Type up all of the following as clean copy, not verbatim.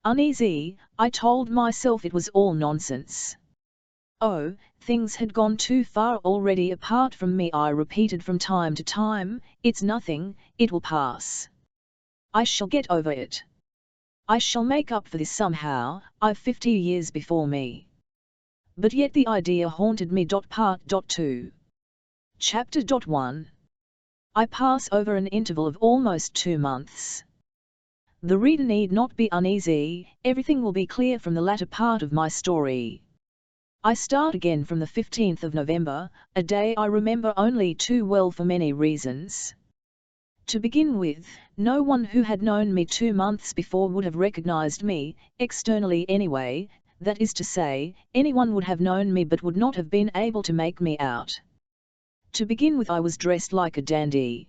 Uneasy, I told myself it was all nonsense. Oh, things had gone too far already. Apart from me, I repeated from time to time, it's nothing, it will pass. I shall get over it. I shall make up for this somehow, I've 50 years before me. But yet the idea haunted me. Part 2. Chapter 1. I pass over an interval of almost 2 months. The reader need not be uneasy, everything will be clear from the latter part of my story. I start again from the 15th of November, a day I remember only too well for many reasons. To begin with, no one who had known me 2 months before would have recognized me, externally anyway, that is to say, anyone would have known me but would not have been able to make me out. To begin with, I was dressed like a dandy.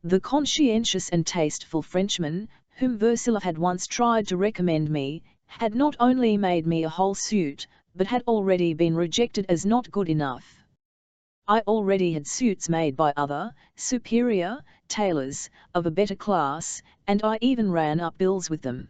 The conscientious and tasteful Frenchman, whom Versilov had once tried to recommend me, had not only made me a whole suit, but had already been rejected as not good enough. I already had suits made by other, superior, tailors, of a better class, and I even ran up bills with them.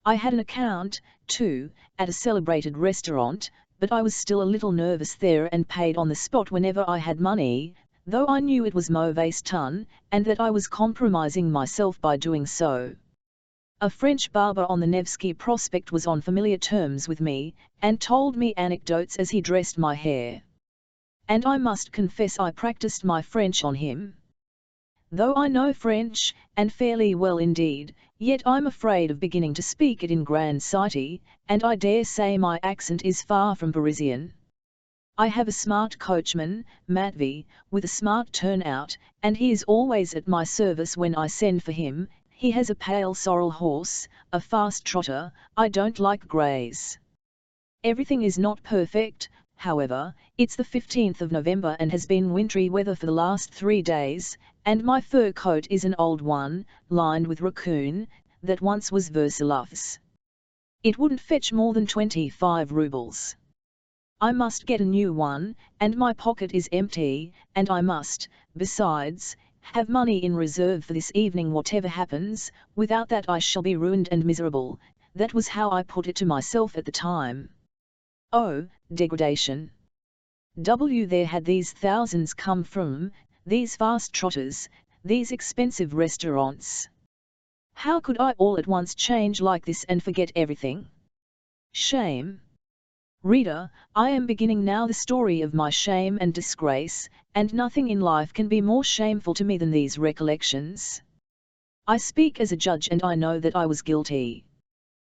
I had an account, too, at a celebrated restaurant, but I was still a little nervous there and paid on the spot whenever I had money, though I knew it was mauvaise ton, and that I was compromising myself by doing so. A French barber on the Nevsky Prospect was on familiar terms with me, and told me anecdotes as he dressed my hair. And I must confess I practiced my French on him. Though I know French, and fairly well indeed, yet I'm afraid of beginning to speak it in grand city, and I dare say my accent is far from Parisian. I have a smart coachman, Matvey, with a smart turnout, and he is always at my service when I send for him. He has a pale sorrel horse, a fast trotter. I don't like greys. Everything is not perfect, however. It's the 15th of November and has been wintry weather for the last 3 days, and my fur coat is an old one, lined with raccoon, that once was Versilov's. It wouldn't fetch more than 25 rubles. I must get a new one, and my pocket is empty, and I must, besides, have money in reserve for this evening whatever happens. Without that I shall be ruined and miserable. That was how I put it to myself at the time. Oh, degradation! There had these thousands come from, these fast trotters, these expensive restaurants. How could I all at once change like this and forget everything? Shame! Reader, I am beginning now the story of my shame and disgrace, and nothing in life can be more shameful to me than these recollections. I speak as a judge, and I know that I was guilty.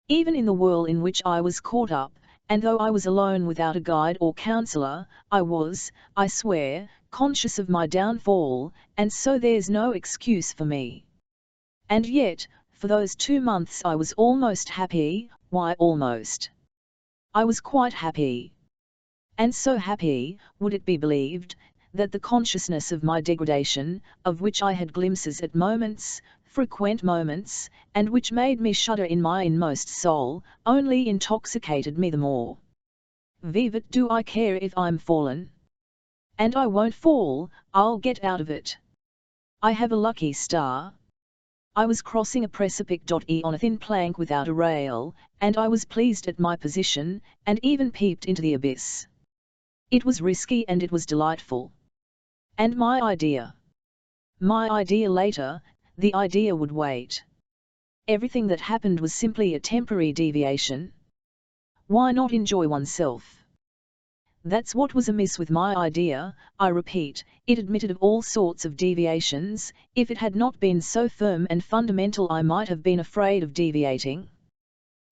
Even in the whirl in which I was caught up, and though I was alone without a guide or counsellor, I was, I swear, conscious of my downfall, and so there's no excuse for me. And yet, for those 2 months I was almost happy. Why almost? I was quite happy. And so happy, would it be believed, that the consciousness of my degradation, of which I had glimpses at moments, frequent moments, and which made me shudder in my inmost soul, only intoxicated me the more. Vivat, do I care if I'm fallen? And I won't fall, I'll get out of it. I have a lucky star. I was crossing a precipice on a thin plank without a rail, and I was pleased at my position, and even peeped into the abyss. It was risky and it was delightful. And my idea later, the idea would wait. Everything that happened was simply a temporary deviation. Why not enjoy oneself? That's what was amiss with my idea. I repeat, it admitted of all sorts of deviations. If it had not been so firm and fundamental I might have been afraid of deviating.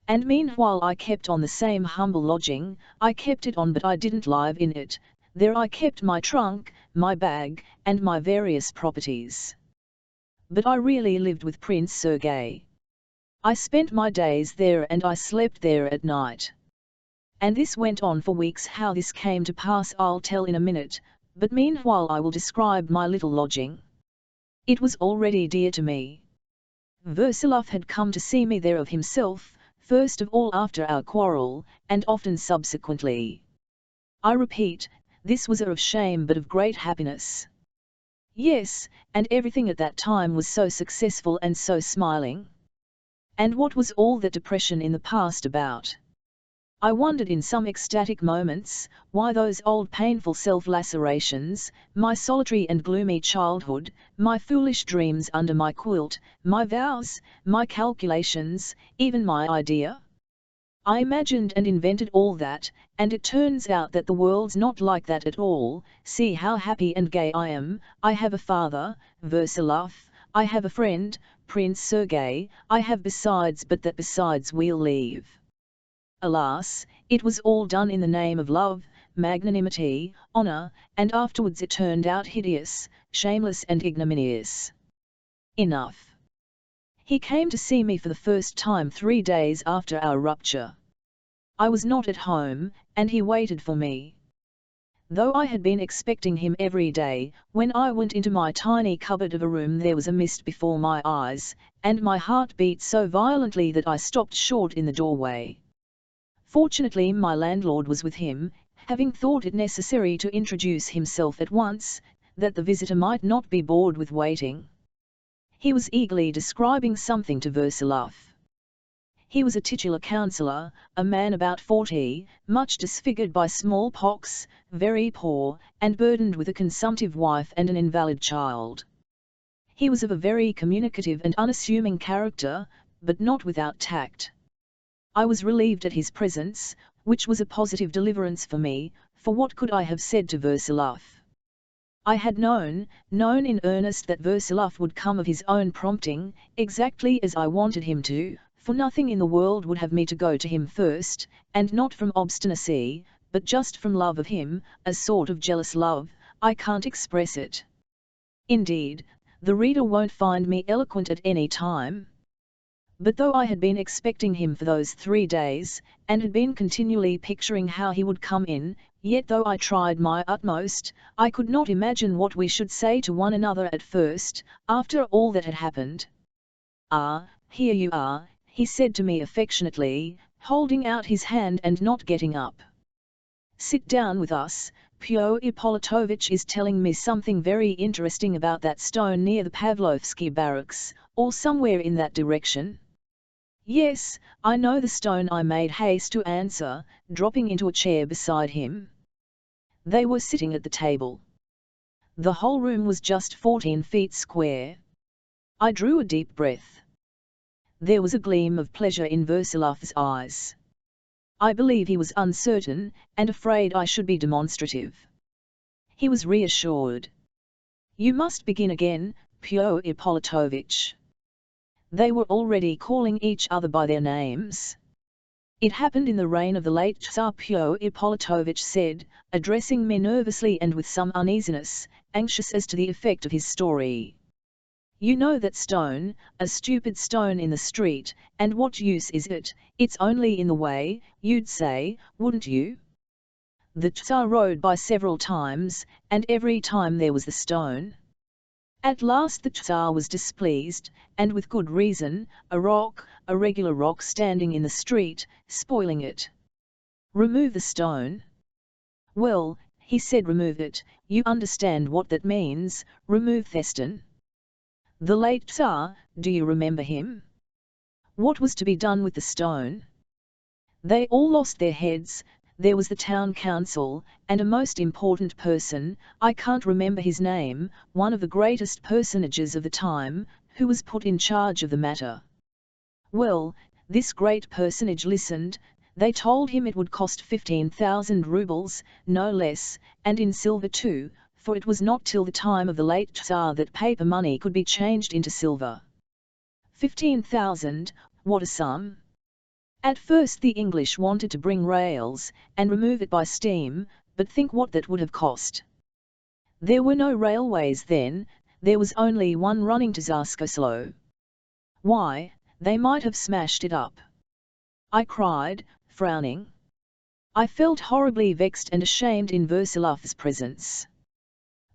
And meanwhile I kept on the same humble lodging. I kept it on, but I didn't live in it. There I kept my trunk, my bag, and my various properties. But I really lived with Prince Sergei. I spent my days there and I slept there at night. And this went on for weeks. How this came to pass I'll tell in a minute, but meanwhile I will describe my little lodging. It was already dear to me. Versilov had come to see me there of himself, first of all after our quarrel, and often subsequently. I repeat, this was of shame but of great happiness. Yes, and everything at that time was so successful and so smiling. And what was all that depression in the past about? I wondered in some ecstatic moments, why those old painful self-lacerations, my solitary and gloomy childhood, my foolish dreams under my quilt, my vows, my calculations, even my idea? I imagined and invented all that, and it turns out that the world's not like that at all. See how happy and gay I am. I have a father, Versilov, I have a friend, Prince Sergei, I have besides, but that besides we'll leave. Alas, it was all done in the name of love, magnanimity, honor, and afterwards it turned out hideous, shameless and ignominious. Enough. He came to see me for the first time 3 days after our rupture. I was not at home, and he waited for me. Though I had been expecting him every day, when I went into my tiny cupboard of a room there was a mist before my eyes, and my heart beat so violently that I stopped short in the doorway. Fortunately my landlord was with him, having thought it necessary to introduce himself at once, that the visitor might not be bored with waiting. He was eagerly describing something to Versilov. He was a titular councillor, a man about 40, much disfigured by smallpox, very poor, and burdened with a consumptive wife and an invalid child. He was of a very communicative and unassuming character, but not without tact. I was relieved at his presence, which was a positive deliverance for me, for what could I have said to Versilov? I had known in earnest that Versilov would come of his own prompting, exactly as I wanted him to, for nothing in the world would have me to go to him first, and not from obstinacy, but just from love of him, a sort of jealous love, I can't express it. Indeed, the reader won't find me eloquent at any time. But though I had been expecting him for those 3 days, and had been continually picturing how he would come in, yet though I tried my utmost, I could not imagine what we should say to one another at first, after all that had happened. "Ah, here you are," he said to me affectionately, holding out his hand and not getting up. "Sit down with us, Pyotr Ippolitovitch is telling me something very interesting about that stone near the Pavlovsky barracks, or somewhere in that direction." "Yes, I know the stone," I made haste to answer, dropping into a chair beside him. They were sitting at the table. The whole room was just 14 feet square. I drew a deep breath. There was a gleam of pleasure in Versilov's eyes. I believe he was uncertain, and afraid I should be demonstrative. He was reassured. "You must begin again, Pyotr Ippolitovitch." They were already calling each other by their names. "It happened in the reign of the late Tsar," Pyotr Ippolitovitch said, addressing me nervously and with some uneasiness, anxious as to the effect of his story. "You know that stone, a stupid stone in the street, and what use is it? It's only in the way, you'd say, wouldn't you? The Tsar rode by several times, and every time there was the stone. At last the Tsar was displeased, and with good reason, a regular rock standing in the street, spoiling it. Remove the stone." "Well," he said, "remove it, you understand what that means, remove Theston. The late Tsar, do you remember him? What was to be done with the stone? They all lost their heads. There was the town council, and a most important person, I can't remember his name, one of the greatest personages of the time, who was put in charge of the matter. Well, this great personage listened. They told him it would cost 15,000 rubles, no less, and in silver too, for it was not till the time of the late Tsar that paper money could be changed into silver. 15,000, what a sum! At first the English wanted to bring rails, and remove it by steam, but think what that would have cost. There were no railways then, there was only one running to Tsarskoye. Why, they might have smashed it up. I cried, frowning. I felt horribly vexed and ashamed in Versilov's presence.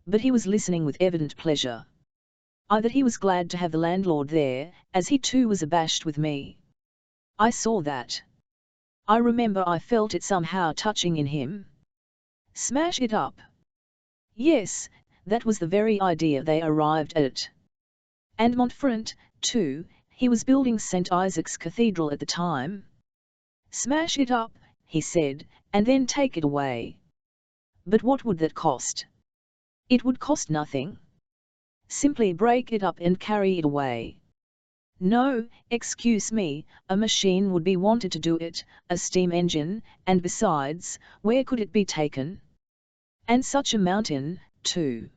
But he was listening with evident pleasure. That he was glad to have the landlord there, as he too was abashed with me. I saw that. I remember I felt it somehow touching in him. Smash it up. Yes, that was the very idea they arrived at. And Montferrand, too, He was building St. Isaac's Cathedral at the time. Smash it up, he said, and then take it away. But what would that cost? It would cost nothing. Simply break it up and carry it away. No, excuse me, a machine would be wanted to do it, a steam engine, and besides, where could it be taken? And such a mountain, too.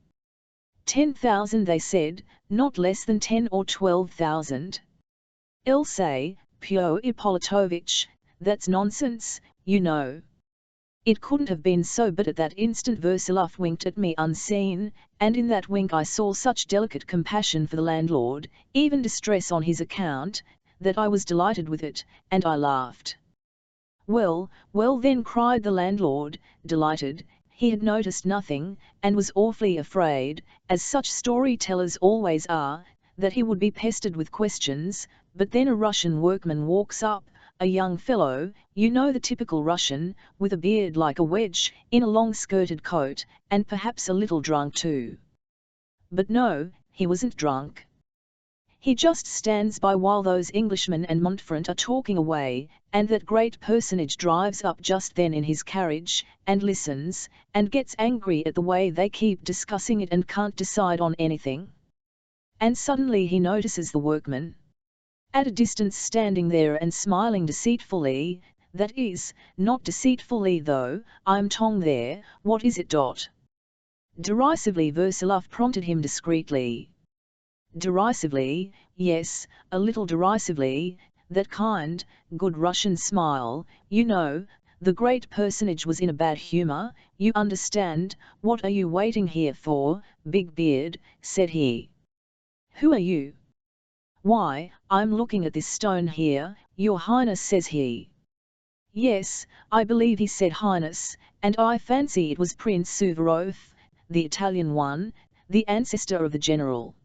10,000 they said, not less than 10 or 12,000. I'll say, Pyo Ippolitovich, that's nonsense, you know. It couldn't have been so, but at that instant Versilov winked at me unseen, and in that wink I saw such delicate compassion for the landlord, even distress on his account, that I was delighted with it, and I laughed. Well, well then, cried the landlord, delighted. He had noticed nothing, and was awfully afraid, as such storytellers always are, that he would be pestered with questions, but then a Russian workman walks up, a young fellow, you know, the typical Russian, with a beard like a wedge, in a long-skirted coat, and perhaps a little drunk too. But no, he wasn't drunk. He just stands by while those Englishmen and Montfort are talking away, and that great personage drives up just then in his carriage, and listens, and gets angry at the way they keep discussing it and can't decide on anything. And suddenly he notices the workman at a distance standing there and smiling deceitfully, that is, not deceitfully though, I'm tong there, what is it? Derisively Versilov prompted him discreetly. Derisively, yes, a little derisively, that kind, good Russian smile, you know, the great personage was in a bad humour, you understand, what are you waiting here for, Big Beard, said he. Who are you? Why, I'm looking at this stone here, your highness, says he. Yes, I believe he said highness, and I fancy it was Prince Suvorov, the Italian one, the ancestor of the general.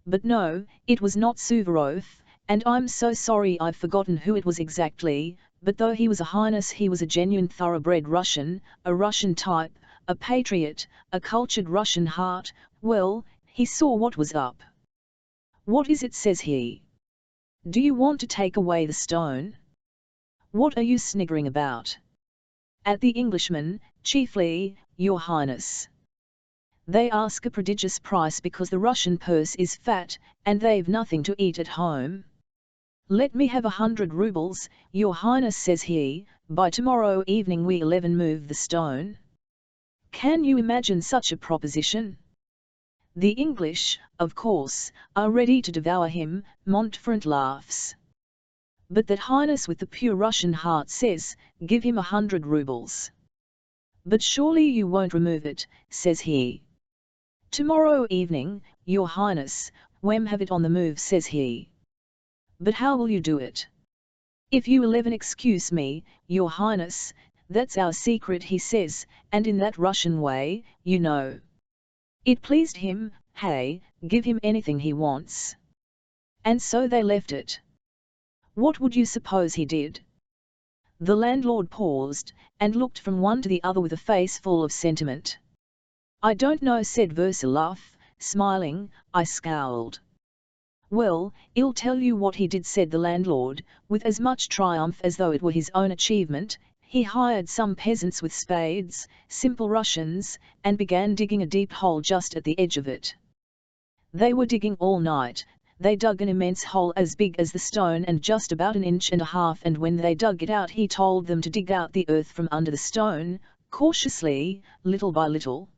But no, it was not Suvorov, and I'm so sorry I've forgotten who it was exactly, but though he was a highness, he was a genuine thoroughbred Russian, a Russian type, a patriot, a cultured Russian heart. Well, he saw what was up. What is it, says he. Do you want to take away the stone? What are you sniggering about? At the Englishmen, chiefly, your highness. They ask a prodigious price because the Russian purse is fat, and they've nothing to eat at home. Let me have 100 rubles, your highness, says he, by tomorrow evening we 11 move the stone. Can you imagine such a proposition? The English, of course, are ready to devour him, Montfort laughs. But that highness with the pure Russian heart says, give him 100 rubles. But surely you won't remove it, says he. Tomorrow evening, your highness, whem have it on the move, says he. But how will you do it? If you 11 excuse me, your highness, that's our secret, he says, and in that Russian way, you know. It pleased him, hey, give him anything he wants. And so they left it. What would you suppose he did? The landlord paused, and looked from one to the other with a face full of sentiment. I don't know, said Versilov, smiling. I scowled. Well, I'll tell you what he did, said the landlord, with as much triumph as though it were his own achievement. He hired some peasants with spades, simple Russians, and began digging a deep hole just at the edge of it. They were digging all night. They dug an immense hole as big as the stone and just about 1.5 inches, and when they dug it out he told them to dig out the earth from under the stone, cautiously, little by little.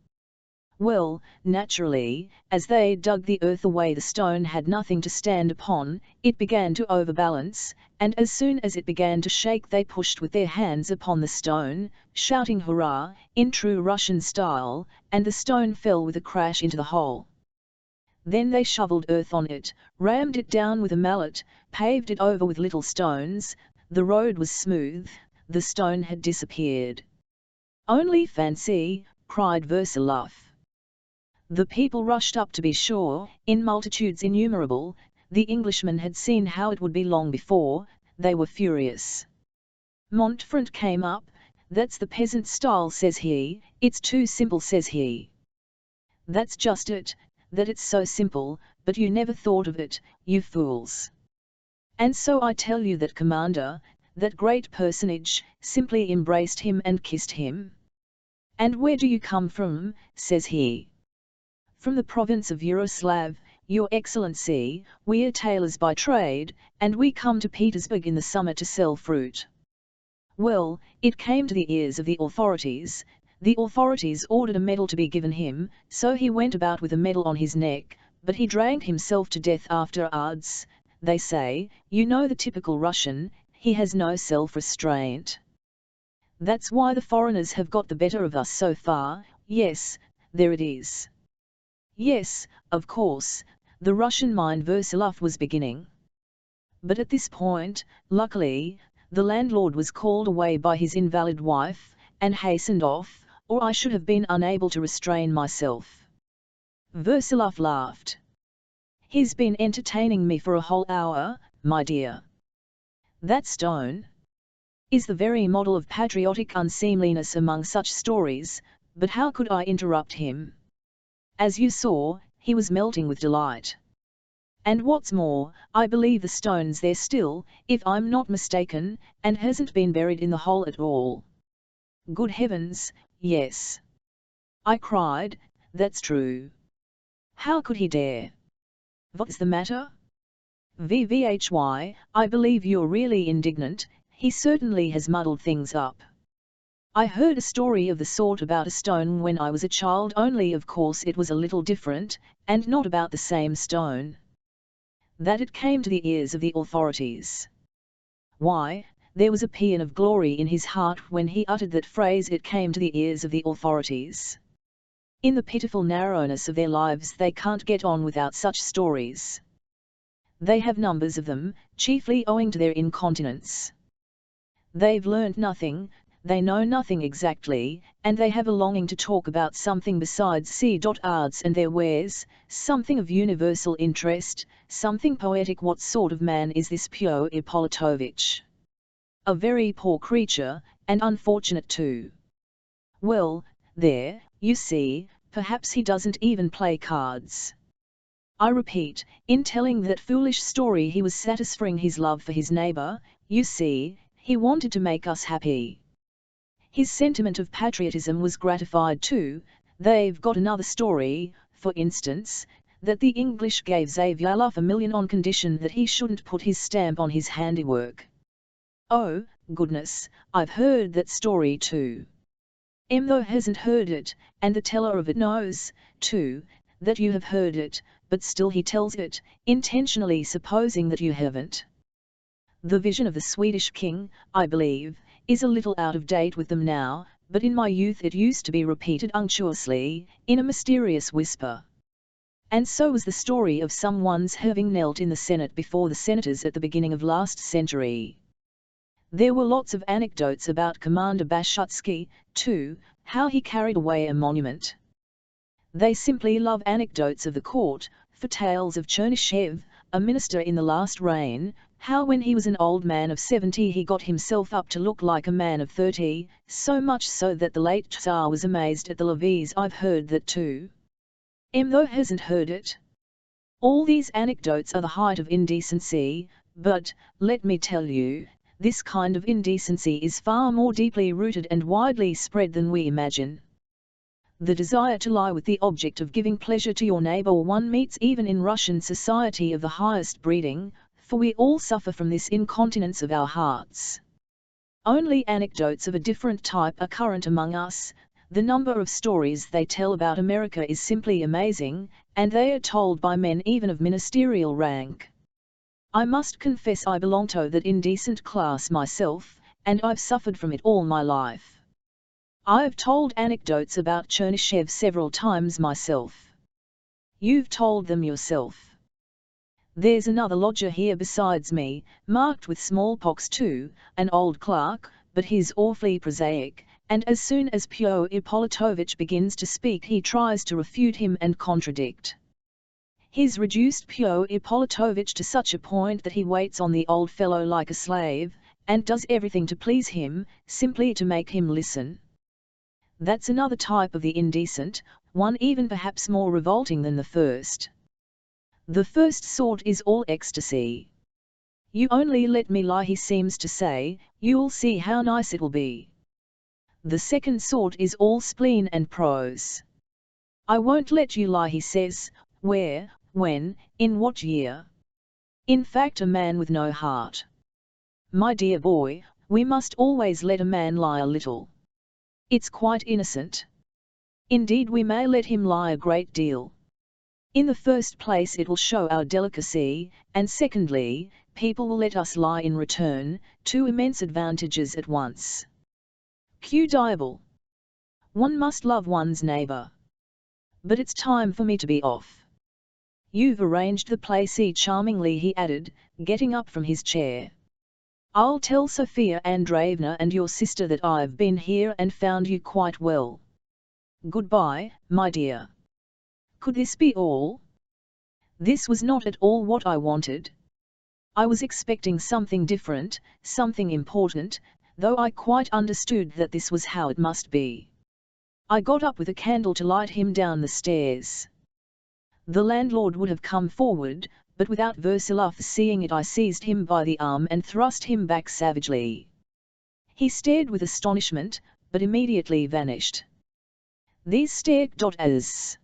Well, naturally, as they dug the earth away the stone had nothing to stand upon, it began to overbalance, and as soon as it began to shake they pushed with their hands upon the stone, shouting hurrah, in true Russian style, and the stone fell with a crash into the hole. Then they shoveled earth on it, rammed it down with a mallet, paved it over with little stones. The road was smooth, the stone had disappeared. Only fancy, cried Versilov. The people rushed up to be sure, in multitudes innumerable. The Englishmen had seen how it would be long before. They were furious. Montfort came up. That's the peasant style, says he. It's too simple, says he. That's just it, that it's so simple, but you never thought of it, you fools. And so I tell you that commander, that great personage, simply embraced him and kissed him. "And where do you come from?" says he. "From the province of Yaroslav, your excellency. We are tailors by trade, and we come to Petersburg in the summer to sell fruit." Well, it came to the ears of the authorities. The authorities ordered a medal to be given him, so he went about with a medal on his neck, but he drank himself to death afterwards. They say, you know the typical Russian, he has no self-restraint. That's why the foreigners have got the better of us so far. Yes, there it is. Yes, of course, the Russian mind Versilov was beginning. But at this point, luckily, the landlord was called away by his invalid wife, and hastened off, or I should have been unable to restrain myself. Versilov laughed. "He's been entertaining me for a whole hour, my dear. That stone is the very model of patriotic unseemliness among such stories, but how could I interrupt him? As you saw, he was melting with delight. And what's more, I believe the stone's there still, if I'm not mistaken, and hasn't been buried in the hole at all." "Good heavens, yes!" I cried, "that's true. How could he dare? What's the matter? VVHY, I believe you're really indignant. He certainly has muddled things up. I heard a story of the sort about a stone when I was a child, only of course it was a little different, and not about the same stone. That it came to the ears of the authorities. Why, there was a paean of glory in his heart when he uttered that phrase. It came to the ears of the authorities. In the pitiful narrowness of their lives they can't get on without such stories. They have numbers of them, chiefly owing to their incontinence. They've learned nothing, they know nothing exactly, and they have a longing to talk about something besides arts and their wares, something of universal interest, something poetic. What sort of man is this Pyotr Ippolitovich? A very poor creature, and unfortunate too. Well, there, you see, perhaps he doesn't even play cards. I repeat, in telling that foolish story he was satisfying his love for his neighbor. You see, he wanted to make us happy. His sentiment of patriotism was gratified too. They've got another story, for instance, that the English gave Zavyalov $1 million on condition that he shouldn't put his stamp on his handiwork. Oh, goodness, I've heard that story too. Emtho hasn't heard it, and the teller of it knows, too, that you have heard it, but still he tells it, intentionally supposing that you haven't. The vision of the Swedish king, I believe, is a little out of date with them now, but in my youth it used to be repeated unctuously, in a mysterious whisper. And so was the story of someone's having knelt in the Senate before the senators at the beginning of last century. There were lots of anecdotes about Commander Bashutsky, too, how he carried away a monument. They simply love anecdotes of the court, for tales of Chernyshev, a minister in the last reign, how when he was an old man of 70 he got himself up to look like a man of 30, so much so that the late Tsar was amazed at the levees. I've heard that too. Emtho hasn't heard it. All these anecdotes are the height of indecency, but, let me tell you, this kind of indecency is far more deeply rooted and widely spread than we imagine. The desire to lie with the object of giving pleasure to your neighbor one meets even in Russian society of the highest breeding, for we all suffer from this incontinence of our hearts. Only anecdotes of a different type are current among us. The number of stories they tell about America is simply amazing, and they are told by men even of ministerial rank. I must confess I belong to that indecent class myself, and I've suffered from it all my life. I've told anecdotes about Chernyshev several times myself. You've told them yourself. There's another lodger here besides me, marked with smallpox too, an old clerk, but he's awfully prosaic, and as soon as Pyotr Ippolitovich begins to speak he tries to refute him and contradict. He's reduced Pyotr Ippolitovich to such a point that he waits on the old fellow like a slave, and does everything to please him, simply to make him listen. That's another type of the indecent, one even perhaps more revolting than the first. The first sort is all ecstasy. You only let me lie, he seems to say, you'll see how nice it'll be. The second sort is all spleen and prose. I won't let you lie, he says, where, when, in what year. In fact, a man with no heart. My dear boy, we must always let a man lie a little. It's quite innocent. Indeed, we may let him lie a great deal. In the first place, it will show our delicacy, and secondly, people will let us lie in return, two immense advantages at once. Q. Diable. One must love one's neighbour. But it's time for me to be off. You've arranged the place charmingly, he added, getting up from his chair. I'll tell Sophia Andreevna and your sister that I've been here and found you quite well. Goodbye, my dear. Could this be all? This was not at all what I wanted. I was expecting something different, something important, though I quite understood that this was how it must be. I got up with a candle to light him down the stairs. The landlord would have come forward, but without Versilov seeing it, I seized him by the arm and thrust him back savagely. He stared with astonishment, but immediately vanished. These stairs.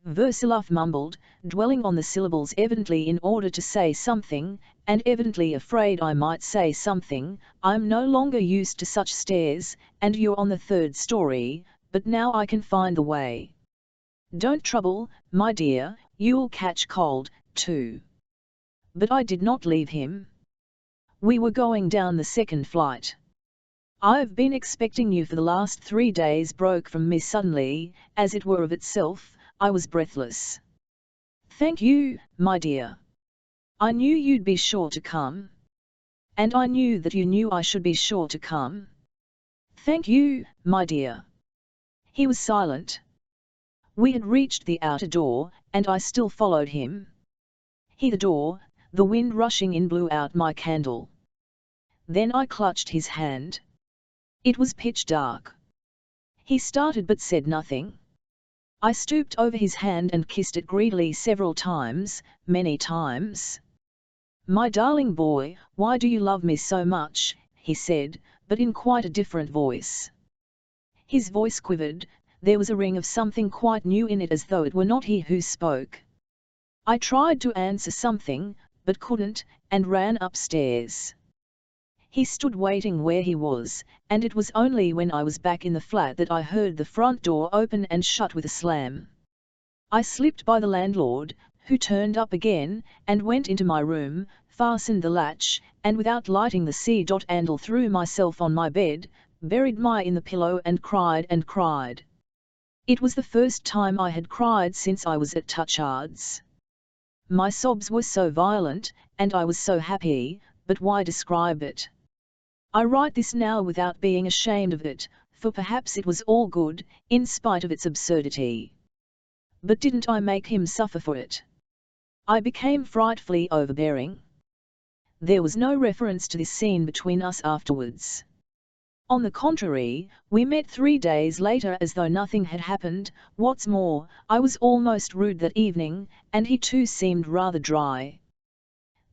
Versilov mumbled, dwelling on the syllables evidently in order to say something, and evidently afraid I might say something. I'm no longer used to such stairs, and you're on the third story, but now I can find the way. Don't trouble, my dear, you'll catch cold, too. But I did not leave him. We were going down the second flight. I've been expecting you for the last 3 days, broke from me suddenly, as it were of itself. I was breathless. Thank you, my dear. I knew you'd be sure to come. And I knew that you knew I should be sure to come. Thank you, my dear. He was silent. We had reached the outer door, and I still followed him. The door, the wind rushing in, blew out my candle. Then I clutched his hand. It was pitch dark. He started but said nothing. I stooped over his hand and kissed it greedily several times, many times. My darling boy, why do you love me so much, he said, but in quite a different voice. His voice quivered, there was a ring of something quite new in it, as though it were not he who spoke. I tried to answer something, but couldn't, and ran upstairs. He stood waiting where he was, and it was only when I was back in the flat that I heard the front door open and shut with a slam. I slipped by the landlord, who turned up again, and went into my room, fastened the latch, and without lighting the candle threw myself on my bed, buried my in the pillow and cried and cried. It was the first time I had cried since I was at Touchard's. My sobs were so violent, and I was so happy, but why describe it? I write this now without being ashamed of it, for perhaps it was all good, in spite of its absurdity. But didn't I make him suffer for it? I became frightfully overbearing. There was no reference to this scene between us afterwards. On the contrary, we met 3 days later as though nothing had happened. What's more, I was almost rude that evening, and he too seemed rather dry.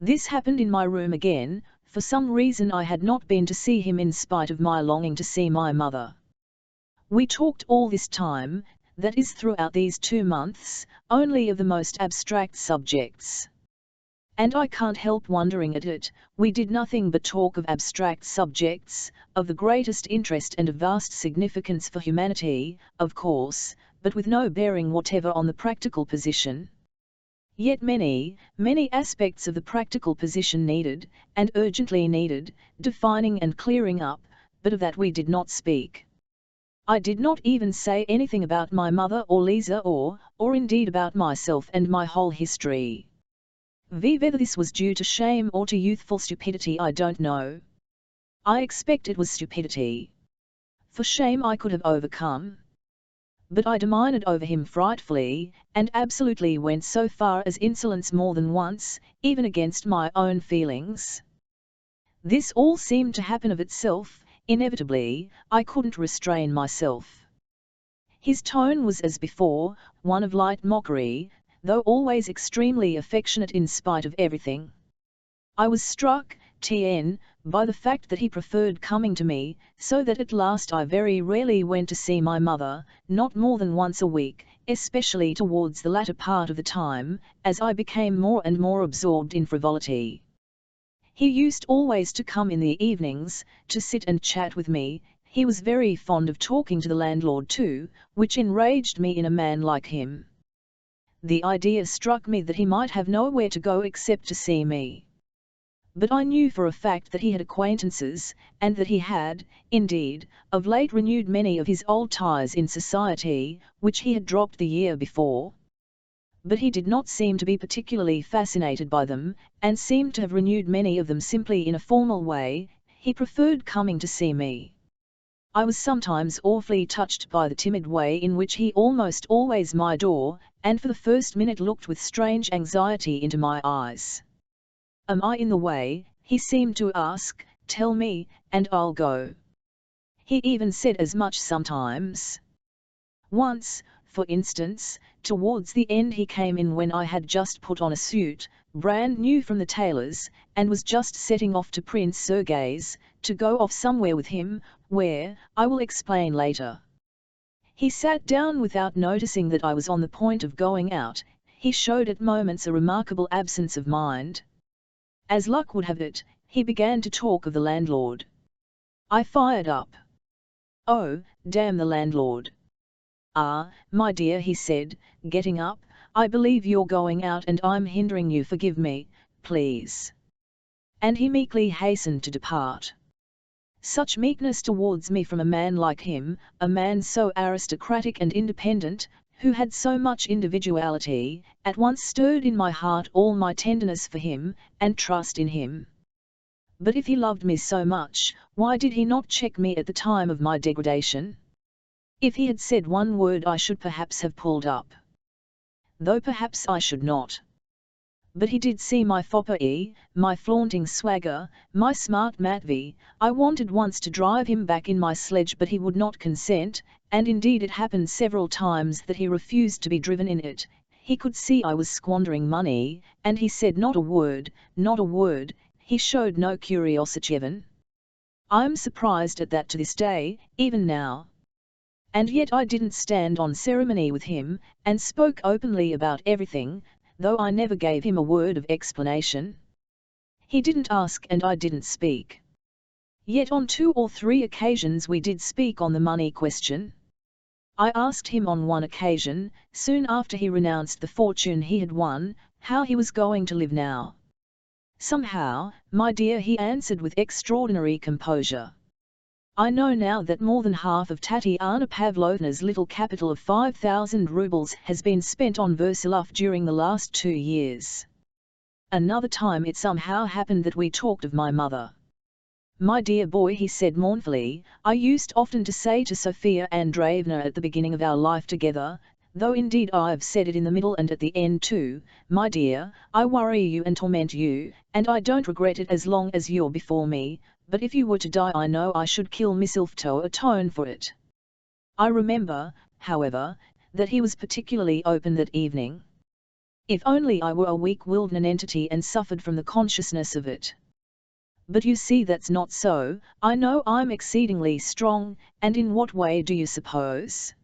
This happened in my room again. For some reason I had not been to see him in spite of my longing to see my mother. We talked all this time, that is throughout these 2 months, only of the most abstract subjects. And I can't help wondering at it, we did nothing but talk of abstract subjects, of the greatest interest and of vast significance for humanity, of course, but with no bearing whatever on the practical position. Yet many, many aspects of the practical position needed, and urgently needed, defining and clearing up, but of that we did not speak. I did not even say anything about my mother or Lisa or indeed about myself and my whole history. Whether this was due to shame or to youthful stupidity I don't know. I expect it was stupidity. For shame I could have overcome. But I domineered over him frightfully, and absolutely went so far as insolence more than once, even against my own feelings. This all seemed to happen of itself, inevitably, I couldn't restrain myself. His tone was as before, one of light mockery, though always extremely affectionate in spite of everything. I was struck, by the fact that he preferred coming to me, so that at last I very rarely went to see my mother, not more than once a week, especially towards the latter part of the time, as I became more and more absorbed in frivolity. He used always to come in the evenings, to sit and chat with me. He was very fond of talking to the landlord too, which enraged me in a man like him. The idea struck me that he might have nowhere to go except to see me. But I knew for a fact that he had acquaintances, and that he had, indeed, of late renewed many of his old ties in society, which he had dropped the year before. But he did not seem to be particularly fascinated by them, and seemed to have renewed many of them simply in a formal way. He preferred coming to see me. I was sometimes awfully touched by the timid way in which he almost always my door, and for the first minute looked with strange anxiety into my eyes. "Am I in the way?" he seemed to ask. "Tell me, and I'll go." He even said as much sometimes. Once, for instance, towards the end he came in when I had just put on a suit, brand new from the tailor's, and was just setting off to Prince Sergei's, to go off somewhere with him, where, I will explain later. He sat down without noticing that I was on the point of going out. He showed at moments a remarkable absence of mind. As luck would have it, he began to talk of the landlord. I fired up. "Oh, damn the landlord." "Ah, my dear," he said, getting up, "I believe you're going out and I'm hindering you. Forgive me, please." And he meekly hastened to depart. Such meekness towards me from a man like him, a man so aristocratic and independent, who had so much individuality, at once stirred in my heart all my tenderness for him, and trust in him. But if he loved me so much, why did he not check me at the time of my degradation? If he had said one word I should perhaps have pulled up. Though perhaps I should not. But he did see my foppery, my flaunting swagger, my smart matvey. I wanted once to drive him back in my sledge, but he would not consent, and indeed it happened several times that he refused to be driven in it. He could see I was squandering money, and he said not a word, not a word. He showed no curiosity even. I'm surprised at that to this day, even now. And yet I didn't stand on ceremony with him, and spoke openly about everything, though I never gave him a word of explanation. He didn't ask and I didn't speak. Yet on 2 or 3 occasions we did speak on the money question. I asked him on one occasion, soon after he renounced the fortune he had won, how he was going to live now. "Somehow, my dear," he answered with extraordinary composure. "I know now that more than half of Tatiana Pavlovna's little capital of 5,000 rubles has been spent on Versilov during the last 2 years. Another time it somehow happened that we talked of my mother. My dear boy," he said mournfully, "I used often to say to Sophia Andreevna at the beginning of our life together, though indeed I've said it in the middle and at the end too, my dear, I worry you and torment you, and I don't regret it as long as you're before me, but if you were to die I know I should kill myself to atone for it." I remember, however, that he was particularly open that evening. If only I were a weak-willed nonentity and suffered from the consciousness of it. But you see that's not so. I know I'm exceedingly strong, and in what way do you suppose?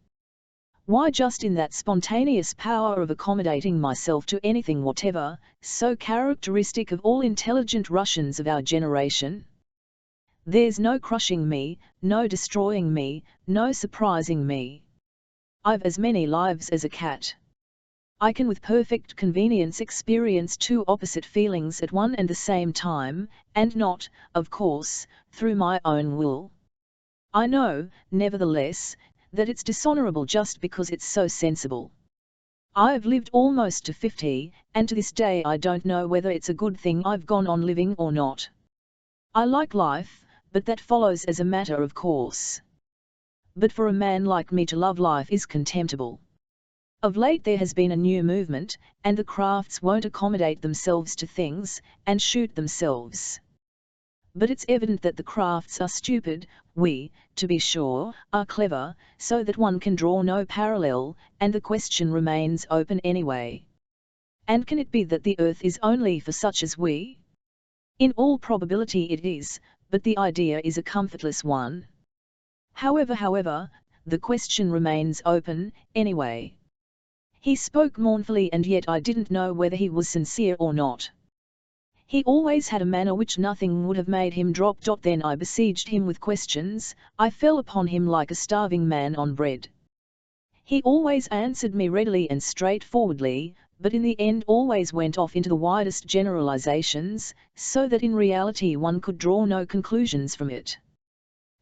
Why, just in that spontaneous power of accommodating myself to anything whatever, so characteristic of all intelligent Russians of our generation. There's no crushing me, no destroying me, no surprising me. I've as many lives as a cat. I can with perfect convenience experience 2 opposite feelings at one and the same time, and not, of course, through my own will. I know, nevertheless, that it's dishonorable just because it's so sensible. I've lived almost to 50, and to this day I don't know whether it's a good thing I've gone on living or not. I like life, but that follows as a matter of course. But for a man like me to love life is contemptible. Of late there has been a new movement, and the crafts won't accommodate themselves to things, and shoot themselves. But it's evident that the crafts are stupid. We, to be sure, are clever, so that one can draw no parallel, and the question remains open anyway. And can it be that the earth is only for such as we? In all probability it is, but the idea is a comfortless one. However, the question remains open, anyway. He spoke mournfully, and yet I didn't know whether he was sincere or not. He always had a manner which nothing would have made him drop. Then I besieged him with questions. I fell upon him like a starving man on bread. He always answered me readily and straightforwardly, but in the end always went off into the widest generalizations, so that in reality one could draw no conclusions from it.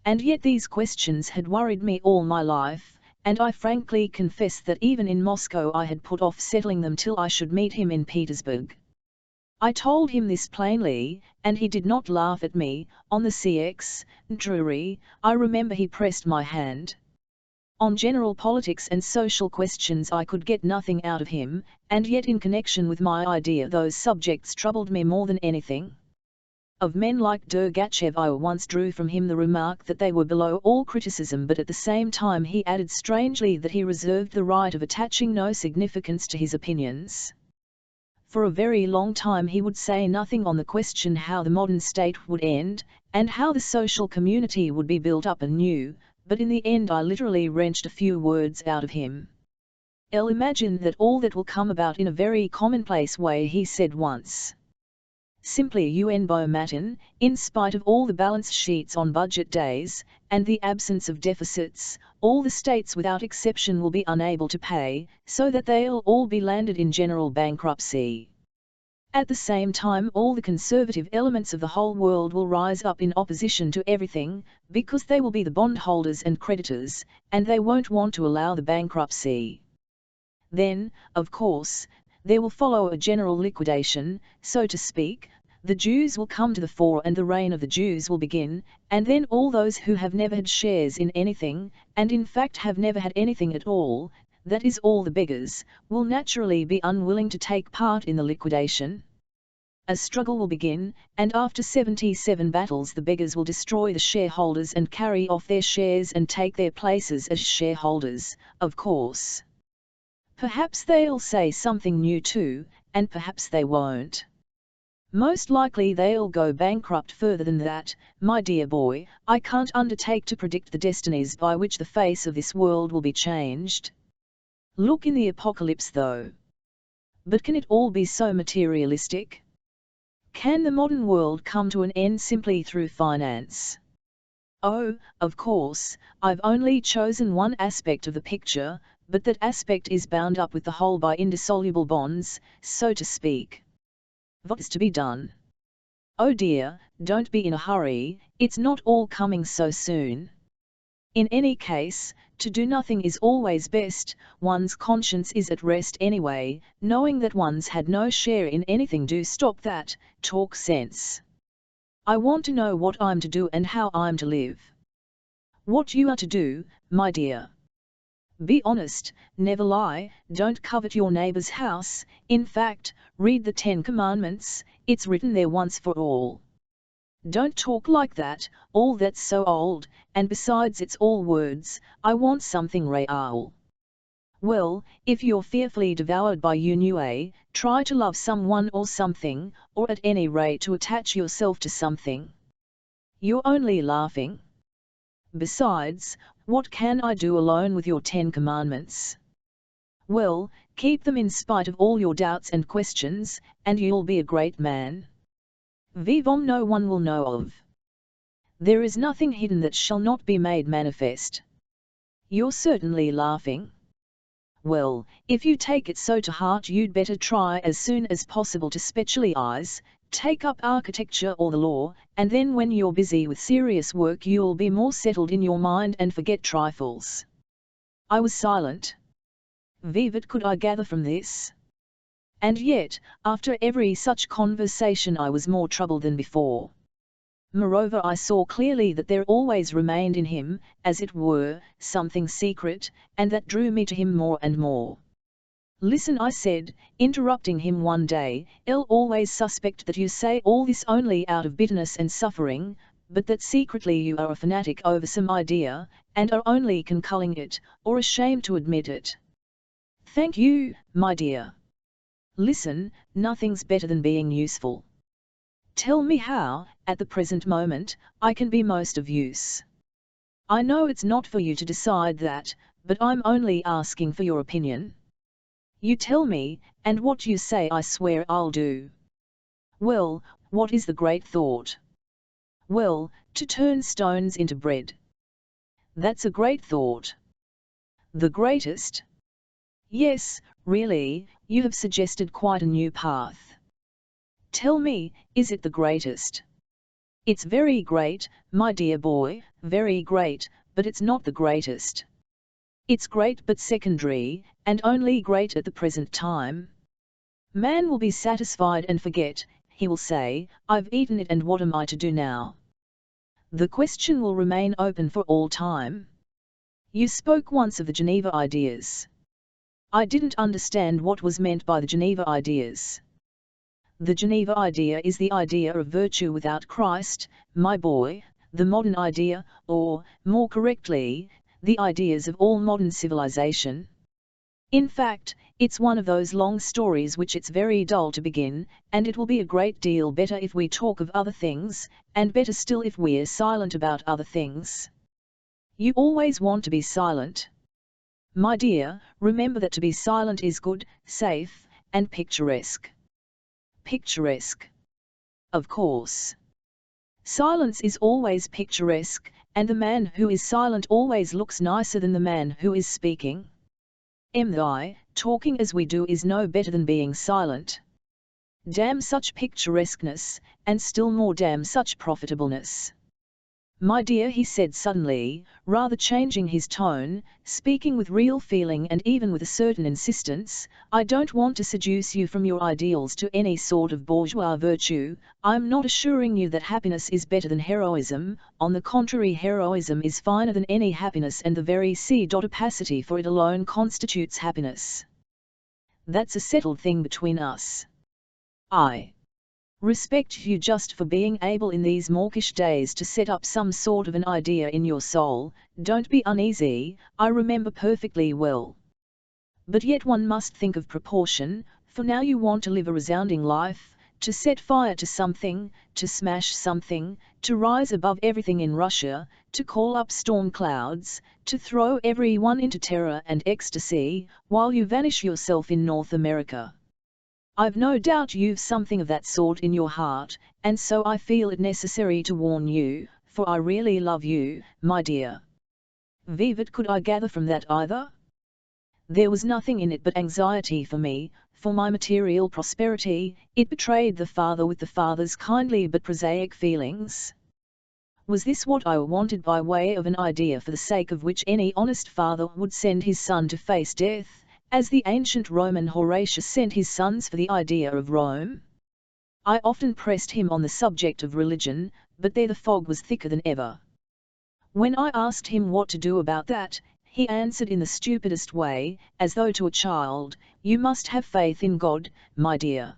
And yet these questions had worried me all my life, and I frankly confess that even in Moscow I had put off settling them till I should meet him in Petersburg. I told him this plainly, and he did not laugh at me. On the contrary, I remember he pressed my hand. On general politics and social questions I could get nothing out of him, and yet in connection with my idea those subjects troubled me more than anything. Of men like Dergachev I once drew from him the remark that they were below all criticism, but at the same time he added strangely that he reserved the right of attaching no significance to his opinions. For a very long time he would say nothing on the question how the modern state would end, and how the social community would be built up anew, but in the end I literally wrenched a few words out of him. "I'll imagine that all that will come about in a very commonplace way," he said once. Simply Matin, in spite of all the balance sheets on budget days, and the absence of deficits, all the states without exception will be unable to pay, so that they'll all be landed in general bankruptcy. At the same time all the conservative elements of the whole world will rise up in opposition to everything, because they will be the bondholders and creditors, and they won't want to allow the bankruptcy. Then, of course, there will follow a general liquidation, so to speak. The Jews will come to the fore and the reign of the Jews will begin, and then all those who have never had shares in anything, and in fact have never had anything at all, that is all the beggars, will naturally be unwilling to take part in the liquidation. A struggle will begin, and after 77 battles the beggars will destroy the shareholders and carry off their shares and take their places as shareholders, of course. Perhaps they'll say something new too, and perhaps they won't. Most likely they'll go bankrupt further than that. My dear boy, I can't undertake to predict the destinies by which the face of this world will be changed. Look in the apocalypse though. But can it all be so materialistic? Can the modern world come to an end simply through finance? Oh, of course, I've only chosen one aspect of the picture, but that aspect is bound up with the whole by indissoluble bonds, so to speak. What is to be done? Oh dear, don't be in a hurry, it's not all coming so soon. In any case, to do nothing is always best. One's conscience is at rest anyway, knowing that one's had no share in anything. Do stop that, talk sense. I want to know what I'm to do and how I'm to live. What you are to do, my dear. Be honest, never lie, don't covet your neighbor's house. In fact, read the 10 Commandments, it's written there once for all. Don't talk like that, all that's so old, and besides it's all words. I want something real. Well, if you're fearfully devoured by ennui, try to love someone or something, or at any rate to attach yourself to something. You're only laughing. Besides, what can I do alone with your 10 Commandments? Well, keep them in spite of all your doubts and questions, and you'll be a great man. Vivons no one will know of. There is nothing hidden that shall not be made manifest. You're certainly laughing. Well, if you take it so to heart you'd better try as soon as possible to specialize, take up architecture or the law, and then when you're busy with serious work you'll be more settled in your mind and forget trifles. I was silent. What could I gather from this? And yet, after every such conversation I was more troubled than before. Moreover, I saw clearly that there always remained in him, as it were, something secret, and that drew me to him more and more. Listen, I said, interrupting him one day, I'll always suspect that you say all this only out of bitterness and suffering, but that secretly you are a fanatic over some idea, and are only concealing it, or ashamed to admit it. Thank you, my dear. Listen, nothing's better than being useful. Tell me how, at the present moment, I can be most of use. I know it's not for you to decide that, but I'm only asking for your opinion. You tell me, and what you say I swear I'll do. Well, what is the great thought? Well, to turn stones into bread. That's a great thought. The greatest? Yes, really, you have suggested quite a new path. Tell me, is it the greatest? It's very great, my dear boy, very great, but it's not the greatest. It's great but secondary, and only great at the present time. Man will be satisfied and forget, he will say, I've eaten it and what am I to do now? The question will remain open for all time. You spoke once of the Geneva ideas. I didn't understand what was meant by the Geneva ideas. The Geneva idea is the idea of virtue without Christ, my boy, the modern idea, or, more correctly, the ideas of all modern civilization. In fact, it's one of those long stories which it's very dull to begin, and it will be a great deal better if we talk of other things, and better still if we're silent about other things. You always want to be silent. My dear, remember that to be silent is good, safe, and picturesque. Picturesque. Of course. Silence is always picturesque, and the man who is silent always looks nicer than the man who is speaking. Talking as we do is no better than being silent. Damn such picturesqueness, and still more damn such profitableness. My dear, he said suddenly, rather changing his tone, speaking with real feeling and even with a certain insistence, I don't want to seduce you from your ideals to any sort of bourgeois virtue. I'm not assuring you that happiness is better than heroism, on the contrary, heroism is finer than any happiness, and the very opacity for it alone constitutes happiness. That's a settled thing between us. I respect you just for being able in these mawkish days to set up some sort of an idea in your soul. Don't be uneasy, I remember perfectly well. But yet one must think of proportion, for now you want to live a resounding life, to set fire to something, to smash something, to rise above everything in Russia, to call up storm clouds, to throw everyone into terror and ecstasy, while you vanish yourself in North America. I've no doubt you've something of that sort in your heart, and so I feel it necessary to warn you, for I really love you, my dear. Vivat could I gather from that either? There was nothing in it but anxiety for me, for my material prosperity. It betrayed the father with the father's kindly but prosaic feelings. Was this what I wanted by way of an idea for the sake of which any honest father would send his son to face death, as the ancient Roman Horatius sent his sons for the idea of Rome? I often pressed him on the subject of religion, but there the fog was thicker than ever. When I asked him what to do about that, he answered in the stupidest way, as though to a child, you must have faith in God, my dear.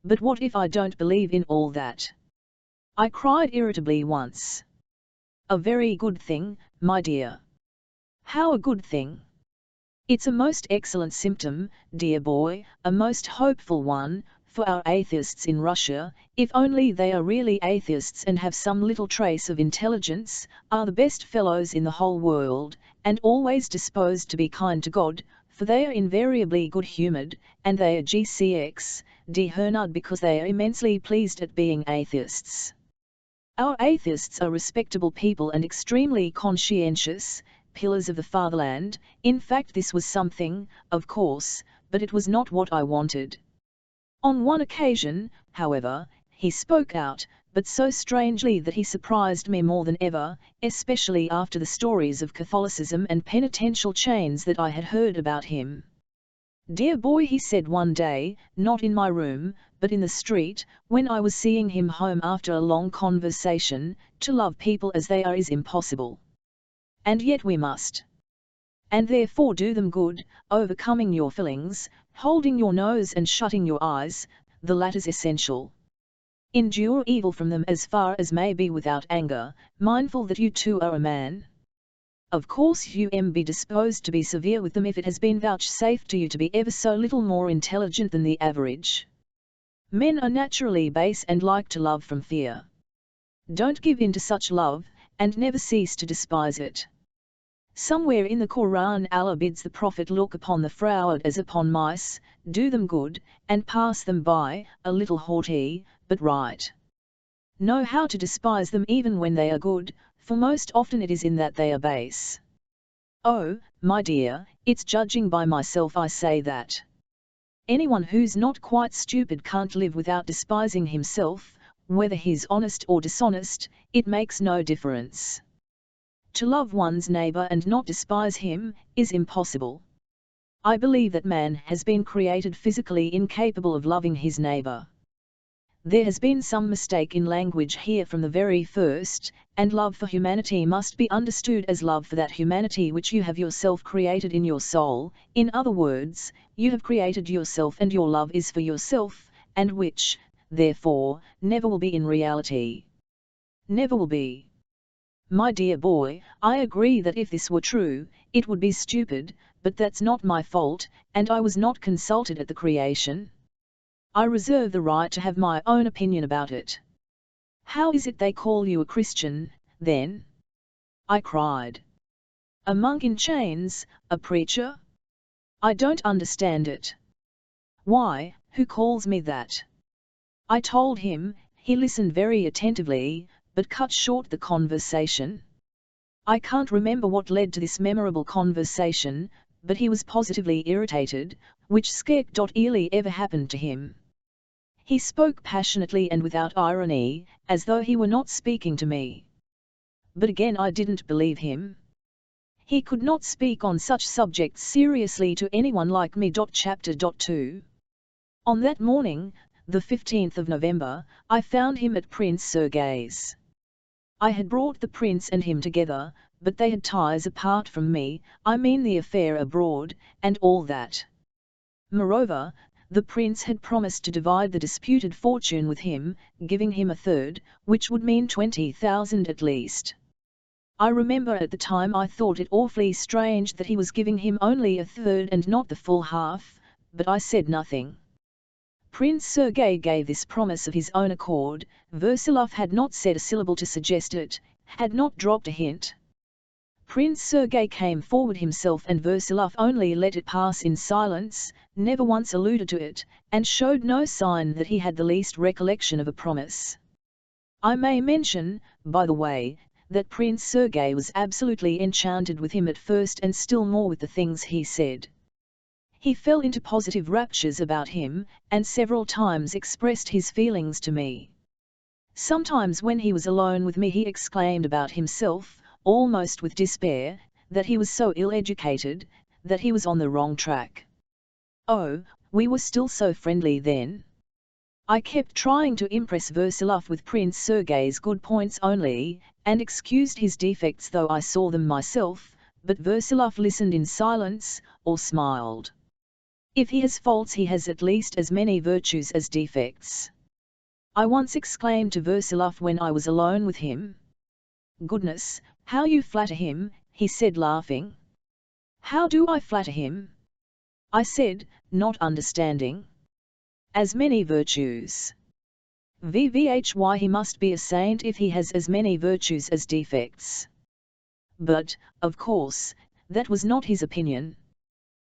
But what if I don't believe in all that? I cried irritably once. A very good thing, my dear. How a good thing? It's a most excellent symptom, dear boy, a most hopeful one, for our atheists in Russia, if only they are really atheists and have some little trace of intelligence, are the best fellows in the whole world, and always disposed to be kind to God, for they are invariably good-humoured, and they are d'honneur because they are immensely pleased at being atheists. Our atheists are respectable people and extremely conscientious, pillars of the fatherland. In fact, this was something, of course, but it was not what I wanted. On one occasion, however, he spoke out, but so strangely that he surprised me more than ever, especially after the stories of Catholicism and penitential chains that I had heard about him. Dear boy, he said one day, not in my room, but in the street, when I was seeing him home after a long conversation, to love people as they are is impossible. And yet we must. And therefore do them good, overcoming your feelings, holding your nose and shutting your eyes, the latter's essential. Endure evil from them as far as may be without anger, mindful that you too are a man. Of course you be disposed to be severe with them if it has been vouchsafed to you to be ever so little more intelligent than the average. Men are naturally base and like to love from fear. Don't give in to such love, and never cease to despise it. Somewhere in the Quran Allah bids the Prophet look upon the froward as upon mice, do them good, and pass them by, a little haughty, but right. Know how to despise them even when they are good, for most often it is in that they are base. Oh, my dear, it's judging by myself I say that. Anyone who's not quite stupid can't live without despising himself, whether he's honest or dishonest, it makes no difference. To love one's neighbor and not despise him, is impossible. I believe that man has been created physically incapable of loving his neighbor. There has been some mistake in language here from the very first, and love for humanity must be understood as love for that humanity which you have yourself created in your soul. In other words, you have created yourself and your love is for yourself, and which, therefore, never will be in reality. Never will be. My dear boy, I agree that if this were true, it would be stupid, but that's not my fault, and I was not consulted at the creation. I reserve the right to have my own opinion about it. How is it they call you a Christian, then? I cried. A monk in chains, a preacher? I don't understand it. Why, who calls me that? I told him. He listened very attentively, but cut short the conversation. I can't remember what led to this memorable conversation, but he was positively irritated, which scarcely ever happened to him. He spoke passionately and without irony, as though he were not speaking to me. But again I didn't believe him. He could not speak on such subjects seriously to anyone like me. Chapter 2. On that morning, the 15th of November, I found him at Prince Sergei's. I had brought the prince and him together, but they had ties apart from me, I mean the affair abroad, and all that. Moreover, the prince had promised to divide the disputed fortune with him, giving him a third, which would mean 20,000 at least. I remember at the time I thought it awfully strange that he was giving him only a third and not the full half, but I said nothing. Prince Sergei gave this promise of his own accord. Versilov had not said a syllable to suggest it, had not dropped a hint. Prince Sergei came forward himself and Versilov only let it pass in silence, never once alluded to it, and showed no sign that he had the least recollection of a promise. I may mention, by the way, that Prince Sergei was absolutely enchanted with him at first and still more with the things he said. He fell into positive raptures about him, and several times expressed his feelings to me. Sometimes when he was alone with me he exclaimed about himself, almost with despair, that he was so ill-educated, that he was on the wrong track. Oh, we were still so friendly then. I kept trying to impress Versilov with Prince Sergei's good points only, and excused his defects though I saw them myself, but Versilov listened in silence, or smiled. If he has faults he has at least as many virtues as defects. I once exclaimed to Versilov when I was alone with him. Goodness, how you flatter him, he said laughing. How do I flatter him? I said, not understanding. As many virtues. Vvhy he must be a saint if he has as many virtues as defects. But, of course, that was not his opinion.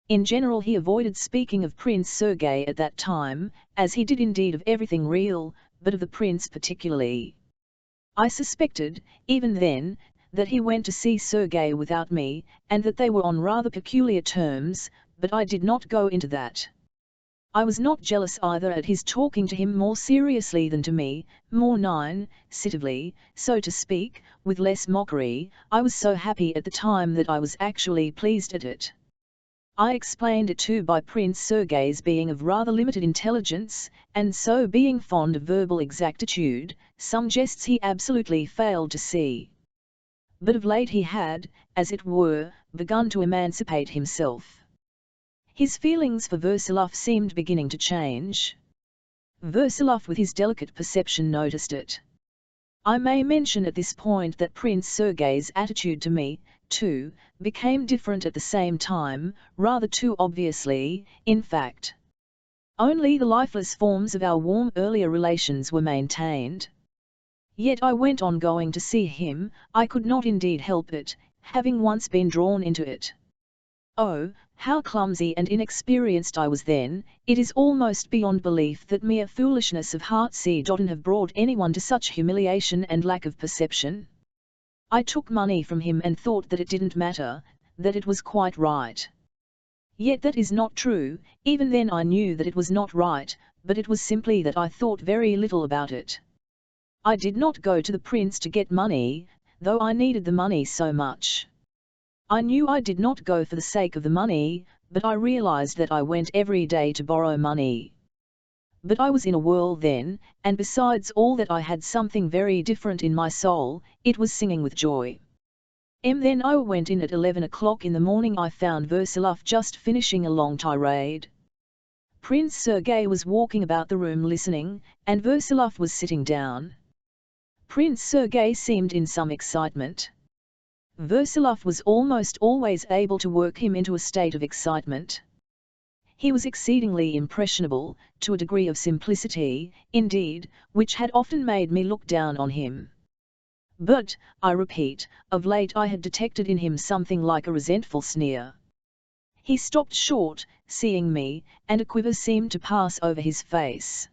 In general he avoided speaking of Prince Sergei at that time, as he did indeed of everything real, but of the prince particularly. I suspected, even then, that he went to see Sergei without me, and that they were on rather peculiar terms, but I did not go into that. I was not jealous either at his talking to him more seriously than to me, more sensitively, so to speak, with less mockery. I was so happy at the time that I was actually pleased at it. I explained it too by Prince Sergei's being of rather limited intelligence, and so being fond of verbal exactitude, some jests he absolutely failed to see. But of late he had, as it were, begun to emancipate himself. His feelings for Versilov seemed beginning to change. Versilov with his delicate perception noticed it. I may mention at this point that Prince Sergei's attitude to me, too, became different at the same time, rather too obviously, in fact. Only the lifeless forms of our warm earlier relations were maintained. Yet I went on going to see him, I could not indeed help it, having once been drawn into it. Oh, how clumsy and inexperienced I was then, it is almost beyond belief that mere foolishness of heart could have brought anyone to such humiliation and lack of perception. I took money from him and thought that it didn't matter, that it was quite right. Yet that is not true, even then I knew that it was not right, but it was simply that I thought very little about it. I did not go to the prince to get money, though I needed the money so much. I knew I did not go for the sake of the money, but I realized that I went every day to borrow money. But I was in a whirl then, and besides all that I had something very different in my soul, it was singing with joy. Then I went in at 11 o'clock in the morning. I found Versilov just finishing a long tirade. Prince Sergei was walking about the room listening, and Versilov was sitting down. Prince Sergei seemed in some excitement. Versilov was almost always able to work him into a state of excitement. He was exceedingly impressionable, to a degree of simplicity, indeed, which had often made me look down on him. But, I repeat, of late I had detected in him something like a resentful sneer. He stopped short, seeing me, and a quiver seemed to pass over his face.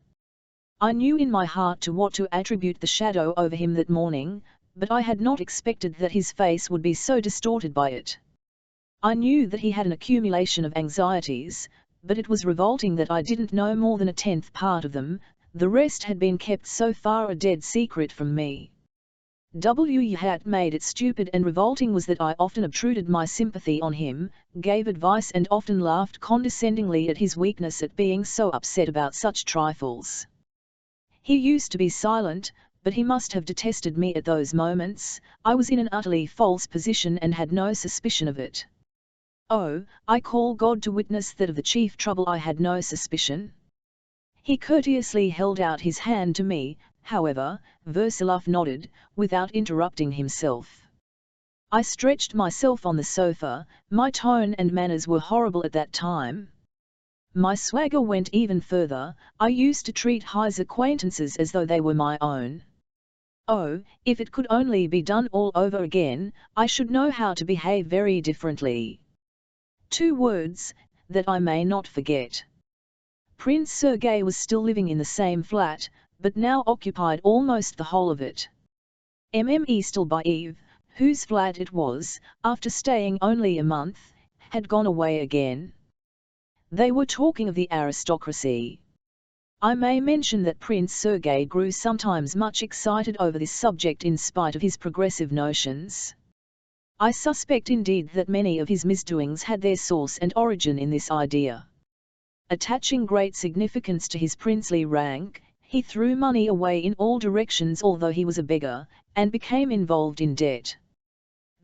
I knew in my heart to what to attribute the shadow over him that morning, but I had not expected that his face would be so distorted by it. I knew that he had an accumulation of anxieties, but it was revolting that I didn't know more than a tenth part of them, the rest had been kept so far a dead secret from me. What made it stupid and revolting was that I often obtruded my sympathy on him, gave advice and often laughed condescendingly at his weakness at being so upset about such trifles. He used to be silent, but he must have detested me at those moments. I was in an utterly false position and had no suspicion of it. Oh, I call God to witness that of the chief trouble I had no suspicion. He courteously held out his hand to me, however. Versilov nodded, without interrupting himself. I stretched myself on the sofa. My tone and manners were horrible at that time. My swagger went even further. I used to treat his acquaintances as though they were my own. Oh, if it could only be done all over again, I should know how to behave very differently. 2 words, that I may not forget. Prince Sergei was still living in the same flat, but now occupied almost the whole of it. Stendhal, whose flat it was, after staying only a month, had gone away again. They were talking of the aristocracy. I may mention that Prince Sergei grew sometimes much excited over this subject in spite of his progressive notions. I suspect indeed that many of his misdoings had their source and origin in this idea. Attaching great significance to his princely rank, he threw money away in all directions although he was a beggar, and became involved in debt.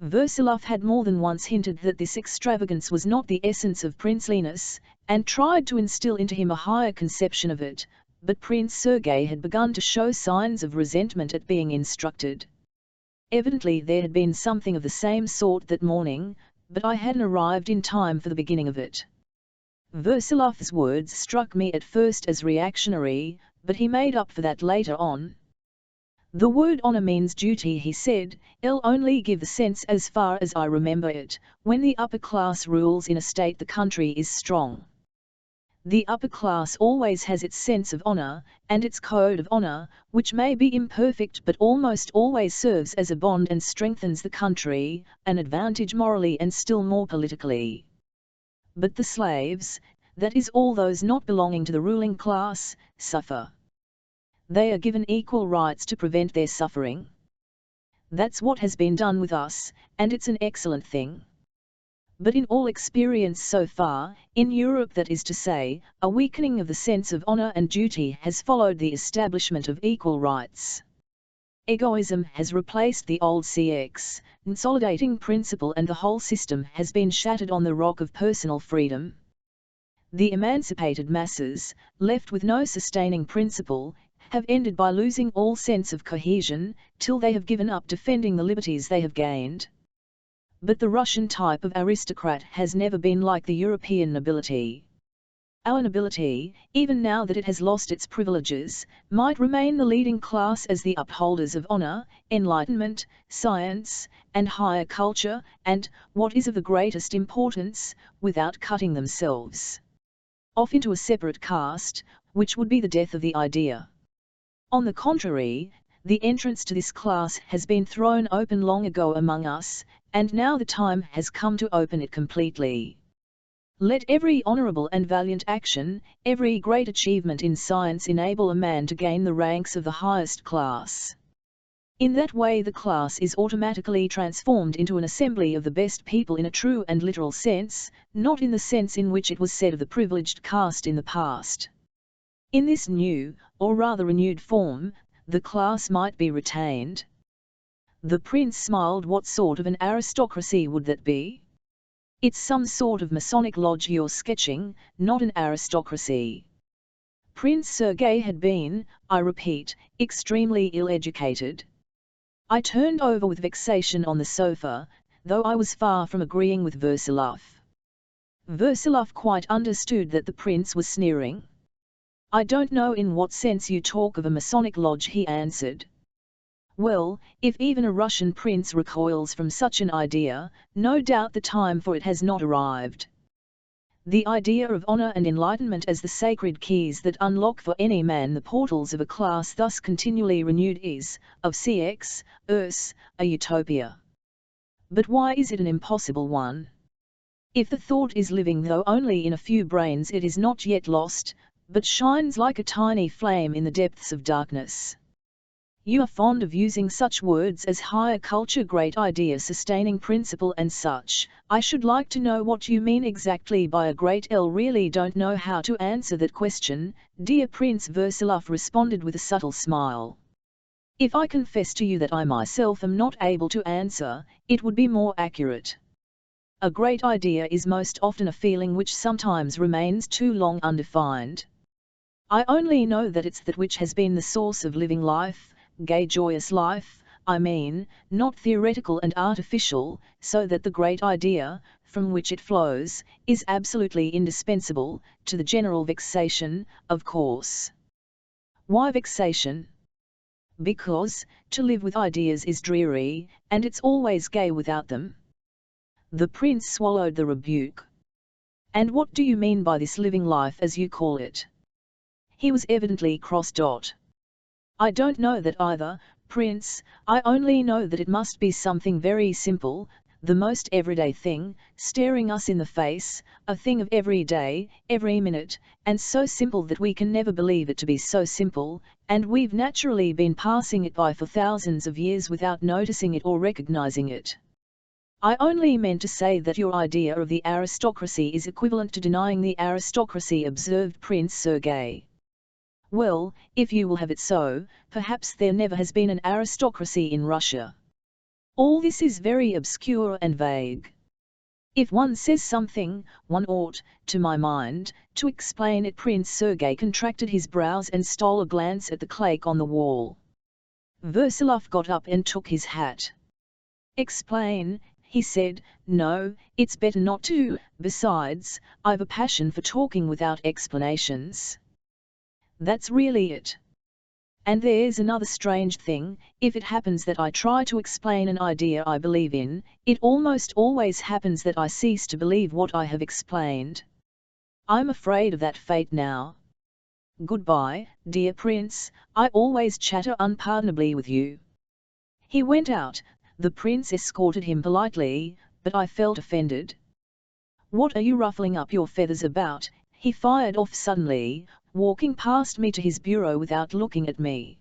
Versilov had more than once hinted that this extravagance was not the essence of princeliness, and tried to instill into him a higher conception of it, but Prince Sergei had begun to show signs of resentment at being instructed. Evidently there had been something of the same sort that morning, but I hadn't arrived in time for the beginning of it. Versilov's words struck me at first as reactionary, but he made up for that later on. The word honor means duty, he said. It'll only give the sense as far as I remember it, when the upper class rules in a state the country is strong. The upper class always has its sense of honor, and its code of honor, which may be imperfect but almost always serves as a bond and strengthens the country, an advantage morally and still more politically. But the slaves, that is all those not belonging to the ruling class, suffer. They are given equal rights to prevent their suffering. That's what has been done with us, and it's an excellent thing. But in all experience so far, in Europe that is to say, a weakening of the sense of honor and duty has followed the establishment of equal rights. Egoism has replaced the old consolidating principle and the whole system has been shattered on the rock of personal freedom. The emancipated masses, left with no sustaining principle, have ended by losing all sense of cohesion, till they have given up defending the liberties they have gained. But the Russian type of aristocrat has never been like the European nobility. Our nobility, even now that it has lost its privileges, might remain the leading class as the upholders of honor, enlightenment, science, and higher culture, and, what is of the greatest importance, without cutting themselves off into a separate caste, which would be the death of the idea. On the contrary, the entrance to this class has been thrown open long ago among us, and now the time has come to open it completely. Let every honorable and valiant action, every great achievement in science enable a man to gain the ranks of the highest class. In that way the class is automatically transformed into an assembly of the best people in a true and literal sense, not in the sense in which it was said of the privileged caste in the past. In this new, or rather renewed form, the class might be retained. The prince smiled. What sort of an aristocracy would that be? It's some sort of Masonic lodge you're sketching, not an aristocracy. Prince Sergei had been, I repeat, extremely ill-educated. I turned over with vexation on the sofa, though I was far from agreeing with Versilov. Versilov quite understood that the prince was sneering. I don't know in what sense you talk of a Masonic lodge, he answered. Well, if even a Russian prince recoils from such an idea, no doubt the time for it has not arrived. The idea of honor and enlightenment as the sacred keys that unlock for any man the portals of a class thus continually renewed is, of cx, a utopia. But why is it an impossible one? If the thought is living though only in a few brains, it is not yet lost, but shines like a tiny flame in the depths of darkness. You are fond of using such words as higher culture, great idea, sustaining principle and such. I should like to know what you mean exactly by a great L. Really don't know how to answer that question, dear Prince, Versilov responded with a subtle smile. If I confess to you that I myself am not able to answer, it would be more accurate. A great idea is most often a feeling which sometimes remains too long undefined. I only know that it's that which has been the source of living life, gay joyous life, I mean, not theoretical and artificial, so that the great idea, from which it flows, is absolutely indispensable, to the general vexation, of course. Why vexation? Because, to live with ideas is dreary, and it's always gay without them. The prince swallowed the rebuke. And what do you mean by this living life as you call it? He was evidently cross. I don't know that either, Prince, I only know that it must be something very simple, the most everyday thing, staring us in the face, a thing of every day, every minute, and so simple that we can never believe it to be so simple, and we've naturally been passing it by for thousands of years without noticing it or recognizing it. I only meant to say that your idea of the aristocracy is equivalent to denying the aristocracy, observed Prince Sergei. Well, if you will have it so, perhaps there never has been an aristocracy in Russia. All this is very obscure and vague. If one says something, one ought, to my mind, to explain it. Prince Sergei contracted his brows and stole a glance at the claque on the wall. Versilov got up and took his hat. Explain, he said. No, it's better not to, besides, I've a passion for talking without explanations. That's really it. And there's another strange thing, if it happens that I try to explain an idea I believe in, it almost always happens that I cease to believe what I have explained. I'm afraid of that fate now. Goodbye, dear Prince, I always chatter unpardonably with you. He went out, the prince escorted him politely, but I felt offended. What are you ruffling up your feathers about? He fired off suddenly, walking past me to his bureau without looking at me.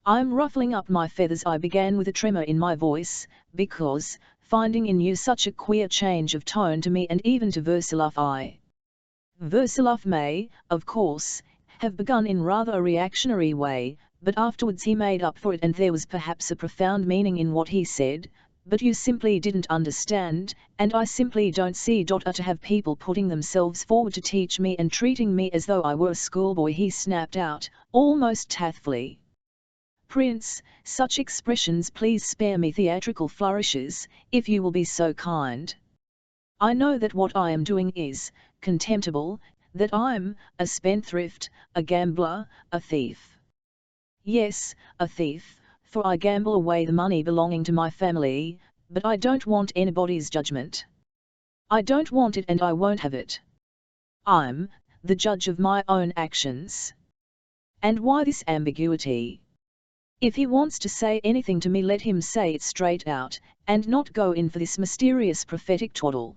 I'm ruffling up my feathers, I began with a tremor in my voice, because, finding in you such a queer change of tone to me and even to Versilov, Versilov may, of course, have begun in rather a reactionary way, but afterwards he made up for it and there was perhaps a profound meaning in what he said, but you simply didn't understand, and I simply don't see. To have people putting themselves forward to teach me and treating me as though I were a schoolboy, he snapped out, almost tactfully. Prince, such expressions please spare me theatrical flourishes, if you will be so kind. I know that what I am doing is contemptible, that I'm a spendthrift, a gambler, a thief. Yes, a thief, for I gamble away the money belonging to my family, but I don't want anybody's judgment. I don't want it and I won't have it. I'm the judge of my own actions. And why this ambiguity? If he wants to say anything to me, let him say it straight out, and not go in for this mysterious prophetic twaddle.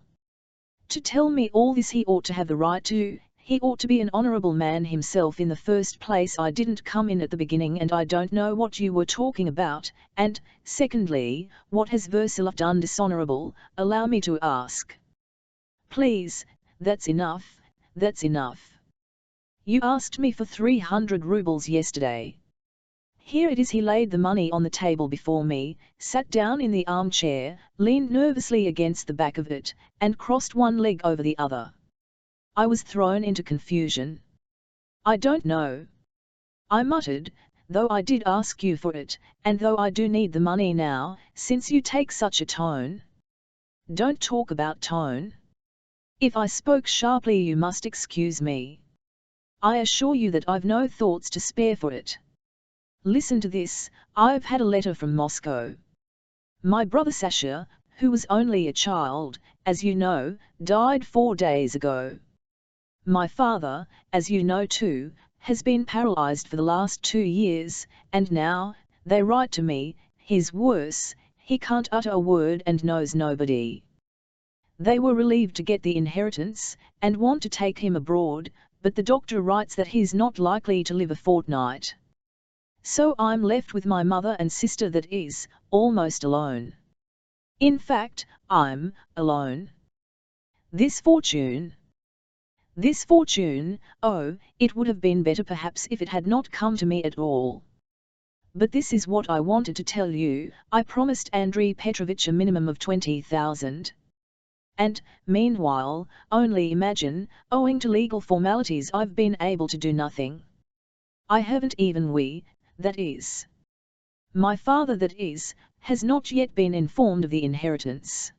To tell me all this he ought to have the right to. He ought to be an honourable man himself in the first place. I didn't come in at the beginning and I don't know what you were talking about, and, secondly, what has Versilov done dishonourable, allow me to ask. Please, that's enough, that's enough. You asked me for 300 rubles yesterday. Here it is. He laid the money on the table before me, sat down in the armchair, leaned nervously against the back of it, and crossed one leg over the other. I was thrown into confusion. I don't know. I muttered, though I did ask you for it, and though I do need the money now, since you take such a tone. Don't talk about tone. If I spoke sharply you must excuse me. I assure you that I've no thoughts to spare for it. Listen to this, I've had a letter from Moscow. My brother Sasha, who was only a child, as you know, died 4 days ago. My father, as you know too, has been paralyzed for the last 2 years, and now, they write to me, he's worse, he can't utter a word and knows nobody. They were relieved to get the inheritance, and want to take him abroad, but the doctor writes that he's not likely to live a fortnight. So I'm left with my mother and sister, that is, almost alone. In fact, I'm alone. This fortune, oh, it would have been better perhaps if it had not come to me at all. But this is what I wanted to tell you. I promised Andrei Petrovich a minimum of 20,000. And, meanwhile, only imagine, owing to legal formalities I've been able to do nothing. I haven't even that is. My father, that is, has not yet been informed of the inheritance.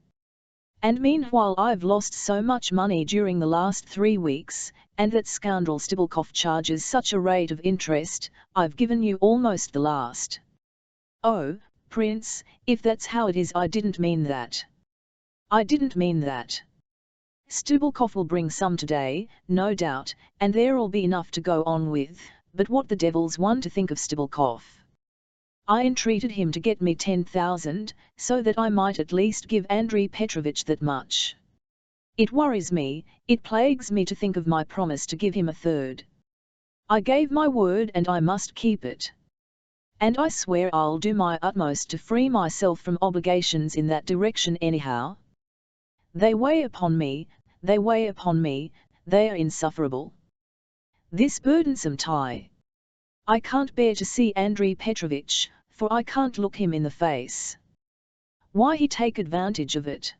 And meanwhile I've lost so much money during the last 3 weeks, and that scoundrel Stebelkov charges such a rate of interest, I've given you almost the last. Oh, Prince, if that's how it is, I didn't mean that. I didn't mean that. Stebelkov will bring some today, no doubt, and there'll be enough to go on with. But what the devil's one to think of Stebelkov? I entreated him to get me 10,000, so that I might at least give Andrei Petrovich that much. It worries me, it plagues me to think of my promise to give him a third. I gave my word and I must keep it. And I swear I'll do my utmost to free myself from obligations in that direction anyhow. They weigh upon me, they are insufferable. This burdensome tie. I can't bear to see Andrei Petrovich, for I can't look him in the face. Why he take advantage of it?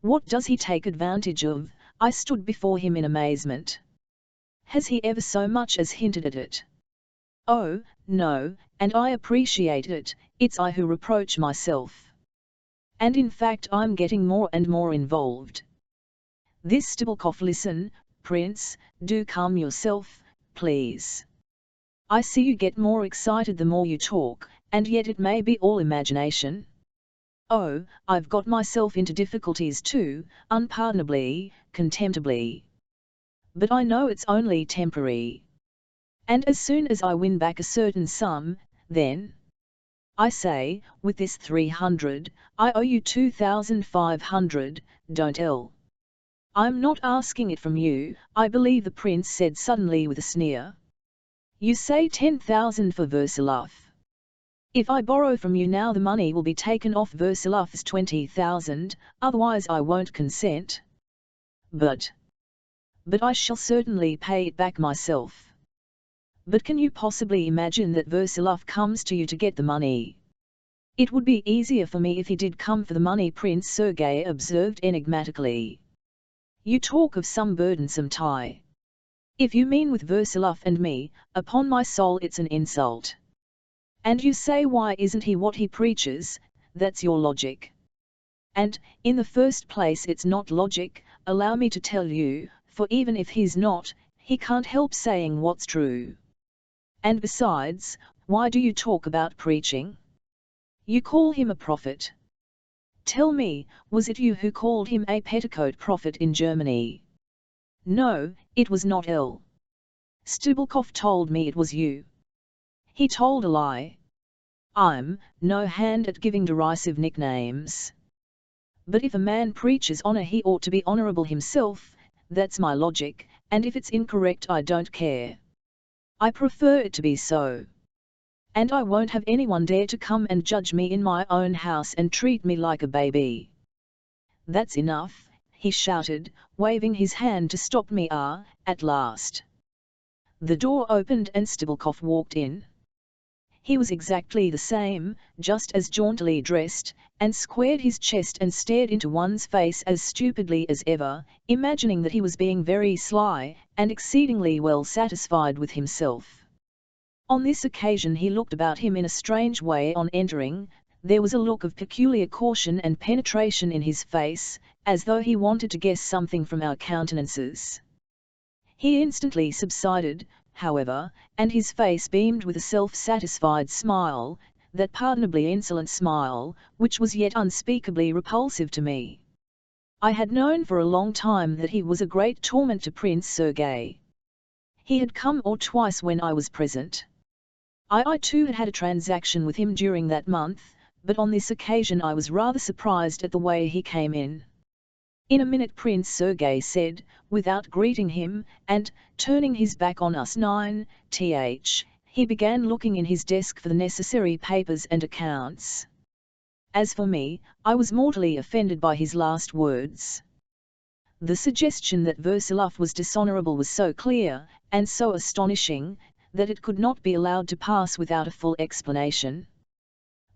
What does he take advantage of? I stood before him in amazement. Has he ever so much as hinted at it? Oh, no, and I appreciate it, it's I who reproach myself. And in fact I'm getting more and more involved. This Stebelkov, listen, Prince, do calm yourself, please. I see you get more excited the more you talk, and yet it may be all imagination. Oh, I've got myself into difficulties too, unpardonably, contemptibly. But I know it's only temporary. And as soon as I win back a certain sum, then, I say, with this 300, I owe you 2,500, don't tell. I'm not asking it from you, I believe the prince said suddenly with a sneer. You say 10,000 for Versilov. If I borrow from you now the money will be taken off Versilov's 20,000, otherwise I won't consent. But I shall certainly pay it back myself. But can you possibly imagine that Versilov comes to you to get the money? It would be easier for me if he did come for the money, Prince Sergei observed enigmatically. You talk of some burdensome tie. If you mean with Versilov and me, upon my soul it's an insult. And you say why isn't he what he preaches, that's your logic. And, in the first place it's not logic, allow me to tell you, for even if he's not, he can't help saying what's true. And besides, why do you talk about preaching? You call him a prophet. Tell me, was it you who called him a petticoat prophet in Germany? No, it was not L. Stubelkopf told me it was you. He told a lie. I'm no hand at giving derisive nicknames. But if a man preaches honor, he ought to be honorable himself, that's my logic, and if it's incorrect I don't care. I prefer it to be so. And I won't have anyone dare to come and judge me in my own house and treat me like a baby. That's enough, he shouted, waving his hand to stop me. At last. The door opened and Stubelkopf walked in. He was exactly the same, just as jauntily dressed, and squared his chest and stared into one's face as stupidly as ever, imagining that he was being very sly, and exceedingly well satisfied with himself. On this occasion he looked about him in a strange way on entering. There was a look of peculiar caution and penetration in his face, as though he wanted to guess something from our countenances. He instantly subsided, however, and his face beamed with a self-satisfied smile, that pardonably insolent smile, which was yet unspeakably repulsive to me. I had known for a long time that he was a great torment to Prince Sergei. He had come or twice when I was present. I too had had a transaction with him during that month, but on this occasion I was rather surprised at the way he came in. In a minute Prince Sergei said, without greeting him, and, turning his back on us, 9th, he began looking in his desk for the necessary papers and accounts. As for me, I was mortally offended by his last words. The suggestion that Versilov was dishonorable was so clear, and so astonishing, that it could not be allowed to pass without a full explanation.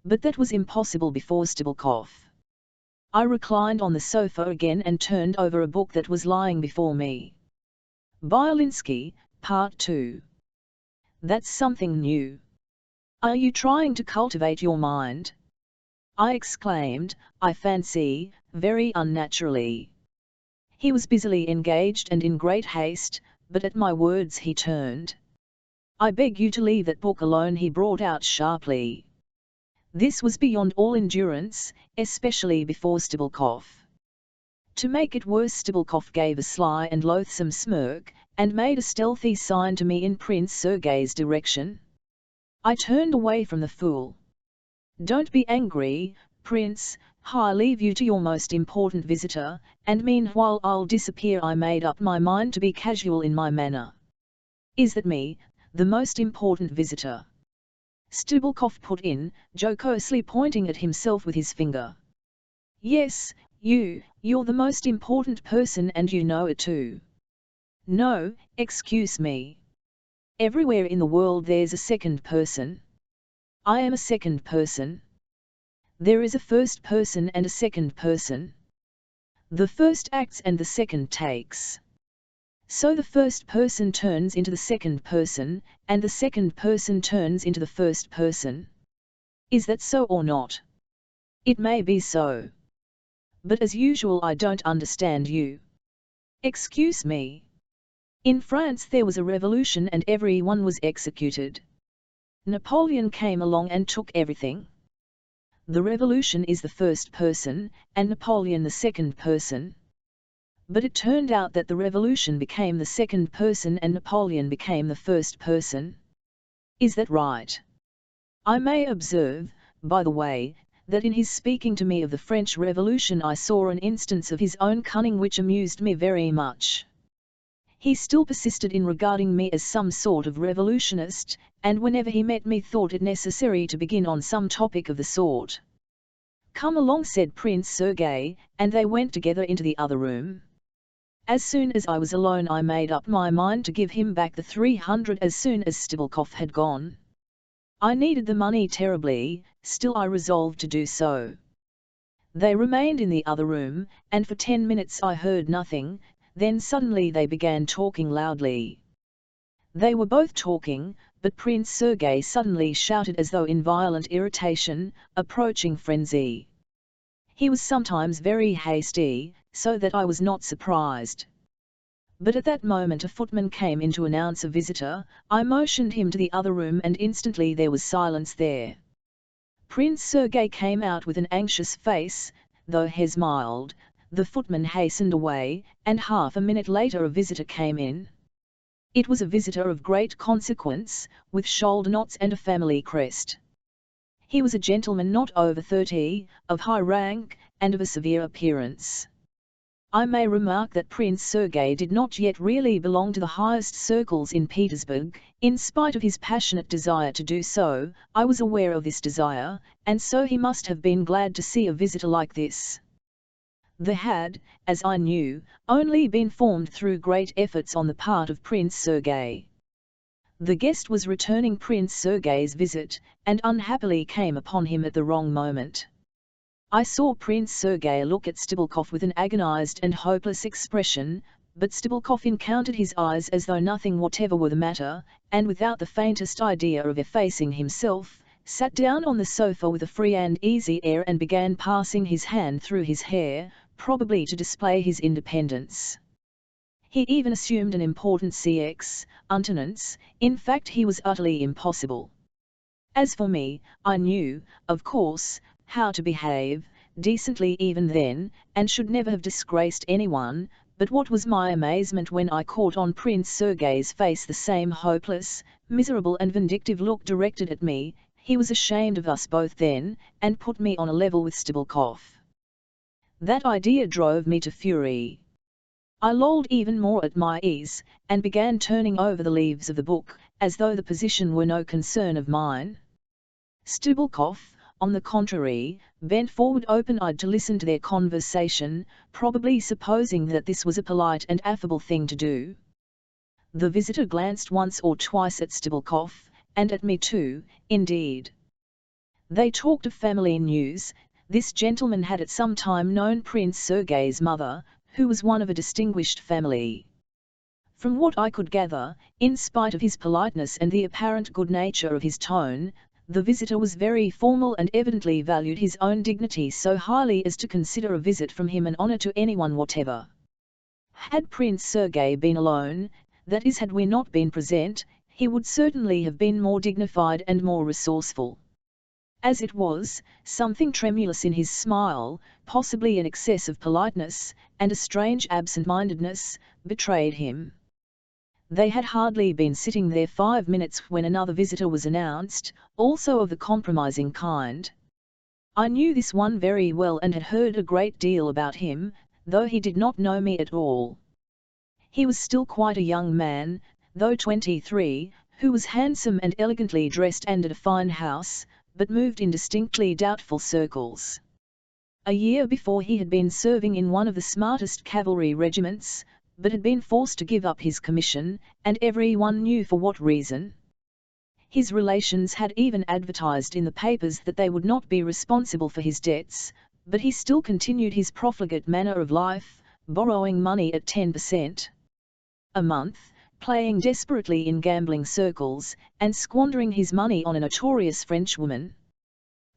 But that was impossible before Stubelkopf. I reclined on the sofa again and turned over a book that was lying before me. Bielinsky, Part 2. That's something new. Are you trying to cultivate your mind? I exclaimed, I fancy, very unnaturally. He was busily engaged and in great haste, but at my words he turned. I beg you to leave that book alone, he brought out sharply. This was beyond all endurance, especially before Stubelkopf. To make it worse, Stubelkopf gave a sly and loathsome smirk, and made a stealthy sign to me in Prince Sergei's direction. I turned away from the fool. Don't be angry, Prince, I leave you to your most important visitor, and meanwhile I'll disappear. I made up my mind to be casual in my manner. Is that me, the most important visitor? Stubelkopf put in, jocosely pointing at himself with his finger. Yes, you're the most important person and you know it too. No, excuse me. Everywhere in the world there's a second person. I am a second person. There is a first person and a second person. The first acts and the second takes. So the first person turns into the second person, and the second person turns into the first person. Is that so or not? It may be so. But as usual I don't understand you. Excuse me. In France there was a revolution and everyone was executed. Napoleon came along and took everything. The revolution is the first person, and Napoleon the second person. But it turned out that the revolution became the second person and Napoleon became the first person. Is that right? I may observe, by the way, that in his speaking to me of the French Revolution I saw an instance of his own cunning which amused me very much. He still persisted in regarding me as some sort of revolutionist, and whenever he met me thought it necessary to begin on some topic of the sort. Come along, said Prince Sergei, and they went together into the other room. As soon as I was alone I made up my mind to give him back the 300 as soon as Stubelkopf had gone. I needed the money terribly, still I resolved to do so. They remained in the other room, and for 10 minutes I heard nothing, then suddenly they began talking loudly. They were both talking, but Prince Sergei suddenly shouted as though in violent irritation, approaching frenzy. He was sometimes very hasty, so that I was not surprised. But at that moment a footman came in to announce a visitor. I motioned him to the other room and instantly there was silence there. Prince Sergei came out with an anxious face, though he smiled. The footman hastened away, and half a minute later a visitor came in. It was a visitor of great consequence, with shoulder knots and a family crest. He was a gentleman not over 30, of high rank, and of a severe appearance. I may remark that Prince Sergei did not yet really belong to the highest circles in Petersburg. In spite of his passionate desire to do so, I was aware of this desire, and so he must have been glad to see a visitor like this. There had, as I knew, only been formed through great efforts on the part of Prince Sergei. The guest was returning Prince Sergei's visit, and unhappily came upon him at the wrong moment. I saw Prince Sergei look at Stebelkov with an agonized and hopeless expression, but Stebelkov encountered his eyes as though nothing whatever were the matter, and without the faintest idea of effacing himself, sat down on the sofa with a free and easy air and began passing his hand through his hair, probably to display his independence. He even assumed an important countenance. In fact he was utterly impossible. As for me, I knew, of course, how to behave, decently even then, and should never have disgraced anyone, but what was my amazement when I caught on Prince Sergei's face the same hopeless, miserable and vindictive look directed at me. He was ashamed of us both then, and put me on a level with Stebelkov. That idea drove me to fury. I lolled even more at my ease, and began turning over the leaves of the book, as though the position were no concern of mine. Stebelkov, on the contrary, bent forward open-eyed to listen to their conversation, probably supposing that this was a polite and affable thing to do. The visitor glanced once or twice at Stebelkov, and at me too, indeed. They talked of family news. This gentleman had at some time known Prince Sergei's mother, who was one of a distinguished family. From what I could gather, in spite of his politeness and the apparent good nature of his tone, the visitor was very formal and evidently valued his own dignity so highly as to consider a visit from him an honor to anyone whatever. Had Prince Sergei been alone, that is had we not been present, he would certainly have been more dignified and more resourceful. As it was, something tremulous in his smile, possibly an excess of politeness, and a strange absent-mindedness, betrayed him. They had hardly been sitting there 5 minutes when another visitor was announced, also of the compromising kind. I knew this one very well and had heard a great deal about him, though he did not know me at all. He was still quite a young man, though 23, who was handsome and elegantly dressed and at a fine house, but moved in distinctly doubtful circles. A year before he had been serving in one of the smartest cavalry regiments, but had been forced to give up his commission, and everyone knew for what reason. His relations had even advertised in the papers that they would not be responsible for his debts, but he still continued his profligate manner of life, borrowing money at 10% a month, playing desperately in gambling circles, and squandering his money on a notorious Frenchwoman.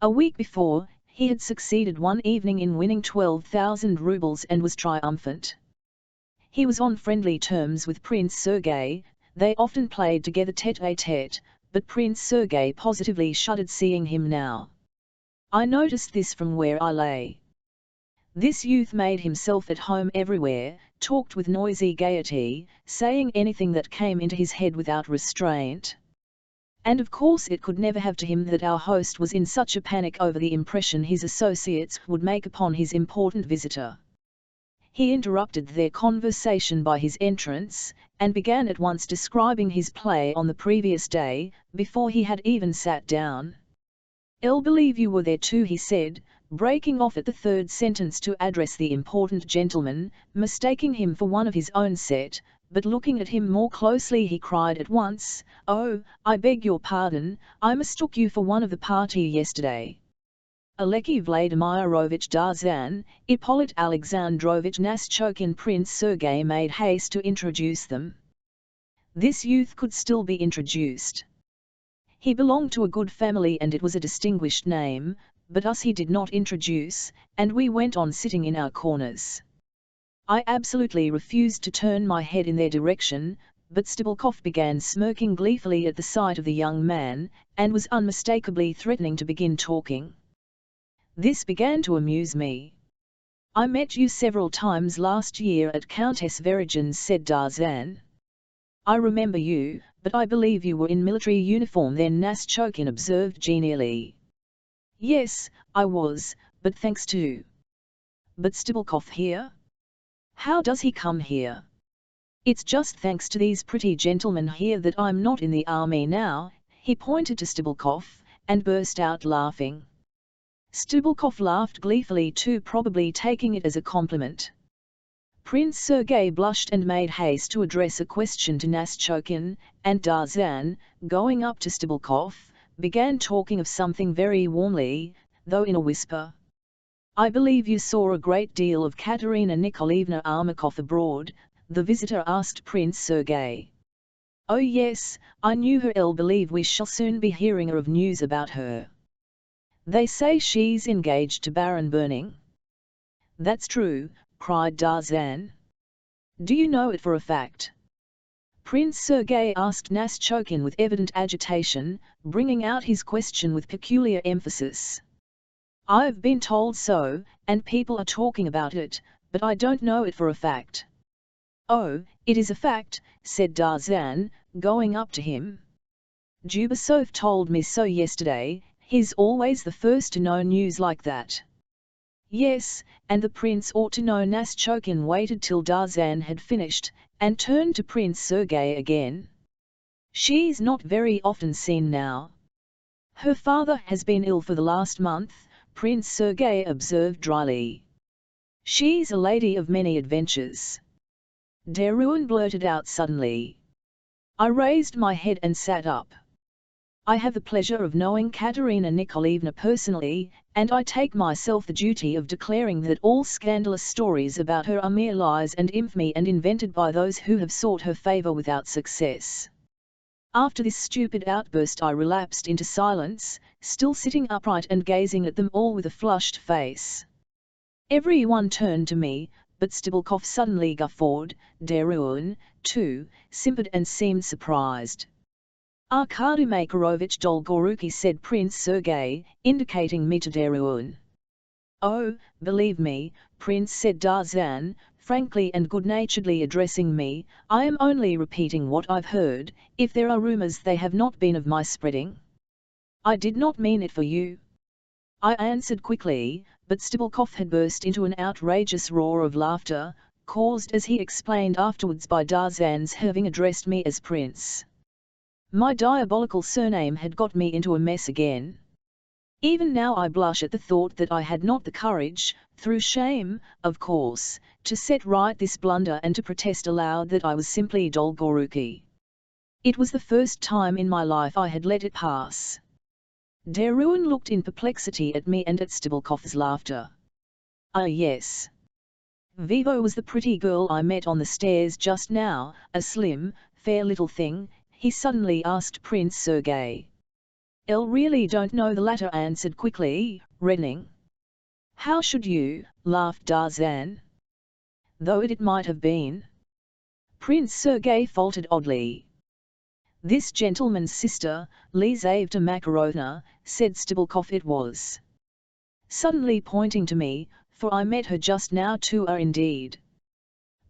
A week before, he had succeeded one evening in winning 12,000 rubles and was triumphant. He was on friendly terms with Prince Sergei. They often played together tête-à-tête, but Prince Sergei positively shuddered seeing him now. I noticed this from where I lay. This youth made himself at home everywhere, talked with noisy gaiety, saying anything that came into his head without restraint. And of course it could never have to him that our host was in such a panic over the impression his associates would make upon his important visitor. He interrupted their conversation by his entrance, and began at once describing his play on the previous day, before he had even sat down. "I'll believe you were there too," he said, breaking off at the third sentence to address the important gentleman, mistaking him for one of his own set, but looking at him more closely he cried at once, "Oh, I beg your pardon, I mistook you for one of the party yesterday. Alexey Vladimirovich Darzan, Ippolit Alexandrovich Naschokhin." Prince Sergei made haste to introduce them. This youth could still be introduced. He belonged to a good family and it was a distinguished name, but us he did not introduce, and we went on sitting in our corners. I absolutely refused to turn my head in their direction, but Stibulkov began smirking gleefully at the sight of the young man, and was unmistakably threatening to begin talking. This began to amuse me. "I met you several times last year at Countess Verigin's," said Tarzan. "I remember you, but I believe you were in military uniform then," Nastchokin observed genially. "Yes, I was, but thanks to—" "But Stibulkov here? How does he come here?" "It's just thanks to these pretty gentlemen here that I'm not in the army now." He pointed to Stibulkov, and burst out laughing. Stibulkov laughed gleefully too, probably taking it as a compliment. Prince Sergei blushed and made haste to address a question to Nastchokin, and Tarzan, going up to Stibulkov, began talking of something very warmly, though in a whisper. "I believe you saw a great deal of Katerina Nikolaevna Armakov abroad?" the visitor asked Prince Sergei. "Oh yes, I knew her. I believe we shall soon be hearing of news about her. They say she's engaged to Baron Burning." "That's true," cried Tarzan. "Do you know it for a fact?" Prince Sergei asked Nastchokin with evident agitation, bringing out his question with peculiar emphasis. "I've been told so, and people are talking about it, but I don't know it for a fact." "Oh, it is a fact," said Tarzan, going up to him. "Dubasov told me so yesterday. He's always the first to know news like that." "Yes, and the prince ought to know." Nastchokin waited till Tarzan had finished, and turned to Prince Sergei again. "She's not very often seen now." "Her father has been ill for the last month," Prince Sergei observed dryly. "She's a lady of many adventures." Deruin blurted out suddenly. I raised my head and sat up. "I have the pleasure of knowing Katerina Nikolaevna personally, and I take myself the duty of declaring that all scandalous stories about her are mere lies and infamy and invented by those who have sought her favor without success." After this stupid outburst I relapsed into silence, still sitting upright and gazing at them all with a flushed face. Everyone turned to me, but Stibulkov suddenly guffawed. Deruin, too, simpered and seemed surprised. "Arkady Makarovich Dolgoruki," said Prince Sergei, indicating me to Deruin. "Oh, believe me, Prince," said Tarzan, frankly and good-naturedly addressing me, "I am only repeating what I've heard. If there are rumors, they have not been of my spreading." "I did not mean it for you," I answered quickly, but Stibulkov had burst into an outrageous roar of laughter, caused, as he explained afterwards, by Tarzan's having addressed me as Prince. My diabolical surname had got me into a mess again. Even now I blush at the thought that I had not the courage, through shame, of course, to set right this blunder and to protest aloud that I was simply Dolgoruki. It was the first time in my life I had let it pass. Deruin looked in perplexity at me and at Stibulkov's laughter. "Ah yes. Vivo was the pretty girl I met on the stairs just now, a slim, fair little thing?" he suddenly asked Prince Sergei. "I really don't know," the latter answered quickly, reddening. "How should you?" laughed Tarzan. "Though it might have been." Prince Sergei faltered oddly. "This gentleman's sister, Lizaveta Makarovna," said Stibulkov. "It was." Suddenly pointing to me, "for I met her just now too." "Indeed."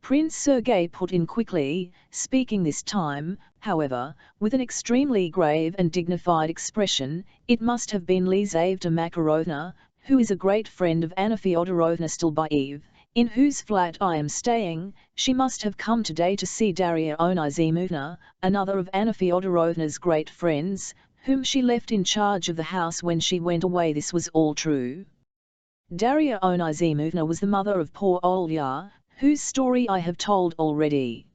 Prince Sergei put in quickly, speaking this time, however, with an extremely grave and dignified expression, "It must have been Lizaveta Makarovna, who is a great friend of Anna Fyodorovna Stilbaev, in whose flat I am staying. She must have come today to see Daria Onizimovna, another of Anna Fyodorovna's great friends, whom she left in charge of the house when she went away." This was all true. Daria Onizimovna was the mother of poor Olya, whose story I have told already.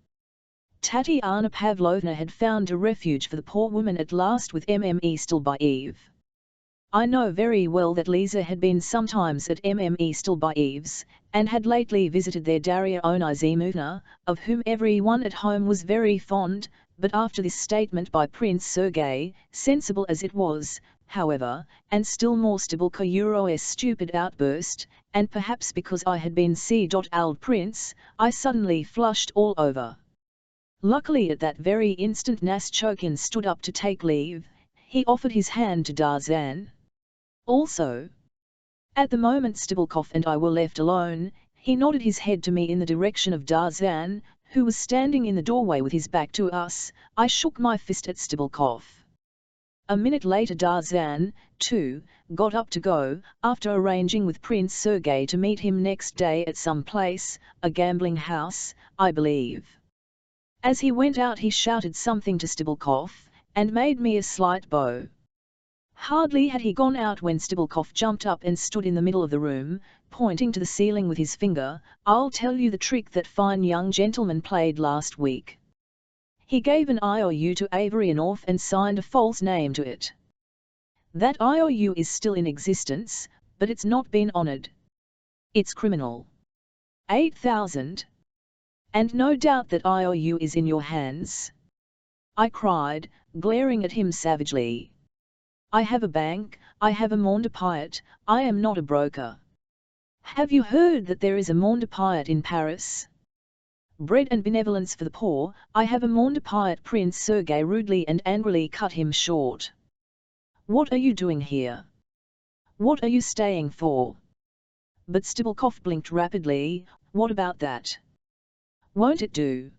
Tatiana Pavlovna had found a refuge for the poor woman at last with Mme Stilbaev. I know very well that Lisa had been sometimes at Mme Stilbaev's, and had lately visited their Daria Onizimovna, of whom everyone at home was very fond, but after this statement by Prince Sergei, sensible as it was, however, and still more Stendhal's stupid outburst, and perhaps because I had been c.ald Prince, I suddenly flushed all over. Luckily at that very instant Naschokhin stood up to take leave. He offered his hand to Darzan. Also. At the moment Stendhal and I were left alone, he nodded his head to me in the direction of Darzan, who was standing in the doorway with his back to us. I shook my fist at Stendhal. A minute later Darzan, too, got up to go, after arranging with Prince Sergei to meet him next day at some place, a gambling house, I believe. As he went out he shouted something to Stendhal, and made me a slight bow. Hardly had he gone out when Stendhal jumped up and stood in the middle of the room, pointing to the ceiling with his finger. "I'll tell you the trick that fine young gentleman played last week." He gave an IOU to Avery North and signed a false name to it. That IOU is still in existence, but it's not been honored. It's criminal. 8,000. And no doubt that IOU is in your hands. I cried, glaring at him savagely. I have a bank, I have a Mont-de-Piet, I am not a broker. Have you heard that there is a Mont-de-Piet in Paris? Bread and benevolence for the poor, I have a Mont-de-Piet. Prince Sergei rudely and angrily cut him short. What are you doing here? What are you staying for? But Stendhal blinked rapidly. What about that? Won't it do?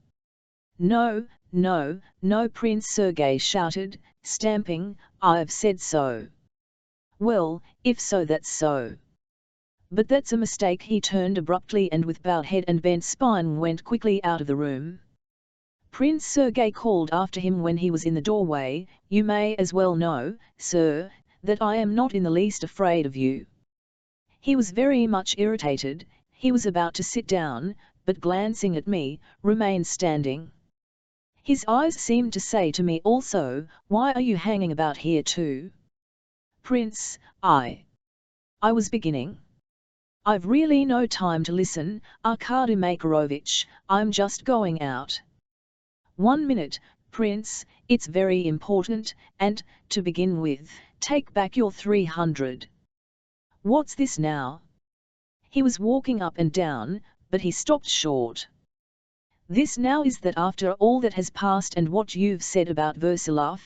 No, no, no, Prince Sergei shouted, stamping. I've said so. Well, if so that's so. But that's a mistake. He turned abruptly and with bowed head and bent spine went quickly out of the room. Prince Sergei called after him when he was in the doorway, "You may as well know, sir, that I am not in the least afraid of you." He was very much irritated. He was about to sit down, but glancing at me, remained standing. His eyes seemed to say to me also, "Why are you hanging about here too?" "Prince, I was beginning." "I've really no time to listen, Arkady Makarovich, I'm just going out." "1 minute, Prince, it's very important, and, to begin with, take back your 300. What's this now?" He was walking up and down, but he stopped short. "This now is that after all that has passed and what you've said about Versilov,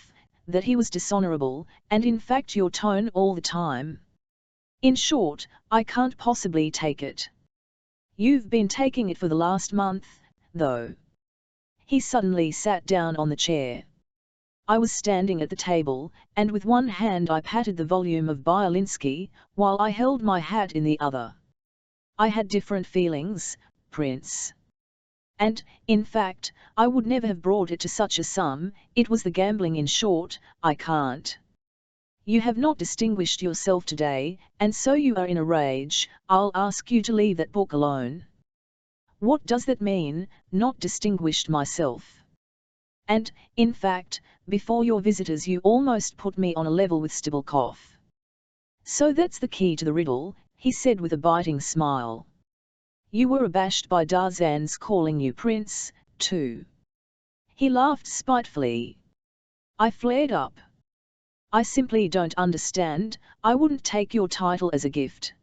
that he was dishonorable, and in fact your tone all the time. In short, I can't possibly take it. You've been taking it for the last month, though." He suddenly sat down on the chair. I was standing at the table, and with one hand I patted the volume of Byelinsky, while I held my hat in the other. I had different feelings, Prince. And, in fact, I would never have brought it to such a sum. It was the gambling. In short, I can't. You have not distinguished yourself today, and so you are in a rage. I'll ask you to leave that book alone." "What does that mean, not distinguished myself? And, in fact, before your visitors you almost put me on a level with Stendhal." "So that's the key to the riddle," he said with a biting smile. "You were abashed by Darzan's calling you Prince, too." He laughed spitefully. I flared up. "I simply don't understand. I wouldn't take your title as a gift.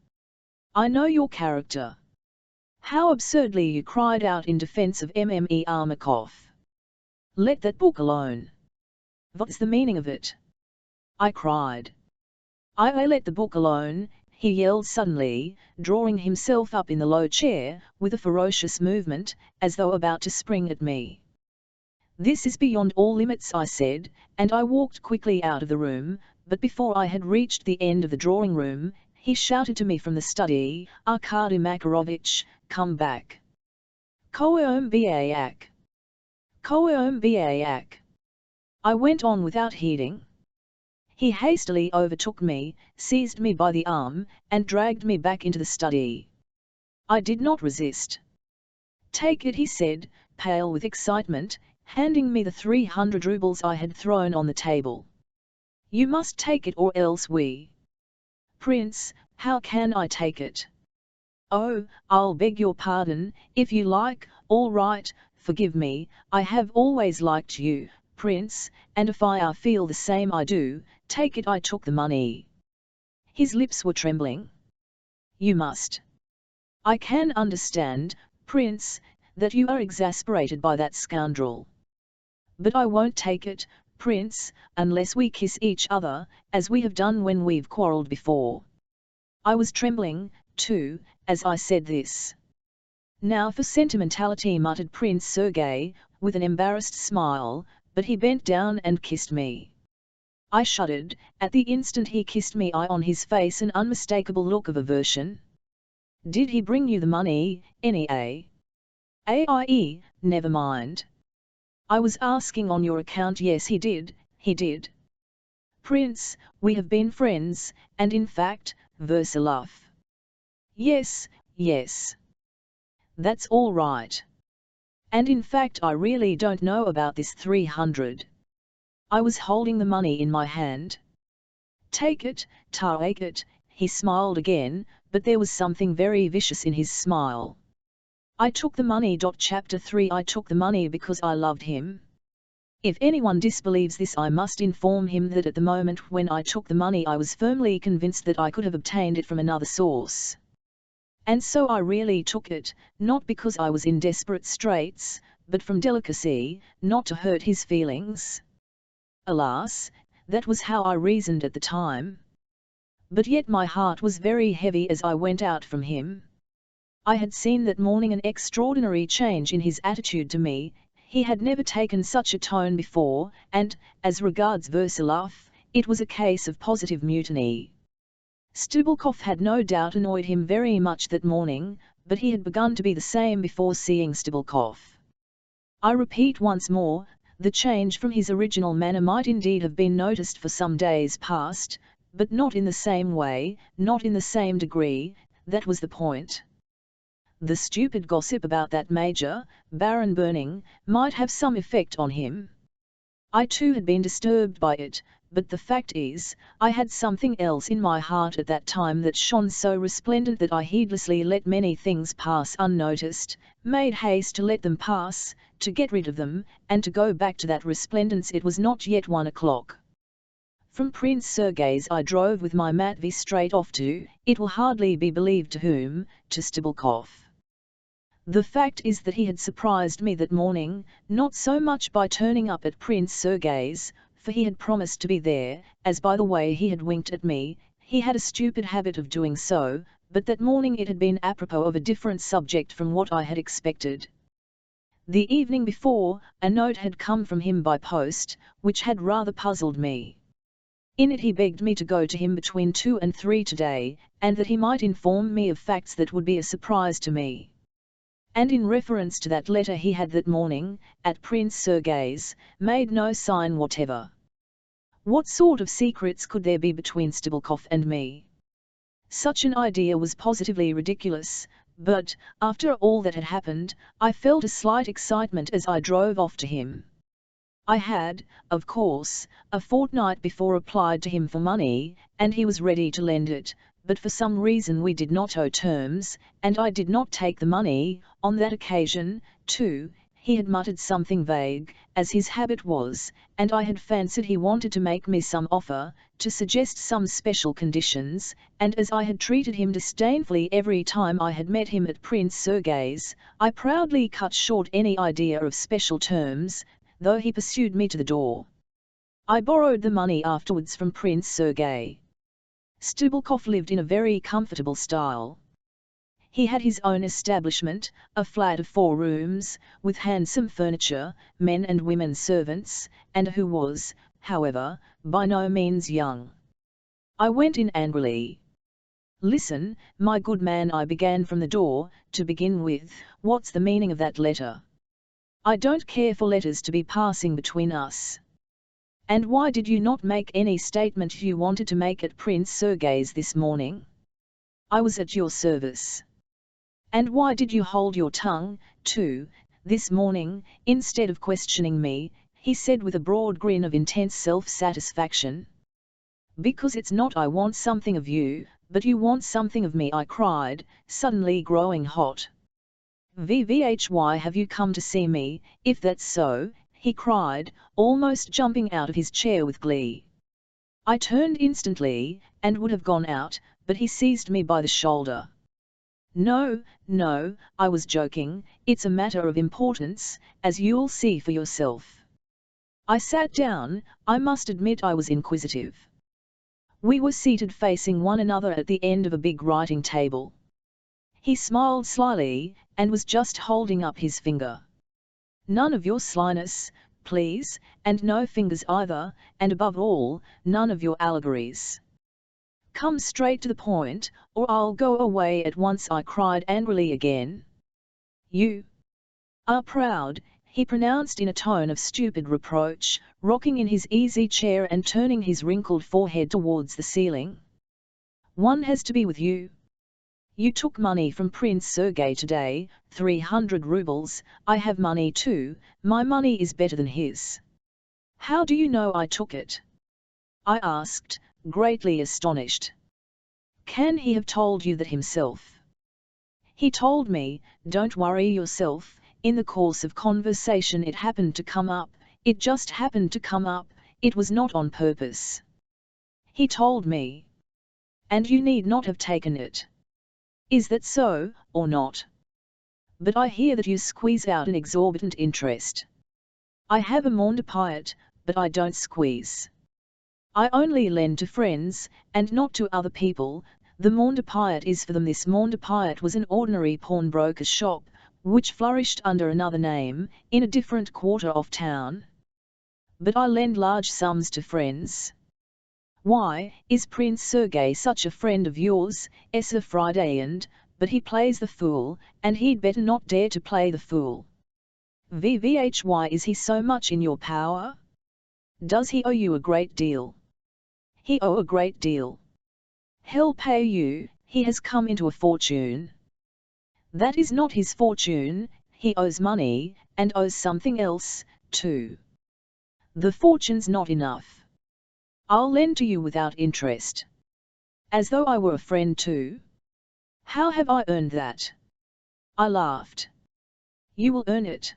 I know your character." "How absurdly you cried out in defense of Mme. Armakov. Let that book alone." "What's the meaning of it?" I cried. "I let the book alone," he yelled suddenly, drawing himself up in the low chair, with a ferocious movement, as though about to spring at me. "This is beyond all limits," I said, and I walked quickly out of the room, but before I had reached the end of the drawing room, he shouted to me from the study, "Arkady Makarovich, come back. Koombiayak. Koombiayak." I went on without heeding. He hastily overtook me, seized me by the arm, and dragged me back into the study. I did not resist. "Take it," he said, pale with excitement, handing me the 300 rubles I had thrown on the table. "You must take it or else we—" "Prince, how can I take it?" "Oh, I'll beg your pardon, if you like. All right, forgive me. I have always liked you, Prince, and if I feel the same I do, Take it. I took the money. His lips were trembling. You must. I can understand, Prince, that you are exasperated by that scoundrel. But I won't take it, Prince, unless we kiss each other, as we have done when we've quarrelled before. I was trembling, too, as I said this. Now for sentimentality, muttered Prince Sergei, with an embarrassed smile, but he bent down and kissed me. I shuddered. At the instant he kissed me, I on his face an unmistakable look of aversion. Did he bring you the money, Aie, never mind. I was asking on your account. Yes, he did. Prince, we have been friends, and in fact, Versalov. Yes. That's all right. And in fact I really don't know about this 300. I was holding the money in my hand. Take it, take it, he smiled again, but there was something very vicious in his smile. I took the money. Chapter 3 I took the money because I loved him. If anyone disbelieves this, I must inform him that at the moment when I took the money I was firmly convinced that I could have obtained it from another source. And so I really took it, not because I was in desperate straits, but from delicacy, not to hurt his feelings. Alas, that was how I reasoned at the time. But yet my heart was very heavy as I went out from him. I had seen that morning an extraordinary change in his attitude to me. He had never taken such a tone before, and, as regards Versalov, it was a case of positive mutiny. Stubulkov had no doubt annoyed him very much that morning, but he had begun to be the same before seeing Stubulkov. I repeat once more, the change from his original manner might indeed have been noticed for some days past, but not in the same way, not in the same degree. That was the point. The stupid gossip about that Major, Baron Burning, might have some effect on him. I too had been disturbed by it, but the fact is, I had something else in my heart at that time that shone so resplendent that I heedlessly let many things pass unnoticed, made haste to let them pass, to get rid of them, and to go back to that resplendence. It was not yet 1 o'clock. From Prince Sergei's I drove with my Matvey straight off to, it will hardly be believed to whom, to Stubulkov. The fact is that he had surprised me that morning, not so much by turning up at Prince Sergei's, for he had promised to be there, as by the way he had winked at me, he had a stupid habit of doing so, but that morning it had been apropos of a different subject from what I had expected. The evening before, a note had come from him by post, which had rather puzzled me. In it he begged me to go to him between 2 and 3 today, and that he might inform me of facts that would be a surprise to me. And in reference to that letter he had that morning, at Prince Sergei's, made no sign whatever. What sort of secrets could there be between Stubulkov and me? Such an idea was positively ridiculous, but, after all that had happened, I felt a slight excitement as I drove off to him. I had, of course, a fortnight before applied to him for money, and he was ready to lend it, but for some reason we did not owe terms, and I did not take the money. On that occasion, too, he had muttered something vague, as his habit was, and I had fancied he wanted to make me some offer, to suggest some special conditions, and as I had treated him disdainfully every time I had met him at Prince Sergei's, I proudly cut short any idea of special terms, though he pursued me to the door. I borrowed the money afterwards from Prince Sergei. Stubulkov lived in a very comfortable style. He had his own establishment, a flat of 4 rooms, with handsome furniture, men and women servants, and who was, however, by no means young. I went in angrily. "Listen, my good man," I began from the door, "to begin with, what's the meaning of that letter? I don't care for letters to be passing between us. And why did you not make any statement you wanted to make at Prince Sergei's this morning? I was at your service. And why did you hold your tongue, too, this morning, instead of questioning me?" he said with a broad grin of intense self-satisfaction. "Because it's not I want something of you, but you want something of me," I cried, suddenly growing hot. "Why have you come to see me, if that's so?" he cried, almost jumping out of his chair with glee. I turned instantly, and would have gone out, but he seized me by the shoulder. No, no, I was joking, it's a matter of importance, as you'll see for yourself. I sat down. I must admit I was inquisitive. We were seated facing one another at the end of a big writing table. He smiled slyly, and was just holding up his finger. None of your slyness, please, and no fingers either, and above all, none of your allegories. Come straight to the point, or I'll go away at once, I cried angrily again. You are proud, he pronounced in a tone of stupid reproach, rocking in his easy chair and turning his wrinkled forehead towards the ceiling. One has to be with you. You took money from Prince Sergei today, 300 rubles, I have money too, my money is better than his. How do you know I took it? I asked, greatly astonished. Can he have told you that himself? He told me, don't worry yourself, in the course of conversation it happened to come up, it just happened to come up, it was not on purpose. He told me. And you need not have taken it. Is that so, or not? But I hear that you squeeze out an exorbitant interest. I have a mondepiet, but I don't squeeze. I only lend to friends, and not to other people. The mondepiet is for them. This mondepiet was an ordinary pawnbroker's shop, which flourished under another name, in a different quarter of town. But I lend large sums to friends. Why, is Prince Sergei such a friend of yours, a Friday, but he plays the fool, and he'd better not dare to play the fool. Why is he so much in your power? Does he owe you a great deal? He owe a great deal. He'll pay you, he has come into a fortune. That is not his fortune, he owes money, and owes something else, too. The fortune's not enough. I'll lend to you without interest. As though I were a friend too. How have I earned that? I laughed. You will earn it.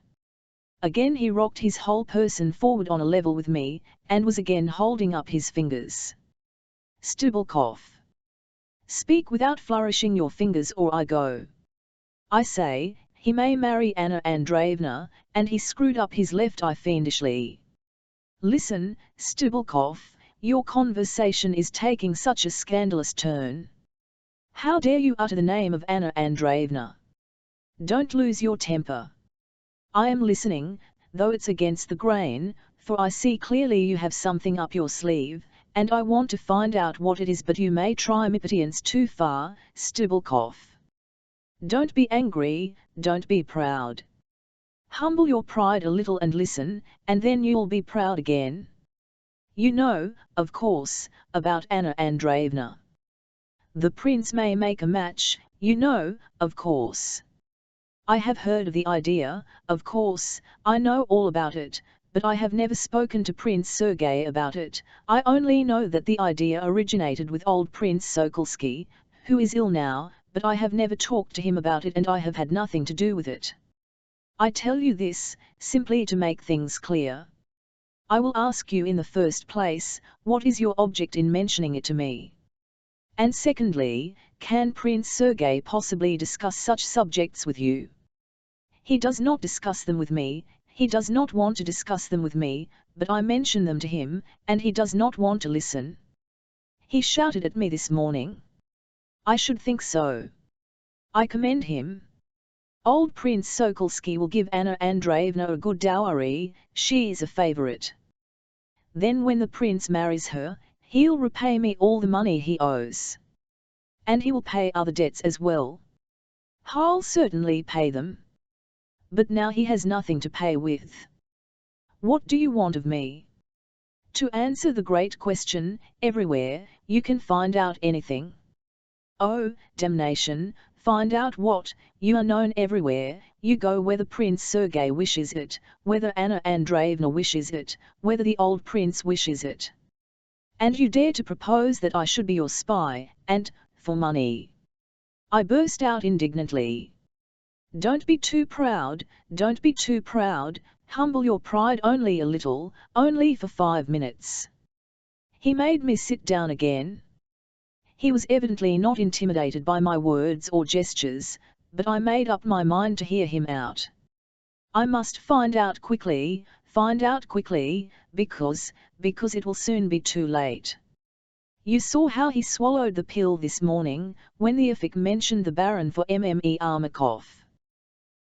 Again he rocked his whole person forward on a level with me, and was again holding up his fingers. Stubulkov. Speak without flourishing your fingers or I go. I say, he may marry Anna Andreevna, and he screwed up his left eye fiendishly. Listen, Stubulkov, your conversation is taking such a scandalous turn. How dare you utter the name of Anna Andreevna? Don't lose your temper. I am listening, though it's against the grain, for I see clearly you have something up your sleeve, and I want to find out what it is, but you may try impatience too far, Stubulkov. Don't be angry, don't be proud. Humble your pride a little and listen, and then you'll be proud again. You know, of course, about Anna Andreevna. The prince may make a match, you know, of course. I have heard of the idea, of course, I know all about it, but I have never spoken to Prince Sergei about it. I only know that the idea originated with old Prince Sokolsky, who is ill now, but I have never talked to him about it and I have had nothing to do with it. I tell you this, simply to make things clear. I will ask you in the first place, what is your object in mentioning it to me? And secondly, can Prince Sergei possibly discuss such subjects with you? He does not discuss them with me, he does not want to discuss them with me, but I mention them to him, and he does not want to listen. He shouted at me this morning. I should think so. I commend him. Old Prince Sokolsky will give Anna Andreevna a good dowry, she is a favourite. Then when the prince marries her, he'll repay me all the money he owes. And he will pay other debts as well. I'll certainly pay them. But now he has nothing to pay with. What do you want of me? To answer the great question, everywhere, you can find out anything. Oh, damnation, find out what, you are known everywhere, you go whether Prince Sergei wishes it, whether Anna Andreevna wishes it, whether the old prince wishes it. And you dare to propose that I should be your spy, and, for money. I burst out indignantly. Don't be too proud, don't be too proud, humble your pride only a little, only for 5 minutes. He made me sit down again. He was evidently not intimidated by my words or gestures, but I made up my mind to hear him out. I must find out quickly, because it will soon be too late. You saw how he swallowed the pill this morning, when the Efik mentioned the Baron for Mme Armakov.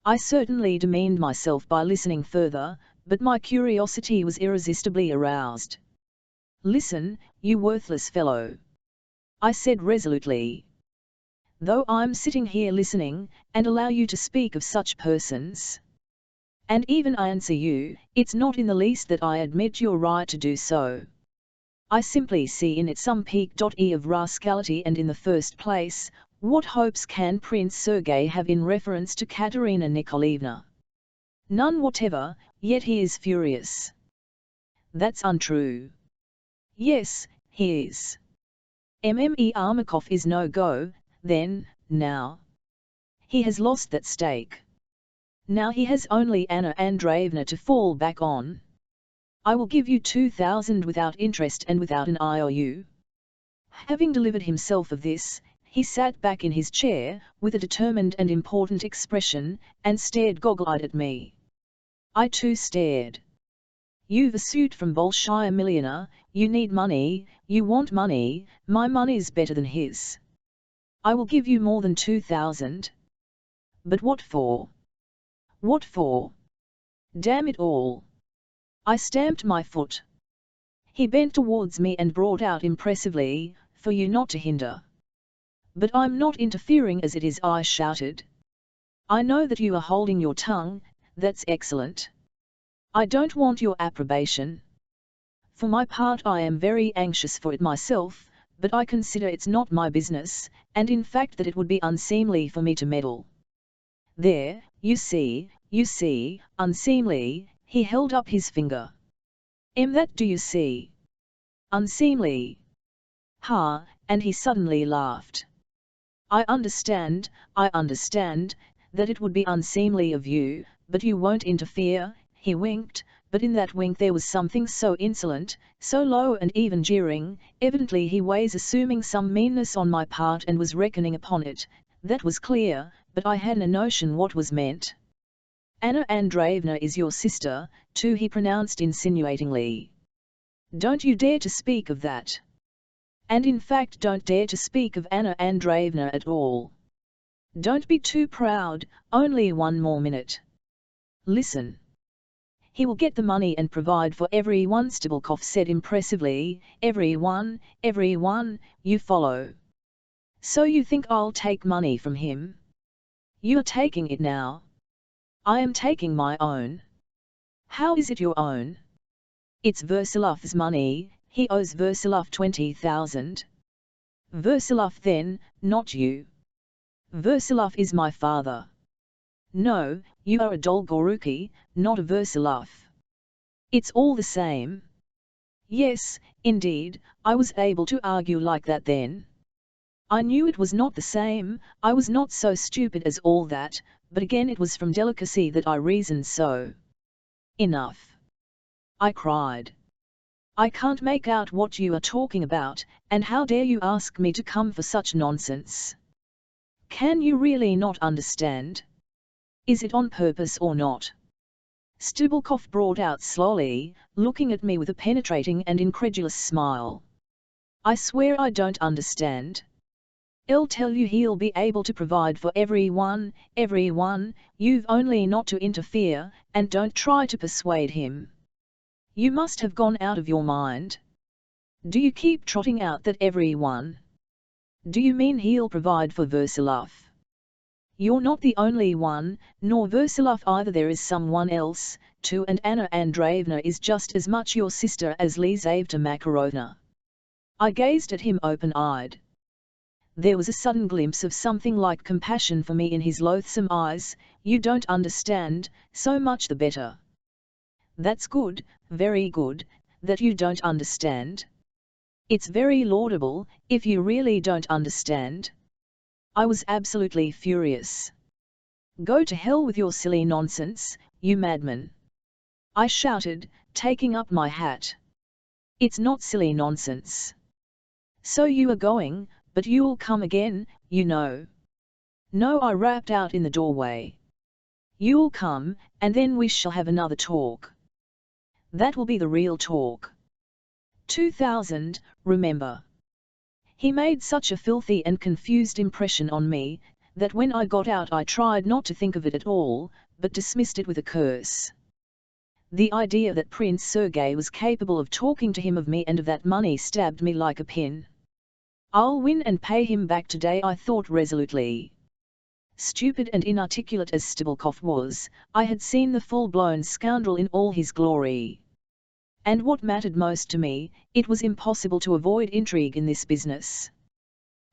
I certainly demeaned myself by listening further, but my curiosity was irresistibly aroused. Listen, you worthless fellow, I said resolutely. Though I'm sitting here listening, and allow you to speak of such persons, and even answer you, it's not in the least that I admit your right to do so. I simply see in it some peak.e of rascality, and in the first place, what hopes can Prince Sergei have in reference to Katerina Nikolaevna? None whatever, yet he is furious. That's untrue. Yes, he is. Mme Armakov is no go, then, now. He has lost that stake. Now he has only Anna Andreevna to fall back on. I will give you 2,000 without interest and without an IOU. Having delivered himself of this, he sat back in his chair, with a determined and important expression, and stared goggle-eyed at me. I too stared. You've a suit from Bolshaya Millionaire, you need money, you want money, my money's better than his. I will give you more than 2,000. But what for? What for? Damn it all! I stamped my foot. He bent towards me and brought out impressively, for you not to hinder. But I'm not interfering as it is, I shouted. I know that you are holding your tongue, that's excellent. I don't want your approbation. For my part I am very anxious for it myself, but I consider it's not my business, and in fact that it would be unseemly for me to meddle. There, you see, unseemly, he held up his finger. That do you see? Unseemly. Ha, and he suddenly laughed. I understand, that it would be unseemly of you, but you won't interfere, he winked, but in that wink there was something so insolent, so low and even jeering, evidently he was assuming some meanness on my part and was reckoning upon it, that was clear, but I hadn't a notion what was meant. Anna Andreevna is your sister, too, he pronounced insinuatingly. Don't you dare to speak of that. And in fact don't dare to speak of Anna Andreevna at all. Don't be too proud, only one more minute. Listen. He will get the money and provide for everyone, Stebelkov said impressively, everyone, you follow. So you think I'll take money from him? You're taking it now. I am taking my own. How is it your own? It's Versilov's money, he owes Versilov 20,000. Versilov then, not you. Versilov is my father. No, you are a Dolgoruki, not a Versilov. It's all the same. Yes, indeed, I was able to argue like that then. I knew it was not the same, I was not so stupid as all that, but again it was from delicacy that I reasoned so. Enough! I cried. I can't make out what you are talking about, and how dare you ask me to come for such nonsense? Can you really not understand? Is it on purpose or not? Stebelkov brought out slowly, looking at me with a penetrating and incredulous smile. I swear I don't understand. I'll tell you he'll be able to provide for everyone, you've only not to interfere, and don't try to persuade him. You must have gone out of your mind. Do you keep trotting out that everyone? Do you mean he'll provide for Versilov? You're not the only one, nor Versilov either, there is someone else, too, and Anna Andreevna is just as much your sister as Lizaveta Makarovna. I gazed at him open-eyed. There was a sudden glimpse of something like compassion for me in his loathsome eyes. You don't understand, so much the better. That's good, very good, that you don't understand. It's very laudable, if you really don't understand. I was absolutely furious. Go to hell with your silly nonsense, you madman! I shouted, taking up my hat. It's not silly nonsense. So you are going, but you'll come again, you know. No, I rapped out in the doorway. You'll come, and then we shall have another talk. That will be the real talk. 2000, remember. He made such a filthy and confused impression on me, that when I got out I tried not to think of it at all, but dismissed it with a curse. The idea that Prince Sergei was capable of talking to him of me and of that money stabbed me like a pin. I'll win and pay him back today, I thought resolutely. Stupid and inarticulate as Stebelkov was, I had seen the full-blown scoundrel in all his glory. And what mattered most to me, it was impossible to avoid intrigue in this business.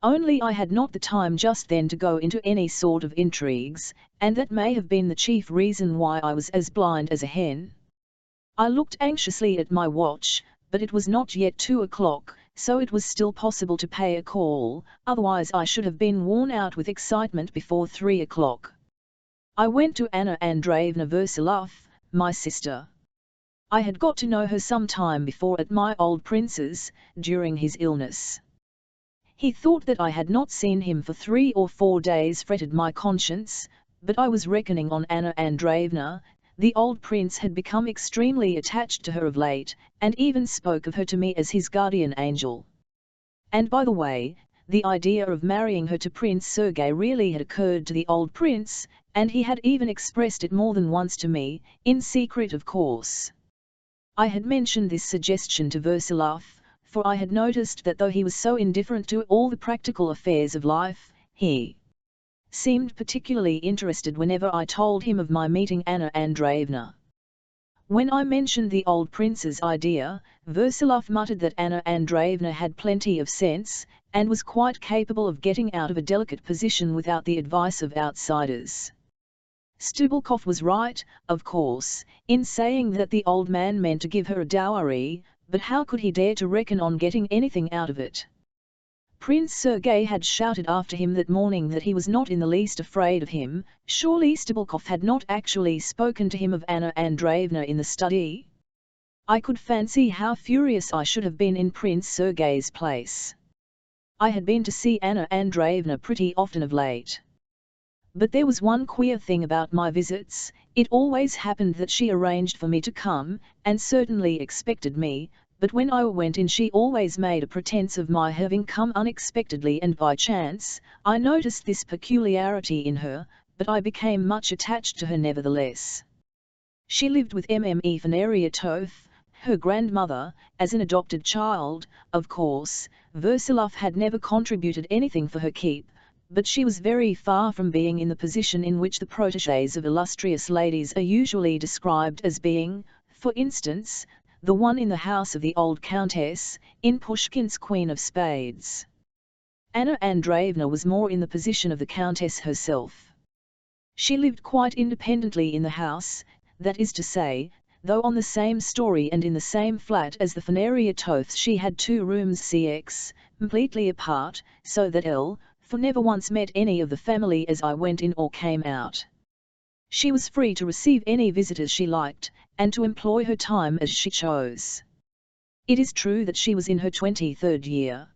Only I had not the time just then to go into any sort of intrigues, and that may have been the chief reason why I was as blind as a hen. I looked anxiously at my watch, but it was not yet 2 o'clock, so it was still possible to pay a call, otherwise I should have been worn out with excitement before 3 o'clock. I went to Anna Andreevna Versilov, my sister. I had got to know her some time before at my old prince's, during his illness. He thought that I had not seen him for 3 or 4 days fretted my conscience, but I was reckoning on Anna Andreevna. The old prince had become extremely attached to her of late, and even spoke of her to me as his guardian angel. And by the way, the idea of marrying her to Prince Sergei really had occurred to the old prince, and he had even expressed it more than once to me, in secret of course. I had mentioned this suggestion to Versilov, for I had noticed that though he was so indifferent to all the practical affairs of life, he seemed particularly interested whenever I told him of my meeting Anna Andreevna. When I mentioned the old prince's idea, Versilov muttered that Anna Andreevna had plenty of sense, and was quite capable of getting out of a delicate position without the advice of outsiders. Stebelkov was right, of course, in saying that the old man meant to give her a dowry, but how could he dare to reckon on getting anything out of it? Prince Sergei had shouted after him that morning that he was not in the least afraid of him. Surely Stebelkov had not actually spoken to him of Anna Andreevna in the study? I could fancy how furious I should have been in Prince Sergei's place. I had been to see Anna Andreevna pretty often of late. But there was one queer thing about my visits. It always happened that she arranged for me to come, and certainly expected me, but when I went in she always made a pretense of my having come unexpectedly and by chance. I noticed this peculiarity in her, but I became much attached to her nevertheless. She lived with Mme Fenariatov, her grandmother, as an adopted child. Of course, Versilov had never contributed anything for her keep, but she was very far from being in the position in which the protégés of illustrious ladies are usually described as being, for instance, the one in the house of the old countess, in Pushkin's Queen of Spades. Anna Andreevna was more in the position of the countess herself. She lived quite independently in the house, that is to say, though on the same story and in the same flat as the Fenariatovs she had 2 rooms cx, completely apart, so that for never once met any of the family as I went in or came out. She was free to receive any visitors she liked, and to employ her time as she chose. It is true that she was in her 23rd year.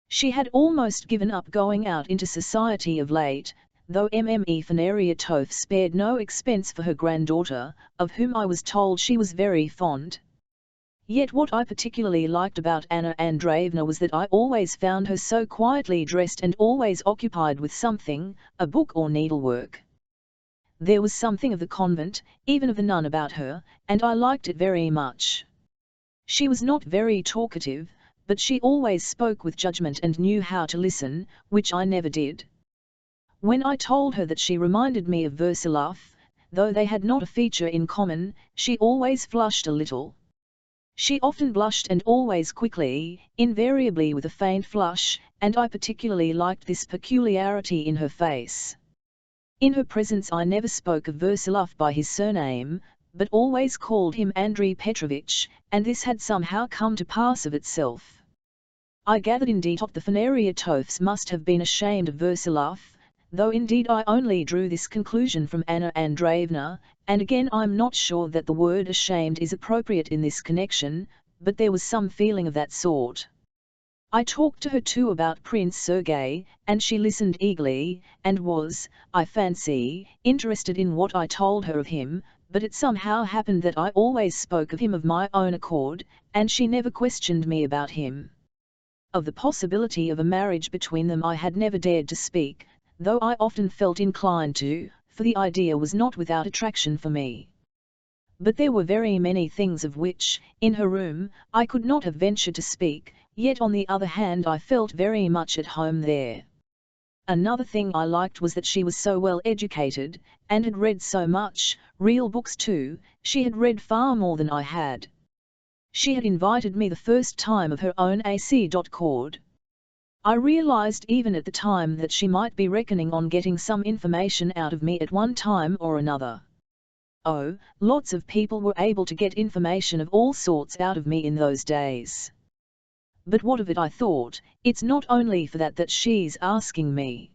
She had almost given up going out into society of late, though Mme Fenariatov spared no expense for her granddaughter, of whom I was told she was very fond. Yet what I particularly liked about Anna Andreevna was that I always found her so quietly dressed and always occupied with something, a book or needlework. There was something of the convent, even of the nun about her, and I liked it very much. She was not very talkative, but she always spoke with judgment and knew how to listen, which I never did. When I told her that she reminded me of Versilov, though they had not a feature in common, she always flushed a little. She often blushed and always quickly, invariably with a faint flush, and I particularly liked this peculiarity in her face. In her presence I never spoke of Versilov by his surname, but always called him Andrei Petrovich, and this had somehow come to pass of itself. I gathered indeed that the Fenariatovs must have been ashamed of Versilov, though indeed I only drew this conclusion from Anna Andreevna, and again I'm not sure that the word ashamed is appropriate in this connection, but there was some feeling of that sort. I talked to her too about Prince Sergei, and she listened eagerly, and was, I fancy, interested in what I told her of him, but it somehow happened that I always spoke of him of my own accord, and she never questioned me about him. Of the possibility of a marriage between them I had never dared to speak, though I often felt inclined to, for the idea was not without attraction for me. But there were very many things of which, in her room, I could not have ventured to speak, yet on the other hand I felt very much at home there. Another thing I liked was that she was so well educated, and had read so much, real books too. She had read far more than I had. She had invited me the first time of her own accord. I realized even at the time that she might be reckoning on getting some information out of me at one time or another. Oh, lots of people were able to get information of all sorts out of me in those days. But what of it, I thought, it's not only for that she's asking me.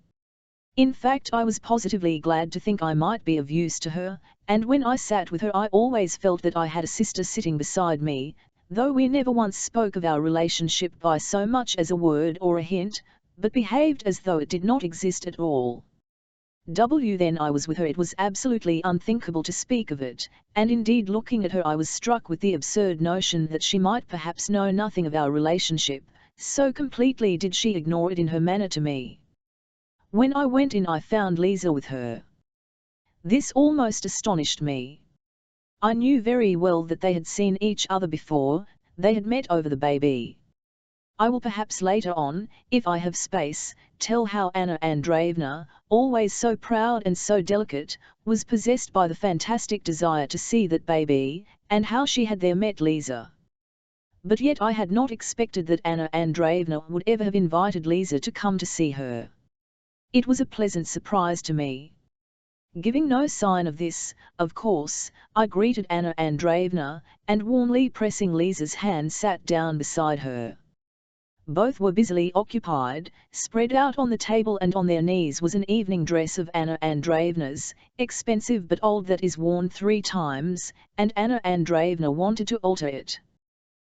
In fact, I was positively glad to think I might be of use to her, and when I sat with her I always felt that I had a sister sitting beside me, though we never once spoke of our relationship by so much as a word or a hint, but behaved as though it did not exist at all. Then I was with her it was absolutely unthinkable to speak of it, and indeed looking at her I was struck with the absurd notion that she might perhaps know nothing of our relationship, so completely did she ignore it in her manner to me. When I went in I found Lisa with her. This almost astonished me. I knew very well that they had seen each other before, they had met over the baby. I will perhaps later on, if I have space, tell how Anna Andreevna, always so proud and so delicate, was possessed by the fantastic desire to see that baby, and how she had there met Lisa. But yet I had not expected that Anna Andreevna would ever have invited Lisa to come to see her. It was a pleasant surprise to me. Giving no sign of this, of course, I greeted Anna Andreevna, and warmly pressing Lisa's hand sat down beside her. Both were busily occupied. Spread out on the table and on their knees was an evening dress of Anna Andreevna's, expensive but old, that is worn 3 times, and Anna Andreevna wanted to alter it.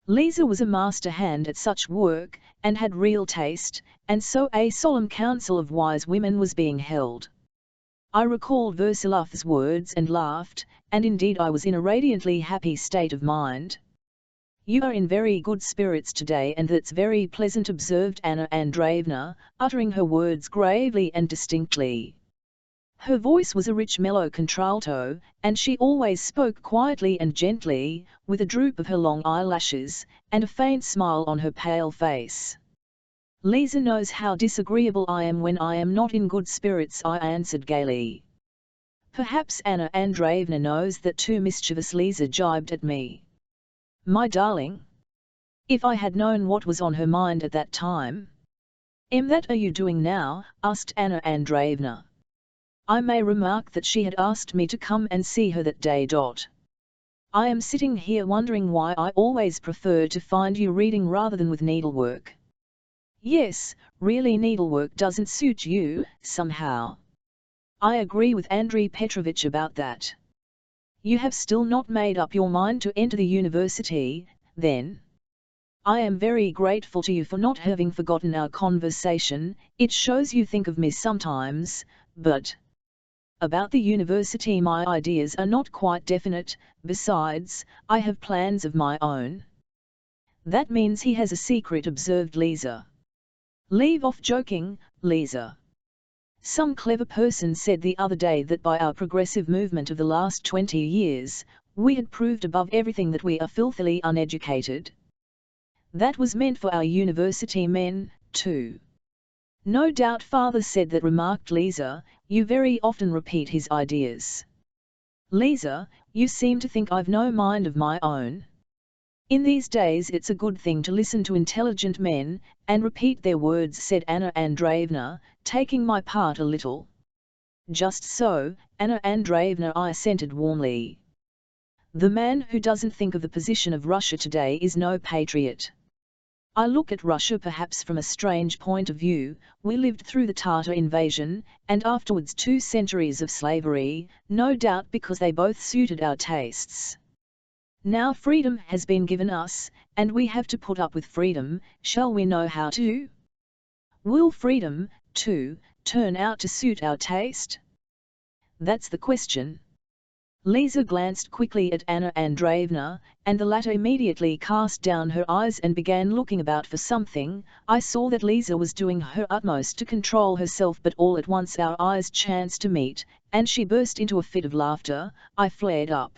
Lisa was a master hand at such work, and had real taste, and so a solemn council of wise women was being held. I recalled Versilov's words and laughed, and indeed I was in a radiantly happy state of mind. "You are in very good spirits today, and that's very pleasant," observed Anna Andreevna, uttering her words gravely and distinctly. Her voice was a rich mellow contralto, and she always spoke quietly and gently, with a droop of her long eyelashes, and a faint smile on her pale face. "Lisa knows how disagreeable I am when I am not in good spirits," I answered gaily. Perhaps Anna Andreevna knows that too. Mischievous Lisa jibed at me. My darling! If I had known what was on her mind at that time. "That are you doing now?" asked Anna Andreevna. I may remark that she had asked me to come and see her that day. "I am sitting here wondering why I always prefer to find you reading rather than with needlework." "Yes, really needlework doesn't suit you, somehow." "I agree with Andrei Petrovich about that." "You have still not made up your mind to enter the university, then?" "I am very grateful to you for not having forgotten our conversation, it shows you think of me sometimes, but about the university my ideas are not quite definite, besides, I have plans of my own." "That means he has a secret," observed Lisa. "Leave off joking, Lisa. Some clever person said the other day that by our progressive movement of the last 20 years, we had proved above everything that we are filthily uneducated." "That was meant for our university men, too." "No doubt father said that," remarked Lisa. "You very often repeat his ideas." "Lisa, you seem to think I've no mind of my own." "In these days it's a good thing to listen to intelligent men, and repeat their words," said Anna Andreevna, taking my part a little. "Just so, Anna Andreevna," I assented warmly. "The man who doesn't think of the position of Russia today is no patriot. I look at Russia perhaps from a strange point of view. We lived through the Tatar invasion, and afterwards 2 centuries of slavery, no doubt because they both suited our tastes. Now freedom has been given us, and we have to put up with freedom, shall we know how to? Will freedom, too, turn out to suit our taste? That's the question. Lisa glanced quickly at Anna Andreevna, and the latter immediately cast down her eyes and began looking about for something. I saw that Lisa was doing her utmost to control herself, but all at once our eyes chanced to meet, and she burst into a fit of laughter. I flared up.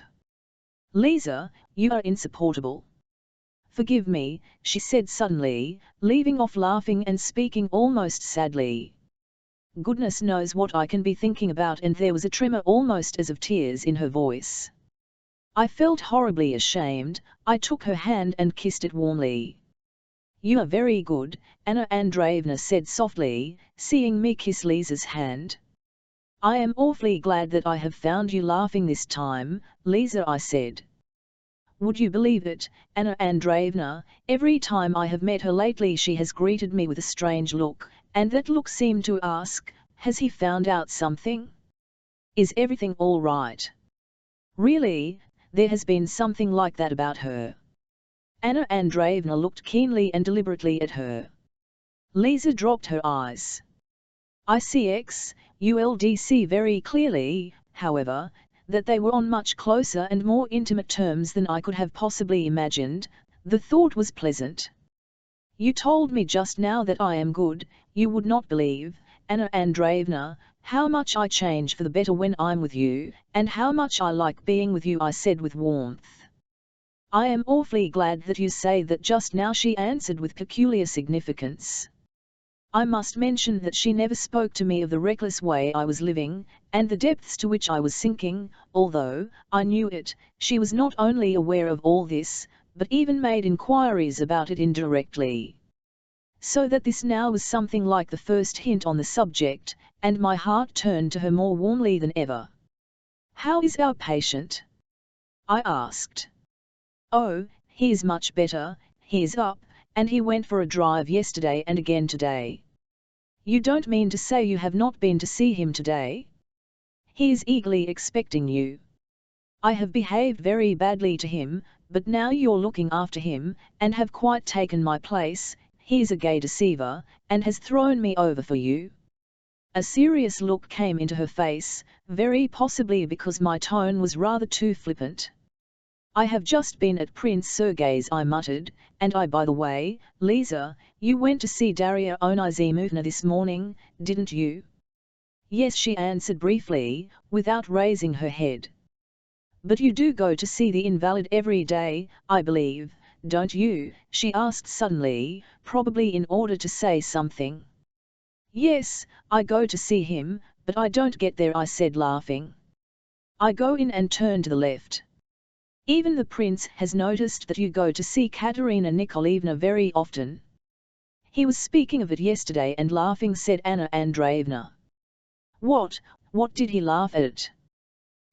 "Lisa, you are insupportable." "Forgive me," she said suddenly, leaving off laughing and speaking almost sadly. "Goodness knows what I can be thinking about," and there was a tremor almost as of tears in her voice. I felt horribly ashamed. I took her hand and kissed it warmly. "You are very good," Anna Andreevna said softly, seeing me kiss Lisa's hand. "I am awfully glad that I have found you laughing this time, Lisa," I said. Would you believe it, Anna Andreevna, every time I have met her lately she has greeted me with a strange look, and that look seemed to ask, has he found out something? Is everything all right? Really, there has been something like that about her. Anna Andreevna looked keenly and deliberately at her. Lisa dropped her eyes. I see very clearly, however, that they were on much closer and more intimate terms than I could have possibly imagined. The thought was pleasant. "You told me just now that I am good. You would not believe, Anna Andreevna, how much I change for the better when I'm with you, and how much I like being with you," I said with warmth. "I am awfully glad that you say that just now," she answered with peculiar significance. I must mention that she never spoke to me of the reckless way I was living, and the depths to which I was sinking. Although I knew it, she was not only aware of all this, but even made inquiries about it indirectly. So that this now was something like the first hint on the subject, and my heart turned to her more warmly than ever. "How is our patient?" I asked. "Oh, he is much better. He is up, and he went for a drive yesterday and again today." "You don't mean to say you have not been to see him today?" "He is eagerly expecting you. I have behaved very badly to him, but now you're looking after him, and have quite taken my place. He is a gay deceiver, and has thrown me over for you." A serious look came into her face, very possibly because my tone was rather too flippant. "I have just been at Prince Sergei's," I muttered, "and by the way, Lisa, you went to see Daria Onizimovna this morning, didn't you?" "Yes," she answered briefly, without raising her head. "But you do go to see the invalid every day, I believe, don't you?" she asked suddenly, probably in order to say something. "Yes, I go to see him, but I don't get there," I said laughing. "I go in and turn to the left. Even the prince has noticed that you go to see Katerina Nikolaevna very often." "He was speaking of it yesterday and laughing," said Anna Andreevna. What did he laugh at?"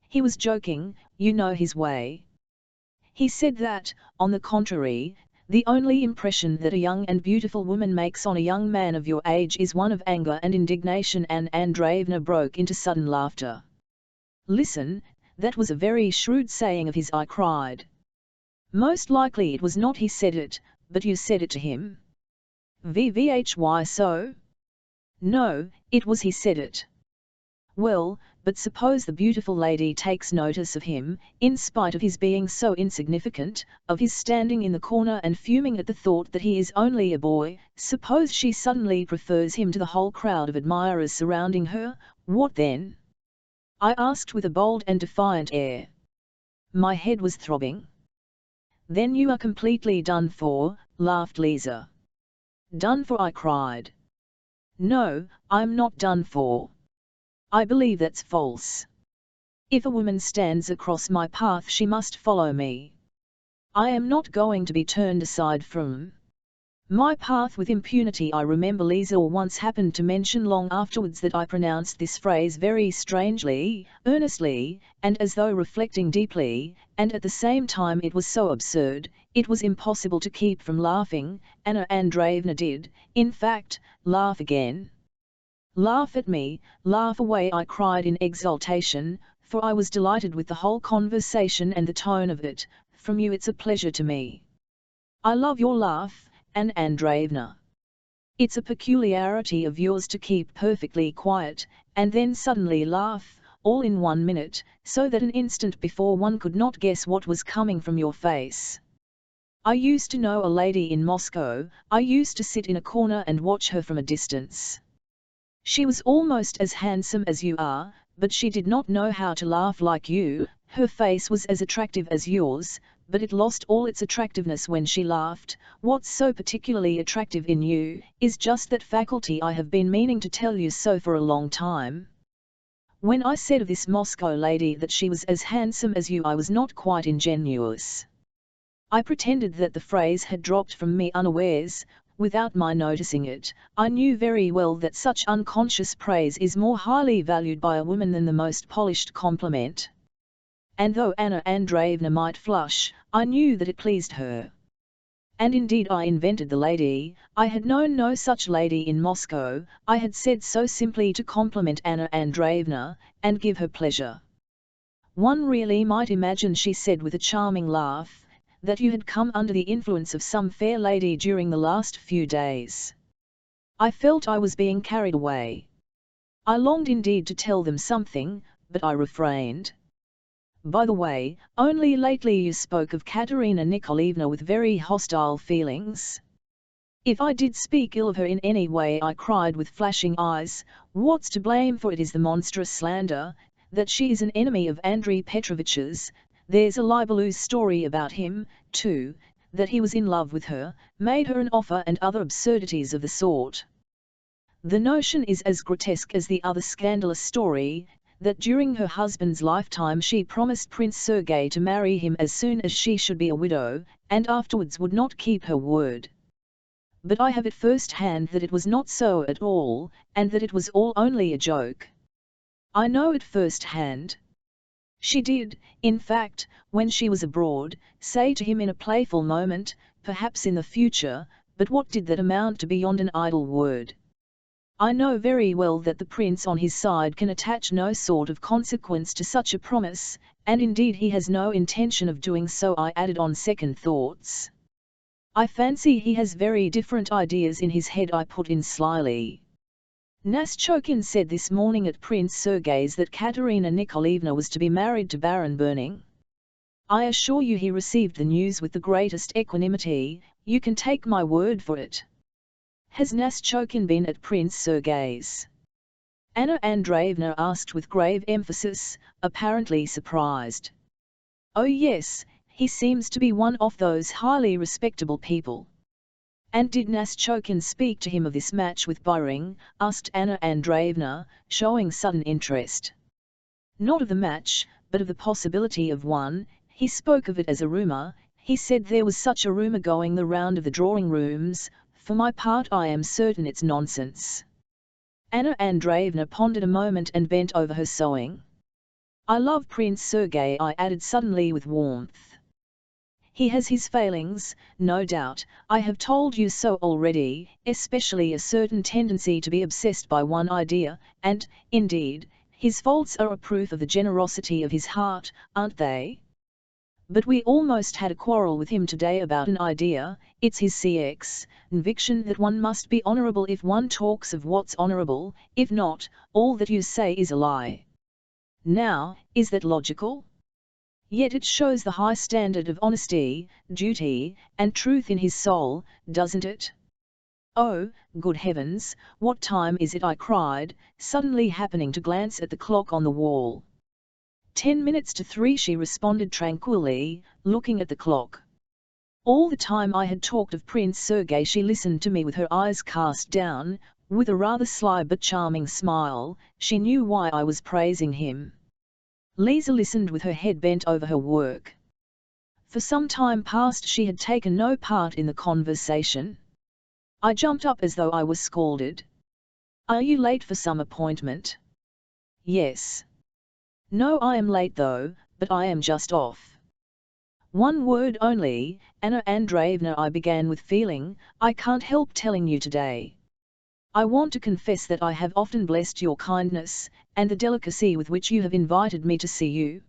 "He was joking, you know his way. He said that, on the contrary, the only impression that a young and beautiful woman makes on a young man of your age is one of anger and indignation." Anna Andreevna broke into sudden laughter. "Listen, that was a very shrewd saying of his," I cried. "Most likely it was not he said it, but you said it to him." "Why so?" "No, it was he said it." "Well, but suppose the beautiful lady takes notice of him, in spite of his being so insignificant, of his standing in the corner and fuming at the thought that he is only a boy, suppose she suddenly prefers him to the whole crowd of admirers surrounding her, what then?" I asked with a bold and defiant air. My head was throbbing. "Then you are completely done for," laughed Lisa. "Done for?" I cried. "No, I'm not done for. I believe that's false. If a woman stands across my path she must follow me. I am not going to be turned aside from my path with impunity." I remember Lisa once happened to mention long afterwards that I pronounced this phrase very strangely, earnestly, and as though reflecting deeply, and at the same time it was so absurd, it was impossible to keep from laughing. Anna Andreevna did, in fact, laugh again. "Laugh at me, laugh away," I cried in exultation, for I was delighted with the whole conversation and the tone of it. "From you it's a pleasure to me." I love your laugh, Anna Andreevna. It's a peculiarity of yours to keep perfectly quiet, and then suddenly laugh, all in 1 minute, so that an instant before one could not guess what was coming from your face. I used to know a lady in Moscow. I used to sit in a corner and watch her from a distance. She was almost as handsome as you are, but she did not know how to laugh like you. Her face was as attractive as yours, but it lost all its attractiveness when she laughed. What's so particularly attractive in you, is just that faculty. I have been meaning to tell you so for a long time. When I said of this Moscow lady that she was as handsome as you, I was not quite ingenuous. I pretended that the phrase had dropped from me unawares, without my noticing it. I knew very well that such unconscious praise is more highly valued by a woman than the most polished compliment. And though Anna Andreevna might flush, I knew that it pleased her. And indeed I invented the lady. I had known no such lady in Moscow. I had said so simply to compliment Anna Andreevna, and give her pleasure. One really might imagine, she said with a charming laugh, that you had come under the influence of some fair lady during the last few days. I felt I was being carried away. I longed indeed to tell them something, but I refrained. By the way, only lately you spoke of Katerina Nikolaevna with very hostile feelings. If I did speak ill of her in any way, I cried with flashing eyes, what's to blame for it is the monstrous slander, that she is an enemy of Andrei Petrovitch's. There's a libelous story about him, too, that he was in love with her, made her an offer and other absurdities of the sort. The notion is as grotesque as the other scandalous story, that during her husband's lifetime she promised Prince Sergei to marry him as soon as she should be a widow, and afterwards would not keep her word. But I have it first hand that it was not so at all, and that it was all only a joke. I know it first hand. She did, in fact, when she was abroad, say to him in a playful moment, perhaps in the future, but what did that amount to beyond an idle word? I know very well that the prince on his side can attach no sort of consequence to such a promise, and indeed he has no intention of doing so, I added on second thoughts. I fancy he has very different ideas in his head, I put in slyly. Naschokhin said this morning at Prince Sergei's that Katerina Nikolaevna was to be married to Baron Burning. I assure you he received the news with the greatest equanimity, you can take my word for it. Has Naschokhin been at Prince Sergei's? Anna Andreevna asked with grave emphasis, apparently surprised. Oh yes, he seems to be one of those highly respectable people. And did Naschokhin speak to him of this match with Byring? Asked Anna Andreevna, showing sudden interest. Not of the match, but of the possibility of one. He spoke of it as a rumour. He said there was such a rumour going the round of the drawing rooms. For my part I am certain it's nonsense. Anna Andreevna pondered a moment and bent over her sewing. I love Prince Sergei, I added suddenly with warmth. He has his failings, no doubt, I have told you so already, especially a certain tendency to be obsessed by one idea, and, indeed, his faults are a proof of the generosity of his heart, aren't they? But we almost had a quarrel with him today about an idea. It's his conviction that one must be honourable if one talks of what's honourable, if not, all that you say is a lie. Now, is that logical? Yet it shows the high standard of honesty, duty, and truth in his soul, doesn't it? Oh, good heavens, what time is it? I cried, suddenly happening to glance at the clock on the wall. 10 minutes to 3, she responded tranquilly, looking at the clock. All the time I had talked of Prince Sergei she listened to me with her eyes cast down, with a rather sly but charming smile. She knew why I was praising him. Lisa listened with her head bent over her work. For some time past she had taken no part in the conversation. I jumped up as though I was scalded. Are you late for some appointment? Yes. No, I am late though, but I am just off. One word only, Anna Andreevna, I began with feeling. I can't help telling you today. I want to confess that I have often blessed your kindness, and the delicacy with which you have invited me to see you.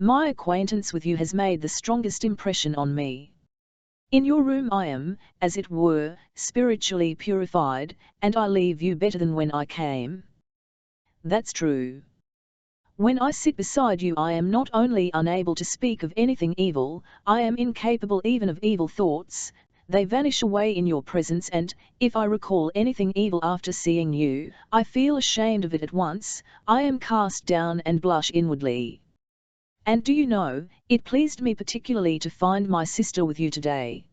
My acquaintance with you has made the strongest impression on me. In your room I am, as it were, spiritually purified, and I leave you better than when I came. That's true. When I sit beside you I am not only unable to speak of anything evil, I am incapable even of evil thoughts. They vanish away in your presence, and, if I recall anything evil after seeing you, I feel ashamed of it at once. I am cast down and blush inwardly. And do you know, it pleased me particularly to find my sister with you today.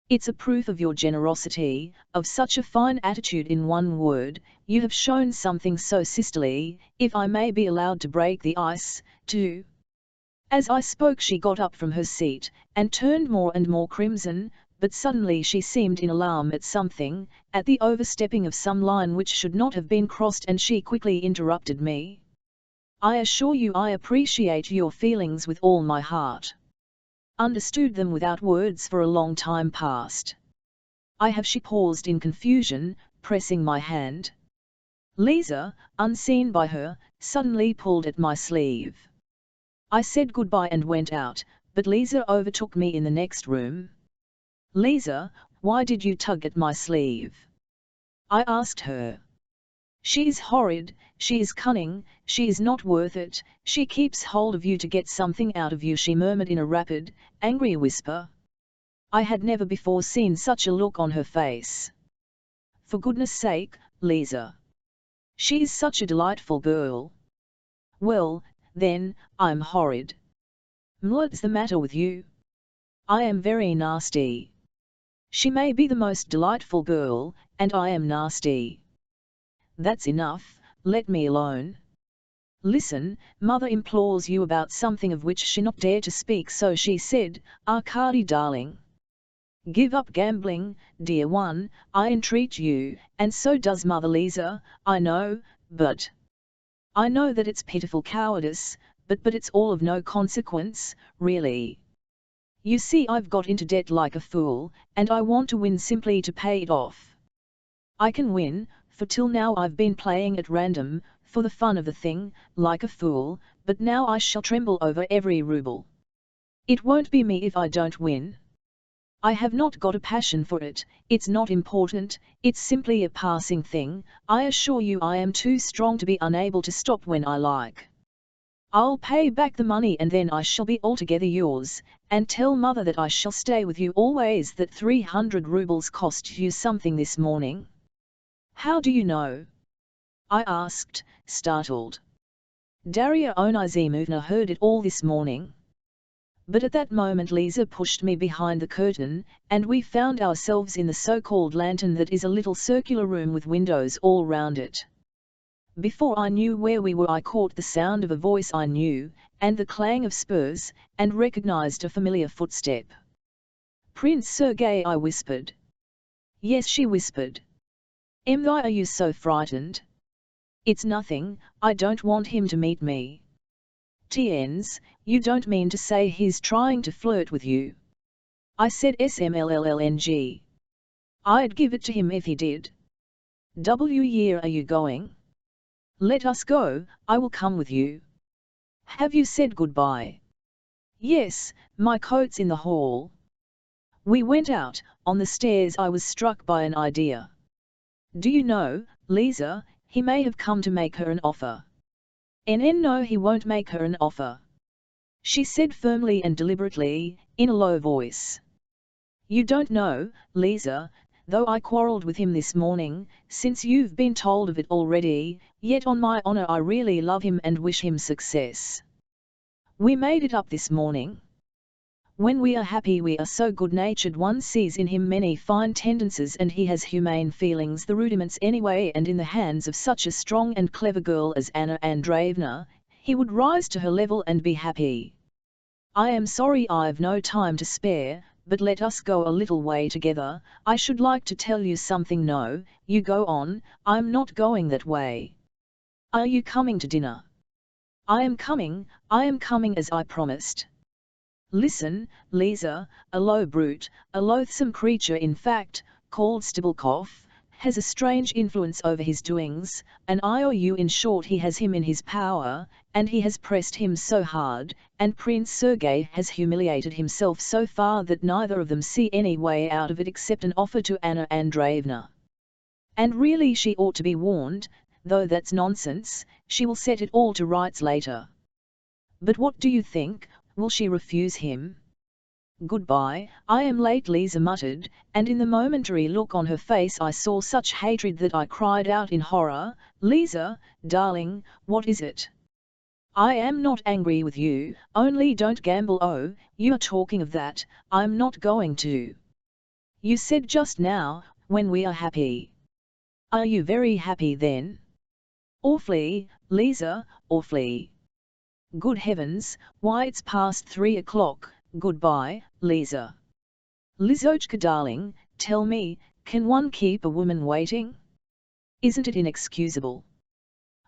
It's a proof of your generosity, of such a fine attitude. In one word, you have shown something so sisterly, if I may be allowed to break the ice, too. As I spoke she got up from her seat, and turned more and more crimson, but suddenly she seemed in alarm at something, at the overstepping of some line which should not have been crossed, and she quickly interrupted me. I assure you I appreciate your feelings with all my heart. Understood them without words for a long time past. I have. She paused in confusion, pressing my hand. Lisa, unseen by her, suddenly pulled at my sleeve. I said goodbye and went out, but Lisa overtook me in the next room. Lisa, why did you tug at my sleeve? I asked her. She is horrid, she is cunning, she is not worth it, she keeps hold of you to get something out of you, she murmured in a rapid, angry whisper. I had never before seen such a look on her face. For goodness sake, Lisa. She is such a delightful girl. Well, then, I'm horrid. What's the matter with you? I am very nasty. She may be the most delightful girl, and I am nasty. That's enough, let me alone. Listen, Mother implores you about something of which she not dare to speak, so she said, Arkady darling. Give up gambling, dear one, I entreat you, and so does Mother. Lisa, I know, but... I know that it's pitiful cowardice, but it's all of no consequence, really. You see, I've got into debt like a fool, and I want to win simply to pay it off. I can win, for till now I've been playing at random, for the fun of the thing, like a fool, but now I shall tremble over every rouble. It won't be me if I don't win. I have not got a passion for it, it's not important, it's simply a passing thing. I assure you I am too strong to be unable to stop when I like. I'll pay back the money and then I shall be altogether yours, and tell Mother that I shall stay with you always, that 300 rubles cost you something this morning. How do you know? I asked, startled. Darya Onizimovna heard it all this morning. But at that moment Lisa pushed me behind the curtain, and we found ourselves in the so-called lantern, that is a little circular room with windows all round it. Before I knew where we were I caught the sound of a voice I knew, and the clang of spurs, and recognized a familiar footstep. Prince Sergei, I whispered. Yes, she whispered. Why are you so frightened? It's nothing, I don't want him to meet me. Tiens, you don't mean to say he's trying to flirt with you? I said smllng. I'd give it to him if he did. Year are you going? Let us go, I will come with you. Have you said goodbye? Yes, my coat's in the hall. We went out. On the stairs I was struck by an idea. Do you know, Lisa, he may have come to make her an offer. No, he won't make her an offer. She said firmly and deliberately, in a low voice. You don't know, Lisa, though I quarrelled with him this morning, since you've been told of it already, yet on my honor I really love him and wish him success. We made it up this morning. When we are happy we are so good-natured, one sees in him many fine tendencies, and he has humane feelings, the rudiments anyway, and in the hands of such a strong and clever girl as Anna Andreevna, he would rise to her level and be happy. I am sorry I've no time to spare, but let us go a little way together. I should like to tell you something. No, you go on, I'm not going that way. Are you coming to dinner? I am coming as I promised. Listen, Lisa, a low brute, a loathsome creature in fact, called Stabelkov, has a strange influence over his doings, an IOU in short he has him in his power, and he has pressed him so hard, and Prince Sergei has humiliated himself so far that neither of them see any way out of it except an offer to Anna Andreevna. And really she ought to be warned, though that's nonsense, she will set it all to rights later. But what do you think, will she refuse him? Goodbye, I am late, Lisa muttered, and in the momentary look on her face I saw such hatred that I cried out in horror, Lisa, darling, what is it? I am not angry with you, only don't gamble. Oh, you are talking of that, I'm not going to. You said just now, when we are happy. Are you very happy then? Awfully, Lisa, awfully. Good heavens, why it's past 3 o'clock. Goodbye, Lisa. Lizochka darling, tell me, can one keep a woman waiting? Isn't it inexcusable?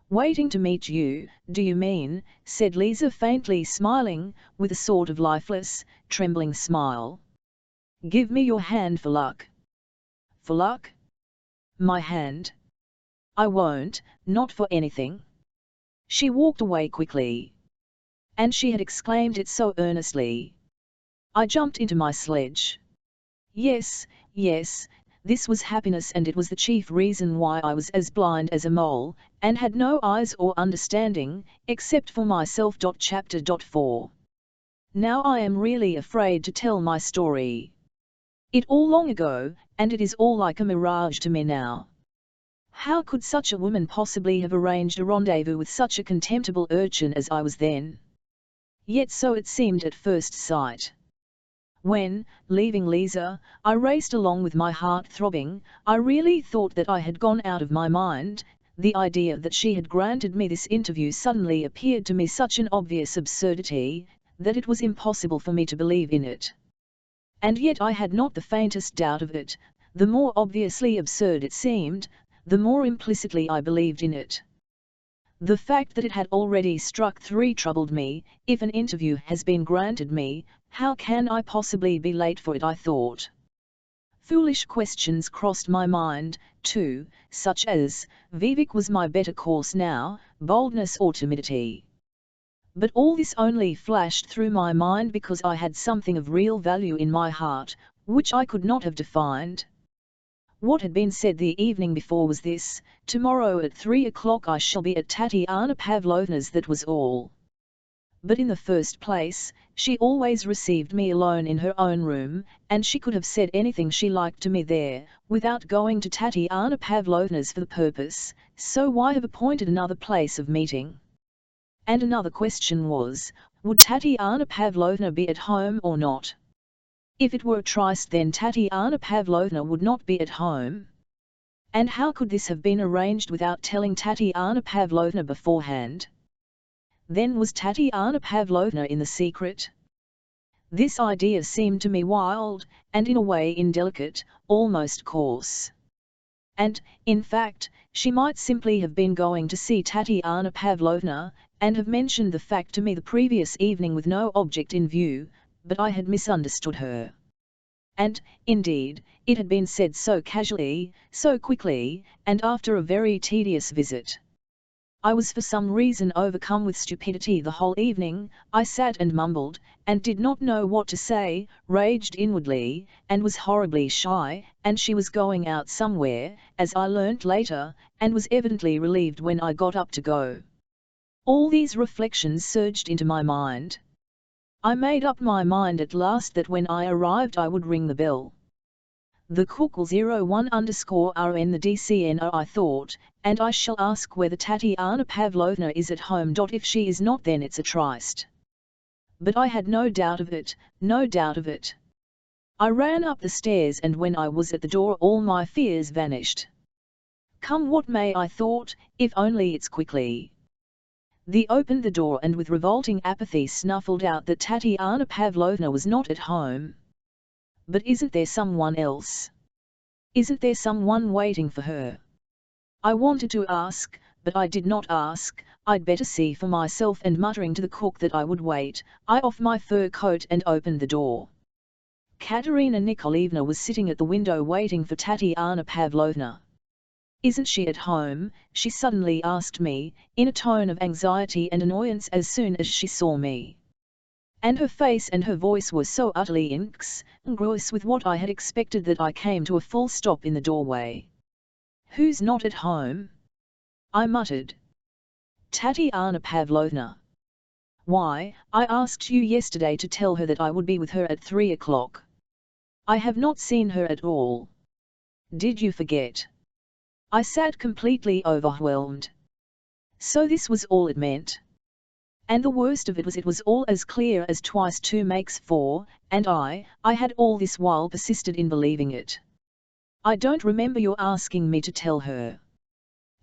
Waiting to meet you, do you mean, said Lisa faintly smiling, with a sort of lifeless, trembling smile. Give me your hand for luck. For luck? My hand? I won't, not for anything. She walked away quickly. And she had exclaimed it so earnestly. I jumped into my sledge. Yes, yes, this was happiness, and it was the chief reason why I was as blind as a mole, and had no eyes or understanding, except for myself. Chapter 4. Now I am really afraid to tell my story. It all long ago, and it is all like a mirage to me now. How could such a woman possibly have arranged a rendezvous with such a contemptible urchin as I was then? Yet so it seemed at first sight. When, leaving Lisa, I raced along with my heart throbbing, I really thought that I had gone out of my mind. The idea that she had granted me this interview suddenly appeared to me such an obvious absurdity, that it was impossible for me to believe in it. And yet I had not the faintest doubt of it. The more obviously absurd it seemed, the more implicitly I believed in it. The fact that it had already struck 3 troubled me. If an interview has been granted me, how can I possibly be late for it, I thought. Foolish questions crossed my mind, too, such as, Vivek was my better course now, boldness or timidity. But all this only flashed through my mind because I had something of real value in my heart, which I could not have defined. What had been said the evening before was this: tomorrow at 3 o'clock I shall be at Tatiana Pavlovna's, that was all. But in the first place, she always received me alone in her own room, and she could have said anything she liked to me there, without going to Tatiana Pavlovna's for the purpose, so why have appointed another place of meeting? And another question was, would Tatiana Pavlovna be at home or not? If it were a tryst, then Tatiana Pavlovna would not be at home. And how could this have been arranged without telling Tatiana Pavlovna beforehand? Then was Tatiana Pavlovna in the secret? This idea seemed to me wild, and in a way indelicate, almost coarse. And, in fact, she might simply have been going to see Tatiana Pavlovna, and have mentioned the fact to me the previous evening with no object in view, but I had misunderstood her. And, indeed, it had been said so casually, so quickly, and after a very tedious visit. I was for some reason overcome with stupidity the whole evening. I sat and mumbled, and did not know what to say, raged inwardly, and was horribly shy, and she was going out somewhere, as I learnt later, and was evidently relieved when I got up to go. All these reflections surged into my mind. I made up my mind at last that when I arrived I would ring the bell. The cook will 01_RN the DCNO, I thought, and I shall ask whether Tatiana Pavlovna is at home. If she is not, then it's a tryst. But I had no doubt of it, no doubt of it. I ran up the stairs, and when I was at the door all my fears vanished. Come what may, I thought, if only it's quickly. He opened the door and with revolting apathy snuffled out that Tatiana Pavlovna was not at home. But isn't there someone else? Isn't there someone waiting for her? I wanted to ask, but I did not ask. I'd better see for myself, and muttering to the cook that I would wait, I off my fur coat and opened the door. Katerina Nikolaevna was sitting at the window waiting for Tatiana Pavlovna. Isn't she at home? She suddenly asked me, in a tone of anxiety and annoyance as soon as she saw me. And her face and her voice were so utterly incongruous with what I had expected that I came to a full stop in the doorway. Who's not at home? I muttered. Tatiana Pavlovna. Why, I asked you yesterday to tell her that I would be with her at 3 o'clock. I have not seen her at all. Did you forget? I sat completely overwhelmed. So this was all it meant. And the worst of it was all as clear as twice 2 makes 4, and I had all this while persisted in believing it. I don't remember your asking me to tell her.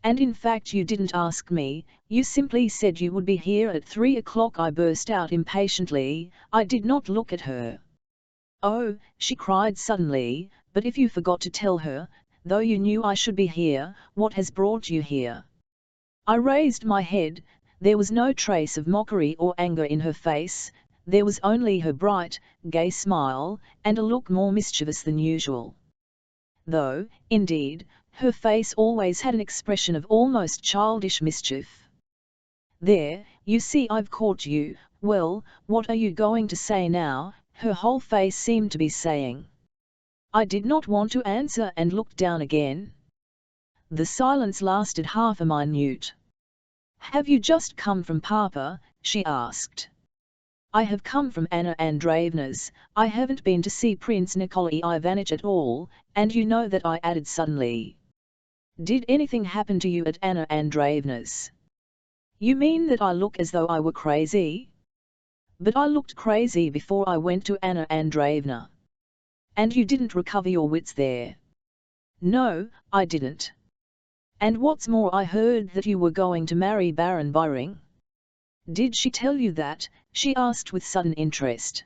And in fact you didn't ask me, you simply said you would be here at 3 o'clock. I burst out impatiently. I did not look at her. Oh, she cried suddenly, but if you forgot to tell her, though you knew I should be here, what has brought you here? I raised my head. There was no trace of mockery or anger in her face, there was only her bright, gay smile, and a look more mischievous than usual. Though, indeed, her face always had an expression of almost childish mischief. There, you see I've caught you. Well, what are you going to say now? Her whole face seemed to be saying. I did not want to answer and looked down again. The silence lasted half a minute. Have you just come from Papa? She asked. I have come from Anna Andreevna's. I haven't been to see Prince Nikolai Ivanitch at all, and you know that, I added suddenly. Did anything happen to you at Anna Andreevna's? You mean that I look as though I were crazy? But I looked crazy before I went to Anna Andreevna. And you didn't recover your wits there? No, I didn't. And what's more, I heard that you were going to marry Baron Byring. Did she tell you that? She asked with sudden interest.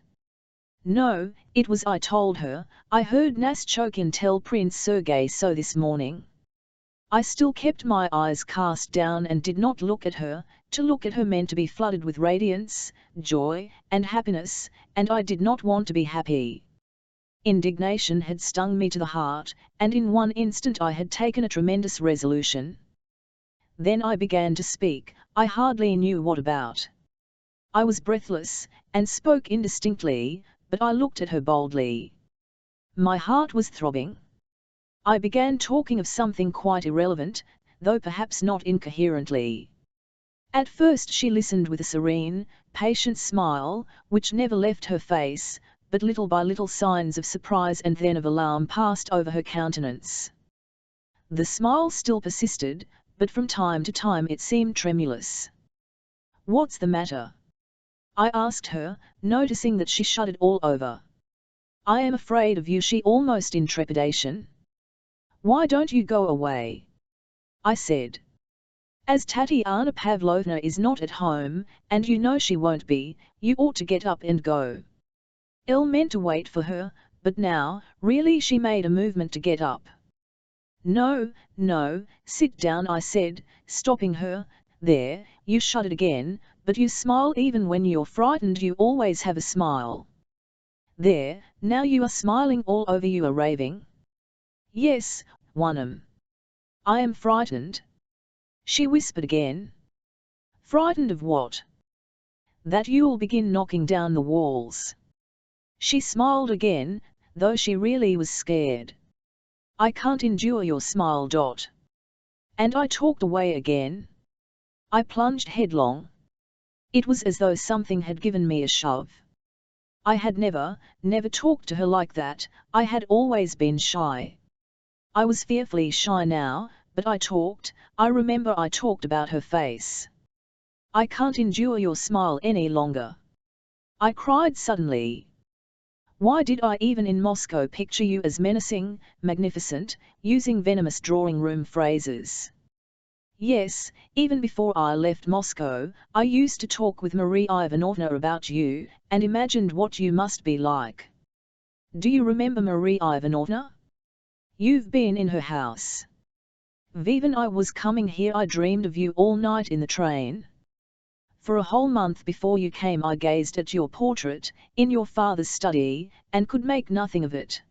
No, it was I told her. I heard Naschokhin tell Prince Sergei so this morning. I still kept my eyes cast down and did not look at her. To look at her meant to be flooded with radiance, joy, and happiness, and I did not want to be happy. Indignation had stung me to the heart, and in one instant I had taken a tremendous resolution. Then I began to speak, I hardly knew what about. I was breathless, and spoke indistinctly, but I looked at her boldly. My heart was throbbing. I began talking of something quite irrelevant, though perhaps not incoherently. At first she listened with a serene, patient smile, which never left her face, but little by little signs of surprise and then of alarm passed over her countenance. The smile still persisted, but from time to time it seemed tremulous. What's the matter? I asked her, noticing that she shuddered all over. I am afraid of you, she almost in trepidation. Why don't you go away? I said. As Tatiana Pavlovna is not at home, and you know she won't be, you ought to get up and go. Elle meant to wait for her, but now, really, she made a movement to get up. No, no, sit down, I said, stopping her. There, you shuddered again, but you smile even when you're frightened, you always have a smile. There, now you are smiling all over, you are raving. Yes, Wonham. I am frightened. She whispered again. Frightened of what? That you'll begin knocking down the walls. She smiled again, though she really was scared. I can't endure your smile. And I talked away again. I plunged headlong. It was as though something had given me a shove. I had never talked to her like that. I had always been shy. I was fearfully shy now, but I talked. I remember I talked about her face. I can't endure your smile any longer. I cried suddenly. Why did I even in Moscow picture you as menacing, magnificent, using venomous drawing-room phrases? Yes, even before I left Moscow, I used to talk with Marie Ivanovna about you, and imagined what you must be like. Do you remember Marie Ivanovna? You've been in her house. Even I was coming here, I dreamed of you all night in the train. For a whole month before you came I gazed at your portrait, in your father's study, and could make nothing of it.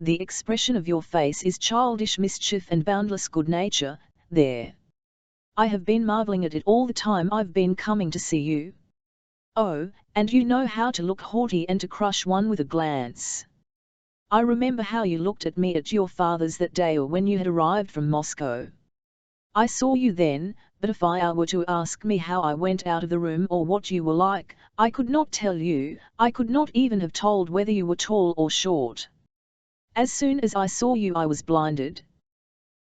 The expression of your face is childish mischief and boundless good nature, there. I have been marveling at it all the time I've been coming to see you. Oh, and you know how to look haughty and to crush one with a glance. I remember how you looked at me at your father's that day or when you had arrived from Moscow. I saw you then, but if I were to ask me how I went out of the room or what you were like, I could not tell you, I could not even have told whether you were tall or short. As soon as I saw you I was blinded.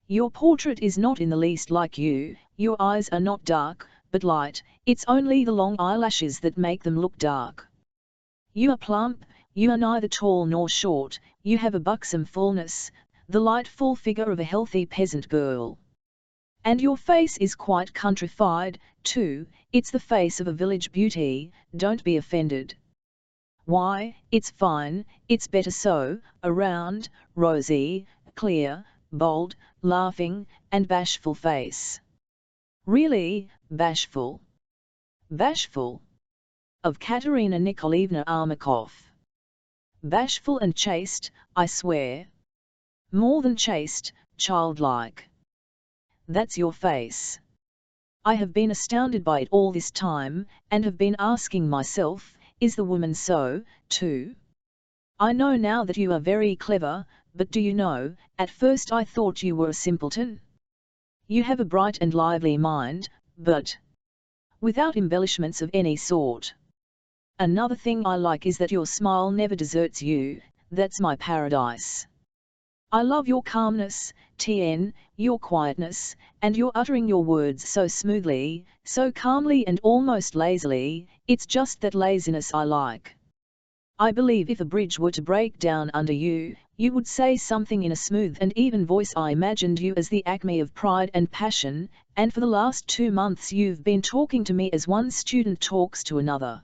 Your portrait is not in the least like you, your eyes are not dark, but light, it's only the long eyelashes that make them look dark. You are plump, you are neither tall nor short, you have a buxom fullness, the light full figure of a healthy peasant girl. And your face is quite countrified, too, it's the face of a village beauty, don't be offended. Why, it's fine, it's better so, a round, rosy, clear, bold, laughing, and bashful face. Really, bashful. Bashful. Of Katerina Nikolaevna Armakov. Bashful and chaste, I swear. More than chaste, childlike. That's your face. I have been astounded by it all this time, and have been asking myself, is the woman so, too? I know now that you are very clever, but do you know, at first I thought you were a simpleton. You have a bright and lively mind, but without embellishments of any sort. Another thing I like is that your smile never deserts you, that's my paradise. I love your calmness, Tien, your quietness, and your uttering your words so smoothly, so calmly and almost lazily, it's just that laziness I like. I believe if a bridge were to break down under you, you would say something in a smooth and even voice. I imagined you as the acme of pride and passion, and for the last 2 months you've been talking to me as one student talks to another.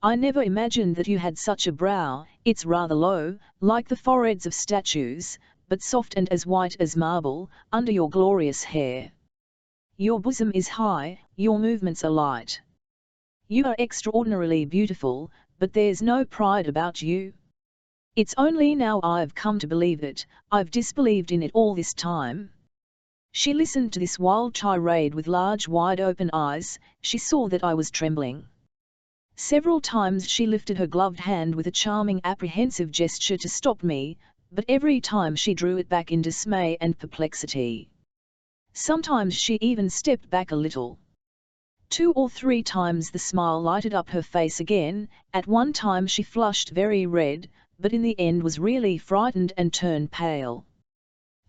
I never imagined that you had such a brow, it's rather low, like the foreheads of statues, but soft and as white as marble, under your glorious hair. Your bosom is high, your movements are light. You are extraordinarily beautiful, but there's no pride about you. It's only now I've come to believe it, I've disbelieved in it all this time. She listened to this wild tirade with large wide-open eyes, she saw that I was trembling. Several times she lifted her gloved hand with a charming apprehensive gesture to stop me, but every time she drew it back in dismay and perplexity. Sometimes she even stepped back a little. 2 or 3 times the smile lighted up her face again, at one time she flushed very red, but in the end was really frightened and turned pale.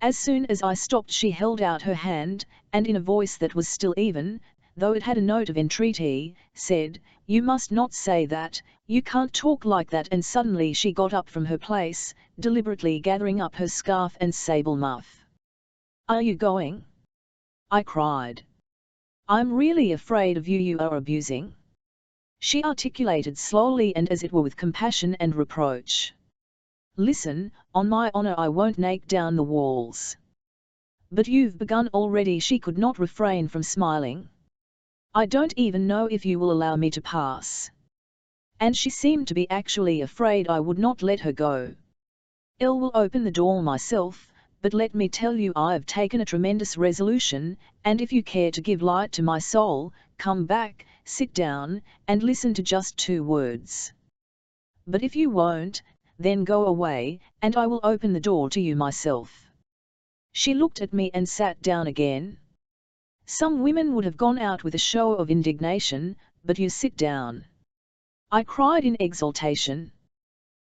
As soon as I stopped she held out her hand, and in a voice that was still even, though it had a note of entreaty, said, "You must not say that, you can't talk like that." And suddenly she got up from her place, deliberately gathering up her scarf and sable muff. "Are you going?" I cried. "I'm really afraid of you, you are abusing." She articulated slowly and as it were with compassion and reproach. "Listen, on my honor I won't knock down the walls." "But you've begun already." She could not refrain from smiling. "I don't even know if you will allow me to pass." And she seemed to be actually afraid I would not let her go. "I will open the door myself, but let me tell you I've taken a tremendous resolution, and if you care to give light to my soul, come back, sit down, and listen to just 2 words. But if you won't, then go away, and I will open the door to you myself." She looked at me and sat down again. Some women would have gone out with a show of indignation, but you sit down. I cried in exultation.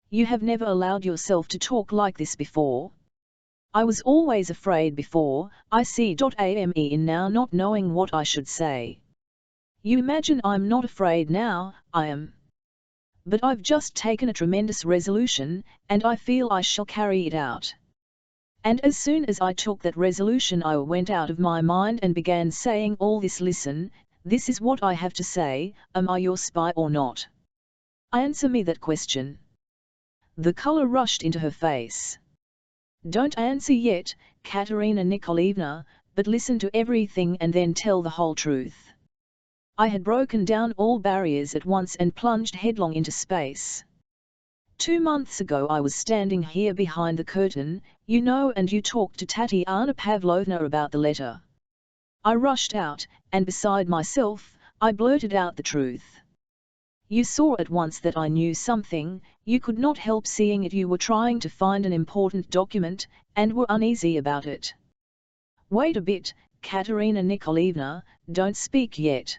"You have never allowed yourself to talk like this before." "I was always afraid before, I see. Ame in now not knowing what I should say. You imagine I'm not afraid now, I am. But I've just taken a tremendous resolution, and I feel I shall carry it out. And as soon as I took that resolution I went out of my mind and began saying all this. Listen, this is what I have to say, am I your spy or not? Answer me that question." The color rushed into her face. "Don't answer yet, Katerina Nikolaevna, but listen to everything and then tell the whole truth." I had broken down all barriers at once and plunged headlong into space. 2 months ago I was standing here behind the curtain, you know, and you talked to Tatiana Pavlovna about the letter. I rushed out, and beside myself, I blurted out the truth. You saw at once that I knew something, you could not help seeing it. You were trying to find an important document, and were uneasy about it. Wait a bit, Katerina Nikolaevna, don't speak yet.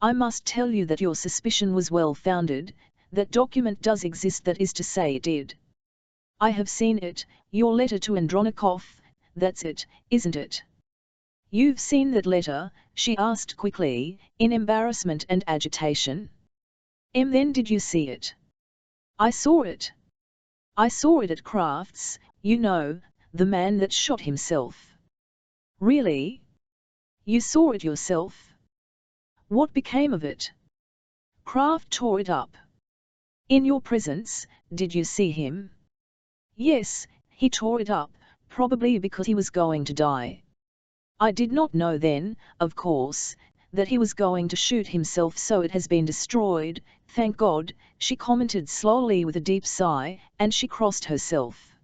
I must tell you that your suspicion was well founded, that document does exist, that is to say it did. I have seen it, your letter to Andronikov, that's it, isn't it? You've seen that letter? She asked quickly, in embarrassment and agitation. Then did you see it? I saw it. I saw it at Kraft's, you know, the man that shot himself. Really? You saw it yourself? What became of it? Kraft tore it up. In your presence, did you see him? Yes, he tore it up, probably because he was going to die. I did not know then, of course, that he was going to shoot himself, so it has been destroyed, thank God, she commented slowly with a deep sigh, and she crossed herself.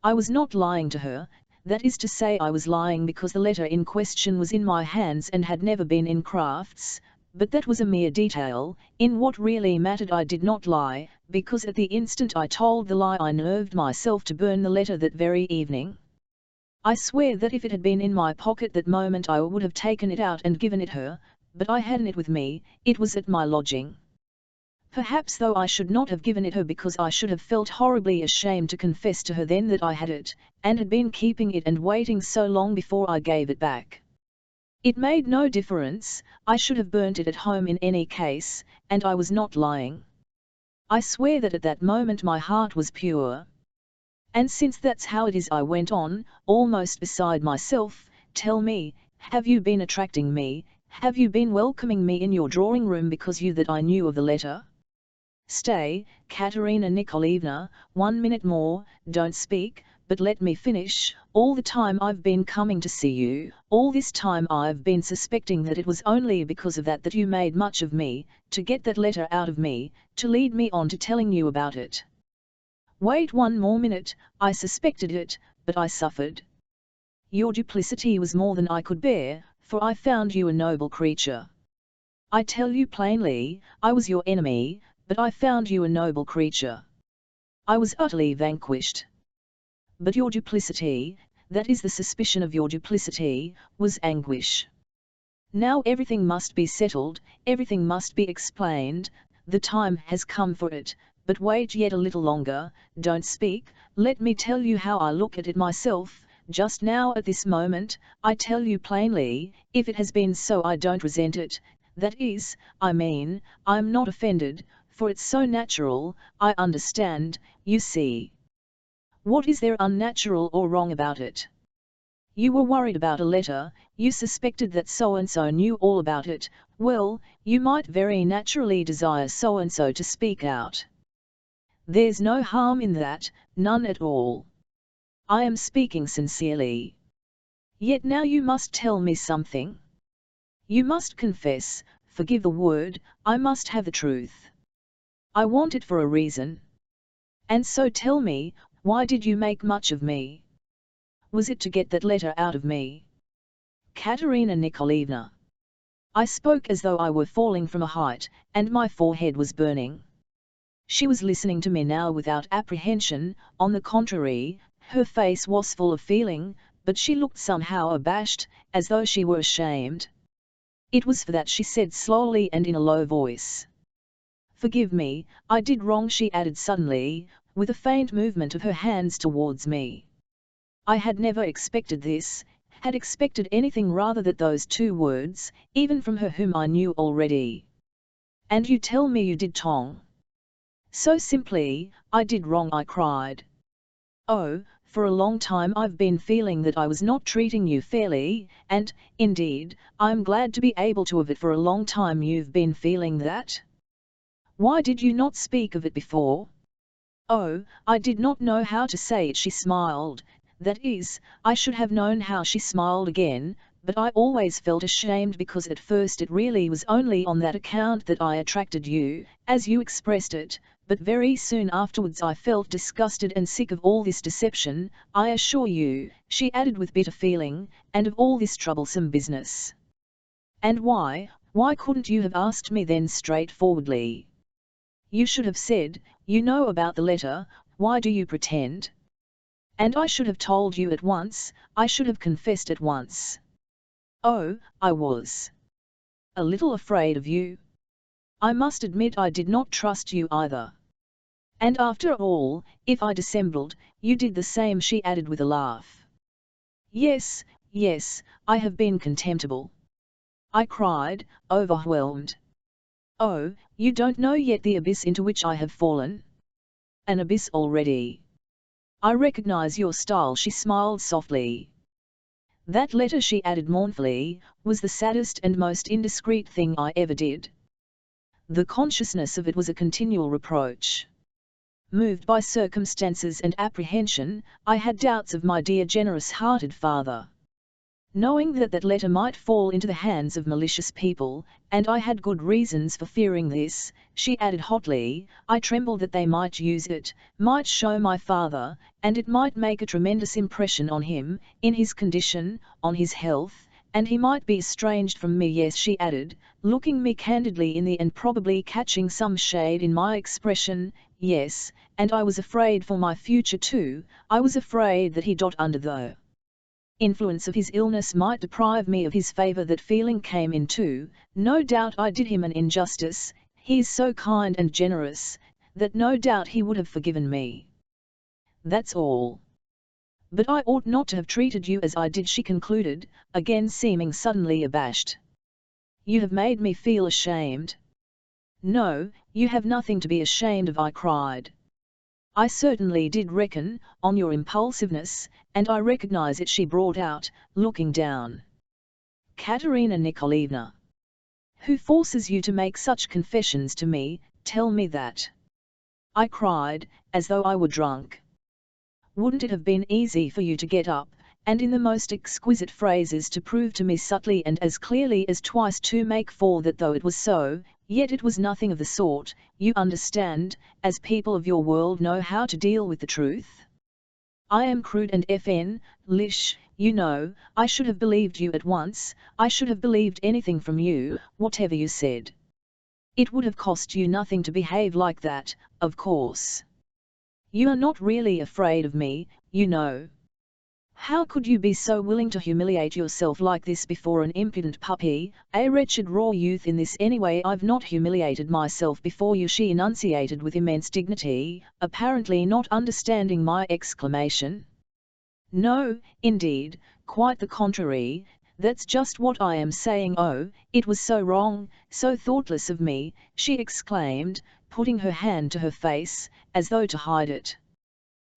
I was not lying to her, that is to say I was lying because the letter in question was in my hands and had never been in Kraft's, but that was a mere detail. In what really mattered I did not lie, because at the instant I told the lie I nerved myself to burn the letter that very evening. I swear that if it had been in my pocket that moment I would have taken it out and given it her, but I hadn't it with me, it was at my lodging. Perhaps though I should not have given it her because I should have felt horribly ashamed to confess to her then that I had it, and had been keeping it and waiting so long before I gave it back. It made no difference, I should have burnt it at home in any case, and I was not lying. I swear that at that moment my heart was pure. And since that's how it is, I went on, almost beside myself, tell me, have you been attracting me, have you been welcoming me in your drawing room because you that I knew of the letter? Stay, Katerina Nikolaevna, 1 minute more, don't speak, but let me finish. All the time I've been coming to see you, all this time I've been suspecting that it was only because of that you made much of me, to get that letter out of me, to lead me on to telling you about it. Wait 1 more minute, I suspected it, but I suffered. Your duplicity was more than I could bear, for I found you a noble creature. I tell you plainly, I was your enemy, but I found you a noble creature. I was utterly vanquished. But your duplicity, that is the suspicion of your duplicity, was anguish. Now everything must be settled, everything must be explained, the time has come for it. But wait yet a little longer, don't speak, let me tell you how I look at it myself, just now at this moment, I tell you plainly, if it has been so I don't resent it, that is, I mean, I'm not offended, for it's so natural, I understand, you see. What is there unnatural or wrong about it? You were worried about a letter, you suspected that so-and-so knew all about it, well, you might very naturally desire so-and-so to speak out. There's no harm in that, none at all. I am speaking sincerely. Yet now you must tell me something. You must confess, forgive the word, I must have the truth. I want it for a reason. And so tell me, why did you make much of me? Was it to get that letter out of me? Katerina Nikolaevna. I spoke as though I were falling from a height, and my forehead was burning. She was listening to me now without apprehension, on the contrary, her face was full of feeling, but she looked somehow abashed, as though she were ashamed. It was for that she said slowly and in a low voice. Forgive me, I did wrong, she added suddenly, with a faint movement of her hands towards me. I had never expected this, had expected anything rather than those 2 words, even from her whom I knew already. And you tell me you did wrong? So simply, I did wrong, I cried. Oh, for a long time I've been feeling that I was not treating you fairly, and, indeed, I'm glad to be able to have it. For a long time you've been feeling that? Why did you not speak of it before? Oh, I did not know how to say it, she smiled, that is, I should have known how. She smiled again, but I always felt ashamed because at first it really was only on that account that I attracted you, as you expressed it, but very soon afterwards I felt disgusted and sick of all this deception, I assure you, she added with bitter feeling, and of all this troublesome business. And why couldn't you have asked me then straightforwardly? You should have said, you know about the letter, why do you pretend? And I should have told you at once, I should have confessed at once. Oh, I was a little afraid of you. I must admit I did not trust you either. And after all, if I dissembled, you did the same, she added with a laugh. Yes, yes, I have been contemptible, I cried, overwhelmed. Oh, you don't know yet the abyss into which I have fallen. An abyss already. I recognize your style, she smiled softly. That letter, she added mournfully, was the saddest and most indiscreet thing I ever did. The consciousness of it was a continual reproach. Moved by circumstances and apprehension, I had doubts of my dear generous-hearted father. Knowing that that letter might fall into the hands of malicious people, and I had good reasons for fearing this, she added hotly, I trembled that they might use it, might show my father, and it might make a tremendous impression on him, in his condition, on his health, and he might be estranged from me. Yes, she added, looking me candidly in the eye and probably catching some shade in my expression, yes, and I was afraid for my future too, I was afraid that he under the influence of his illness might deprive me of his favour. That feeling came in too. No doubt I did him an injustice, he is so kind and generous, that no doubt he would have forgiven me. That's all. But I ought not to have treated you as I did, she concluded, again seeming suddenly abashed. You have made me feel ashamed. No, you have nothing to be ashamed of, I cried. I certainly did reckon on your impulsiveness, and I recognize it, she brought out, looking down. Katerina Nikolaevna. Who forces you to make such confessions to me, tell me that? I cried, as though I were drunk. Wouldn't it have been easy for you to get up, and in the most exquisite phrases to prove to me subtly and as clearly as twice to make four that though it was so, yet it was nothing of the sort, you understand, as people of your world know how to deal with the truth? I am crude and lish, you know, I should have believed you at once, I should have believed anything from you, whatever you said. It would have cost you nothing to behave like that, of course. You are not really afraid of me, you know. How could you be so willing to humiliate yourself like this before an impudent puppy, a wretched raw youth in this anyway? I've not humiliated myself before you, she enunciated with immense dignity, apparently not understanding my exclamation. No, indeed, quite the contrary, that's just what I am saying. Oh, it was so wrong, so thoughtless of me, she exclaimed, putting her hand to her face, as though to hide it.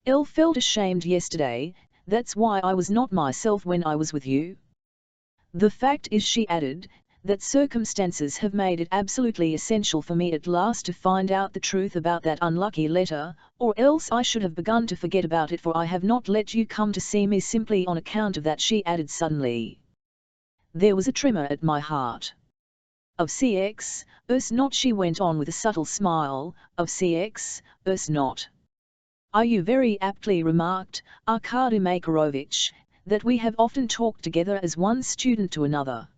I felt ashamed yesterday, that's why I was not myself when I was with you. The fact is, she added, that circumstances have made it absolutely essential for me at last to find out the truth about that unlucky letter, or else I should have begun to forget about it, for I have not let you come to see me simply on account of that, she added suddenly. There was a tremor at my heart. Of CX, not, she went on with a subtle smile, of CX, not. You very aptly remarked, Arkady Makarovich, that we have often talked together as one student to another.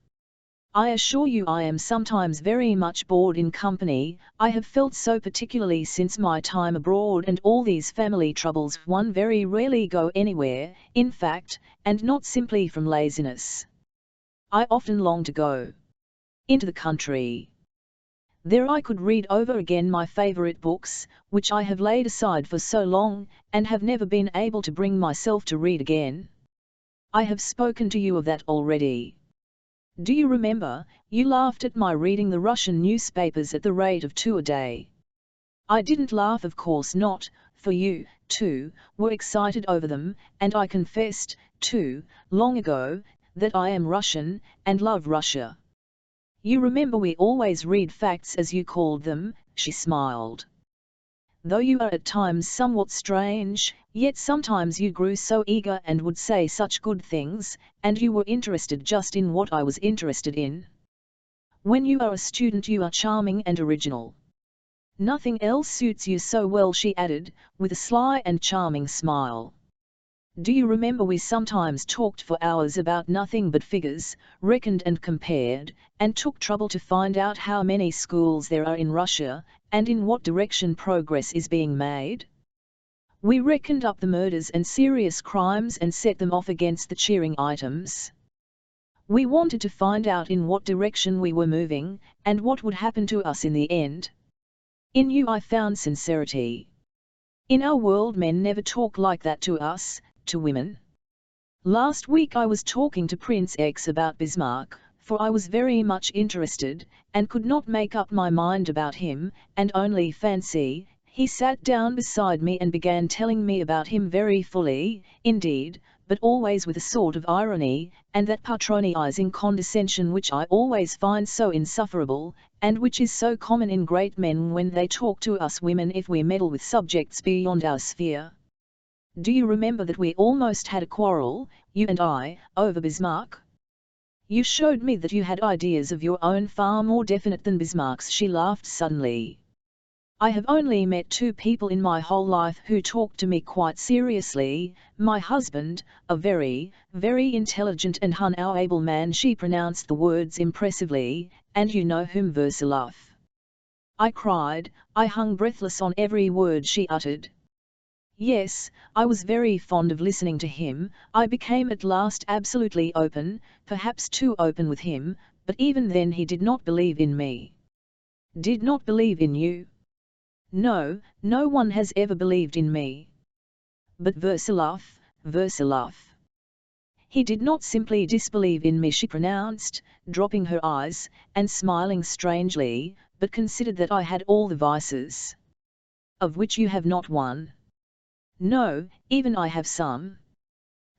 I assure you I am sometimes very much bored in company, I have felt so particularly since my time abroad and all these family troubles. One very rarely go anywhere, in fact, and not simply from laziness. I often long to go into the country. There I could read over again my favourite books, which I have laid aside for so long, and have never been able to bring myself to read again. I have spoken to you of that already. Do you remember, you laughed at my reading the Russian newspapers at the rate of 2 a day. I didn't laugh, of course not, for you, too, were excited over them, and I confessed, too, long ago, that I am Russian, and love Russia. You remember we always read facts as you called them, she smiled. Though you are at times somewhat strange, yet sometimes you grew so eager and would say such good things, and you were interested just in what I was interested in. When you are a student you are charming and original. Nothing else suits you so well, she added, with a sly and charming smile. Do you remember we sometimes talked for hours about nothing but figures, reckoned and compared, and took trouble to find out how many schools there are in Russia, and in what direction progress is being made? We reckoned up the murders and serious crimes and set them off against the cheering items. We wanted to find out in what direction we were moving, and what would happen to us in the end. In you I found sincerity. In our world men never talk like that to us, to women. Last week I was talking to Prince X about Bismarck, for I was very much interested, and could not make up my mind about him, and only fancy. He sat down beside me and began telling me about him very fully, indeed, but always with a sort of irony, and that patronizing condescension which I always find so insufferable, and which is so common in great men when they talk to us women if we meddle with subjects beyond our sphere. Do you remember that we almost had a quarrel, you and I, over Bismarck? You showed me that you had ideas of your own far more definite than Bismarck's. She laughed suddenly. I have only met two people in my whole life who talked to me quite seriously, my husband, a very, very intelligent and able man. She pronounced the words impressively, and you know whom, Versilov. I cried, I hung breathless on every word she uttered. Yes, I was very fond of listening to him. I became at last absolutely open, perhaps too open with him, but even then he did not believe in me. Did not believe in you? No, no one has ever believed in me. But Versilov, Versilov. He did not simply disbelieve in me, she pronounced, dropping her eyes, and smiling strangely, but considered that I had all the vices. Of which you have not one. No, even I have some.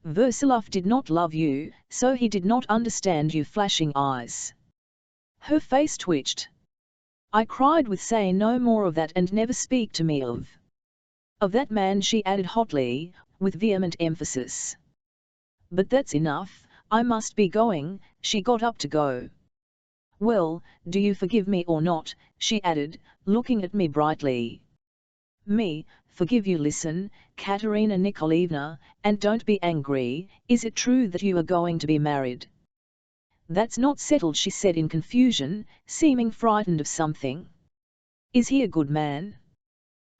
Versilov did not love you, so he did not understand you. Flashing eyes. Her face twitched. I cried with say no more of that, and never speak to me of that man, she added hotly, with vehement emphasis. But that's enough, I must be going. She got up to go. Well, do you forgive me or not, she added, looking at me brightly. Me, forgive you? Listen, Katerina Nikolaevna, and don't be angry, is it true that you are going to be married? That's not settled, she said in confusion, seeming frightened of something. Is he a good man?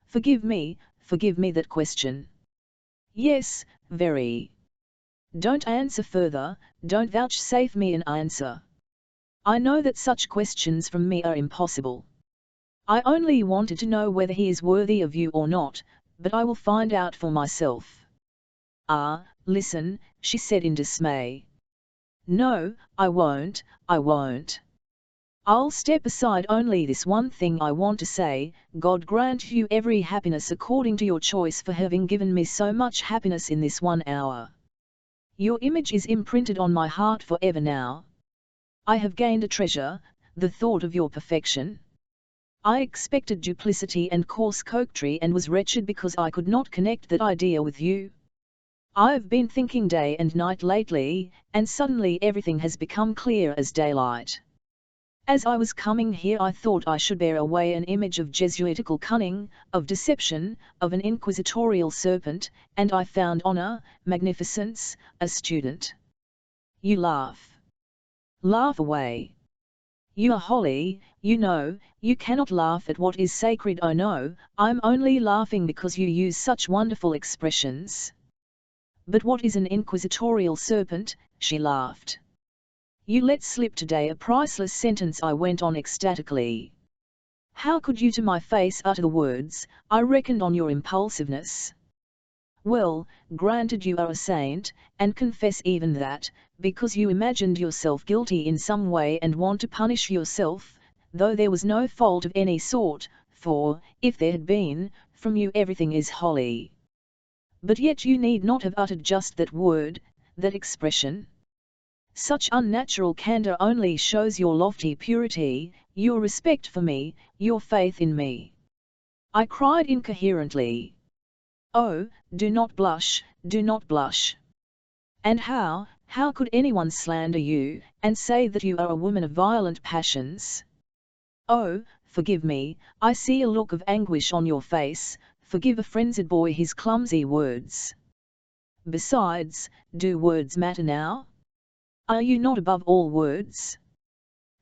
Forgive me that question. Yes, very. Don't answer further, don't vouchsafe me an answer. I know that such questions from me are impossible. I only wanted to know whether he is worthy of you or not, but I will find out for myself. Ah, listen, she said in dismay. No, I won't. I'll step aside. Only this one thing I want to say, God grant you every happiness according to your choice for having given me so much happiness in this 1 hour. Your image is imprinted on my heart forever now. I have gained a treasure, the thought of your perfection. I expected duplicity and coarse coquetry and was wretched because I could not connect that idea with you. I've been thinking day and night lately, and suddenly everything has become clear as daylight. As I was coming here I thought I should bear away an image of Jesuitical cunning, of deception, of an inquisitorial serpent, and I found honor, magnificence, a student. You laugh. Laugh away. You are holy, you know, you cannot laugh at what is sacred. Oh no, I'm only laughing because you use such wonderful expressions. But what is an inquisitorial serpent? She laughed. You let slip today a priceless sentence, I went on ecstatically. How could you to my face utter the words? I reckoned on your impulsiveness. Well, granted you are a saint, and confess even that, because you imagined yourself guilty in some way and want to punish yourself, though there was no fault of any sort, for, if there had been, from you everything is holy. But yet you need not have uttered just that word, that expression. Such unnatural candor only shows your lofty purity, your respect for me, your faith in me. I cried incoherently. Oh, do not blush, do not blush. And how could anyone slander you, and say that you are a woman of violent passions? Oh, forgive me, I see a look of anguish on your face, forgive a frenzied boy his clumsy words. Besides, do words matter now? Are you not above all words?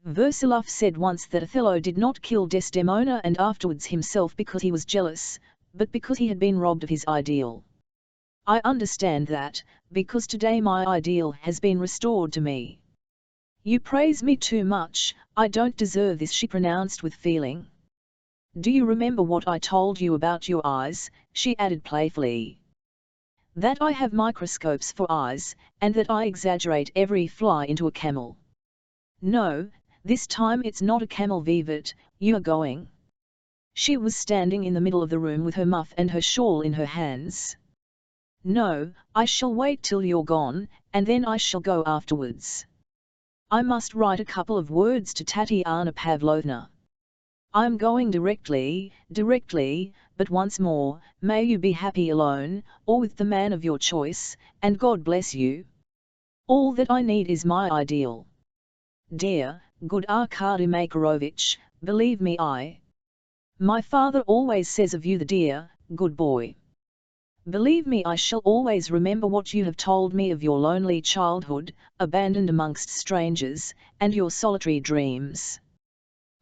Versilov said once that Othello did not kill Desdemona and afterwards himself because he was jealous, but because he had been robbed of his ideal. I understand that, because today my ideal has been restored to me. You praise me too much, I don't deserve this, she pronounced with feeling. Do you remember what I told you about your eyes, she added playfully. That I have microscopes for eyes, and that I exaggerate every fly into a camel. No, this time it's not a camel, Vivat, you are going. She was standing in the middle of the room with her muff and her shawl in her hands. No, I shall wait till you're gone, and then I shall go afterwards. I must write a couple of words to Tatiana Pavlovna. I'm going directly, but once more, may you be happy alone, or with the man of your choice, and God bless you. All that I need is my ideal. Dear, good Arkady Makarovich, believe me, my father always says of you the dear, good boy. Believe me, I shall always remember what you have told me of your lonely childhood, abandoned amongst strangers, and your solitary dreams.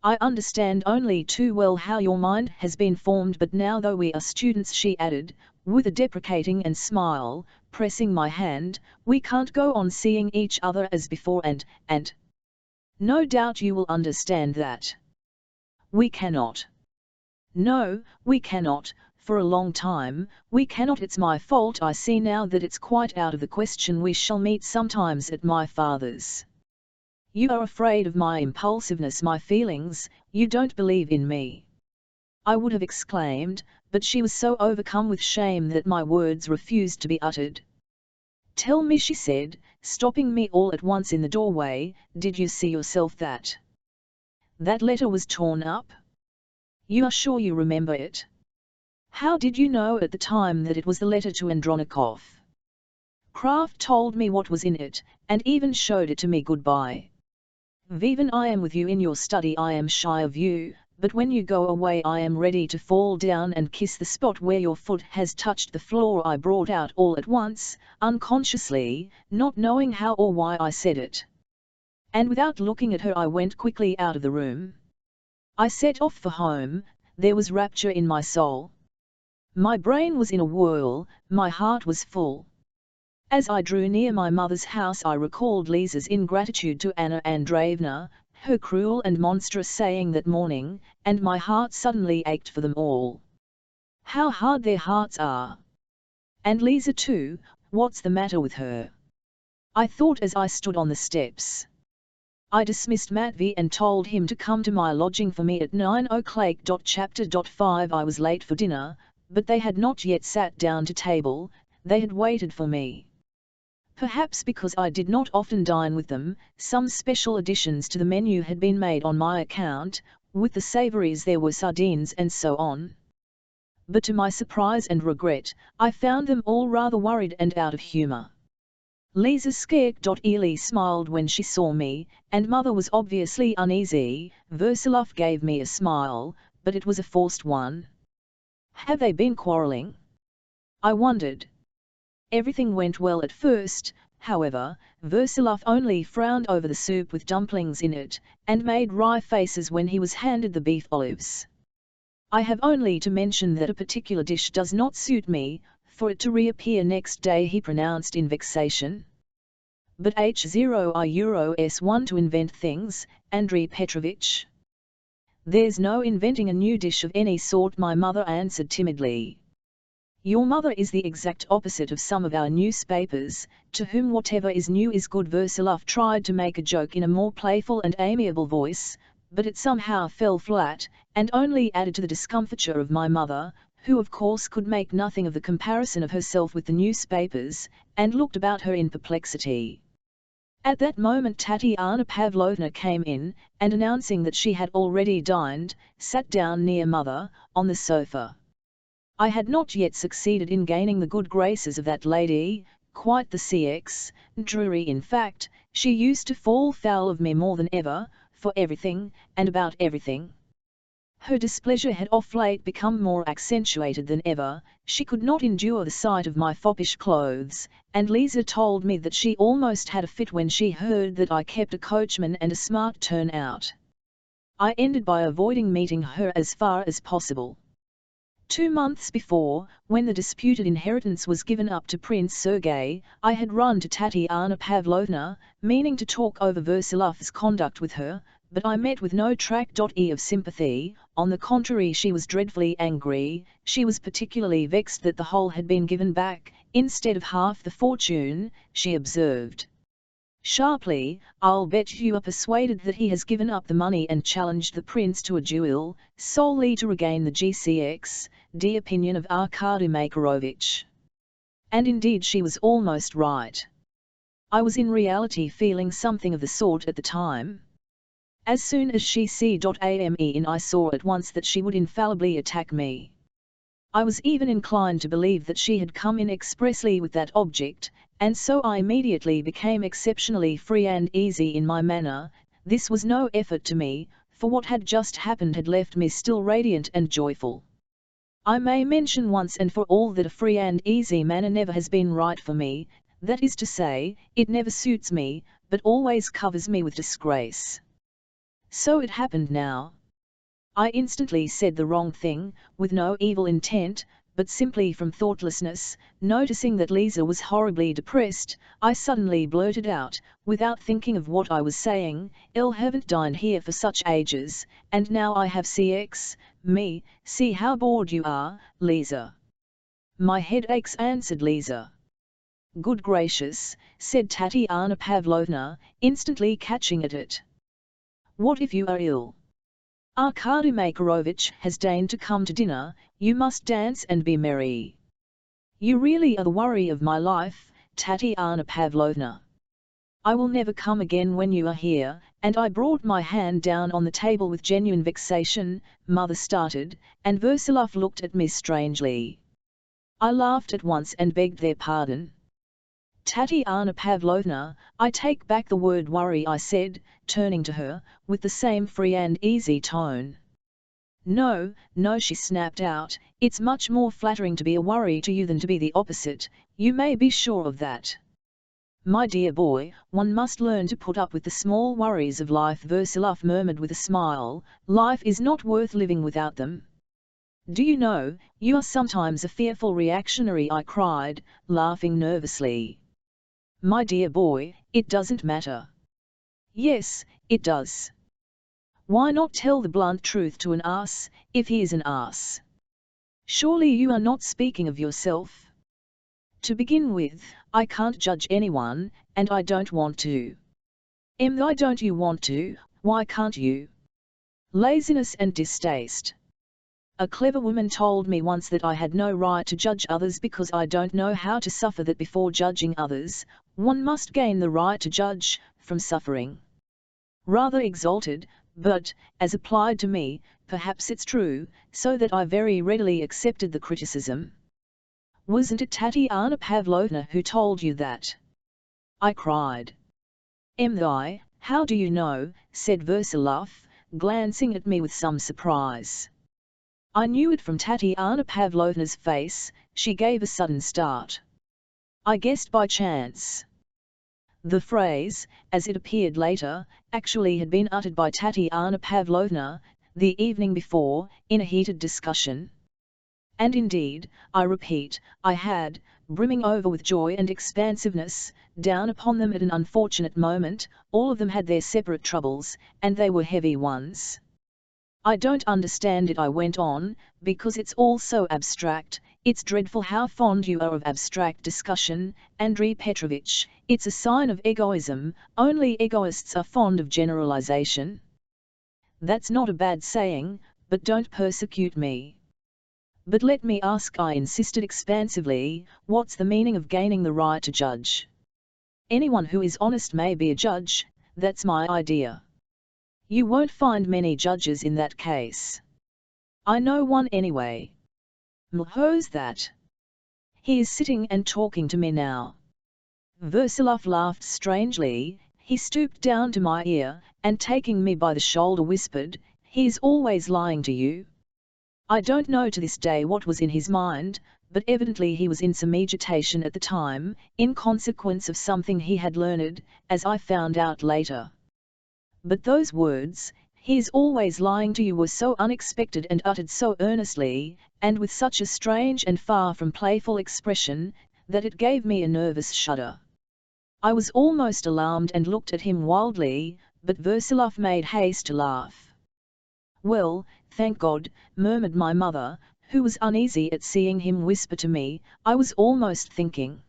I understand only too well how your mind has been formed, but now though we are students, she added, with a deprecating and smile, pressing my hand, we can't go on seeing each other as before and, no doubt you will understand that. We cannot. No, we cannot. For a long time, we cannot. It's my fault. I see now that it's quite out of the question. We shall meet sometimes at my father's. You are afraid of my impulsiveness, my feelings, you don't believe in me. I would have exclaimed, but she was so overcome with shame that my words refused to be uttered. Tell me, she said, stopping me all at once in the doorway, did you see yourself that letter was torn up? You are sure you remember it? How did you know at the time that it was the letter to Andronikov? Kraft told me what was in it, and even showed it to me. Goodbye. Vivan, I am with you in your study. I am shy of you, but when you go away I am ready to fall down and kiss the spot where your foot has touched the floor. I brought out all at once, unconsciously, not knowing how or why I said it. And without looking at her I went quickly out of the room. I set off for home. There was rapture in my soul. My brain was in a whirl, my heart was full. As I drew near my mother's house I recalled Lisa's ingratitude to Anna Andreevna, her cruel and monstrous saying that morning, and my heart suddenly ached for them all. How hard their hearts are! And Lisa too, what's the matter with her? I thought as I stood on the steps. I dismissed Matvey and told him to come to my lodging for me at 9 o'clock. Chapter 5 I was late for dinner, but they had not yet sat down to table, they had waited for me. Perhaps because I did not often dine with them, some special additions to the menu had been made on my account, with the savouries there were sardines and so on. But to my surprise and regret, I found them all rather worried and out of humour. Lisa scared-early smiled when she saw me, and Mother was obviously uneasy. Versilov gave me a smile, but it was a forced one. Have they been quarrelling? I wondered. Everything went well at first, however. Versilov only frowned over the soup with dumplings in it, and made wry faces when he was handed the beef olives. I have only to mention that a particular dish does not suit me, for it to reappear next day, he pronounced in vexation. But H0I-S1 to invent things, Andrei Petrovich? There's no inventing a new dish of any sort, my mother answered timidly. Your mother is the exact opposite of some of our newspapers, to whom whatever is new is good. Versilov tried to make a joke in a more playful and amiable voice, but it somehow fell flat, and only added to the discomfiture of my mother, who of course could make nothing of the comparison of herself with the newspapers, and looked about her in perplexity. At that moment Tatiana Pavlovna came in, and announcing that she had already dined, sat down near Mother, on the sofa. I had not yet succeeded in gaining the good graces of that lady, quite the CX, Drury in fact. She used to fall foul of me more than ever, for everything, and about everything. Her displeasure had of late become more accentuated than ever. She could not endure the sight of my foppish clothes, and Lisa told me that she almost had a fit when she heard that I kept a coachman and a smart turnout. I ended by avoiding meeting her as far as possible. 2 months before, when the disputed inheritance was given up to Prince Sergei, I had run to Tatiana Pavlovna, meaning to talk over Versilov's conduct with her, but I met with no track-of sympathy. On the contrary, she was dreadfully angry. She was particularly vexed that the whole had been given back, instead of half the fortune, she observed sharply. "I'll bet you are persuaded that he has given up the money and challenged the prince to a duel, solely to regain the GCX, the opinion of Arkady Makarovich." And indeed she was almost right. I was in reality feeling something of the sort at the time. As soon as she came in, I saw at once that she would infallibly attack me. I was even inclined to believe that she had come in expressly with that object, and so I immediately became exceptionally free and easy in my manner. This was no effort to me, for what had just happened had left me still radiant and joyful. I may mention once and for all that a free and easy manner never has been right for me, that is to say, it never suits me, but always covers me with disgrace. So it happened now. I instantly said the wrong thing, with no evil intent, but simply from thoughtlessness. Noticing that Lisa was horribly depressed, I suddenly blurted out, without thinking of what I was saying, "I haven't dined here for such ages, and now I have CX, me, see how bored you are, Lisa." "My head aches," answered Lisa. "Good gracious," said Tatiana Pavlovna, instantly catching at it. "What if you are ill? Arkady Makarovich has deigned to come to dinner, you must dance and be merry. You really are the worry of my life, Tatiana Pavlovna. I will never come again when you are here," and I brought my hand down on the table with genuine vexation. Mother started, and Versilov looked at me strangely. I laughed at once and begged their pardon. "Tatiana Pavlovna, I take back the word worry," I said, turning to her, with the same free and easy tone. "No, no," she snapped out, "it's much more flattering to be a worry to you than to be the opposite, you may be sure of that." "My dear boy, one must learn to put up with the small worries of life," Versilov murmured with a smile. "Life is not worth living without them." "Do you know, you are sometimes a fearful reactionary," I cried, laughing nervously. "My dear boy, it doesn't matter." "Yes, it does. Why not tell the blunt truth to an ass, if he is an ass? Surely you are not speaking of yourself? To begin with, I can't judge anyone, and I don't want to." "Why don't you want to? Why can't you?" "Laziness and distaste. A clever woman told me once that I had no right to judge others because I don't know how to suffer, that before judging others, one must gain the right to judge, from suffering." Rather exalted, but, as applied to me, perhaps it's true, so that I very readily accepted the criticism. "Wasn't it Tatiana Pavlovna who told you that?" I cried. How do you know?" said Versilov, glancing at me with some surprise. I knew it from Tatiana Pavlovna's face. She gave a sudden start. "I guessed by chance." The phrase, as it appeared later, actually had been uttered by Tatiana Pavlovna, the evening before, in a heated discussion. And indeed, I repeat, I had, brimming over with joy and expansiveness, down upon them at an unfortunate moment. All of them had their separate troubles, and they were heavy ones. "I don't understand it," I went on, "because it's all so abstract. It's dreadful how fond you are of abstract discussion, Andrei Petrovich. It's a sign of egoism. Only egoists are fond of generalization." "That's not a bad saying, but don't persecute me." "But let me ask," I insisted expansively, "what's the meaning of gaining the right to judge? Anyone who is honest may be a judge, that's my idea." "You won't find many judges in that case." "I know one anyway." "Who's that?" "He is sitting and talking to me now." Versilov laughed strangely. He stooped down to my ear, and taking me by the shoulder whispered, He's always lying to you. I don't know to this day what was in his mind, but evidently he was in some agitation at the time, in consequence of something he had learned, as I found out later. But those words, "He's always lying to you," were so unexpected and uttered so earnestly, and with such a strange and far from playful expression, that it gave me a nervous shudder. I was almost alarmed and looked at him wildly, but Versilov made haste to laugh. "Well, thank God," murmured my mother, who was uneasy at seeing him whisper to me. I was almost thinking,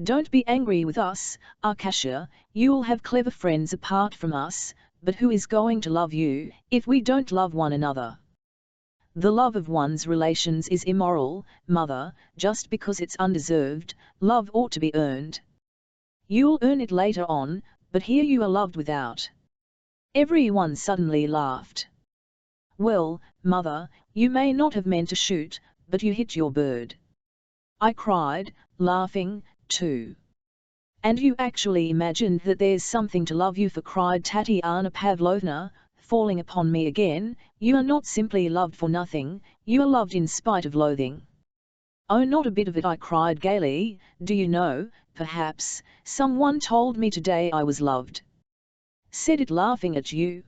"Don't be angry with us, Arkasha, you'll have clever friends apart from us, but who is going to love you, if we don't love one another?" The love of one's relations is immoral, mother, just because it's undeserved. Love ought to be earned. You'll earn it later on, but here you are loved without. Everyone suddenly laughed. "Well, mother, you may not have meant to shoot, but you hit your bird," I cried, laughing, too. "And you actually imagined that there's something to love you for," cried Tatiana Pavlovna, falling upon me again. "You are not simply loved for nothing, you are loved in spite of loathing." "Oh, not a bit of it," I cried gaily. "Do you know, perhaps, someone told me today I was loved." "Said it laughing at you?"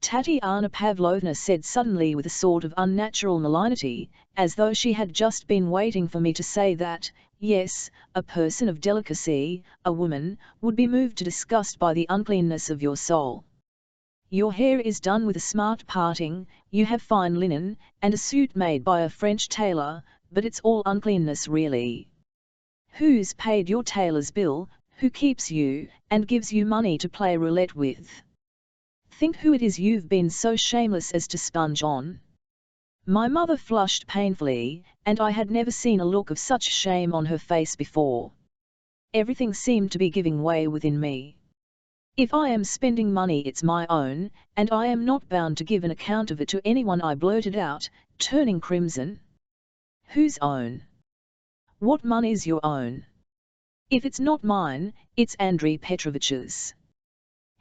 Tatiana Pavlovna said suddenly with a sort of unnatural malignity, as though she had just been waiting for me to say that, yes, a person of delicacy, a woman, would be moved to disgust by the uncleanness of your soul. "Your hair is done with a smart parting, you have fine linen, and a suit made by a French tailor, but it's all uncleanness really. Who's paid your tailor's bill, who keeps you, and gives you money to play roulette with? Think who it is you've been so shameless as to sponge on." My mother flushed painfully, and I had never seen a look of such shame on her face before. Everything seemed to be giving way within me. "If I am spending money it's my own, and I am not bound to give an account of it to anyone," I blurted out, turning crimson. "Whose own? What money's your own? If it's not mine, it's Andrei Petrovich's.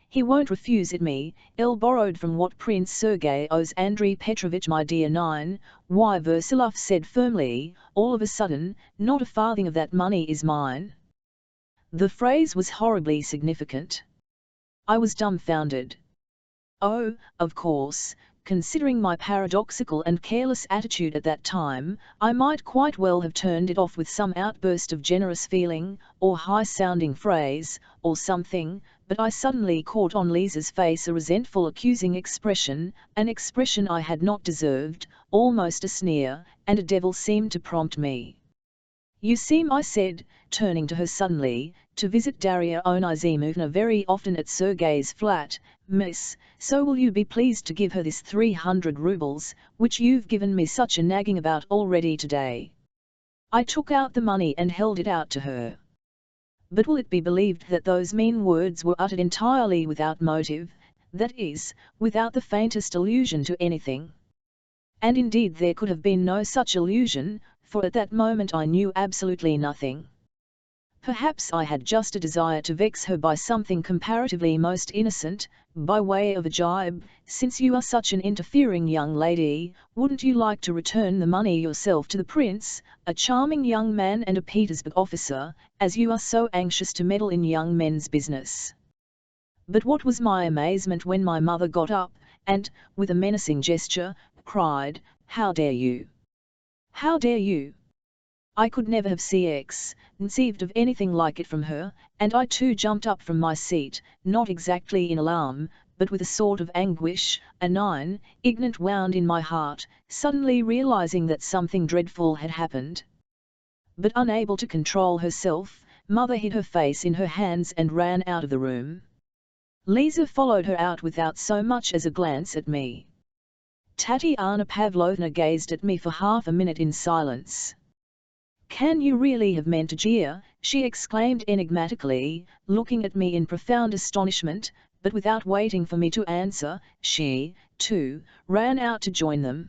He won't refuse it me, L borrowed from what Prince Sergei owes Andrei Petrovich, my dear." "9, why," Versilov said firmly, all of a sudden, "not a farthing of that money is mine." The phrase was horribly significant. I was dumbfounded. Oh, of course, considering my paradoxical and careless attitude at that time, I might quite well have turned it off with some outburst of generous feeling, or high-sounding phrase, or something, but I suddenly caught on Lisa's face a resentful accusing expression, an expression I had not deserved, almost a sneer, and a devil seemed to prompt me. "You seem," I said, turning to her suddenly, "to visit Darya Onizimovna very often at Sergei's flat, miss, so will you be pleased to give her this 300 rubles, which you've given me such a nagging about already today?" I took out the money and held it out to her. But will it be believed that those mean words were uttered entirely without motive, that is, without the faintest allusion to anything? And indeed there could have been no such allusion, for at that moment I knew absolutely nothing. Perhaps I had just a desire to vex her by something comparatively most innocent, by way of a jibe. "Since you are such an interfering young lady, wouldn't you like to return the money yourself to the prince, a charming young man and a Petersburg officer, as you are so anxious to meddle in young men's business?" But what was my amazement when my mother got up, and, with a menacing gesture, cried, "How dare you? How dare you?" I could never have conceived of anything like it from her, and I too jumped up from my seat, not exactly in alarm, but with a sort of anguish, a ignorant wound in my heart, suddenly realizing that something dreadful had happened. But unable to control herself, mother hid her face in her hands and ran out of the room. Lisa followed her out without so much as a glance at me. Tatiana Pavlovna gazed at me for half a minute in silence. "Can you really have meant to jeer?" she exclaimed enigmatically, looking at me in profound astonishment, but without waiting for me to answer, she, too, ran out to join them.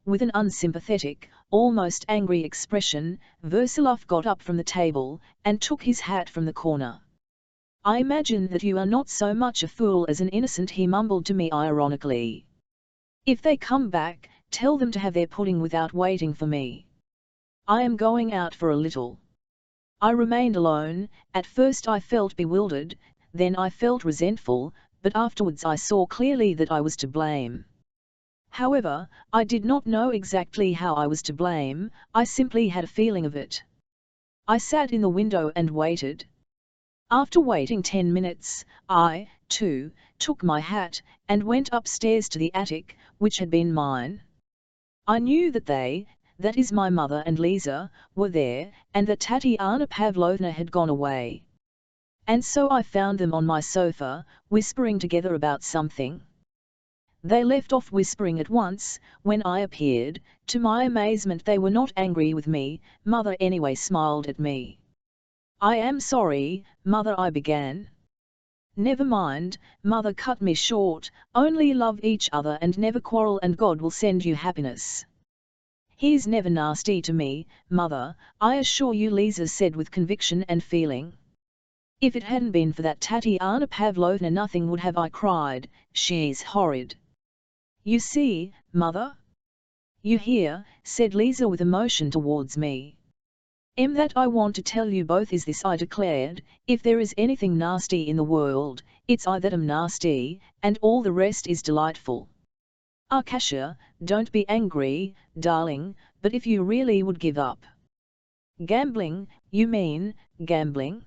With an unsympathetic, almost angry expression, Versilov got up from the table, and took his hat from the corner. I imagine that you are not so much a fool as an innocent, he mumbled to me ironically. If they come back, tell them to have their pudding without waiting for me. I am going out for a little. I remained alone. At first I felt bewildered, then I felt resentful, but afterwards I saw clearly that I was to blame. However, I did not know exactly how I was to blame, I simply had a feeling of it. I sat in the window and waited. After waiting 10 minutes, I, too, took my hat, and went upstairs to the attic, which had been mine. I knew that they, that is my mother and Lisa, were there, and that Tatiana Pavlovna had gone away. And so I found them on my sofa, whispering together about something. They left off whispering at once. When I appeared, to my amazement they were not angry with me. Mother anyway smiled at me. I am sorry, Mother, I began. Never mind, Mother cut me short, only love each other and never quarrel and God will send you happiness. He's never nasty to me, Mother, I assure you, Lisa said with conviction and feeling. If it hadn't been for that Tatiana Pavlovna nothing would have, I cried, she's horrid. You see, Mother? You hear, said Lisa with emotion towards me. That I want to tell you both is this, I declared, if there is anything nasty in the world, it's I that am nasty, and all the rest is delightful. Arkasha, don't be angry, darling, but if you really would give up. Gambling, you mean, gambling?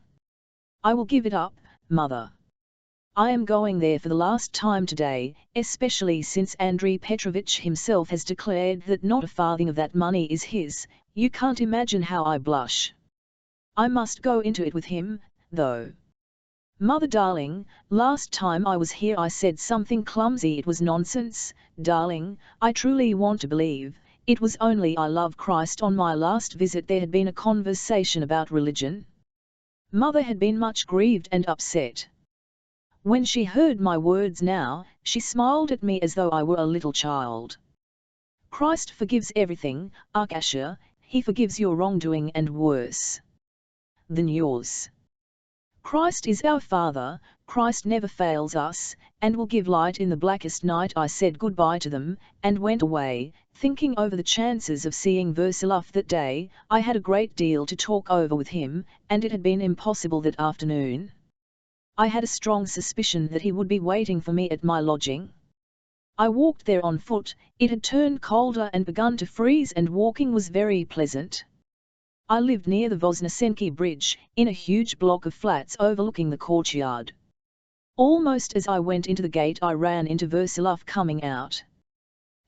I will give it up, Mother. I am going there for the last time today, especially since Andrei Petrovich himself has declared that not a farthing of that money is his. You can't imagine how I blush. I must go into it with him, though. Mother darling, last time I was here I said something clumsy. It was nonsense, darling, I truly want to believe, it was only I love Christ. On my last visit there had been a conversation about religion. Mother had been much grieved and upset. When she heard my words now, she smiled at me as though I were a little child. Christ forgives everything, Arkasha, he forgives your wrongdoing and worse than yours. Christ is our Father, Christ never fails us, and will give light in the blackest night. I said goodbye to them, and went away, thinking over the chances of seeing Versilov that day. I had a great deal to talk over with him, and it had been impossible that afternoon. I had a strong suspicion that he would be waiting for me at my lodging. I walked there on foot. It had turned colder and begun to freeze, and walking was very pleasant. I lived near the Voznesenky Bridge, in a huge block of flats overlooking the courtyard. Almost as I went into the gate I ran into Versilov coming out.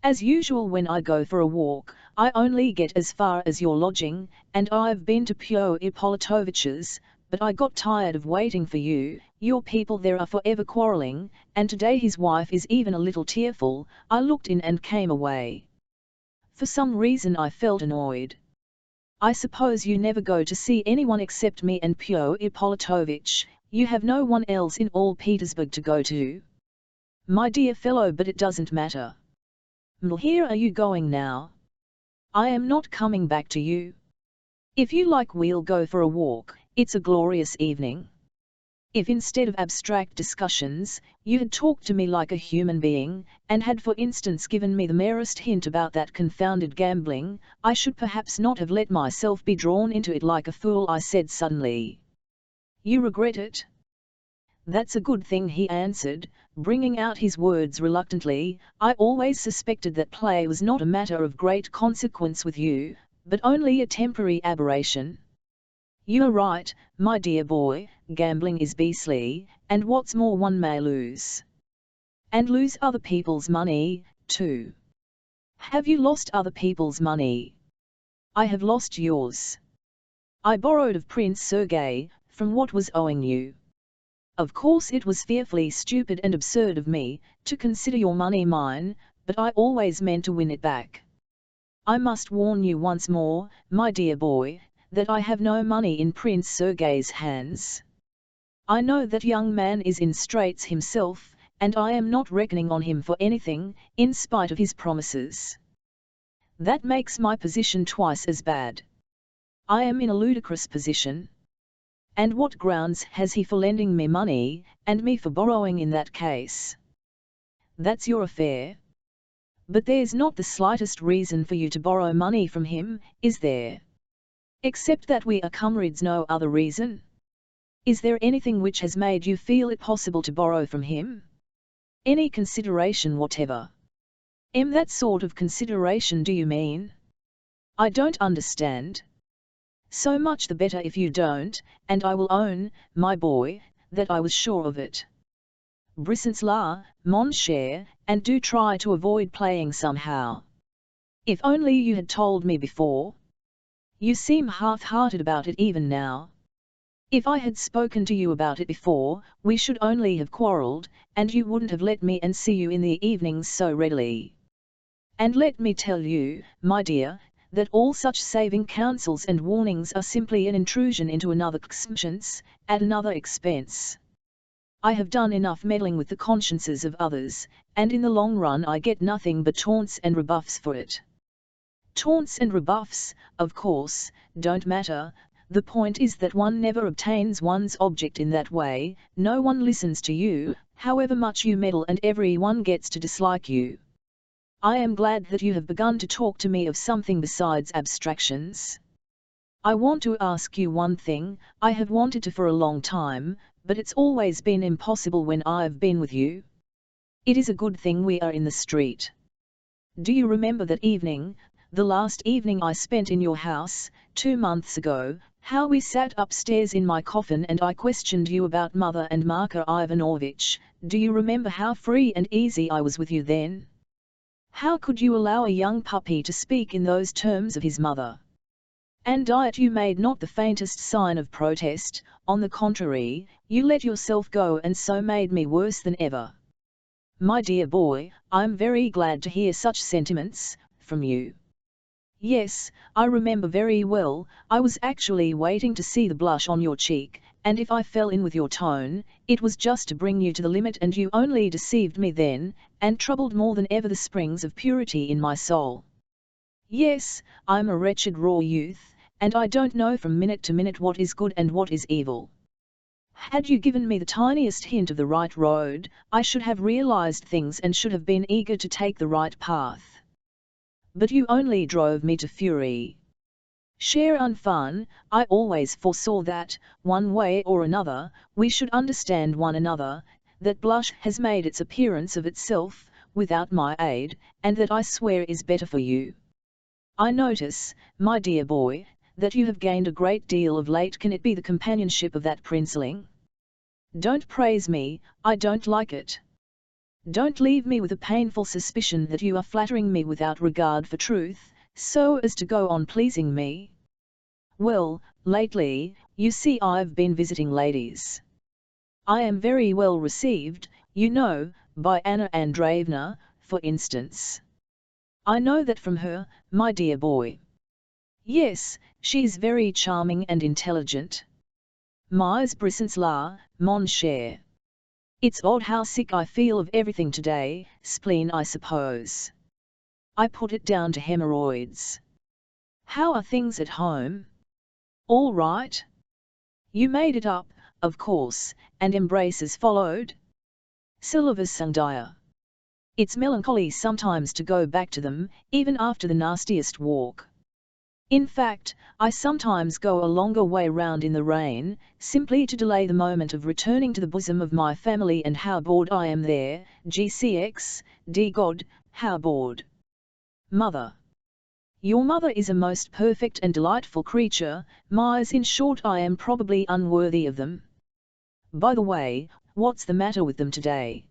As usual when I go for a walk, I only get as far as your lodging, and I've been to Pyotr Ippolitovich's, but I got tired of waiting for you. Your people there are forever quarrelling, and today his wife is even a little tearful. I looked in and came away. For some reason I felt annoyed. I suppose you never go to see anyone except me and Pyotr Ippolitovich. You have no one else in all Petersburg to go to? My dear fellow, but it doesn't matter. Here are you going now? I am not coming back to you. If you like we'll go for a walk, it's a glorious evening. If instead of abstract discussions, you had talked to me like a human being, and had for instance given me the merest hint about that confounded gambling, I should perhaps not have let myself be drawn into it like a fool, I said suddenly. You regret it? That's a good thing, he answered, bringing out his words reluctantly. I always suspected that play was not a matter of great consequence with you, but only a temporary aberration. You are right, my dear boy, gambling is beastly, and what's more one may lose. And lose other people's money, too. Have you lost other people's money? I have lost yours. I borrowed of Prince Sergei, from what was owing you. Of course it was fearfully stupid and absurd of me, to consider your money mine, but I always meant to win it back. I must warn you once more, my dear boy, that I have no money in Prince Sergei's hands. I know that young man is in straits himself, and I am not reckoning on him for anything, in spite of his promises. That makes my position twice as bad. I am in a ludicrous position. And what grounds has he for lending me money, and me for borrowing in that case? That's your affair. But there's not the slightest reason for you to borrow money from him, is there? Except that we are comrades, no other reason? Is there anything which has made you feel it possible to borrow from him? Any consideration whatever? That sort of consideration do you mean? I don't understand. So much the better if you don't, and I will own, my boy, that I was sure of it. Brissons la, mon cher, and do try to avoid playing somehow. If only you had told me before. You seem half-hearted about it even now. If I had spoken to you about it before, we should only have quarrelled, and you wouldn't have let me and see you in the evenings so readily. And let me tell you, my dear, that all such saving counsels and warnings are simply an intrusion into another conscience, at another expense. I have done enough meddling with the consciences of others, and in the long run I get nothing but taunts and rebuffs for it. Taunts and rebuffs, of course, don't matter. The point is that one never obtains one's object in that way. No one listens to you, however much you meddle, and everyone gets to dislike you. I am glad that you have begun to talk to me of something besides abstractions. I want to ask you one thing. I have wanted to for a long time, but it's always been impossible when I've been with you. It is a good thing we are in the street. Do you remember that evening, the last evening I spent in your house, 2 months ago, how we sat upstairs in my coffin and I questioned you about Mother and Marka Ivanovich? Do you remember how free and easy I was with you then? How could you allow a young puppy to speak in those terms of his mother? And yet you made not the faintest sign of protest. On the contrary, you let yourself go and so made me worse than ever. My dear boy, I'm very glad to hear such sentiments from you. Yes, I remember very well. I was actually waiting to see the blush on your cheek, and if I fell in with your tone, it was just to bring you to the limit, and you only deceived me then, and troubled more than ever the springs of purity in my soul. Yes, I'm a wretched raw youth, and I don't know from minute to minute what is good and what is evil. Had you given me the tiniest hint of the right road, I should have realized things and should have been eager to take the right path. But you only drove me to fury. Cher enfant, I always foresaw that, one way or another, we should understand one another, that blush has made its appearance of itself, without my aid, and that I swear is better for you. I notice, my dear boy, that you have gained a great deal of late. Can it be the companionship of that princeling? Don't praise me, I don't like it. Don't leave me with a painful suspicion that you are flattering me without regard for truth, so as to go on pleasing me. Well, lately, you see I've been visiting ladies. I am very well received, you know, by Anna Andreevna, for instance. I know that from her, my dear boy. Yes, she's very charming and intelligent. Mais brissons la, mon cher. It's odd how sick I feel of everything today. Spleen, I suppose. I put it down to hemorrhoids. How are things at home? All right? You made it up, of course, and embraces followed? Silver Sandia. It's melancholy sometimes to go back to them, even after the nastiest walk. In fact, I sometimes go a longer way round in the rain, simply to delay the moment of returning to the bosom of my family, and how bored I am there, GCX, dear God, how bored. Mother. Your mother is a most perfect and delightful creature, mais in short I am probably unworthy of them. By the way, what's the matter with them today?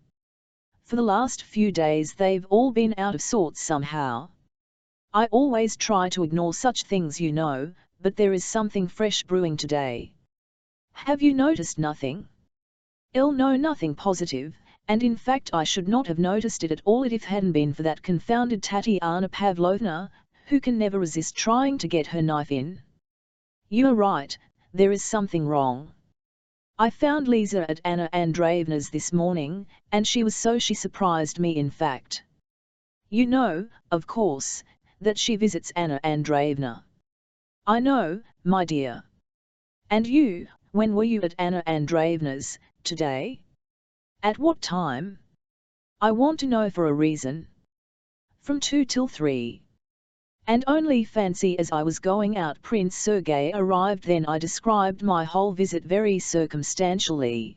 For the last few days they've all been out of sorts somehow. I always try to ignore such things, you know, but there is something fresh brewing today. Have you noticed nothing? No, nothing positive, and in fact I should not have noticed it at all if it hadn't been for that confounded Tatiana Pavlovna, who can never resist trying to get her knife in. You are right, there is something wrong. I found Lisa at Anna Andreevna's this morning, and she surprised me in fact. You know, of course, that she visits Anna Andreevna. I know, my dear. And you, When were you at Anna Andreevna's, today? At what time? I want to know for a reason. From 2 till 3. And only fancy, as I was going out Prince Sergei arrived. Then I described my whole visit very circumstantially.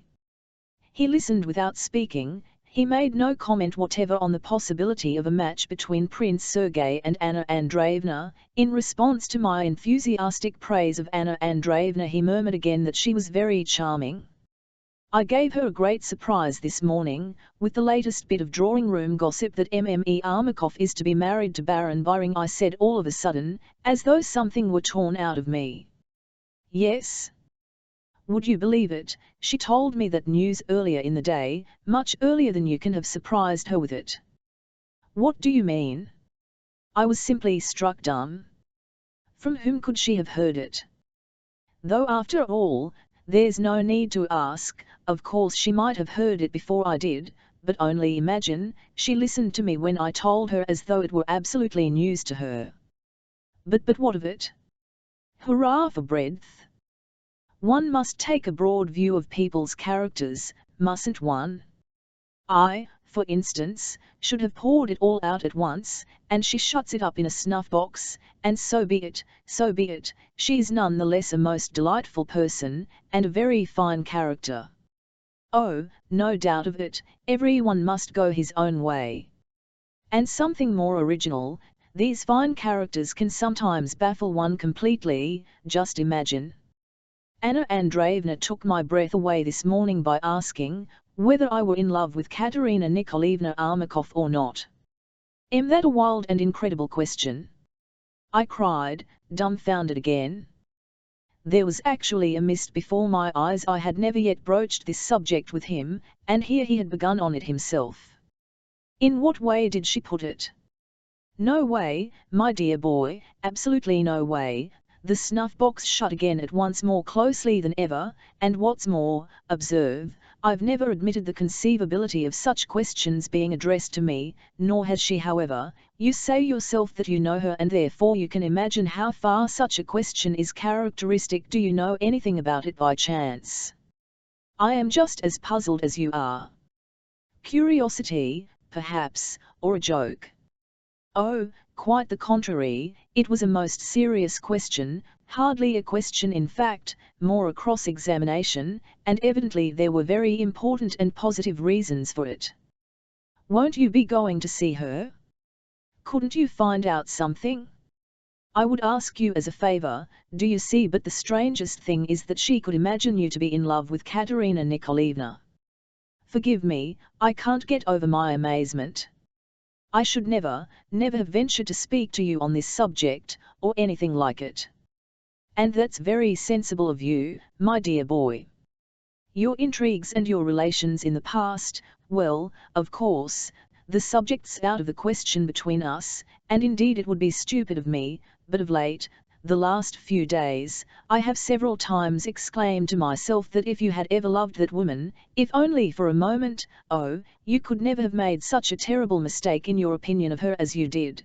He listened without speaking. He made no comment whatever on the possibility of a match between Prince Sergei and Anna Andreevna. In response to my enthusiastic praise of Anna Andreevna, he murmured again that she was very charming. I gave her a great surprise this morning, with the latest bit of drawing-room gossip that Mme Armakov is to be married to Baron Byring, I said all of a sudden, as though something were torn out of me. Yes. Would you believe it, she told me that news earlier in the day, much earlier than you can have surprised her with it. What do you mean? I was simply struck dumb. From whom could she have heard it? Though after all, there's no need to ask, of course she might have heard it before I did, but only imagine, she listened to me when I told her as though it were absolutely news to her. But what of it? Hurrah for breadth! One must take a broad view of people's characters, mustn't one? I, for instance, should have poured it all out at once, and she shuts it up in a snuff-box, and so be it, so be it. She's none the less a most delightful person, and a very fine character. Oh, no doubt of it, everyone must go his own way. And something more original, these fine characters can sometimes baffle one completely. Just imagine. Anna Andreevna took my breath away this morning by asking whether I were in love with Katerina Nikolaevna Armakov or not. Am that a wild and incredible question? I cried, dumbfounded again. There was actually a mist before my eyes. I had never yet broached this subject with him, and here he had begun on it himself. In what way did she put it? No way, my dear boy, absolutely no way. The snuff-box shut again at once more closely than ever, and what's more, observe, I've never admitted the conceivability of such questions being addressed to me, nor has she. However, you say yourself that you know her, and therefore you can imagine how far such a question is characteristic. Do you know anything about it by chance? I am just as puzzled as you are. Curiosity, perhaps, or a joke? Oh, quite the contrary, it was a most serious question, hardly a question in fact, more a cross-examination, and evidently there were very important and positive reasons for it. Won't you be going to see her? Couldn't you find out something? I would ask you as a favor, do you see? But the strangest thing is that she could imagine you to be in love with Katerina Nikolaevna. Forgive me, I can't get over my amazement. I should never have ventured to speak to you on this subject, or anything like it. And that's very sensible of you, my dear boy. Your intrigues and your relations in the past, well, of course, the subject's out of the question between us, and indeed it would be stupid of me, but of late, the last few days, I have several times exclaimed to myself that if you had ever loved that woman, if only for a moment, oh, you could never have made such a terrible mistake in your opinion of her as you did.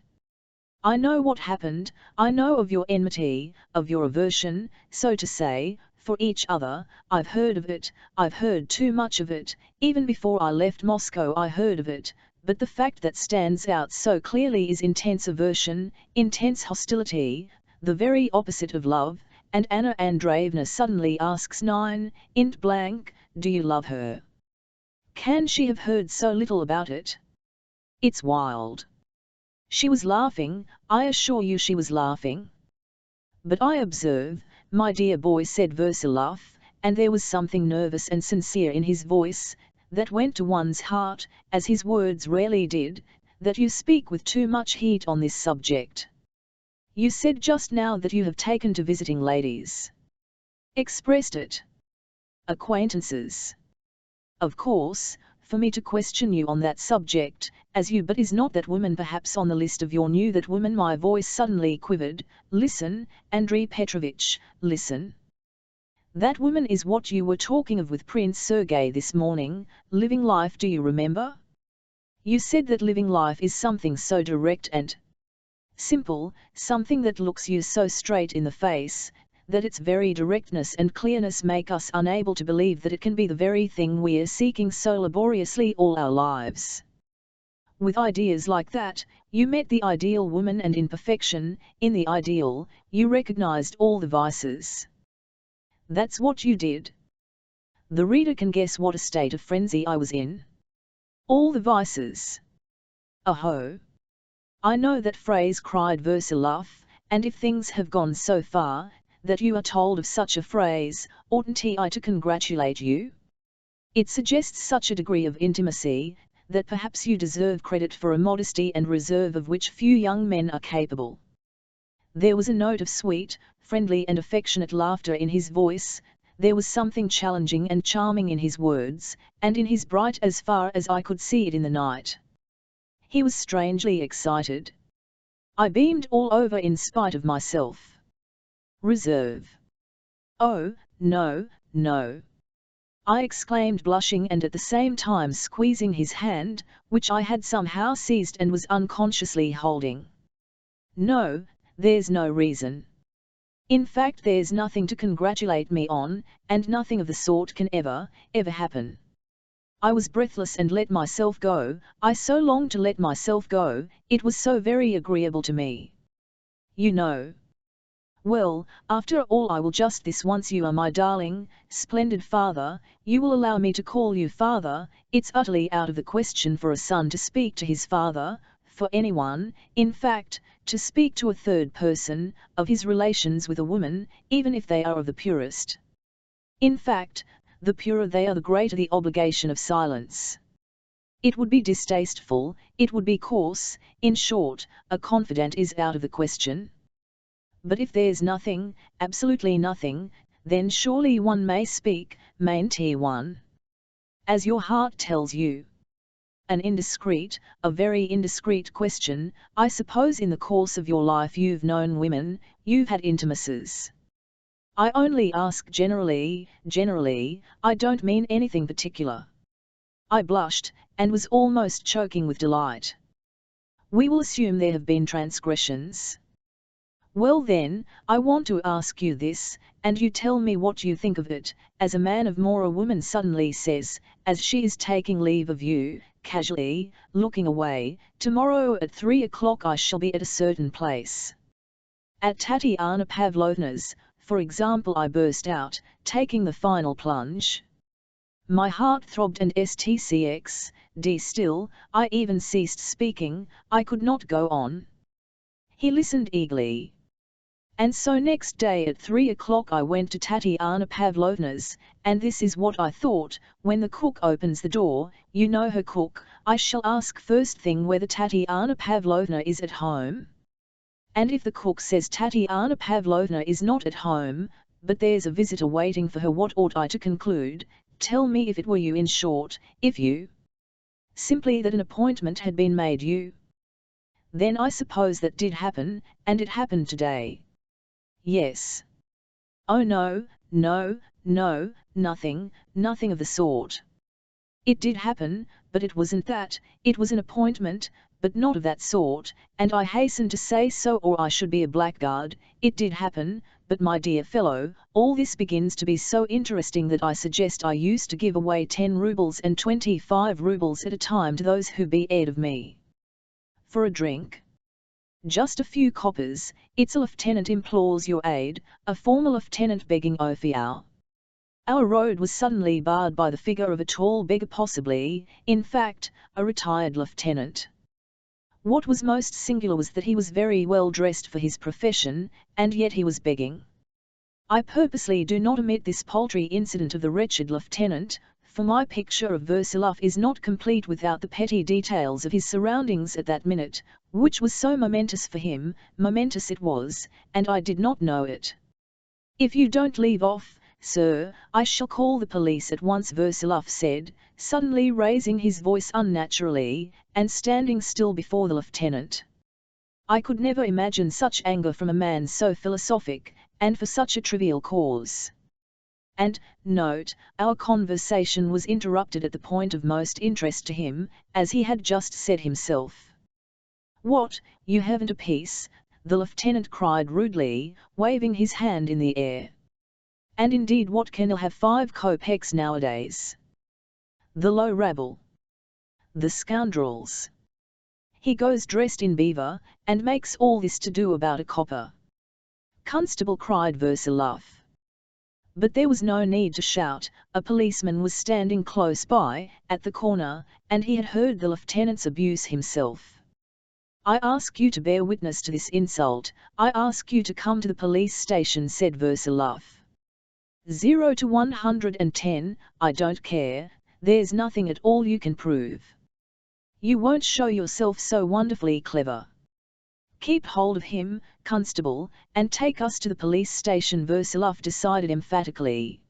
I know what happened, I know of your enmity, of your aversion, so to say, for each other. I've heard of it, I've heard too much of it, even before I left Moscow I heard of it, but the fact that stands out so clearly is intense aversion, intense hostility, the very opposite of love. And Anna Andreevna suddenly asks 9int blank, do you love her? Can she have heard so little about it? It's wild. She was laughing, I assure you she was laughing. But I observe, my dear boy, said Versilov, and there was something nervous and sincere in his voice, that went to one's heart, as his words rarely did, that you speak with too much heat on this subject. You said just now that you have taken to visiting ladies. Expressed it. Acquaintances. Of course, for me to question you on that subject, as you, but is not that woman perhaps on the list of your new that woman? My voice suddenly quivered. Listen, Andrei Petrovich, listen. That woman is what you were talking of with Prince Sergei this morning, living life. Do you remember? You said that living life is something so direct and simple, something that looks you so straight in the face, that its very directness and clearness make us unable to believe that it can be the very thing we are seeking so laboriously all our lives. With ideas like that, you met the ideal woman, and in perfection, in the ideal, you recognized all the vices. That's what you did. The reader can guess what a state of frenzy I was in. All the vices. Oh! I know that phrase, cried Versilov, and if things have gone so far, that you are told of such a phrase, oughtn't I to congratulate you? It suggests such a degree of intimacy, that perhaps you deserve credit for a modesty and reserve of which few young men are capable. There was a note of sweet, friendly and affectionate laughter in his voice, there was something challenging and charming in his words, and in his bright as far as I could see it in the night. He was strangely excited. I beamed all over in spite of myself. Reserve. Oh, no, no! I exclaimed, blushing and at the same time squeezing his hand, which I had somehow seized and was unconsciously holding. No, there's no reason. In fact, there's nothing to congratulate me on, and nothing of the sort can ever happen. I was breathless and let myself go. I so longed to let myself go, it was so very agreeable to me. You know. Well, after all, I will just this once. You are my darling, splendid father. You will allow me to call you father. It's utterly out of the question for a son to speak to his father, for anyone, in fact, to speak to a third person, of his relations with a woman, even if they are of the purest. In fact, the purer they are, the greater the obligation of silence. It would be distasteful, it would be coarse, in short, a confidant is out of the question. But if there's nothing, absolutely nothing, then surely one may speak, mayn't one? As your heart tells you. An indiscreet, a very indiscreet question. I suppose in the course of your life you've known women, you've had intimacies. I only ask generally, I don't mean anything particular. I blushed, and was almost choking with delight. We will assume there have been transgressions. Well then, I want to ask you this, and you tell me what you think of it, as a man of more. A woman suddenly says, as she is taking leave of you, casually, looking away, tomorrow at 3 o'clock I shall be at a certain place. At Tatiana Pavlovna's, for example, I burst out, taking the final plunge. My heart throbbed and stcxd still, I even ceased speaking, I could not go on. He listened eagerly. And so next day at 3 o'clock I went to Tatiana Pavlovna's, and this is what I thought. When the cook opens the door, you know her cook, I shall ask first thing whether Tatiana Pavlovna is at home. And if the cook says Tatiana Pavlovna is not at home, but there's a visitor waiting for her, what ought I to conclude? Tell me if it were you, in short, if you. Simply that an appointment had been made you. Then I suppose that did happen, and it happened today. Yes. Oh no, nothing of the sort. It did happen, but it wasn't that, it was an appointment, but not of that sort, and I hasten to say so or I should be a blackguard. It did happen, but my dear fellow, all this begins to be so interesting that I suggest I used to give away 10 roubles and 25 roubles at a time to those who be aid of me. For a drink. Just a few coppers. It's a lieutenant implores your aid, a former lieutenant begging Ophiao. Our road was suddenly barred by the figure of a tall beggar, possibly, in fact, a retired lieutenant. What was most singular was that he was very well dressed for his profession, and yet he was begging. I purposely do not omit this paltry incident of the wretched lieutenant, for my picture of Versilov is not complete without the petty details of his surroundings at that minute, which was so momentous for him. Momentous it was, and I did not know it. If you don't leave off, sir, I shall call the police at once, Versilov said, suddenly raising his voice unnaturally, and standing still before the lieutenant. I could never imagine such anger from a man so philosophic, and for such a trivial cause. And, note, our conversation was interrupted at the point of most interest to him, as he had just said himself. What, you haven't a piece? the lieutenant cried rudely, waving his hand in the air. And indeed, what can have 5 kopecks nowadays? The low rabble. The scoundrels. He goes dressed in beaver, and makes all this to do about a copper. Constable, cried Versaloff. But there was no need to shout, a policeman was standing close by, at the corner, and he had heard the lieutenant's abuse himself. I ask you to bear witness to this insult, I ask you to come to the police station, said Versaloff. 0 to 110, I don't care, there's nothing at all you can prove. You won't show yourself so wonderfully clever. Keep hold of him, constable, and take us to the police station, Versaloff decided emphatically.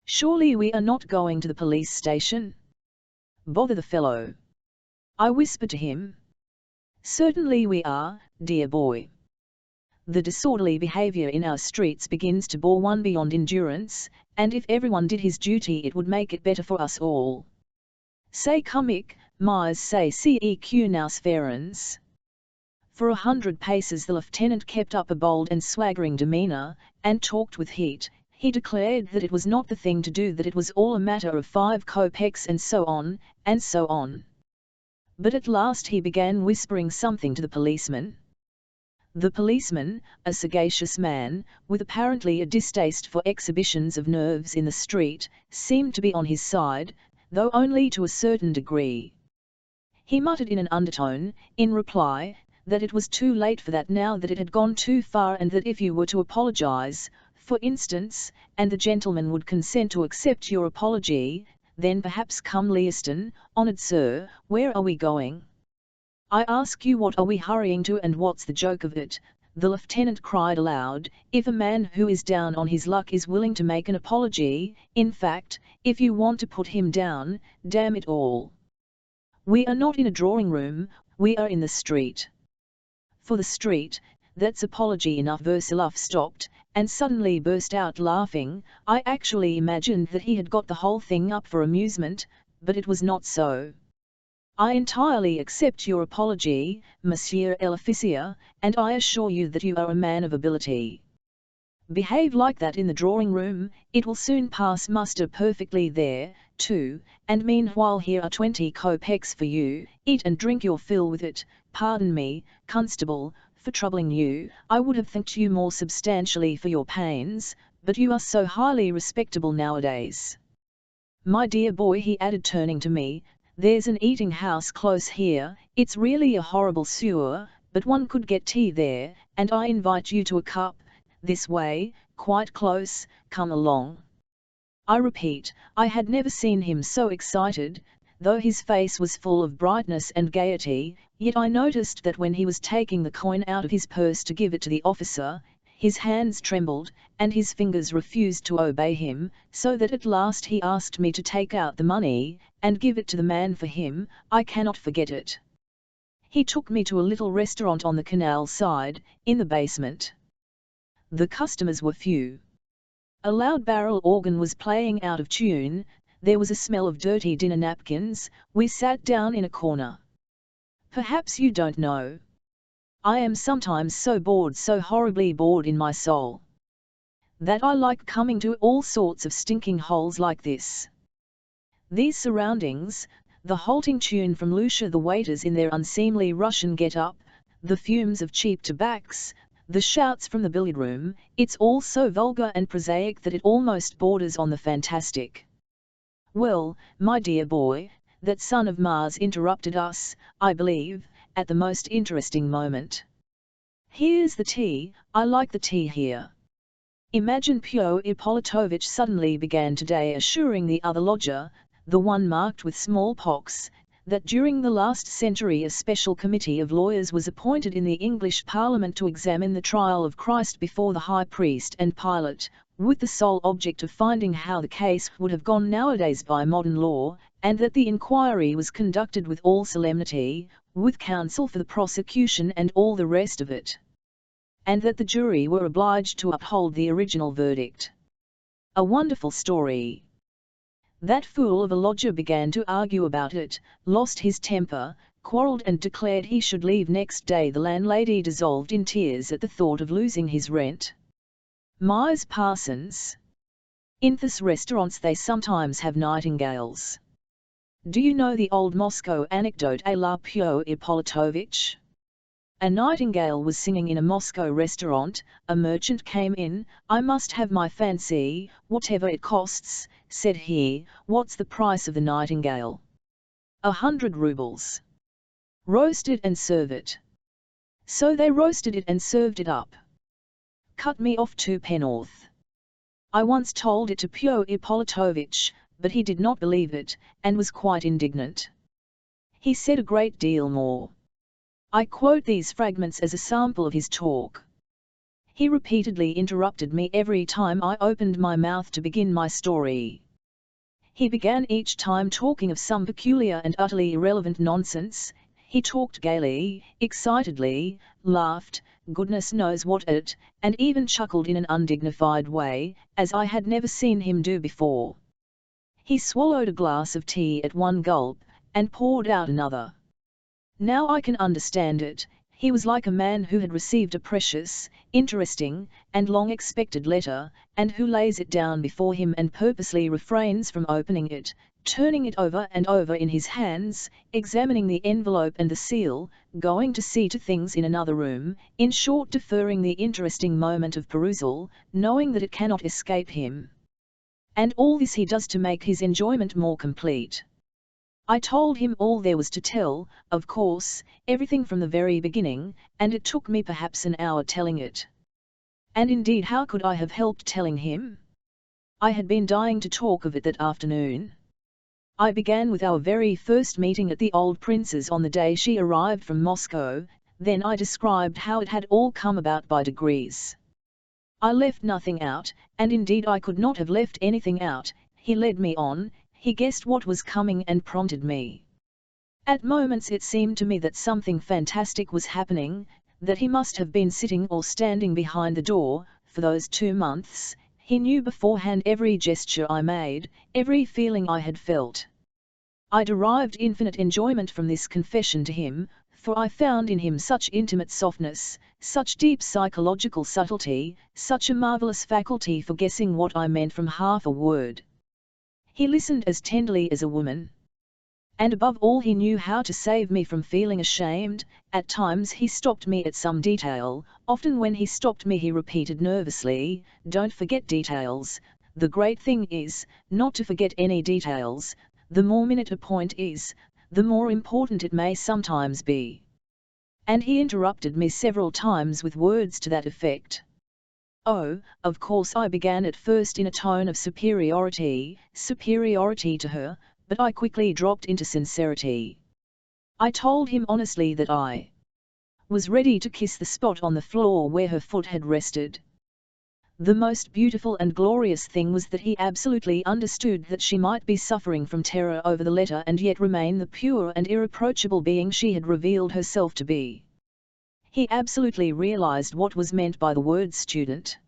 Surely we are not going to the police station? Bother the fellow. I whispered to him. Certainly we are, dear boy. The disorderly behavior in our streets begins to bore one beyond endurance, and if everyone did his duty it would make it better for us all. Say comic, mais say ceq nous ferens. For 100 paces the lieutenant kept up a bold and swaggering demeanour, and talked with heat. He declared that it was not the thing to do, that it was all a matter of 5 kopecks, and so on, and so on. But at last he began whispering something to the policeman. The policeman, a sagacious man, with apparently a distaste for exhibitions of nerves in the street, seemed to be on his side, though only to a certain degree. He muttered in an undertone, in reply, that it was too late for that now, that it had gone too far, and that if you were to apologize, for instance, and the gentleman would consent to accept your apology, then perhaps come Leiston, honoured sir, where are we going? I ask you, what are we hurrying to, and what's the joke of it? The lieutenant cried aloud. If a man who is down on his luck is willing to make an apology, in fact, if you want to put him down, damn it all. We are not in a drawing room, we are in the street. For the street, that's apology enough. Versaloff stopped, and suddenly burst out laughing. I actually imagined that he had got the whole thing up for amusement, but it was not so. I entirely accept your apology, Monsieur l'Officier, and I assure you that you are a man of ability. Behave like that in the drawing room, it will soon pass muster perfectly there, too, and meanwhile here are 20 kopecks for you, eat and drink your fill with it. Pardon me, constable, for troubling you, I would have thanked you more substantially for your pains, but you are so highly respectable nowadays. My dear boy, he added, turning to me, there's an eating house close here, it's really a horrible sewer, but one could get tea there, and I invite you to a cup, this way, quite close, come along. I repeat, I had never seen him so excited, though his face was full of brightness and gaiety, yet I noticed that when he was taking the coin out of his purse to give it to the officer, his hands trembled, and his fingers refused to obey him, so that at last he asked me to take out the money, and give it to the man for him. I cannot forget it. He took me to a little restaurant on the canal side, in the basement. The customers were few. A loud barrel organ was playing out of tune, there was a smell of dirty dinner napkins, we sat down in a corner. Perhaps you don't know. I am sometimes so bored, so horribly bored in my soul, that I like coming to all sorts of stinking holes like this. These surroundings, the halting tune from Lucia, the waiters in their unseemly Russian get-up, the fumes of cheap tobacs, the shouts from the billiard room, it's all so vulgar and prosaic that it almost borders on the fantastic. Well, my dear boy, that son of Mars interrupted us, I believe, at the most interesting moment. Here's the tea, I like the tea here. Imagine Pyotr Ippolitovich suddenly began today assuring the other lodger, the one marked with smallpox, that during the last century a special committee of lawyers was appointed in the English Parliament to examine the trial of Christ before the High Priest and Pilate, with the sole object of finding how the case would have gone nowadays by modern law, and that the inquiry was conducted with all solemnity, with counsel for the prosecution and all the rest of it, and that the jury were obliged to uphold the original verdict. A wonderful story. That fool of a lodger began to argue about it, lost his temper, quarrelled and declared he should leave next day. The landlady dissolved in tears at the thought of losing his rent. Myers Parsons. In this restaurants they sometimes have nightingales. Do you know the old Moscow anecdote à la Pio Ippolitovich? A nightingale was singing in a Moscow restaurant. A merchant came in. "I must have my fancy, whatever it costs," said he. "What's the price of the nightingale?" 100 rubles. "Roast it and serve it." So they roasted it and served it up. Cut me off 2 pennorth. I once told it to Pio Ippolitovich, but he did not believe it, and was quite indignant. He said a great deal more. I quote these fragments as a sample of his talk. He repeatedly interrupted me every time I opened my mouth to begin my story. He began each time talking of some peculiar and utterly irrelevant nonsense. He talked gaily, excitedly, laughed, goodness knows what at, and even chuckled in an undignified way, as I had never seen him do before. He swallowed a glass of tea at one gulp, and poured out another. Now I can understand it. He was like a man who had received a precious, interesting, and long-expected letter, and who lays it down before him and purposely refrains from opening it, turning it over and over in his hands, examining the envelope and the seal, going to see to things in another room, in short deferring the interesting moment of perusal, knowing that it cannot escape him. And all this he does to make his enjoyment more complete. I told him all there was to tell, of course, everything from the very beginning, and it took me perhaps an hour telling it. And indeed how could I have helped telling him? I had been dying to talk of it that afternoon. I began with our very first meeting at the old prince's on the day she arrived from Moscow, then I described how it had all come about by degrees. I left nothing out, and indeed I could not have left anything out. He led me on. He guessed what was coming and prompted me. At moments it seemed to me that something fantastic was happening, that he must have been sitting or standing behind the door. For those 2 months, he knew beforehand every gesture I made, every feeling I had felt. I derived infinite enjoyment from this confession to him, for I found in him such intimate softness, such deep psychological subtlety, such a marvelous faculty for guessing what I meant from half a word. He listened as tenderly as a woman. And above all he knew how to save me from feeling ashamed. At times he stopped me at some detail. Often when he stopped me he repeated nervously, "Don't forget details. The great thing is, not to forget any details. The more minute a point is, the more important it may sometimes be." And he interrupted me several times with words to that effect. Oh, of course I began at first in a tone of superiority to her, but I quickly dropped into sincerity. I told him honestly that I was ready to kiss the spot on the floor where her foot had rested. The most beautiful and glorious thing was that he absolutely understood that she might be suffering from terror over the letter and yet remain the pure and irreproachable being she had revealed herself to be. He absolutely realized what was meant by the word student.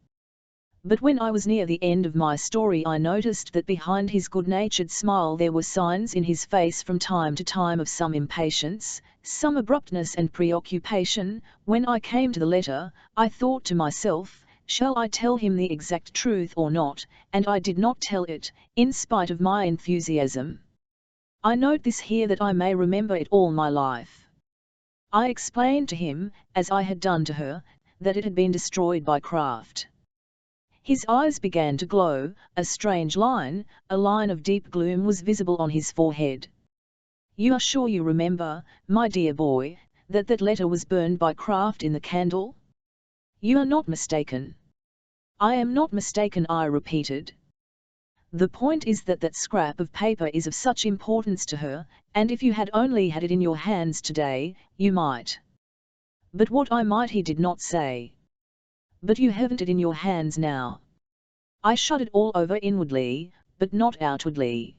But when I was near the end of my story I noticed that behind his good-natured smile there were signs in his face from time to time of some impatience, some abruptness and preoccupation. When I came to the letter, I thought to myself, shall I tell him the exact truth or not, and I did not tell it, in spite of my enthusiasm. I note this here that I may remember it all my life. I explained to him, as I had done to her, that it had been destroyed by craft. His eyes began to glow, a strange line, a line of deep gloom was visible on his forehead. You are sure you remember, my dear boy, that that letter was burned by craft in the candle? You are not mistaken. I am not mistaken, I repeated. The point is that that scrap of paper is of such importance to her, and if you had only had it in your hands today, you might. But what I might he did not say. But you haven't it in your hands now. I shut it all over inwardly, but not outwardly.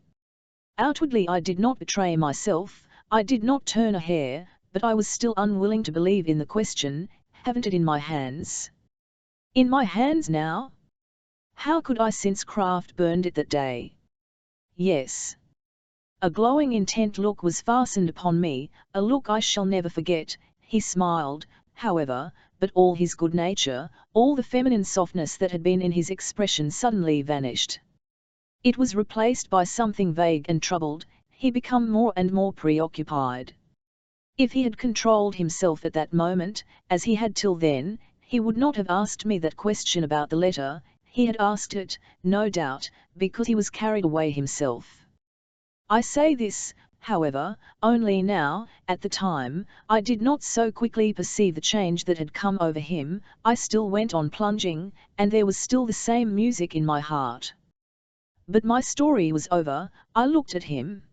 Outwardly I did not betray myself, I did not turn a hair, but I was still unwilling to believe in the question, haven't it in my hands? In my hands now? How could I since craft burned it that day? Yes. A glowing intent look was fastened upon me, a look I shall never forget. He smiled, however, but all his good nature, all the feminine softness that had been in his expression suddenly vanished. It was replaced by something vague and troubled. He became more and more preoccupied. If he had controlled himself at that moment, as he had till then, he would not have asked me that question about the letter. He had asked it, no doubt, because he was carried away himself. I say this, however, only now. At the time, I did not so quickly perceive the change that had come over him. I still went on plunging, and there was still the same music in my heart. But my story was over. I looked at him.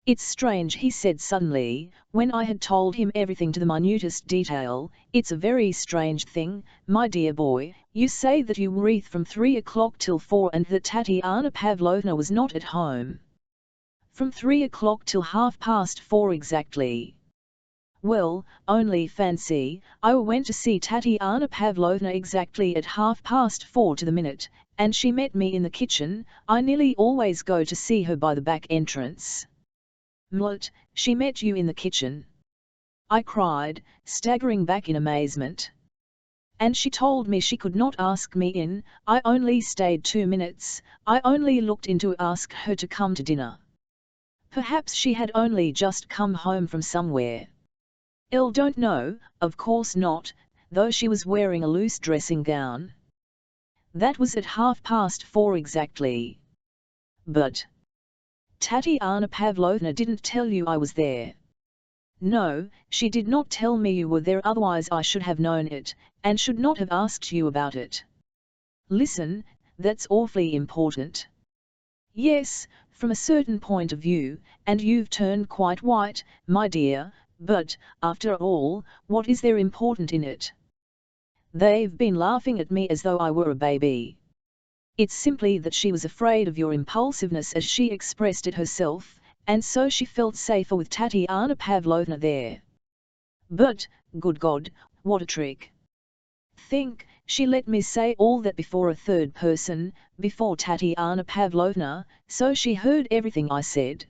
"It's strange," he said suddenly, when I had told him everything to the minutest detail. "It's a very strange thing, my dear boy. You say that you were from 3 o'clock till 4 and that Tatiana Pavlovna was not at home." "From 3 o'clock till 4:30 exactly." "Well, only fancy, I went to see Tatiana Pavlovna exactly at 4:30 to the minute, and she met me in the kitchen. I nearly always go to see her by the back entrance." "Mlut, she met you in the kitchen?" I cried, staggering back in amazement. "And she told me she could not ask me in. I only stayed 2 minutes, I only looked in to ask her to come to dinner." "Perhaps she had only just come home from somewhere." "I don't know, of course not, though she was wearing a loose dressing gown." "That was at 4:30 exactly." "But Tatiana Pavlovna didn't tell you I was there." "No, she did not tell me you were there, otherwise I should have known it, and should not have asked you about it." "Listen, that's awfully important." "Yes, from a certain point of view, and you've turned quite white, my dear, but, after all, what is there important in it? They've been laughing at me as though I were a baby. It's simply that she was afraid of your impulsiveness, as she expressed it herself, and so she felt safer with Tatiana Pavlovna there. But, good God, what a trick! Think, she let me say all that before a third person, before Tatiana Pavlovna, so she heard everything I said.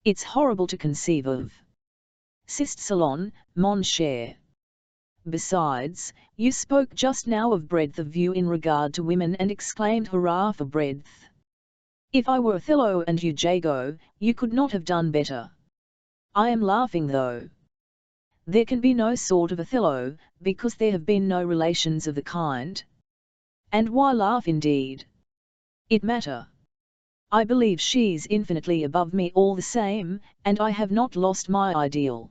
It's horrible to conceive of. C'est salon, mon cher. Besides, you spoke just now of breadth of view in regard to women and exclaimed hurrah for breadth. If I were Othello and you Jago, you could not have done better. I am laughing though. There can be no sort of Othello, because there have been no relations of the kind. And why laugh indeed? It matter. I believe she's infinitely above me all the same, and I have not lost my ideal.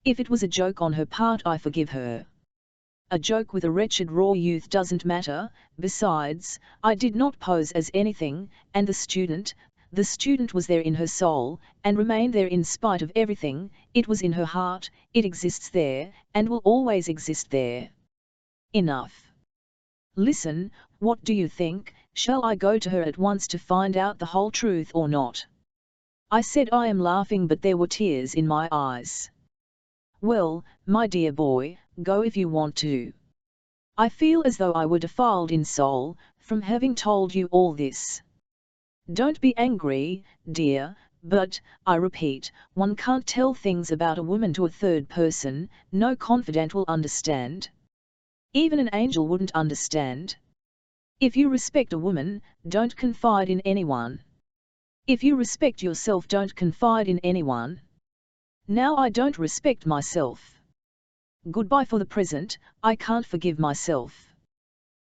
If it was a joke on her part, I forgive her. A joke with a wretched raw youth doesn't matter. Besides, I did not pose as anything, and the student was there in her soul, and remained there in spite of everything. It was in her heart, it exists there, and will always exist there. Enough. Listen, what do you think? Shall I go to her at once to find out the whole truth or not?" I said I am laughing, but there were tears in my eyes. "Well, my dear boy, go if you want to. I feel as though I were defiled in soul, from having told you all this. Don't be angry, dear, but, I repeat, one can't tell things about a woman to a third person. No confidant will understand. Even an angel wouldn't understand. If you respect a woman, don't confide in anyone. If you respect yourself, don't confide in anyone. Now I don't respect myself. Goodbye for the present, I can't forgive myself."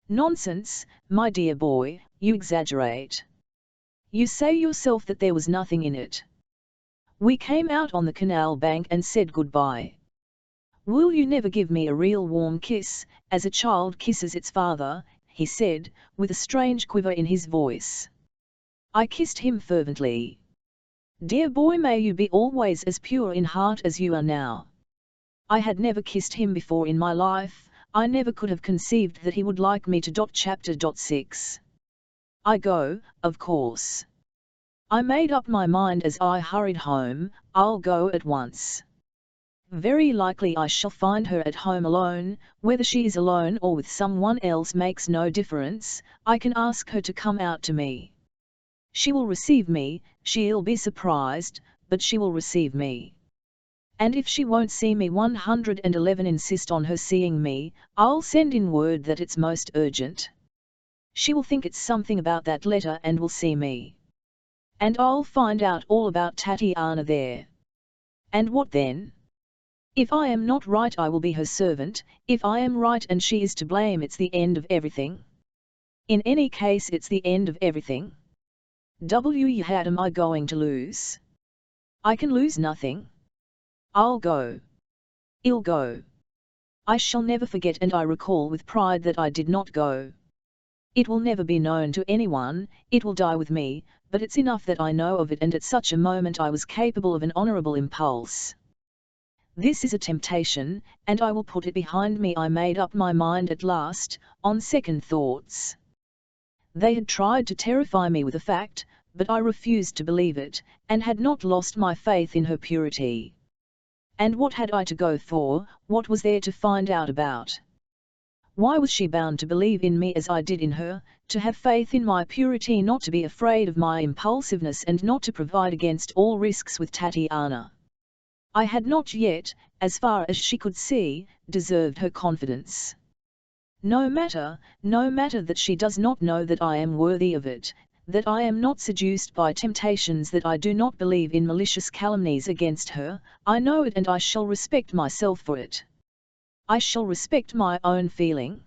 "Nonsense, my dear boy, you exaggerate. You say yourself that there was nothing in it. We came out on the canal bank and said goodbye. Will you never give me a real warm kiss, as a child kisses its father?" he said, with a strange quiver in his voice. I kissed him fervently. "Dear boy, may you be always as pure in heart as you are now." I had never kissed him before in my life. I never could have conceived that he would like me to. Chapter 6. I go, of course. I made up my mind as I hurried home, I'll go at once. Very likely I shall find her at home alone. Whether she is alone or with someone else makes no difference. I can ask her to come out to me. She will receive me, she'll be surprised, but she will receive me. And if she won't see me 111 insist on her seeing me, I'll send in word that it's most urgent. She will think it's something about that letter and will see me. And I'll find out all about Tatiana there. And what then? If I am not right I will be her servant, if I am right and she is to blame it's the end of everything. In any case it's the end of everything. What am I going to lose? I can lose nothing. I'll go. I'll go. I shall never forget and I recall with pride that I did not go. It will never be known to anyone, it will die with me, but it's enough that I know of it and at such a moment I was capable of an honourable impulse. This is a temptation, and I will put it behind me. I made up my mind at last, on second thoughts. They had tried to terrify me with a fact, but I refused to believe it, and had not lost my faith in her purity. And what had I to go for, what was there to find out about? Why was she bound to believe in me as I did in her, to have faith in my purity, not to be afraid of my impulsiveness and not to provide against all risks with Tatiana? I had not yet, as far as she could see, deserved her confidence. No matter that she does not know that I am worthy of it, that I am not seduced by temptations, that I do not believe in malicious calumnies against her, I know it and I shall respect myself for it. I shall respect my own feeling.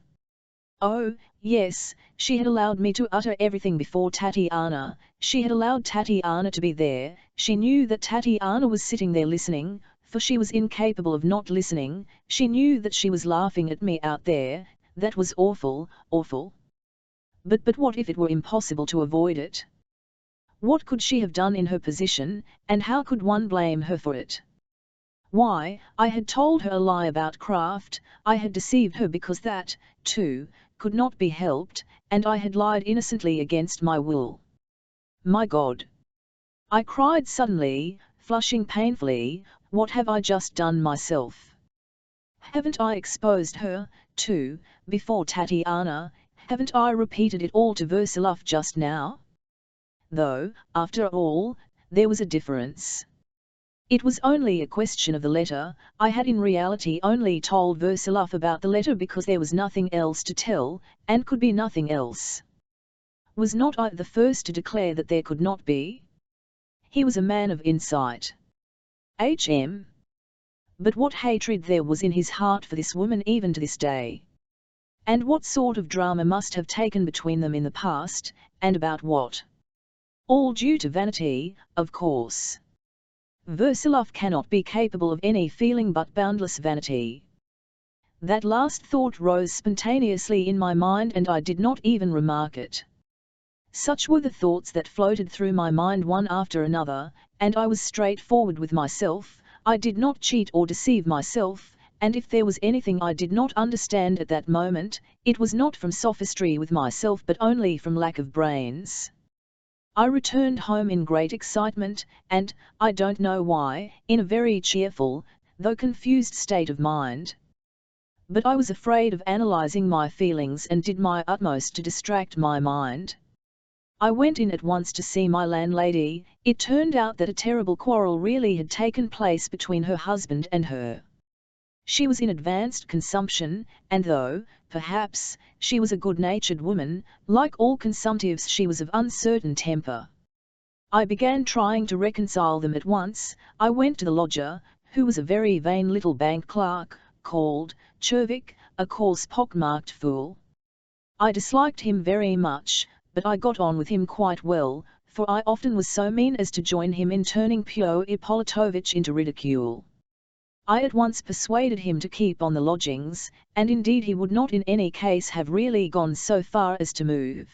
Oh, yes, she had allowed me to utter everything before Tatiana, she had allowed Tatiana to be there, she knew that Tatiana was sitting there listening, for she was incapable of not listening, she knew that she was laughing at me out there, that was awful, awful. But what if it were impossible to avoid it? What could she have done in her position, and how could one blame her for it? Why, I had told her a lie about craft, I had deceived her because that, too, could not be helped, and I had lied innocently against my will. My God! I cried suddenly, flushing painfully, what have I just done myself? Haven't I exposed her, too, before Tatiana, haven't I repeated it all to Versilov just now? Though, after all, there was a difference. It was only a question of the letter. I had in reality only told Versilov about the letter because there was nothing else to tell, and could be nothing else. Was not I the first to declare that there could not be? He was a man of insight. H.M. But what hatred there was in his heart for this woman even to this day. And what sort of drama must have taken between them in the past, and about what? All due to vanity, of course. Versilov cannot be capable of any feeling but boundless vanity. That last thought rose spontaneously in my mind and I did not even remark it. Such were the thoughts that floated through my mind one after another, and I was straightforward with myself, I did not cheat or deceive myself, and if there was anything I did not understand at that moment, it was not from sophistry with myself but only from lack of brains. I returned home in great excitement, and, I don't know why, in a very cheerful, though confused state of mind. But I was afraid of analyzing my feelings and did my utmost to distract my mind. I went in at once to see my landlady. It turned out that a terrible quarrel really had taken place between her husband and her. She was in advanced consumption, and though, perhaps, she was a good-natured woman, like all consumptives she was of uncertain temper. I began trying to reconcile them at once. I went to the lodger, who was a very vain little bank clerk, called Chervik, a coarse pock-marked fool. I disliked him very much, but I got on with him quite well, for I often was so mean as to join him in turning Pyotr Ippolitovitch into ridicule. I at once persuaded him to keep on the lodgings, and indeed he would not in any case have really gone so far as to move.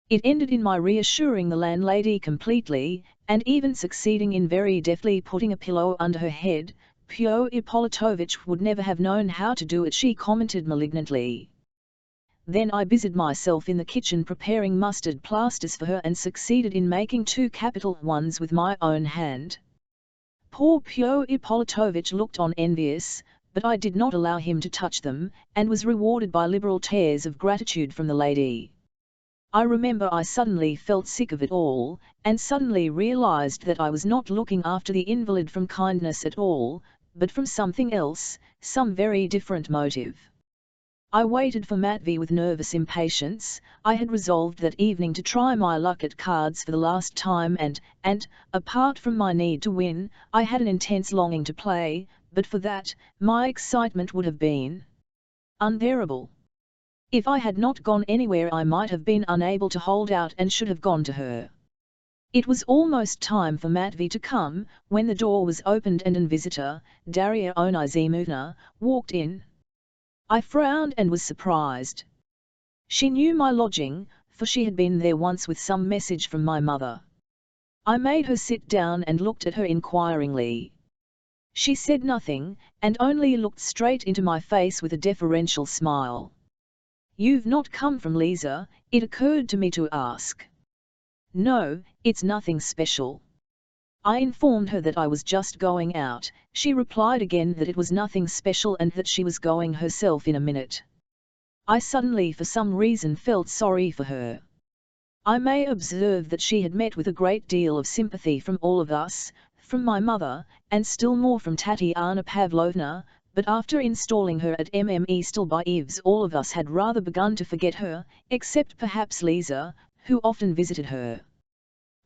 It ended in my reassuring the landlady completely, and even succeeding in very deftly putting a pillow under her head. Pyotr Ippolitovitch would never have known how to do it, she commented malignantly. Then I busied myself in the kitchen preparing mustard plasters for her and succeeded in making 2 capital ones with my own hand. Poor Pyotr Ippolitovitch looked on envious, but I did not allow him to touch them, and was rewarded by liberal tears of gratitude from the lady. I remember I suddenly felt sick of it all, and suddenly realized that I was not looking after the invalid from kindness at all, but from something else, some very different motive. I waited for Matvi with nervous impatience. I had resolved that evening to try my luck at cards for the last time and, apart from my need to win, I had an intense longing to play, but for that, my excitement would have been unbearable. If I had not gone anywhere I might have been unable to hold out and should have gone to her. It was almost time for Matvi to come, when the door was opened and an visitor, Daria Onizimovna, walked in. I frowned and was surprised. She knew my lodging, for she had been there once with some message from my mother. I made her sit down and looked at her inquiringly. She said nothing, and only looked straight into my face with a deferential smile. "You've not come from Lisa?" it occurred to me to ask. "No, it's nothing special." I informed her that I was just going out. She replied again that it was nothing special and that she was going herself in a minute. I suddenly for some reason felt sorry for her. I may observe that she had met with a great deal of sympathy from all of us, from my mother, and still more from Tatiana Pavlovna, but after installing her at Stendhal's all of us had rather begun to forget her, except perhaps Lisa, who often visited her.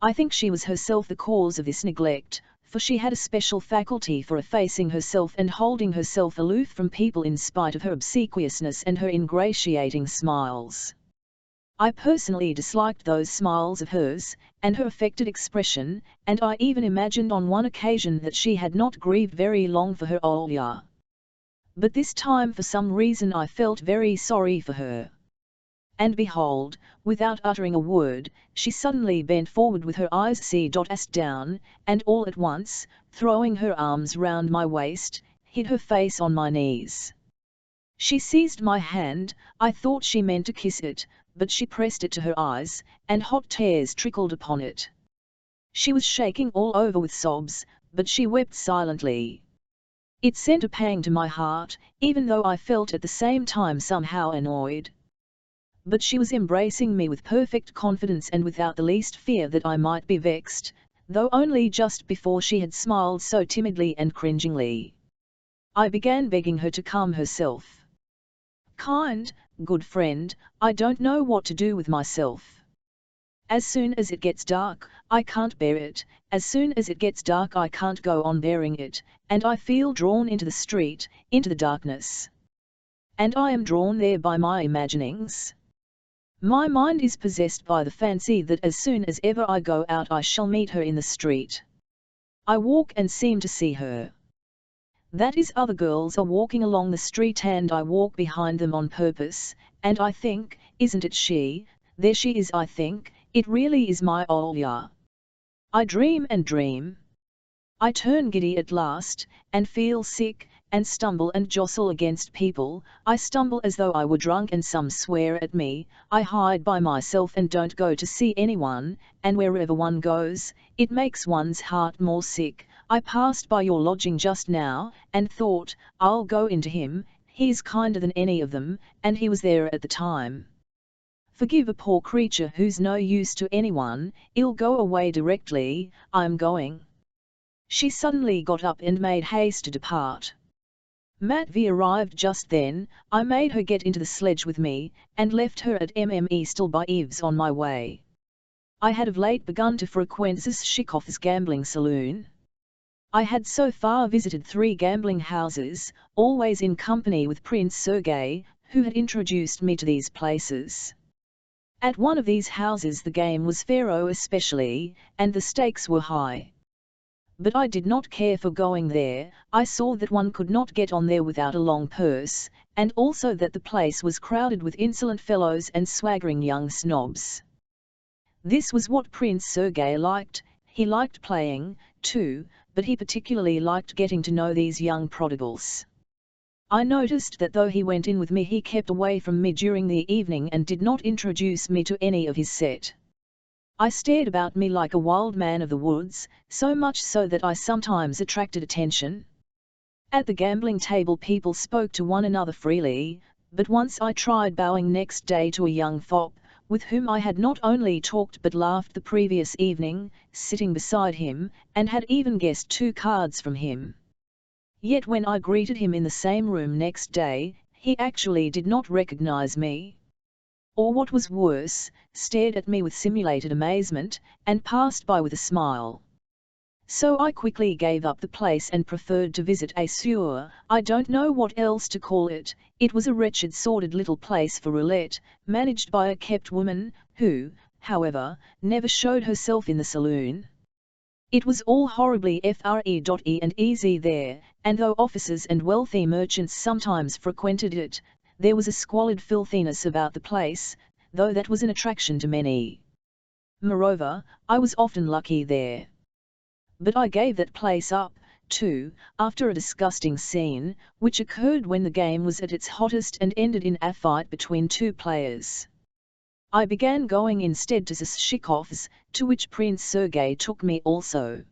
I think she was herself the cause of this neglect, for she had a special faculty for effacing herself and holding herself aloof from people in spite of her obsequiousness and her ingratiating smiles. I personally disliked those smiles of hers, and her affected expression, and I even imagined on one occasion that she had not grieved very long for her Olya. But this time for some reason I felt very sorry for her. And behold, without uttering a word, she suddenly bent forward with her eyes cast down, and all at once, throwing her arms round my waist, hid her face on my knees. She seized my hand. I thought she meant to kiss it, but she pressed it to her eyes, and hot tears trickled upon it. She was shaking all over with sobs, but she wept silently. It sent a pang to my heart, even though I felt at the same time somehow annoyed. But she was embracing me with perfect confidence and without the least fear that I might be vexed, though only just before she had smiled so timidly and cringingly. I began begging her to calm herself. "Kind, good friend, I don't know what to do with myself. As soon as it gets dark, I can't bear it, as soon as it gets dark I can't go on bearing it, and I feel drawn into the street, into the darkness. And I am drawn there by my imaginings. My mind is possessed by the fancy that as soon as ever I go out I shall meet her in the street. I walk and seem to see her. That is, other girls are walking along the street and I walk behind them on purpose, and I think, isn't it she, there she is, I think, it really is my Olya. I dream and dream. I turn giddy at last, and feel sick, and stumble and jostle against people. I stumble as though I were drunk and some swear at me. I hide by myself and don't go to see anyone, and wherever one goes, it makes one's heart more sick. I passed by your lodging just now, and thought, I'll go into him, he's kinder than any of them, and he was there at the time. Forgive a poor creature who's no use to anyone, I'll go away directly, I'm going." She suddenly got up and made haste to depart. Matvi arrived just then. I made her get into the sledge with me, and left her at Stendhal's on my way. I had of late begun to frequent Zhkov's gambling saloon. I had so far visited 3 gambling houses, always in company with Prince Sergei, who had introduced me to these places. At one of these houses the game was faro especially, and the stakes were high. But I did not care for going there. I saw that one could not get on there without a long purse, and also that the place was crowded with insolent fellows and swaggering young snobs. This was what Prince Sergei liked. He liked playing, too, but he particularly liked getting to know these young prodigals. I noticed that though he went in with me he kept away from me during the evening and did not introduce me to any of his set. I stared about me like a wild man of the woods, so much so that I sometimes attracted attention. At the gambling table people spoke to one another freely, but once I tried bowing next day to a young fop, with whom I had not only talked but laughed the previous evening, sitting beside him, and had even guessed 2 cards from him. Yet when I greeted him in the same room next day, he actually did not recognize me. Or what was worse, stared at me with simulated amazement, and passed by with a smile. So I quickly gave up the place and preferred to visit a sewer. I don't know what else to call it. It was a wretched sordid little place for roulette, managed by a kept woman, who, however, never showed herself in the saloon. It was all horribly free and easy there, and though officers and wealthy merchants sometimes frequented it, there was a squalid filthiness about the place, though that was an attraction to many. Moreover, I was often lucky there. But I gave that place up, too, after a disgusting scene, which occurred when the game was at its hottest and ended in a fight between 2 players. I began going instead to Zashikov's, to which Prince Sergei took me also.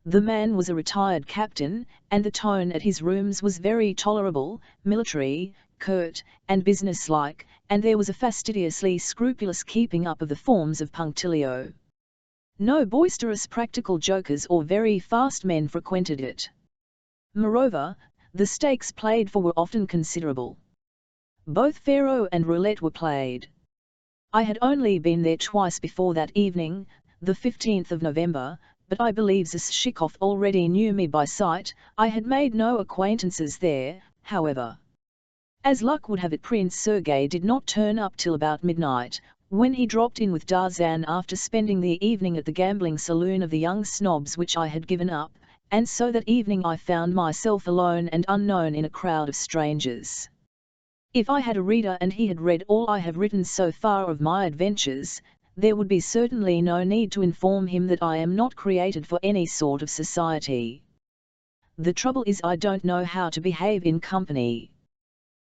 The man was a retired captain, and the tone at his rooms was very tolerable, military, curt, and businesslike, and there was a fastidiously scrupulous keeping up of the forms of punctilio. No boisterous practical jokers or very fast men frequented it. Moreover, the stakes played for were often considerable. Both faro and roulette were played. I had only been there twice before that evening, the 15th of November, but I believe Zashikov already knew me by sight. I had made no acquaintances there, however. As luck would have it, Prince Sergei did not turn up till about midnight, when he dropped in with Darzan after spending the evening at the gambling saloon of the young snobs which I had given up, and so that evening I found myself alone and unknown in a crowd of strangers. If I had a reader and he had read all I have written so far of my adventures, there would be certainly no need to inform him that I am not created for any sort of society. The trouble is I don't know how to behave in company.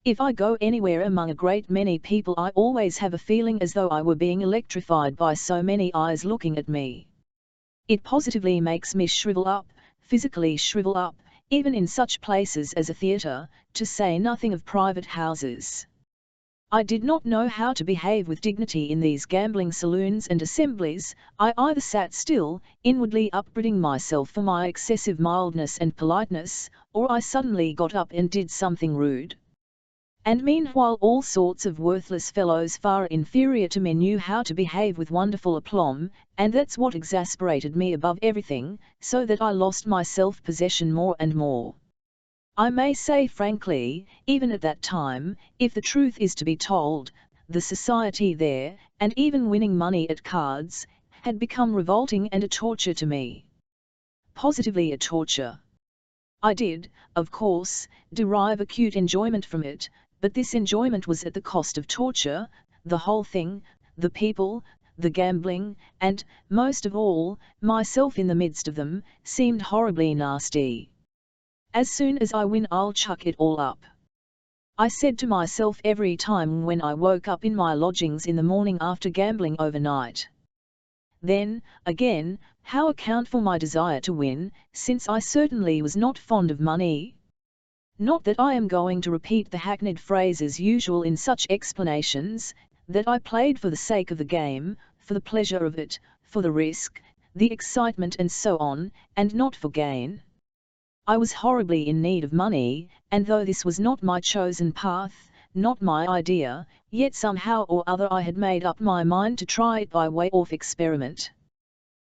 If I go anywhere among a great many people I always have a feeling as though I were being electrified by so many eyes looking at me. It positively makes me shrivel up, physically shrivel up, even in such places as a theatre, to say nothing of private houses. I did not know how to behave with dignity in these gambling saloons and assemblies. I either sat still, inwardly upbraiding myself for my excessive mildness and politeness, or I suddenly got up and did something rude. And meanwhile all sorts of worthless fellows far inferior to me knew how to behave with wonderful aplomb, and that's what exasperated me above everything, so that I lost my self-possession more and more. I may say frankly, even at that time, if the truth is to be told, the society there, and even winning money at cards, had become revolting and a torture to me. Positively a torture. I did, of course, derive acute enjoyment from it, but this enjoyment was at the cost of torture. The whole thing, the people, the gambling, and, most of all, myself in the midst of them, seemed horribly nasty. As soon as I win I'll chuck it all up, I said to myself every time when I woke up in my lodgings in the morning after gambling overnight. Then, again, how account for my desire to win, since I certainly was not fond of money? Not that I am going to repeat the hackneyed phrases usual in such explanations, that I played for the sake of the game, for the pleasure of it, for the risk, the excitement and so on, and not for gain. I was horribly in need of money, and though this was not my chosen path, not my idea, yet somehow or other I had made up my mind to try it by way of experiment.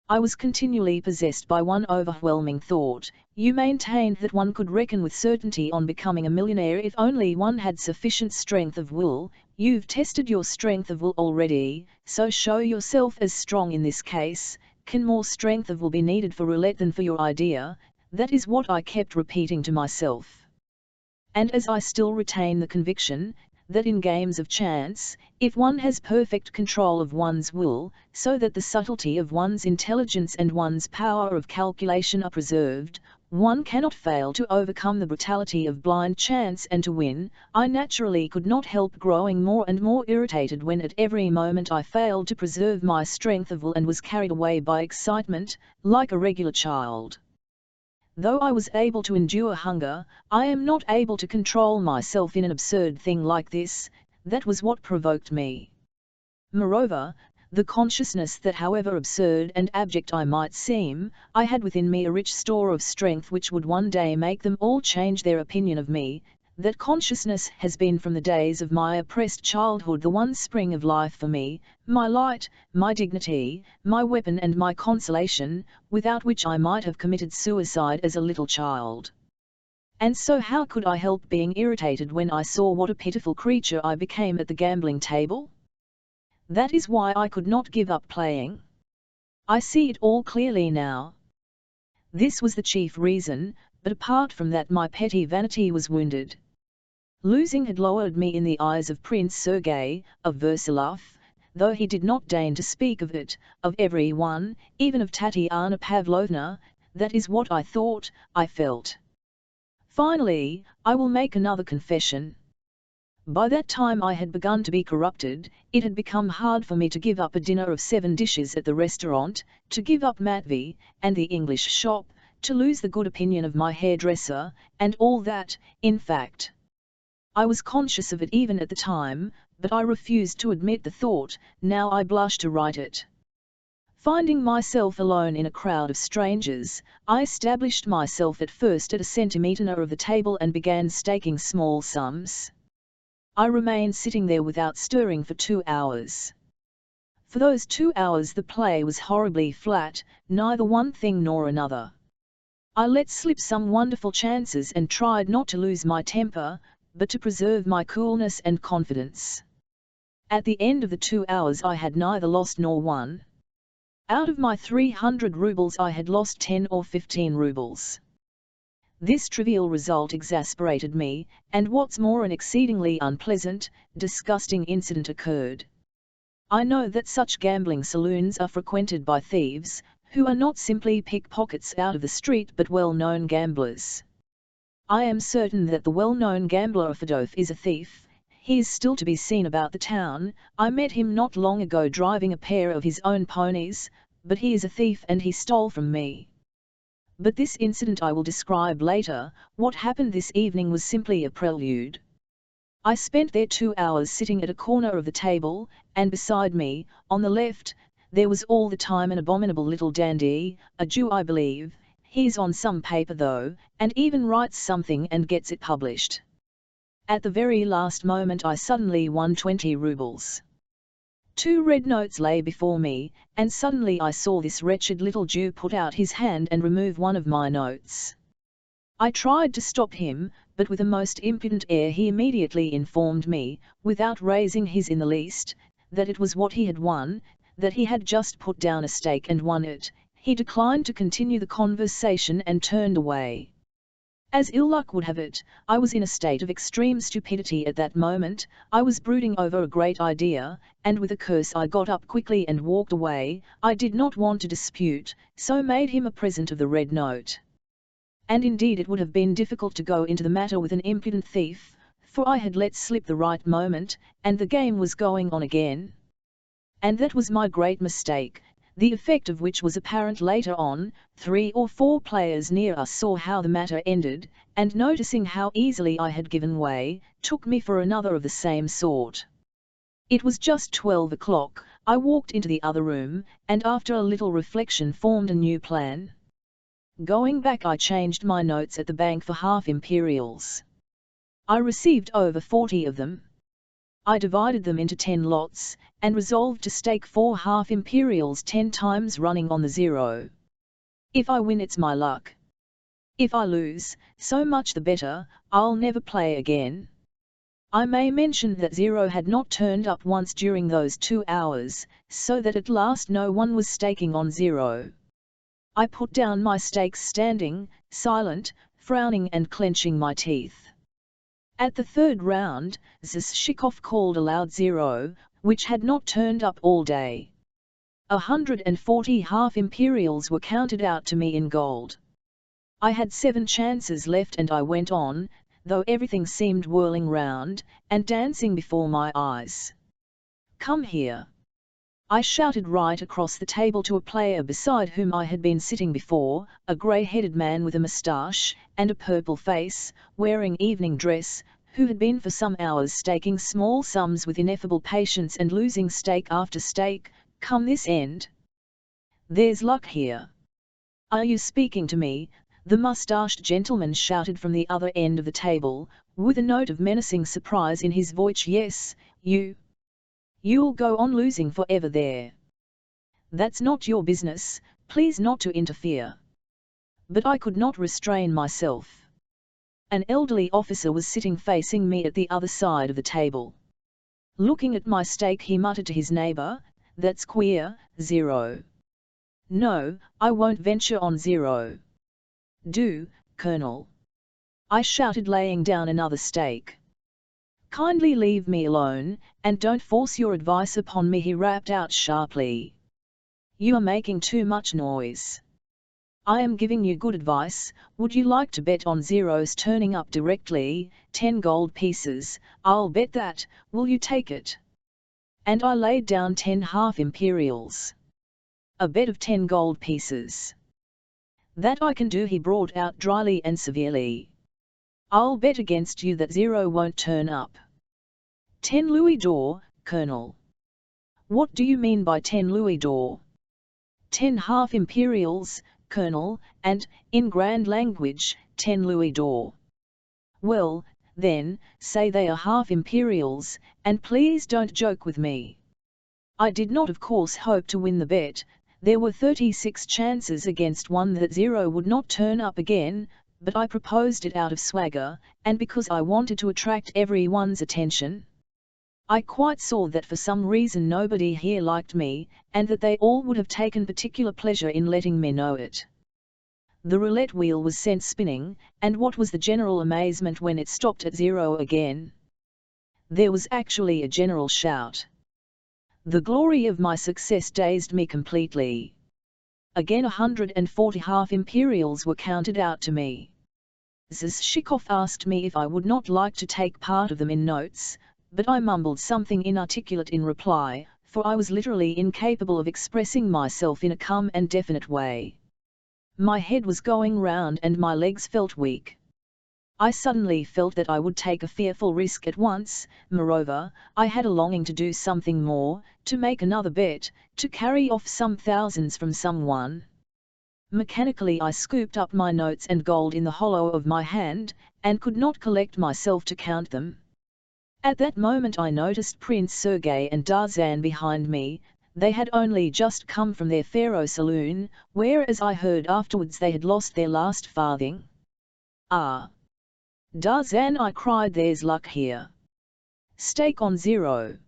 I was continually possessed by one overwhelming thought: you maintained that one could reckon with certainty on becoming a millionaire if only one had sufficient strength of will. You've tested your strength of will already, so show yourself as strong in this case. Can more strength of will be needed for roulette than for your idea? That is what I kept repeating to myself. And as I still retain the conviction that in games of chance, if one has perfect control of one's will, so that the subtlety of one's intelligence and one's power of calculation are preserved, one cannot fail to overcome the brutality of blind chance and to win. I naturally could not help growing more and more irritated when at every moment I failed to preserve my strength of will and was carried away by excitement, like a regular child. Though I was able to endure hunger, I am not able to control myself in an absurd thing like this. That was what provoked me. Moreover, the consciousness that however absurd and abject I might seem, I had within me a rich store of strength which would one day make them all change their opinion of me, that consciousness has been from the days of my oppressed childhood the one spring of life for me, my light, my dignity, my weapon and my consolation, without which I might have committed suicide as a little child. And so how could I help being irritated when I saw what a pitiful creature I became at the gambling table? That is why I could not give up playing. I see it all clearly now. This was the chief reason, but apart from that my petty vanity was wounded. Losing had lowered me in the eyes of Prince Sergei, of Versalov, though he did not deign to speak of it, of every one, even of Tatiana Pavlovna. That is what I thought, I felt. Finally, I will make another confession. By that time I had begun to be corrupted. It had become hard for me to give up a dinner of 7 dishes at the restaurant, to give up Matvey, and the English shop, to lose the good opinion of my hairdresser, and all that, in fact. I was conscious of it even at the time, but I refused to admit the thought. Now I blush to write it. Finding myself alone in a crowd of strangers, I established myself at first at a centimetre of the table and began staking small sums. I remained sitting there without stirring for 2 hours. For those 2 hours the play was horribly flat, neither one thing nor another. I let slip some wonderful chances and tried not to lose my temper, but to preserve my coolness and confidence. At the end of the 2 hours I had neither lost nor won. Out of my 300 rubles I had lost 10 or 15 rubles. This trivial result exasperated me, and what's more, an exceedingly unpleasant, disgusting incident occurred. I know that such gambling saloons are frequented by thieves, who are not simply pickpockets out of the street but well-known gamblers. I am certain that the well-known gambler Fedov is a thief. He is still to be seen about the town. I met him not long ago driving a pair of his own ponies, but he is a thief and he stole from me. But this incident I will describe later. What happened this evening was simply a prelude. I spent there 2 hours sitting at a corner of the table, and beside me, on the left, there was all the time an abominable little dandy, a Jew I believe. He's on some paper though, and even writes something and gets it published. At the very last moment I suddenly won 20 rubles. 2 red notes lay before me, and suddenly I saw this wretched little Jew put out his hand and remove one of my notes. I tried to stop him, but with a most impudent air he immediately informed me, without raising his in the least, that it was what he had won, that he had just put down a stake and won it. He declined to continue the conversation and turned away. As ill luck would have it, I was in a state of extreme stupidity at that moment. I was brooding over a great idea, and with a curse I got up quickly and walked away. I did not want to dispute, so made him a present of the red note. And indeed it would have been difficult to go into the matter with an impudent thief, for I had let slip the right moment, and the game was going on again. And that was my great mistake, the effect of which was apparent later on. 3 or 4 players near us saw how the matter ended, and noticing how easily I had given way, took me for another of the same sort. It was just 12 o'clock. I walked into the other room, and after a little reflection formed a new plan. Going back I changed my notes at the bank for half imperials. I received over 40 of them. I divided them into 10 lots, and resolved to stake 4 half imperials 10 times running on the 0. If I win it's my luck. If I lose, so much the better, I'll never play again. I may mention that 0 had not turned up once during those 2 hours, so that at last no one was staking on 0. I put down my stakes standing, silent, frowning and clenching my teeth. At the 3rd round, Zashikov called aloud 0, which had not turned up all day. 140 half imperials were counted out to me in gold. I had 7 chances left and I went on, though everything seemed whirling round, and dancing before my eyes. "Come here!" I shouted right across the table to a player beside whom I had been sitting before, a grey-headed man with a moustache, and a purple face, wearing evening dress, who had been for some hours staking small sums with ineffable patience and losing stake after stake, come this end. There's luck here. Are you speaking to me? The mustached gentleman shouted from the other end of the table, with a note of menacing surprise in his voice. Yes, you. You'll go on losing forever there. That's not your business, please not to interfere. But I could not restrain myself. An elderly officer was sitting facing me at the other side of the table. Looking at my stake, he muttered to his neighbour, "That's queer, 0. No, I won't venture on 0. Do, Colonel," I shouted, laying down another stake. "Kindly leave me alone, and don't force your advice upon me," he rapped out sharply. "You are making too much noise. I am giving you good advice. Would you like to bet on zeros turning up directly, 10 gold pieces? I'll bet that. Will you take it?" And I laid down 10 half imperials. A bet of 10 gold pieces. "That I can do," he brought out dryly and severely. "I'll bet against you that 0 won't turn up." 10 louis d'or, Colonel." "What do you mean by 10 louis d'or?" 10 half imperials, Colonel, and, in grand language, 10 louis d'or." "Well, then, say they are half imperials, and please don't joke with me." I did not of course hope to win the bet. There were 36 chances against 1 that 0 would not turn up again, but I proposed it out of swagger, and because I wanted to attract everyone's attention. I quite saw that for some reason nobody here liked me, and that they all would have taken particular pleasure in letting me know it. The roulette wheel was sent spinning, and what was the general amazement when it stopped at 0 again? There was actually a general shout. The glory of my success dazed me completely. Again 140 half imperials were counted out to me. Zshikov asked me if I would not like to take part of them in notes, but I mumbled something inarticulate in reply, for I was literally incapable of expressing myself in a calm and definite way. My head was going round and my legs felt weak. I suddenly felt that I would take a fearful risk at once. Moreover, I had a longing to do something more, to make another bet, to carry off some thousands from someone. Mechanically I scooped up my notes and gold in the hollow of my hand, and could not collect myself to count them. At that moment I noticed Prince Sergei and Darzan behind me. They had only just come from their faro saloon, where, as I heard afterwards, they had lost their last farthing. "Ah! Darzan," I cried, "there's luck here. Stake on 0.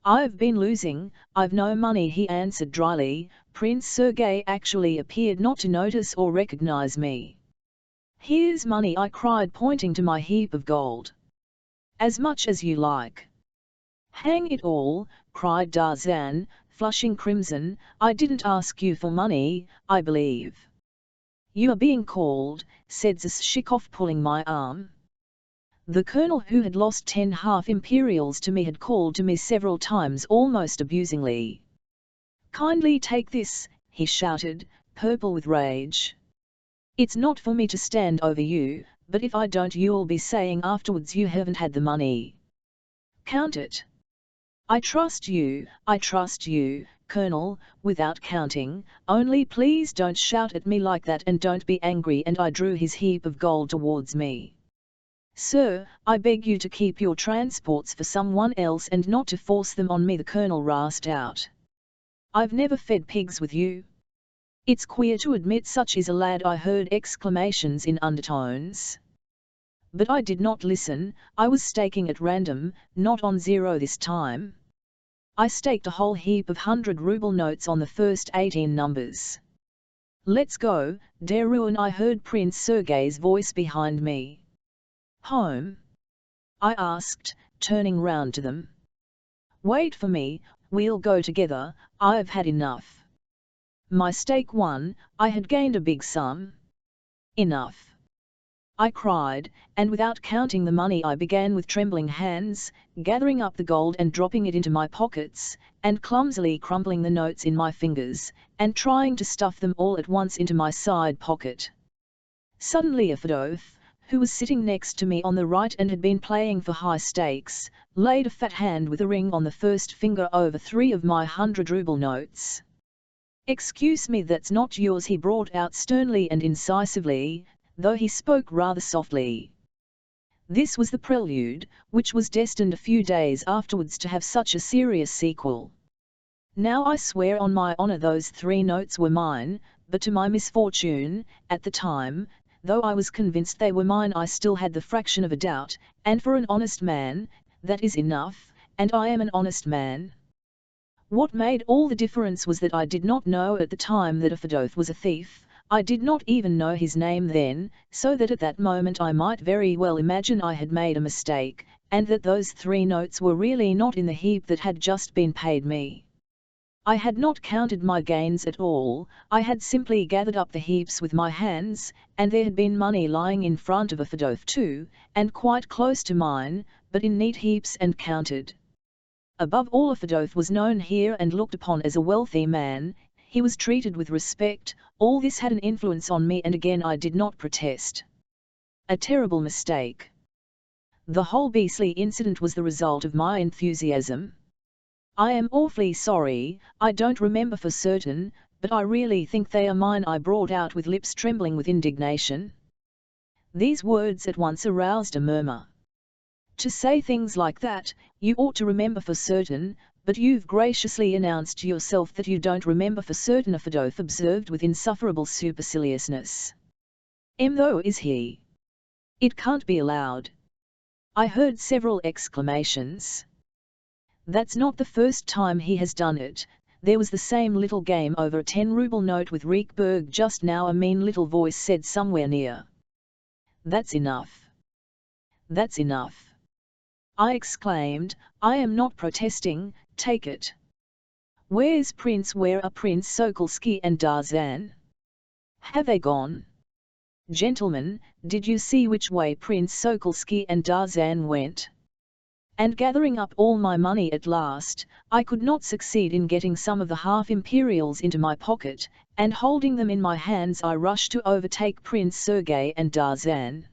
"I've been losing, I've no money," he answered dryly. Prince Sergei actually appeared not to notice or recognize me. "Here's money," I cried, pointing to my heap of gold. "As much as you like." "Hang it all," cried Darzan, flushing crimson, "I didn't ask you for money, I believe." "You are being called," said Zshikov, pulling my arm. The colonel, who had lost 10 half imperials to me, had called to me several times, almost abusingly. "Kindly take this," he shouted, purple with rage. "It's not for me to stand over you, but if I don't, you'll be saying afterwards you haven't had the money. Count it. I trust you, Colonel, without counting, only please don't shout at me like that, and don't be angry," and I drew his heap of gold towards me. "Sir, I beg you to keep your transports for someone else and not to force them on me," the colonel rasped out. "I've never fed pigs with you." "It's queer to admit such is a lad," I heard exclamations in undertones. But I did not listen. I was staking at random, not on 0 this time. I staked a whole heap of 100-ruble notes on the first 18 numbers. "Let's go, Deruin," I heard Prince Sergei's voice behind me. "Home?" I asked, turning round to them. "Wait for me, we'll go together, I've had enough." My stake won, I had gained a big sum. "Enough!" I cried, and without counting the money I began with trembling hands, gathering up the gold and dropping it into my pockets, and clumsily crumpling the notes in my fingers, and trying to stuff them all at once into my side pocket. Suddenly a Fedot, who was sitting next to me on the right and had been playing for high stakes, laid a fat hand with a ring on the first finger over 3 of my 100-ruble notes. "Excuse me, that's not yours," he brought out sternly and incisively, though he spoke rather softly. This was the prelude, which was destined a few days afterwards to have such a serious sequel. Now I swear on my honor those 3 notes were mine, but to my misfortune, at the time, though I was convinced they were mine, I still had the fraction of a doubt, and for an honest man, that is enough, and I am an honest man. What made all the difference was that I did not know at the time that a Fedotov was a thief. I did not even know his name then, so that at that moment I might very well imagine I had made a mistake, and that those 3 notes were really not in the heap that had just been paid me. I had not counted my gains at all, I had simply gathered up the heaps with my hands, and there had been money lying in front of a Fedotov too, and quite close to mine, but in neat heaps and counted. Above all, a Fedotov was known here and looked upon as a wealthy man, he was treated with respect. All this had an influence on me, and again I did not protest. A terrible mistake. The whole beastly incident was the result of my enthusiasm. I am awfully sorry, I don't remember for certain, but I really think they are mine, I brought out with lips trembling with indignation. These words at once aroused a murmur. To say things like that, you ought to remember for certain, but you've graciously announced to yourself that you don't remember for certain, a Fedotov observed with insufferable superciliousness. Though is he? It can't be allowed. I heard several exclamations. That's not the first time he has done it. There was the same little game over a 10-ruble note with Riekberg just now, a mean little voice said somewhere near. That's enough. That's enough. I exclaimed, I am not protesting, take it. Where are Prince Sokolsky and Darzan? Have they gone? Gentlemen, did you see which way Prince Sokolsky and Darzan went? And gathering up all my money at last, I could not succeed in getting some of the half-imperials into my pocket, and holding them in my hands I rushed to overtake Prince Sergei and Darzan.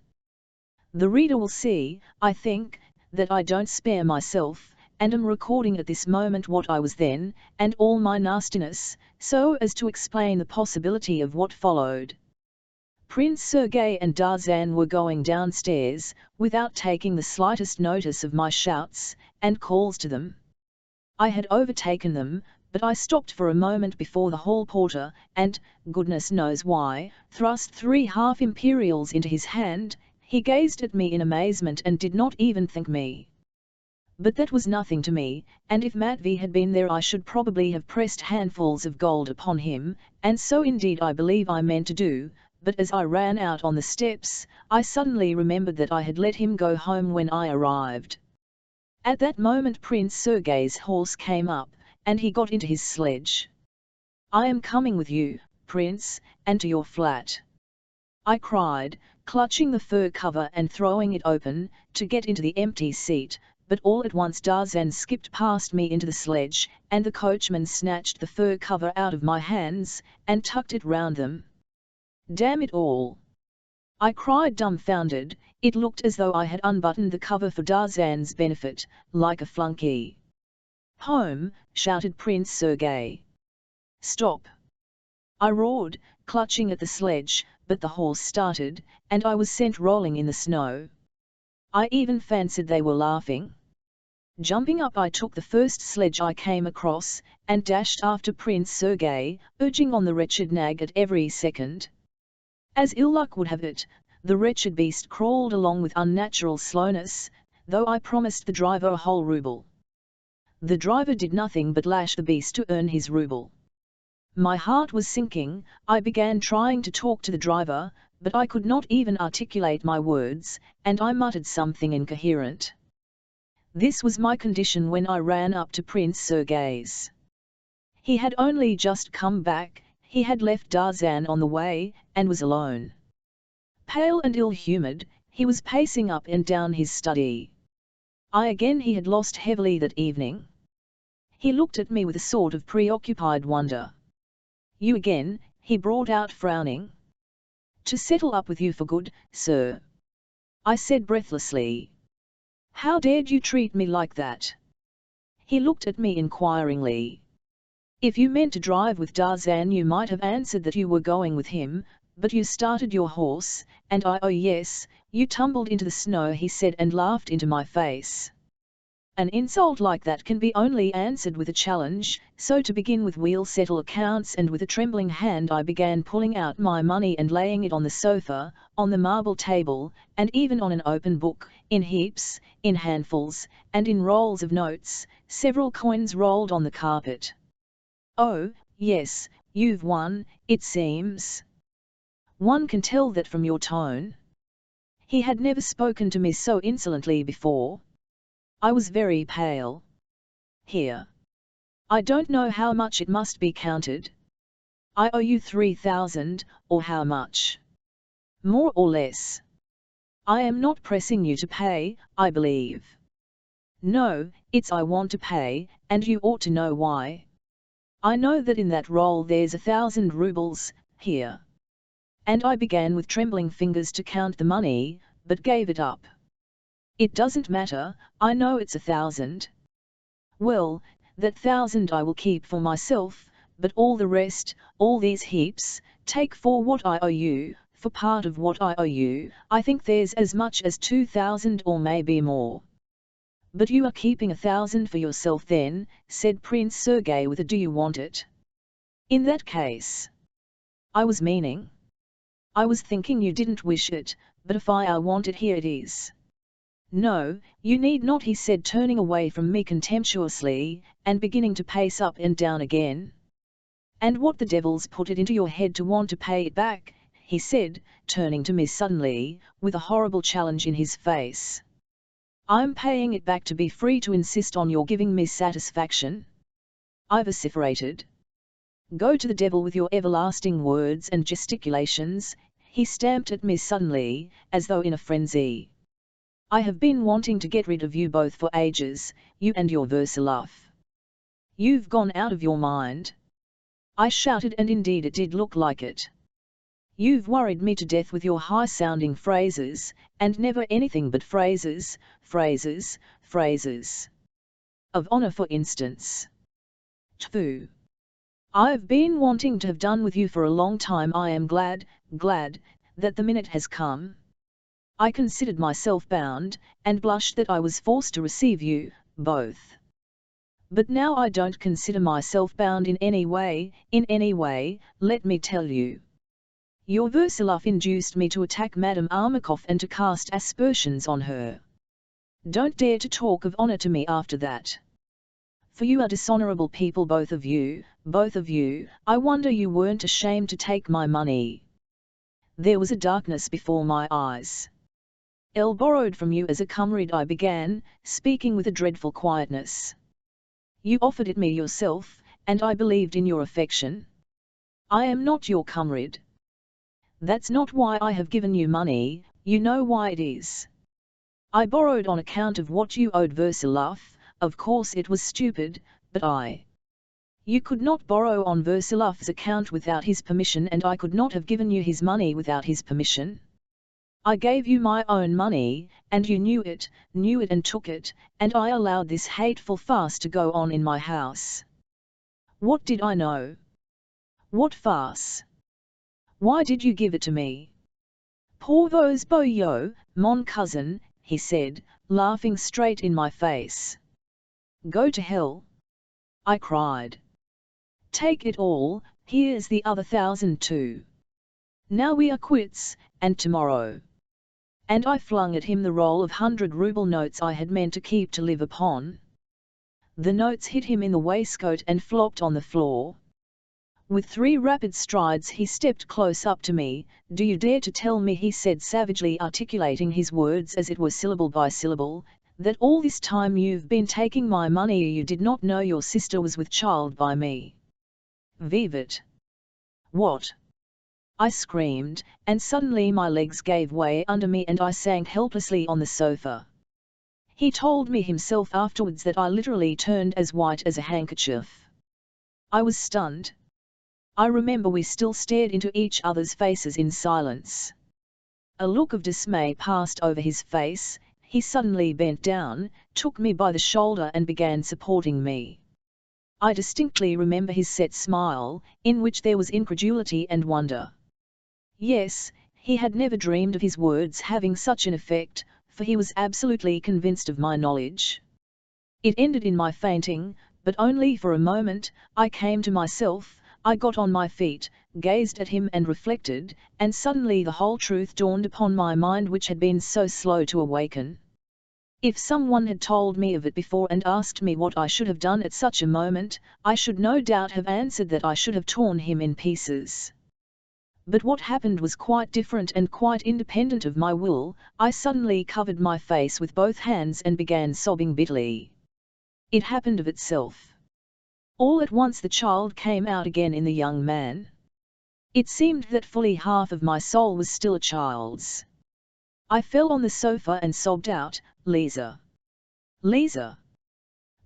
The reader will see, I think, that I don't spare myself, and am recording at this moment what I was then, and all my nastiness, so as to explain the possibility of what followed. Prince Sergei and Darzan were going downstairs, without taking the slightest notice of my shouts and calls to them. I had overtaken them, but I stopped for a moment before the hall porter, and, goodness knows why, thrust 3 half-imperials into his hand. He gazed at me in amazement and did not even thank me. But that was nothing to me, and if Matvey had been there I should probably have pressed handfuls of gold upon him, and so indeed I believe I meant to do, but as I ran out on the steps, I suddenly remembered that I had let him go home when I arrived. At that moment Prince Sergei's horse came up, and he got into his sledge. I am coming with you, Prince, and to your flat, I cried, clutching the fur cover and throwing it open, to get into the empty seat, but all at once Darzan skipped past me into the sledge, and the coachman snatched the fur cover out of my hands, and tucked it round them. Damn it all! I cried dumbfounded. It looked as though I had unbuttoned the cover for Darzan's benefit, like a flunky. Home, shouted Prince Sergei. Stop! I roared, clutching at the sledge, but the horse started, and I was sent rolling in the snow. I even fancied they were laughing. Jumping up I took the first sledge I came across, and dashed after Prince Sergei, urging on the wretched nag at every second. As ill luck would have it, the wretched beast crawled along with unnatural slowness, though I promised the driver a whole ruble. The driver did nothing but lash the beast to earn his ruble. My heart was sinking. I began trying to talk to the driver, but I could not even articulate my words, and I muttered something incoherent. This was my condition when I ran up to Prince Sergei's. He had only just come back, he had left Darzan on the way, and was alone. Pale and ill-humoured, he was pacing up and down his study. He had lost heavily that evening. He looked at me with a sort of preoccupied wonder. You again, he brought out frowning. To settle up with you for good, sir. I said breathlessly. How dared you treat me like that? He looked at me inquiringly. If you meant to drive with Tarzan you might have answered that you were going with him, but you started your horse, and oh yes, you tumbled into the snow, he said and laughed into my face. An insult like that can be only answered with a challenge, so to begin with we'll settle accounts, and with a trembling hand I began pulling out my money and laying it on the sofa, on the marble table, and even on an open book, in heaps, in handfuls, and in rolls of notes. Several coins rolled on the carpet. Oh, yes, you've won, it seems. One can tell that from your tone. He had never spoken to me so insolently before. I was very pale. Here. I don't know how much it must be counted. I owe you 3,000, or how much? More or less. I am not pressing you to pay, I believe. No, it's I want to pay, and you ought to know why. I know that in that roll there's 1,000 rubles, here. And I began with trembling fingers to count the money, but gave it up. It doesn't matter, I know it's 1,000. Well, that 1,000 I will keep for myself, but all the rest, all these heaps, take for what I owe you. For part of what I owe you, I think there's as much as 2,000 or maybe more. But you are keeping 1,000 for yourself then, said Prince Sergei with a do you want it? In that case. I was meaning. I was thinking you didn't wish it, but if I want it, here it is. No, you need not, he said, turning away from me contemptuously, and beginning to pace up and down again. And what the devil's put it into your head to want to pay it back, he said, turning to me suddenly, with a horrible challenge in his face. I'm paying it back to be free to insist on your giving me satisfaction? I vociferated. Go to the devil with your everlasting words and gesticulations, he stamped at me suddenly, as though in a frenzy. I have been wanting to get rid of you both for ages, you and your Versalov. You've gone out of your mind. I shouted, and indeed it did look like it. You've worried me to death with your high-sounding phrases, and never anything but phrases, phrases, phrases. Of honor, for instance. Tfu! I've been wanting to have done with you for a long time. I am glad that the minute has come. I considered myself bound, and blushed that I was forced to receive you, both. But now I don't consider myself bound in any way, let me tell you. Your Versalov induced me to attack Madame Armakov and to cast aspersions on her. Don't dare to talk of honor to me after that. For you are dishonorable people, both of you. I wonder you weren't ashamed to take my money. There was a darkness before my eyes. I borrowed from you as a comrade, I began, speaking with a dreadful quietness. You offered it me yourself, and I believed in your affection. I am not your comrade. That's not why I have given you money, you know why it is. I borrowed on account of what you owed Versalov. Of course it was stupid, but You could not borrow on Versalov's account without his permission, and I could not have given you his money without his permission. I gave you my own money, and you knew it and took it, and I allowed this hateful farce to go on in my house. What did I know? What farce? Why did you give it to me? Pour those boyo, mon cousin, he said, laughing straight in my face. Go to hell! I cried. Take it all, here's the other 1,000 too. Now we are quits, and tomorrow. And I flung at him the roll of 100-ruble notes I had meant to keep to live upon. The notes hit him in the waistcoat and flopped on the floor. With 3 rapid strides he stepped close up to me. Do you dare to tell me, he said savagely, articulating his words as it were syllable by syllable, that all this time you've been taking my money? You did not know your sister was with child by me? Vivat! What? I screamed, and suddenly my legs gave way under me and I sank helplessly on the sofa. He told me himself afterwards that I literally turned as white as a handkerchief. I was stunned. I remember we still stared into each other's faces in silence. A look of dismay passed over his face. He suddenly bent down, took me by the shoulder and began supporting me. I distinctly remember his set smile, in which there was incredulity and wonder. Yes, he had never dreamed of his words having such an effect, for he was absolutely convinced of my knowledge. It ended in my fainting, but only for a moment. I came to myself, I got on my feet, gazed at him and reflected, and suddenly the whole truth dawned upon my mind which had been so slow to awaken. If someone had told me of it before and asked me what I should have done at such a moment, I should no doubt have answered that I should have torn him in pieces. But what happened was quite different and quite independent of my will. I suddenly covered my face with both hands and began sobbing bitterly. It happened of itself. All at once the child came out again in the young man. It seemed that fully half of my soul was still a child's. I fell on the sofa and sobbed out, "Lisa! Lisa!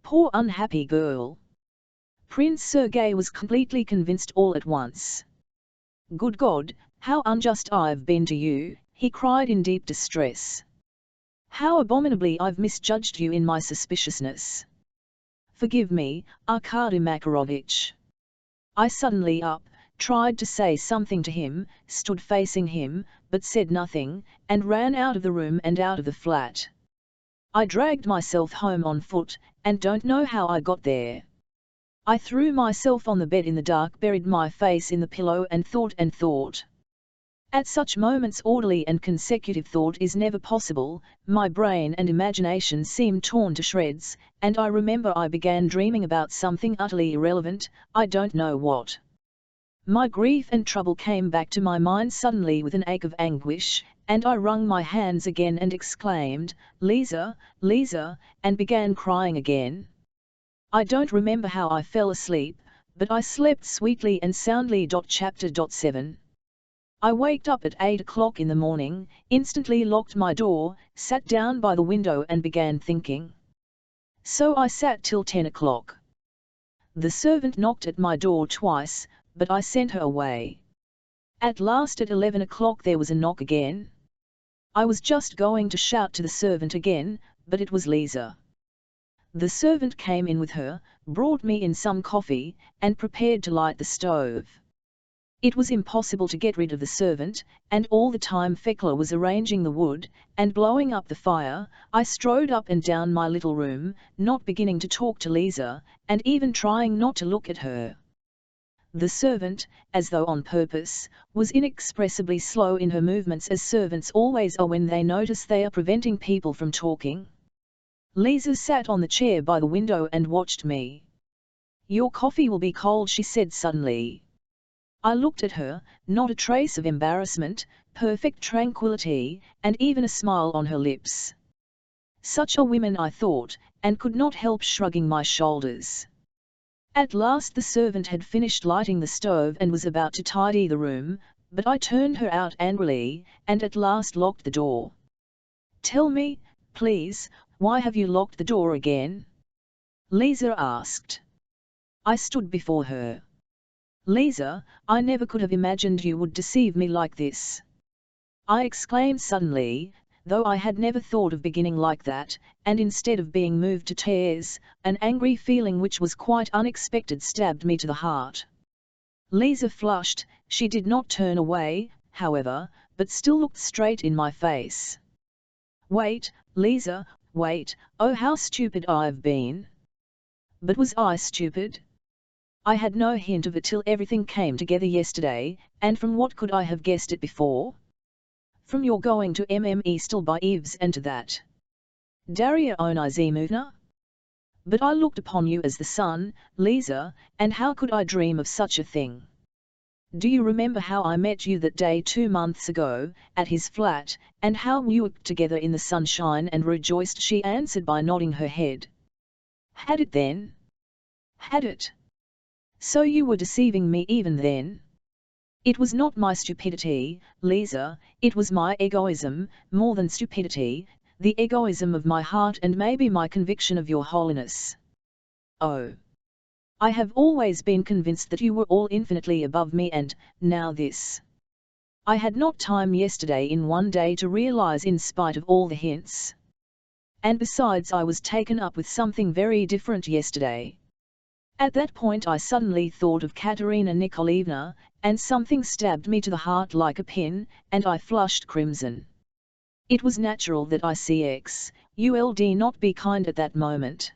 Poor unhappy girl!" Prince Sergei was completely convinced all at once. "Good God, how unjust I've been to you," he cried in deep distress. "How abominably I've misjudged you in my suspiciousness. Forgive me, Arkady Makarovich." I suddenly up, tried to say something to him, stood facing him, but said nothing, and ran out of the room and out of the flat. I dragged myself home on foot, and don't know how I got there. I threw myself on the bed in the dark, buried my face in the pillow and thought and thought. At such moments orderly and consecutive thought is never possible. My brain and imagination seemed torn to shreds, and I remember I began dreaming about something utterly irrelevant, I don't know what. My grief and trouble came back to my mind suddenly with an ache of anguish, and I wrung my hands again and exclaimed, "Lisa, Lisa," and began crying again. I don't remember how I fell asleep, but I slept sweetly and soundly. Chapter 7. I waked up at 8 o'clock in the morning, instantly locked my door, sat down by the window and began thinking. So I sat till 10 o'clock. The servant knocked at my door twice, but I sent her away. At last at 11 o'clock there was a knock again. I was just going to shout to the servant again, but it was Lisa. The servant came in with her, brought me in some coffee, and prepared to light the stove. It was impossible to get rid of the servant, and all the time Fekla was arranging the wood, and blowing up the fire. I strode up and down my little room, not beginning to talk to Lisa, and even trying not to look at her. The servant, as though on purpose, was inexpressibly slow in her movements, as servants always are when they notice they are preventing people from talking. Lisa sat on the chair by the window and watched me. "Your coffee will be cold," she said suddenly. I looked at her, not a trace of embarrassment, perfect tranquility, and even a smile on her lips. Such are women, I thought, and could not help shrugging my shoulders. At last the servant had finished lighting the stove and was about to tidy the room, but I turned her out angrily, and at last locked the door. "Tell me, please, why have you locked the door again?" Lisa asked. I stood before her. "Lisa, I never could have imagined you would deceive me like this," I exclaimed suddenly, though I had never thought of beginning like that, and instead of being moved to tears, an angry feeling which was quite unexpected stabbed me to the heart. Lisa flushed. She did not turn away, however, but still looked straight in my face. "Wait, Lisa, wait, oh how stupid I've been." But was I stupid? I had no hint of it till everything came together yesterday, and from what could I have guessed it before? From your going to Mme Stilbaev's and to that Daria Onizimovna? But I looked upon you as the son, Lisa, and how could I dream of such a thing? Do you remember how I met you that day 2 months ago, at his flat, and how we worked together in the sunshine and rejoiced? She answered by nodding her head. Had it then? Had it? So you were deceiving me even then? It was not my stupidity, Lisa, it was my egoism, more than stupidity, the egoism of my heart and maybe my conviction of your holiness. Oh! I have always been convinced that you were all infinitely above me, and now this. I had not time yesterday in one day to realize in spite of all the hints. And besides, I was taken up with something very different yesterday. At that point I suddenly thought of Katerina Nikolaevna, and something stabbed me to the heart like a pin, and I flushed crimson. It was natural that I would not be kind at that moment.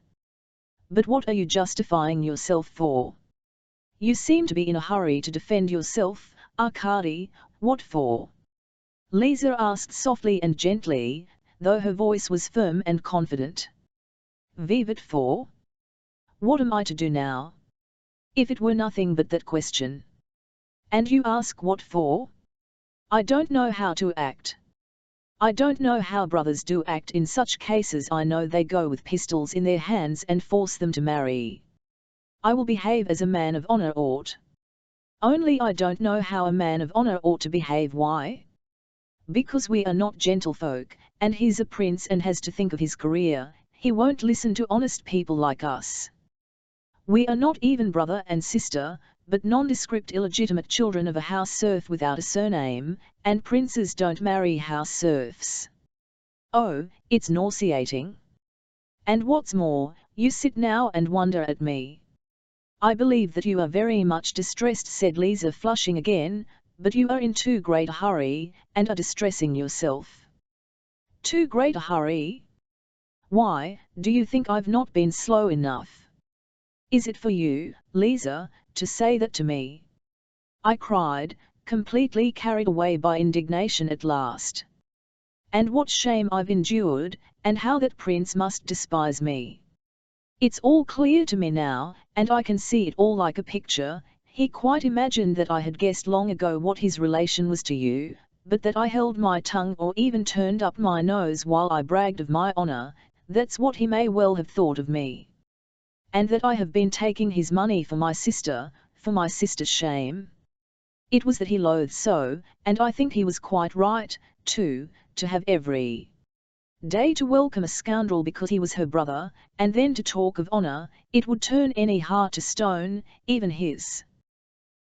But what are you justifying yourself for? You seem to be in a hurry to defend yourself, Arkady. What for? Lisa asked softly and gently, though her voice was firm and confident. Vivat for? What am I to do now? If it were nothing but that question. And you ask what for? I don't know how to act. I don't know how brothers do act in such cases. I know they go with pistols in their hands and force them to marry. I will behave as a man of honor ought. Only I don't know how a man of honor ought to behave. Why? Because we are not gentlefolk, and he's a prince and has to think of his career. He won't listen to honest people like us. We are not even brother and sister, but nondescript illegitimate children of a house serf without a surname, and princes don't marry house serfs. Oh, it's nauseating. And what's more, you sit now and wonder at me. I believe that you are very much distressed, said Lisa, flushing again, but you are in too great a hurry, and are distressing yourself. Too great a hurry? Why, do you think I've not been slow enough? Is it for you, Lisa, to say that to me? I cried, completely carried away by indignation at last. And what shame I've endured, and how that prince must despise me. It's all clear to me now, and I can see it all like a picture. He quite imagined that I had guessed long ago what his relation was to you, but that I held my tongue or even turned up my nose while I bragged of my honor. That's what he may well have thought of me. And that I have been taking his money for my sister's shame. It was that he loathed so, and I think he was quite right, too, to have every day to welcome a scoundrel because he was her brother, and then to talk of honor. It would turn any heart to stone, even his.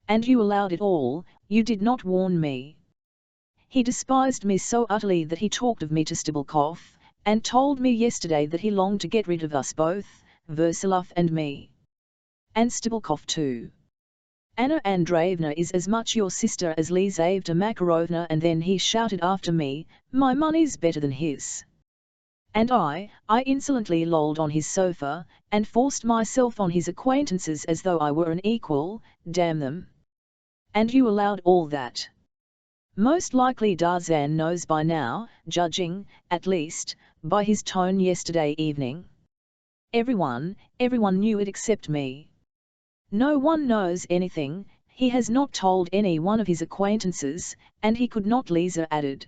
And you allowed it all. You did not warn me. He despised me so utterly that he talked of me to Stebelkov, and told me yesterday that he longed to get rid of us both, Versilov and me. And Stebelkov too. Anna Andreevna is as much your sister as Lizaveta Makarovna. And then he shouted after me, my money's better than his. And I insolently lolled on his sofa, and forced myself on his acquaintances as though I were an equal, damn them. And you allowed all that. Most likely Darzan knows by now, judging, at least, by his tone yesterday evening. Everyone knew it except me. No one knows anything, he has not told any one of his acquaintances, and he could not, Lisa added.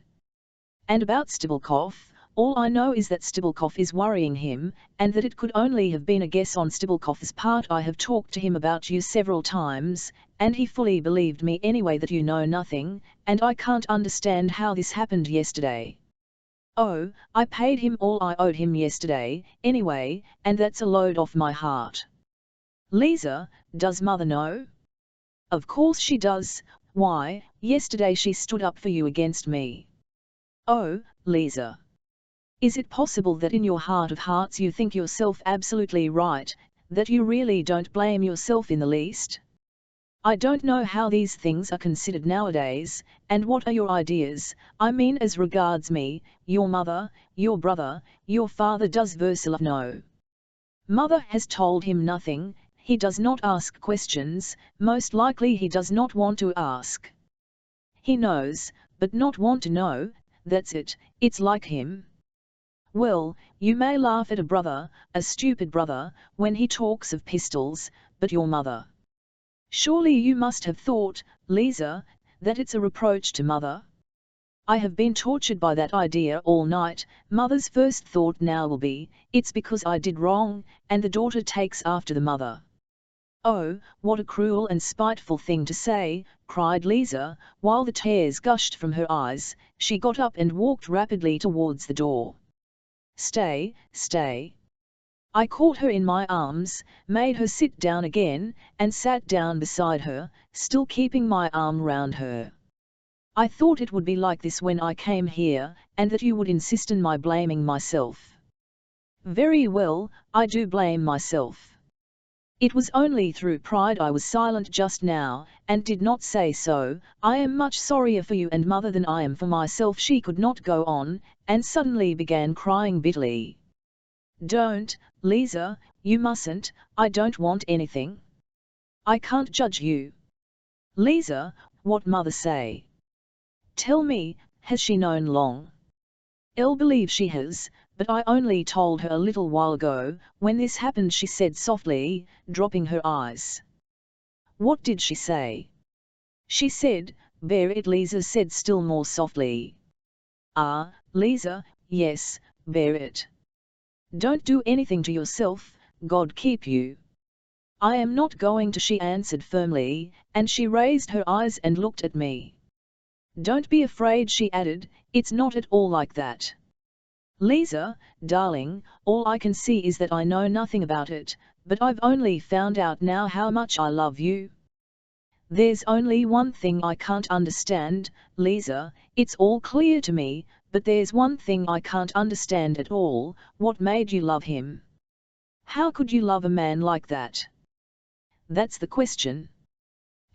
And about Stebelkov, all I know is that Stebelkov is worrying him, and that it could only have been a guess on Stebelkov's part. I have talked to him about you several times, and he fully believed me anyway that you know nothing, and I can't understand how this happened yesterday. Oh, I paid him all I owed him yesterday, anyway, and that's a load off my heart. Lisa, does mother know? Of course she does. Why, yesterday she stood up for you against me. Oh, Lisa. Is it possible that in your heart of hearts you think yourself absolutely right, that you really don't blame yourself in the least? I don't know how these things are considered nowadays, and what are your ideas, I mean as regards me, your mother, your brother, your father. Does Versilov know? Mother has told him nothing. He does not ask questions, most likely he does not want to ask. He knows, but not want to know, that's it, it's like him. Well, you may laugh at a brother, a stupid brother, when he talks of pistols, but your mother. Surely you must have thought, Lisa, that it's a reproach to mother? I have been tortured by that idea all night. Mother's first thought now will be, it's because I did wrong, and the daughter takes after the mother. Oh, what a cruel and spiteful thing to say, cried Lisa, while the tears gushed from her eyes. She got up and walked rapidly towards the door. Stay, stay. I caught her in my arms, made her sit down again, and sat down beside her, still keeping my arm round her. I thought it would be like this when I came here, and that you would insist on my blaming myself. Very well, I do blame myself. It was only through pride I was silent just now, and did not say so. I am much sorrier for you and mother than I am for myself. She could not go on, and suddenly began crying bitterly. Don't, Lisa, you mustn't, I don't want anything. I can't judge you. Lisa, what mother say? Tell me, has she known long? I'll believe she has, but I only told her a little while ago. When this happened, she said softly, dropping her eyes. What did she say? She said, bear it, Lisa said still more softly. Ah, Lisa, yes, bear it. Don't do anything to yourself, God keep you. I am not going to, she answered firmly, and she raised her eyes and looked at me. Don't be afraid, she added, it's not at all like that. Lisa, darling, all I can see is that I know nothing about it, but I've only found out now how much I love you. There's only one thing I can't understand, Lisa, it's all clear to me, but there's one thing I can't understand at all. What made you love him? How could you love a man like that? That's the question.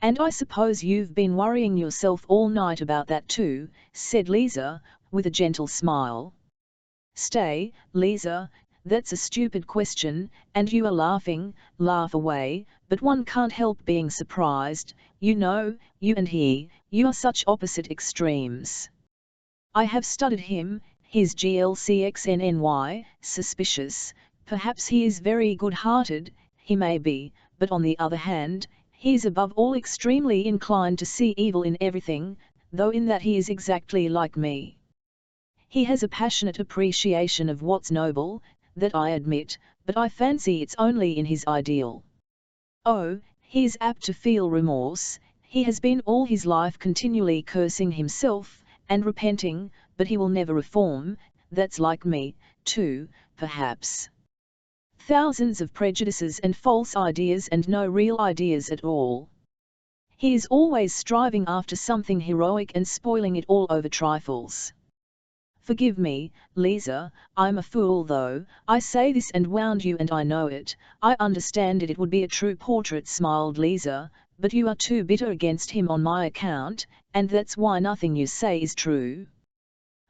And I suppose you've been worrying yourself all night about that too, said Lisa, with a gentle smile. Stay, Lisa, that's a stupid question, and you are laughing. Laugh away, but one can't help being surprised. You know, you and he, you are such opposite extremes. I have studied him. He's GLCXNNY, suspicious. Perhaps he is very good-hearted, he may be, but on the other hand, he's above all extremely inclined to see evil in everything, though in that he is exactly like me. He has a passionate appreciation of what's noble, that I admit, but I fancy it's only in his ideal. Oh, he is apt to feel remorse. He has been all his life continually cursing himself, and repenting, but he will never reform. That's like me, too, perhaps. Thousands of prejudices and false ideas and no real ideas at all. He is always striving after something heroic and spoiling it all over trifles. Forgive me, Lisa, I'm a fool though, I say this and wound you and I know it. I understand it would be a true portrait, smiled Lisa, but you are too bitter against him on my account, and that's why nothing you say is true.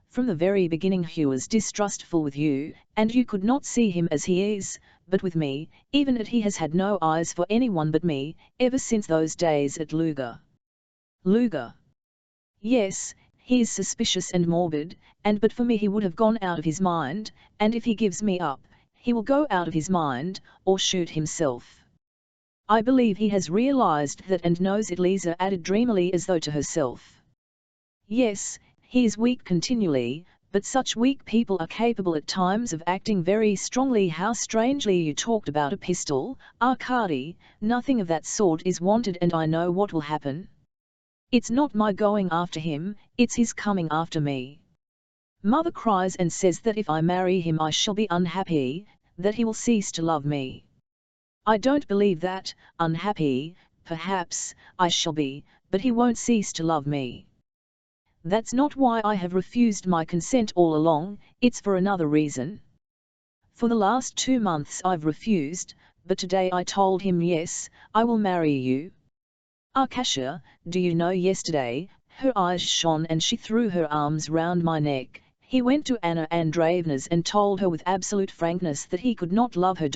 From the very beginning he was distrustful with you, and you could not see him as he is, but with me, even he has had no eyes for anyone but me, ever since those days at Luga. Luga? Yes, he is suspicious and morbid, and but for me he would have gone out of his mind, and if he gives me up, he will go out of his mind, or shoot himself. I believe he has realized that and knows it, Lisa added dreamily as though to herself. Yes, he is weak continually, but such weak people are capable at times of acting very strongly. How strangely you talked about a pistol, Arkady, nothing of that sort is wanted and I know what will happen. It's not my going after him, it's his coming after me. Mother cries and says that if I marry him I shall be unhappy, that he will cease to love me. I don't believe that. Unhappy, perhaps, I shall be, but he won't cease to love me. That's not why I have refused my consent all along, it's for another reason. For the last 2 months I've refused, but today I told him yes, I will marry you. Arkasha, do you know yesterday, her eyes shone and she threw her arms round my neck. He went to Anna Andreevna's and told her with absolute frankness that he could not love her.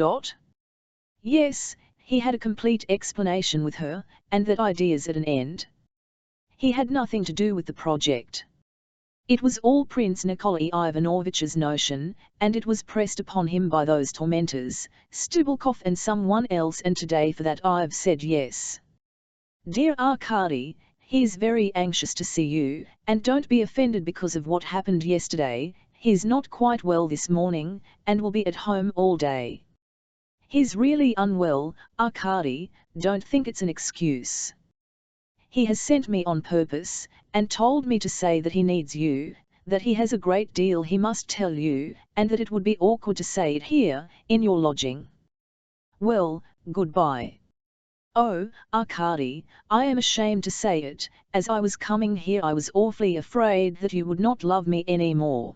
Yes, he had a complete explanation with her, and that idea's at an end. He had nothing to do with the project. It was all Prince Nikolai Ivanovitch's notion, and it was pressed upon him by those tormentors, Stubulkov and someone else, and today for that I've said yes. Dear Arkady, he is very anxious to see you, and don't be offended because of what happened yesterday. He's not quite well this morning, and will be at home all day. He's really unwell, Arkady, don't think it's an excuse. He has sent me on purpose, and told me to say that he needs you, that he has a great deal he must tell you, and that it would be awkward to say it here, in your lodging. Well, goodbye. Oh, Arkady, I am ashamed to say it, as I was coming here I was awfully afraid that you would not love me any more.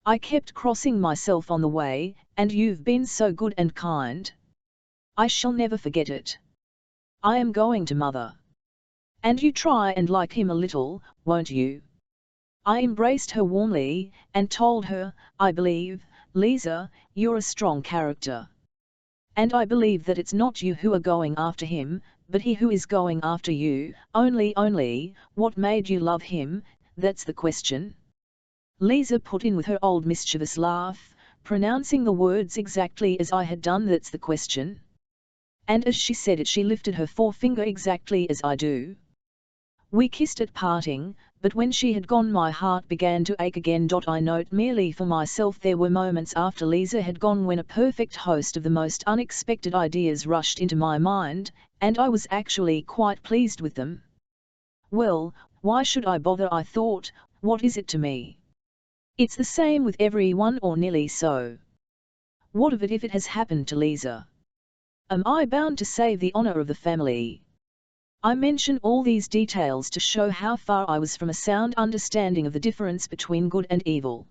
I kept crossing myself on the way, and you've been so good and kind. I shall never forget it. I am going to Mother. And you try and like him a little, won't you? I embraced her warmly, and told her, I believe, Lisa, you're a strong character. And I believe that it's not you who are going after him, but he who is going after you, only, what made you love him, that's the question. Lisa put in with her old mischievous laugh, pronouncing the words exactly as I had done, that's the question. And as she said it she lifted her forefinger exactly as I do. We kissed at parting, but when she had gone my heart began to ache again. I note merely for myself there were moments after Lisa had gone when a perfect host of the most unexpected ideas rushed into my mind, and I was actually quite pleased with them. Well, why should I bother, I thought, what is it to me? It's the same with everyone or nearly so. What of it if it has happened to Lisa? Am I bound to save the honor of the family? I mention all these details to show how far I was from a sound understanding of the difference between good and evil.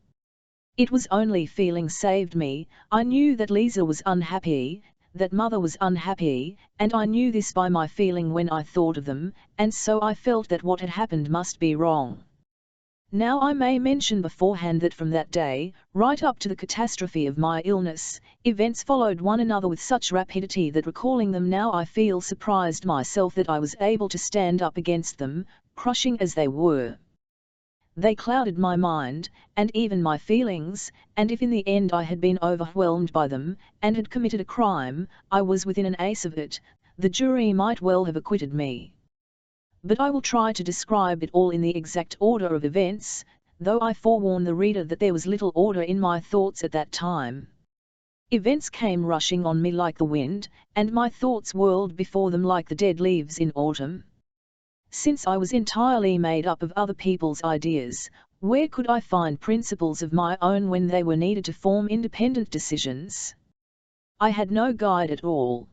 It was only feeling saved me. I knew that Lisa was unhappy, that Mother was unhappy, and I knew this by my feeling when I thought of them, and so I felt that what had happened must be wrong. Now I may mention beforehand that from that day, right up to the catastrophe of my illness, events followed one another with such rapidity that recalling them now I feel surprised myself that I was able to stand up against them, crushing as they were. They clouded my mind, and even my feelings, and if in the end I had been overwhelmed by them, and had committed a crime, I was within an ace of it, the jury might well have acquitted me. But I will try to describe it all in the exact order of events, though I forewarn the reader that there was little order in my thoughts at that time. Events came rushing on me like the wind, and my thoughts whirled before them like the dead leaves in autumn. Since I was entirely made up of other people's ideas, where could I find principles of my own when they were needed to form independent decisions? I had no guide at all.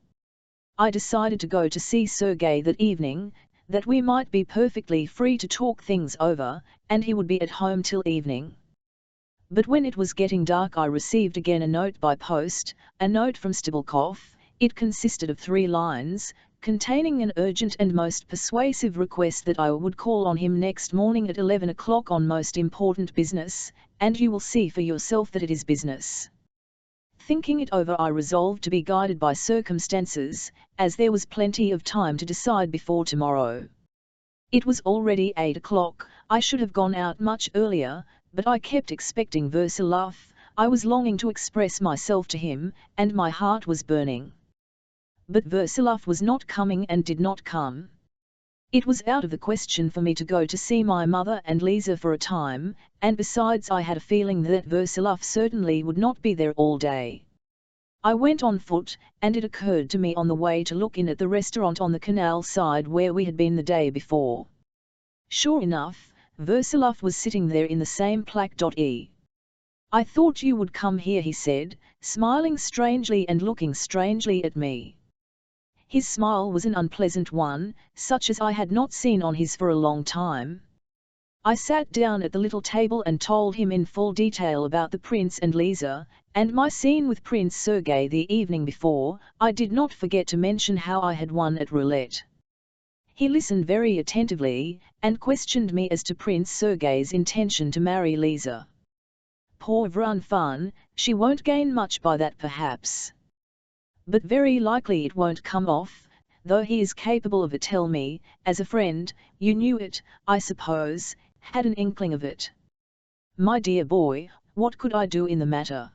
I decided to go to see Sergei that evening, that we might be perfectly free to talk things over, and he would be at home till evening. But when it was getting dark I received again a note by post, a note from Stendhal. It consisted of 3 lines, containing an urgent and most persuasive request that I would call on him next morning at 11 o'clock on most important business, and you will see for yourself that it is business. Thinking it over I resolved to be guided by circumstances, as there was plenty of time to decide before tomorrow. It was already 8 o'clock, I should have gone out much earlier, but I kept expecting Versilov. I was longing to express myself to him, and my heart was burning. But Versilov was not coming and did not come. It was out of the question for me to go to see my mother and Lisa for a time, and besides I had a feeling that Versilov certainly would not be there all day. I went on foot, and it occurred to me on the way to look in at the restaurant on the canal side where we had been the day before. Sure enough, Versilov was sitting there in the same plaque. I thought you would come here, he said, smiling strangely and looking strangely at me. His smile was an unpleasant one, such as I had not seen on his for a long time. I sat down at the little table and told him in full detail about the Prince and Lisa, and my scene with Prince Sergei the evening before. I did not forget to mention how I had won at roulette. He listened very attentively, and questioned me as to Prince Sergei's intention to marry Lisa. Pauvre enfant, she won't gain much by that perhaps. But very likely it won't come off, though he is capable of it. Tell me, as a friend, you knew it, I suppose, had an inkling of it. My dear boy, what could I do in the matter?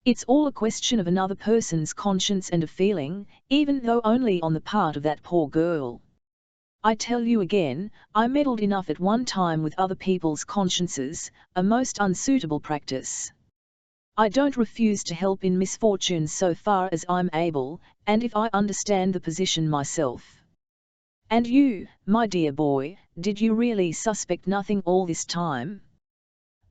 It's all a question of another person's conscience and a feeling, even though only on the part of that poor girl. I tell you again, I meddled enough at one time with other people's consciences, a most unsuitable practice. I don't refuse to help in misfortunes so far as I'm able, and if I understand the position myself. And you, my dear boy, did you really suspect nothing all this time?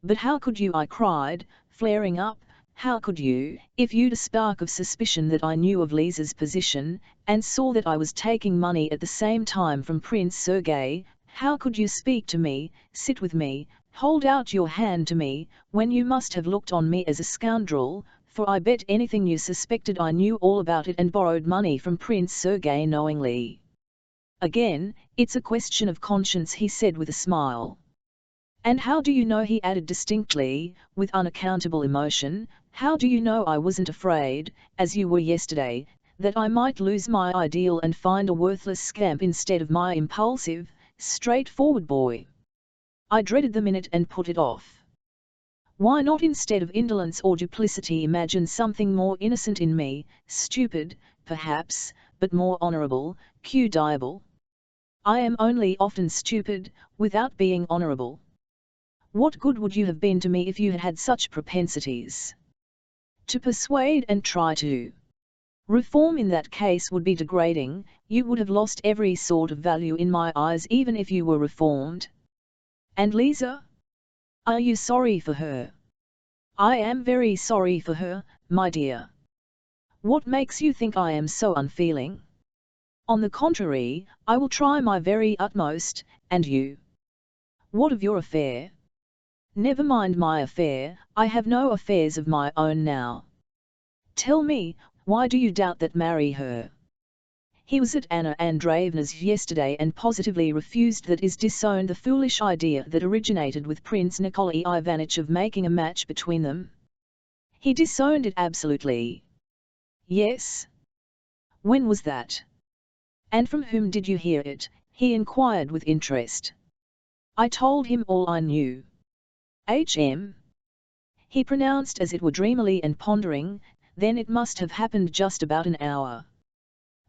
But how could you? I cried, flaring up. How could you, if you'd a spark of suspicion that I knew of Lisa's position, and saw that I was taking money at the same time from Prince Sergei, how could you speak to me, sit with me, hold out your hand to me, when you must have looked on me as a scoundrel, for I bet anything you suspected I knew all about it and borrowed money from Prince Sergei knowingly. Again, it's a question of conscience, he said with a smile. And how do you know, he added distinctly, with unaccountable emotion, how do you know I wasn't afraid, as you were yesterday, that I might lose my ideal and find a worthless scamp instead of my impulsive, straightforward boy? I dreaded the minute and put it off. Why not, instead of indolence or duplicity, imagine something more innocent in me, stupid, perhaps, but more honourable, Diable? I am only often stupid, without being honourable. What good would you have been to me if you had had such propensities? To persuade and try to reform in that case would be degrading. You would have lost every sort of value in my eyes even if you were reformed. And Lisa? Are you sorry for her? I am very sorry for her, my dear. What makes you think I am so unfeeling? On the contrary, I will try my very utmost, and you? What of your affair? Never mind my affair, I have no affairs of my own now. Tell me, why do you doubt that marry her? He was at Anna Andreevna's yesterday and positively refused that, is disowned the foolish idea that originated with Prince Nikolai Ivanitch of making a match between them. He disowned it absolutely. Yes. When was that? And from whom did you hear it? He inquired with interest. I told him all I knew. He pronounced as it were dreamily and pondering, then it must have happened just about an hour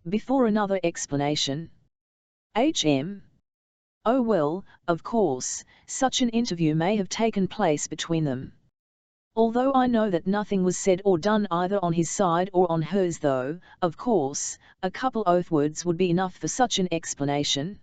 before another explanation. Oh well, of course, such an interview may have taken place between them. Although I know that nothing was said or done either on his side or on hers, though, of course, a couple oath words would be enough for such an explanation.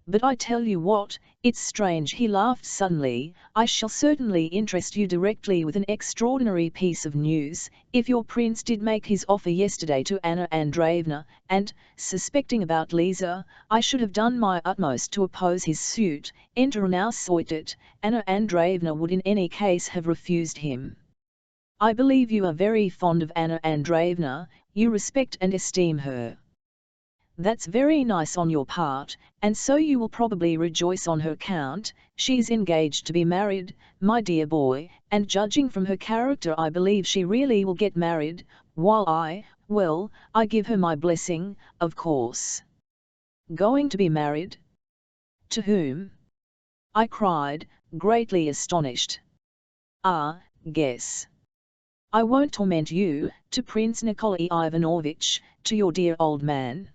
But I tell you what, it's strange, he laughed suddenly, I shall certainly interest you directly with an extraordinary piece of news. If your prince did make his offer yesterday to Anna Andreevna, and, suspecting about Lisa, I should have done my utmost to oppose his suit, enter now sought it, Anna Andreevna would in any case have refused him. I believe you are very fond of Anna Andreevna, you respect and esteem her. That's very nice on your part, and so you will probably rejoice on her account. She's engaged to be married, my dear boy, and judging from her character I believe she really will get married, while I give her my blessing, of course. Going to be married? To whom? I cried, greatly astonished. Ah, guess. I won't torment you, to Prince Nikolai Ivanovitch, to your dear old man.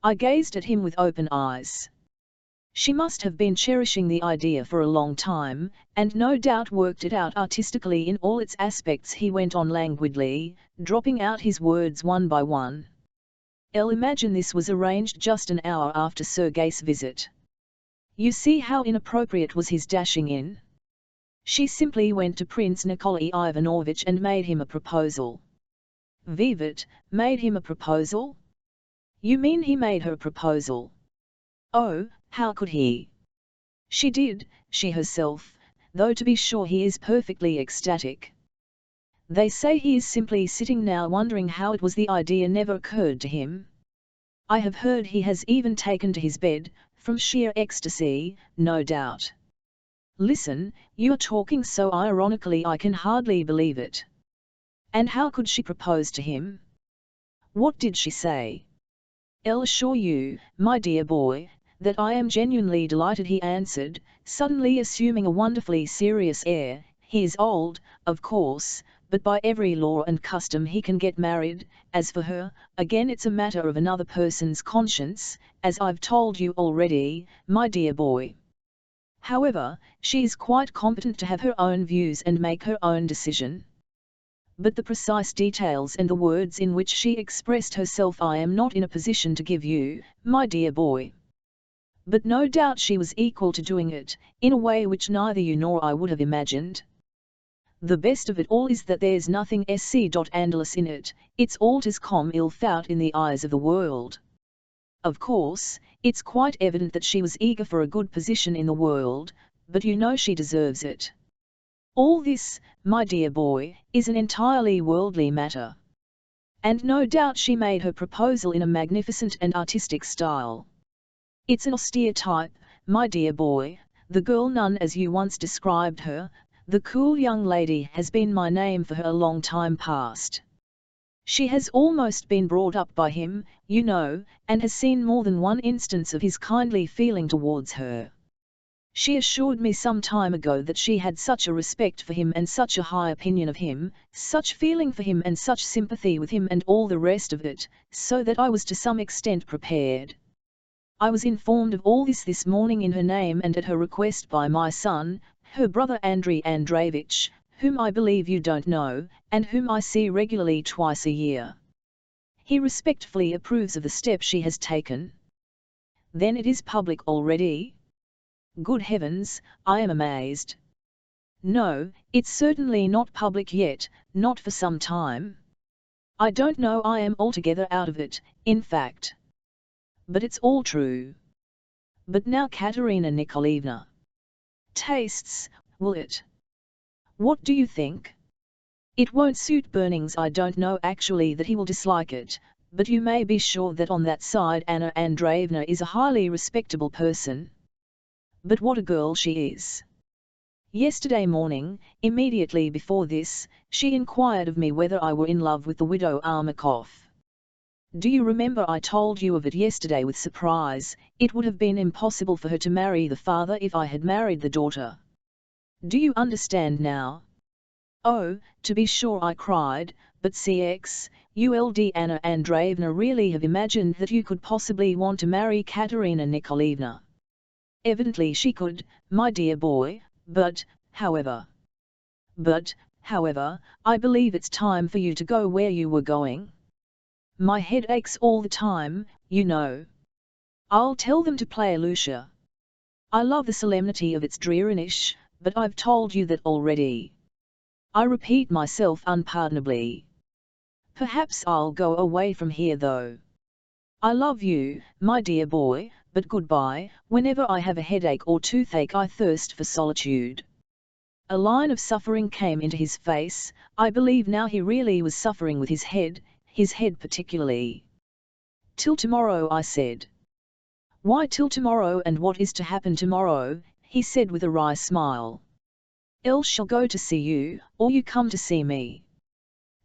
I gazed at him with open eyes. She must have been cherishing the idea for a long time, and no doubt worked it out artistically in all its aspects. He went on languidly, dropping out his words one by one. Imagine this was arranged just an hour after Sergei's visit. You see how inappropriate was his dashing in? She simply went to Prince Nikolai Ivanovitch and made him a proposal. Vivat, made him a proposal? You mean he made her a proposal? Oh, how could he? She did, she herself, though to be sure he is perfectly ecstatic. They say he is simply sitting now wondering how it was the idea never occurred to him. I have heard he has even taken to his bed, from sheer ecstasy, no doubt. Listen, you are talking so ironically I can hardly believe it. And how could she propose to him? What did she say? I'll assure you, my dear boy, that I am genuinely delighted, he answered, suddenly assuming a wonderfully serious air. He is old, of course, but by every law and custom he can get married. As for her, again it's a matter of another person's conscience, as I've told you already, my dear boy. However, she is quite competent to have her own views and make her own decision. But the precise details and the words in which she expressed herself I am not in a position to give you, my dear boy. But no doubt she was equal to doing it, in a way which neither you nor I would have imagined. The best of it all is that there's nothing sc.andalus in it, it's altas com ill fout in the eyes of the world. Of course, it's quite evident that she was eager for a good position in the world, but you know she deserves it. All this, my dear boy, is an entirely worldly matter. And no doubt she made her proposal in a magnificent and artistic style. It's an austere type, my dear boy, the girl nun as you once described her. The cool young lady has been my name for her a long time past. She has almost been brought up by him, you know, and has seen more than one instance of his kindly feeling towards her. She assured me some time ago that she had such a respect for him and such a high opinion of him, such feeling for him and such sympathy with him and all the rest of it, so that I was to some extent prepared. I was informed of all this morning in her name and at her request by my son, her brother Andrei Andreevich, whom I believe you don't know, and whom I see regularly twice a year. He respectfully approves of the step she has taken. Then it is public already? Good heavens, I am amazed. No, it's certainly not public yet, not for some time. I don't know, I am altogether out of it, in fact. But it's all true. But now Katerina Nikolaevna. Tastes, will it? What do you think? It won't suit Burnings. I don't know actually that he will dislike it, but you may be sure that on that side Anna Andreevna is a highly respectable person. But what a girl she is! Yesterday morning, immediately before this, she inquired of me whether I were in love with the widow Armakov. Do you remember I told you of it yesterday with surprise? It would have been impossible for her to marry the father if I had married the daughter. Do you understand now? Oh, to be sure, I cried, but CX, Anna Andreevna really have imagined that you could possibly want to marry Katerina Nikolaevna. Evidently she could, my dear boy, but, however, I believe it's time for you to go where you were going. My head aches all the time, you know. I'll tell them to play Lucia. I love the solemnity of its dreariness, but I've told you that already. I repeat myself unpardonably. Perhaps I'll go away from here though. I love you, my dear boy, but goodbye. Whenever I have a headache or toothache I thirst for solitude. A line of suffering came into his face. I believe now he really was suffering with his head particularly. Till tomorrow, I said. Why till tomorrow, and what is to happen tomorrow? He said with a wry smile. Elle shall go to see you, or you come to see me.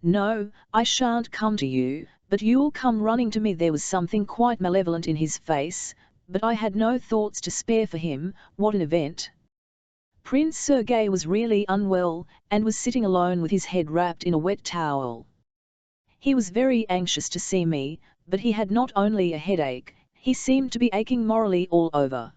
No, I shan't come to you, but you'll come running to me. There was something quite malevolent in his face, but I had no thoughts to spare for him. What an event! Prince Sergei was really unwell, and was sitting alone with his head wrapped in a wet towel. He was very anxious to see me, but he had not only a headache, he seemed to be aching morally all over.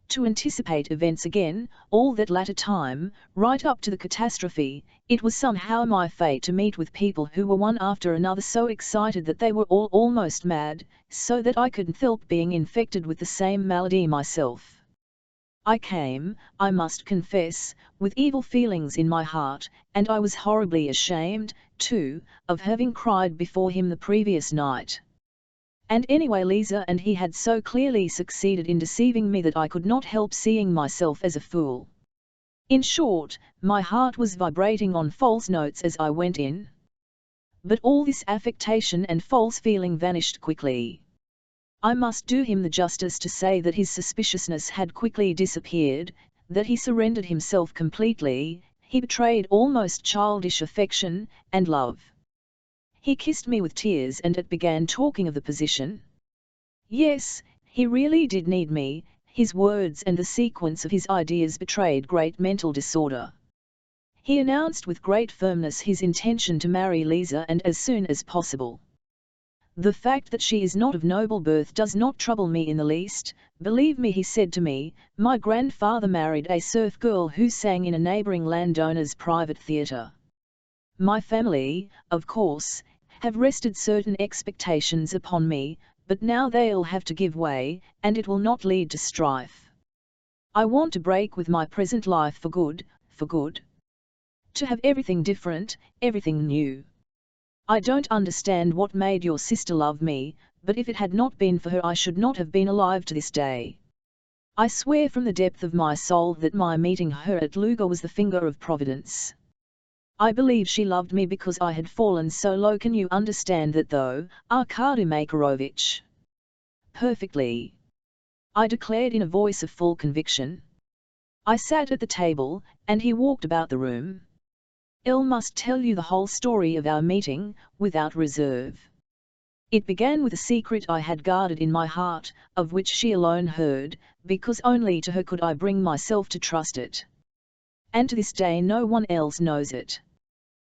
To anticipate events again, all that latter time, right up to the catastrophe, it was somehow my fate to meet with people who were one after another so excited that they were all almost mad, so that I couldn't help being infected with the same malady myself. I came, I must confess, with evil feelings in my heart, and I was horribly ashamed, too, of having cried before him the previous night. And anyway, Lisa and he had so clearly succeeded in deceiving me that I could not help seeing myself as a fool. In short, my heart was vibrating on false notes as I went in. But all this affectation and false feeling vanished quickly. I must do him the justice to say that his suspiciousness had quickly disappeared, that he surrendered himself completely, he betrayed almost childish affection and love. He kissed me with tears and began talking of the position. Yes, he really did need me. His words and the sequence of his ideas betrayed great mental disorder. He announced with great firmness his intention to marry Lisa, and as soon as possible. The fact that she is not of noble birth does not trouble me in the least. Believe me, he said to me, my grandfather married a serf girl who sang in a neighbouring landowner's private theatre. My family, of course, have rested certain expectations upon me, but now they'll have to give way, and it will not lead to strife. I want to break with my present life for good, for good. To have everything different, everything new. I don't understand what made your sister love me, but if it had not been for her I should not have been alive to this day. I swear from the depth of my soul that my meeting her at Luga was the finger of Providence. I believe she loved me because I had fallen so low. Can you understand that though, Arkady Makarovich? Perfectly, I declared in a voice of full conviction. I sat at the table, and he walked about the room. Il must tell you the whole story of our meeting, without reserve. It began with a secret I had guarded in my heart, of which she alone heard, because only to her could I bring myself to trust it. And to this day no one else knows it.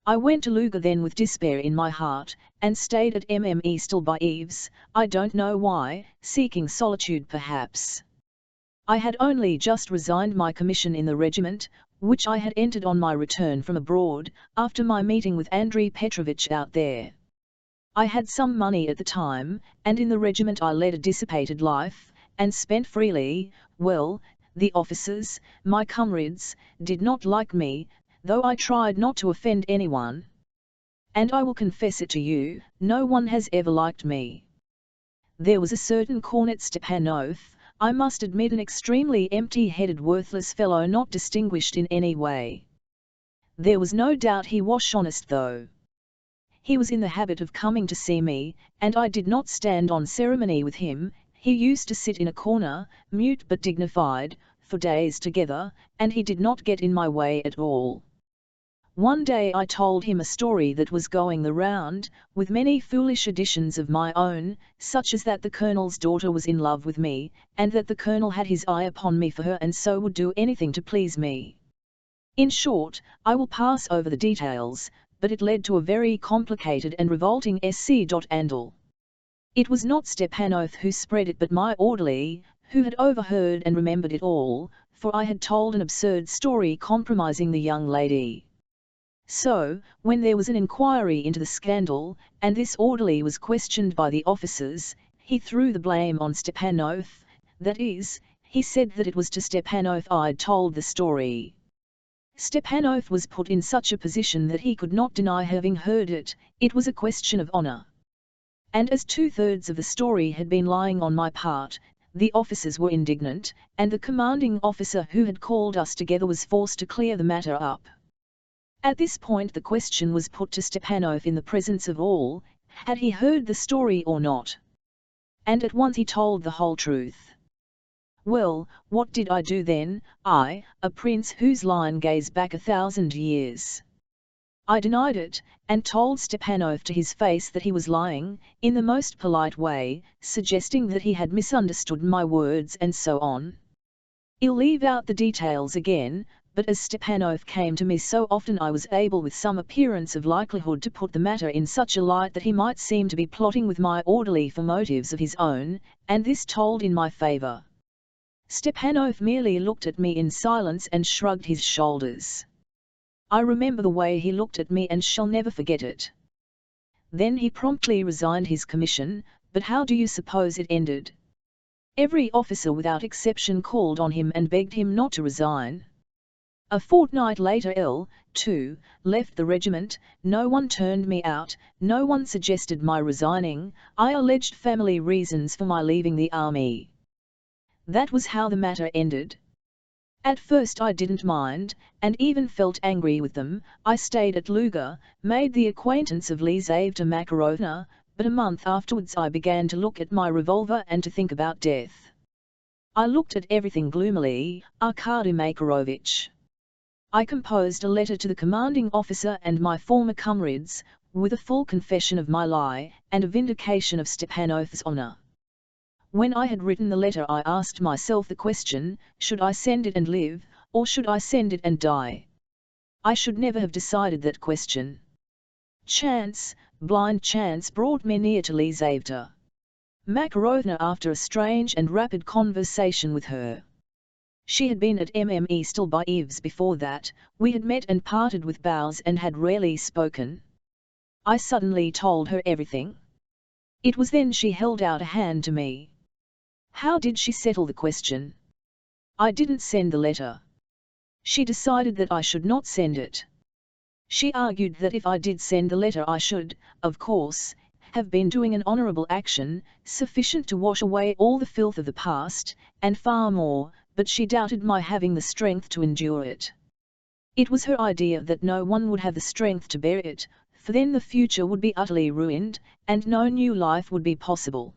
I went to Luga then with despair in my heart, and stayed at Mme still by Eves, I don't know why, seeking solitude perhaps. I had only just resigned my commission in the regiment, which I had entered on my return from abroad, after my meeting with Andrei Petrovich out there. I had some money at the time, and in the regiment I led a dissipated life, and spent freely. Well, the officers, my comrades, did not like me, though I tried not to offend anyone. And I will confess it to you, no one has ever liked me. There was a certain Cornet Stepanov, I must admit an extremely empty-headed worthless fellow not distinguished in any way. There was no doubt he was honest though. He was in the habit of coming to see me, and I did not stand on ceremony with him. He used to sit in a corner, mute but dignified, for days together, and he did not get in my way at all. One day I told him a story that was going the round, with many foolish additions of my own, such as that the colonel's daughter was in love with me, and that the colonel had his eye upon me for her and so would do anything to please me. In short, I will pass over the details, but it led to a very complicated and revolting scandal. It was not Stepanov who spread it but my orderly, who had overheard and remembered it all, for I had told an absurd story compromising the young lady. So, when there was an inquiry into the scandal, and this orderly was questioned by the officers, he threw the blame on Stepanov, that is, he said that it was to Stepanov I'd told the story. Stepanov was put in such a position that he could not deny having heard it, it was a question of honor. And as 2/3 of the story had been lying on my part, the officers were indignant, and the commanding officer who had called us together was forced to clear the matter up. At this point the question was put to Stepanov in the presence of all, had he heard the story or not? And at once he told the whole truth. Well, what did I do then, I, a prince whose line goes back 1,000 years? I denied it, and told Stepanov to his face that he was lying, in the most polite way, suggesting that he had misunderstood my words and so on. I'll leave out the details again, but as Stepanov came to me so often I was able with some appearance of likelihood to put the matter in such a light that he might seem to be plotting with my orderly for motives of his own, and this told in my favor. Stepanov merely looked at me in silence and shrugged his shoulders. I remember the way he looked at me and shall never forget it. Then he promptly resigned his commission, but how do you suppose it ended? Every officer without exception called on him and begged him not to resign. A fortnight later too, left the regiment, no one turned me out, no one suggested my resigning, I alleged family reasons for my leaving the army. That was how the matter ended. At first I didn't mind, and even felt angry with them. I stayed at Luga, made the acquaintance of Lizaveta Makarovna, but a month afterwards I began to look at my revolver and to think about death. I looked at everything gloomily, Arkady Makarovich. I composed a letter to the commanding officer and my former comrades, with a full confession of my lie, and a vindication of Stepanov's honor. When I had written the letter I asked myself the question, should I send it and live, or should I send it and die? I should never have decided that question. Chance, blind chance brought me near to Lizaveta Makarovna after a strange and rapid conversation with her. She had been at Mme still by Eves before that, we had met and parted with bows and had rarely spoken. I suddenly told her everything. It was then she held out a hand to me. How did she settle the question? I didn't send the letter. She decided that I should not send it. She argued that if I did send the letter I should, of course, have been doing an honourable action, sufficient to wash away all the filth of the past, and far more, but she doubted my having the strength to endure it. It was her idea that no one would have the strength to bear it, for then the future would be utterly ruined, and no new life would be possible.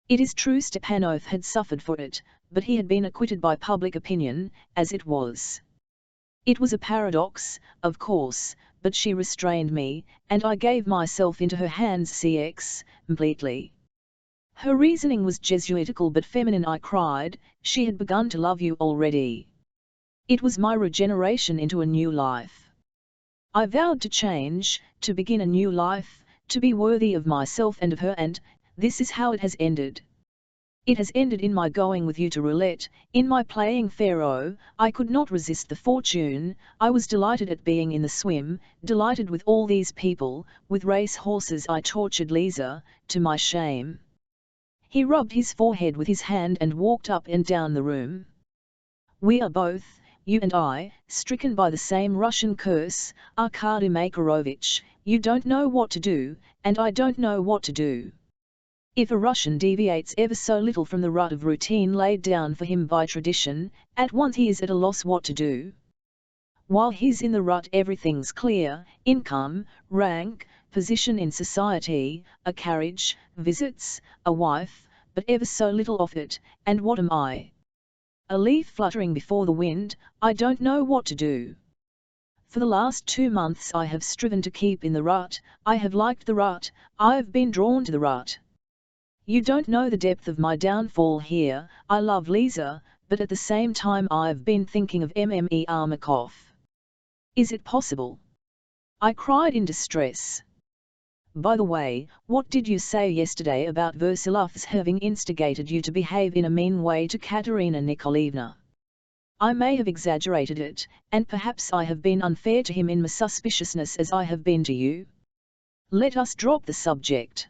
It is true Stepanov had suffered for it, but he had been acquitted by public opinion, as it was. It was a paradox, of course, but she restrained me, and I gave myself into her hands completely. Her reasoning was Jesuitical but feminine. I cried, she had begun to love you already. It was my regeneration into a new life. I vowed to change, to begin a new life, to be worthy of myself and of her, and this is how it has ended. It has ended in my going with you to roulette, in my playing faro. I could not resist the fortune. I was delighted at being in the swim, delighted with all these people, with race horses. I tortured Lisa, to my shame. He rubbed his forehead with his hand and walked up and down the room. We are both, you and I, stricken by the same Russian curse, Arkady Makarovich. You don't know what to do, and I don't know what to do. If a Russian deviates ever so little from the rut of routine laid down for him by tradition, at once he is at a loss what to do. While he's in the rut everything's clear: income, rank, position in society, a carriage, visits, a wife, but ever so little of it, and what am I? A leaf fluttering before the wind. I don't know what to do. For the last 2 months I have striven to keep in the rut. I have liked the rut, I've been drawn to the rut. You don't know the depth of my downfall here. I love Lisa, but at the same time I've been thinking of Mme Armakov. Is it possible? I cried in distress. By the way, what did you say yesterday about Versilov's having instigated you to behave in a mean way to Katerina Nikolaevna? I may have exaggerated it, and perhaps I have been unfair to him in my suspiciousness as I have been to you. Let us drop the subject.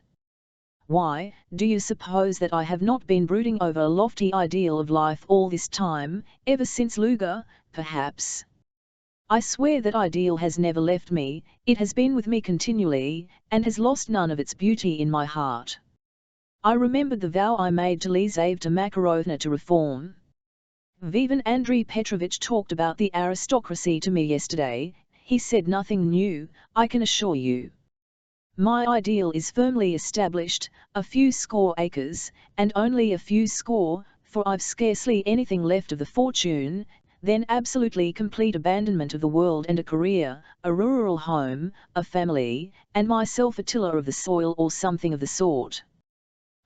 Why, do you suppose that I have not been brooding over a lofty ideal of life all this time, ever since Luga, perhaps? I swear that ideal has never left me, it has been with me continually, and has lost none of its beauty in my heart. I remembered the vow I made to Lizaveta Makarovna to reform. Vivan Andrei Petrovich talked about the aristocracy to me yesterday. He said nothing new, I can assure you. My ideal is firmly established, a few score acres, and only a few score, for I've scarcely anything left of the fortune, then absolutely complete abandonment of the world and a career, a rural home, a family, and myself a tiller of the soil or something of the sort.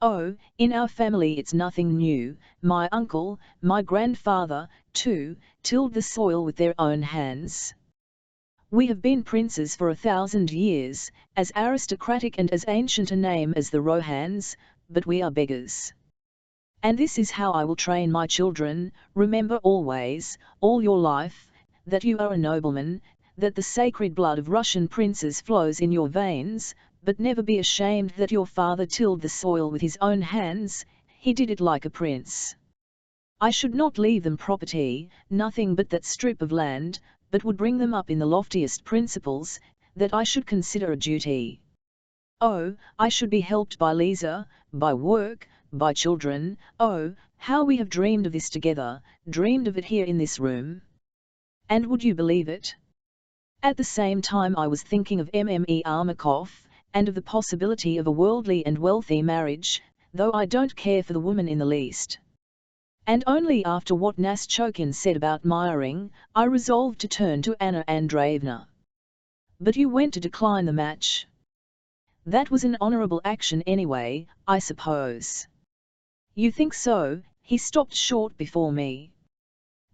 Oh, in our family it's nothing new. My uncle, my grandfather, too, tilled the soil with their own hands. We have been princes for 1,000 years, as aristocratic and as ancient a name as the Rohans, but we are beggars. And this is how I will train my children. Remember always, all your life, that you are a nobleman, that the sacred blood of Russian princes flows in your veins, but never be ashamed that your father tilled the soil with his own hands. He did it like a prince. I should not leave them property, nothing but that strip of land, but would bring them up in the loftiest principles, that I should consider a duty. Oh, I should be helped by Lisa, by work, by children. Oh, how we have dreamed of this together, dreamed of it here in this room. And would you believe it? At the same time I was thinking of Mme Armakov, and of the possibility of a worldly and wealthy marriage, though I don't care for the woman in the least. And only after what Naschokhin said about miring, I resolved to turn to Anna Andreevna. But you went to decline the match. That was an honourable action anyway, I suppose. You think so? He stopped short before me.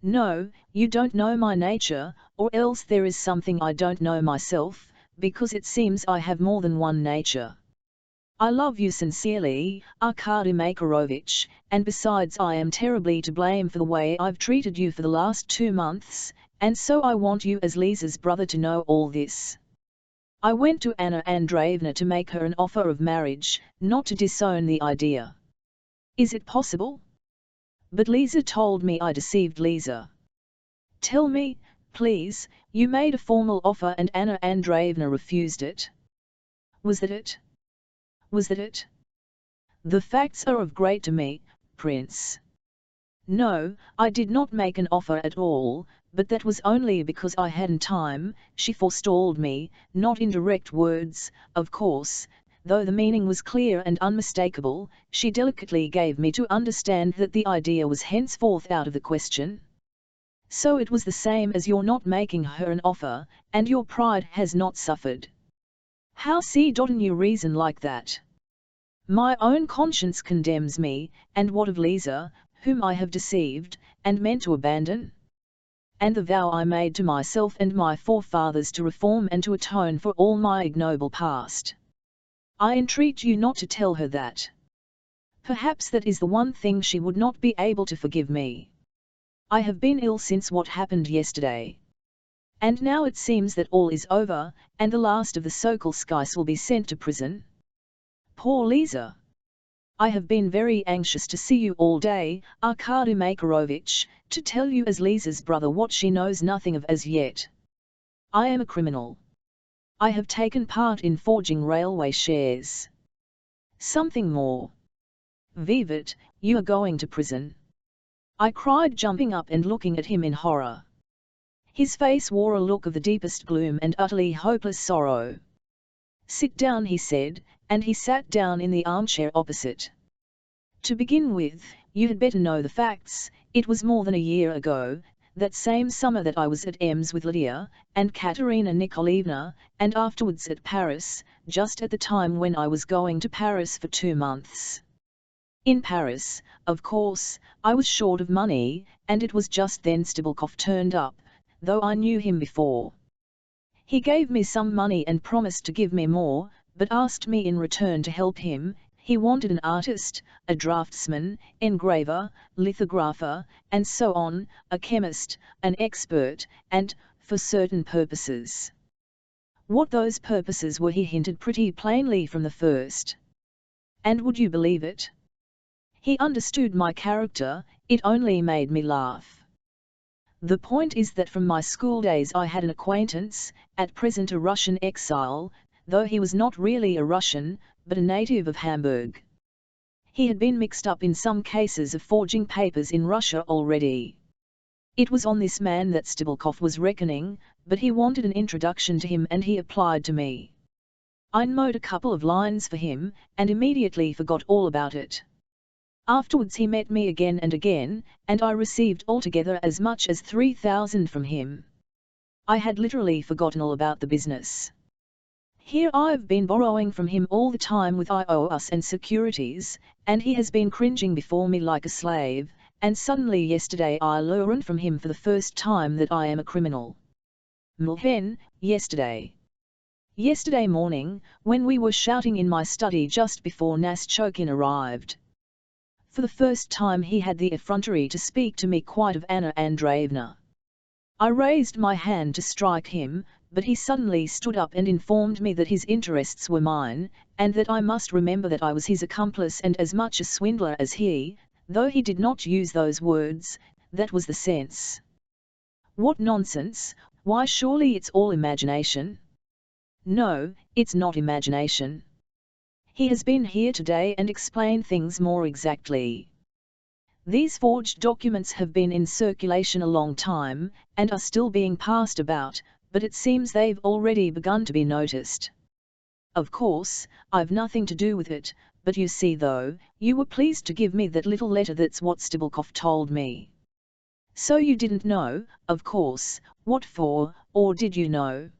No, you don't know my nature, or else there is something I don't know myself, because it seems I have more than one nature. I love you sincerely, Arkady Makarovich, and besides I am terribly to blame for the way I've treated you for the last 2 months, and so I want you as Lisa's brother to know all this. I went to Anna Andreevna to make her an offer of marriage, not to disown the idea. Is it possible? But Lisa told me I deceived Lisa. Tell me, Please, you made a formal offer and Anna Andreevna refused it. Was that it? Was that it? The facts are of great to me, Prince. No, I did not make an offer at all, but that was only because I hadn't time. She forestalled me, not in direct words, of course, though the meaning was clear and unmistakable. She delicately gave me to understand that the idea was henceforth out of the question. So it was the same as your not making her an offer, and your pride has not suffered. How can you reason like that? My own conscience condemns me, and what of Lisa, whom I have deceived, and meant to abandon? And the vow I made to myself and my forefathers to reform and to atone for all my ignoble past. I entreat you not to tell her that. Perhaps that is the one thing she would not be able to forgive me. I have been ill since what happened yesterday. And now it seems that all is over, and the last of the Sokolskis will be sent to prison. Poor Lisa! I have been very anxious to see you all day, Arkady Makarovich, to tell you as Lisa's brother what she knows nothing of as yet. I am a criminal. I have taken part in forging railway shares. Something more. Vivat, you are going to prison. I cried, jumping up and looking at him in horror. His face wore a look of the deepest gloom and utterly hopeless sorrow. Sit down, he said, and he sat down in the armchair opposite. To begin with, you had better know the facts. It was more than a year ago, that same summer, that I was at Ems with Lydia and Katerina Nikolaevna, and afterwards at Paris, just at the time when I was going to Paris for 2 months. In Paris, of course, I was short of money, and it was just then Stebelkov turned up, though I knew him before. He gave me some money and promised to give me more, but asked me in return to help him. He wanted an artist, a draftsman, engraver, lithographer, and so on, a chemist, an expert, and, for certain purposes. What those purposes were he hinted pretty plainly from the first. And would you believe it? He understood my character, it only made me laugh. The point is that from my school days I had an acquaintance, at present a Russian exile, though he was not really a Russian, but a native of Hamburg. He had been mixed up in some cases of forging papers in Russia already. It was on this man that Stebelkov was reckoning, but he wanted an introduction to him and he applied to me. I wrote a couple of lines for him, and immediately forgot all about it. Afterwards he met me again and again, and I received altogether as much as 3,000 from him. I had literally forgotten all about the business. Here I've been borrowing from him all the time with IOUs and securities, and he has been cringing before me like a slave, and suddenly yesterday I learned from him for the first time that I am a criminal. When, yesterday. Yesterday morning, when we were shouting in my study just before Nastchokin arrived. For the first time he had the effrontery to speak to me quite of Anna Andreevna. I raised my hand to strike him, but he suddenly stood up and informed me that his interests were mine, and that I must remember that I was his accomplice and as much a swindler as he, though he did not use those words. That was the sense. What nonsense! Why, surely it's all imagination? No, it's not imagination. He has been here today and explained things more exactly. These forged documents have been in circulation a long time, and are still being passed about, but it seems they've already begun to be noticed. Of course, I've nothing to do with it, but you see, though, you were pleased to give me that little letter. That's what Stebelkov told me. So you didn't know, of course, what for, or did you know?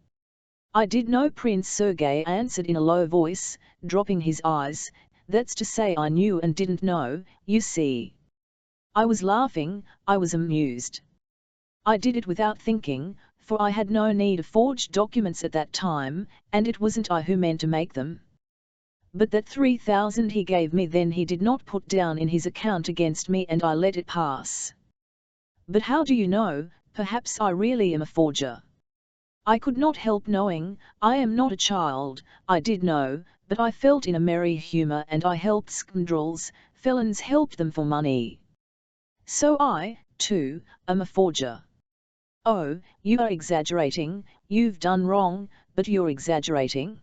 I did know, Prince Sergei answered in a low voice, dropping his eyes. That's to say, I knew and didn't know, you see. I was laughing, I was amused. I did it without thinking, for I had no need of forged documents at that time, and it wasn't I who meant to make them. But that 3,000 he gave me then he did not put down in his account against me, and I let it pass. But how do you know? Perhaps I really am a forger. I could not help knowing. I am not a child. I did know, but I felt in a merry humour, and I helped scoundrels. Felons helped them for money. So I, too, am a forger. Oh, you are exaggerating, you've done wrong, but you're exaggerating.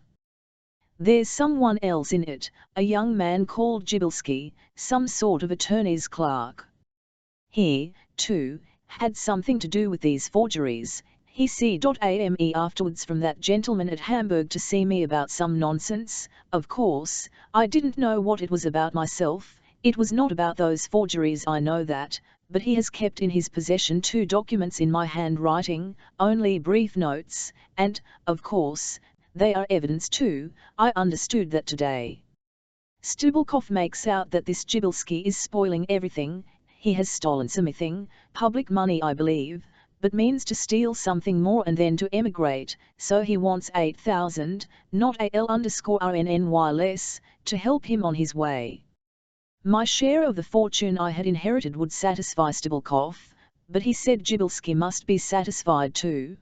There's someone else in it, a young man called Jibilski, some sort of attorney's clerk. He, too, had something to do with these forgeries. He came afterwards from that gentleman at Hamburg to see me about some nonsense. Of course, I didn't know what it was about myself. It was not about those forgeries, I know that, but he has kept in his possession 2 documents in my handwriting, only brief notes, and, of course, they are evidence too. I understood that today. Stubulkov makes out that this Jibilski is spoiling everything. He has stolen something, public money I believe, but means to steal something more and then to emigrate, so he wants 8,000, not AL_RNNY less, to help him on his way. My share of the fortune I had inherited would satisfy Stubulkov, but he said Jibilski must be satisfied too.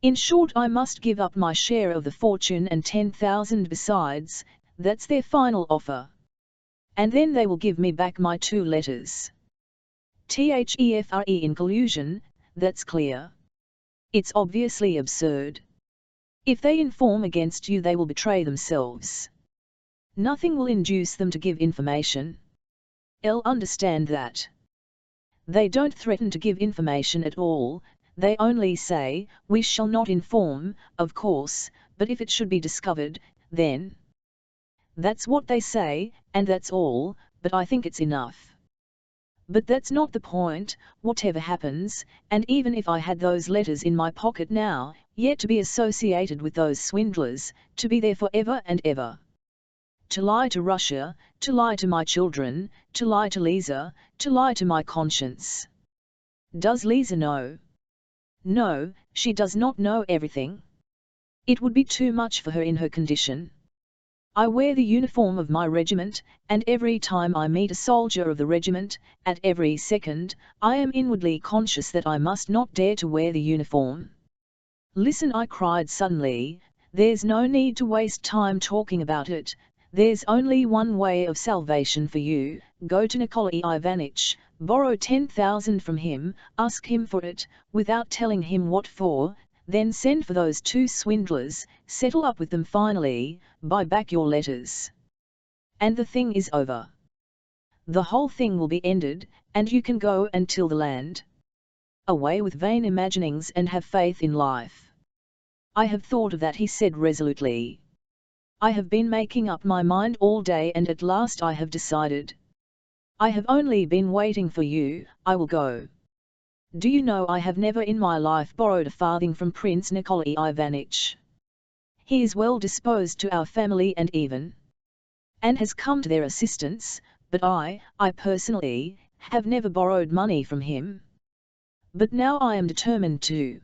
In short, I must give up my share of the fortune and 10,000 besides. That's their final offer. And then they will give me back my 2 letters. THEFRE in collusion, that's clear. It's obviously absurd. If they inform against you, they will betray themselves. Nothing will induce them to give information. I'll understand that. They don't threaten to give information at all, they only say, we shall not inform, of course, but if it should be discovered, then. That's what they say, and that's all, but I think it's enough. But that's not the point. Whatever happens, and even if I had those letters in my pocket now, yet to be associated with those swindlers, to be there for ever and ever. To lie to Russia, to lie to my children, to lie to Lisa, to lie to my conscience. Does Lisa know? No, she does not know everything. It would be too much for her in her condition. I wear the uniform of my regiment, and every time I meet a soldier of the regiment, at every second, I am inwardly conscious that I must not dare to wear the uniform. Listen, I cried suddenly, there's no need to waste time talking about it. There's only one way of salvation for you. Go to Nikolai Ivanitch, borrow 10,000 from him, ask him for it, without telling him what for, then send for those 2 swindlers, settle up with them finally, buy back your letters. And the thing is over. The whole thing will be ended, and you can go and till the land. Away with vain imaginings and have faith in life. I have thought of that, he said resolutely. I have been making up my mind all day and at last I have decided. I have only been waiting for you. I will go. Do you know, I have never in my life borrowed a farthing from Prince Nikolai Ivanitch. He is well disposed to our family and has come to their assistance, but I personally, have never borrowed money from him. But now I am determined to.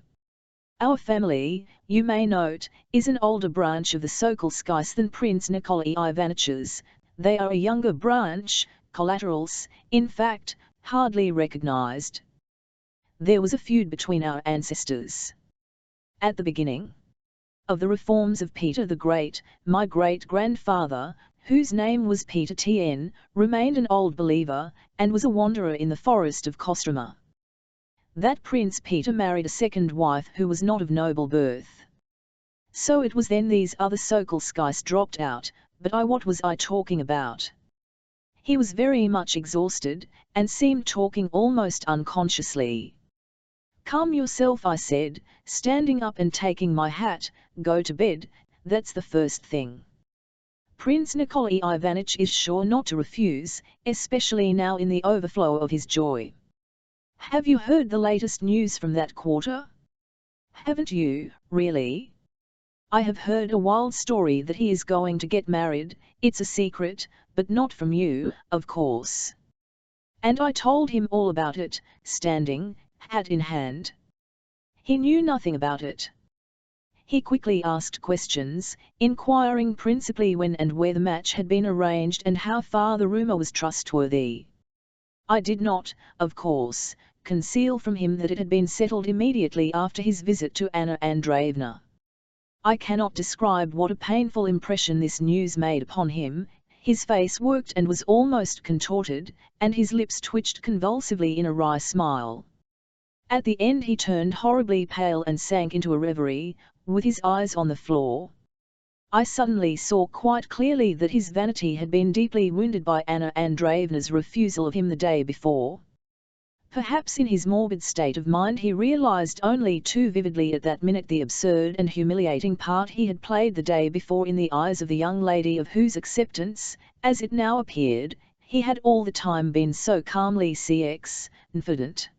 Our family, you may note, is an older branch of the Sokolskis than Prince Nikolai Ivanitch's. They are a younger branch, collaterals, in fact, hardly recognized. There was a feud between our ancestors. At the beginning of the reforms of Peter the Great, my great-grandfather, whose name was Peter Tn, remained an old believer, and was a wanderer in the forest of Kostroma. That Prince Peter married a second wife who was not of noble birth. So it was then these other Sokolskis dropped out, but what was I talking about? He was very much exhausted, and seemed talking almost unconsciously. Calm yourself, I said, standing up and taking my hat, go to bed, that's the first thing. Prince Nikolai Ivanitch is sure not to refuse, especially now in the overflow of his joy. Have you heard the latest news from that quarter? Haven't you, really? I have heard a wild story that he is going to get married. It's a secret, but not from you, of course. And I told him all about it, standing, hat in hand. He knew nothing about it. He quickly asked questions, inquiring principally when and where the match had been arranged and how far the rumour was trustworthy. I did not, of course, conceal from him that it had been settled immediately after his visit to Anna Andreevna. I cannot describe what a painful impression this news made upon him. His face worked and was almost contorted, and his lips twitched convulsively in a wry smile. At the end he turned horribly pale and sank into a reverie, with his eyes on the floor. I suddenly saw quite clearly that his vanity had been deeply wounded by Anna Andreevna's refusal of him the day before. Perhaps in his morbid state of mind he realized only too vividly at that minute the absurd and humiliating part he had played the day before in the eyes of the young lady of whose acceptance, as it now appeared, he had all the time been so calmly confident.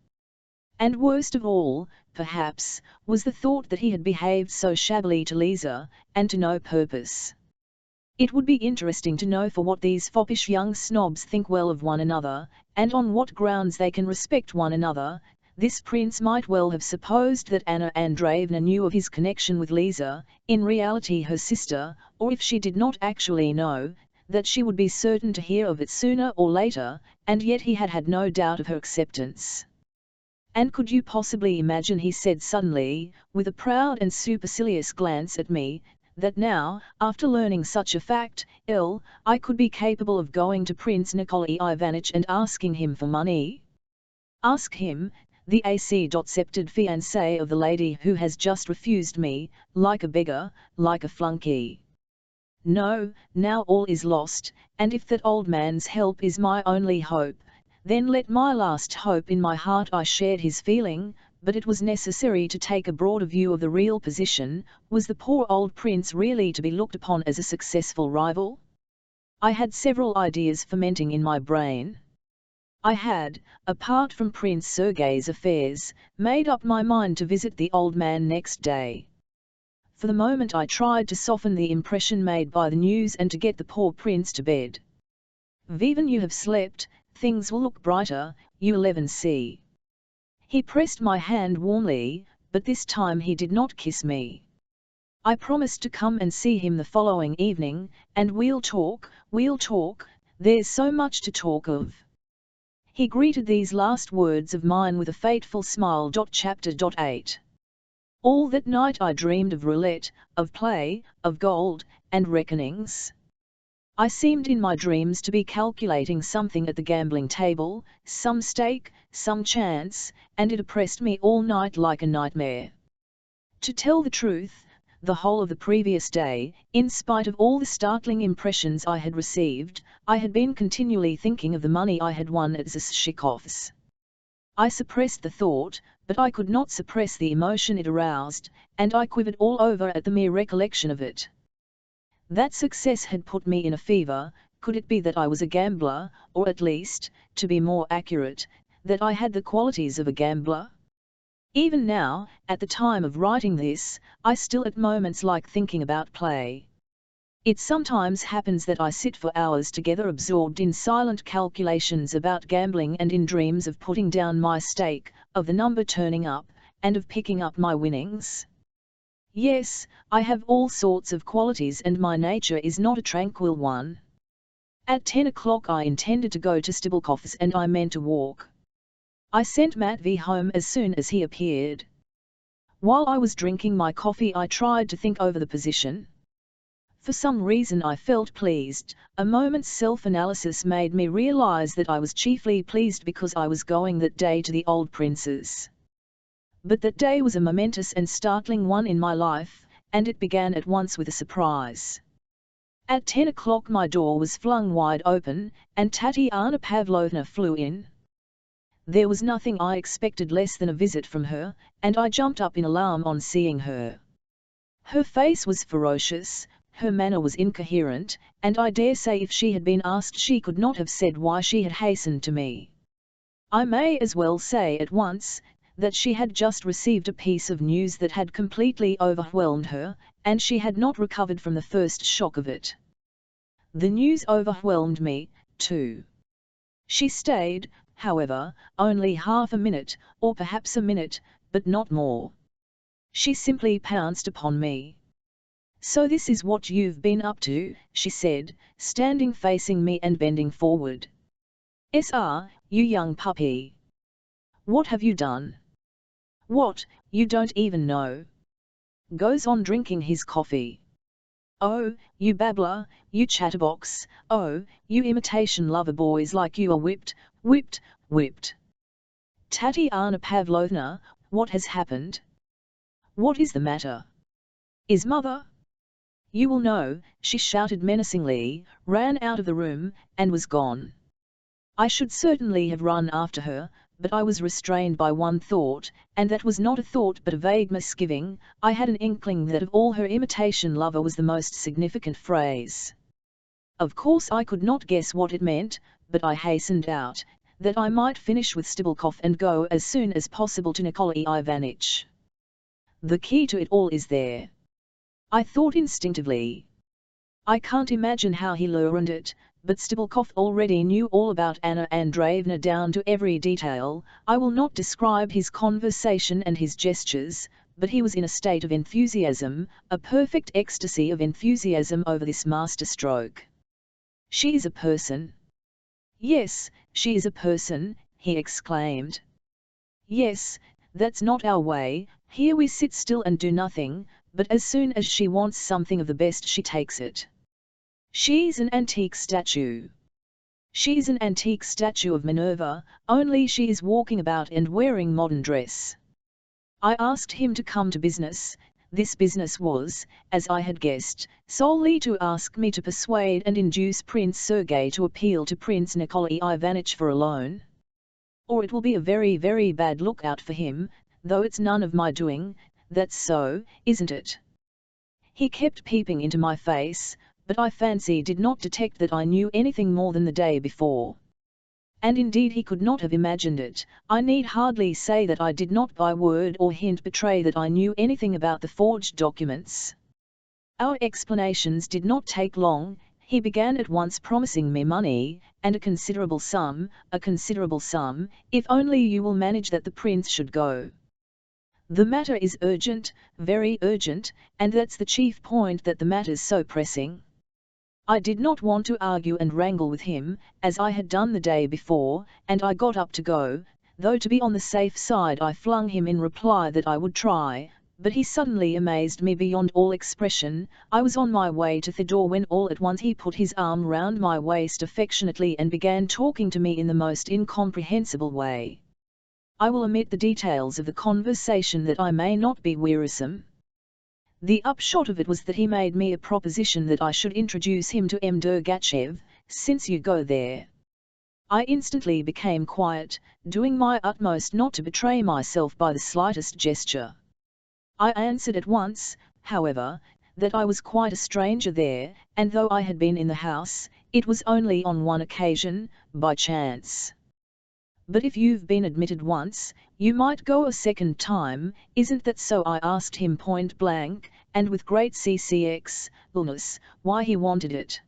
And worst of all, perhaps, was the thought that he had behaved so shabbily to Lisa, and to no purpose. It would be interesting to know for what these foppish young snobs think well of one another, and on what grounds they can respect one another. This prince might well have supposed that Anna Andreevna knew of his connection with Lisa, in reality her sister, or if she did not actually know, that she would be certain to hear of it sooner or later, and yet he had had no doubt of her acceptance. "And could you possibly imagine," he said suddenly, with a proud and supercilious glance at me, "that now, after learning such a fact, I could be capable of going to Prince Nikolai Ivanitch and asking him for money? Ask him, the accepted fiancé of the lady who has just refused me, like a beggar, like a flunky. No, now all is lost, and if that old man's help is my only hope, then let my last hope in my heart." I shared his feeling, but it was necessary to take a broader view of the real position. Was the poor old prince really to be looked upon as a successful rival? I had several ideas fermenting in my brain. I had, apart from Prince Sergei's affairs, made up my mind to visit the old man next day. For the moment I tried to soften the impression made by the news and to get the poor prince to bed. "Vivien, you have slept, things will look brighter, you 11C. He pressed my hand warmly, but this time he did not kiss me. I promised to come and see him the following evening, and we'll talk, there's so much to talk of." He greeted these last words of mine with a fateful smile. Chapter 8. All that night I dreamed of roulette, of play, of gold, and reckonings. I seemed in my dreams to be calculating something at the gambling table, some stake, some chance, and it oppressed me all night like a nightmare. To tell the truth, the whole of the previous day, in spite of all the startling impressions I had received, I had been continually thinking of the money I had won at Zashikov's. I suppressed the thought, but I could not suppress the emotion it aroused, and I quivered all over at the mere recollection of it. That success had put me in a fever. Could it be that I was a gambler, or at least, to be more accurate, that I had the qualities of a gambler? Even now, at the time of writing this, I still at moments like thinking about play. It sometimes happens that I sit for hours together absorbed in silent calculations about gambling and in dreams of putting down my stake, of the number turning up, and of picking up my winnings. Yes, I have all sorts of qualities and my nature is not a tranquil one. At 10 o'clock I intended to go to Stebelkov's and I meant to walk. I sent Matvey home as soon as he appeared. While I was drinking my coffee I tried to think over the position. For some reason I felt pleased. A moment's self-analysis made me realize that I was chiefly pleased because I was going that day to the old prince's. But that day was a momentous and startling one in my life, and it began at once with a surprise. At 10 o'clock my door was flung wide open, and Tatiana Pavlovna flew in. There was nothing I expected less than a visit from her, and I jumped up in alarm on seeing her. Her face was ferocious, her manner was incoherent, and I dare say if she had been asked she could not have said why she had hastened to me. I may as well say at once, that she had just received a piece of news that had completely overwhelmed her, and she had not recovered from the first shock of it. The news overwhelmed me, too. She stayed, however, only half a minute, or perhaps a minute, but not more. She simply pounced upon me. "So this is what you've been up to," she said, standing facing me and bending forward. "SR, you young puppy. What have you done? What, you don't even know?" Goes on drinking his coffee. "Oh, you babbler, you chatterbox, oh, you imitation lover boys like you are whipped, whipped, whipped. Tatiana Pavlovna, what has happened? What is the matter? Is mother? You will know, she shouted menacingly, ran out of the room, and was gone. I should certainly have run after her, but I was restrained by one thought, and that was not a thought but a vague misgiving. I had an inkling that of all her imitation lover was the most significant phrase. Of course I could not guess what it meant, but I hastened out, that I might finish with Stebelkov and go as soon as possible to Nikolai Ivanitch. The key to it all is there. I thought instinctively. I can't imagine how he learned it, but Stebelkov already knew all about Anna Andreevna down to every detail. I will not describe his conversation and his gestures, but he was in a state of enthusiasm, a perfect ecstasy of enthusiasm over this masterstroke. She is a person. Yes, she is a person, he exclaimed. Yes, that's not our way, here we sit still and do nothing, but as soon as she wants something of the best she takes it. She's an antique statue. She's an antique statue of Minerva, only she is walking about and wearing modern dress. I asked him to come to business. This business was, as I had guessed, solely to ask me to persuade and induce Prince Sergei to appeal to Prince Nikolai Ivanitch for a loan. Or it will be a very, very bad lookout for him, though it's none of my doing. That's so, isn't it? He kept peeping into my face, but I fancy did not detect that I knew anything more than the day before. And indeed he could not have imagined it. I need hardly say that I did not by word or hint betray that I knew anything about the forged documents. Our explanations did not take long. He began at once promising me money, and a considerable sum, if only you will manage that the prince should go. The matter is urgent, very urgent, and that's the chief point, that the matter's so pressing. I did not want to argue and wrangle with him, as I had done the day before, and I got up to go, though to be on the safe side I flung him in reply that I would try, but he suddenly amazed me beyond all expression. I was on my way to the door when all at once he put his arm round my waist affectionately and began talking to me in the most incomprehensible way. I will omit the details of the conversation that I may not be wearisome. The upshot of it was that he made me a proposition that I should introduce him to M. Dergachev, since you go there. I instantly became quiet, doing my utmost not to betray myself by the slightest gesture. I answered at once, however, that I was quite a stranger there, and though I had been in the house, it was only on one occasion, by chance. But if you've been admitted once, you might go a second time, isn't that so? I asked him point blank, and with great ccx-lness, why he wanted it.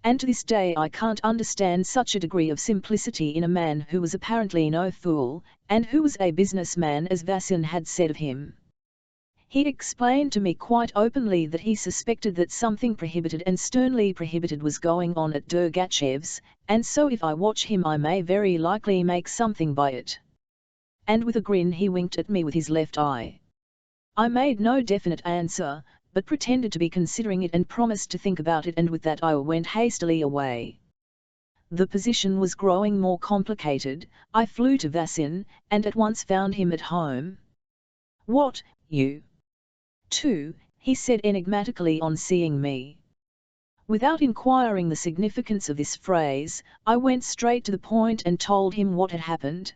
And to this day I can't understand such a degree of simplicity in a man who was apparently no fool, and who was a businessman as Vassin had said of him. He explained to me quite openly that he suspected that something prohibited and sternly prohibited was going on at Dergachev's, and so if I watch him I may very likely make something by it. And with a grin he winked at me with his left eye. I made no definite answer, but pretended to be considering it and promised to think about it, and with that I went hastily away. The position was growing more complicated. I flew to Vassin, and at once found him at home. "What, you too?" he said enigmatically on seeing me. Without inquiring the significance of this phrase, I went straight to the point and told him what had happened.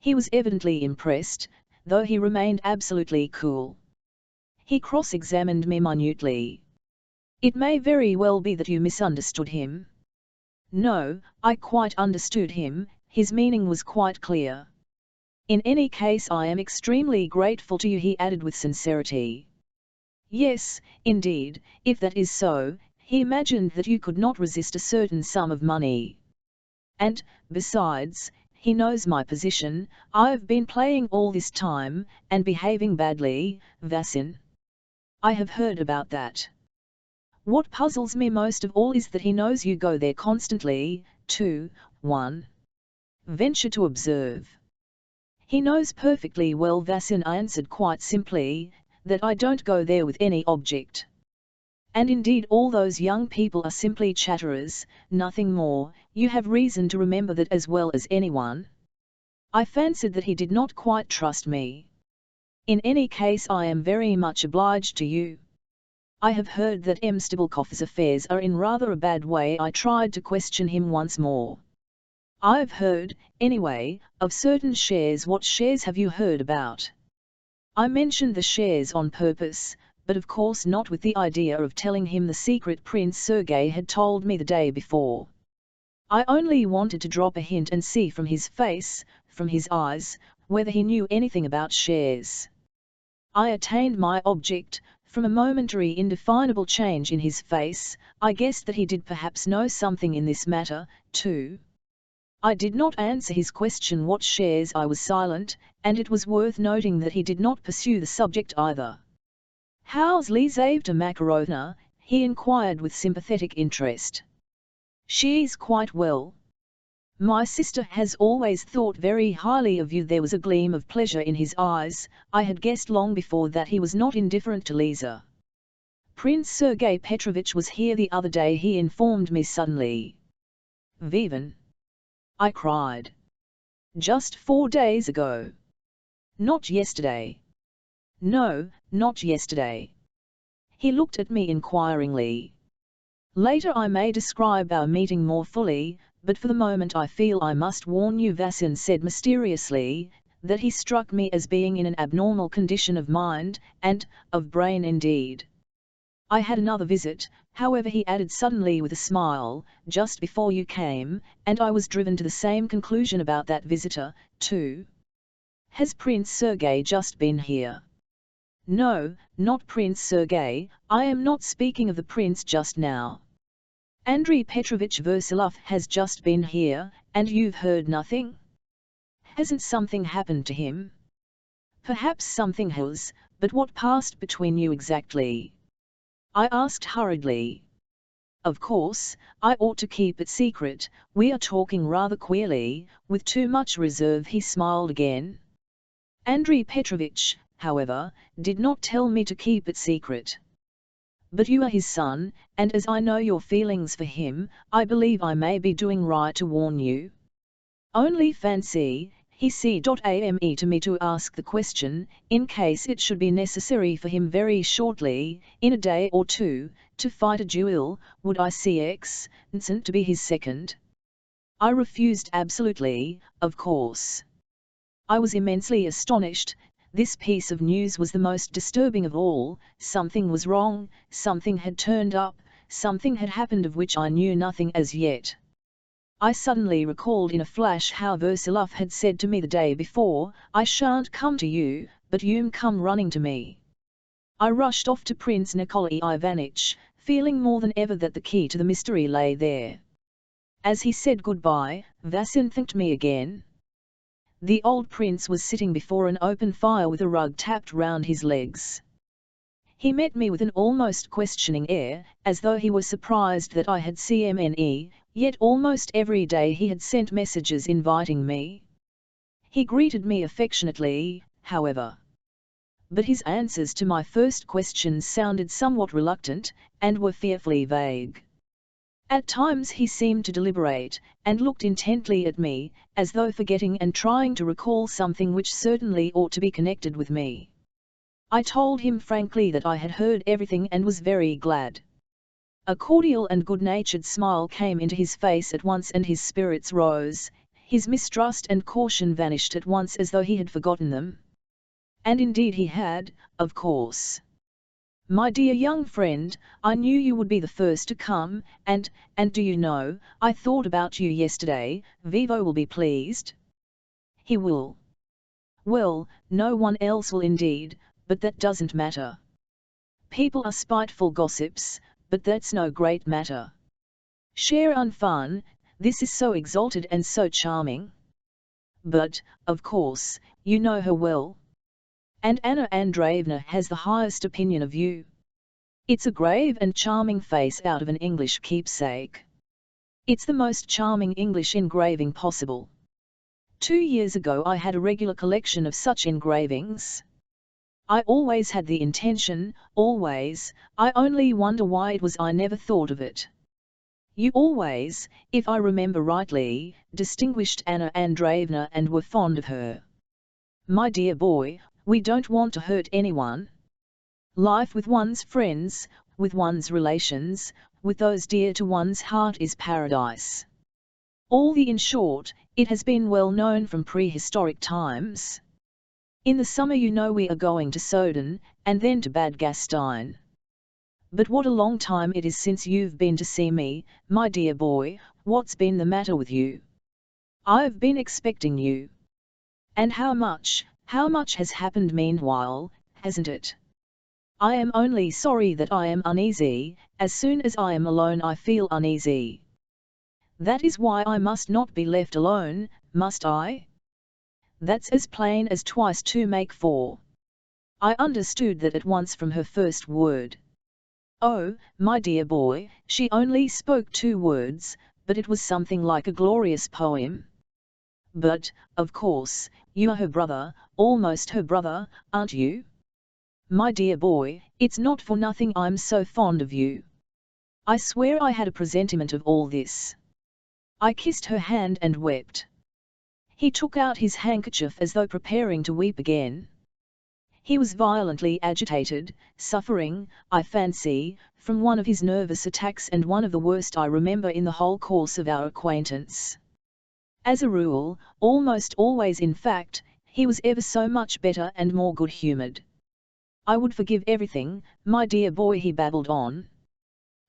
He was evidently impressed, though he remained absolutely cool. He cross-examined me minutely. "It may very well be that you misunderstood him." "No, I quite understood him, his meaning was quite clear. In any case I am extremely grateful to you," he added with sincerity. "Yes, indeed, if that is so, he imagined that you could not resist a certain sum of money. And, besides, he knows my position. I've been playing all this time, and behaving badly, Vassin. I have heard about that. What puzzles me most of all is that he knows you go there constantly, too. 1. Venture to observe." "He knows perfectly well," Vassin answered quite simply, "that I don't go there with any object. And indeed all those young people are simply chatterers, nothing more. You have reason to remember that as well as anyone." I fancied that he did not quite trust me. In any case, I am very much obliged to you. I have heard that M. Stebelkoff's affairs are in rather a bad way. I tried to question him once more. I've heard, anyway, of certain shares. What shares have you heard about? I mentioned the shares on purpose, but of course not with the idea of telling him the secret Prince Sergei had told me the day before. I only wanted to drop a hint and see from his face, from his eyes, whether he knew anything about shares. I attained my object. From a momentary indefinable change in his face, I guessed that he did perhaps know something in this matter, too. I did not answer his question what shares. I was silent, and it was worth noting that he did not pursue the subject either. "How's Lizaveta Makarovna?" he inquired with sympathetic interest. "She's quite well. My sister has always thought very highly of you." There was a gleam of pleasure in his eyes. I had guessed long before that he was not indifferent to Lisa. "Prince Sergei Petrovich was here the other day," he informed me suddenly. "Vivan!" I cried. "Just 4 days ago. Not yesterday?" "No, not yesterday." He looked at me inquiringly. "Later I may describe our meeting more fully, but for the moment I feel I must warn you," Vasin said mysteriously, "that he struck me as being in an abnormal condition of mind, and of brain indeed. I had another visit, however," he added suddenly with a smile, "just before you came, and I was driven to the same conclusion about that visitor, too." "Has Prince Sergei just been here?" "No, not Prince Sergei. I am not speaking of the prince just now. Andrei Petrovich Versilov has just been here, and you've heard nothing? Hasn't something happened to him?" "Perhaps something has, but what passed between you exactly?" I asked hurriedly. "Of course, I ought to keep it secret. We are talking rather queerly, with too much reserve." He smiled again. "Andrei Petrovich, however, did not tell me to keep it secret. But you are his son, and as I know your feelings for him, I believe I may be doing right to warn you. Only fancy, he came to me to ask the question, in case it should be necessary for him very shortly, in a day or two, to fight a duel, would I cx to be his second? I refused absolutely, of course. I was immensely astonished. This piece of news was the most disturbing of all. Something was wrong, something had turned up, something had happened of which I knew nothing as yet. I suddenly recalled in a flash how Versilov had said to me the day before, "I shan't come to you, but you come running to me." I rushed off to Prince Nikolai Ivanitch, feeling more than ever that the key to the mystery lay there. As he said goodbye, Vasin thanked me again. The old prince was sitting before an open fire with a rug tapped round his legs. He met me with an almost questioning air, as though he were surprised that I had CMNE, yet almost every day he had sent messages inviting me. He greeted me affectionately, however. But his answers to my first questions sounded somewhat reluctant, and were fearfully vague. At times he seemed to deliberate, and looked intently at me, as though forgetting and trying to recall something which certainly ought to be connected with me. I told him frankly that I had heard everything and was very glad. A cordial and good-natured smile came into his face at once and his spirits rose. His mistrust and caution vanished at once as though he had forgotten them. And indeed he had, of course. "My dear young friend, I knew you would be the first to come, and do you know, I thought about you yesterday. Vivo will be pleased." "He will." "Well, no one else will indeed, but that doesn't matter. People are spiteful gossips, but that's no great matter. Cher enfant, this is so exalted and so charming. But, of course, you know her well. And Anna Andreevna has the highest opinion of you. It's a grave and charming face out of an English keepsake. It's the most charming English engraving possible. 2 years ago I had a regular collection of such engravings. I always had the intention, always. I only wonder why it was I never thought of it. You always, if I remember rightly, distinguished Anna Andreevna and were fond of her. My dear boy, we don't want to hurt anyone. Life with one's friends, with one's relations, with those dear to one's heart is paradise. In short, it has been well known from prehistoric times. In the summer you know we are going to Soden, and then to Bad Gastein. But what a long time it is since you've been to see me, my dear boy, what's been the matter with you? I've been expecting you. And how much has happened meanwhile, hasn't it? I am only sorry that I am uneasy, as soon as I am alone I feel uneasy. That is why I must not be left alone, must I? That's as plain as twice two make four. I understood that at once from her first word. Oh, my dear boy, she only spoke 2 words, but it was something like a glorious poem. But, of course, you are her brother, almost her brother, aren't you? My dear boy, it's not for nothing I'm so fond of you. I swear I had a presentiment of all this. I kissed her hand and wept. He took out his handkerchief as though preparing to weep again. He was violently agitated, suffering, I fancy, from one of his nervous attacks and one of the worst I remember in the whole course of our acquaintance. As a rule, almost always in fact, he was ever so much better and more good-humoured. I would forgive everything, my dear boy, he babbled on.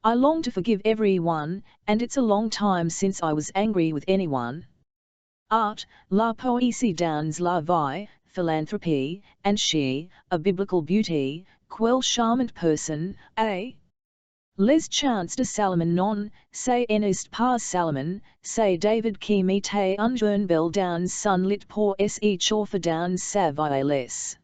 I long to forgive everyone, and it's a long time since I was angry with anyone. Art, la poésie dans la vie, philanthropy, and she, a biblical beauty, quelle charmante person, eh? Les chants de Salomon non, c'est n'est pas Salomon, c'est David qui mettait un jeune belle dans son lit pour se chauffer dans sa vieillesse.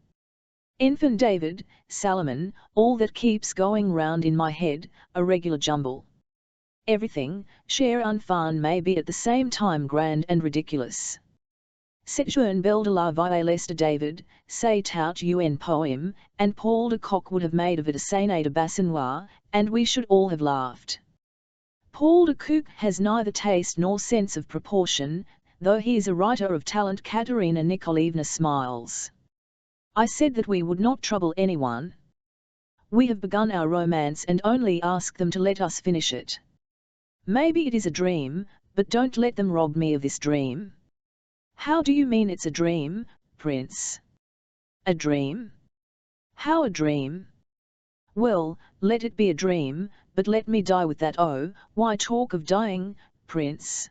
Infant David, Salomon, all that keeps going round in my head, a regular jumble. Everything, cher enfant, may be at the same time grand and ridiculous. Cette jeune belle de la vieillesse de David, c'est tout un poème, and Paul de Kock would have made of it a scène de bassinois, and we should all have laughed. Paul de Kock has neither taste nor sense of proportion, though he is a writer of talent. Katerina Nikolaevna smiles. I said that we would not trouble anyone. We have begun our romance and only ask them to let us finish it. Maybe it is a dream, but don't let them rob me of this dream. How do you mean it's a dream, Prince? A dream? How a dream? Well, let it be a dream, but let me die with that. Oh, why talk of dying, Prince?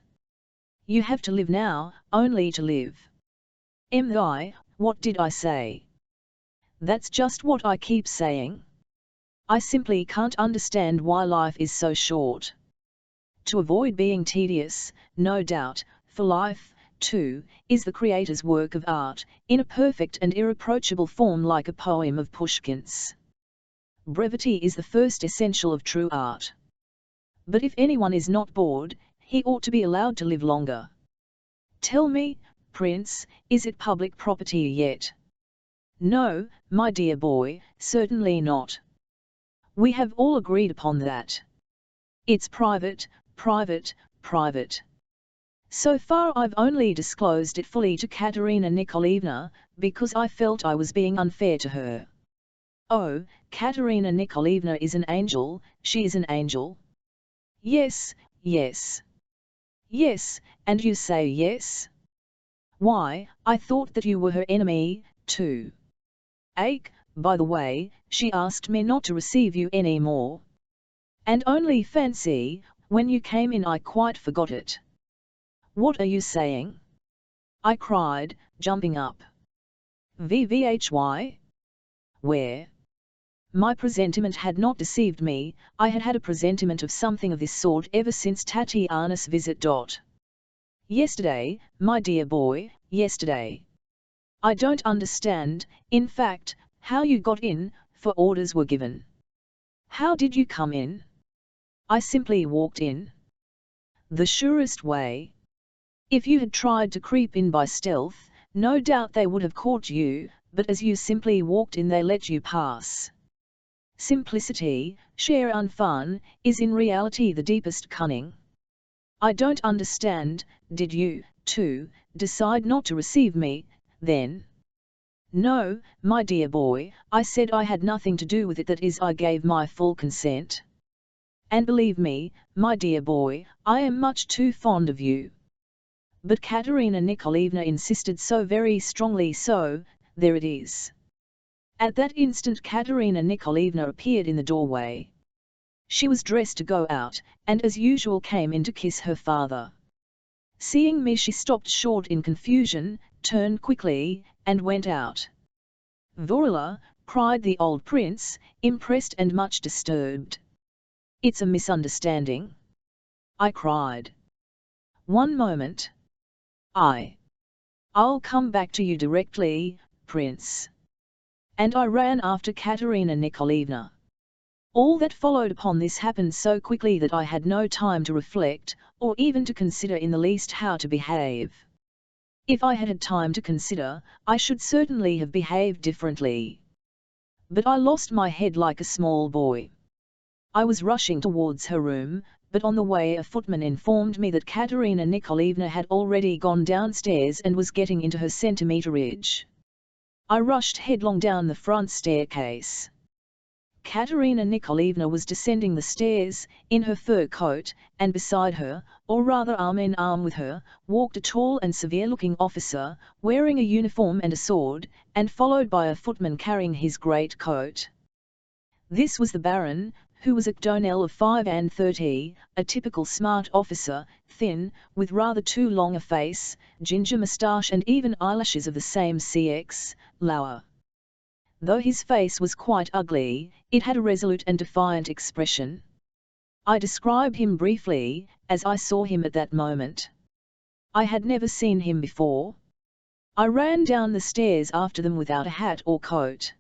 You have to live now, only to live. What did I say? That's just what I keep saying. I simply can't understand why life is so short. To avoid being tedious, no doubt, for life, too, is the creator's work of art, in a perfect and irreproachable form like a poem of Pushkin's. Brevity is the first essential of true art. But if anyone is not bored, he ought to be allowed to live longer. Tell me, Prince, is it public property yet? No, my dear boy, certainly not. We have all agreed upon that. It's private, private, private. So far I've only disclosed it fully to Katerina Nikolaevna, because I felt I was being unfair to her. Oh, Katerina Nikolaevna is an angel, she is an angel. Yes, yes. Yes, and you say yes? Why, I thought that you were her enemy, too. By the way, she asked me not to receive you any more. And only fancy, when you came in I quite forgot it. What are you saying? I cried, jumping up. VVHY? Where? My presentiment had not deceived me, I had had a presentiment of something of this sort ever since Tatiana's visit. Yesterday, my dear boy, yesterday. I don't understand, in fact, how you got in, for orders were given. How did you come in? I simply walked in. The surest way. If you had tried to creep in by stealth, no doubt they would have caught you, but as you simply walked in they let you pass. Simplicity, cher enfant, is in reality the deepest cunning. I don't understand, did you, too, decide not to receive me, then? No, my dear boy, I said I had nothing to do with it, that is, I gave my full consent. And believe me, my dear boy, I am much too fond of you. But Katerina Nikolaevna insisted so very strongly, so, there it is. At that instant Katerina Nikolaevna appeared in the doorway. She was dressed to go out, and as usual came in to kiss her father. Seeing me she stopped short in confusion, turned quickly, and went out. "Vorla," cried the old prince, impressed and much disturbed. "It's a misunderstanding," I cried. "One moment. I'll come back to you directly, prince." And I ran after Katerina Nikolaevna. All that followed upon this happened so quickly that I had no time to reflect, or even to consider in the least how to behave. If I had had time to consider, I should certainly have behaved differently. But I lost my head like a small boy. I was rushing towards her room, but on the way a footman informed me that Katerina Nikolaevna had already gone downstairs and was getting into her centimeterage. I rushed headlong down the front staircase. Katerina Nikolaevna was descending the stairs, in her fur coat, and beside her, or rather arm in arm with her, walked a tall and severe-looking officer, wearing a uniform and a sword, and followed by a footman carrying his great coat. This was the Baron, who was a colonel of 35, a typical smart officer, thin, with rather too long a face, ginger moustache and even eyelashes of the same sex, lower. Though his face was quite ugly, it had a resolute and defiant expression. I describe him briefly, as I saw him at that moment. I had never seen him before. I ran down the stairs after them without a hat or coat.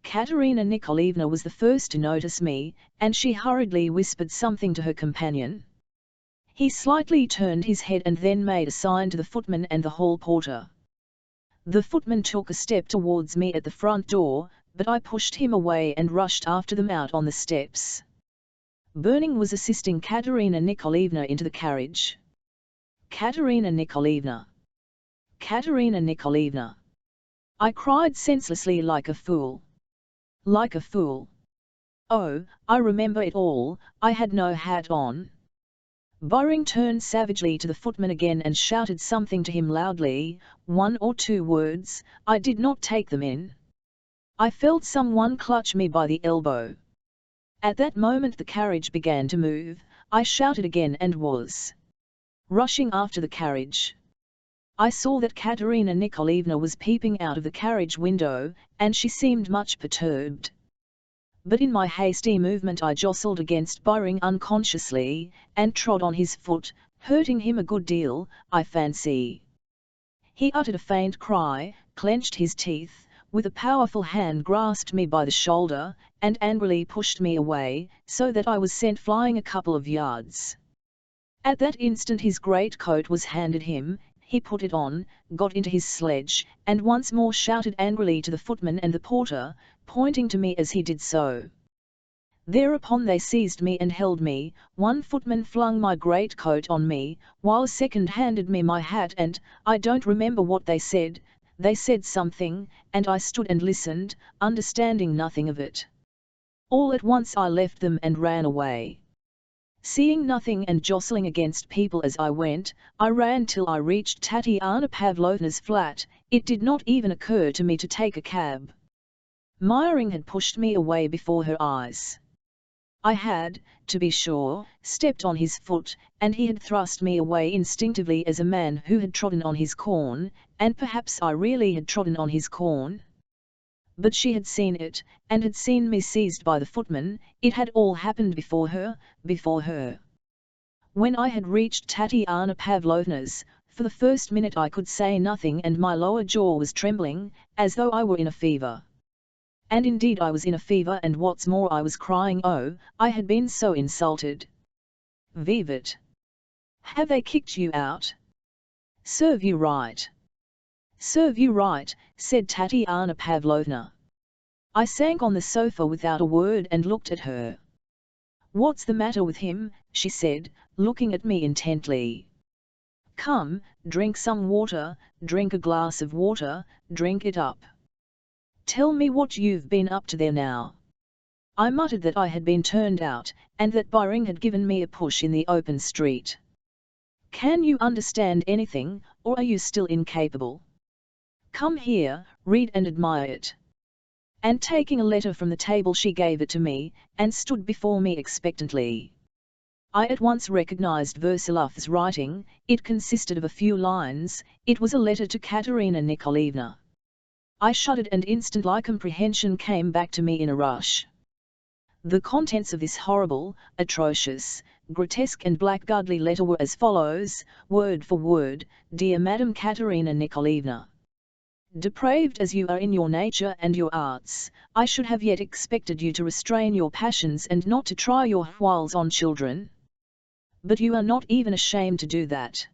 Katerina Nikolaevna was the first to notice me, and she hurriedly whispered something to her companion. He slightly turned his head and then made a sign to the footman and the hall porter. The footman took a step towards me at the front door, but I pushed him away and rushed after them out on the steps. Burning was assisting Katerina Nikolaevna into the carriage. "Katerina Nikolaevna! Katerina Nikolaevna!" I cried senselessly like a fool. Like a fool. Oh, I remember it all, I had no hat on. Byring turned savagely to the footman again and shouted something to him loudly, 1 or 2 words, I did not take them in. I felt someone clutch me by the elbow. At that moment the carriage began to move, I shouted again and was rushing after the carriage. I saw that Katerina Nikolaevna was peeping out of the carriage window, and she seemed much perturbed. But in my hasty movement I jostled against Byring unconsciously, and trod on his foot, hurting him a good deal, I fancy. He uttered a faint cry, clenched his teeth, with a powerful hand grasped me by the shoulder, and angrily pushed me away, so that I was sent flying a couple of yards. At that instant his great coat was handed him. He put it on, got into his sledge, and once more shouted angrily to the footman and the porter, pointing to me as he did so. Thereupon they seized me and held me. One footman flung my great coat on me, while a second handed me my hat and, I don't remember what they said something, and I stood and listened, understanding nothing of it. All at once I left them and ran away. Seeing nothing and jostling against people as I went, I ran till I reached Tatiana Pavlovna's flat. It did not even occur to me to take a cab. Myring had pushed me away before her eyes. I had, to be sure, stepped on his foot, and he had thrust me away instinctively as a man who had trodden on his corn, and perhaps I really had trodden on his corn. But she had seen it, and had seen me seized by the footman. It had all happened before her. When I had reached Tatiana Pavlovna's, for the first minute I could say nothing and my lower jaw was trembling, as though I were in a fever. And indeed I was in a fever, and what's more I was crying, oh, I had been so insulted. Vivat! Have they kicked you out? Serve you right. Serve you right, said Tatiana Pavlovna. I sank on the sofa without a word and looked at her. What's the matter with him, she said, looking at me intently. "Come, drink some water, drink a glass of water, drink it up. Tell me what you've been up to there now." I muttered that I had been turned out, and that Byring had given me a push in the open street. "Can you understand anything, or are you still incapable? Come here, read and admire it." And taking a letter from the table she gave it to me, and stood before me expectantly. I at once recognized Versilov's writing. It consisted of a few lines. It was a letter to Katerina Nikolaevna. I shuddered, and instantly comprehension came back to me in a rush. The contents of this horrible, atrocious, grotesque and blackguardly letter were as follows, word for word: "Dear Madam Katerina Nikolaevna, depraved as you are in your nature and your arts, I should have yet expected you to restrain your passions and not to try your wiles on children. But you are not even ashamed to do that.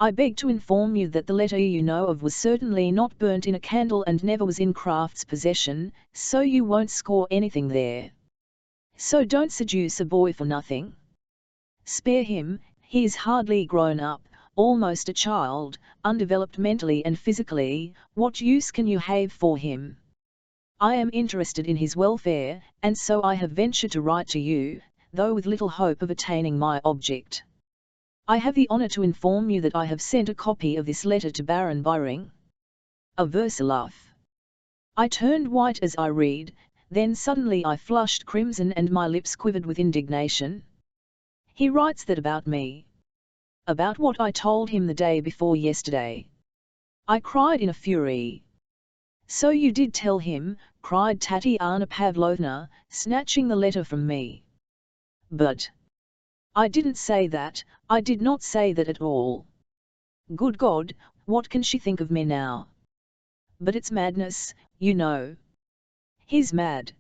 I beg to inform you that the letter you know of was certainly not burnt in a candle and never was in Kraft's possession, so you won't score anything there. So don't seduce a boy for nothing. Spare him, he is hardly grown up, almost a child, undeveloped mentally and physically. What use can you have for him? I am interested in his welfare, and so I have ventured to write to you, though with little hope of attaining my object. I have the honor to inform you that I have sent a copy of this letter to Baron Byring. A Versilov." I turned white as I read, then suddenly I flushed crimson and my lips quivered with indignation. "He writes that about me. About what I told him the day before yesterday," I cried in a fury. "So you did tell him," cried Tatiana Pavlovna, snatching the letter from me. "But I didn't say that, I did not say that at all. Good God, what can she think of me now? But it's madness, you know. He's mad.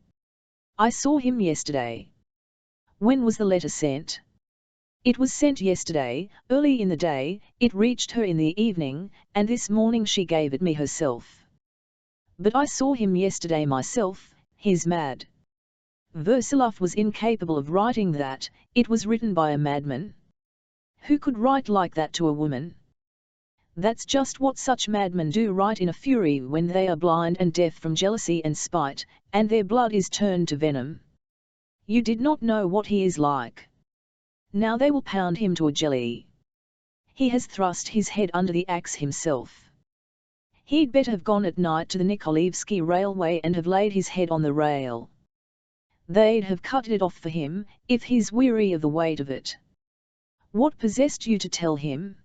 I saw him yesterday." "When was the letter sent?" "It was sent yesterday, early in the day. It reached her in the evening, and this morning she gave it me herself." "But I saw him yesterday myself. He's mad." Versilov was incapable of writing that. It was written by a madman. Who could write like that to a woman? That's just what such madmen do, write in a fury when they are blind and deaf from jealousy and spite, and their blood is turned to venom. You did not know what he is like. Now they will pound him to a jelly. He has thrust his head under the axe himself. He'd better have gone at night to the Nikolaevsky railway and have laid his head on the rail. They'd have cut it off for him, if he's weary of the weight of it. What possessed you to tell him?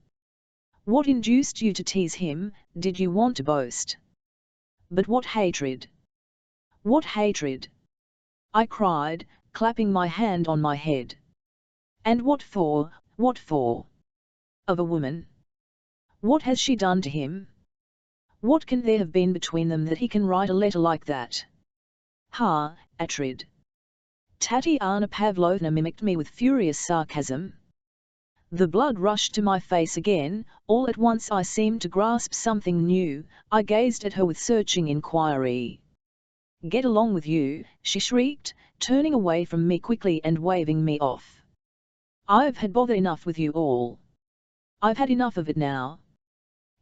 What induced you to tease him? Did you want to boast? But what hatred! What hatred!" I cried, clapping my hand on my head. "And what for, what for? Of a woman? What has she done to him? What can there have been between them that he can write a letter like that? Ha, Atrid!" Tatiana Pavlovna mimicked me with furious sarcasm. The blood rushed to my face again. All at once I seemed to grasp something new. I gazed at her with searching inquiry. "Get along with you," she shrieked, turning away from me quickly and waving me off. "I've had bother enough with you all. I've had enough of it now.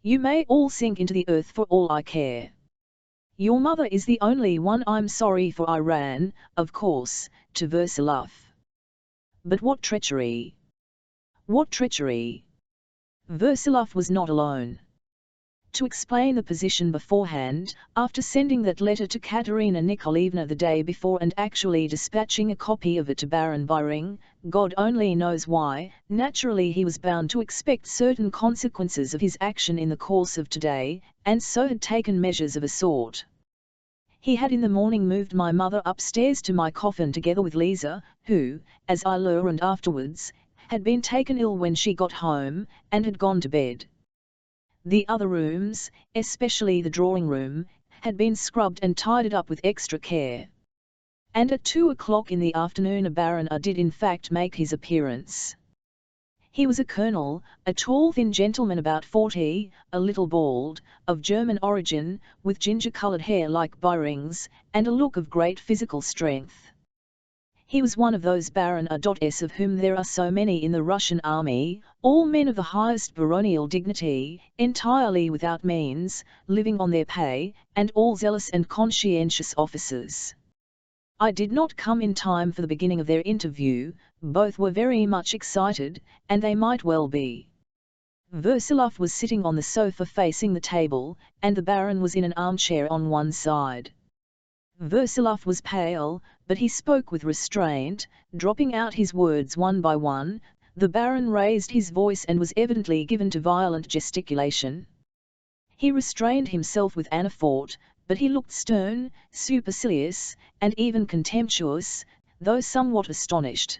You may all sink into the earth for all I care. Your mother is the only one I'm sorry for." I ran, of course, to Versilov. But what treachery! What treachery! Versilov was not alone. To explain the position beforehand, after sending that letter to Katerina Nikolaevna the day before and actually dispatching a copy of it to Baron Byring, God only knows why, naturally he was bound to expect certain consequences of his action in the course of today, and so had taken measures of a sort. He had in the morning moved my mother upstairs to my coffin together with Lisa, who, as I learned afterwards, had been taken ill when she got home, and had gone to bed. The other rooms, especially the drawing-room, had been scrubbed and tidied up with extra care. And at 2 o'clock in the afternoon a baron did in fact make his appearance. He was a colonel, a tall thin gentleman about 40, a little bald, of German origin, with ginger-coloured hair like Byring's, and a look of great physical strength. He was one of those Baron A.S. of whom there are so many in the Russian army, all men of the highest baronial dignity, entirely without means, living on their pay, and all zealous and conscientious officers. I did not come in time for the beginning of their interview. Both were very much excited, and they might well be. Versilov was sitting on the sofa facing the table, and the Baron was in an armchair on one side. Versilov was pale, but he spoke with restraint, dropping out his words one by one. The Baron raised his voice and was evidently given to violent gesticulation. He restrained himself with an effort, but he looked stern, supercilious, and even contemptuous, though somewhat astonished.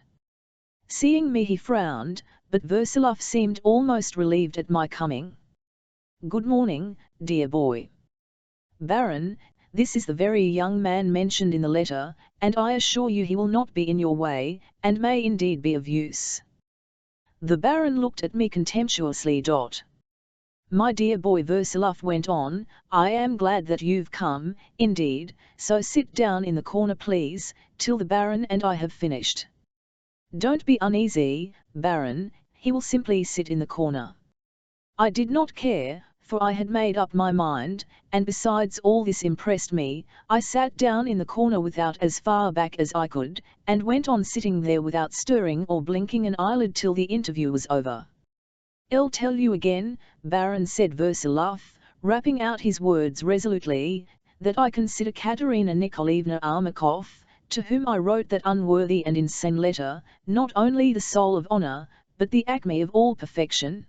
Seeing me he frowned, but Versilov seemed almost relieved at my coming. "Good morning, dear boy." "Baron, this is the very young man mentioned in the letter, and I assure you he will not be in your way, and may indeed be of use." The Baron looked at me contemptuously. "My dear boy," Versilov went on, "I am glad that you've come, indeed, so sit down in the corner please, till the Baron and I have finished." "Don't be uneasy, Baron, he will simply sit in the corner." I did not care, for I had made up my mind, and besides all this impressed me. I sat down in the corner without as far back as I could, and went on sitting there without stirring or blinking an eyelid till the interview was over. "I'll tell you again, Baron," said Versilov, rapping out his words resolutely, "that I consider Katerina Nikolaevna Armakov, to whom I wrote that unworthy and insane letter, not only the soul of honor, but the acme of all perfection."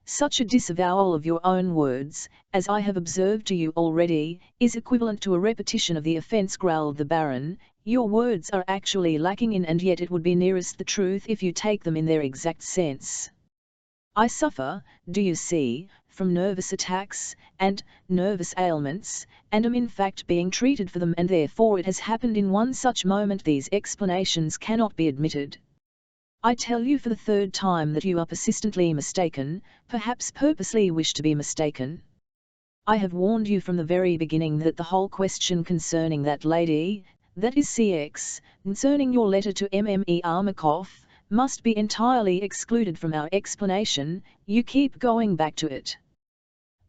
"Such a disavowal of your own words, as I have observed to you already, is equivalent to a repetition of the offence," growled the Baron. "Your words are actually lacking in, and yet it would be nearest the truth if you take them in their exact sense. I suffer, do you see, from nervous attacks, and nervous ailments, and am in fact being treated for them, and therefore it has happened in one such moment these explanations cannot be admitted. I tell you for the third time that you are persistently mistaken, perhaps purposely wish to be mistaken. I have warned you from the very beginning that the whole question concerning that lady, that is CX, concerning your letter to Mme Armakov, must be entirely excluded from our explanation. You keep going back to it."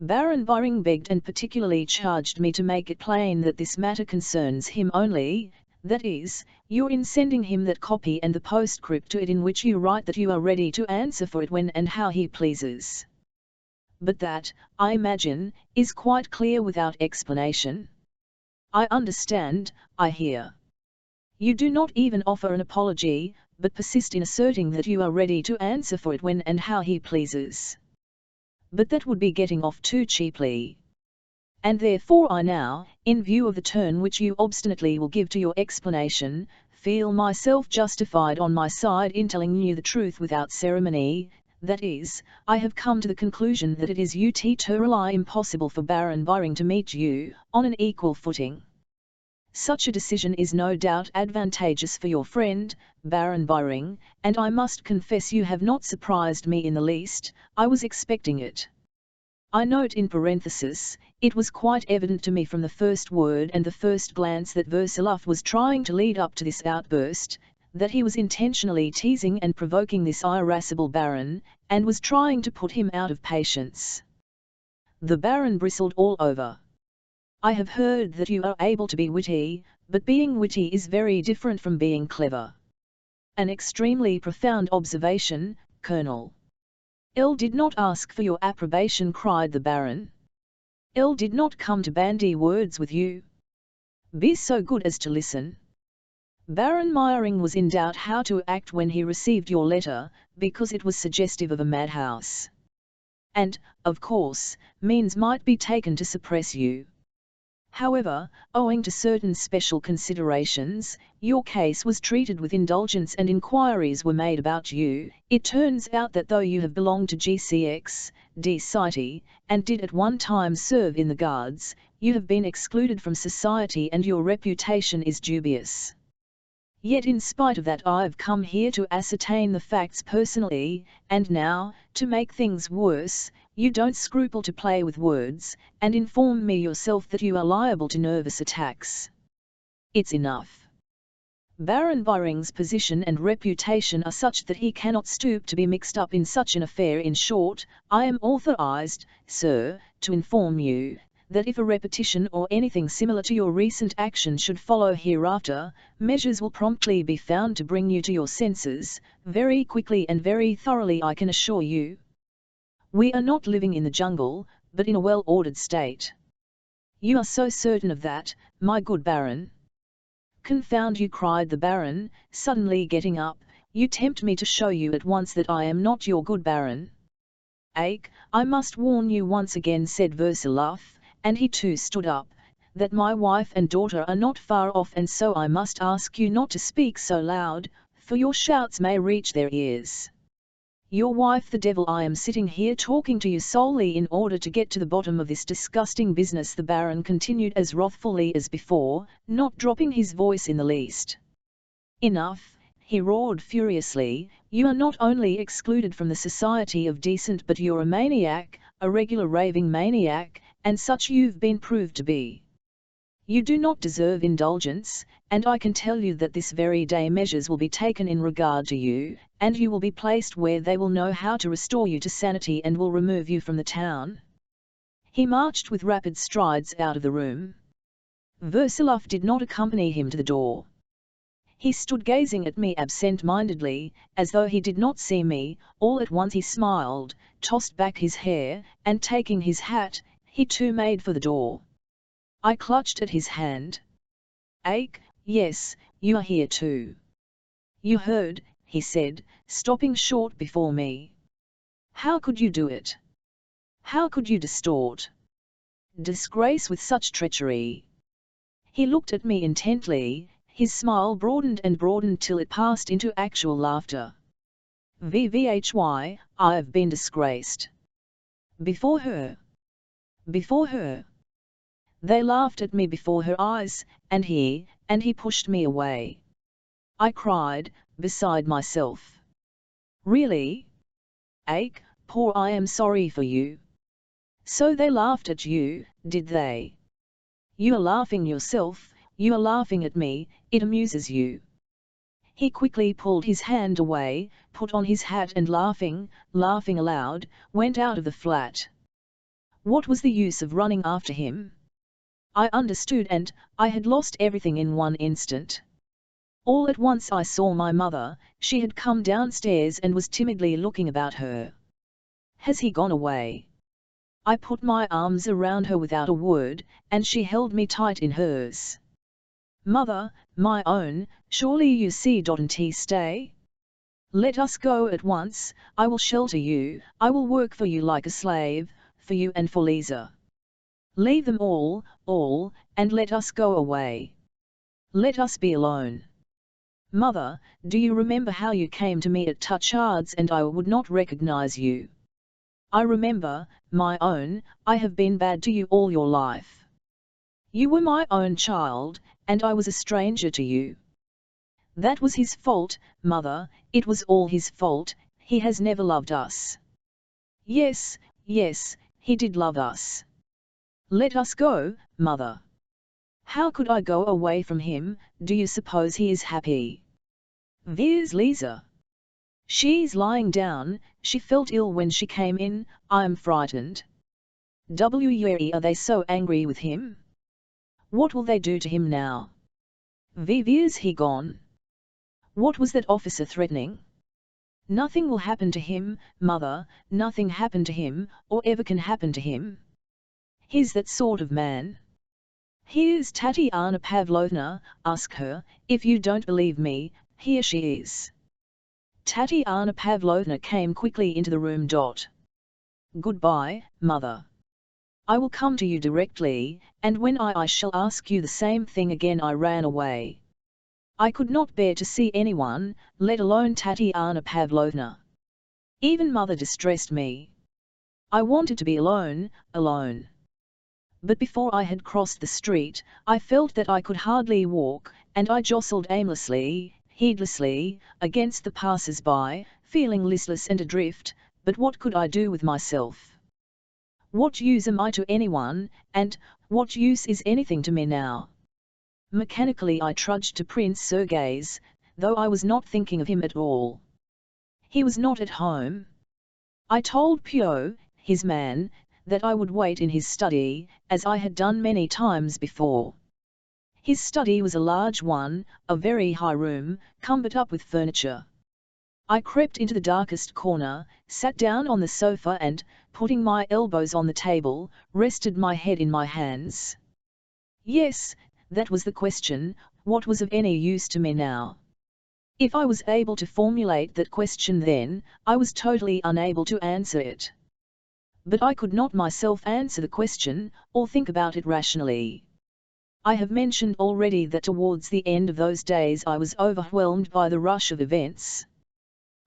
Baron Boring begged and particularly charged me to make it plain that this matter concerns him only, that is, you're in sending him that copy and the postscript to it in which you write that you are ready to answer for it when and how he pleases. But that, I imagine, is quite clear without explanation. "I understand, I hear. You do not even offer an apology, but persist in asserting that you are ready to answer for it when and how he pleases. But that would be getting off too cheaply. And therefore I now, in view of the turn which you obstinately will give to your explanation, feel myself justified on my side in telling you the truth without ceremony. That is, I have come to the conclusion that it is utterly impossible for Baron Boring to meet you on an equal footing. Such a decision is no doubt advantageous for your friend, Baron Boring, and I must confess you have not surprised me in the least. I was expecting it. I note in parenthesis, it was quite evident to me from the first word and the first glance that Versilov was trying to lead up to this outburst, that he was intentionally teasing and provoking this irascible Baron, and was trying to put him out of patience." The Baron bristled all over. "I have heard that you are able to be witty, but being witty is very different from being clever." "An extremely profound observation, Colonel." "I did not ask for your approbation," cried the Baron. "I did not come to bandy words with you. Be so good as to listen. Baron Meiring was in doubt how to act when he received your letter, because it was suggestive of a madhouse. And, of course, means might be taken to suppress you. However, owing to certain special considerations, your case was treated with indulgence and inquiries were made about you. It turns out that though you have belonged to GCX, D City, and did at one time serve in the Guards, you have been excluded from society and your reputation is dubious. Yet in spite of that I've come here to ascertain the facts personally, and now, to make things worse, you don't scruple to play with words, and inform me yourself that you are liable to nervous attacks. It's enough." Baron Viring's position and reputation are such that he cannot stoop to be mixed up in such an affair. In short, I am authorized, sir, to inform you, that if a repetition or anything similar to your recent action should follow hereafter, measures will promptly be found to bring you to your senses, very quickly and very thoroughly, I can assure you. We are not living in the jungle, but in a well-ordered state. You are so certain of that, my good Baron? Confound you, cried the Baron, suddenly getting up, you tempt me to show you at once that I am not your good Baron. Ake, I must warn you once again, said Versaloff, and he too stood up, that my wife and daughter are not far off, and so I must ask you not to speak so loud, for your shouts may reach their ears. Your wife, the devil, I am sitting here talking to you solely in order to get to the bottom of this disgusting business, the Baron continued as wrathfully as before, not dropping his voice in the least. Enough, he roared furiously, you are not only excluded from the society of decent, but you're a maniac, a regular raving maniac, and such you've been proved to be. You do not deserve indulgence, and I can tell you that this very day measures will be taken in regard to you, and you will be placed where they will know how to restore you to sanity and will remove you from the town. He marched with rapid strides out of the room. Versaloff did not accompany him to the door. He stood gazing at me absent-mindedly, as though he did not see me. All at once he smiled, tossed back his hair, and taking his hat, he too made for the door. I clutched at his hand. Ake, yes, you are here too. You heard, he said, stopping short before me. How could you do it? How could you distort disgrace with such treachery? He looked at me intently, his smile broadened and broadened till it passed into actual laughter. VVHY, I've been disgraced. Before her. Before her. They laughed at me before her eyes, and he pushed me away. I cried, beside myself. Really? Ake, poor, I am sorry for you. So they laughed at you, did they? You are laughing yourself, you are laughing at me, it amuses you. He quickly pulled his hand away, put on his hat and laughing aloud, went out of the flat. What was the use of running after him? I understood, and I had lost everything in one instant. All at once I saw my mother. She had come downstairs and was timidly looking about her. Has he gone away? I put my arms around her without a word, and she held me tight in hers. Mother, my own, surely you see didn't he stay? Let us go at once, I will shelter you, I will work for you like a slave, for you and for Lisa. Leave them all, and let us go away. Let us be alone. Mother, do you remember how you came to me at Touchard's and I would not recognize you? I remember, my own, I have been bad to you all your life. You were my own child, and I was a stranger to you. That was his fault, Mother, it was all his fault, he has never loved us. Yes, he did love us. Let us go, Mother. How could I go away from him? Do you suppose he is happy? Where's Lisa? She's lying down, she felt ill when she came in, I'm frightened. Are they so angry with him? What will they do to him now? Where's he gone? What was that officer threatening? Nothing will happen to him, Mother, nothing happened to him, or ever can happen to him. He's that sort of man. Here's Tatiana Pavlovna, ask her, if you don't believe me, here she is. Tatiana Pavlovna came quickly into the room. Goodbye, Mother. I will come to you directly, and when I shall ask you the same thing again. I ran away. I could not bear to see anyone, let alone Tatiana Pavlovna. Even Mother distressed me. I wanted to be alone. But before I had crossed the street, I felt that I could hardly walk, and I jostled aimlessly, heedlessly, against the passers-by, feeling listless and adrift, but what could I do with myself? What use am I to anyone, and what use is anything to me now? Mechanically I trudged to Prince Sergei's, though I was not thinking of him at all. He was not at home. I told Pio, his man, that I would wait in his study, as I had done many times before. His study was a large one, a very high room, cumbered up with furniture. I crept into the darkest corner, sat down on the sofa and, putting my elbows on the table, rested my head in my hands. Yes, that was the question, what was of any use to me now? If I was able to formulate that question then, I was totally unable to answer it. But I could not myself answer the question, or think about it rationally. I have mentioned already that towards the end of those days I was overwhelmed by the rush of events.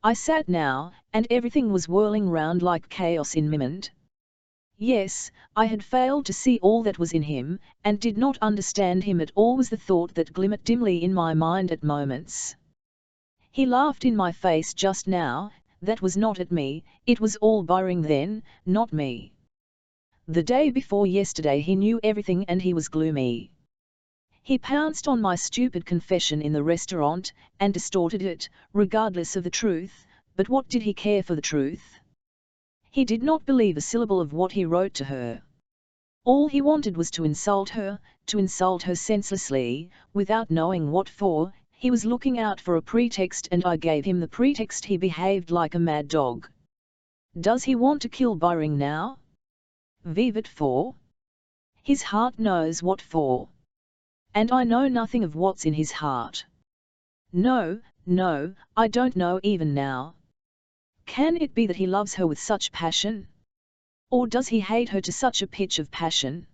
I sat now, and everything was whirling round like chaos in mind. Yes, I had failed to see all that was in him, and did not understand him at all was the thought that glimmered dimly in my mind at moments. He laughed in my face just now, that was not at me, it was all Byring then, not me. The day before yesterday he knew everything and he was gloomy. He pounced on my stupid confession in the restaurant, and distorted it, regardless of the truth, but what did he care for the truth? He did not believe a syllable of what he wrote to her. All he wanted was to insult her senselessly, without knowing what for. He was looking out for a pretext and I gave him the pretext. He behaved like a mad dog. Does he want to kill Byring now? Vivat for? His heart knows what for. And I know nothing of what's in his heart. No, I don't know even now. Can it be that he loves her with such passion? Or does he hate her to such a pitch of passion?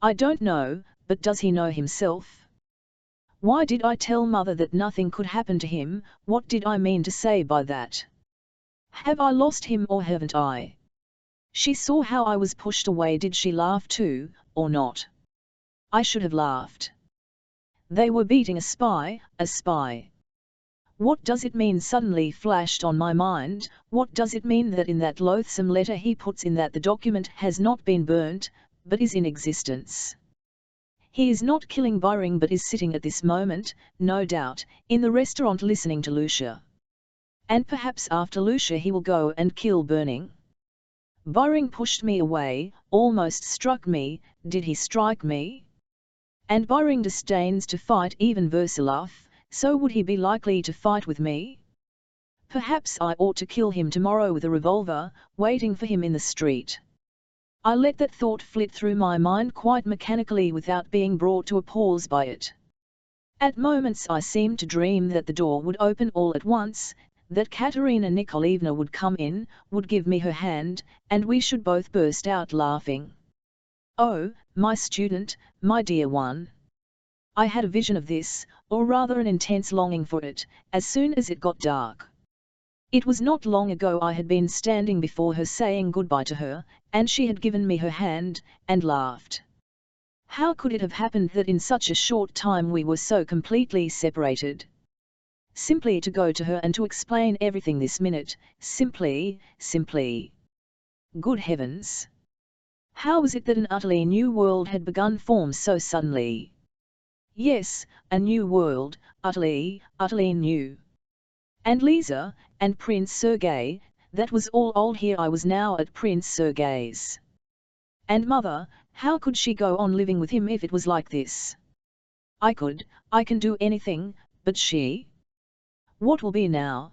I don't know, but does he know himself? Why did I tell Mother that nothing could happen to him? What did I mean to say by that? Have I lost him or haven't I? She saw how I was pushed away. Did she laugh too, or not? I should have laughed. They were beating a spy, a spy. What does it mean? Suddenly flashed on my mind. What does it mean that in that loathsome letter he puts in that the document has not been burnt, but is in existence? He is not killing Byring but is sitting at this moment, no doubt, in the restaurant listening to Lucia. And perhaps after Lucia he will go and kill Burning. Byring pushed me away, almost struck me. Did he strike me? And Byring disdains to fight even Versilov, so would he be likely to fight with me? Perhaps I ought to kill him tomorrow with a revolver, waiting for him in the street. I let that thought flit through my mind quite mechanically without being brought to a pause by it. At moments I seemed to dream that the door would open all at once, that Katerina Nikolaevna would come in, would give me her hand, and we should both burst out laughing. Oh, my student, my dear one! I had a vision of this, or rather an intense longing for it, as soon as it got dark. It was not long ago I had been standing before her saying goodbye to her, and she had given me her hand, and laughed. How could it have happened that in such a short time we were so completely separated? Simply to go to her and to explain everything this minute, simply. Good heavens! How was it that an utterly new world had begun form so suddenly? Yes, a new world, utterly new. And Lisa, and Prince Sergei, that was all old. Here I was now at Prince Sergei's. And Mother, how could she go on living with him if it was like this? I can do anything, but she? What will be now?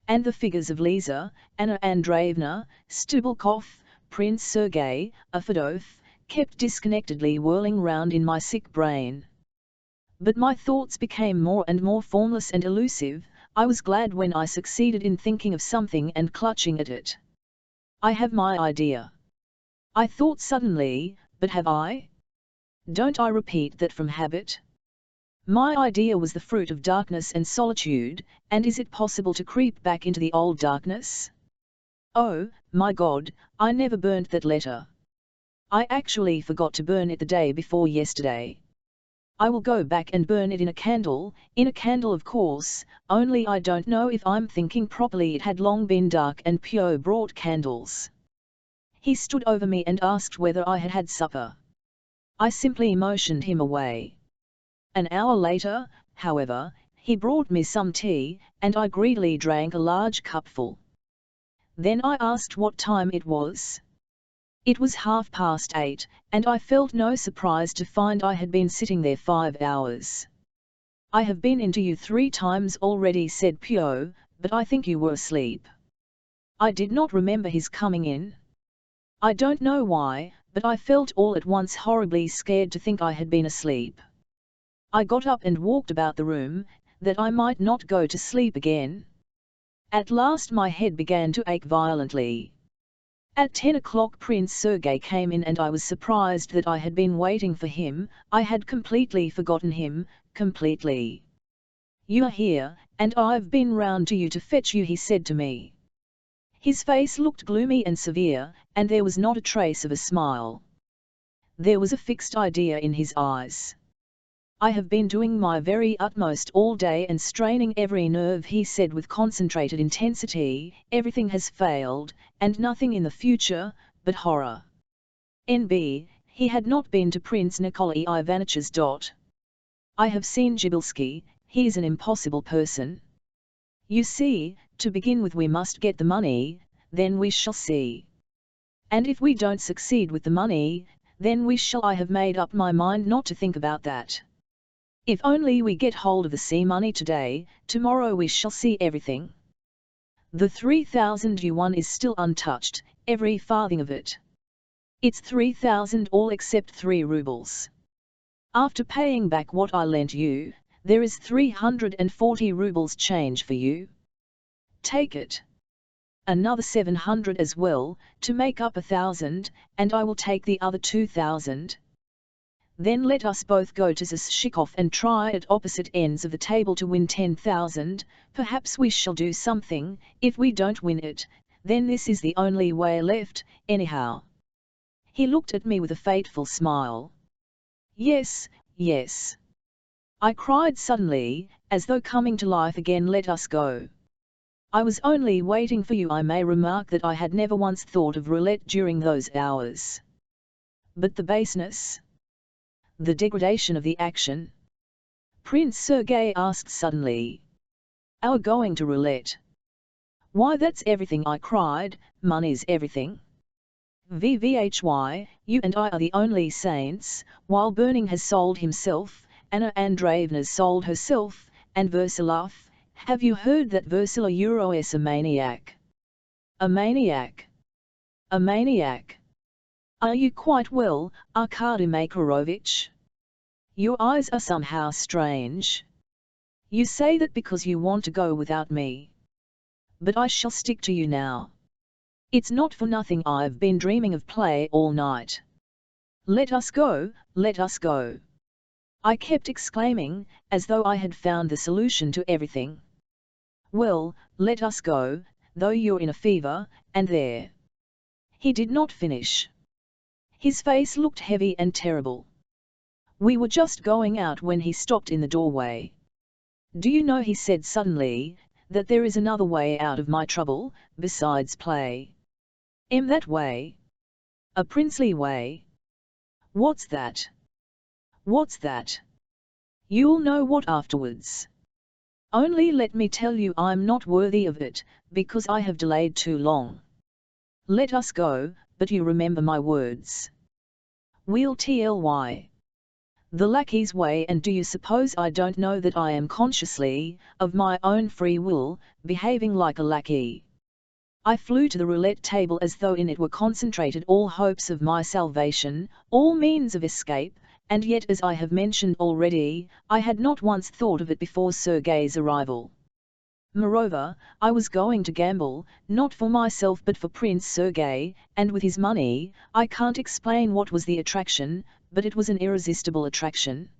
And the figures of Lisa, Anna Andreevna, Stubulkov, Prince Sergei, Fedov, kept disconnectedly whirling round in my sick brain. But my thoughts became more and more formless and elusive. I was glad when I succeeded in thinking of something and clutching at it. I have my idea. I thought suddenly, but have I? Don't I repeat that from habit? My idea was the fruit of darkness and solitude, and is it possible to creep back into the old darkness? Oh, my God, I never burnt that letter. I actually forgot to burn it the day before yesterday. I will go back and burn it in a candle of course, only I don't know if I'm thinking properly. It had long been dark and Pio brought candles. He stood over me and asked whether I had had supper. I simply motioned him away. An hour later, however, he brought me some tea, and I greedily drank a large cupful. Then I asked what time it was. It was 8:30, and I felt no surprise to find I had been sitting there 5 hours. "I have been into you 3 times already," said Pio, "but I think you were asleep." I did not remember his coming in. I don't know why, but I felt all at once horribly scared to think I had been asleep. I got up and walked about the room, that I might not go to sleep again. At last my head began to ache violently. At 10 o'clock Prince Sergei came in and I was surprised that I had been waiting for him. I had completely forgotten him, completely. "You are here, and I've been round to you to fetch you," he said to me. His face looked gloomy and severe, and there was not a trace of a smile. There was a fixed idea in his eyes. "I have been doing my very utmost all day and straining every nerve," he said with concentrated intensity. "Everything has failed, and nothing in the future, but horror." N.B. He had not been to Prince Nikolai Ivanitch's. "I have seen Jibilsky, he is an impossible person. You see, to begin with we must get the money, then we shall see. And if we don't succeed with the money, then we shall. I have made up my mind not to think about that. If only we get hold of the sea money today, tomorrow we shall see everything. The 3,000 yuan is still untouched, every farthing of it. It's 3,000 all except 3 rubles. After paying back what I lent you, there is 340 rubles change for you. Take it. Another 700 as well, to make up 1,000, and I will take the other 2,000. Then let us both go to Zashikov and try at opposite ends of the table to win 10,000, perhaps we shall do something. If we don't win it, then this is the only way left, anyhow." He looked at me with a fateful smile. "Yes, yes," I cried suddenly, as though coming to life again. "Let us go. I was only waiting for you." I may remark that I had never once thought of roulette during those hours. But the baseness, the degradation of the action! Prince Sergei asked suddenly. "Are we going to roulette?" "Why, that's everything," I cried. "Money's everything. VVHY, you and I are the only saints, while Burning has sold himself, Anna Andreevna's sold herself, and Versilov, have you heard that Versila is a maniac?" "A maniac? A maniac? Are you quite well, Arkady Makarovich? Your eyes are somehow strange. You say that because you want to go without me. But I shall stick to you now. It's not for nothing I've been dreaming of play all night. Let us go, let us go," I kept exclaiming, as though I had found the solution to everything. "Well, let us go, though you're in a fever, and there." He did not finish. His face looked heavy and terrible. We were just going out when he stopped in the doorway. "Do you know," he said suddenly, "that there is another way out of my trouble, besides play? That way? A princely way." "What's that? What's that?" "You'll know what afterwards. Only let me tell you I'm not worthy of it, because I have delayed too long. Let us go, but you remember my words. We'll tly the lackey's way, and do you suppose I don't know that I am consciously, of my own free will, behaving like a lackey?" I flew to the roulette table as though in it were concentrated all hopes of my salvation, all means of escape, and yet, as I have mentioned already, I had not once thought of it before Sergei's arrival. Moreover, I was going to gamble, not for myself but for Prince Sergei, and with his money. I can't explain what was the attraction, but it was an irresistible attraction.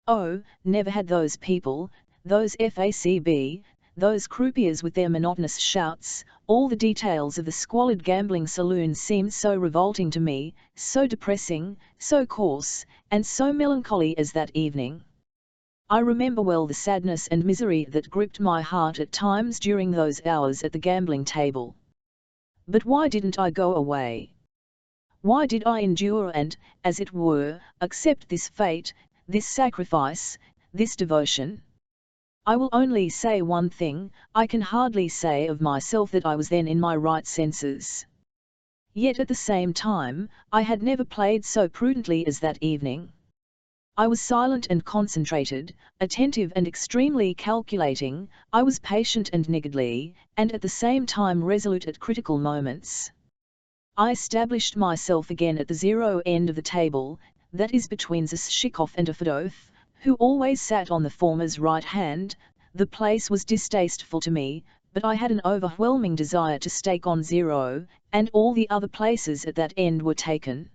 Oh, never had those people, those FACB, those croupiers with their monotonous shouts, all the details of the squalid gambling saloon seemed so revolting to me, so depressing, so coarse, and so melancholy as that evening. I remember well the sadness and misery that gripped my heart at times during those hours at the gambling table. But why didn't I go away? Why did I endure and, as it were, accept this fate, this sacrifice, this devotion. I will only say one thing, I can hardly say of myself that I was then in my right senses. Yet at the same time, I had never played so prudently as that evening. I was silent and concentrated, attentive and extremely calculating, I was patient and niggardly, and at the same time resolute at critical moments. I established myself again at the zero end of the table, that is between Zshikov and Fedov, who always sat on the former's right hand. The place was distasteful to me, but I had an overwhelming desire to stake on zero, and all the other places at that end were taken.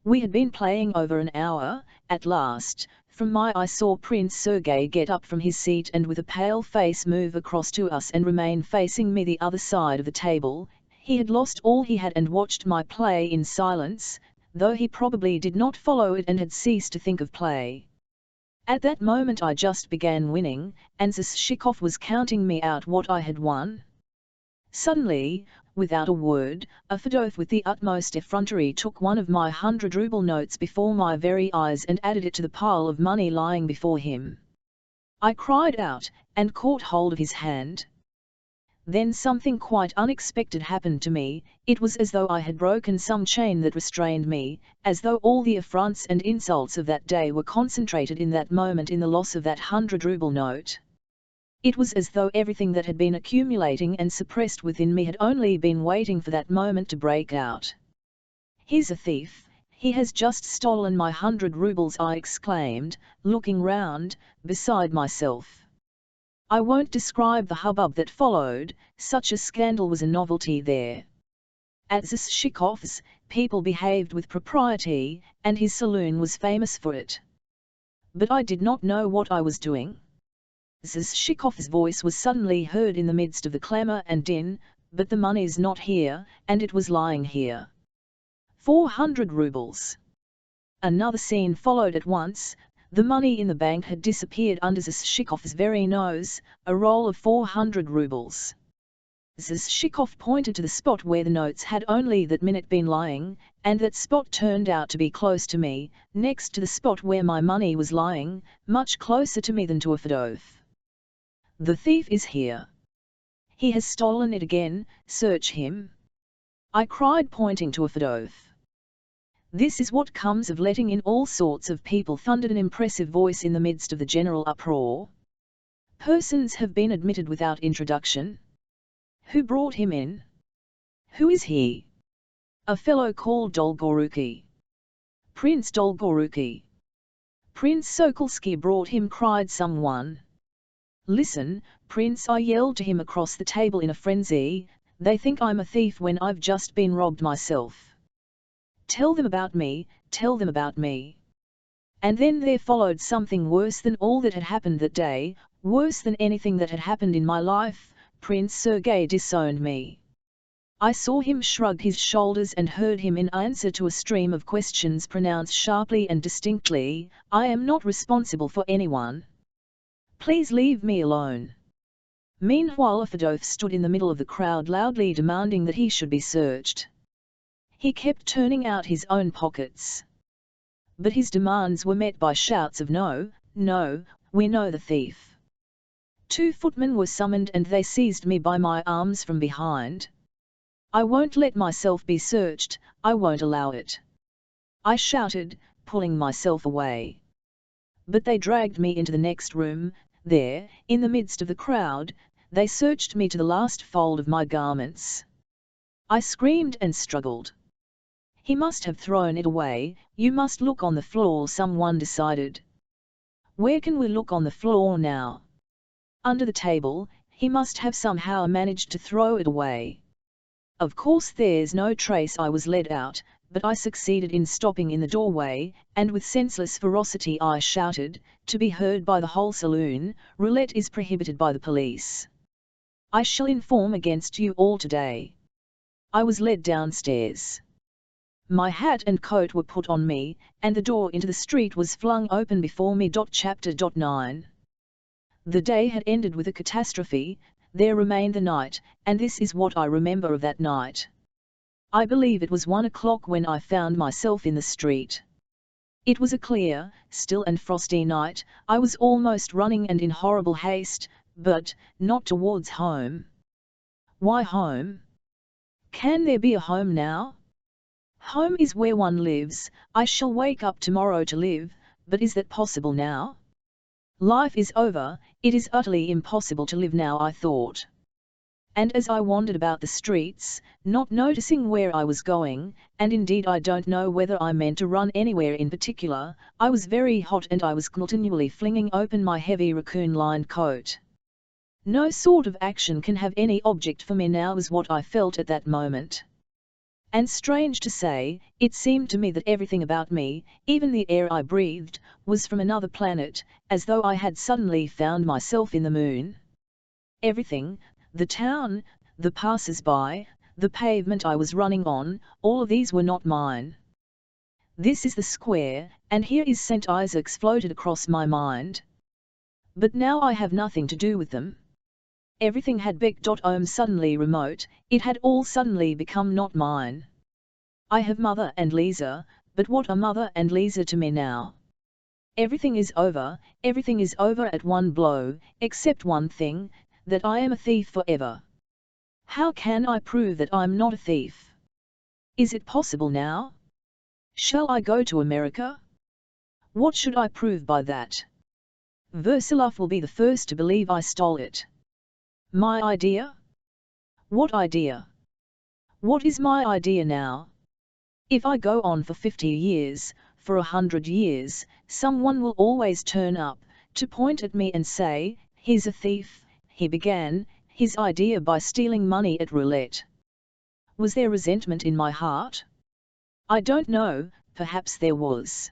We had been playing over an hour. At last, from my eye saw Prince Sergei get up from his seat and with a pale face move across to us and remain facing me the other side of the table. He had lost all he had and watched my play in silence, though he probably did not follow it and had ceased to think of play. At that moment I just began winning, and Zshikov was counting me out what I had won. Suddenly, without a word, Fedov with the utmost effrontery took one of my 100-ruble notes before my very eyes and added it to the pile of money lying before him. I cried out, and caught hold of his hand. Then something quite unexpected happened to me. It was as though I had broken some chain that restrained me, as though all the affronts and insults of that day were concentrated in that moment in the loss of that 100-ruble note. It was as though everything that had been accumulating and suppressed within me had only been waiting for that moment to break out. "He's a thief, he has just stolen my 100 rubles," I exclaimed, looking round, beside myself. I won't describe the hubbub that followed, such a scandal was a novelty there. At Zshikov's, people behaved with propriety, and his saloon was famous for it. But I did not know what I was doing. Zshikov's voice was suddenly heard in the midst of the clamour and din, "But the money's not here," and it was lying here. 400 rubles. Another scene followed at once. The money in the bank had disappeared under Zshikov's very nose, a roll of 400 rubles. Zshikov pointed to the spot where the notes had only that minute been lying, and that spot turned out to be close to me, next to the spot where my money was lying, much closer to me than to Fedov. "The thief is here. He has stolen it again, search him," I cried, pointing to Fedov. "This is what comes of letting in all sorts of people," thundered an impressive voice in the midst of the general uproar. "Persons have been admitted without introduction. Who brought him in? Who is he?" "A fellow called Dolgoruki." "Prince Dolgoruki." "Prince Sokolsky brought him," cried someone. "Listen, Prince," I yelled to him across the table in a frenzy, "they think I'm a thief when I've just been robbed myself. Tell them about me, tell them about me." And then there followed something worse than all that had happened that day, worse than anything that had happened in my life. Prince Sergei disowned me. I saw him shrug his shoulders and heard him in answer to a stream of questions pronounce sharply and distinctly, "I am not responsible for anyone. Please leave me alone." Meanwhile Fedov stood in the middle of the crowd loudly demanding that he should be searched. He kept turning out his own pockets. But his demands were met by shouts of "No, no, we know the thief." 2 footmen were summoned and they seized me by my arms from behind. "I won't let myself be searched, I won't allow it," I shouted, pulling myself away. But they dragged me into the next room. There, in the midst of the crowd, they searched me to the last fold of my garments. I screamed and struggled. "He must have thrown it away, you must look on the floor," someone decided. "Where can we look on the floor now?" "Under the table, he must have somehow managed to throw it away." Of course there's no trace. I was led out, but I succeeded in stopping in the doorway, and with senseless ferocity I shouted, to be heard by the whole saloon, "Roulette is prohibited by the police. I shall inform against you all today." I was led downstairs. My hat and coat were put on me, and the door into the street was flung open before me. Chapter 9. The day had ended with a catastrophe. There remained the night, and this is what I remember of that night. I believe it was 1 o'clock when I found myself in the street. It was a clear, still and frosty night. I was almost running and in horrible haste, but not towards home. Why home? Can there be a home now? Home is where one lives. I shall wake up tomorrow to live, but is that possible now? Life is over, it is utterly impossible to live now, I thought. And as I wandered about the streets, not noticing where I was going, and indeed I don't know whether I meant to run anywhere in particular, I was very hot and I was continually flinging open my heavy raccoon-lined coat. No sort of action can have any object for me now, was what I felt at that moment. And strange to say, it seemed to me that everything about me, even the air I breathed, was from another planet, as though I had suddenly found myself in the moon. Everything, the town, the passers-by, the pavement I was running on, all of these were not mine. This is the square, and here is St. Isaac's, floated across my mind. But now I have nothing to do with them. Everything had become suddenly remote, it had all suddenly become not mine. I have Mother and Lisa, but what are Mother and Lisa to me now? Everything is over at one blow, except one thing, that I am a thief forever. How can I prove that I'm not a thief? Is it possible now? Shall I go to America? What should I prove by that? Versilov will be the first to believe I stole it. My idea? What idea? What is my idea now? If I go on for 50 years, for 100 years, someone will always turn up, to point at me and say, he's a thief. He began his idea by stealing money at roulette. Was there resentment in my heart? I don't know, perhaps there was.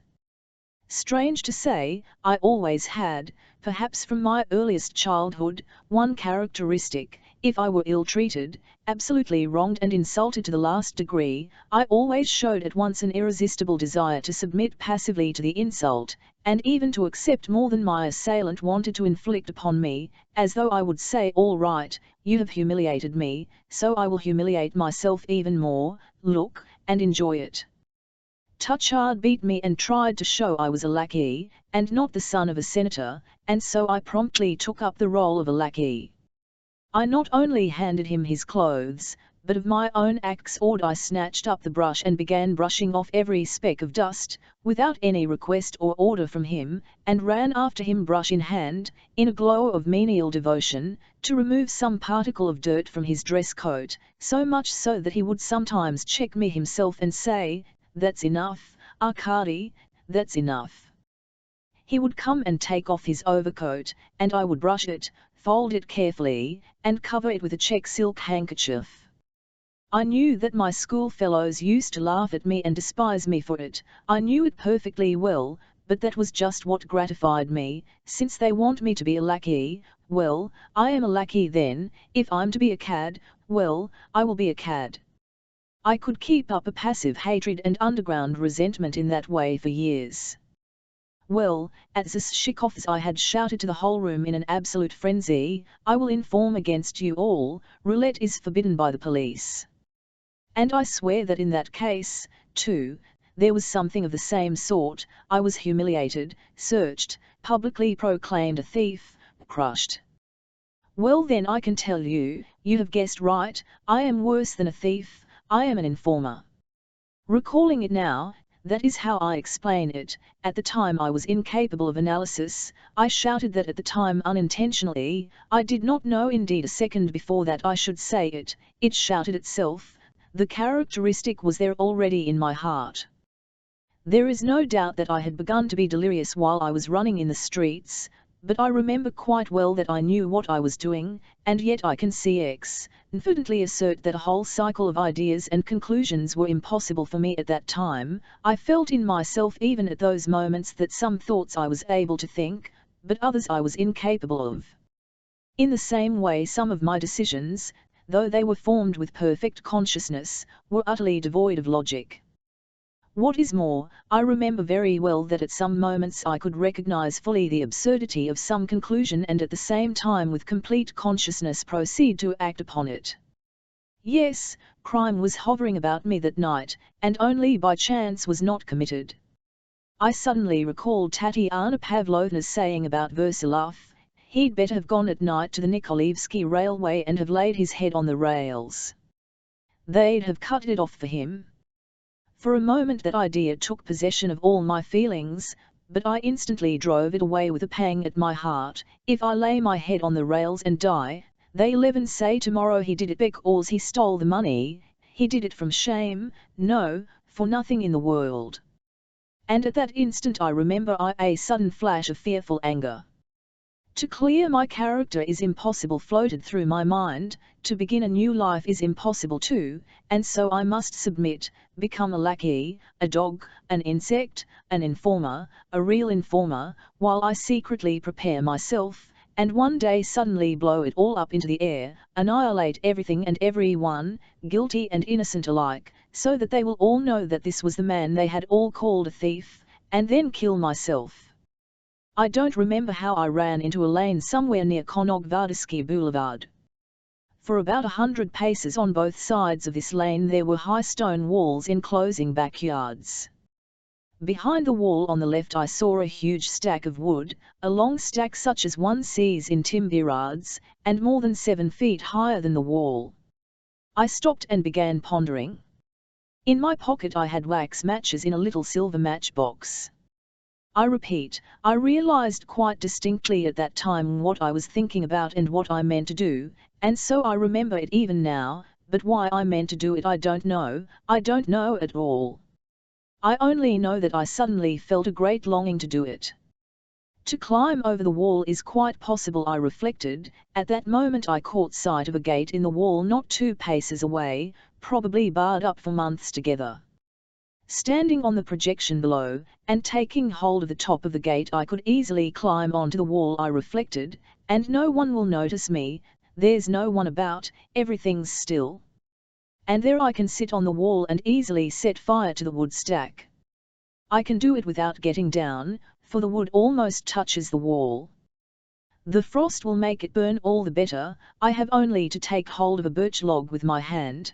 Strange to say, I always had, perhaps from my earliest childhood, one characteristic: if I were ill-treated, absolutely wronged and insulted to the last degree, I always showed at once an irresistible desire to submit passively to the insult, and even to accept more than my assailant wanted to inflict upon me, as though I would say, all right, you have humiliated me, so I will humiliate myself even more, look, and enjoy it. Touchard beat me and tried to show I was a lackey, and not the son of a senator, and so I promptly took up the role of a lackey. I not only handed him his clothes, but of my own accord I snatched up the brush and began brushing off every speck of dust, without any request or order from him, and ran after him brush in hand, in a glow of menial devotion, to remove some particle of dirt from his dress coat, so much so that he would sometimes check me himself and say, "That's enough, Arkady, that's enough." He would come and take off his overcoat, and I would brush it, fold it carefully, and cover it with a check silk handkerchief. I knew that my schoolfellows used to laugh at me and despise me for it, I knew it perfectly well, but that was just what gratified me, since they want me to be a lackey. Well, I am a lackey then. If I'm to be a cad, well, I will be a cad. I could keep up a passive hatred and underground resentment in that way for years. Well, at Zashikov's I had shouted to the whole room in an absolute frenzy, "I will inform against you all, roulette is forbidden by the police." And I swear that in that case, too, there was something of the same sort. I was humiliated, searched, publicly proclaimed a thief, crushed. Well then, I can tell you, you have guessed right, I am worse than a thief, I am an informer. Recalling it now, that is how I explain it. At the time I was incapable of analysis, I shouted that at the time unintentionally, I did not know indeed a second before that I should say it, it shouted itself, the characteristic was there already in my heart. There is no doubt that I had begun to be delirious while I was running in the streets, but I remember quite well that I knew what I was doing, and yet I can confidently assert that a whole cycle of ideas and conclusions were impossible for me at that time. I felt in myself even at those moments that some thoughts I was able to think, but others I was incapable of. In the same way some of my decisions, though they were formed with perfect consciousness, were utterly devoid of logic. What is more, I remember very well that at some moments I could recognize fully the absurdity of some conclusion and at the same time with complete consciousness proceed to act upon it. Yes, crime was hovering about me that night, and only by chance was not committed. I suddenly recalled Tatiana Pavlovna's saying about Versilov. He'd better have gone at night to the Nikolaevsky railway and have laid his head on the rails. They'd have cut it off for him. For a moment that idea took possession of all my feelings, but I instantly drove it away with a pang at my heart. If I lay my head on the rails and die, they'll even say tomorrow he did it because he stole the money, he did it from shame, no, for nothing in the world. And at that instant I remember a sudden flash of fearful anger. To clear my character is impossible floated through my mind, to begin a new life is impossible too, and so I must submit, become a lackey, a dog, an insect, an informer, a real informer, while I secretly prepare myself, and one day suddenly blow it all up into the air, annihilate everything and everyone, guilty and innocent alike, so that they will all know that this was the man they had all called a thief, and then kill myself. I don't remember how I ran into a lane somewhere near Konogvardsky Boulevard. For about 100 paces on both sides of this lane there were high stone walls enclosing backyards. Behind the wall on the left I saw a huge stack of wood, a long stack such as one sees in timber yards, and more than 7 feet higher than the wall. I stopped and began pondering. In my pocket I had wax matches in a little silver matchbox. I repeat, I realized quite distinctly at that time what I was thinking about and what I meant to do, and so I remember it even now, but why I meant to do it I don't know at all. I only know that I suddenly felt a great longing to do it. To climb over the wall is quite possible, I reflected. At that moment I caught sight of a gate in the wall not 2 paces away, probably barred up for months together. Standing on the projection below, and taking hold of the top of the gate I could easily climb onto the wall, I reflected, and no one will notice me, there's no one about, everything's still. And there I can sit on the wall and easily set fire to the wood stack. I can do it without getting down, for the wood almost touches the wall. The frost will make it burn all the better, I have only to take hold of a birch log with my hand.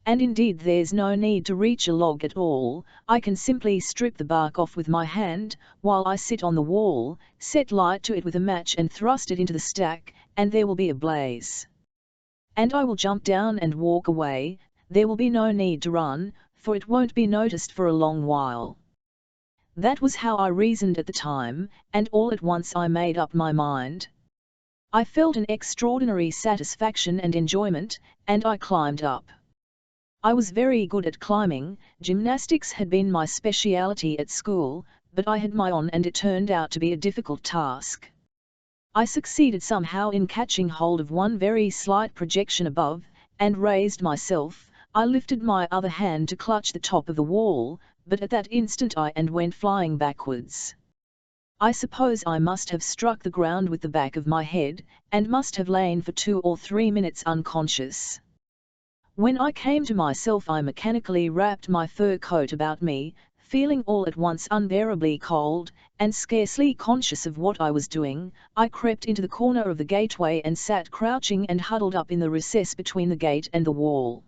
And indeed there's no need to reach a log at all, I can simply strip the bark off with my hand, while I sit on the wall, set light to it with a match and thrust it into the stack, and there will be a blaze. And I will jump down and walk away, there will be no need to run, for it won't be noticed for a long while. That was how I reasoned at the time, and all at once I made up my mind. I felt an extraordinary satisfaction and enjoyment, and I climbed up. I was very good at climbing, gymnastics had been my speciality at school, but I had my own and it turned out to be a difficult task. I succeeded somehow in catching hold of one very slight projection above, and raised myself. I lifted my other hand to clutch the top of the wall, but at that instant I went flying backwards. I suppose I must have struck the ground with the back of my head, and must have lain for 2 or 3 minutes unconscious. When I came to myself I mechanically wrapped my fur coat about me, feeling all at once unbearably cold, and scarcely conscious of what I was doing. I crept into the corner of the gateway and sat crouching and huddled up in the recess between the gate and the wall.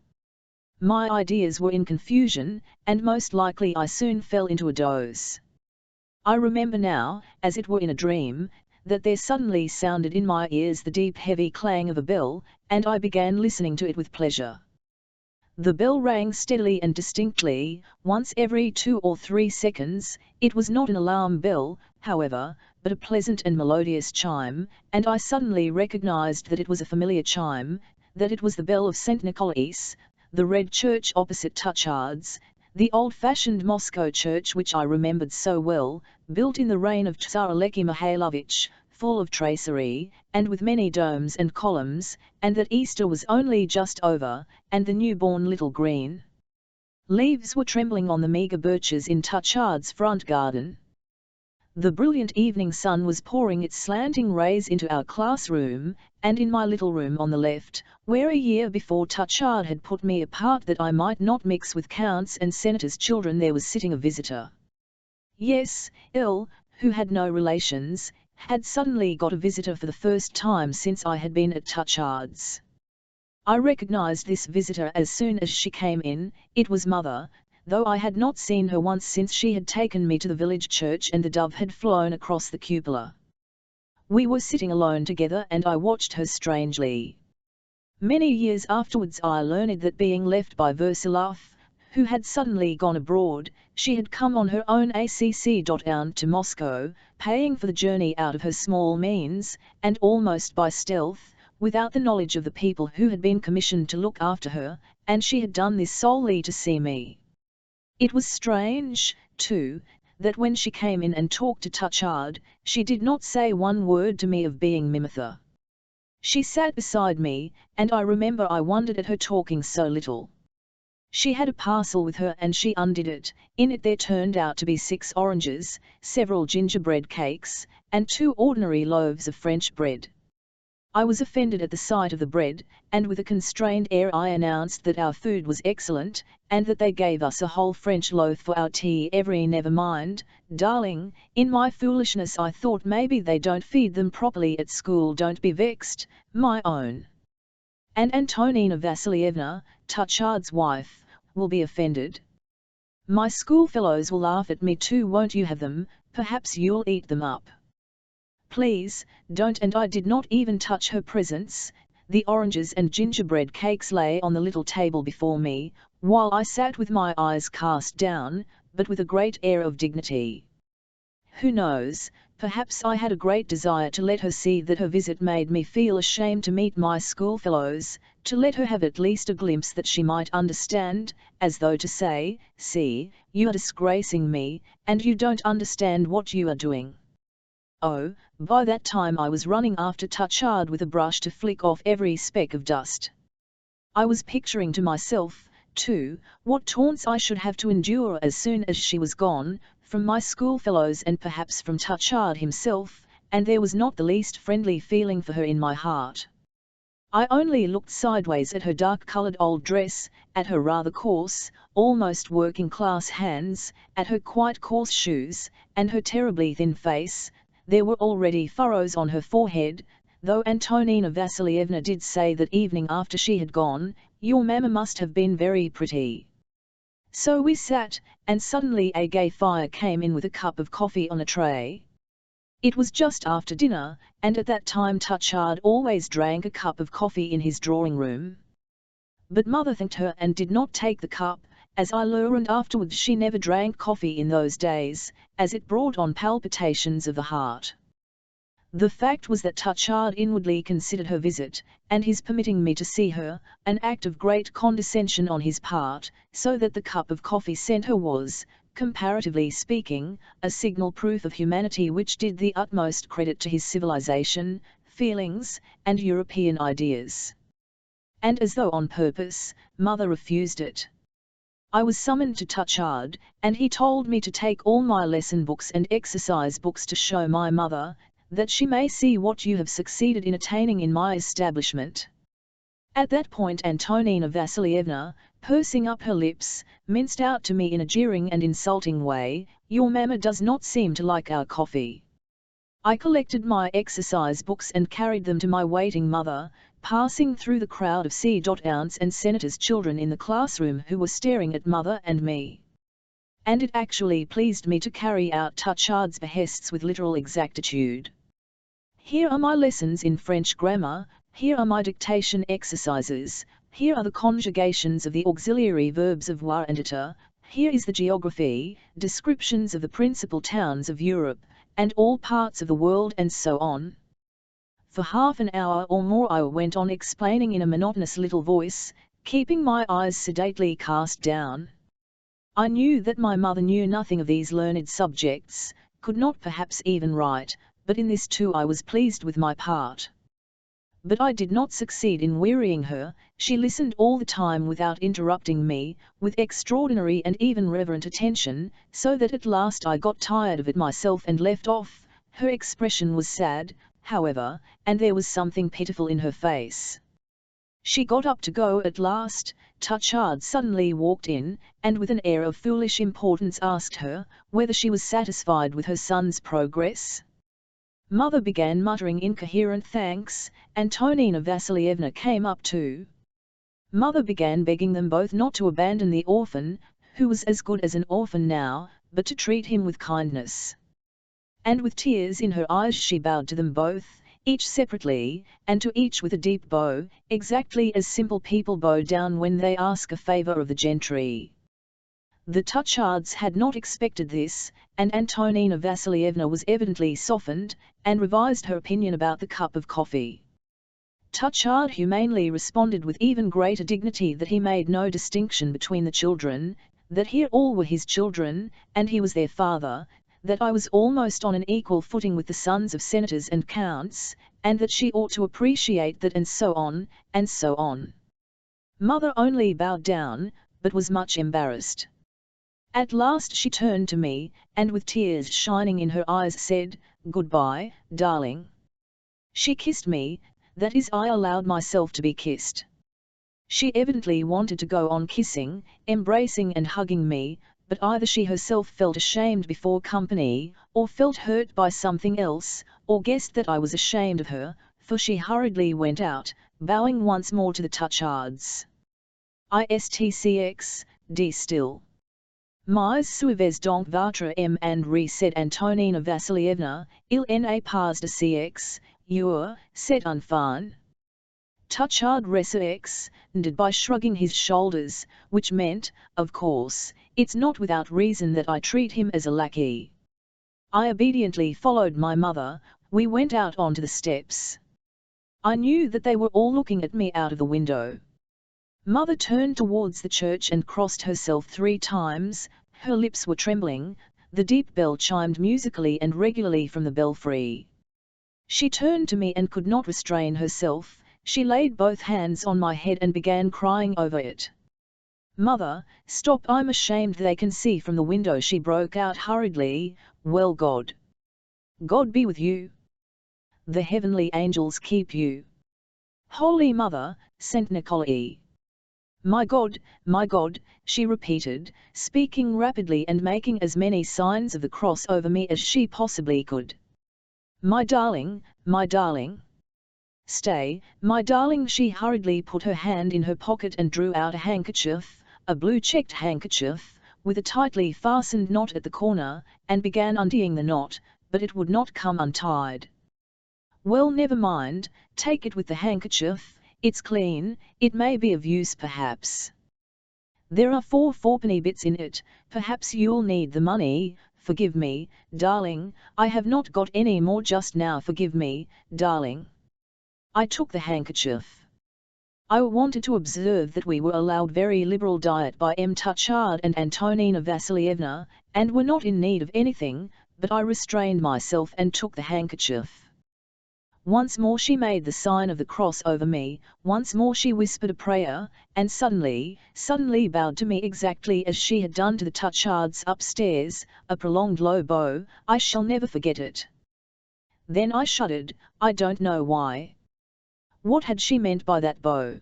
My ideas were in confusion, and most likely I soon fell into a doze. I remember now, as it were in a dream, that there suddenly sounded in my ears the deep heavy clang of a bell, and I began listening to it with pleasure. The bell rang steadily and distinctly, once every 2 or 3 seconds. It was not an alarm bell, however, but a pleasant and melodious chime, and I suddenly recognized that it was a familiar chime, that it was the bell of St. Nicholas, the red church opposite Tuchards, the old-fashioned Moscow church which I remembered so well, built in the reign of Tsar Alexei Mikhailovich, full of tracery, and with many domes and columns, and that Easter was only just over, and the newborn little green leaves were trembling on the meagre birches in Tuchard's front garden. The brilliant evening sun was pouring its slanting rays into our classroom, and in my little room on the left, where a year before Tuchard had put me apart that I might not mix with counts and senators' children, there was sitting a visitor. Yes, L, who had no relations, had suddenly got a visitor for the first time since I had been at Tuchard's. I recognized this visitor as soon as she came in. It was Mother, though I had not seen her once since she had taken me to the village church and the dove had flown across the cupola. We were sitting alone together and I watched her strangely. Many years afterwards I learned that being left by Versilov, who had suddenly gone abroad, she had come on her own acc. To Moscow, paying for the journey out of her small means, and almost by stealth, without the knowledge of the people who had been commissioned to look after her, and she had done this solely to see me. It was strange, too, that when she came in and talked to Touchard, she did not say one word to me of being Mimitha. She sat beside me, and I remember I wondered at her talking so little. She had a parcel with her and she undid it. In it there turned out to be 6 oranges, several gingerbread cakes, and 2 ordinary loaves of French bread. I was offended at the sight of the bread, and with a constrained air I announced that our food was excellent, and that they gave us a whole French loaf for our tea every. Never mind, darling, in my foolishness I thought maybe they don't feed them properly at school. Don't be vexed, my own. And Antonina Vassilievna, Touchard's wife, will be offended. My schoolfellows will laugh at me too. Won't you have them? Perhaps you'll eat them up. Please, don't. And I did not even touch her presents. The oranges and gingerbread cakes lay on the little table before me, while I sat with my eyes cast down, but with a great air of dignity. Who knows, perhaps I had a great desire to let her see that her visit made me feel ashamed to meet my schoolfellows, to let her have at least a glimpse that she might understand, as though to say, see, you are disgracing me, and you don't understand what you are doing. Oh, by that time I was running after Touchard with a brush to flick off every speck of dust. I was picturing to myself, too, what taunts I should have to endure as soon as she was gone, from my schoolfellows and perhaps from Touchard himself, and there was not the least friendly feeling for her in my heart. I only looked sideways at her dark-coloured old dress, at her rather coarse, almost working-class hands, at her quite coarse shoes, and her terribly thin face. There were already furrows on her forehead, though Antonina Vassilievna did say that evening after she had gone, "Your mamma must have been very pretty." So we sat, and suddenly a gay fire came in with a cup of coffee on a tray. It was just after dinner, and at that time Touchard always drank a cup of coffee in his drawing-room. But mother thanked her and did not take the cup. As I learned afterwards, she never drank coffee in those days, as it brought on palpitations of the heart. The fact was that Touchard inwardly considered her visit, and his permitting me to see her, an act of great condescension on his part, so that the cup of coffee sent her was, comparatively speaking, a signal proof of humanity which did the utmost credit to his civilization, feelings, and European ideas. And as though on purpose, mother refused it. I was summoned to Touchard, and he told me to take all my lesson books and exercise books to show my mother, that she may see what you have succeeded in attaining in my establishment. At that point Antonina Vassilievna, pursing up her lips, minced out to me in a jeering and insulting way, "Your mamma does not seem to like our coffee." I collected my exercise books and carried them to my waiting mother, passing through the crowd of C.Ounce and senators' children in the classroom who were staring at mother and me. And it actually pleased me to carry out Touchard's behests with literal exactitude. Here are my lessons in French grammar, here are my dictation exercises, here are the conjugations of the auxiliary verbs of voir and être, here is the geography, descriptions of the principal towns of Europe, and all parts of the world, and so on. For half an hour or more I went on explaining in a monotonous little voice, keeping my eyes sedately cast down. I knew that my mother knew nothing of these learned subjects, could not perhaps even write, but in this too I was pleased with my part. But I did not succeed in wearying her. She listened all the time without interrupting me, with extraordinary and even reverent attention, so that at last I got tired of it myself and left off. Her expression was sad, however, and there was something pitiful in her face. She got up to go at last. Touchard suddenly walked in, and with an air of foolish importance asked her whether she was satisfied with her son's progress. Mother began muttering incoherent thanks. Antonina Vassilievna came up too. Mother began begging them both not to abandon the orphan, who was as good as an orphan now, but to treat him with kindness. And with tears in her eyes she bowed to them both, each separately, and to each with a deep bow, exactly as simple people bow down when they ask a favour of the gentry. The Tutchards had not expected this, and Antonina Vassilievna was evidently softened, and revised her opinion about the cup of coffee. Tutchard humanely responded with even greater dignity that he made no distinction between the children, that here all were his children, and he was their father, that I was almost on an equal footing with the sons of senators and counts, and that she ought to appreciate that, and so on, and so on. Mother only bowed down, but was much embarrassed. At last she turned to me, and with tears shining in her eyes said, "Goodbye, darling." She kissed me, that is, I allowed myself to be kissed. She evidently wanted to go on kissing, embracing and hugging me, but either she herself felt ashamed before company, or felt hurt by something else, or guessed that I was ashamed of her, for she hurriedly went out, bowing once more to the Tutchards. Istcx, D still. Mais suives donc votre m and re said Antonina Vassilievna, il n'a pas de cx, c'est enfant. Tutchard ended by shrugging his shoulders, which meant, of course, it's not without reason that I treat him as a lackey. I obediently followed my mother. We went out onto the steps. I knew that they were all looking at me out of the window. Mother turned towards the church and crossed herself 3 times, her lips were trembling, the deep bell chimed musically and regularly from the belfry. She turned to me and could not restrain herself, she laid both hands on my head and began crying over it. "Mother, stop, I'm ashamed they can see from the window," she broke out hurriedly. "Well, God be with you. The heavenly angels keep you. Holy Mother, Saint Nicolai. My God," she repeated, speaking rapidly and making as many signs of the cross over me as she possibly could. My darling, my darling. Stay, my darling." She hurriedly put her hand in her pocket and drew out a handkerchief, a blue checked handkerchief, with a tightly fastened knot at the corner, and began untying the knot, but it would not come untied. "Well, never mind, take it with the handkerchief. It's clean, it may be of use perhaps. There are 4 fourpenny bits in it, perhaps you'll need the money. Forgive me, darling, I have not got any more just now. Forgive me, darling." I took the handkerchief. I wanted to observe that we were allowed very liberal diet by M. Tutchard and Antonina Vassilievna, and were not in need of anything, but I restrained myself and took the handkerchief. Once more she made the sign of the cross over me, once more she whispered a prayer, and suddenly bowed to me exactly as she had done to the Tutchards upstairs, a prolonged low bow. I shall never forget it. Then I shuddered, I don't know why. What had she meant by that bow?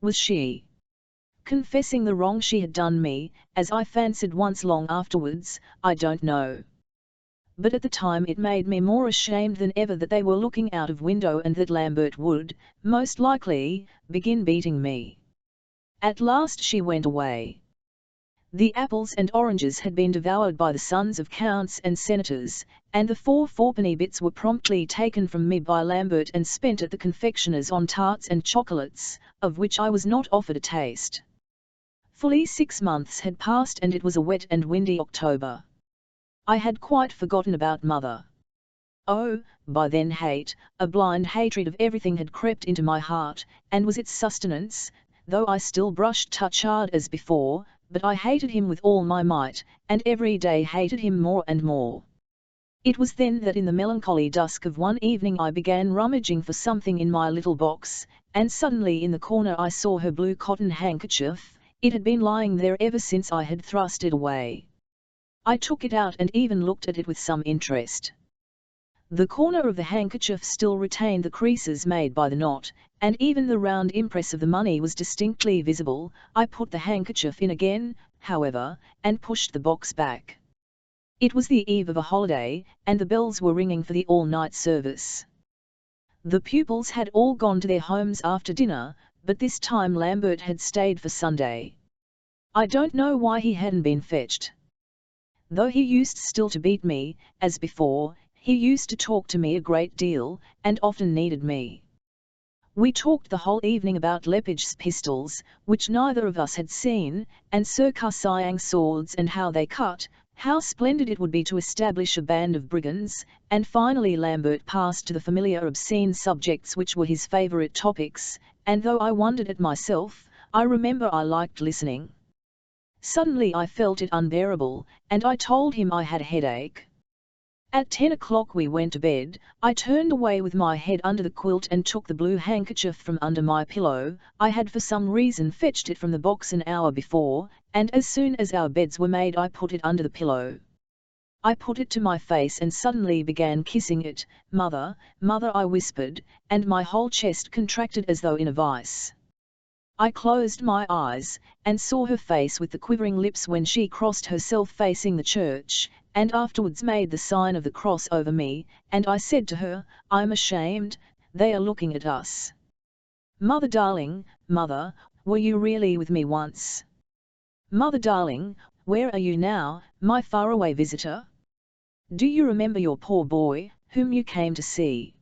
Was she confessing the wrong she had done me, as I fancied once long afterwards? I don't know. But at the time it made me more ashamed than ever that they were looking out of window and that Lambert would, most likely, begin beating me. At last she went away. The apples and oranges had been devoured by the sons of counts and senators, and the 4 fourpenny bits were promptly taken from me by Lambert and spent at the confectioner's on tarts and chocolates, of which I was not offered a taste. Fully 6 months had passed and it was a wet and windy October. I had quite forgotten about Mother. Oh, by then hate, a blind hatred of everything had crept into my heart, and was its sustenance, though I still brushed Tutchard as before, but I hated him with all my might, and every day hated him more and more. It was then that in the melancholy dusk of one evening I began rummaging for something in my little box, and suddenly in the corner I saw her blue cotton handkerchief. It had been lying there ever since I had thrust it away. I took it out and even looked at it with some interest. The corner of the handkerchief still retained the creases made by the knot, and even the round impress of the money was distinctly visible. I put the handkerchief in again, however, and pushed the box back. It was the eve of a holiday, and the bells were ringing for the all-night service. The pupils had all gone to their homes after dinner, but this time Lambert had stayed for Sunday. I don't know why he hadn't been fetched. Though he used still to beat me, as before, he used to talk to me a great deal, and often needed me. We talked the whole evening about Lepidge's pistols, which neither of us had seen, and Sir Siang's swords and how they cut, how splendid it would be to establish a band of brigands, and finally Lambert passed to the familiar obscene subjects which were his favourite topics, and though I wondered at myself, I remember I liked listening. Suddenly I felt it unbearable, and I told him I had a headache. At 10 o'clock we went to bed. I turned away with my head under the quilt and took the blue handkerchief from under my pillow. I had for some reason fetched it from the box an hour before, and as soon as our beds were made I put it under the pillow. I put it to my face and suddenly began kissing it. "Mother, mother," I whispered, and my whole chest contracted as though in a vice. I closed my eyes, and saw her face with the quivering lips when she crossed herself facing the church, and afterwards made the sign of the cross over me, and I said to her, "I'm ashamed, they are looking at us." "Mother darling, mother, were you really with me once? Mother darling, where are you now, my faraway visitor? Do you remember your poor boy, whom you came to see?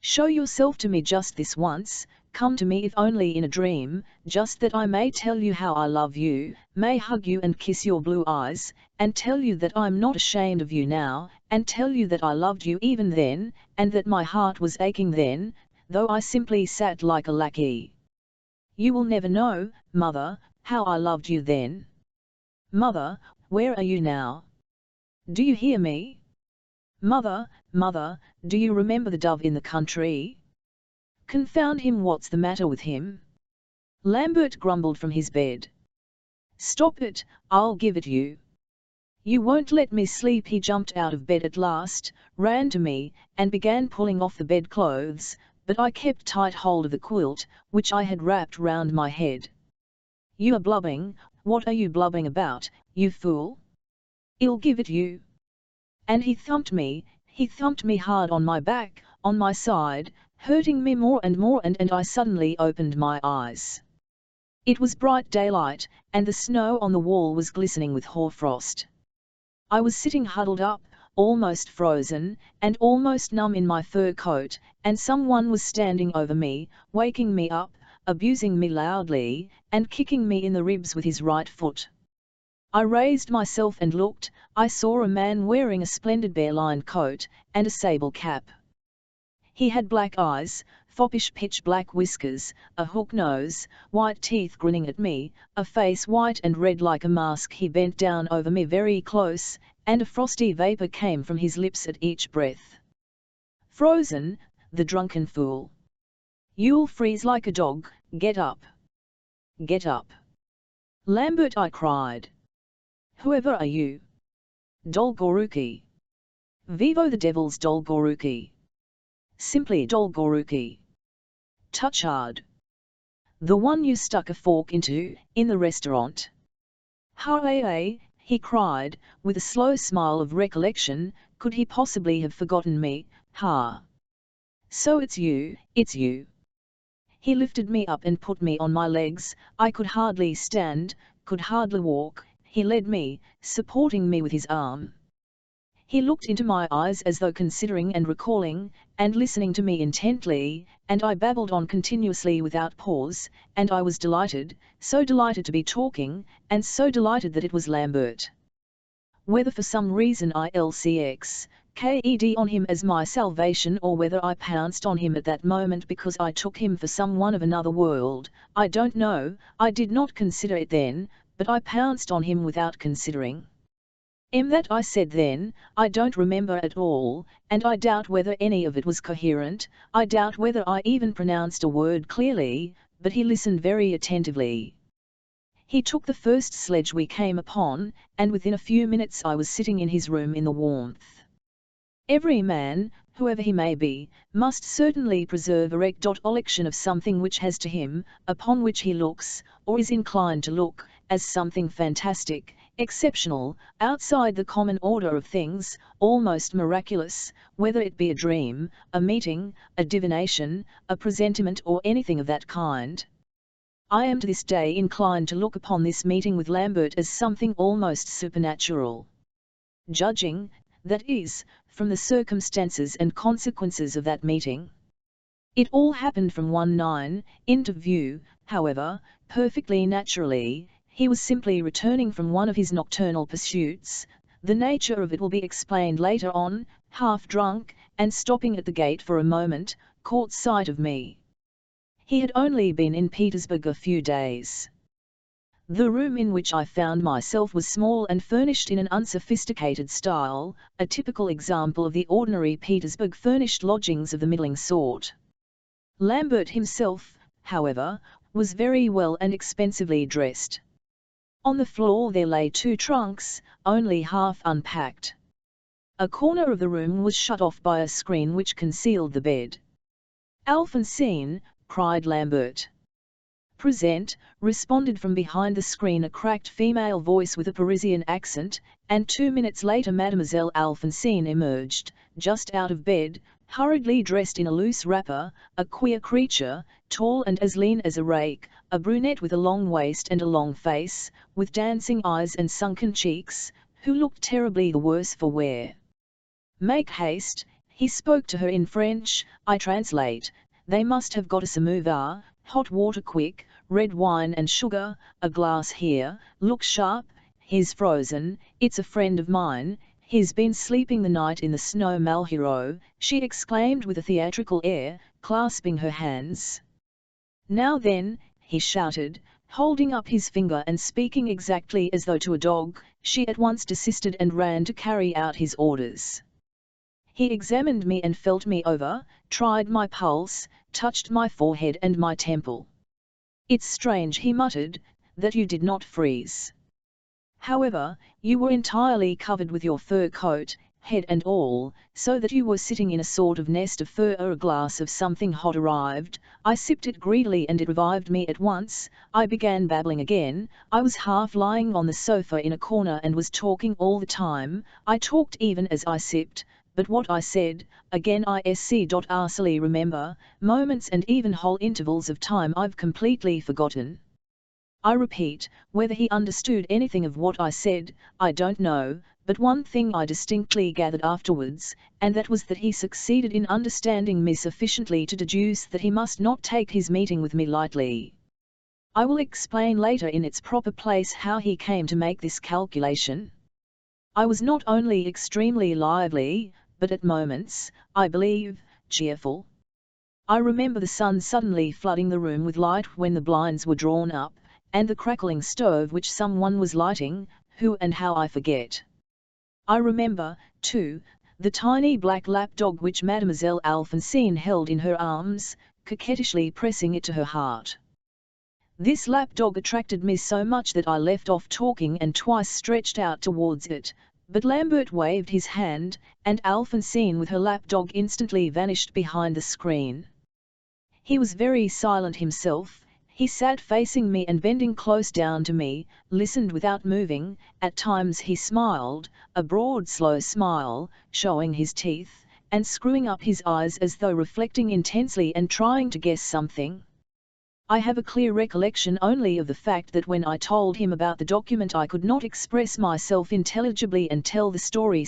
Show yourself to me just this once, come to me if only in a dream, just that I may tell you how I love you, may hug you and kiss your blue eyes, and tell you that I'm not ashamed of you now, and tell you that I loved you even then, and that my heart was aching then, though I simply sat like a lackey. You will never know, mother, how I loved you then. Mother, where are you now? Do you hear me? Mother, mother, do you remember the dove in the country? Confound him, what's the matter with him?" Lambert grumbled from his bed. "Stop it, I'll give it you. You won't let me sleep." He jumped out of bed at last, ran to me, and began pulling off the bedclothes, but I kept tight hold of the quilt, which I had wrapped round my head. "You are blubbing, what are you blubbing about, you fool? I'll give it you." And he thumped me hard on my back, on my side, hurting me more and more, and I suddenly opened my eyes. It was bright daylight, and the snow on the wall was glistening with hoarfrost. I was sitting huddled up, almost frozen, and almost numb in my fur coat, and someone was standing over me, waking me up, abusing me loudly, and kicking me in the ribs with his right foot. I raised myself and looked. I saw a man wearing a splendid bear-lined coat, and a sable cap. He had black eyes, foppish pitch-black whiskers, a hook nose, white teeth grinning at me, a face white and red like a mask. He bent down over me very close, and a frosty vapour came from his lips at each breath. "Frozen, the drunken fool! You'll freeze like a dog, get up! Get up! Lambert," I cried. "Whoever are you? Dolgoruki! Vivo the devil's Dolgoruki! Simply Dolgoruki! Touchard! The one you stuck a fork into, in the restaurant!" "Ha-eh-eh," he cried, with a slow smile of recollection, "could he possibly have forgotten me, ha? So it's you, it's you!" He lifted me up and put me on my legs. I could hardly stand, could hardly walk. He led me, supporting me with his arm. He looked into my eyes as though considering and recalling, and listening to me intently, and I babbled on continuously without pause, and I was delighted, so delighted to be talking, and so delighted that it was Lambert. Whether for some reason I LCXKED on him as my salvation, or whether I pounced on him at that moment because I took him for someone of another world, I don't know. I did not consider it then, but I pounced on him without considering. That I said then, I don't remember at all, and I doubt whether any of it was coherent. I doubt whether I even pronounced a word clearly, but he listened very attentively. He took the first sledge we came upon, and within a few minutes I was sitting in his room in the warmth. Every man, whoever he may be, must certainly preserve a recollection of something which has to him, upon which he looks, or is inclined to look, as something fantastic, exceptional, outside the common order of things, almost miraculous, whether it be a dream, a meeting, a divination, a presentiment, or anything of that kind. I am to this day inclined to look upon this meeting with Lambert as something almost supernatural. Judging, that is, from the circumstances and consequences of that meeting. It all happened from 1-9, into view, however, perfectly naturally. He was simply returning from one of his nocturnal pursuits. The nature of it will be explained later on, half drunk, and stopping at the gate for a moment, caught sight of me. He had only been in Petersburg a few days. The room in which I found myself was small and furnished in an unsophisticated style, a typical example of the ordinary Petersburg furnished lodgings of the middling sort. Lambert himself, however, was very well and expensively dressed. On the floor there lay 2 trunks, only half unpacked. A corner of the room was shut off by a screen which concealed the bed. "Alphonsine!" cried Lambert. "Present," responded from behind the screen a cracked female voice with a Parisian accent, and 2 minutes later Mademoiselle Alphonsine emerged, just out of bed, hurriedly dressed in a loose wrapper, a queer creature, tall and as lean as a rake, a brunette with a long waist and a long face, with dancing eyes and sunken cheeks, who looked terribly the worse for wear. "Make haste," he spoke to her in French, I translate. "They must have got a samovar, hot water quick, red wine and sugar, a glass here, look sharp, he's frozen, it's a friend of mine, he's been sleeping the night in the snow Malhero," she exclaimed with a theatrical air, clasping her hands. "Now then," he shouted, holding up his finger and speaking exactly as though to a dog. She at once desisted and ran to carry out his orders. He examined me and felt me over, tried my pulse, touched my forehead and my temple. "It's strange," he muttered, "that you did not freeze. However, you were entirely covered with your fur coat, head and all, so that you were sitting in a sort of nest of fur. A glass of something hot arrived, I sipped it greedily and it revived me at once. I began babbling again. I was half lying on the sofa in a corner and was talking all the time. I talked even as I sipped, but what I said, again I scarcely remember, moments and even whole intervals of time I've completely forgotten. I repeat, whether he understood anything of what I said, I don't know, but one thing I distinctly gathered afterwards, and that was that he succeeded in understanding me sufficiently to deduce that he must not take his meeting with me lightly. I will explain later in its proper place how he came to make this calculation. I was not only extremely lively, but at moments, I believe, cheerful. I remember the sun suddenly flooding the room with light when the blinds were drawn up, and the crackling stove which someone was lighting, who and how I forget. I remember, too, the tiny black lapdog which Mademoiselle Alphonsine held in her arms, coquettishly pressing it to her heart. This lapdog attracted me so much that I left off talking and twice stretched out towards it, but Lambert waved his hand, and Alphonsine with her lapdog instantly vanished behind the screen. He was very silent himself. He sat facing me and bending close down to me, listened without moving. At times he smiled, a broad slow smile, showing his teeth, and screwing up his eyes as though reflecting intensely and trying to guess something. I have a clear recollection only of the fact that when I told him about the document I could not express myself intelligibly and tell the story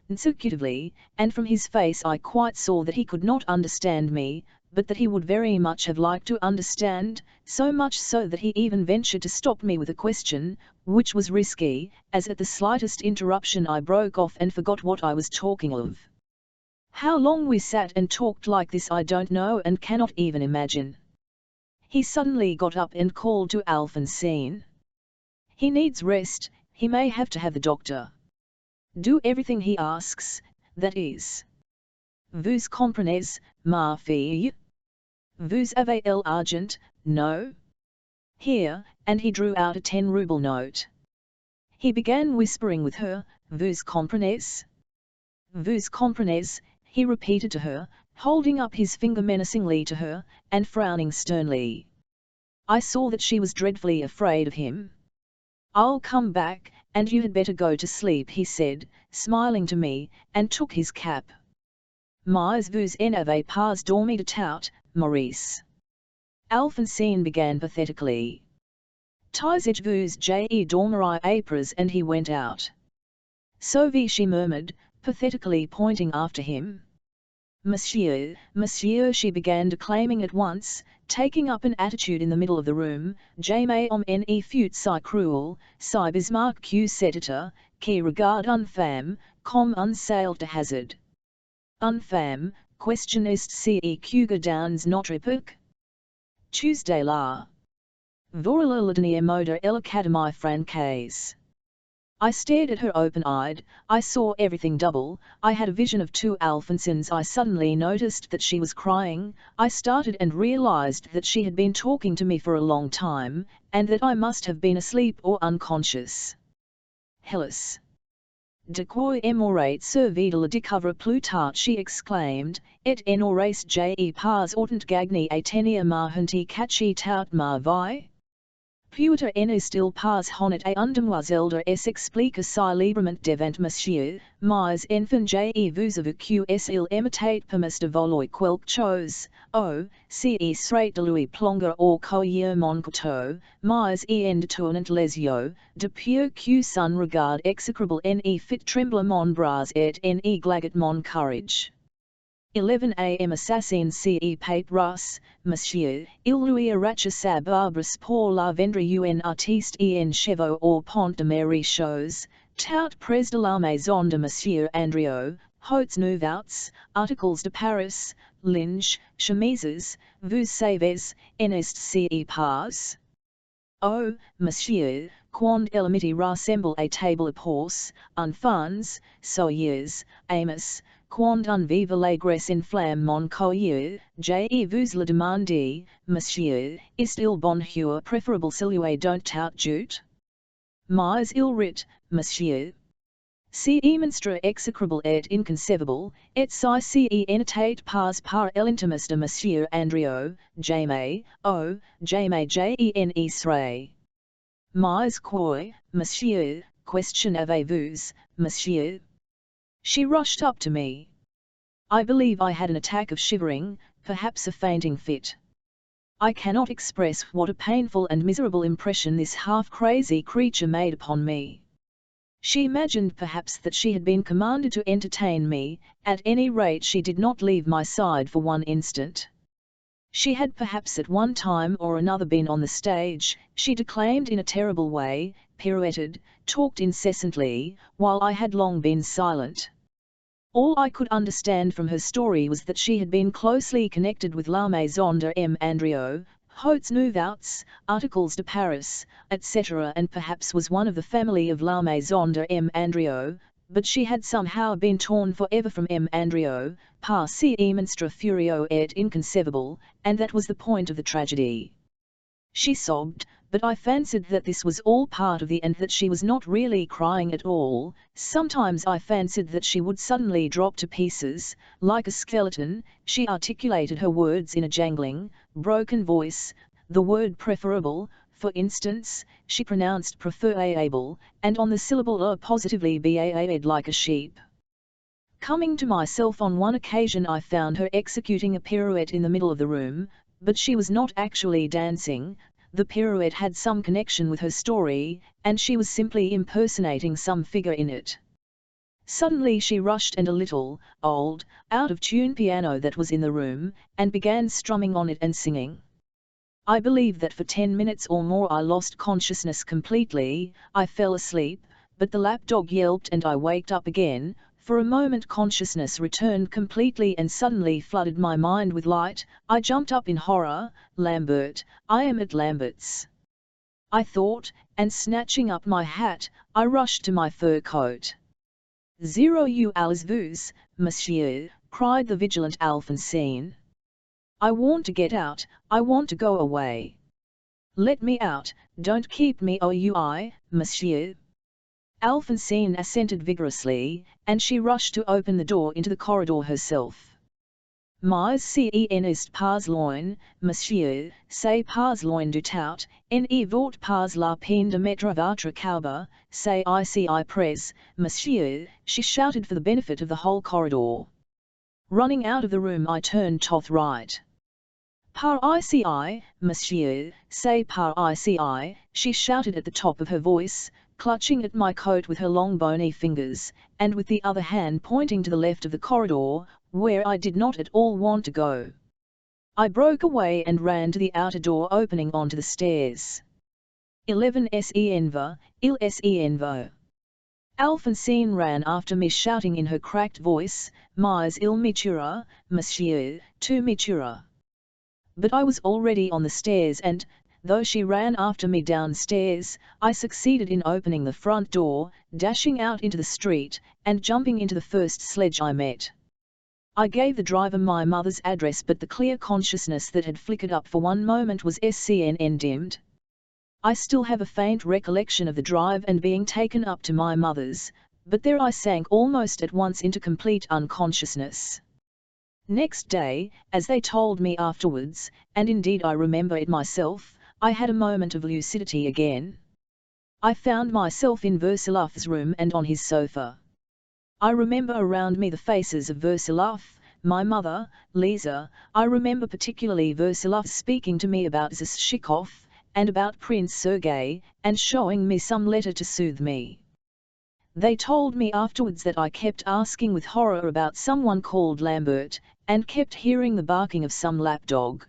consecutively, and from his face I quite saw that he could not understand me, but that he would very much have liked to understand, so much so that he even ventured to stop me with a question, which was risky, as at the slightest interruption I broke off and forgot what I was talking of. How long we sat and talked like this I don't know and cannot even imagine. He suddenly got up and called to Alphonsine. "He needs rest, he may have to have the doctor. Do everything he asks, that is. Vous comprenez, ma fille? Vous avez l'argent, no? Here," and he drew out a 10-ruble note. He began whispering with her, "Vous comprenez? Vous comprenez," he repeated to her, holding up his finger menacingly to her, and frowning sternly. I saw that she was dreadfully afraid of him. "I'll come back, and you had better go to sleep," he said, smiling to me, and took his cap. "Mais vous n'avez pas dormi de tout, Maurice. Alphonsine began pathetically. Tisage vous je dormirai apres, and he went out. Sauve, she murmured, pathetically pointing after him. Monsieur, monsieur, she began declaiming at once, taking up an attitude in the middle of the room. Jamais ne fut si cruel, si Bismarck que cet qui regarde une femme, comme un sail de hazard. Une femme, question est ce que dans notre époque? Tuesday la. Voilà le dernier mot de l'Académie Française. I stared at her open-eyed. I saw everything double. I had a vision of two Alphonsines. I suddenly noticed that she was crying. I started and realized that she had been talking to me for a long time, and that I must have been asleep or unconscious. Hélas! De quoi m'aurait servi de la découvrir plus tard, she exclaimed, et n'aurais je pas autant gagné à tenir ma honte caché tout ma vie? Peut-être n'est-il pas honnête à une demoiselle de s'expliquer si librement devant monsieur, mais enfin je vous avoue que s'il imitate permis de voler quelque chose, oh, ce serait de lui plonger au collier mon couteau, mais en détournant les yeux, de peur que son regard exécrable ne fit trembler mon bras et ne glagot mon courage. 11 am assassin ce pape Ross, monsieur, il lui arracha sa barbe pour la vendre un artiste en chevaux au pont de Mary chose, tout près de la maison de monsieur Andriot, hautes nouveaux, articles de Paris, linge, chemises, vous savez, n'est ce pas? Oh, monsieur, quand il midi rassemble à table épouse, enfants, soyez, Amos, quand un vive allégresse inflamme mon collier, je vous le demande, monsieur, est-il bon humeur préférable celui d'un tout jute? Mais il rit, monsieur. Ce monstre exécrable et inconcevable, et si n'était pas par l'intimus de monsieur Andriot, jamais, oh, jamais je ne serai. Mais quoi, monsieur, question avez-vous, monsieur? She rushed up to me. I believe I had an attack of shivering, perhaps a fainting fit. I cannot express what a painful and miserable impression this half-crazy creature made upon me. She imagined perhaps that she had been commanded to entertain me, at any rate she did not leave my side for one instant. She had perhaps at one time or another been on the stage. She declaimed in a terrible way, pirouetted, talked incessantly, while I had long been silent. All I could understand from her story was that she had been closely connected with La Maison de M. Andriot, Hautes Nouvelles, Articles de Paris, etc., and perhaps was one of the family of La Maison de M. Andriot, but she had somehow been torn forever from M. Andriot, par ce monstre furieux et inconceivable, and that was the point of the tragedy. She sobbed, but I fancied that this was all part of the and that she was not really crying at all. Sometimes I fancied that she would suddenly drop to pieces, like a skeleton. She articulated her words in a jangling, broken voice. The word preferable, for instance, she pronounced preferable, and on the syllable positively baa'd like a sheep. Coming to myself on one occasion I found her executing a pirouette in the middle of the room, but she was not actually dancing. The pirouette had some connection with her story, and she was simply impersonating some figure in it. Suddenly she rushed and a little, old, out-of-tune piano that was in the room, and began strumming on it and singing. I believe that for 10 minutes or more I lost consciousness completely. I fell asleep, but the lapdog yelped and I waked up again. For a moment consciousness returned completely and suddenly flooded my mind with light. I jumped up in horror. Lambert, I am at Lambert's, I thought, and snatching up my hat, I rushed to my fur coat. Zero you allez-vous, monsieur, cried the vigilant Alphonsine. I want to get out, I want to go away. Let me out, don't keep me oi, monsieur. Alphonsine assented vigorously, and she rushed to open the door into the corridor herself. Mais ce n'est pas loin, monsieur, c'est pas loin du tout, ne vaut pas la peine de mettre votre caube, c'est ici près, monsieur, she shouted for the benefit of the whole corridor. Running out of the room I turned to the right. Par ICI, monsieur, say par ICI, she shouted at the top of her voice, clutching at my coat with her long bony fingers, and with the other hand pointing to the left of the corridor, where I did not at all want to go. I broke away and ran to the outer door opening onto the stairs. 11 Senva, il Senvo. Alphonsine ran after me shouting in her cracked voice, Mais il Mitura, monsieur, tu Mitura. But I was already on the stairs and, though she ran after me downstairs, I succeeded in opening the front door, dashing out into the street, and jumping into the first sledge I met. I gave the driver my mother's address, but the clear consciousness that had flickered up for one moment was SCNN dimmed. I still have a faint recollection of the drive and being taken up to my mother's, but there I sank almost at once into complete unconsciousness. Next day, as they told me afterwards, and indeed I remember it myself, I had a moment of lucidity again. I found myself in Versilov's room and on his sofa. I remember around me the faces of Versilov, my mother, Lisa. I remember particularly Versilov speaking to me about Zashikov, and about Prince Sergei, and showing me some letter to soothe me. They told me afterwards that I kept asking with horror about someone called Lambert, and kept hearing the barking of some lapdog.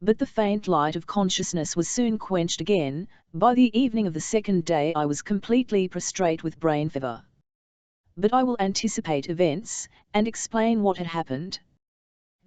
But the faint light of consciousness was soon quenched again. By the evening of the second day I was completely prostrate with brain fever. But I will anticipate events, and explain what had happened.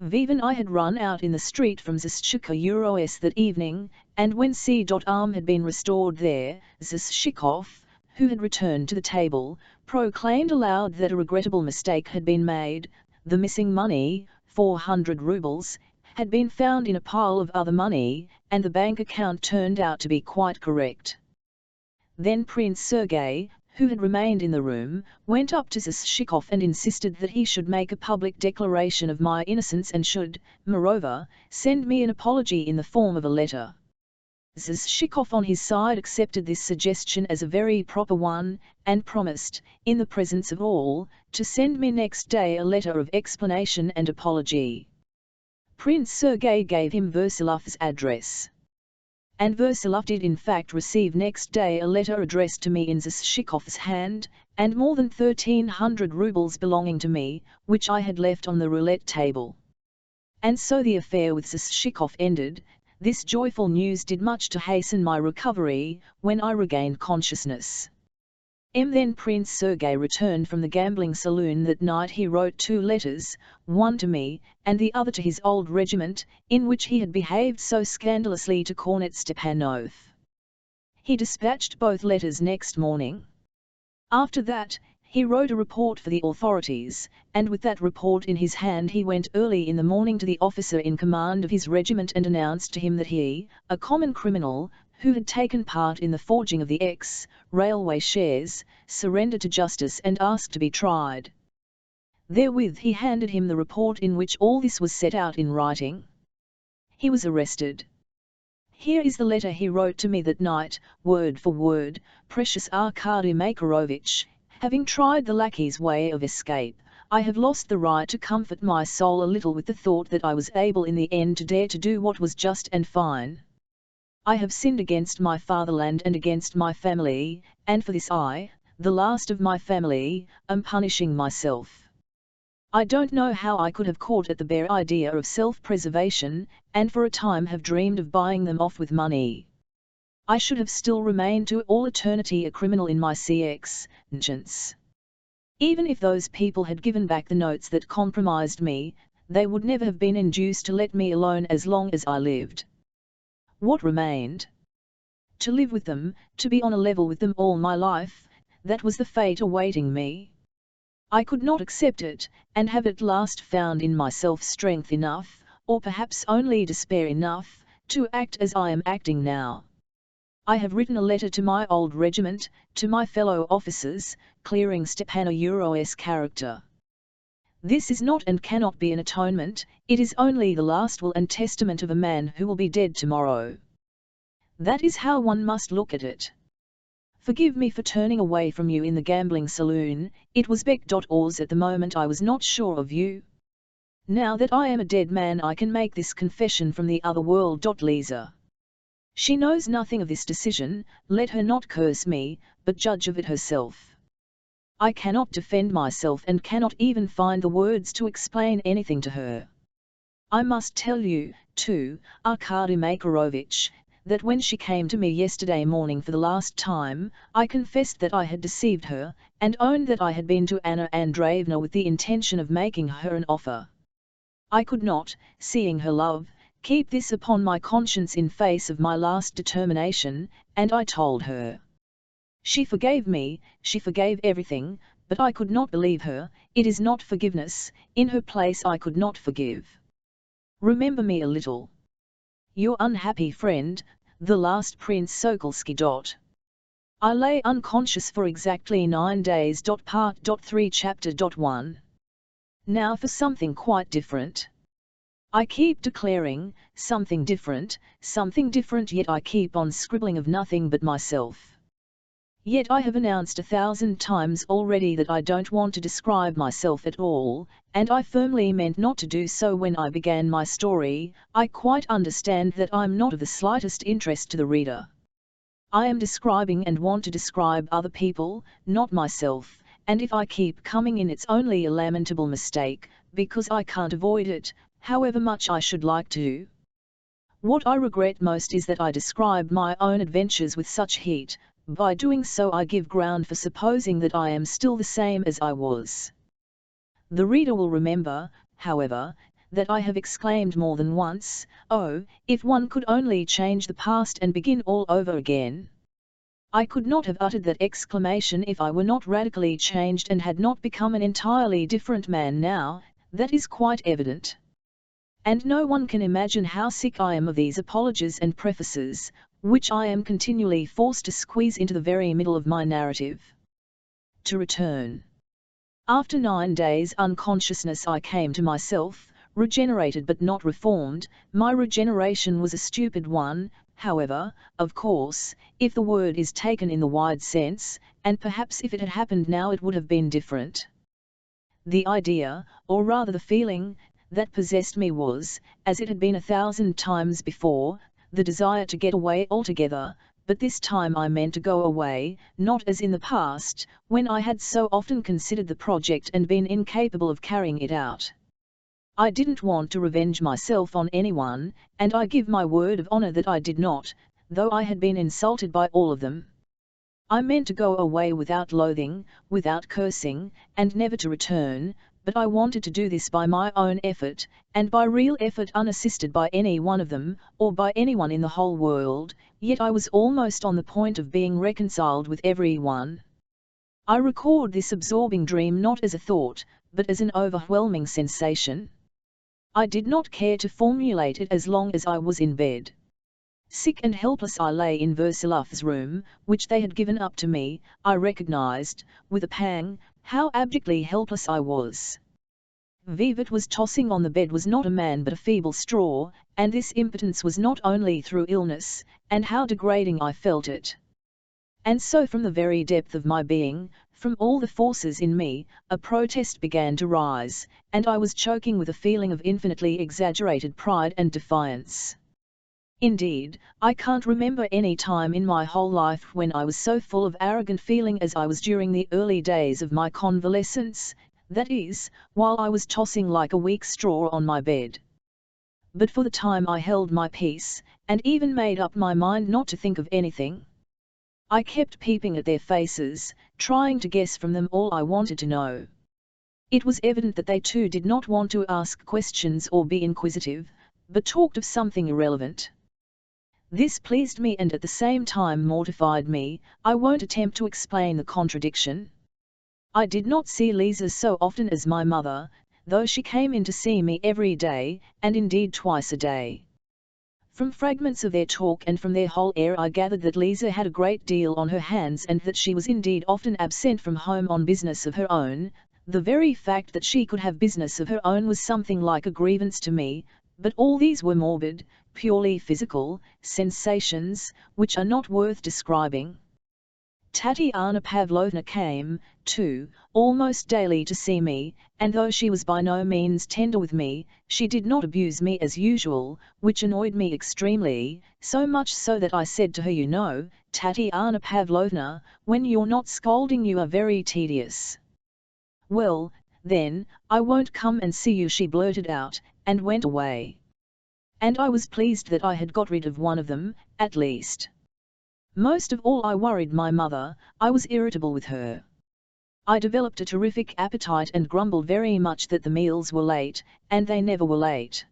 Viv and I had run out in the street from Zashikov Euros that evening, and when C.Arm had been restored there, Zashikov, who had returned to the table, proclaimed aloud that a regrettable mistake had been made. The missing money, 400 rubles, had been found in a pile of other money, and the bank account turned out to be quite correct. Then Prince Sergei, who had remained in the room, went up to Zashikov and insisted that he should make a public declaration of my innocence and should, moreover, send me an apology in the form of a letter. Zashikov on his side accepted this suggestion as a very proper one, and promised, in the presence of all, to send me next day a letter of explanation and apology. Prince Sergei gave him Versilov's address. And Versilov did in fact receive next day a letter addressed to me in Zashikov's hand, and more than 1,300 rubles belonging to me, which I had left on the roulette table. And so the affair with Zashikov ended. This joyful news did much to hasten my recovery. When I regained consciousness, Then Prince Sergei returned from the gambling saloon that night. He wrote 2 letters, one to me, and the other to his old regiment, in which he had behaved so scandalously to Cornet Stepanov. He dispatched both letters next morning. After that, he wrote a report for the authorities, and with that report in his hand he went early in the morning to the officer in command of his regiment and announced to him that he, a common criminal, who had taken part in the forging of the railway shares, surrendered to justice and asked to be tried. Therewith he handed him the report in which all this was set out in writing. He was arrested. Here is the letter he wrote to me that night, word for word: Precious Arkady Makarovich, having tried the lackey's way of escape, I have lost the right to comfort my soul a little with the thought that I was able in the end to dare to do what was just and fine. I have sinned against my fatherland and against my family, and for this I, the last of my family, am punishing myself. I don't know how I could have caught at the bare idea of self-preservation, and for a time have dreamed of buying them off with money. I should have still remained to all eternity a criminal in my conscience. Even if those people had given back the notes that compromised me, they would never have been induced to let me alone as long as I lived. What remained? To live with them, to be on a level with them all my life, that was the fate awaiting me. I could not accept it, and have at last found in myself strength enough, or perhaps only despair enough, to act as I am acting now. I have written a letter to my old regiment, to my fellow officers, clearing Stepan Euros' character. This is not and cannot be an atonement, it is only the last will and testament of a man who will be dead tomorrow. That is how one must look at it. Forgive me for turning away from you in the gambling saloon, it was bec.ors at the moment I was not sure of you. Now that I am a dead man I can make this confession from the other world. Lisa. She knows nothing of this decision, let her not curse me, but judge of it herself. I cannot defend myself and cannot even find the words to explain anything to her. I must tell you, too, Arkady Makarovich, that when she came to me yesterday morning for the last time, I confessed that I had deceived her, and owned that I had been to Anna Andreevna with the intention of making her an offer. I could not, seeing her love, keep this upon my conscience in face of my last determination, and I told her. She forgave me, she forgave everything, but I could not believe her. It is not forgiveness, in her place I could not forgive. Remember me a little. Your unhappy friend, the last Prince Sokolsky. I lay unconscious for exactly 9 days. Part 3 Chapter 1. Now for something quite different. I keep declaring, something different, yet I keep on scribbling of nothing but myself. Yet I have announced 1,000 times already that I don't want to describe myself at all, and I firmly meant not to do so when I began my story. I quite understand that I'm not of the slightest interest to the reader. I am describing and want to describe other people, not myself, and if I keep coming in it's only a lamentable mistake, because I can't avoid it, however much I should like to. What I regret most is that I described my own adventures with such heat. By doing so I give ground for supposing that I am still the same as I was. The reader will remember, however, that I have exclaimed more than once, "Oh, if one could only change the past and begin all over again!" I could not have uttered that exclamation if I were not radically changed and had not become an entirely different man now, that is quite evident. And no one can imagine how sick I am of these apologies and prefaces, which I am continually forced to squeeze into the very middle of my narrative. To return. After 9 days' unconsciousness I came to myself, regenerated but not reformed. My regeneration was a stupid one, however, of course, if the word is taken in the wide sense, and perhaps if it had happened now it would have been different. The idea, or rather the feeling, that possessed me was, as it had been 1,000 times before, the desire to get away altogether, but this time I meant to go away, not as in the past, when I had so often considered the project and been incapable of carrying it out. I didn't want to revenge myself on anyone, and I give my word of honor that I did not, though I had been insulted by all of them. I meant to go away without loathing, without cursing, and never to return, but I wanted to do this by my own effort, and by real effort unassisted by any one of them, or by anyone in the whole world, yet I was almost on the point of being reconciled with everyone. I record this absorbing dream not as a thought, but as an overwhelming sensation. I did not care to formulate it as long as I was in bed. Sick and helpless I lay in Versilov's room, which they had given up to me. I recognized, with a pang, how abjectly helpless I was. Vivat was tossing on the bed was not a man but a feeble straw, and this impotence was not only through illness, and how degrading I felt it. And so from the very depth of my being, from all the forces in me, a protest began to rise, and I was choking with a feeling of infinitely exaggerated pride and defiance. Indeed, I can't remember any time in my whole life when I was so full of arrogant feeling as I was during the early days of my convalescence, that is, while I was tossing like a weak straw on my bed. But for the time I held my peace, and even made up my mind not to think of anything. I kept peeping at their faces, trying to guess from them all I wanted to know. It was evident that they too did not want to ask questions or be inquisitive, but talked of something irrelevant. This pleased me and at the same time mortified me. I won't attempt to explain the contradiction. I did not see Lisa so often as my mother, though she came in to see me every day, and indeed twice a day. From fragments of their talk and from their whole air I gathered that Lisa had a great deal on her hands and that she was indeed often absent from home on business of her own. The very fact that she could have business of her own was something like a grievance to me, but all these were morbid, purely physical, sensations, which are not worth describing. Tatiana Pavlovna came, too, almost daily to see me, and though she was by no means tender with me, she did not abuse me as usual, which annoyed me extremely, so much so that I said to her, "You know, Tatiana Pavlovna, when you're not scolding you are very tedious." "Well, then, I won't come and see you," she blurted out, and went away. And I was pleased that I had got rid of one of them, at least. Most of all I worried my mother. I was irritable with her. I developed a terrific appetite and grumbled very much that the meals were late, and they never were late.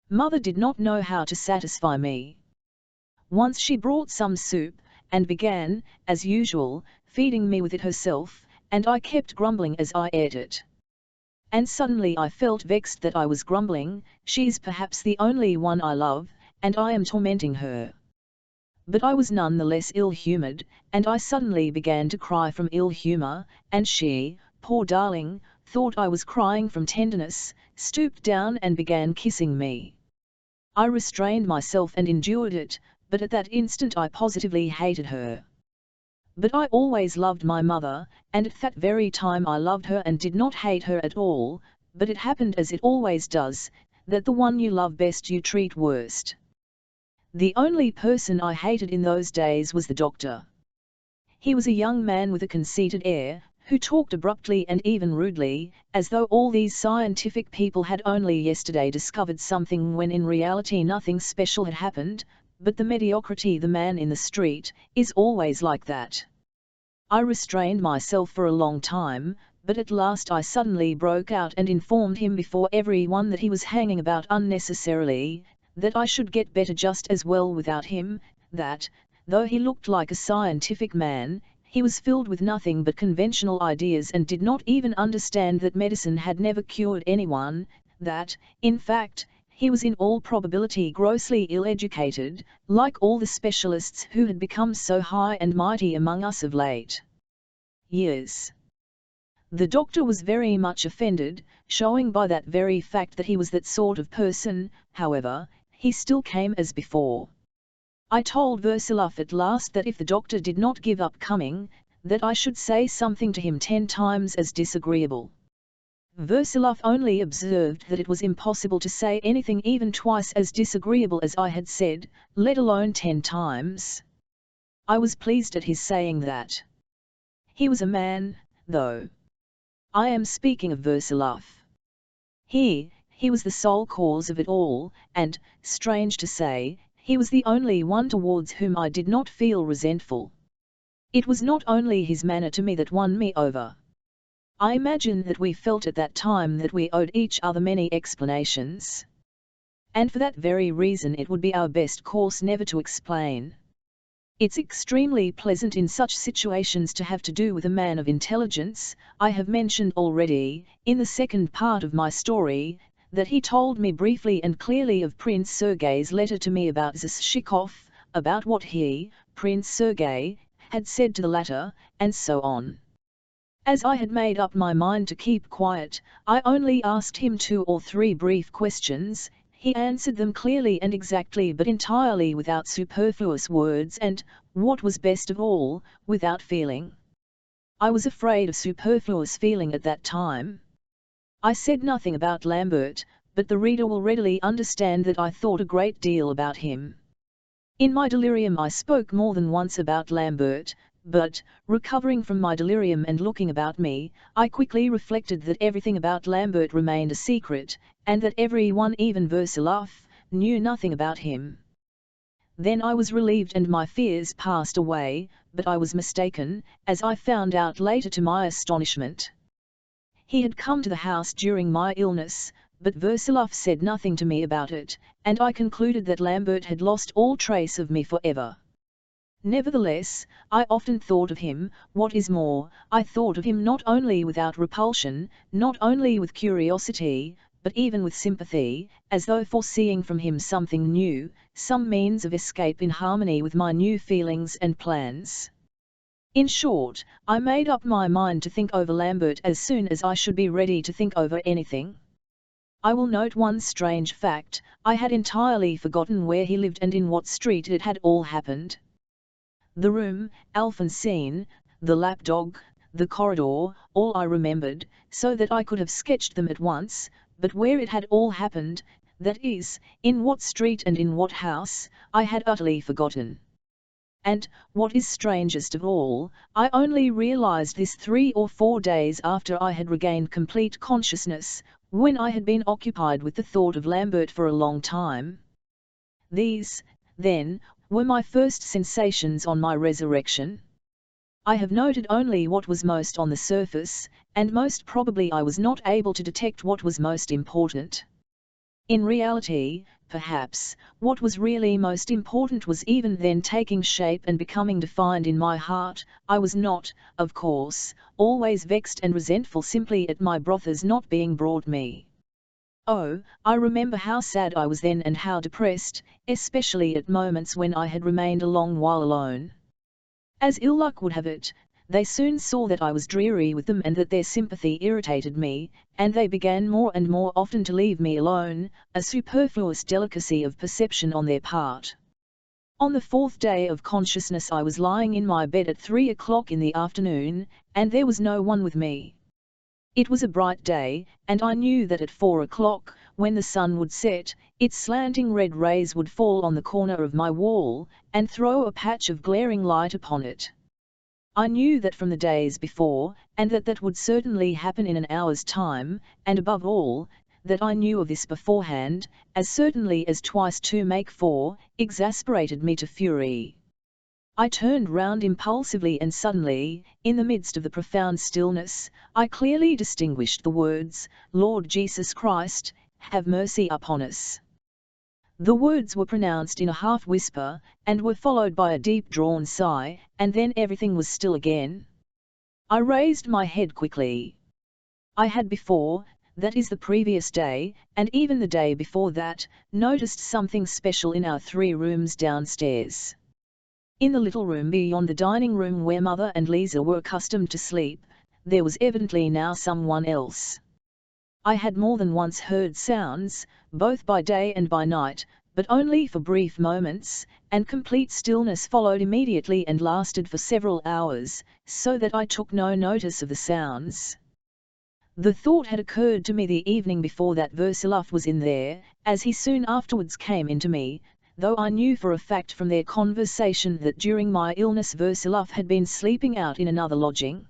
Mother did not know how to satisfy me. Once she brought some soup, and began, as usual, feeding me with it herself, and I kept grumbling as I ate it. And suddenly I felt vexed that I was grumbling. She's perhaps the only one I love, and I am tormenting her. But I was none the less ill-humoured, and I suddenly began to cry from ill-humour, and she, poor darling, thought I was crying from tenderness, stooped down and began kissing me. I restrained myself and endured it, but at that instant I positively hated her. But I always loved my mother, and at that very time I loved her and did not hate her at all, but it happened as it always does, that the one you love best you treat worst. The only person I hated in those days was the doctor. He was a young man with a conceited air, who talked abruptly and even rudely, as though all these scientific people had only yesterday discovered something when in reality nothing special had happened, but the mediocrity, the man in the street, is always like that. I restrained myself for a long time, but at last I suddenly broke out and informed him before everyone that he was hanging about unnecessarily, that I should get better just as well without him, that, though he looked like a scientific man, he was filled with nothing but conventional ideas and did not even understand that medicine had never cured anyone, that, in fact, he was in all probability grossly ill-educated, like all the specialists who had become so high and mighty among us of late years. The doctor was very much offended, showing by that very fact that he was that sort of person. However, he still came as before. I told Versilov at last that if the doctor did not give up coming, that I should say something to him 10 times as disagreeable. Versilov only observed that it was impossible to say anything even twice as disagreeable as I had said, let alone 10 times. I was pleased at his saying that. He was a man, though. I am speaking of Versilov. He was the sole cause of it all, and, strange to say, he was the only one towards whom I did not feel resentful. It was not only his manner to me that won me over. I imagine that we felt at that time that we owed each other many explanations. And for that very reason it would be our best course never to explain. It's extremely pleasant in such situations to have to do with a man of intelligence. I have mentioned already, in the second part of my story, that he told me briefly and clearly of Prince Sergei's letter to me about Zashikov, about what he, Prince Sergei, had said to the latter, and so on. As I had made up my mind to keep quiet, I only asked him 2 or 3 brief questions. He answered them clearly and exactly, but entirely without superfluous words and, what was best of all, without feeling. I was afraid of superfluous feeling at that time. I said nothing about Lambert, but the reader will readily understand that I thought a great deal about him. In my delirium I spoke more than once about Lambert, but, recovering from my delirium and looking about me, I quickly reflected that everything about Lambert remained a secret, and that everyone, even Versilov, knew nothing about him. Then I was relieved and my fears passed away, but I was mistaken, as I found out later to my astonishment. He had come to the house during my illness, but Versilov said nothing to me about it, and I concluded that Lambert had lost all trace of me forever. Nevertheless, I often thought of him. What is more, I thought of him not only without repulsion, not only with curiosity, but even with sympathy, as though foreseeing from him something new, some means of escape in harmony with my new feelings and plans. In short, I made up my mind to think over Lambert as soon as I should be ready to think over anything. I will note one strange fact: I had entirely forgotten where he lived and in what street it had all happened. The room, Alphonsine, the lapdog, the corridor, all I remembered, so that I could have sketched them at once, but where it had all happened, that is, in what street and in what house, I had utterly forgotten. And, what is strangest of all, I only realized this 3 or 4 days after I had regained complete consciousness, when I had been occupied with the thought of Lambert for a long time. These, then, were my first sensations on my resurrection. I have noted only what was most on the surface, and most probably I was not able to detect what was most important. In reality, perhaps, what was really most important was even then taking shape and becoming defined in my heart. I was not, of course, always vexed and resentful simply at my brothers not being brought me. Oh, I remember how sad I was then and how depressed, especially at moments when I had remained a long while alone. As ill luck would have it, they soon saw that I was dreary with them and that their sympathy irritated me, and they began more and more often to leave me alone, a superfluous delicacy of perception on their part. On the 4th day of consciousness I was lying in my bed at 3 o'clock in the afternoon, and there was no one with me. It was a bright day, and I knew that at 4 o'clock, when the sun would set, its slanting red rays would fall on the corner of my wall, and throw a patch of glaring light upon it. I knew that from the days before, and that would certainly happen in an hour's time, and above all, that I knew of this beforehand, as certainly as twice 2 make 4, exasperated me to fury. I turned round impulsively and suddenly, in the midst of the profound stillness, I clearly distinguished the words, "Lord Jesus Christ, have mercy upon us." The words were pronounced in a half-whisper, and were followed by a deep-drawn sigh, and then everything was still again. I raised my head quickly. I had before, that is the previous day, and even the day before that, noticed something special in our 3 rooms downstairs. In the little room beyond the dining room where Mother and Lisa were accustomed to sleep, there was evidently now someone else. I had more than once heard sounds, both by day and by night, but only for brief moments, and complete stillness followed immediately and lasted for several hours, so that I took no notice of the sounds. The thought had occurred to me the evening before that Versaloff was in there, as he soon afterwards came into me, though I knew for a fact from their conversation that during my illness Versaloff had been sleeping out in another lodging.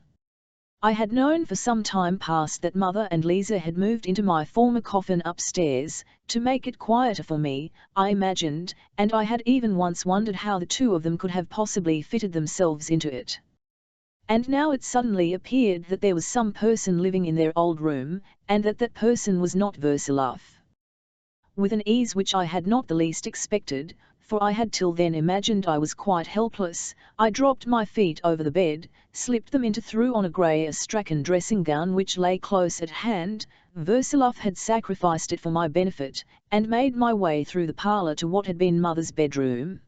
I had known for some time past that Mother and Lisa had moved into my former coffin upstairs, to make it quieter for me, I imagined, and I had even once wondered how the 2 of them could have possibly fitted themselves into it. And now it suddenly appeared that there was some person living in their old room, and that person was not Versaloff. With an ease which I had not the least expected, for I had till then imagined I was quite helpless, I dropped my feet over the bed, slipped them into threw on a grey astrakhan dressing gown which lay close at hand, Versaloff had sacrificed it for my benefit, and made my way through the parlour to what had been Mother's bedroom.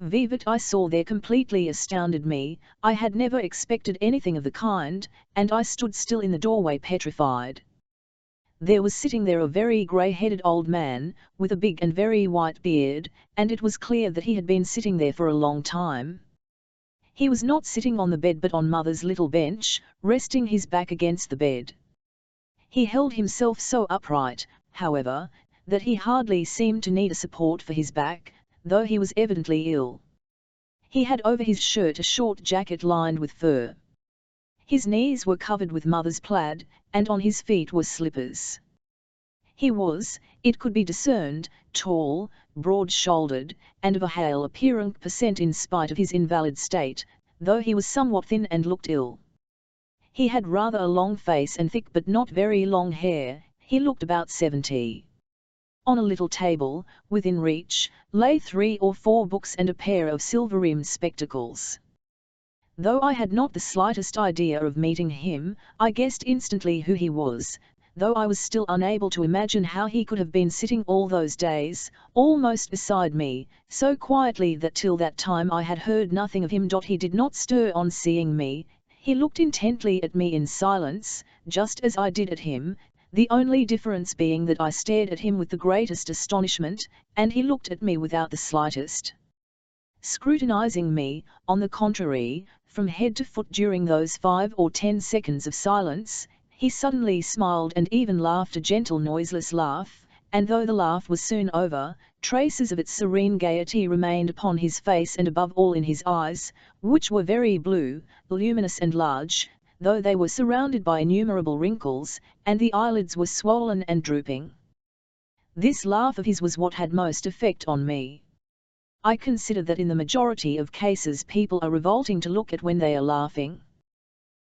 What I saw there completely astounded me. I had never expected anything of the kind, and I stood still in the doorway petrified. There was sitting there a very grey-headed old man, with a big and very white beard, and it was clear that he had been sitting there for a long time. He was not sitting on the bed but on Mother's little bench, resting his back against the bed. He held himself so upright, however, that he hardly seemed to need a support for his back, though he was evidently ill. He had over his shirt a short jacket lined with fur. His knees were covered with Mother's plaid, and on his feet were slippers. He was, it could be discerned, tall, broad-shouldered, and of a hale appearance in spite of his invalid state, though he was somewhat thin and looked ill. He had rather a long face and thick but not very long hair. He looked about 70. On a little table, within reach, lay 3 or 4 books and a pair of silver-rimmed spectacles. Though I had not the slightest idea of meeting him, I guessed instantly who he was, though I was still unable to imagine how he could have been sitting all those days, almost beside me, so quietly that till that time I had heard nothing of him. He did not stir on seeing me. He looked intently at me in silence, just as I did at him, the only difference being that I stared at him with the greatest astonishment, and he looked at me without the slightest. scrutinizing me. On the contrary, from head to foot during those 5 or 10 seconds of silence, he suddenly smiled and even laughed a gentle noiseless laugh, and though the laugh was soon over, traces of its serene gaiety remained upon his face and above all in his eyes, which were very blue, luminous and large, though they were surrounded by innumerable wrinkles, and the eyelids were swollen and drooping. This laugh of his was what had most effect on me. I consider that in the majority of cases people are revolting to look at when they are laughing.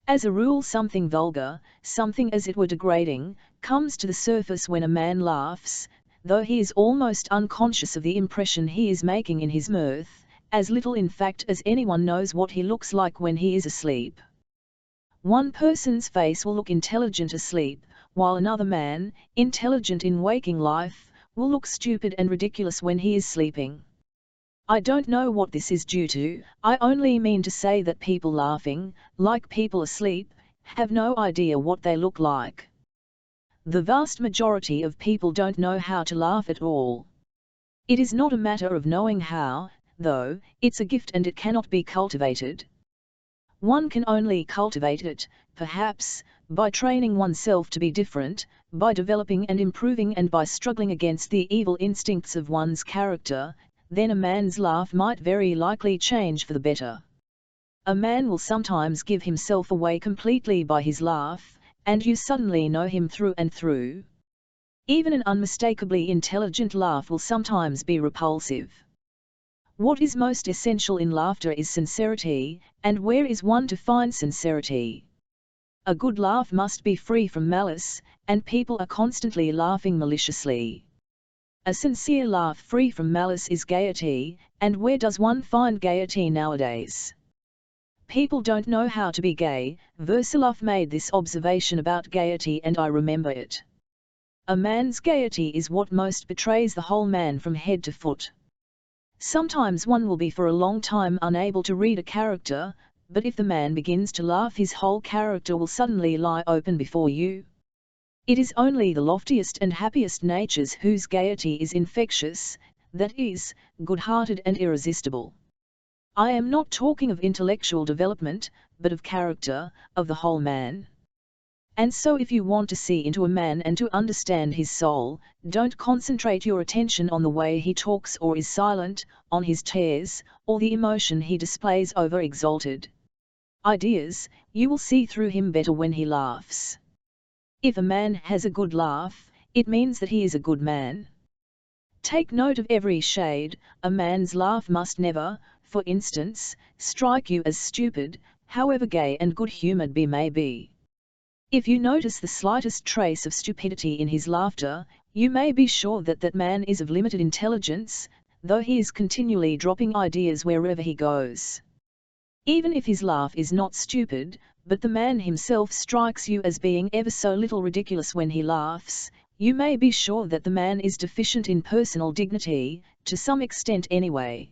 As a rule something vulgar, something as it were degrading, comes to the surface when a man laughs, though he is almost unconscious of the impression he is making in his mirth, as little in fact as anyone knows what he looks like when he is asleep. One person's face will look intelligent asleep, while another man, intelligent in waking life, will look stupid and ridiculous when he is sleeping. I don't know what this is due to, I only mean to say that people laughing, like people asleep, have no idea what they look like. The vast majority of people don't know how to laugh at all. It is not a matter of knowing how, though, it's a gift and it cannot be cultivated. One can only cultivate it, perhaps, by training oneself to be different, by developing and improving and by struggling against the evil instincts of one's character. Then a man's laugh might very likely change for the better. A man will sometimes give himself away completely by his laugh, and you suddenly know him through and through. Even an unmistakably intelligent laugh will sometimes be repulsive. What is most essential in laughter is sincerity, and where is one to find sincerity? A good laugh must be free from malice, and people are constantly laughing maliciously. A sincere laugh free from malice is gaiety, and where does one find gaiety nowadays? People don't know how to be gay. Versilov made this observation about gaiety and I remember it. A man's gaiety is what most betrays the whole man from head to foot. Sometimes one will be for a long time unable to read a character, but if the man begins to laugh his whole character will suddenly lie open before you. It is only the loftiest and happiest natures whose gaiety is infectious, that is, good-hearted and irresistible. I am not talking of intellectual development, but of character, of the whole man. And so if you want to see into a man and to understand his soul, don't concentrate your attention on the way he talks or is silent, on his tears, or the emotion he displays over-exalted ideas. You will see through him better when he laughs. If a man has a good laugh, it means that he is a good man. Take note of every shade. A man's laugh must never, for instance, strike you as stupid, however gay and good-humoured he may be. If you notice the slightest trace of stupidity in his laughter, you may be sure that that man is of limited intelligence, though he is continually dropping ideas wherever he goes. Even if his laugh is not stupid, but the man himself strikes you as being ever so little ridiculous when he laughs, you may be sure that the man is deficient in personal dignity, to some extent anyway.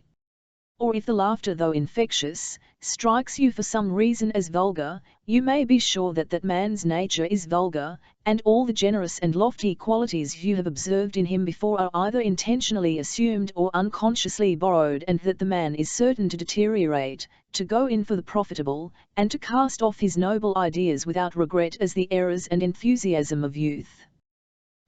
Or if the laughter, though infectious, strikes you for some reason as vulgar, you may be sure that that man's nature is vulgar, and all the generous and lofty qualities you have observed in him before are either intentionally assumed or unconsciously borrowed, and that the man is certain to deteriorate, to go in for the profitable, and to cast off his noble ideas without regret as the errors and enthusiasm of youth.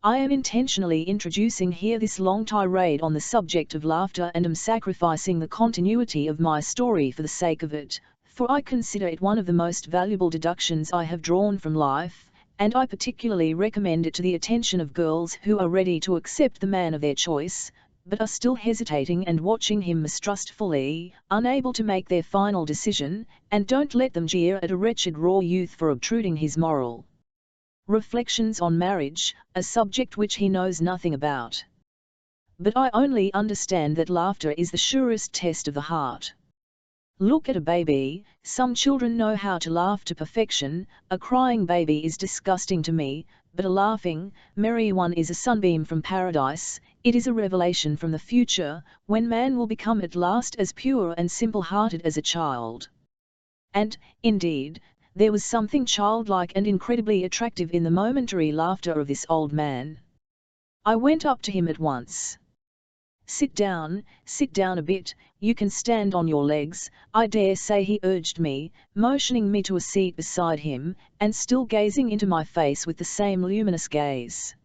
I am intentionally introducing here this long tirade on the subject of laughter and am sacrificing the continuity of my story for the sake of it, for I consider it one of the most valuable deductions I have drawn from life, and I particularly recommend it to the attention of girls who are ready to accept the man of their choice, but are still hesitating and watching him mistrustfully, unable to make their final decision, and don't let them jeer at a wretched raw youth for obtruding his moral reflections on marriage, a subject which he knows nothing about. But I only understand that laughter is the surest test of the heart. Look at a baby. Some children know how to laugh to perfection. A crying baby is disgusting to me, but a laughing, merry one is a sunbeam from paradise. It is a revelation from the future, when man will become at last as pure and simple-hearted as a child. And, indeed, there was something childlike and incredibly attractive in the momentary laughter of this old man. I went up to him at once. Sit down a bit, you can stand on your legs, I dare say he urged me, motioning me to a seat beside him, and still gazing into my face with the same luminous gaze.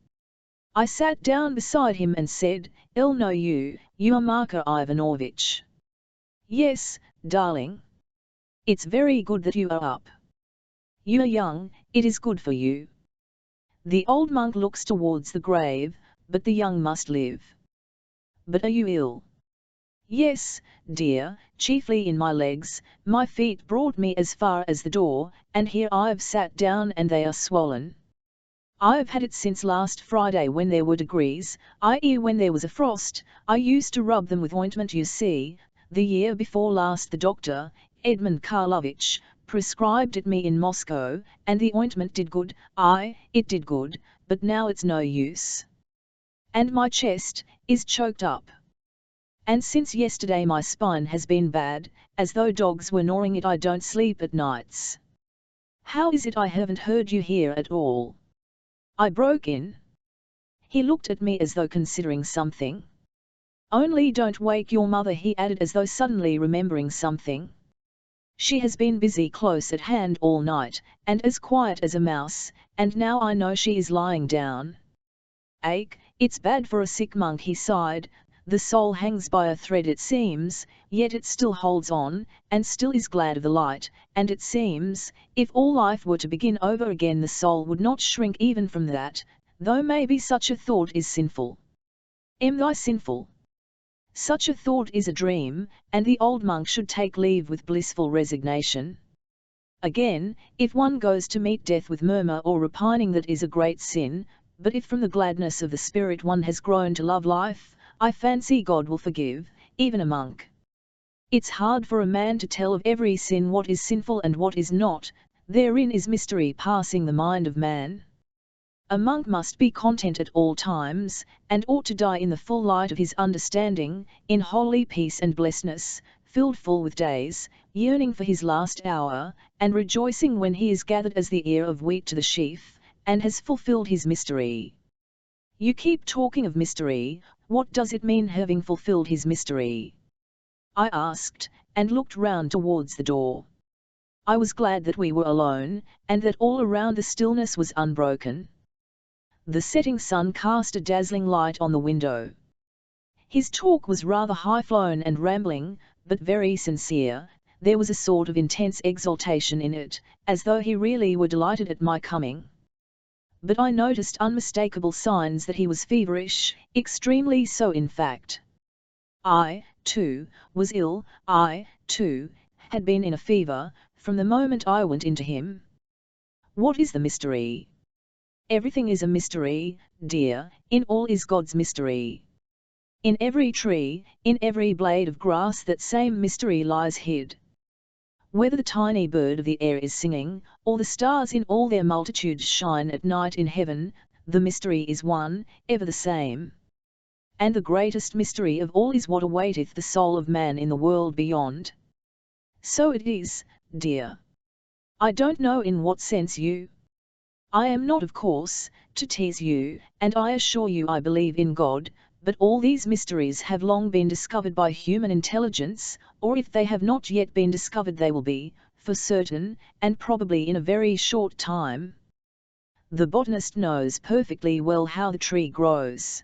I sat down beside him and said, no you are Marko Ivanovich. Yes, darling. It's very good that you are up. You are young, it is good for you. The old monk looks towards the grave, but the young must live. But are you ill? Yes, dear, chiefly in my legs, my feet brought me as far as the door, and here I've sat down and they are swollen. I've had it since last Friday when there were degrees, i.e. when there was a frost. I used to rub them with ointment, you see. The year before last the doctor, Edmund Karlovich, prescribed it me in Moscow, and the ointment did good, it did good, but now it's no use. And my chest is choked up. And since yesterday my spine has been bad, as though dogs were gnawing it. I don't sleep at nights. How is it I haven't heard you here at all? I broke in. He looked at me as though considering something. Only don't wake your mother, he added as though suddenly remembering something. She has been busy close at hand all night, and as quiet as a mouse, and now I know she is lying down. Ache, it's bad for a sick monk, he sighed. The soul hangs by a thread it seems, yet it still holds on, and still is glad of the light, and it seems, if all life were to begin over again the soul would not shrink even from that, though maybe such a thought is sinful. Am I sinful? Such a thought is a dream, and the old monk should take leave with blissful resignation. Again, if one goes to meet death with murmur or repining, that is a great sin, but if from the gladness of the spirit one has grown to love life, I fancy God will forgive, even a monk. It's hard for a man to tell of every sin what is sinful and what is not, therein is mystery passing the mind of man. A monk must be content at all times, and ought to die in the full light of his understanding, in holy peace and blessedness, filled full with days, yearning for his last hour, and rejoicing when he is gathered as the ear of wheat to the sheaf, and has fulfilled his mystery. You keep talking of mystery, what does it mean having fulfilled his mystery? I asked, and looked round towards the door. I was glad that we were alone, and that all around the stillness was unbroken. The setting sun cast a dazzling light on the window. His talk was rather high-flown and rambling, but very sincere. There was a sort of intense exultation in it, as though he really were delighted at my coming. But I noticed unmistakable signs that he was feverish, extremely so in fact. I, too, was ill. I, too, had been in a fever, from the moment I went into him. What is the mystery? Everything is a mystery, dear, in all is God's mystery. In every tree, in every blade of grass that same mystery lies hid. Whether the tiny bird of the air is singing, or the stars in all their multitude shine at night in heaven, the mystery is one, ever the same. And the greatest mystery of all is what awaiteth the soul of man in the world beyond. So it is, dear. I don't know in what sense you. I am not, of course, to tease you, and I assure you I believe in God, but all these mysteries have long been discovered by human intelligence, or if they have not yet been discovered they will be, for certain, and probably in a very short time. The botanist knows perfectly well how the tree grows.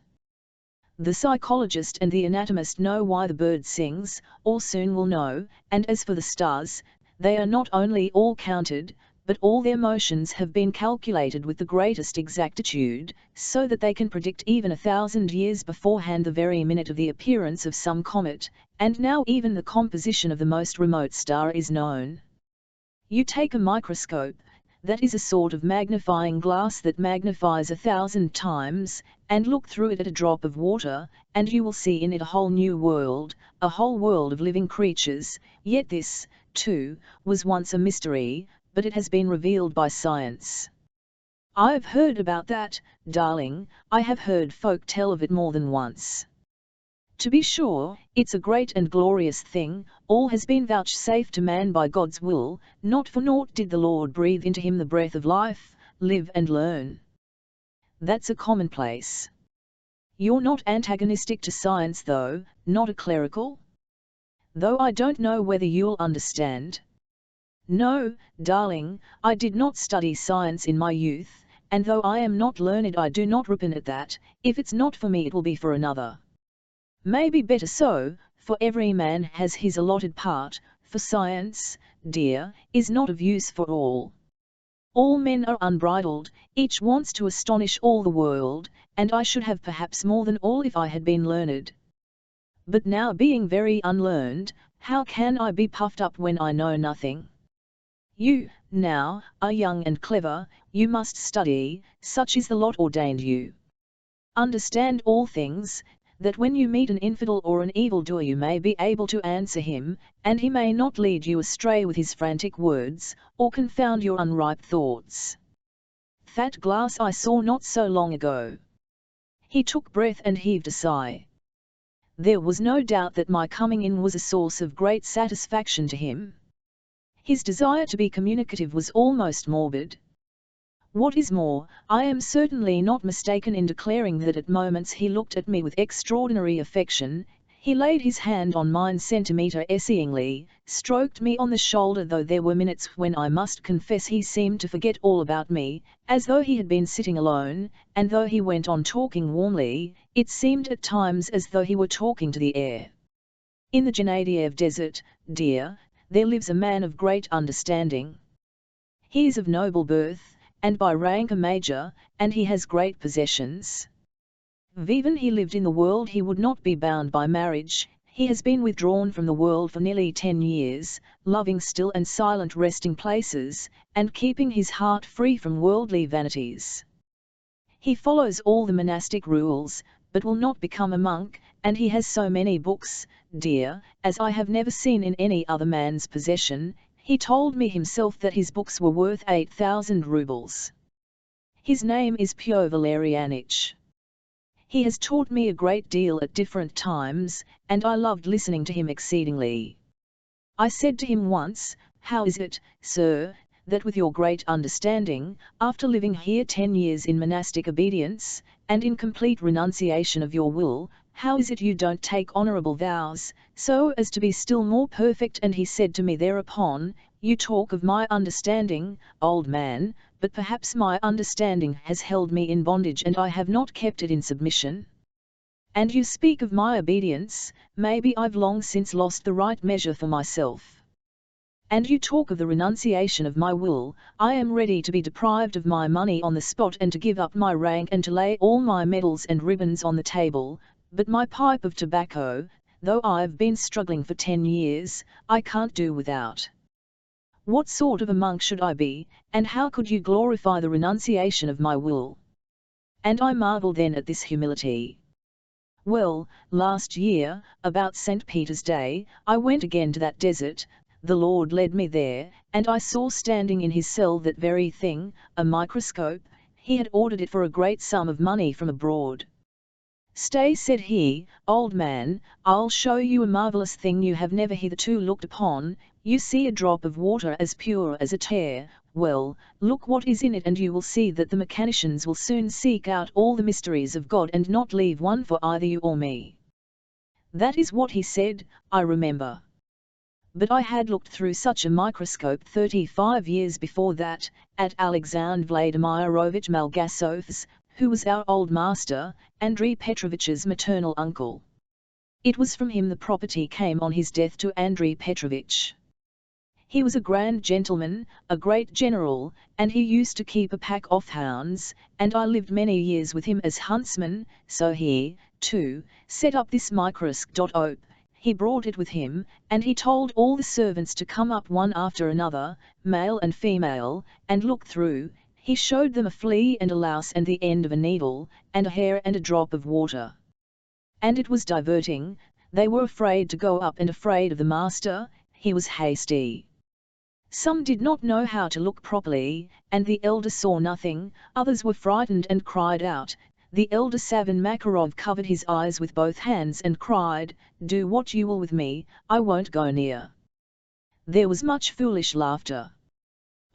The psychologist and the anatomist know why the bird sings, or soon will know, and as for the stars, they are not only all counted, but all their motions have been calculated with the greatest exactitude, so that they can predict even 1,000 years beforehand the very minute of the appearance of some comet, and now even the composition of the most remote star is known. You take a microscope, that is a sort of magnifying glass that magnifies 1,000 times, and look through it at a drop of water, and you will see in it a whole new world, a whole world of living creatures, yet this, too, was once a mystery, but it has been revealed by science. I've heard about that, darling, I have heard folk tell of it more than once. To be sure, it's a great and glorious thing, all has been vouchsafed to man by God's will, not for naught did the Lord breathe into him the breath of life, live and learn. That's a commonplace. You're not antagonistic to science though, not a clerical? Though I don't know whether you'll understand. No, darling, I did not study science in my youth, and though I am not learned I do not repent at that. If it's not for me it will be for another. Maybe better so, for every man has his allotted part, for science, dear, is not of use for all. All men are unbridled, each wants to astonish all the world, and I should have perhaps more than all if I had been learned. But now being very unlearned, how can I be puffed up when I know nothing? You, now, are young and clever, you must study, such is the lot ordained you. Understand all things, that when you meet an infidel or an evildoer you may be able to answer him, and he may not lead you astray with his frantic words, or confound your unripe thoughts. That glass I saw not so long ago. He took breath and heaved a sigh. There was no doubt that my coming in was a source of great satisfaction to him. His desire to be communicative was almost morbid. What is more, I am certainly not mistaken in declaring that at moments he looked at me with extraordinary affection. He laid his hand on mine sentimental-essayingly, stroked me on the shoulder, though there were minutes when I must confess he seemed to forget all about me, as though he had been sitting alone, and though he went on talking warmly, it seemed at times as though he were talking to the air. In the Genadiev desert, dear, there lives a man of great understanding. He is of noble birth, and by rank a major, and he has great possessions. Even he lived in the world he would not be bound by marriage, he has been withdrawn from the world for nearly 10 years, loving still and silent resting places, and keeping his heart free from worldly vanities. He follows all the monastic rules, but will not become a monk, and he has so many books, dear, as I have never seen in any other man's possession. He told me himself that his books were worth 8,000 rubles. His name is Pyotr Valerianich. He has taught me a great deal at different times, and I loved listening to him exceedingly. I said to him once, "How is it, sir, that with your great understanding, after living here 10 years in monastic obedience, and in complete renunciation of your will, how is it you don't take honourable vows, so as to be still more perfect?" And he said to me thereupon, "You talk of my understanding, old man, but perhaps my understanding has held me in bondage and I have not kept it in submission. And you speak of my obedience, maybe I've long since lost the right measure for myself. And you talk of the renunciation of my will, I am ready to be deprived of my money on the spot and to give up my rank and to lay all my medals and ribbons on the table, but my pipe of tobacco, though I've been struggling for 10 years, I can't do without. What sort of a monk should I be, and how could you glorify the renunciation of my will?" And I marvelled then at this humility. Well, last year, about St. Peter's Day, I went again to that desert. The Lord led me there, and I saw standing in his cell that very thing, a microscope. He had ordered it for a great sum of money from abroad. "Stay," said he, "old man, I'll show you a marvellous thing you have never hitherto looked upon. You see a drop of water as pure as a tear. Well, look what is in it and you will see that the mechanicians will soon seek out all the mysteries of God and not leave one for either you or me." That is what he said, I remember. But I had looked through such a microscope 35 years before that, at Alexander Vladimirovich Malgasov's, who was our old master, Andrei Petrovich's maternal uncle. It was from him the property came on his death to Andrei Petrovich. He was a grand gentleman, a great general, and he used to keep a pack of hounds, and I lived many years with him as huntsman, so he, too, set up this microscope. He brought it with him, and he told all the servants to come up one after another, male and female, and look through. He showed them a flea and a louse and the end of a needle, and a hair and a drop of water. And it was diverting. They were afraid to go up and afraid of the master, he was hasty. Some did not know how to look properly, and the elder saw nothing, others were frightened and cried out. The elder Savin Makarov covered his eyes with both hands and cried, "Do what you will with me, I won't go near." There was much foolish laughter.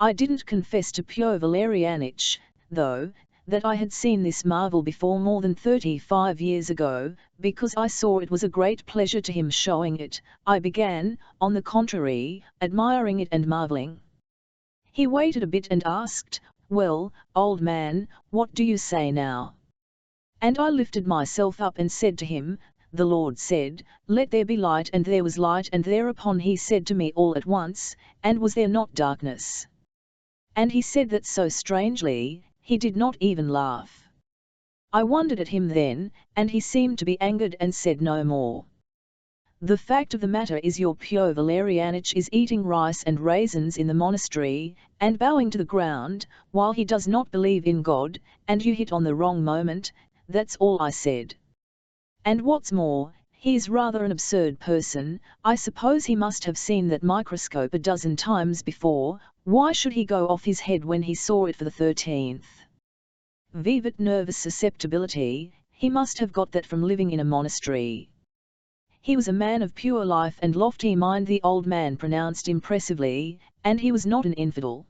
I didn't confess to Pyotr Valerianich, though, that I had seen this marvel before more than 35 years ago, because I saw it was a great pleasure to him showing it, I began, on the contrary, admiring it and marveling. He waited a bit and asked, "Well, old man, what do you say now?" And I lifted myself up and said to him, "The Lord said, 'Let there be light,' and there was light, and thereupon he said to me all at once, 'And was there not darkness?'" And he said that so strangely, he did not even laugh. I wondered at him then, and he seemed to be angered and said no more. The fact of the matter is your Pio Valerianich is eating rice and raisins in the monastery, and bowing to the ground, while he does not believe in God, and you hit on the wrong moment, that's all I said. And what's more, he is rather an absurd person. I suppose he must have seen that microscope a dozen times before. Why should he go off his head when he saw it for the 13th? Vivat nervous susceptibility, he must have got that from living in a monastery. He was a man of pure life and lofty mind, the old man pronounced impressively, and he was not an infidel.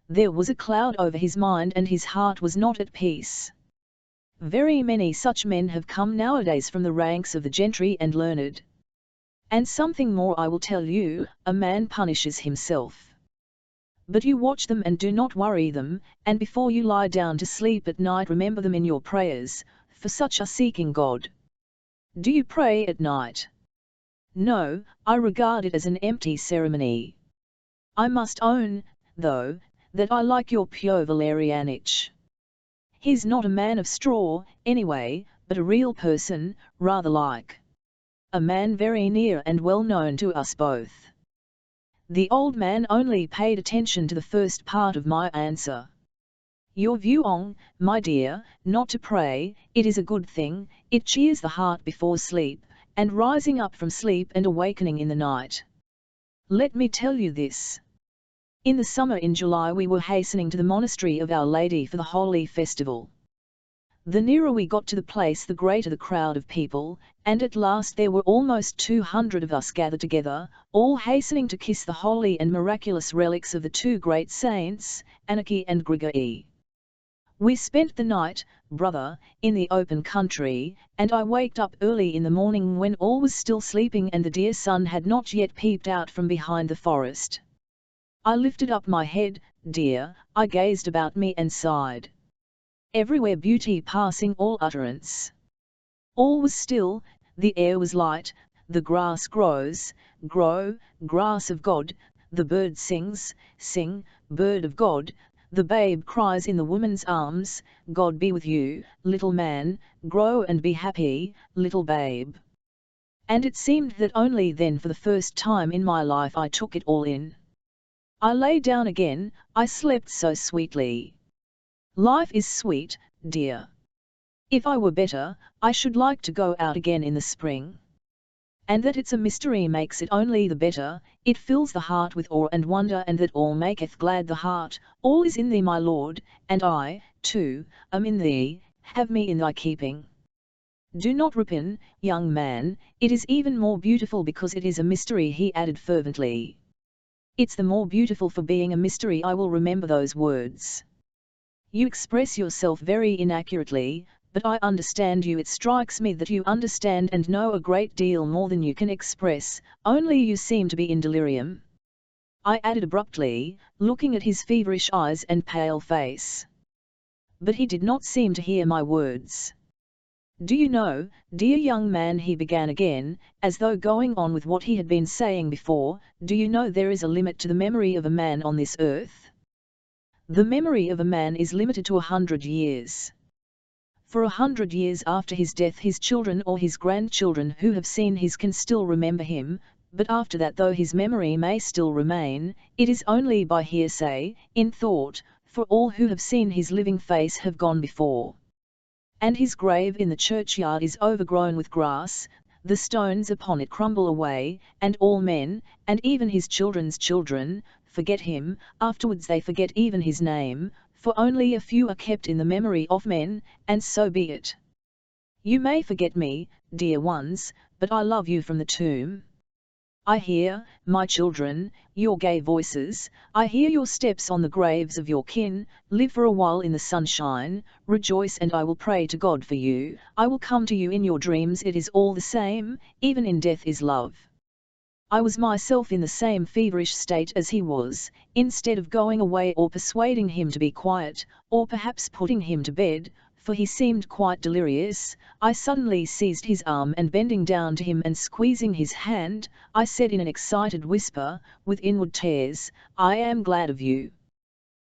There was a cloud over his mind and his heart was not at peace. Very many such men have come nowadays from the ranks of the gentry and learned. And something more I will tell you, a man punishes himself. But you watch them and do not worry them, and before you lie down to sleep at night remember them in your prayers, for such are seeking God. Do you pray at night? No, I regard it as an empty ceremony. I must own, though, that I like your Pio Valerianich. He's not a man of straw, anyway, but a real person, rather like a man very near and well known to us both. The old man only paid attention to the first part of my answer. Your view on, my dear, not to pray, it is a good thing, it cheers the heart before sleep, and rising up from sleep and awakening in the night. Let me tell you this. In the summer in July we were hastening to the monastery of Our Lady for the Holy Festival. The nearer we got to the place the greater the crowd of people, and at last there were almost 200 of us gathered together, all hastening to kiss the holy and miraculous relics of the two great saints, Anarchy and Grigory. We spent the night, brother, in the open country, and I waked up early in the morning when all was still sleeping and the dear sun had not yet peeped out from behind the forest. I lifted up my head, dear, I gazed about me and sighed. Everywhere beauty passing all utterance. All was still, the air was light, the grass grows, grass of God, the bird sings, bird of God, the babe cries in the woman's arms, God be with you, little man, grow and be happy, little babe. And it seemed that only then for the first time in my life I took it all in. I lay down again, I slept so sweetly. Life is sweet, dear. If I were better, I should like to go out again in the spring. And that it's a mystery makes it only the better, it fills the heart with awe and wonder, and that all maketh glad the heart, all is in thee my Lord, and I, too, am in thee, have me in thy keeping. Do not repine, young man, it is even more beautiful because it is a mystery, he added fervently. It's the more beautiful for being a mystery, I will remember those words. You express yourself very inaccurately, but I understand you. It strikes me that you understand and know a great deal more than you can express, only you seem to be in delirium. I added abruptly, looking at his feverish eyes and pale face. But he did not seem to hear my words. Do you know, dear young man, he began again, as though going on with what he had been saying before, do you know there is a limit to the memory of a man on this earth? The memory of a man is limited to 100 years. For 100 years after his death his children or his grandchildren who have seen his can still remember him, but after that, though his memory may still remain, it is only by hearsay, in thought, for all who have seen his living face have gone before. And his grave in the churchyard is overgrown with grass, the stones upon it crumble away, and all men, and even his children's children, forget him, afterwards they forget even his name, for only a few are kept in the memory of men, and so be it. You may forget me, dear ones, but I love you from the tomb. I hear, my children, your gay voices, I hear your steps on the graves of your kin. Live for a while in the sunshine, rejoice, and I will pray to God for you. I will come to you in your dreams, it is all the same, even in death is love. I was myself in the same feverish state as he was. Instead of going away or persuading him to be quiet, or perhaps putting him to bed, for he seemed quite delirious, I suddenly seized his arm and bending down to him and squeezing his hand, I said in an excited whisper, with inward tears, I am glad of you.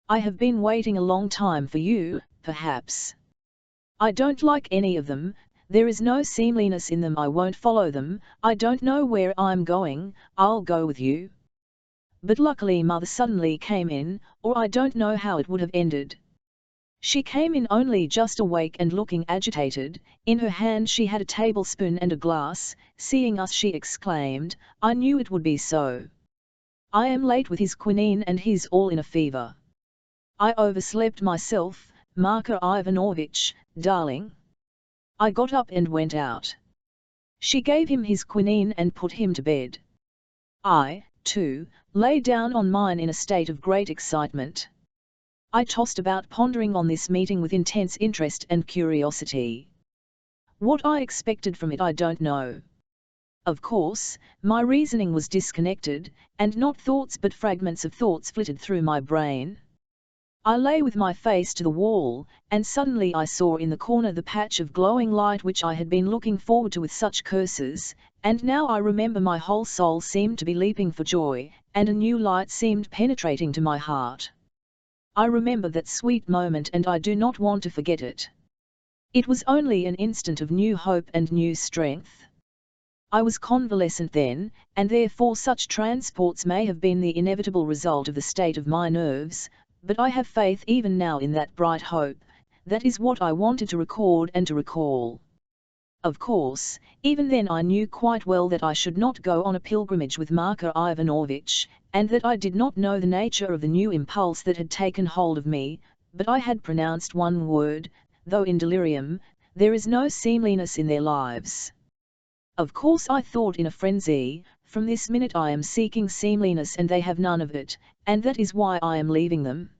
I have been waiting a long time for you, perhaps. I don't like any of them, there is no seemliness in them, I won't follow them, I don't know where I'm going, I'll go with you. But luckily Mother suddenly came in, or I don't know how it would have ended. She came in only just awake and looking agitated. In her hand she had a tablespoon and a glass. Seeing us she exclaimed, I knew it would be so. I am late with his quinine and he's all in a fever. I overslept myself, Marka Ivanovich, darling. I got up and went out. She gave him his quinine and put him to bed. I, too, lay down on mine in a state of great excitement. I tossed about pondering on this meeting with intense interest and curiosity. What I expected from it I don't know. Of course, my reasoning was disconnected, and not thoughts but fragments of thoughts flitted through my brain. I lay with my face to the wall, and suddenly I saw in the corner the patch of glowing light which I had been looking forward to with such curses, and now I remember my whole soul seemed to be leaping for joy, and a new light seemed penetrating to my heart. I remember that sweet moment and I do not want to forget it. It was only an instant of new hope and new strength. I was convalescent then, and therefore such transports may have been the inevitable result of the state of my nerves, but I have faith even now in that bright hope. That is what I wanted to record and to recall. Of course, even then I knew quite well that I should not go on a pilgrimage with Marka Ivanovich, and that I did not know the nature of the new impulse that had taken hold of me, but I had pronounced one word, though in delirium, there is no seemliness in their lives. Of course I thought in a frenzy, from this minute I am seeking seemliness and they have none of it, and that is why I am leaving them.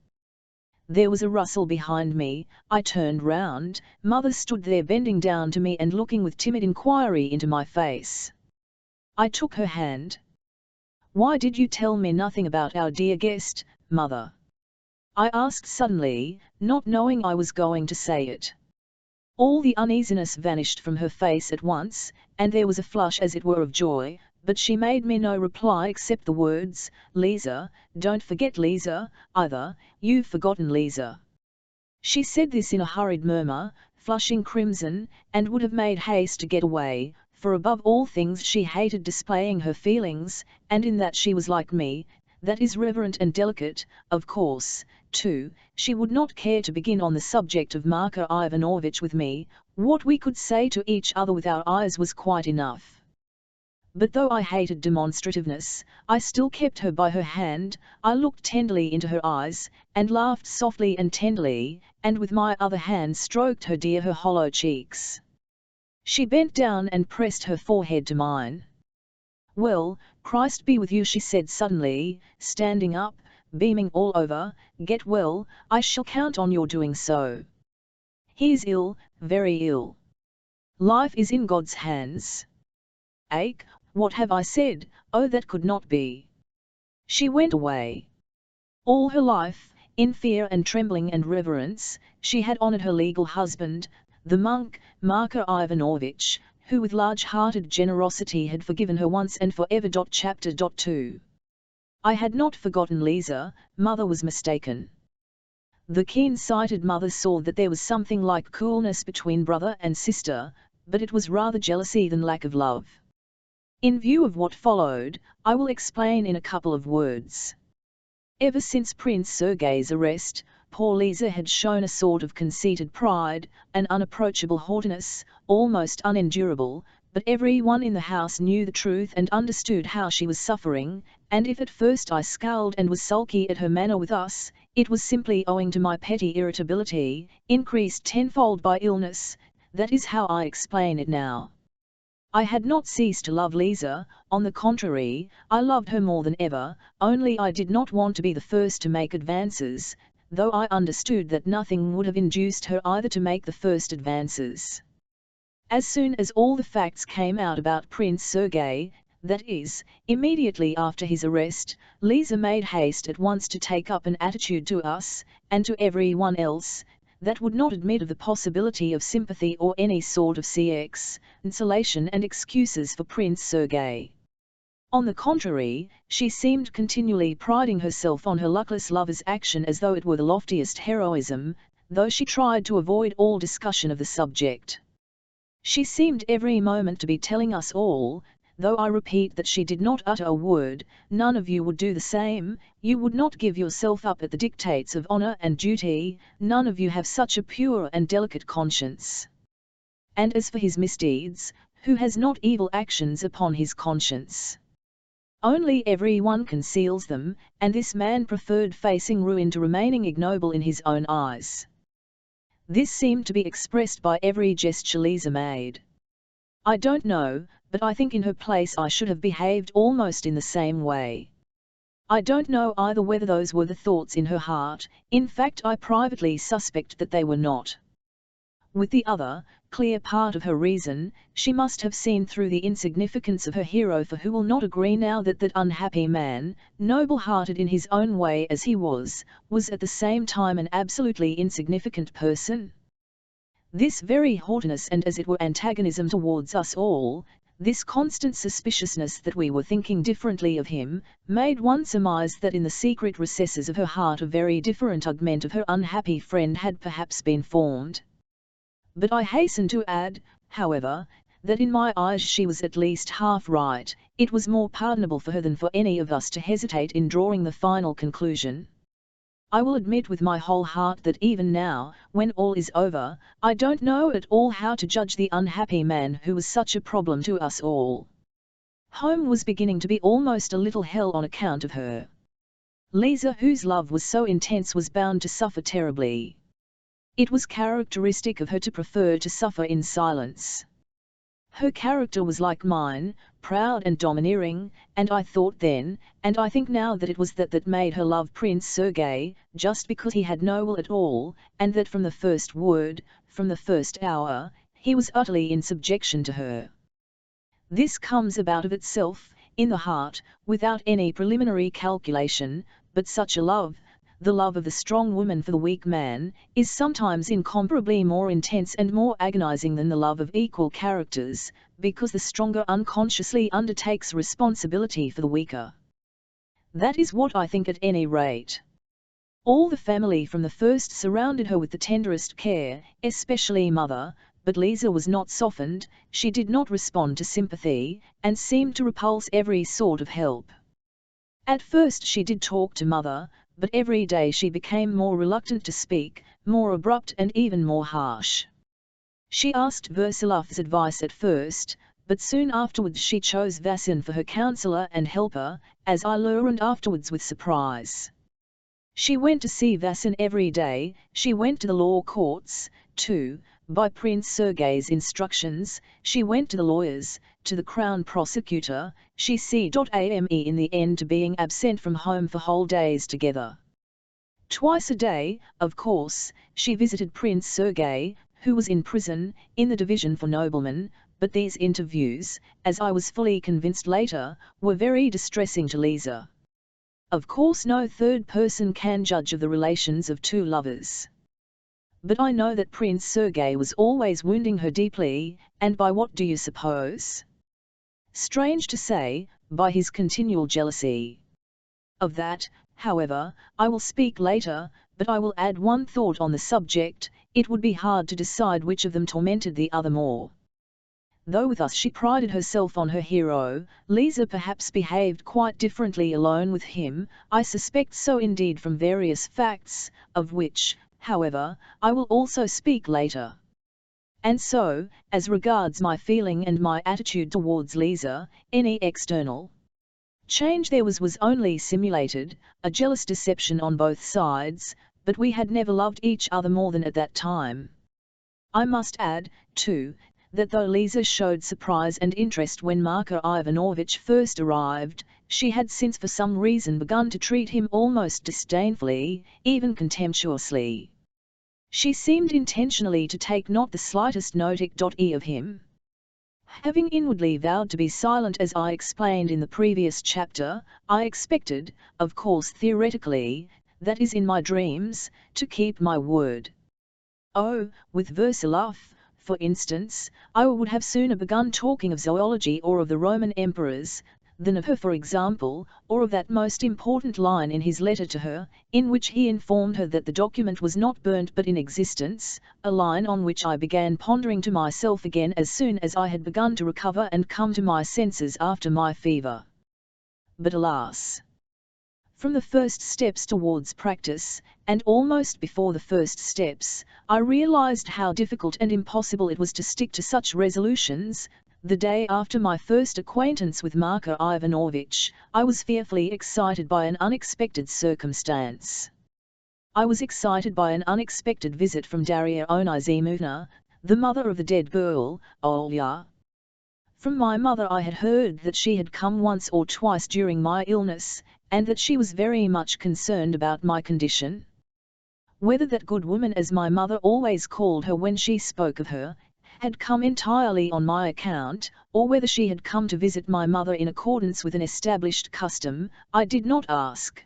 There was a rustle behind me, I turned round, Mother stood there bending down to me and looking with timid inquiry into my face. I took her hand. Why did you tell me nothing about our dear guest, Mother? I asked suddenly, not knowing I was going to say it. All the uneasiness vanished from her face at once, and there was a flush as it were of joy, but she made me no reply except the words, Lisa, don't forget Lisa, either, you've forgotten Lisa. She said this in a hurried murmur, flushing crimson, and would have made haste to get away, for above all things she hated displaying her feelings, and in that she was like me, that is reverent and delicate, of course, too, she would not care to begin on the subject of Marka Ivanovich with me, what we could say to each other with our eyes was quite enough. But though I hated demonstrativeness, I still kept her by her hand, I looked tenderly into her eyes, and laughed softly and tenderly, and with my other hand stroked her hollow cheeks. She bent down and pressed her forehead to mine. Well, Christ be with you, she said suddenly, standing up, beaming all over, get well, I shall count on your doing so. He is ill, very ill. Life is in God's hands. Ache, what have I said? Oh, that could not be. She went away. All her life, in fear and trembling and reverence, she had honoured her legal husband, the monk, Marka Ivanovich, who with large-hearted generosity had forgiven her once and for ever. Chapter 2. I had not forgotten Lisa, Mother was mistaken. The keen-sighted mother saw that there was something like coolness between brother and sister, but it was rather jealousy than lack of love. In view of what followed, I will explain in a couple of words. Ever since Prince Sergei's arrest, poor Lisa had shown a sort of conceited pride, an unapproachable haughtiness, almost unendurable, but everyone in the house knew the truth and understood how she was suffering, and if at first I scowled and was sulky at her manner with us, it was simply owing to my petty irritability, increased tenfold by illness. That is how I explain it now. I had not ceased to love Lisa, on the contrary, I loved her more than ever, only I did not want to be the first to make advances, though I understood that nothing would have induced her either to make the first advances. As soon as all the facts came out about Prince Sergei, that is, immediately after his arrest, Lisa made haste at once to take up an attitude to us, and to everyone else, that would not admit of the possibility of sympathy or any sort of consolation and excuses for Prince Sergei. On the contrary, she seemed continually priding herself on her luckless lover's action as though it were the loftiest heroism, though she tried to avoid all discussion of the subject. She seemed every moment to be telling us all, though I repeat that she did not utter a word, none of you would do the same, you would not give yourself up at the dictates of honor and duty, none of you have such a pure and delicate conscience. And as for his misdeeds, who has not evil actions upon his conscience? Only everyone conceals them, and this man preferred facing ruin to remaining ignoble in his own eyes. This seemed to be expressed by every gesture Lisa made. I don't know, but I think in her place I should have behaved almost in the same way. I don't know either whether those were the thoughts in her heart, in fact I privately suspect that they were not. With the other, clear part of her reason, she must have seen through the insignificance of her hero, for who will not agree now that that unhappy man, noble-hearted in his own way as he was at the same time an absolutely insignificant person? This very haughtiness and as it were antagonism towards us all, this constant suspiciousness that we were thinking differently of him, made one surmise that in the secret recesses of her heart a very different augment of her unhappy friend had perhaps been formed. But I hasten to add, however, that in my eyes she was at least half right, it was more pardonable for her than for any of us to hesitate in drawing the final conclusion. I will admit with my whole heart that even now, when all is over, I don't know at all how to judge the unhappy man who was such a problem to us all. Home was beginning to be almost a little hell on account of her. Lisa, whose love was so intense, was bound to suffer terribly. It was characteristic of her to prefer to suffer in silence. Her character was like mine, proud and domineering, and I thought then, and I think now, that it was that made her love Prince Sergei, just because he had no will at all, and that from the first word, from the first hour, he was utterly in subjection to her. This comes about of itself, in the heart, without any preliminary calculation, but such a love, the love of the strong woman for the weak man, is sometimes incomparably more intense and more agonizing than the love of equal characters, because the stronger unconsciously undertakes responsibility for the weaker. That is what I think at any rate. All the family from the first surrounded her with the tenderest care, especially mother, but Lisa was not softened, she did not respond to sympathy, and seemed to repulse every sort of help. At first she did talk to mother, but every day she became more reluctant to speak, more abrupt and even more harsh. She asked Versilov's advice at first, but soon afterwards she chose Vasin for her counselor and helper, as I learned afterwards with surprise. She went to see Vasin every day, she went to the law courts, too, by Prince Sergei's instructions, she went to the lawyers, to the crown prosecutor, she came in the end to being absent from home for whole days together. Twice a day, of course, she visited Prince Sergei, who was in prison, in the division for noblemen, but these interviews, as I was fully convinced later, were very distressing to Lisa. Of course no third person can judge of the relations of two lovers. But I know that Prince Sergei was always wounding her deeply, and by what do you suppose? Strange to say, by his continual jealousy. Of that, however, I will speak later, but I will add one thought on the subject: it would be hard to decide which of them tormented the other more. Though with us she prided herself on her hero, Lisa perhaps behaved quite differently alone with him, I suspect so indeed from various facts, of which, however, I will also speak later. And so, as regards my feeling and my attitude towards Lisa, any external change there was only simulated, a jealous deception on both sides, but we had never loved each other more than at that time. I must add, too, that though Lisa showed surprise and interest when Marko Ivanovich first arrived, she had since for some reason begun to treat him almost disdainfully, even contemptuously. She seemed intentionally to take not the slightest notice of him. Having inwardly vowed to be silent as I explained in the previous chapter, I expected, of course theoretically, that is in my dreams, to keep my word. Oh, with Versilov, for instance, I would have sooner begun talking of zoology or of the Roman emperors, than of her for example, or of that most important line in his letter to her, in which he informed her that the document was not burnt but in existence, a line on which I began pondering to myself again as soon as I had begun to recover and come to my senses after my fever. But alas! From the first steps towards practice, and almost before the first steps, I realized how difficult and impossible it was to stick to such resolutions. The day after my first acquaintance with Marko Ivanovich, I was fearfully excited by an unexpected circumstance. I was excited by an unexpected visit from Daria Onizimovna, the mother of the dead girl, Olya. From my mother I had heard that she had come once or twice during my illness, and that she was very much concerned about my condition. Whether that good woman, as my mother always called her when she spoke of her, had come entirely on my account, or whether she had come to visit my mother in accordance with an established custom, I did not ask.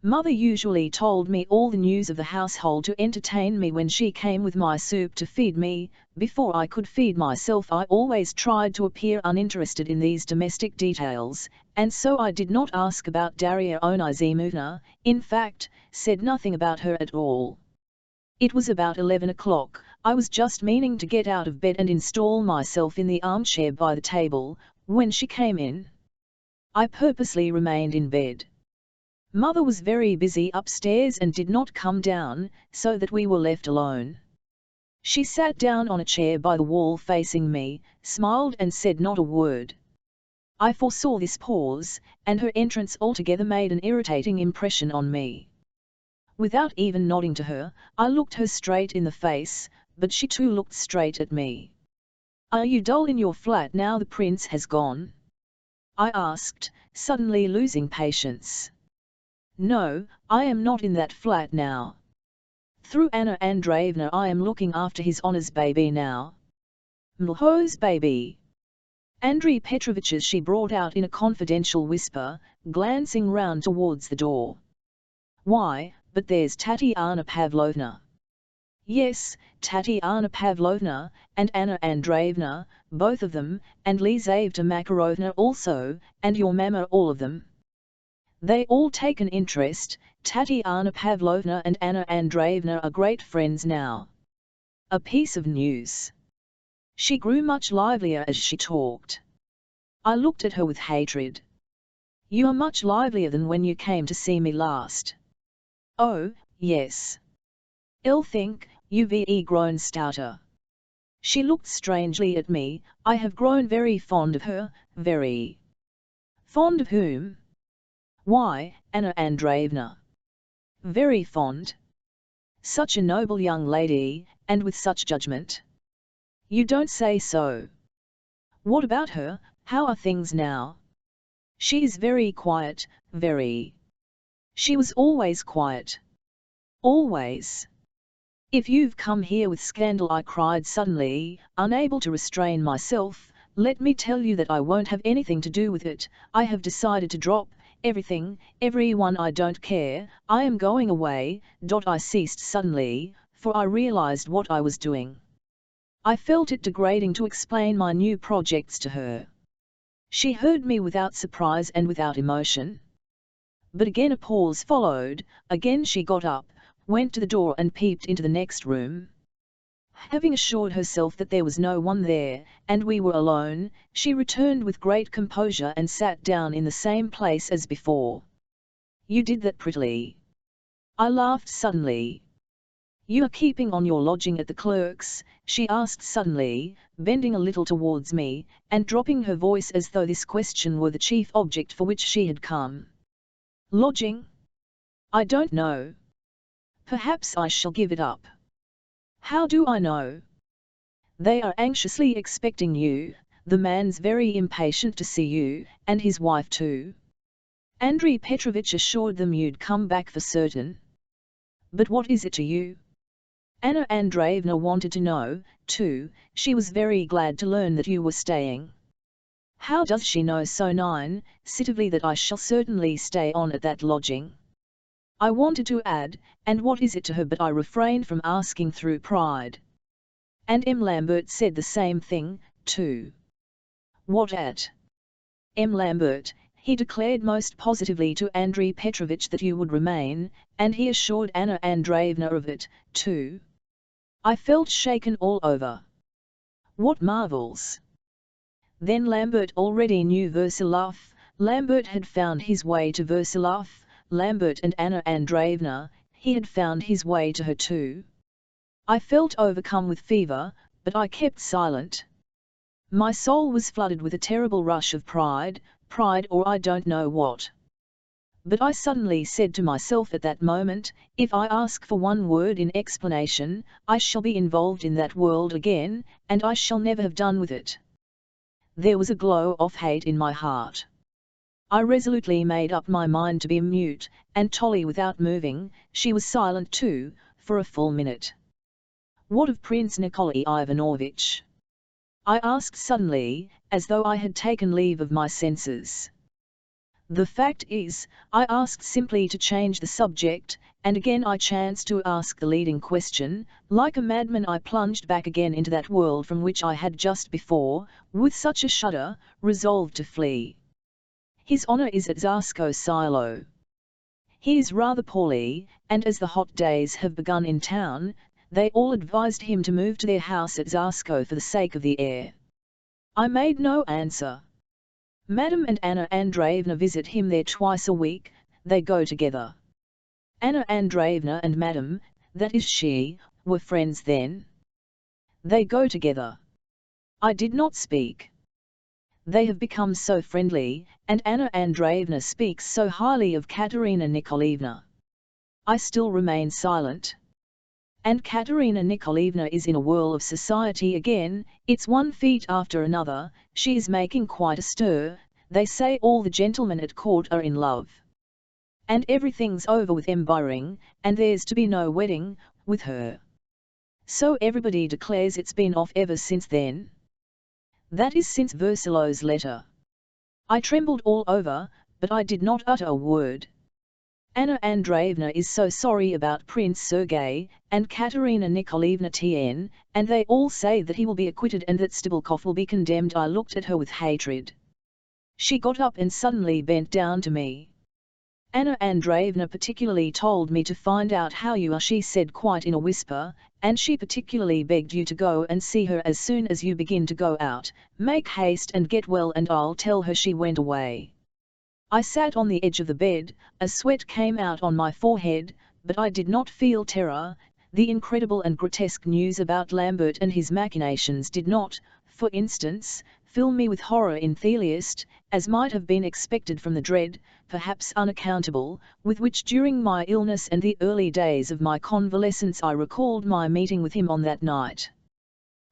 Mother usually told me all the news of the household to entertain me when she came with my soup to feed me. Before I could feed myself I always tried to appear uninterested in these domestic details, and so I did not ask about Daria Onizimovna, in fact, said nothing about her at all. It was about 11 o'clock, I was just meaning to get out of bed and install myself in the armchair by the table, when she came in. I purposely remained in bed. Mother was very busy upstairs and did not come down, so that we were left alone. She sat down on a chair by the wall facing me, smiled and said not a word. I foresaw this pause, and her entrance altogether made an irritating impression on me. Without even nodding to her, I looked her straight in the face, but she too looked straight at me. "Are you dull in your flat now the prince has gone?" I asked, suddenly losing patience. "No, I am not in that flat now. Through Anna Andreevna I am looking after his honor's baby now." "Whose baby?" "Andrei Petrovich's," she brought out in a confidential whisper, glancing round towards the door. "Why, but there's Tatiana Pavlovna." "Yes, Tatiana Pavlovna, and Anna Andreevna, both of them, and Lizaveta Makarovna also, and your mamma, all of them. They all take an interest. Tatiana Pavlovna and Anna Andreevna are great friends now." A piece of news. She grew much livelier as she talked. I looked at her with hatred. "You are much livelier than when you came to see me last." "Oh, yes. I'll think, you've grown stouter." She looked strangely at me. "I have grown very fond of her, very." "Fond of whom?" "Why, Anna Andreevna." "Very fond. Such a noble young lady, and with such judgment." "You don't say so." "What about her? How are things now?" "She is very quiet, very." "She was always quiet." "Always." "If you've come here with scandal," I cried suddenly, unable to restrain myself, "let me tell you that I won't have anything to do with it. I have decided to drop everything, everyone. I don't care. I am going away." I ceased suddenly, for I realized what I was doing. I felt it degrading to explain my new projects to her. She heard me without surprise and without emotion. But again a pause followed. Again she got up, went to the door and peeped into the next room. Having assured herself that there was no one there, and we were alone, she returned with great composure and sat down in the same place as before. "You did that prettily." I laughed suddenly. "You are keeping on your lodging at the clerk's?" she asked suddenly, bending a little towards me, and dropping her voice as though this question were the chief object for which she had come. "Lodging? I don't know. Perhaps I shall give it up." "How do I know?" They are anxiously expecting you, the man's very impatient to see you, and his wife too. Andrei Petrovich assured them you'd come back for certain. But what is it to you? Anna Andreevna wanted to know, too. She was very glad to learn that you were staying. How does she know so positively that I shall certainly stay on at that lodging? I wanted to add, and what is it to her, but I refrained from asking through pride. And M. Lambert said the same thing, too. What at? M. Lambert, he declared most positively to Andrei Petrovich that you would remain, and he assured Anna Andreevna of it, too. I felt shaken all over. What marvels! Then Lambert already knew Versilov, Lambert had found his way to Versilov, Lambert and Anna Andreevna, he had found his way to her too. I felt overcome with fever, but I kept silent. My soul was flooded with a terrible rush of pride or I don't know what. But I suddenly said to myself at that moment, if I ask for one word in explanation, I shall be involved in that world again, and I shall never have done with it. There was a glow of hate in my heart. I resolutely made up my mind to be mute, and Tolly without moving, she was silent too, for a full minute. What of Prince Nikolai Ivanovich? I asked suddenly, as though I had taken leave of my senses. The fact is, I asked simply to change the subject, and again I chanced to ask the leading question. Like a madman I plunged back again into that world from which I had just before, with such a shudder, resolved to flee. His honor is at Zarsko Silo. He is rather poorly, and as the hot days have begun in town, they all advised him to move to their house at Zarsko for the sake of the air. I made no answer. Madame and Anna Andreevna visit him there twice a week, they go together. Anna Andreevna and Madame, that is she, were friends then. They go together. I did not speak. They have become so friendly, and Anna Andreevna speaks so highly of Katerina Nikolaevna. I still remain silent. And Katerina Nikolaevna is in a whirl of society again, it's one feat after another, she is making quite a stir, they say all the gentlemen at court are in love. And everything's over with Byring, and there's to be no wedding, with her. So everybody declares it's been off ever since then. That is since Versilov's letter. I trembled all over, but I did not utter a word. Anna Andreevna is so sorry about Prince Sergei, and Katerina Nikolaevna Tn, and they all say that he will be acquitted and that Stabelkov will be condemned. I looked at her with hatred. She got up and suddenly bent down to me. Anna Andreevna particularly told me to find out how you are, she said quite in a whisper, and she particularly begged you to go and see her as soon as you begin to go out, make haste and get well, and I'll tell her. She went away. I sat on the edge of the bed, a sweat came out on my forehead, but I did not feel terror. The incredible and grotesque news about Lambert and his machinations did not, for instance, fill me with horror in the least, as might have been expected from the dread, perhaps unaccountable, with which during my illness and the early days of my convalescence I recalled my meeting with him on that night.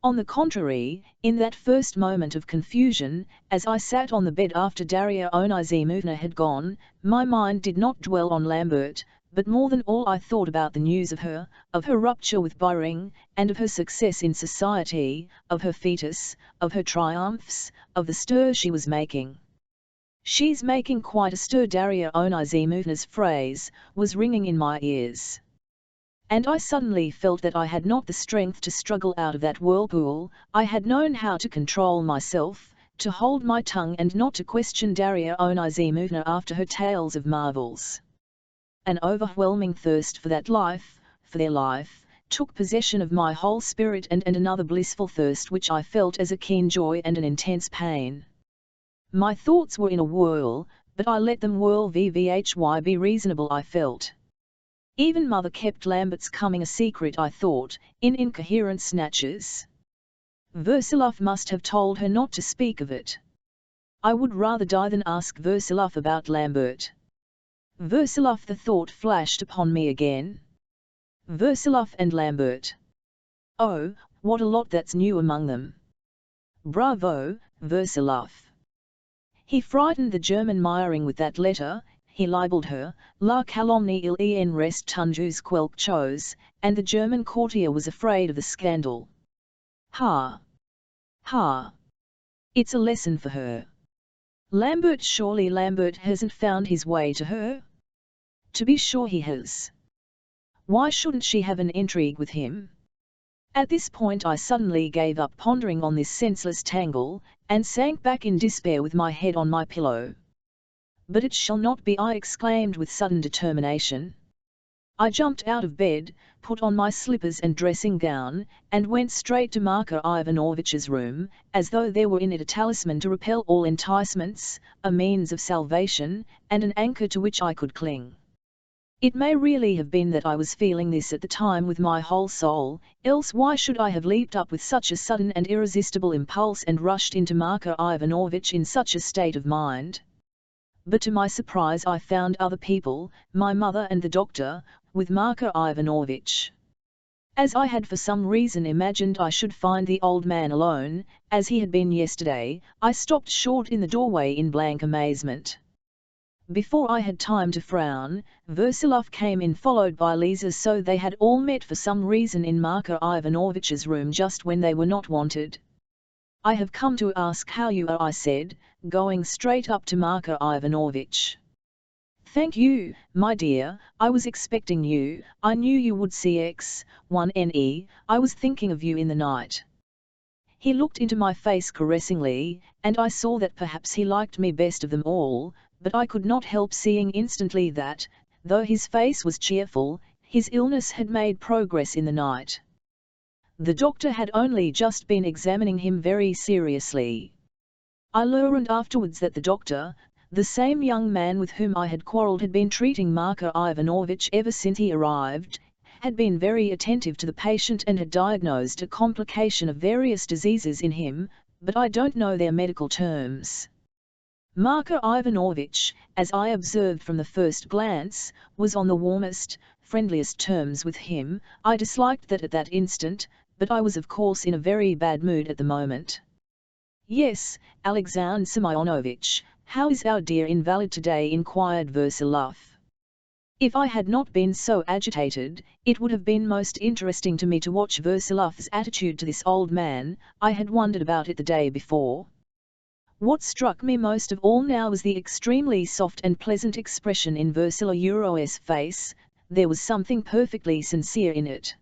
On the contrary, in that first moment of confusion, as I sat on the bed after Darya Onizimovna had gone, my mind did not dwell on Lambert, but more than all I thought about the news of her rupture with Byring, and of her success in society, of her fetus, of her triumphs, of the stir she was making. "She's making quite a stir," Darya Onizimovna's phrase was ringing in my ears. And I suddenly felt that I had not the strength to struggle out of that whirlpool. I had known how to control myself, to hold my tongue and not to question Darya Onizimovna after her tales of marvels. An overwhelming thirst for that life, for their life, took possession of my whole spirit, and another blissful thirst which I felt as a keen joy and an intense pain. My thoughts were in a whirl, but I let them whirl. Vvhy be reasonable, I felt. Even mother kept Lambert's coming a secret, I thought, in incoherent snatches. Versilov must have told her not to speak of it. I would rather die than ask Versilov about Lambert. Versilov, the thought flashed upon me again. Versilov and Lambert. Oh, what a lot that's new among them. Bravo, Versilov. He frightened the German Meiring with that letter, he libelled her, la calomnie il en reste tunjus quelque chose, and the German courtier was afraid of the scandal. Ha! Ha! It's a lesson for her. Lambert, surely Lambert hasn't found his way to her? To be sure he has. Why shouldn't she have an intrigue with him? At this point I suddenly gave up pondering on this senseless tangle, and sank back in despair with my head on my pillow. But it shall not be, I exclaimed with sudden determination. I jumped out of bed, put on my slippers and dressing gown, and went straight to Marko Ivanovitch's room, as though there were in it a talisman to repel all enticements, a means of salvation, and an anchor to which I could cling. It may really have been that I was feeling this at the time with my whole soul, else why should I have leaped up with such a sudden and irresistible impulse and rushed into Marko Ivanovitch in such a state of mind? But to my surprise I found other people, my mother and the doctor, with Marko Ivanovitch. As I had for some reason imagined I should find the old man alone, as he had been yesterday, I stopped short in the doorway in blank amazement. Before I had time to frown, Versilov came in followed by Lisa, so they had all met for some reason in Marko Ivanovitch's room just when they were not wanted. I have come to ask how you are, I said, going straight up to Marko Ivanovitch. Thank you, my dear, I was expecting you, I knew you would CX1NE, I was thinking of you in the night. He looked into my face caressingly, and I saw that perhaps he liked me best of them all, but I could not help seeing instantly that, though his face was cheerful, his illness had made progress in the night. The doctor had only just been examining him very seriously. I learned afterwards that the doctor, the same young man with whom I had quarrelled, had been treating Marko Ivanovitch ever since he arrived, had been very attentive to the patient and had diagnosed a complication of various diseases in him, but I don't know their medical terms. Marko Ivanovitch, as I observed from the first glance, was on the warmest, friendliest terms with him. I disliked that at that instant, but I was of course in a very bad mood at the moment. Yes, Alexander Semyonovitch, how is our dear invalid today? Inquired Versilov. If I had not been so agitated, it would have been most interesting to me to watch Versilov's attitude to this old man. I had wondered about it the day before. What struck me most of all now was the extremely soft and pleasant expression in Versilov's face. There was something perfectly sincere in it.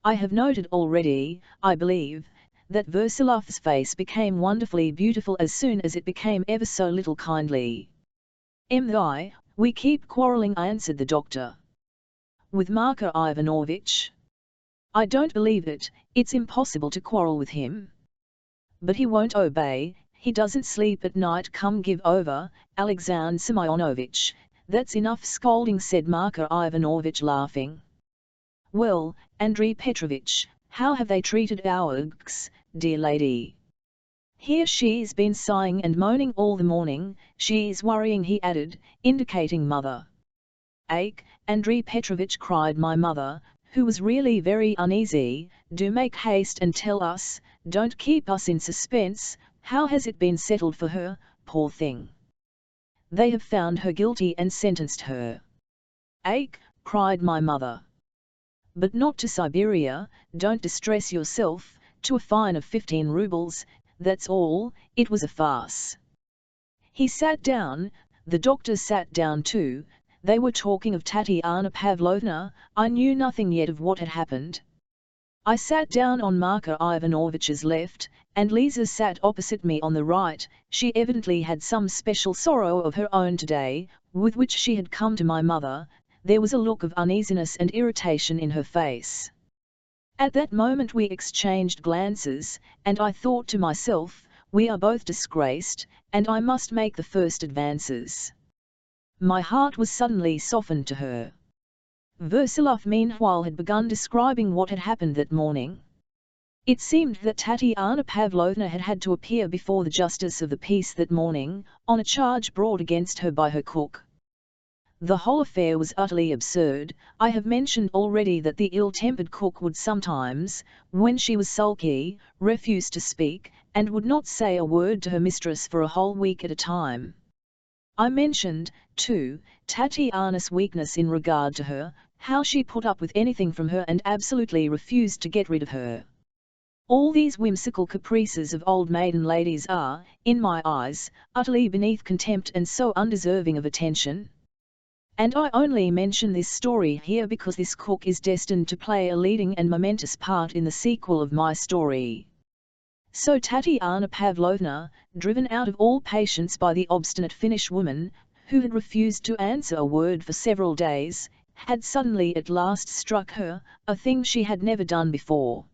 I have noted already, I believe, that Versilov's face became wonderfully beautiful as soon as it became ever so little kindly. We keep quarrelling, answered the doctor. With Marko Ivanovitch? I don't believe it, it's impossible to quarrel with him. But he won't obey. He doesn't sleep at night. Come, give over, Alexander Semyonovitch, that's enough scolding, said Marko Ivanovitch laughing. Well, Andrei Petrovitch, how have they treated our dear lady? Here she's been sighing and moaning all the morning, she's worrying, he added, indicating mother. Ache, Andrei Petrovitch, cried my mother, who was really very uneasy, do make haste and tell us, don't keep us in suspense. How has it been settled for her, poor thing? They have found her guilty and sentenced her. Ache, cried my mother. But not to Siberia, don't distress yourself, to a fine of 15 rubles, that's all. It was a farce. He sat down, the doctor sat down too, they were talking of Tatiana Pavlovna. I knew nothing yet of what had happened. I sat down on Marko Ivanovitch's left, and Lisa sat opposite me on the right. She evidently had some special sorrow of her own today, with which she had come to my mother. There was a look of uneasiness and irritation in her face. At that moment we exchanged glances, and I thought to myself, we are both disgraced, and I must make the first advances. My heart was suddenly softened to her. Versilov meanwhile had begun describing what had happened that morning. It seemed that Tatiana Pavlovna had had to appear before the justice of the peace that morning, on a charge brought against her by her cook. The whole affair was utterly absurd. I have mentioned already that the ill-tempered cook would sometimes, when she was sulky, refuse to speak, and would not say a word to her mistress for a whole week at a time. I mentioned, too, Tatiana's weakness in regard to her, how she put up with anything from her and absolutely refused to get rid of her. All these whimsical caprices of old maiden ladies are, in my eyes, utterly beneath contempt and so undeserving of attention. And I only mention this story here because this cook is destined to play a leading and momentous part in the sequel of my story. So Tatiana Pavlovna, driven out of all patience by the obstinate Finnish woman, who had refused to answer a word for several days, had suddenly at last struck her, a thing she had never done before.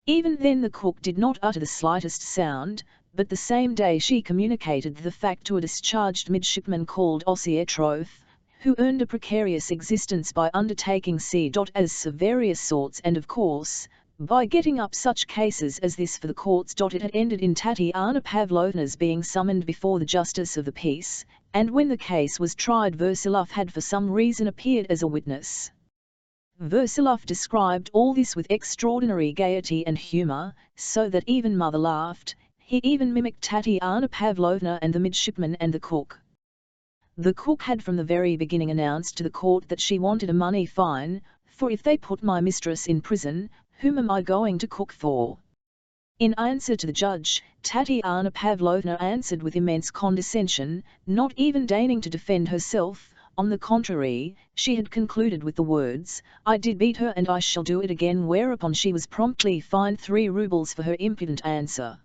Even then the cook did not utter the slightest sound, but the same day she communicated the fact to a discharged midshipman called Osietrov, who earned a precarious existence by undertaking sea.as of various sorts and of course, by getting up such cases as this for the courts. It had ended in Tatiana Pavlovna's being summoned before the justice of the peace, and when the case was tried Versilov had for some reason appeared as a witness. Versilov described all this with extraordinary gaiety and humour, so that even mother laughed. He even mimicked Tatiana Pavlovna and the midshipman and the cook. The cook had from the very beginning announced to the court that she wanted a money fine, for if they put my mistress in prison, whom am I going to cook for? In answer to the judge, Tatiana Pavlovna answered with immense condescension, not even deigning to defend herself. On the contrary, she had concluded with the words, "I did beat her and I shall do it again," whereupon she was promptly fined 3 rubles for her impudent answer.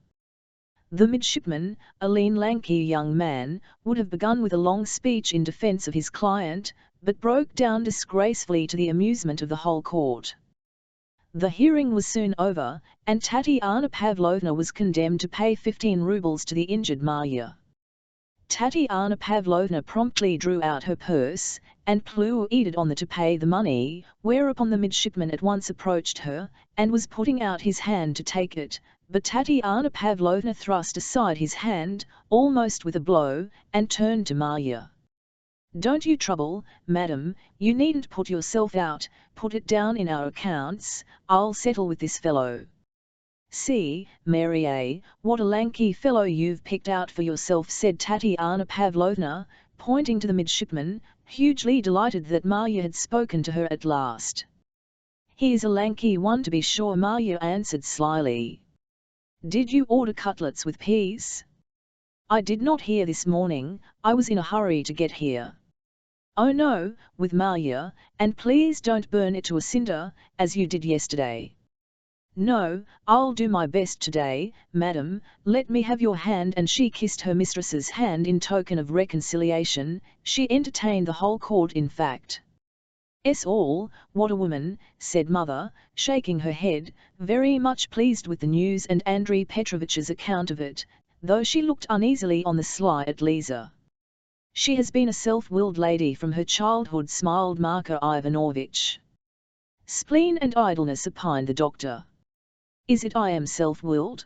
The midshipman, a lean lanky young man, would have begun with a long speech in defence of his client, but broke down disgracefully to the amusement of the whole court. The hearing was soon over, and Tatiana Pavlovna was condemned to pay 15 rubles to the injured Marya. Tatiana Pavlovna promptly drew out her purse, and pleaded on the to pay the money, whereupon the midshipman at once approached her, and was putting out his hand to take it, but Tatiana Pavlovna thrust aside his hand, almost with a blow, and turned to Marya. "Don't you trouble, madam, you needn't put yourself out, put it down in our accounts, I'll settle with this fellow. See, Mary, what a lanky fellow you've picked out for yourself," said Tatiana Pavlovna, pointing to the midshipman, hugely delighted that Marya had spoken to her at last. "He is a lanky one to be sure," Marya answered slyly. "Did you order cutlets with peas?" "I did not hear this morning, I was in a hurry to get here." "Oh no, with Marya, and please don't burn it to a cinder, as you did yesterday." "No, I'll do my best today, madam, let me have your hand," and she kissed her mistress's hand in token of reconciliation. She entertained the whole court in fact. "All, what a woman," said mother, shaking her head, very much pleased with the news and Andrei Petrovitch's account of it, though she looked uneasily on the sly at Lisa. "She has been a self-willed lady from her childhood," smiled Marko Ivanovitch. "Spleen and idleness," opined the doctor. "Is it I am self-willed?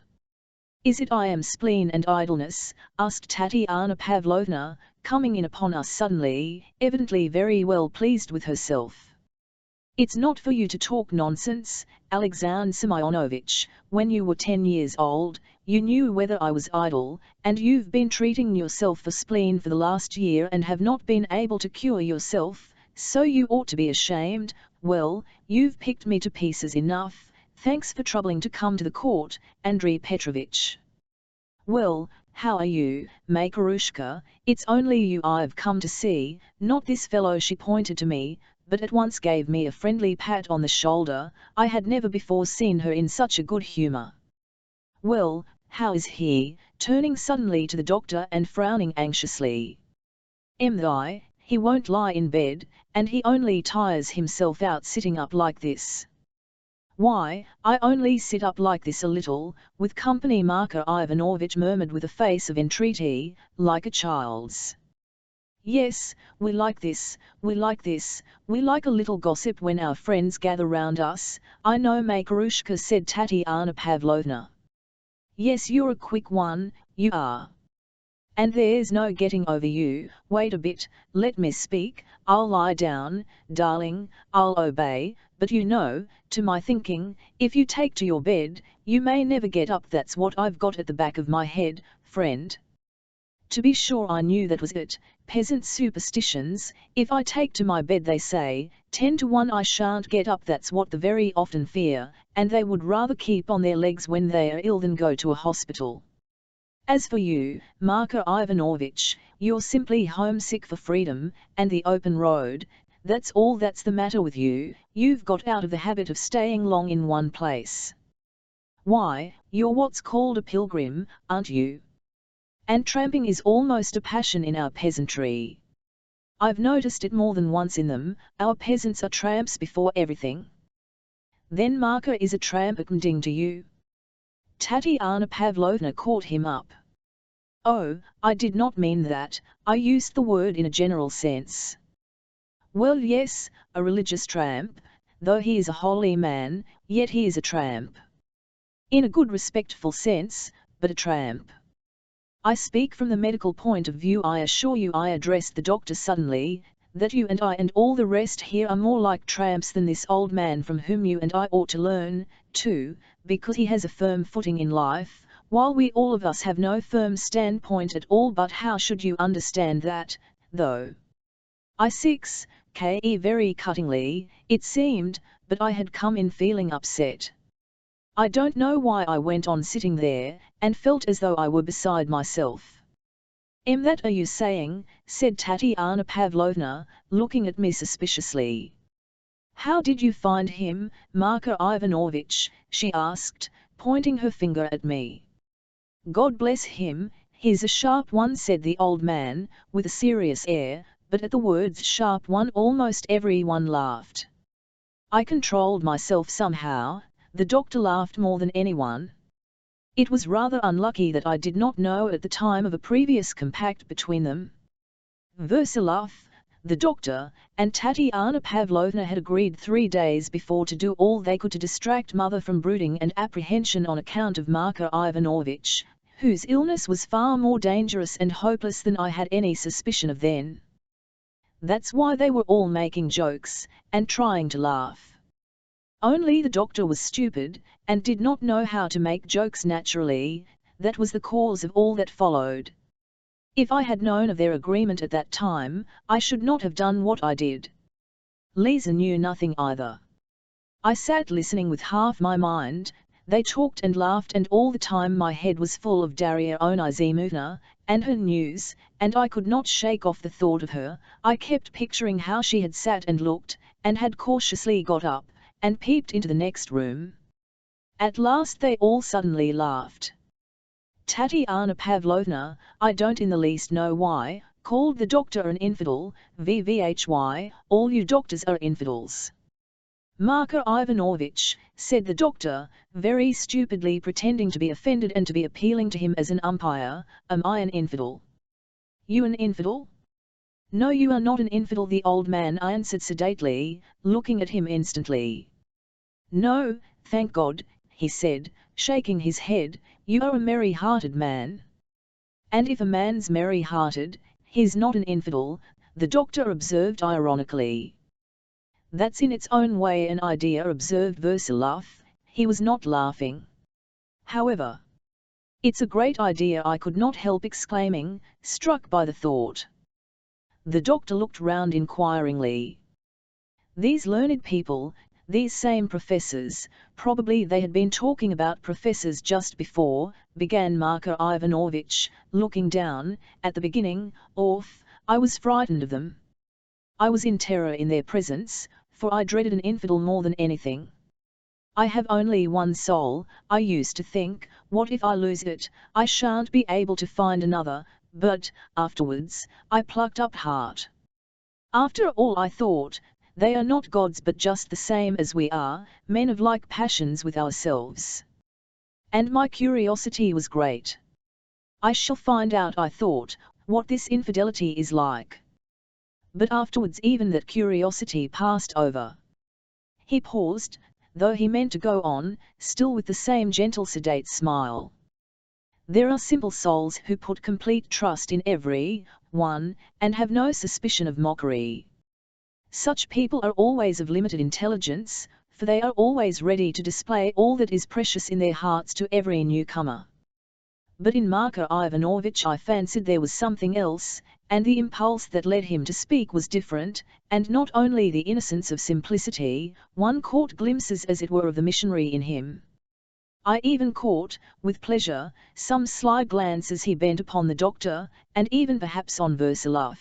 Is it I am spleen and idleness?" asked Tatiana Pavlovna, coming in upon us suddenly, evidently very well pleased with herself. "It's not for you to talk nonsense, Alexander Semyonovitch. When you were 10 years old, you knew whether I was idle, and you've been treating yourself for spleen for the last year and have not been able to cure yourself, so you ought to be ashamed. Well, you've picked me to pieces enough. Thanks for troubling to come to the court, Andrei Petrovitch." "Well, how are you, Makerushka? It's only you I've come to see, not this fellow." She pointed to me, but at once gave me a friendly pat on the shoulder. I had never before seen her in such a good humour. "Well, how is he?" turning suddenly to the doctor and frowning anxiously. He won't lie in bed, and he only tires himself out sitting up like this." "Why, I only sit up like this a little, with company," Marko Ivanovitch murmured with a face of entreaty, like a child's. "Yes, we like this, we like this, we like a little gossip when our friends gather round us, I know, Makerushka," said Tatiana Pavlovna. "Yes, you're a quick one, you are. And there's no getting over you. Wait a bit, let me speak. I'll lie down, darling, I'll obey, but you know, to my thinking, if you take to your bed, you may never get up. That's what I've got at the back of my head, friend. To be sure, I knew that was it. Peasant superstitions. If I take to my bed, they say, 10 to 1 I shan't get up. That's what they very often fear, and they would rather keep on their legs when they are ill than go to a hospital. As for you, Marko Ivanovich, you're simply homesick for freedom, and the open road. That's all that's the matter with you. You've got out of the habit of staying long in one place. Why, you're what's called a pilgrim, aren't you? And tramping is almost a passion in our peasantry. I've noticed it more than once in them. Our peasants are tramps before everything. Then Marko is a tramp according to you? Tatiana Pavlovna caught him up. Oh, I did not mean that, I used the word in a general sense. Well, yes, a religious tramp, though he is a holy man, yet he is a tramp. In a good respectful sense, but a tramp. I speak from the medical point of view. I assure you, I addressed the doctor suddenly, that you and I and all the rest here are more like tramps than this old man from whom you and I ought to learn, too, because he has a firm footing in life, while we all of us have no firm standpoint at all. But how should you understand that, though? I 6K very cuttingly, it seemed, but I had come in feeling upset. I don't know why I went on sitting there, and felt as though I were beside myself. That are you saying, said Tatiana Pavlovna, looking at me suspiciously. How did you find him, Marko Ivanovich, she asked, pointing her finger at me. God bless him, he's a sharp one, said the old man, with a serious air, but at the words sharp one almost everyone laughed. I controlled myself somehow. The doctor laughed more than anyone. It was rather unlucky that I did not know at the time of a previous compact between them. Versilov, the doctor, and Tatiana Pavlovna had agreed 3 days before to do all they could to distract mother from brooding and apprehension on account of Marko Ivanovich, whose illness was far more dangerous and hopeless than I had any suspicion of then. That's why they were all making jokes, and trying to laugh. Only the doctor was stupid, and did not know how to make jokes naturally. That was the cause of all that followed. If I had known of their agreement at that time, I should not have done what I did. Lisa knew nothing either. I sat listening with half my mind. They talked and laughed, and all the time my head was full of Darya Onizimovna, and her news, and I could not shake off the thought of her. I kept picturing how she had sat and looked, and had cautiously got up, and peeped into the next room. At last they all suddenly laughed. Tatiana Pavlovna, I don't in the least know why, called the doctor an infidel. Vvhy, all you doctors are infidels. Marko Ivanovich, said the doctor, very stupidly pretending to be offended and to be appealing to him as an umpire, am I an infidel? You an infidel? No, you are not an infidel, the old man answered sedately, looking at him instantly. No, thank God, he said, shaking his head, you are a merry-hearted man. And if a man's merry-hearted, he's not an infidel, the doctor observed ironically. That's in its own way an idea, observed Versilov. He was not laughing. However, it's a great idea, I could not help exclaiming, struck by the thought. The doctor looked round inquiringly. These learned people, these same professors, probably they had been talking about professors just before, began Marko Ivanovich, looking down, at the beginning, off, I was frightened of them. I was in terror in their presence, for I dreaded an infidel more than anything. I have only one soul, I used to think, what if I lose it, I shan't be able to find another, but, afterwards, I plucked up heart. After all, I thought, they are not gods but just the same as we are, men of like passions with ourselves. And my curiosity was great. I shall find out, I thought, what this infidelity is like. But afterwards even that curiosity passed over. He paused, though he meant to go on, still with the same gentle sedate smile. There are simple souls who put complete trust in every one, and have no suspicion of mockery. Such people are always of limited intelligence, for they are always ready to display all that is precious in their hearts to every newcomer. But in Marko Ivanovich I fancied there was something else, and the impulse that led him to speak was different, and not only the innocence of simplicity, one caught glimpses as it were of the missionary in him. I even caught, with pleasure, some sly glances he bent upon the doctor, and even perhaps on Versilov.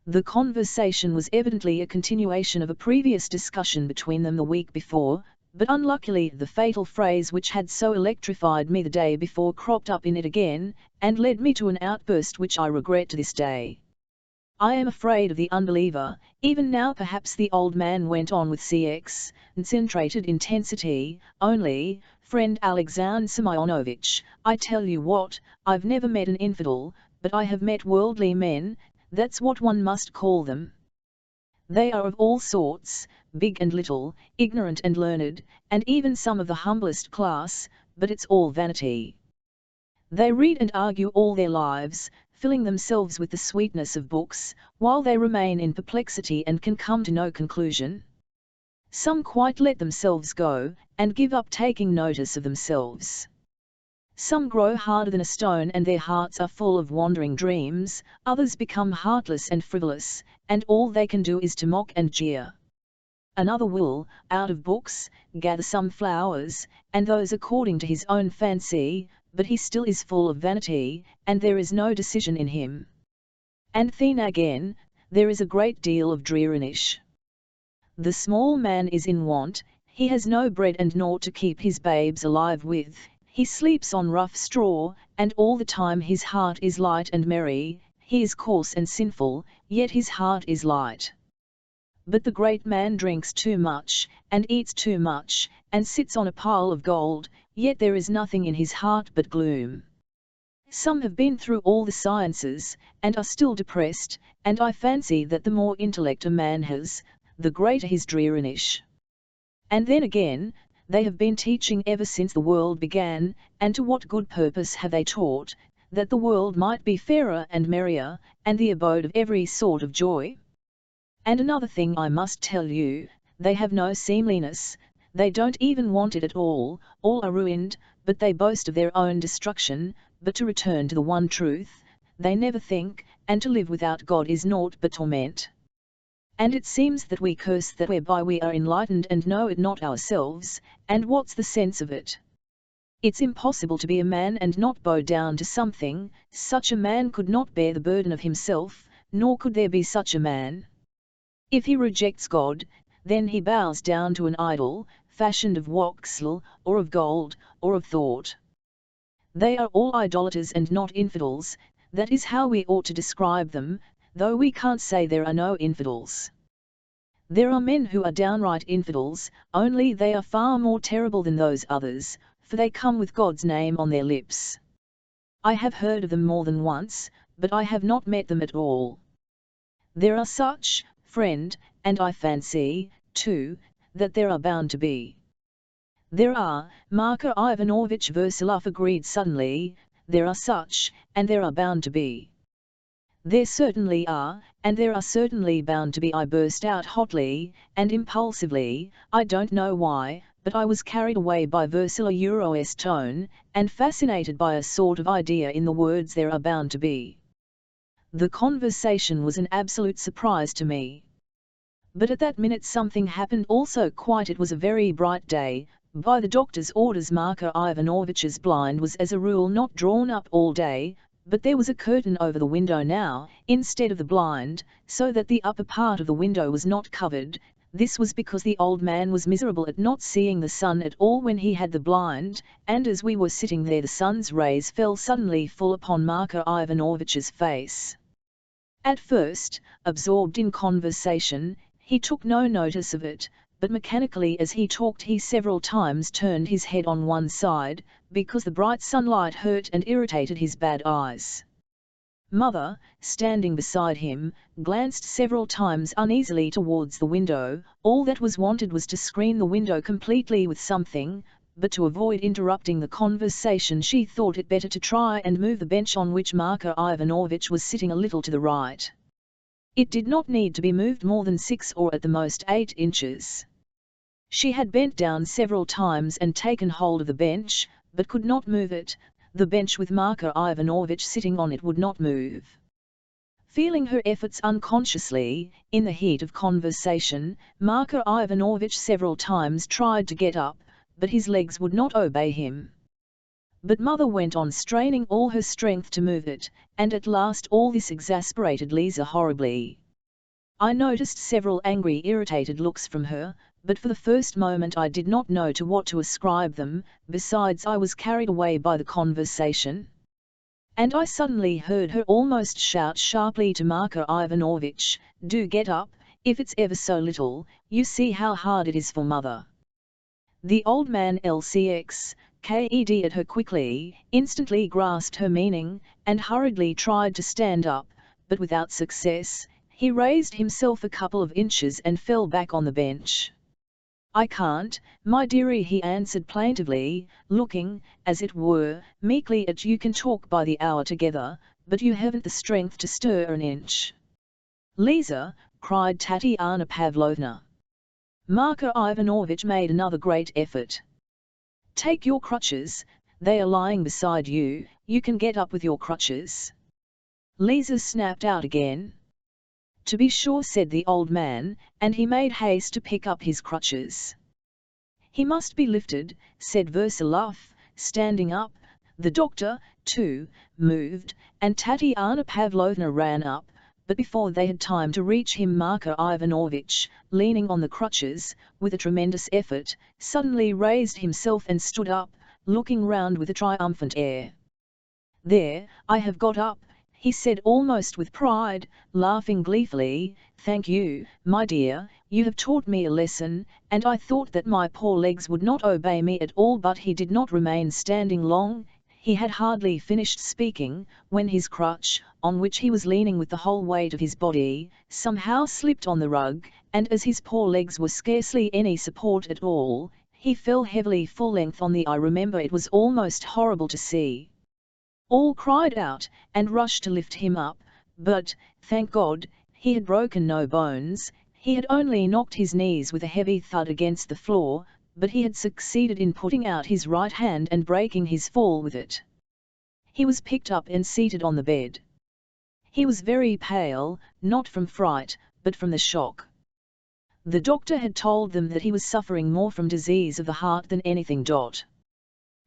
The conversation was evidently a continuation of a previous discussion between them the week before, but unluckily the fatal phrase which had so electrified me the day before cropped up in it again, and led me to an outburst which I regret to this day. I am afraid of the unbeliever, even now. Perhaps the old man went on with concentrated intensity, only, friend Alexander Semyonovich, I tell you what, I've never met an infidel, but I have met worldly men, that's what one must call them. They are of all sorts, big and little, ignorant and learned, and even some of the humblest class, but it's all vanity. They read and argue all their lives, filling themselves with the sweetness of books, while they remain in perplexity and can come to no conclusion. Some quite let themselves go, and give up taking notice of themselves. Some grow harder than a stone and their hearts are full of wandering dreams, others become heartless and frivolous, and all they can do is to mock and jeer. Another will, out of books, gather some flowers, and those according to his own fancy, but he still is full of vanity, and there is no decision in him. And then again, there is a great deal of dreariness. The small man is in want, he has no bread and naught to keep his babes alive with, he sleeps on rough straw, and all the time his heart is light and merry, he is coarse and sinful, yet his heart is light. But the great man drinks too much, and eats too much, and sits on a pile of gold, yet there is nothing in his heart but gloom. Some have been through all the sciences, and are still depressed, and I fancy that the more intellect a man has, the greater his dreariness. And then again, they have been teaching ever since the world began, and to what good purpose have they taught? That the world might be fairer and merrier, and the abode of every sort of joy. And another thing I must tell you, they have no seemliness, they don't even want it at all are ruined, but they boast of their own destruction, but to return to the one truth, they never think, and to live without God is naught but torment. And it seems that we curse that whereby we are enlightened and know it not ourselves, and what's the sense of it? It's impossible to be a man and not bow down to something, such a man could not bear the burden of himself, nor could there be such a man. If he rejects God, then he bows down to an idol, fashioned of waxel, or of gold, or of thought. They are all idolaters and not infidels, that is how we ought to describe them, though we can't say there are no infidels. There are men who are downright infidels, only they are far more terrible than those others, for they come with God's name on their lips. I have heard of them more than once, but I have not met them at all. There are such, friend, and I fancy, too, that there are bound to be. There are, Marko Ivanovich Versilov agreed suddenly, there are such, and there are bound to be. There certainly are, and there are certainly bound to be. I burst out hotly, and impulsively, I don't know why, but I was carried away by Versilov's tone, and fascinated by a sort of idea in the words there are bound to be. The conversation was an absolute surprise to me. But at that minute something happened also quite. It was a very bright day. By the doctor's orders Marko Ivanovich's blind was as a rule not drawn up all day, but there was a curtain over the window now, instead of the blind, so that the upper part of the window was not covered. This was because the old man was miserable at not seeing the sun at all when he had the blind, and as we were sitting there the sun's rays fell suddenly full upon Marko Ivanovich's face. At first, absorbed in conversation, he took no notice of it, but mechanically as he talked he several times turned his head on one side, because the bright sunlight hurt and irritated his bad eyes. Mother, standing beside him, glanced several times uneasily towards the window. All that was wanted was to screen the window completely with something, but to avoid interrupting the conversation she thought it better to try and move the bench on which Marko Ivanovich was sitting a little to the right. It did not need to be moved more than 6 or at the most 8 inches. She had bent down several times and taken hold of the bench, but could not move it. The bench with Marko Ivanovich sitting on it would not move. Feeling her efforts unconsciously, in the heat of conversation, Marko Ivanovich several times tried to get up, but his legs would not obey him. But Mother went on straining all her strength to move it, and at last all this exasperated Lisa horribly. I noticed several angry, irritated looks from her, but for the first moment I did not know to what to ascribe them, besides I was carried away by the conversation. And I suddenly heard her almost shout sharply to Marko Ivanovich, "Do get up, if it's ever so little, you see how hard it is for Mother." The old man LCX-KED at her quickly, instantly grasped her meaning, and hurriedly tried to stand up, but without success. He raised himself a couple of inches and fell back on the bench. "I can't, my dearie," he answered plaintively, looking, as it were, meekly at "You can talk by the hour together, but you haven't the strength to stir an inch." "Lisa," cried Tatiana Pavlovna. Marko Ivanovich made another great effort. "Take your crutches, they are lying beside you, you can get up with your crutches." Lisa snapped out again. "To be sure," said the old man, and he made haste to pick up his crutches. "He must be lifted," said Versilov, standing up. The doctor, too, moved, and Tatiana Pavlovna ran up, but before they had time to reach him Marko Ivanovich, leaning on the crutches, with a tremendous effort, suddenly raised himself and stood up, looking round with a triumphant air. "There, I have got up," he said almost with pride, laughing gleefully. "Thank you, my dear, you have taught me a lesson, and I thought that my poor legs would not obey me at all." But he did not remain standing long. He had hardly finished speaking, when his crutch, on which he was leaning with the whole weight of his body, somehow slipped on the rug, and as his poor legs were scarcely any support at all, he fell heavily full length on the I remember it was almost horrible to see. All cried out, and rushed to lift him up, but, thank God, he had broken no bones. He had only knocked his knees with a heavy thud against the floor, but he had succeeded in putting out his right hand and breaking his fall with it. He was picked up and seated on the bed. He was very pale, not from fright, but from the shock. The doctor had told them that he was suffering more from disease of the heart than anything.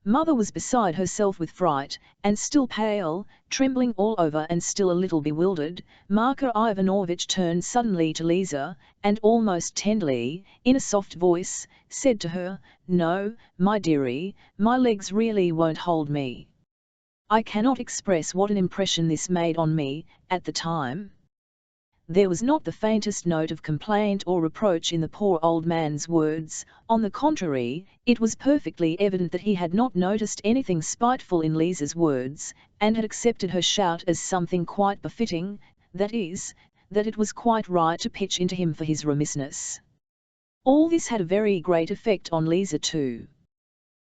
Mother was beside herself with fright, and still pale, trembling all over and still a little bewildered. Marko Ivanovich turned suddenly to Lisa, and almost tenderly, in a soft voice, said to her, "No, my dearie, my legs really won't hold me." I cannot express what an impression this made on me, at the time. There was not the faintest note of complaint or reproach in the poor old man's words. On the contrary, it was perfectly evident that he had not noticed anything spiteful in Lisa's words, and had accepted her shout as something quite befitting, that is, that it was quite right to pitch into him for his remissness. All this had a very great effect on Lisa too.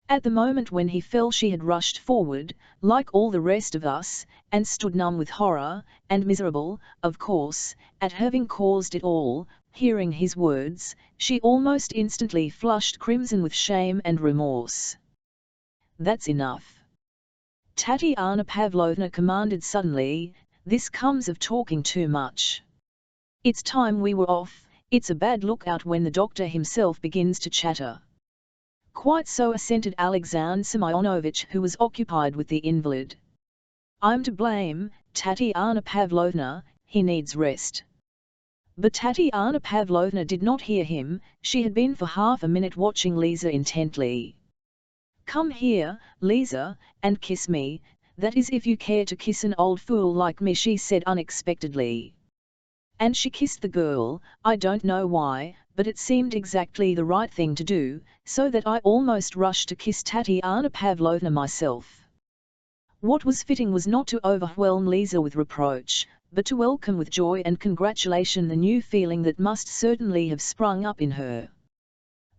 At the moment when he fell she had rushed forward, like all the rest of us, and stood numb with horror, and miserable, of course, at having caused it all. Hearing his words, she almost instantly flushed crimson with shame and remorse. "That's enough," Tatiana Pavlovna commanded suddenly, "this comes of talking too much. It's time we were off. It's a bad lookout when the doctor himself begins to chatter." "Quite so," assented Alexander Semyonovich, who was occupied with the invalid. "I'm to blame, Tatiana Pavlovna, he needs rest." But Tatiana Pavlovna did not hear him. She had been for half a minute watching Lisa intently. "Come here, Lisa, and kiss me, that is if you care to kiss an old fool like me," she said unexpectedly. And she kissed the girl. I don't know why, but it seemed exactly the right thing to do, so that I almost rushed to kiss Tatiana Pavlovna myself. What was fitting was not to overwhelm Lisa with reproach, but to welcome with joy and congratulation the new feeling that must certainly have sprung up in her.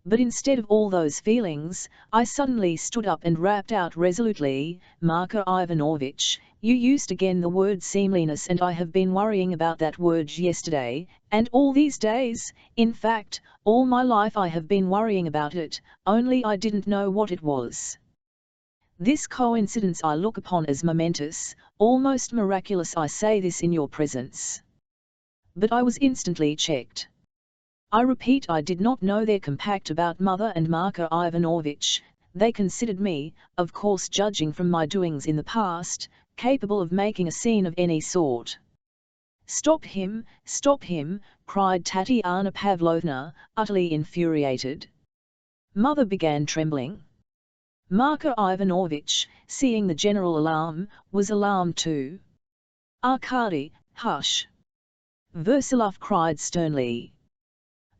But instead of all those feelings, I suddenly stood up and rapped out resolutely, "Marko Ivanovich, you used again the word seemliness, and I have been worrying about that word yesterday, and all these days, in fact, all my life I have been worrying about it, only I didn't know what it was. This coincidence I look upon as momentous, almost miraculous. I say this in your presence." But I was instantly checked. I repeat, I did not know their compact about mother and Marko Ivanovich. They considered me, of course judging from my doings in the past, capable of making a scene of any sort. Stop him, cried Tatiana Pavlovna, utterly infuriated. Mother began trembling. Marko Ivanovich, seeing the general alarm, was alarmed too. "Arkady, hush!" Versilov cried sternly.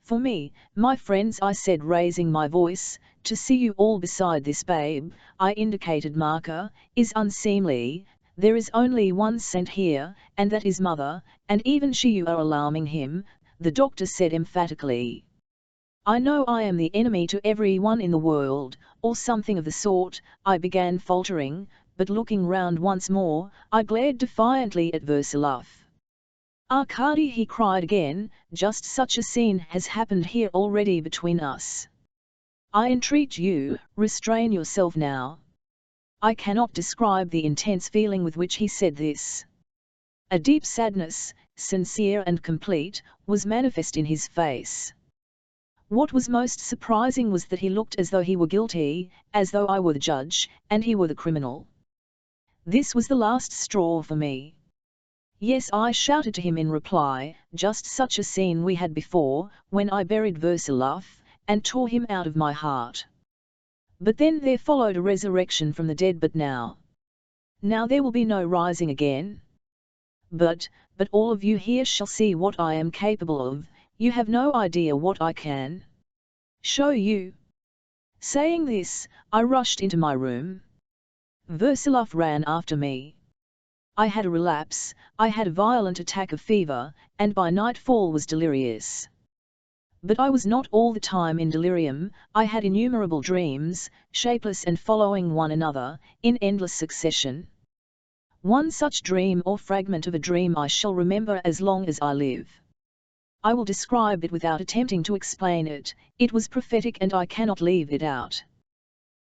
"For me, my friends," I said, raising my voice, "to see you all beside this babe," I indicated Marko, "is unseemly. There is only one saint here, and that is mother, and even she you are alarming him," the doctor said emphatically. "I know I am the enemy to everyone in the world, or something of the sort," I began faltering, but looking round once more, I glared defiantly at Versilov. "Arkady," he cried again, "just such a scene has happened here already between us. I entreat you, restrain yourself now." I cannot describe the intense feeling with which he said this. A deep sadness, sincere and complete, was manifest in his face. What was most surprising was that he looked as though he were guilty, as though I were the judge, and he were the criminal. This was the last straw for me. "Yes," I shouted to him in reply, "just such a scene we had before, when I buried Versilov, and tore him out of my heart. But then there followed a resurrection from the dead, but now there will be no rising again. But all of you here shall see what I am capable of. You have no idea what I can show you." Saying this, I rushed into my room. Versilov ran after me. I had a relapse, I had a violent attack of fever, and by nightfall was delirious. But I was not all the time in delirium. I had innumerable dreams, shapeless and following one another, in endless succession. One such dream or fragment of a dream I shall remember as long as I live. I will describe it without attempting to explain it. It was prophetic and I cannot leave it out.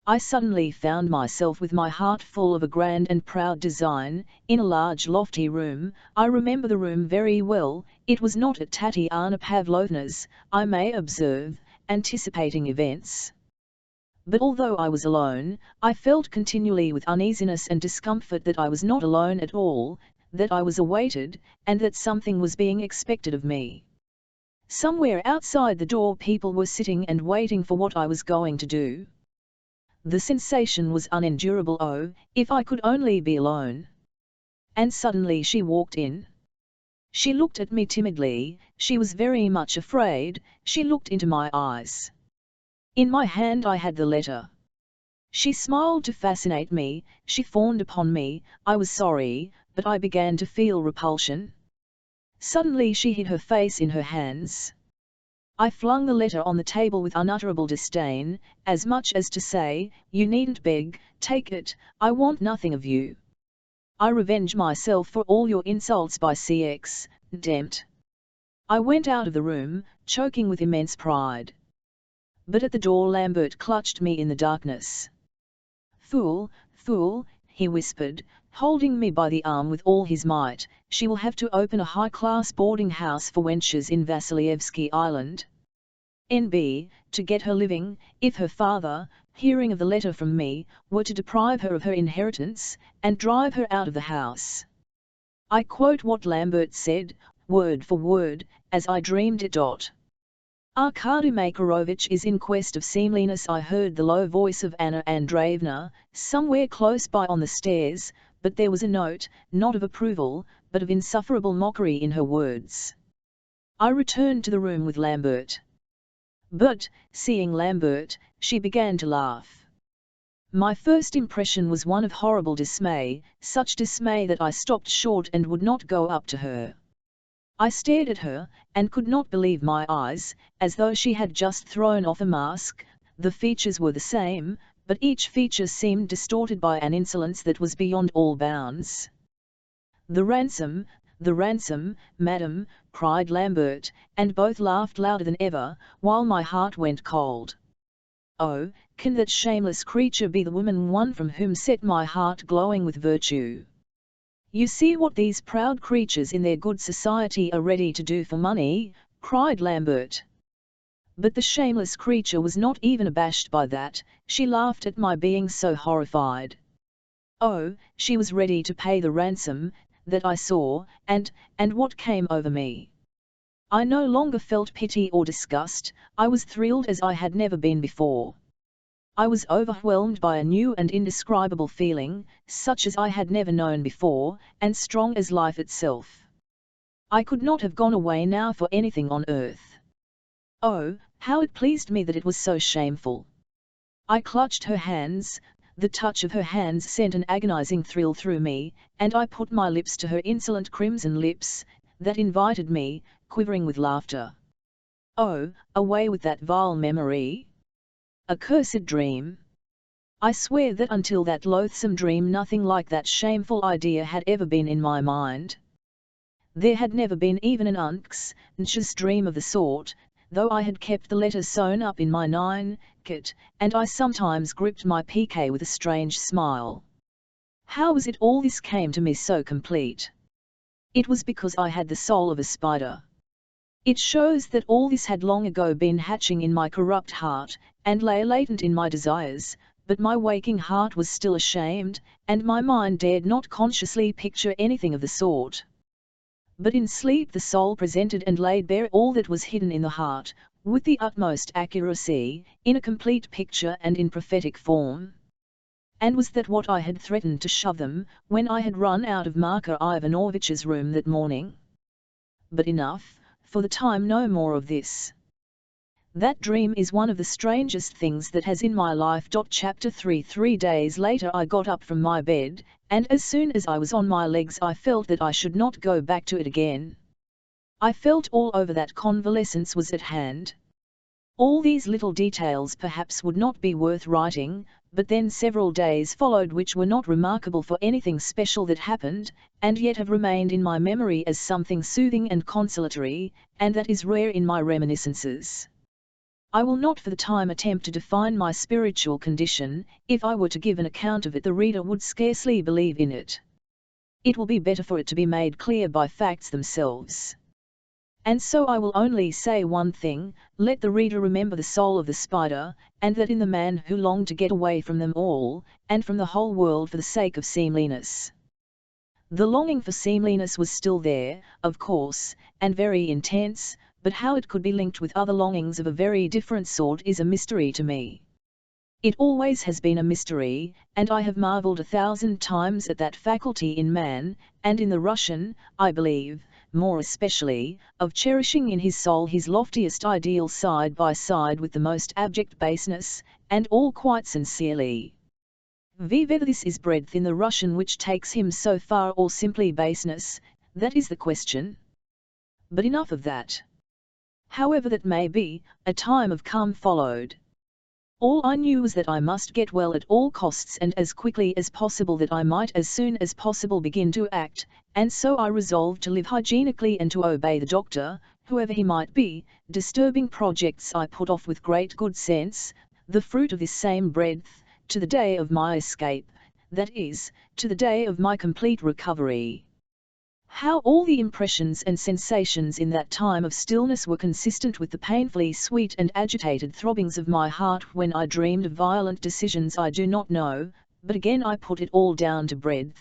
I suddenly found myself with my heart full of a grand and proud design, in a large lofty room. I remember the room very well. It was not at Tatiana Pavlovna's, I may observe, anticipating events. But although I was alone, I felt continually with uneasiness and discomfort that I was not alone at all, that I was awaited, and that something was being expected of me. Somewhere outside the door people were sitting and waiting for what I was going to do. The sensation was unendurable. Oh, if I could only be alone! And suddenly she walked in. She looked at me timidly, she was very much afraid, she looked into my eyes. In my hand I had the letter. She smiled to fascinate me, she fawned upon me. I was sorry, but I began to feel repulsion. Suddenly she hid her face in her hands. I flung the letter on the table with unutterable disdain, as much as to say, "You needn't beg, take it, I want nothing of you. I revenge myself for all your insults by cx, damned." I went out of the room, choking with immense pride. But at the door Lambert clutched me in the darkness. Fool, he whispered, holding me by the arm with all his might, "she will have to open a high-class boarding house for wenches in Vasilievsky Island. N.B., to get her living, if her father, hearing of the letter from me, were to deprive her of her inheritance, and drive her out of the house." I quote what Lambert said, word for word, as I dreamed it. "Arkady Makarovich is in quest of seemliness," I heard the low voice of Anna Andreevna, somewhere close by on the stairs, but there was a note, not of approval, but of insufferable mockery in her words. I returned to the room with Lambert. But, seeing Lambert, she began to laugh. My first impression was one of horrible dismay, such dismay that I stopped short and would not go up to her. I stared at her, and could not believe my eyes, as though she had just thrown off a mask. The features were the same, but each feature seemed distorted by an insolence that was beyond all bounds. The ransom, madam," cried Lambert, and both laughed louder than ever, while my heart went cold. Oh, can that shameless creature be the woman one from whom set my heart glowing with virtue? "You see what these proud creatures in their good society are ready to do for money," cried Lambert. But the shameless creature was not even abashed by that. She laughed at my being so horrified. Oh, she was ready to pay the ransom, that I saw, and what came over me? I no longer felt pity or disgust. I was thrilled as I had never been before. I was overwhelmed by a new and indescribable feeling, such as I had never known before, and strong as life itself. I could not have gone away now for anything on earth. Oh, how it pleased me that it was so shameful! I clutched her hands. The touch of her hands sent an agonizing thrill through me, and I put my lips to her insolent crimson lips, that invited me, quivering with laughter. Oh, away with that vile memory! Accursed dream! I swear that until that loathsome dream nothing like that shameful idea had ever been in my mind. There had never been even an unconscious dream of the sort, though I had kept the letter sewn up in my night-kit, and I sometimes gripped my piquet with a strange smile. How was it all this came to me so complete? It was because I had the soul of a spider. It shows that all this had long ago been hatching in my corrupt heart, and lay latent in my desires, but my waking heart was still ashamed, and my mind dared not consciously picture anything of the sort. But in sleep the soul presented and laid bare all that was hidden in the heart, with the utmost accuracy, in a complete picture and in prophetic form. And was that what I had threatened to shove them, when I had run out of Marka Ivanovitch's room that morning? But enough, for the time no more of this. That dream is one of the strangest things that has in my life. Chapter 3 3 days later I got up from my bed, and as soon as I was on my legs I felt that I should not go back to it again. I felt all over that convalescence was at hand. All these little details perhaps would not be worth writing, but then several days followed which were not remarkable for anything special that happened, and yet have remained in my memory as something soothing and consolatory, and that is rare in my reminiscences. I will not for the time attempt to define my spiritual condition. If I were to give an account of it the reader would scarcely believe in it. It will be better for it to be made clear by facts themselves. And so I will only say one thing: let the reader remember the soul of the spider, and that in the man who longed to get away from them all, and from the whole world for the sake of seemliness. The longing for seemliness was still there, of course, and very intense, but how it could be linked with other longings of a very different sort is a mystery to me. It always has been a mystery, and I have marveled 1,000 times at that faculty in man, and in the Russian, I believe, more especially, of cherishing in his soul his loftiest ideal side by side with the most abject baseness, and all quite sincerely. Whether this is breadth in the Russian which takes him so far or simply baseness, that is the question. But enough of that. However that may be, a time of calm followed. All I knew was that I must get well at all costs and as quickly as possible, that I might as soon as possible begin to act, and so I resolved to live hygienically and to obey the doctor, whoever he might be. Disturbing projects I put off with great good sense, the fruit of this same breadth, to the day of my escape, that is, to the day of my complete recovery. How all the impressions and sensations in that time of stillness were consistent with the painfully sweet and agitated throbbings of my heart when I dreamed of violent decisions I do not know, but again I put it all down to breadth.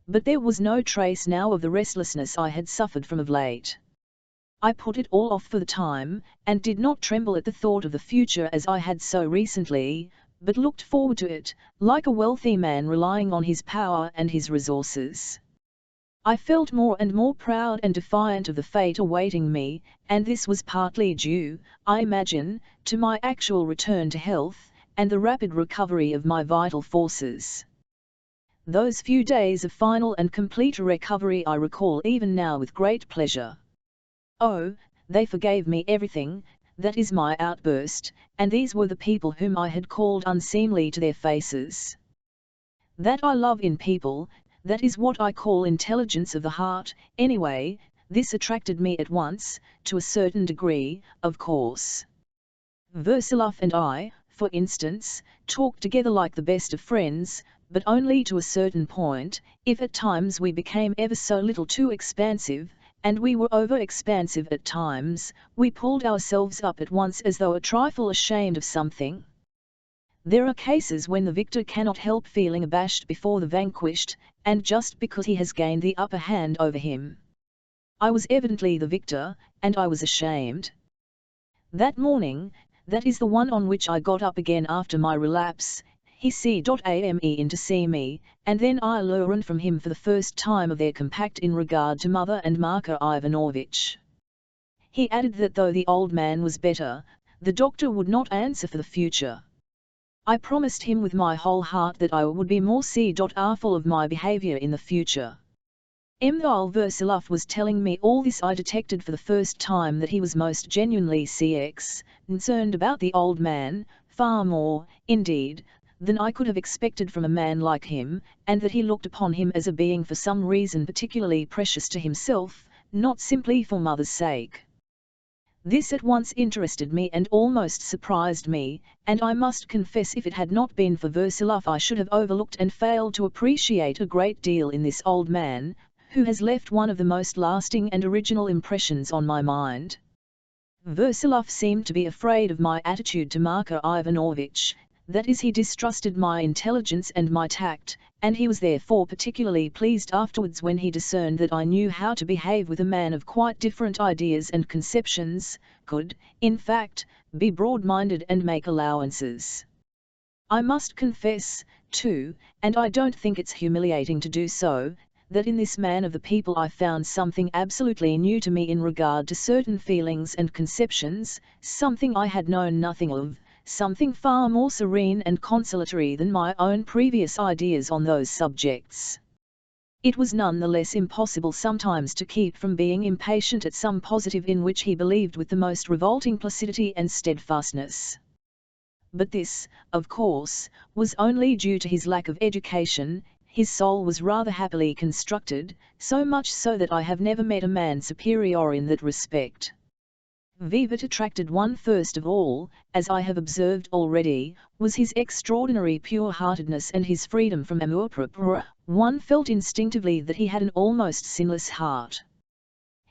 But there was no trace now of the restlessness I had suffered from of late. I put it all off for the time, and did not tremble at the thought of the future as I had so recently, but looked forward to it, like a wealthy man relying on his power and his resources. I felt more and more proud and defiant of the fate awaiting me, and this was partly due, I imagine, to my actual return to health, and the rapid recovery of my vital forces. Those few days of final and complete recovery I recall even now with great pleasure. Oh, they forgave me everything, that is my outburst, and these were the people whom I had called unseemly to their faces. That I love in people, that is what I call intelligence of the heart. Anyway, this attracted me at once, to a certain degree, of course. Versilov and I, for instance, talked together like the best of friends, but only to a certain point. If at times we became ever so little too expansive, and we were over-expansive at times, we pulled ourselves up at once as though a trifle ashamed of something. There are cases when the victor cannot help feeling abashed before the vanquished, and just because he has gained the upper hand over him. I was evidently the victor, and I was ashamed. That morning, that is the one on which I got up again after my relapse, he came in to see me, and then I learned from him for the first time of their compact in regard to mother and Marko Ivanovitch. He added that though the old man was better, the doctor would not answer for the future. I promised him with my whole heart that I would be more careful of my behavior in the future. While Versilov was telling me all this, I detected for the first time that he was most genuinely concerned about the old man, far more, indeed, than I could have expected from a man like him, and that he looked upon him as a being for some reason particularly precious to himself, not simply for mother's sake. This at once interested me and almost surprised me, and I must confess if it had not been for Versilov I should have overlooked and failed to appreciate a great deal in this old man, who has left one of the most lasting and original impressions on my mind. Versilov seemed to be afraid of my attitude to Marko Ivanovitch, that is, he distrusted my intelligence and my tact, and he was therefore particularly pleased afterwards when he discerned that I knew how to behave with a man of quite different ideas and conceptions, could, in fact, be broad-minded and make allowances. I must confess, too, and I don't think it's humiliating to do so, that in this man of the people I found something absolutely new to me in regard to certain feelings and conceptions, something I had known nothing of, something far more serene and consolatory than my own previous ideas on those subjects. It was none the less impossible sometimes to keep from being impatient at some positive in which he believed with the most revolting placidity and steadfastness. But this, of course, was only due to his lack of education. His soul was rather happily constructed, so much so that I have never met a man superior in that respect. What attracted one first of all, as I have observed already, was his extraordinary pure-heartedness and his freedom from amour-propre. One felt instinctively that he had an almost sinless heart.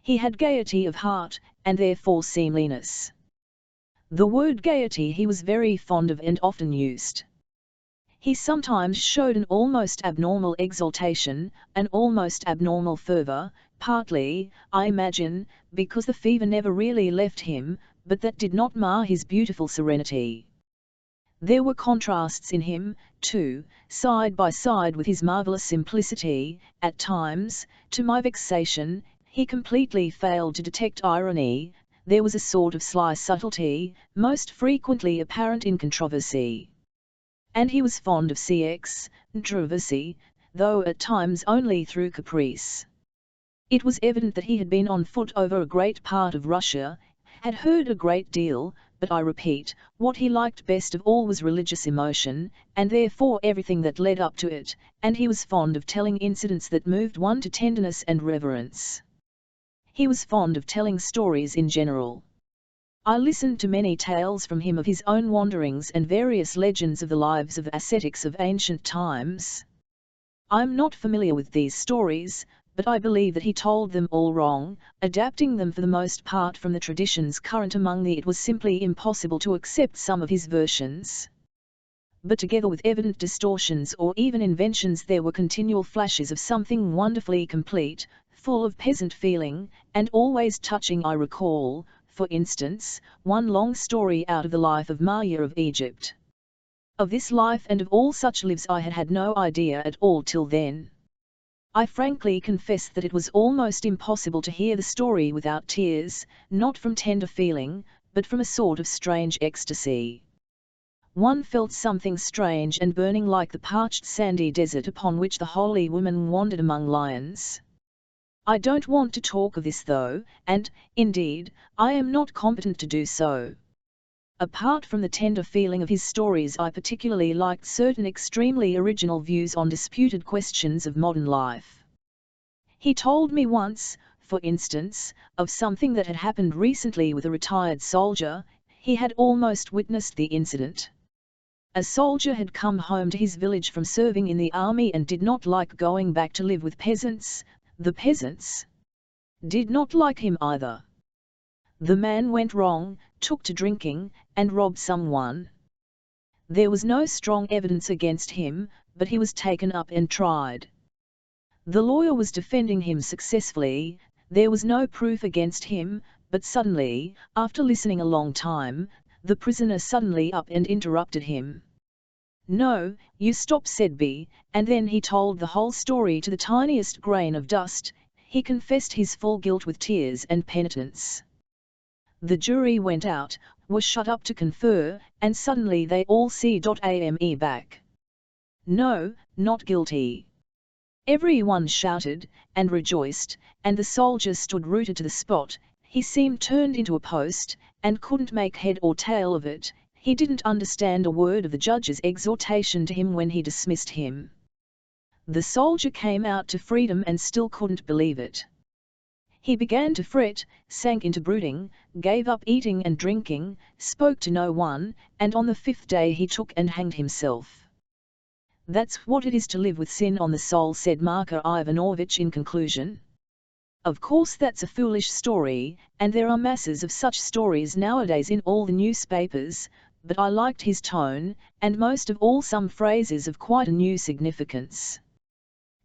He had gaiety of heart, and therefore seemliness. The word gaiety he was very fond of and often used. He sometimes showed an almost abnormal exaltation, an almost abnormal fervour, partly, I imagine, because the fever never really left him, but that did not mar his beautiful serenity. There were contrasts in him, too, side by side with his marvellous simplicity. At times, to my vexation, he completely failed to detect irony. There was a sort of sly subtlety, most frequently apparent in controversy. And he was fond of controversy, though at times only through caprice. It was evident that he had been on foot over a great part of Russia, had heard a great deal, but I repeat, what he liked best of all was religious emotion, and therefore everything that led up to it, and he was fond of telling incidents that moved one to tenderness and reverence. He was fond of telling stories in general. I listened to many tales from him of his own wanderings and various legends of the lives of ascetics of ancient times. I am not familiar with these stories, but I believe that he told them all wrong, adapting them for the most part from the traditions current among the it was simply impossible to accept some of his versions. But together with evident distortions or even inventions there were continual flashes of something wonderfully complete, full of peasant feeling, and always touching. I recall, for instance, one long story out of the life of Maya of Egypt. Of this life and of all such lives I had had no idea at all till then. I frankly confess that it was almost impossible to hear the story without tears, not from tender feeling, but from a sort of strange ecstasy. one felt something strange and burning like the parched sandy desert upon which the holy woman wandered among lions. I don't want to talk of this though, and, indeed, I am not competent to do so. Apart from the tender feeling of his stories, I particularly liked certain extremely original views on disputed questions of modern life. He told me once, for instance, of something that had happened recently with a retired soldier. He had almost witnessed the incident. A soldier had come home to his village from serving in the army and did not like going back to live with peasants. The peasants did not like him either. The man went wrong, took to drinking, and robbed someone. There was no strong evidence against him, but he was taken up and tried. The lawyer was defending him successfully. There was no proof against him, but suddenly, after listening a long time, the prisoner suddenly up and interrupted him. "No, you stop," said B, and then he told the whole story to the tiniest grain of dust. He confessed his full guilt with tears and penitence. The jury went out, were shut up to confer, and suddenly they all see.ame back. "No, not guilty." Everyone shouted, and rejoiced, and the soldier stood rooted to the spot. He seemed turned into a post, and couldn't make head or tail of it. He didn't understand a word of the judge's exhortation to him when he dismissed him. The soldier came out to freedom and still couldn't believe it. He began to fret, sank into brooding, gave up eating and drinking, spoke to no one, and on the 5th day he took and hanged himself. "That's what it is to live with sin on the soul," said Marko Ivanovich in conclusion. Of course that's a foolish story, and there are masses of such stories nowadays in all the newspapers, but I liked his tone, and most of all some phrases of quite a new significance.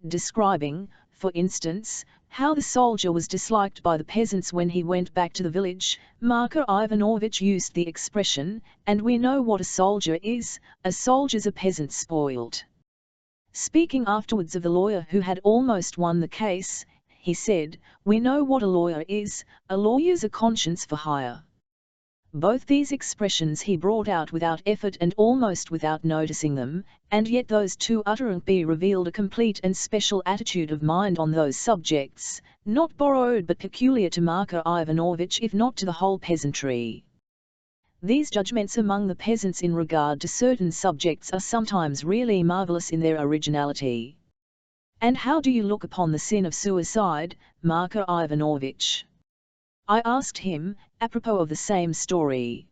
Describing, for instance, how the soldier was disliked by the peasants when he went back to the village, Marko Ivanovich used the expression, "And we know what a soldier is, a soldier's a peasant spoiled." Speaking afterwards of the lawyer who had almost won the case, he said, "We know what a lawyer is, a lawyer's a conscience for hire." Both these expressions he brought out without effort and almost without noticing them, and yet those two utterances revealed a complete and special attitude of mind on those subjects, not borrowed but peculiar to Marko Ivanovich if not to the whole peasantry. These judgments among the peasants in regard to certain subjects are sometimes really marvelous in their originality. "And how do you look upon the sin of suicide, Marko Ivanovich?" I asked him, apropos of the same story.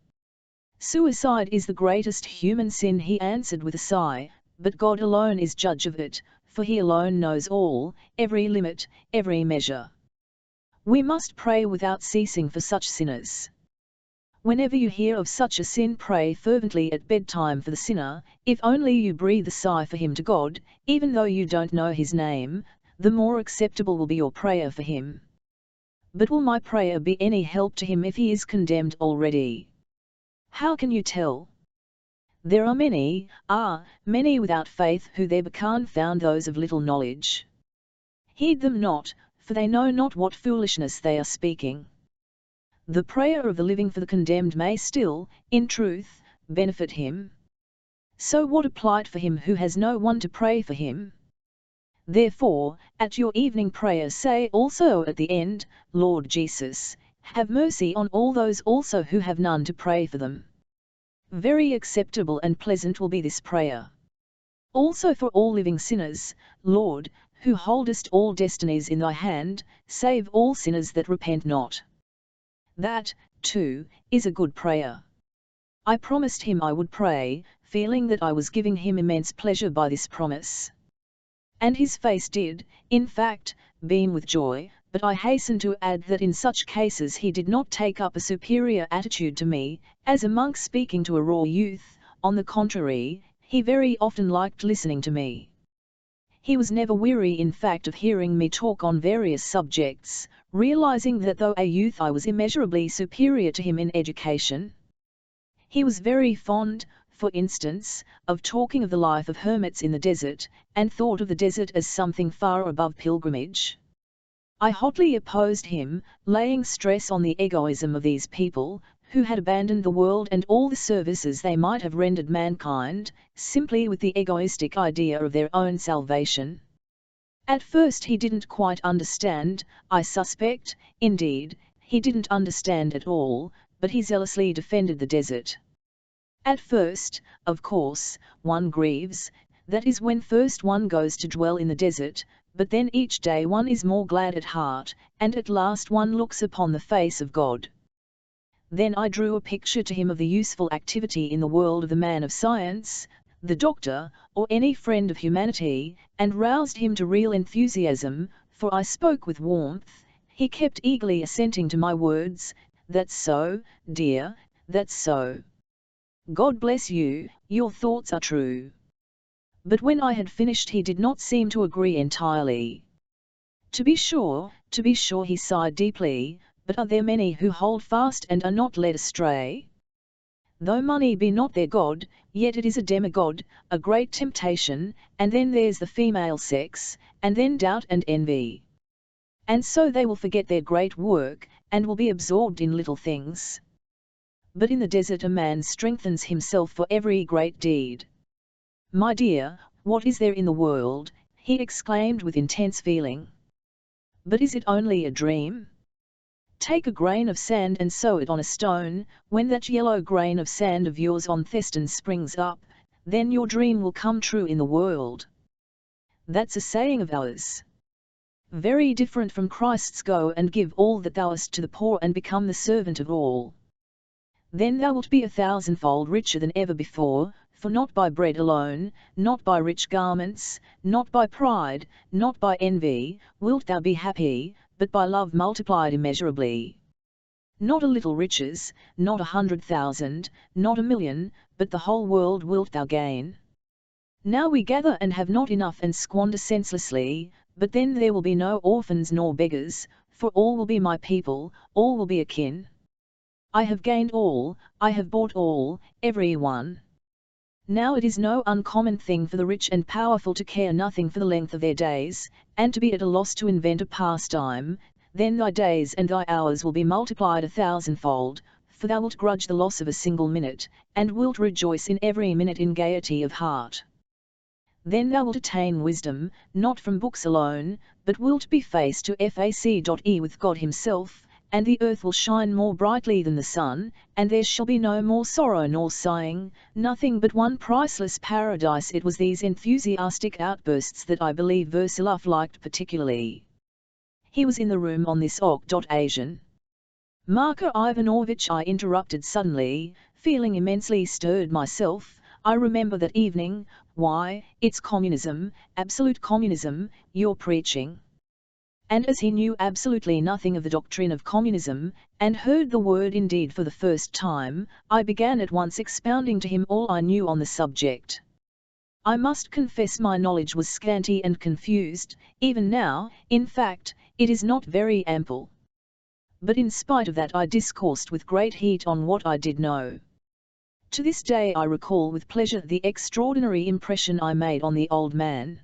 "Suicide is the greatest human sin," he answered with a sigh, "but God alone is judge of it, for He alone knows all, every limit, every measure. We must pray without ceasing for such sinners. Whenever you hear of such a sin, pray fervently at bedtime for the sinner. If only you breathe a sigh for him to God, even though you don't know his name, the more acceptable will be your prayer for him. But will my prayer be any help to him if he is condemned already? How can you tell? There are many without faith who there become found those of little knowledge. Heed them not, for they know not what foolishness they are speaking. The prayer of the living for the condemned may still, in truth, benefit him. So what a plight for him who has no one to pray for him! Therefore, at your evening prayer say also at the end, Lord Jesus, have mercy on all those also who have none to pray for them. Very acceptable and pleasant will be this prayer. Also for all living sinners, Lord, who holdest all destinies in thy hand, save all sinners that repent not. That, too, is a good prayer. I promised him I would pray, feeling that I was giving him immense pleasure by this promise. And his face did, in fact, beam with joy, but I hasten to add that in such cases he did not take up a superior attitude to me, as a monk speaking to a raw youth. On the contrary, he very often liked listening to me. He was never weary in fact of hearing me talk on various subjects, realizing that though a youth I was immeasurably superior to him in education. He was very fond, for instance, of talking of the life of hermits in the desert, and thought of the desert as something far above pilgrimage. I hotly opposed him, laying stress on the egoism of these people, who had abandoned the world and all the services they might have rendered mankind, simply with the egoistic idea of their own salvation. At first he didn't quite understand, I suspect, indeed, he didn't understand at all, but he zealously defended the desert. At first, of course, one grieves, that is when first one goes to dwell in the desert, but then each day one is more glad at heart, and at last one looks upon the face of God. Then I drew a picture to him of the useful activity in the world of the man of science, the doctor, or any friend of humanity, and roused him to real enthusiasm, for I spoke with warmth. He kept eagerly assenting to my words. That's so, dear, that's so. God bless you, your thoughts are true. But when I had finished he did not seem to agree entirely. To be sure, he sighed deeply, but are there many who hold fast and are not led astray? Though money be not their God, yet it is a demigod, a great temptation, and then there's the female sex, and then doubt and envy. And so they will forget their great work, and will be absorbed in little things. But in the desert a man strengthens himself for every great deed. My dear, what is there in the world? He exclaimed with intense feeling. But is it only a dream? Take a grain of sand and sow it on a stone. When that yellow grain of sand of yours on Theston springs up, then your dream will come true in the world. That's a saying of ours. Very different from Christ's go and give all that thou hast to the poor and become the servant of all. Then thou wilt be 1,000-fold richer than ever before, for not by bread alone, not by rich garments, not by pride, not by envy, wilt thou be happy, but by love multiplied immeasurably. Not a little riches, not 100,000, not 1,000,000, but the whole world wilt thou gain. Now we gather and have not enough and squander senselessly, but then there will be no orphans nor beggars, for all will be my people, all will be akin. I have gained all, I have bought all, every one. Now it is no uncommon thing for the rich and powerful to care nothing for the length of their days, and to be at a loss to invent a pastime. Then thy days and thy hours will be multiplied 1,000-fold, for thou wilt grudge the loss of a single minute, and wilt rejoice in every minute in gaiety of heart. Then thou wilt attain wisdom, not from books alone, but wilt be face to face with God himself, and the earth will shine more brightly than the sun, and there shall be no more sorrow nor sighing, nothing but one priceless paradise. It was these enthusiastic outbursts that I believe Versilov liked particularly. He was in the room on this occasion. Marko Ivanovitch, I interrupted suddenly, feeling immensely stirred myself. I remember that evening. Why, it's communism, absolute communism, you're preaching. And as he knew absolutely nothing of the doctrine of communism, and heard the word indeed for the first time, I began at once expounding to him all I knew on the subject. I must confess my knowledge was scanty and confused, even now, in fact, it is not very ample. But in spite of that I discoursed with great heat on what I did know. To this day I recall with pleasure the extraordinary impression I made on the old man.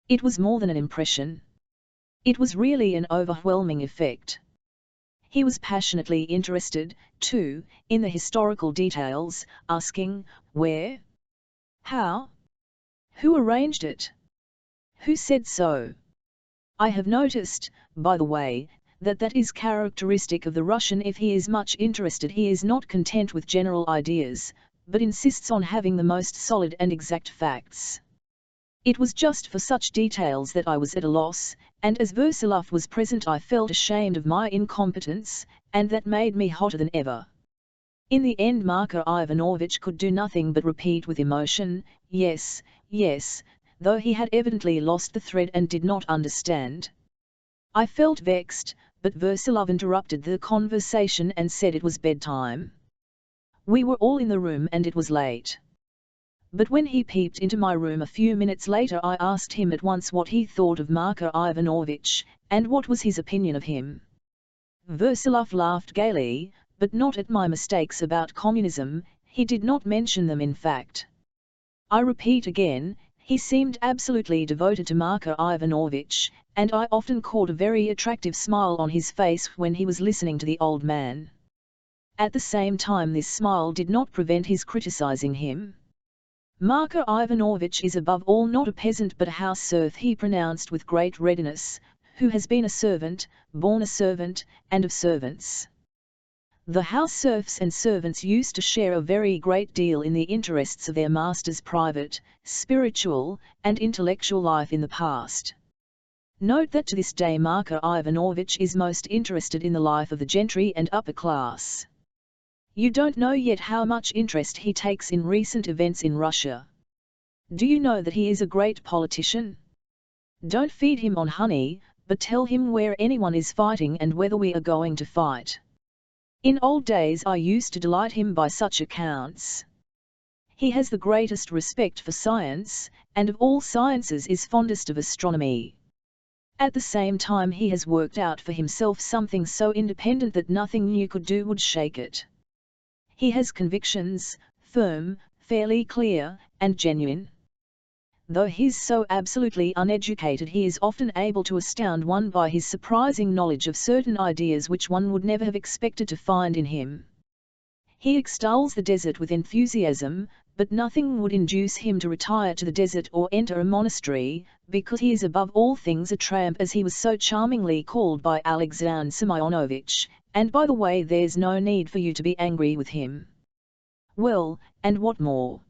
It was more than an impression. It was really an overwhelming effect. He was passionately interested, too, in the historical details, asking, where? How? Who arranged it? Who said so? I have noticed, by the way, that is characteristic of the Russian. If he is much interested he is not content with general ideas, but insists on having the most solid and exact facts. It was just for such details that I was at a loss, and as Versilov was present I felt ashamed of my incompetence, and that made me hotter than ever. In the end Marko Ivanovitch could do nothing but repeat with emotion, yes, yes, though he had evidently lost the thread and did not understand. I felt vexed, but Versilov interrupted the conversation and said it was bedtime. We were all in the room and it was late. But when he peeped into my room a few minutes later I asked him at once what he thought of Marko Ivanovitch, and what was his opinion of him. Versilov laughed gaily, but not at my mistakes about communism. He did not mention them in fact. I repeat again, he seemed absolutely devoted to Marko Ivanovitch, and I often caught a very attractive smile on his face when he was listening to the old man. At the same time this smile did not prevent his criticizing him. "Marko Ivanovich is above all not a peasant but a house serf," he pronounced with great readiness, "who has been a servant, born a servant, and of servants." The house serfs and servants used to share a very great deal in the interests of their master's private, spiritual, and intellectual life in the past. Note that to this day Marko Ivanovich is most interested in the life of the gentry and upper class. You don't know yet how much interest he takes in recent events in Russia. Do you know that he is a great politician? Don't feed him on honey, but tell him where anyone is fighting and whether we are going to fight. In old days I used to delight him by such accounts. He has the greatest respect for science, and of all sciences is fondest of astronomy. At the same time he has worked out for himself something so independent that nothing you could do would shake it. He has convictions, firm, fairly clear, and genuine. Though he's so absolutely uneducated he is often able to astound one by his surprising knowledge of certain ideas which one would never have expected to find in him. He extols the desert with enthusiasm, but nothing would induce him to retire to the desert or enter a monastery, because he is above all things a tramp, as he was so charmingly called by Alexander Semyonovich, and by the way there's no need for you to be angry with him. Well, and what more?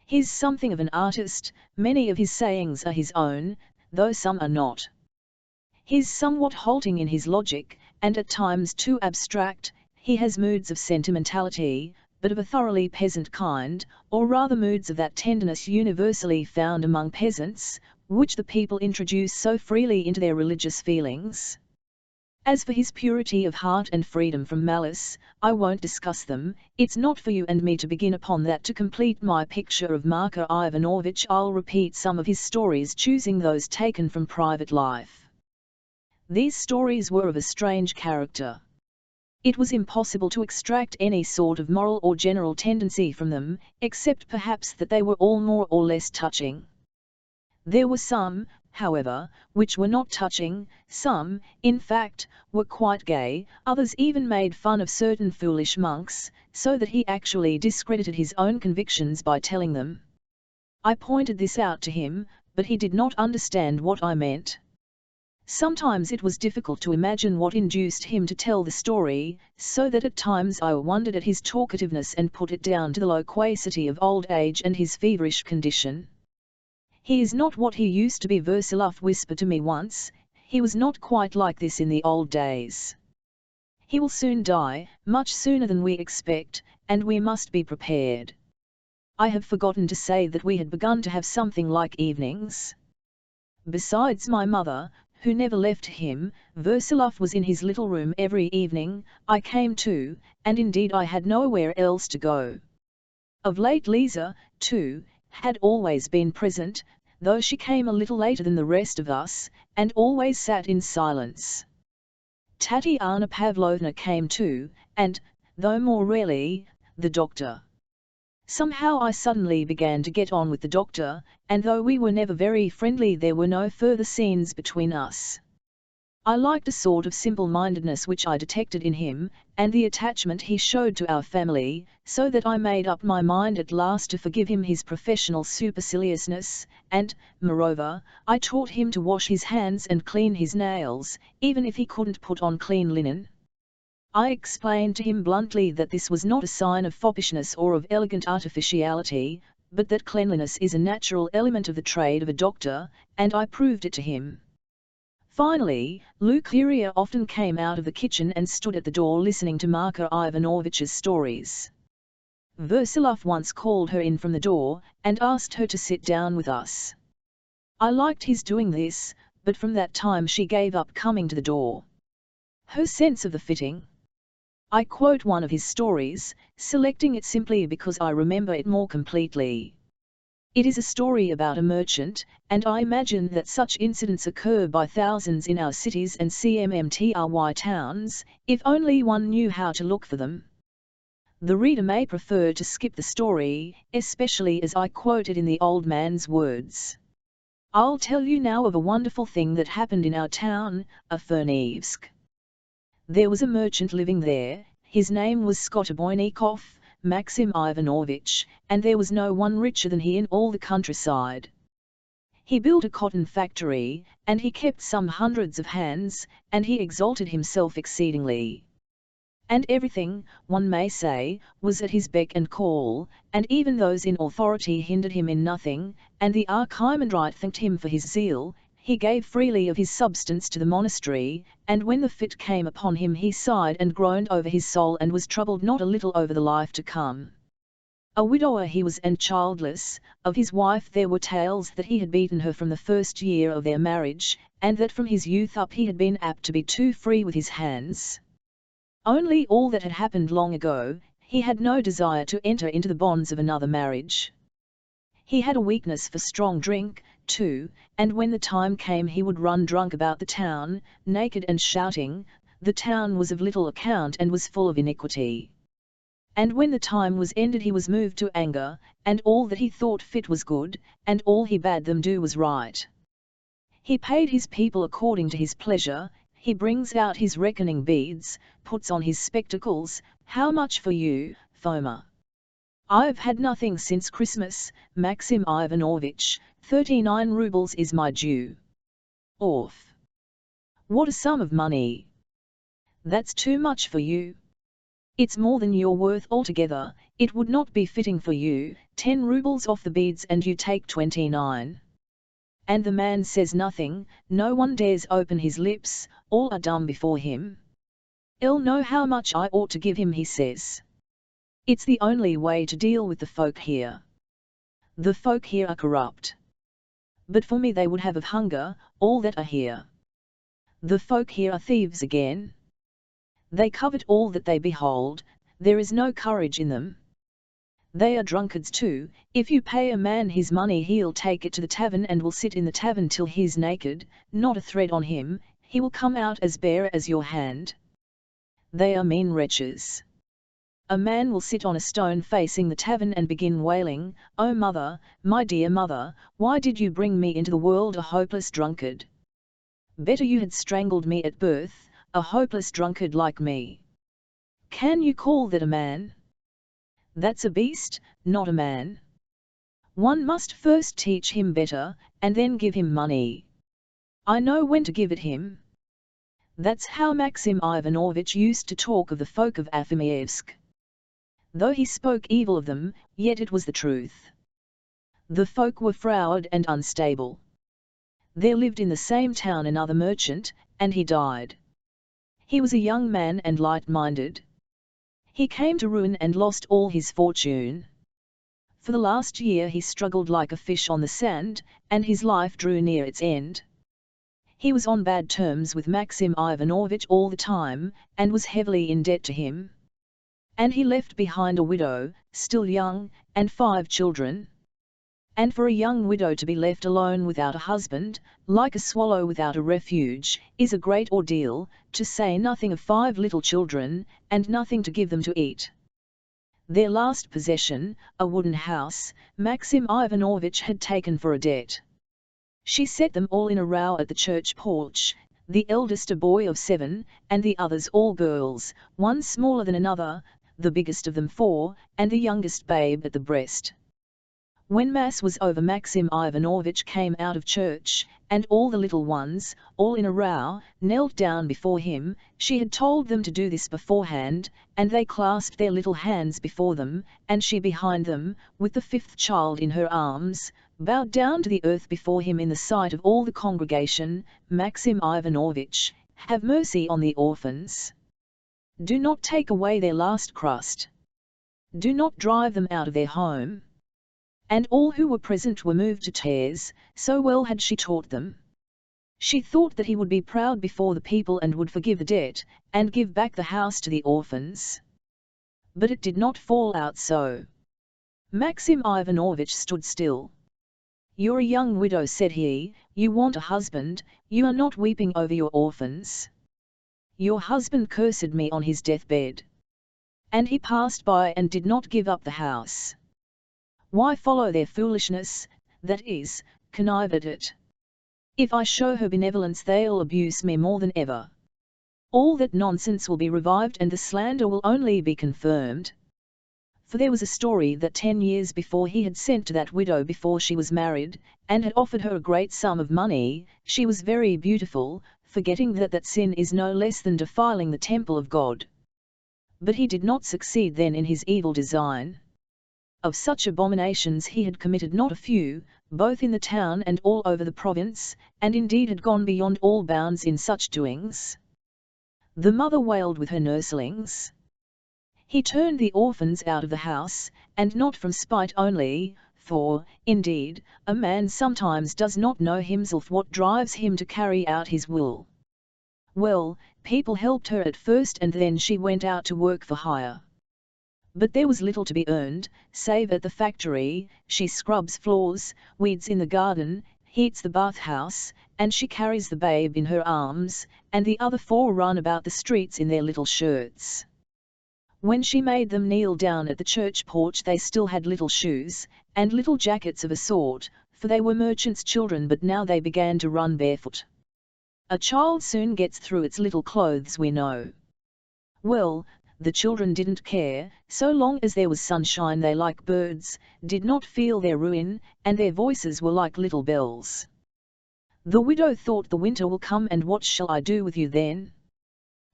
He's something of an artist, many of his sayings are his own, though some are not. He's somewhat halting in his logic, and at times too abstract. He has moods of sentimentality, but of a thoroughly peasant kind, or rather moods of that tenderness universally found among peasants, which the people introduce so freely into their religious feelings. As for his purity of heart and freedom from malice, I won't discuss them. It's not for you and me to begin upon that. To complete my picture of Marko Ivanovich I'll repeat some of his stories, choosing those taken from private life. These stories were of a strange character. It was impossible to extract any sort of moral or general tendency from them, except perhaps that they were all more or less touching. There were some, however, which were not touching. Some, in fact, were quite gay, others even made fun of certain foolish monks, so that he actually discredited his own convictions by telling them. I pointed this out to him, but he did not understand what I meant. Sometimes it was difficult to imagine what induced him to tell the story, so that at times I wondered at his talkativeness and put it down to the loquacity of old age and his feverish condition. "He is not what he used to be," Versilov whispered to me once. "He was not quite like this in the old days. He will soon die, much sooner than we expect, and we must be prepared." I have forgotten to say that we had begun to have something like evenings. Besides my mother, who never left him, Versilov was in his little room every evening. I came too, and indeed I had nowhere else to go. Of late Lisa, too, had always been present, though she came a little later than the rest of us, and always sat in silence. Tatiana Pavlovna came too, and, though more rarely, the doctor. Somehow I suddenly began to get on with the doctor, and though we were never very friendly there were no further scenes between us. I liked a sort of simple-mindedness which I detected in him, and the attachment he showed to our family, so that I made up my mind at last to forgive him his professional superciliousness, and, moreover, I taught him to wash his hands and clean his nails, even if he couldn't put on clean linen. I explained to him bluntly that this was not a sign of foppishness or of elegant artificiality, but that cleanliness is a natural element of the trade of a doctor, and I proved it to him. Finally, Lukeria often came out of the kitchen and stood at the door listening to Marko Ivanovich's stories. Versilov once called her in from the door, and asked her to sit down with us. I liked his doing this, but from that time she gave up coming to the door. Her sense of the fitting. I quote one of his stories, selecting it simply because I remember it more completely. It is a story about a merchant, and I imagine that such incidents occur by thousands in our cities and CMMTRY towns, if only one knew how to look for them. The reader may prefer to skip the story, especially as I quote it in the old man's words. I'll tell you now of a wonderful thing that happened in our town, Fernivsk. There was a merchant living there. His name was Skotoboynikov, Maxim Ivanovich, and there was no one richer than he in all the countryside. He built a cotton factory, and he kept some hundreds of hands, and he exalted himself exceedingly. And everything, one may say, was at his beck and call, and even those in authority hindered him in nothing, and the archimandrite thanked him for his zeal. He gave freely of his substance to the monastery, and when the fit came upon him he sighed and groaned over his soul and was troubled not a little over the life to come. A widower he was and childless. Of his wife there were tales that he had beaten her from the first year of their marriage, and that from his youth up he had been apt to be too free with his hands. Only all that had happened long ago, he had no desire to enter into the bonds of another marriage. He had a weakness for strong drink, too, and when the time came he would run drunk about the town, naked and shouting. The town was of little account and was full of iniquity. And when the time was ended he was moved to anger, and all that he thought fit was good, and all he bade them do was right. He paid his people according to his pleasure. He brings out his reckoning beads, puts on his spectacles. How much for you, Foma? I've had nothing since Christmas, Maxim Ivanovich. 39 rubles is my due. Off. What a sum of money! That's too much for you. It's more than you're worth altogether. It would not be fitting for you. 10 rubles off the beads and you take 29. And the man says nothing, no one dares open his lips, all are dumb before him. I'll know how much I ought to give him, he says. It's the only way to deal with the folk here. The folk here are corrupt. But for me they would have of hunger, all that are here. The folk here are thieves again. They covet all that they behold, there is no courage in them. They are drunkards too. If you pay a man his money he'll take it to the tavern and will sit in the tavern till he's naked, not a thread on him, he will come out as bare as your hand. They are mean wretches. A man will sit on a stone facing the tavern and begin wailing, "Oh mother, my dear mother, why did you bring me into the world a hopeless drunkard? Better you had strangled me at birth, a hopeless drunkard like me. Can you call that a man? That's a beast, not a man. One must first teach him better, and then give him money. I know when to give it him." That's how Maxim Ivanovich used to talk of the folk of Afimievsk. Though he spoke evil of them, yet it was the truth. The folk were froward and unstable. There lived in the same town another merchant, and he died. He was a young man and light-minded. He came to ruin and lost all his fortune. For the last year he struggled like a fish on the sand, and his life drew near its end. He was on bad terms with Maxim Ivanovich all the time, and was heavily in debt to him. And he left behind a widow, still young, and 5 children. And for a young widow to be left alone without a husband, like a swallow without a refuge, is a great ordeal, to say nothing of 5 little children, and nothing to give them to eat. Their last possession, a wooden house, Maxim Ivanovich had taken for a debt. She set them all in a row at the church porch, the eldest a boy of 7, and the others all girls, one smaller than another, the biggest of them 4, and the youngest babe at the breast. When Mass was over Maxim Ivanovich came out of church, and all the little ones, all in a row, knelt down before him. She had told them to do this beforehand, and they clasped their little hands before them, and she behind them, with the 5th child in her arms, bowed down to the earth before him in the sight of all the congregation. "Maxim Ivanovich, have mercy on the orphans. Do not take away their last crust. Do not drive them out of their home." And all who were present were moved to tears, so well had she taught them. She thought that he would be proud before the people and would forgive the debt, and give back the house to the orphans. But it did not fall out so. Maxim Ivanovich stood still. "You're a young widow," said he, "you want a husband, you are not weeping over your orphans. Your husband cursed me on his deathbed. And he passed by and did not give up the house. Why follow their foolishness, that is, connive at it? If I show her benevolence they'll abuse me more than ever. All that nonsense will be revived and the slander will only be confirmed. For there was a story that 10 years before he had sent to that widow before she was married, and had offered her a great sum of money. She was very beautiful, forgetting that sin is no less than defiling the temple of God. But he did not succeed then in his evil design. Of such abominations he had committed not a few, both in the town and all over the province, and indeed had gone beyond all bounds in such doings. The mother wailed with her nurslings. He turned the orphans out of the house, and not from spite only, for, indeed, a man sometimes does not know himself what drives him to carry out his will. Well, people helped her at first and then she went out to work for hire. But there was little to be earned, save at the factory. She scrubs floors, weeds in the garden, heats the bathhouse, and she carries the babe in her arms, and the other 4 run about the streets in their little shirts. When she made them kneel down at the church porch they still had little shoes, and little jackets of a sort, for they were merchants' children, but now they began to run barefoot. A child soon gets through its little clothes, we know. Well, the children didn't care, so long as there was sunshine they, like birds, did not feel their ruin, and their voices were like little bells. The widow thought, the winter will come, and what shall I do with you then?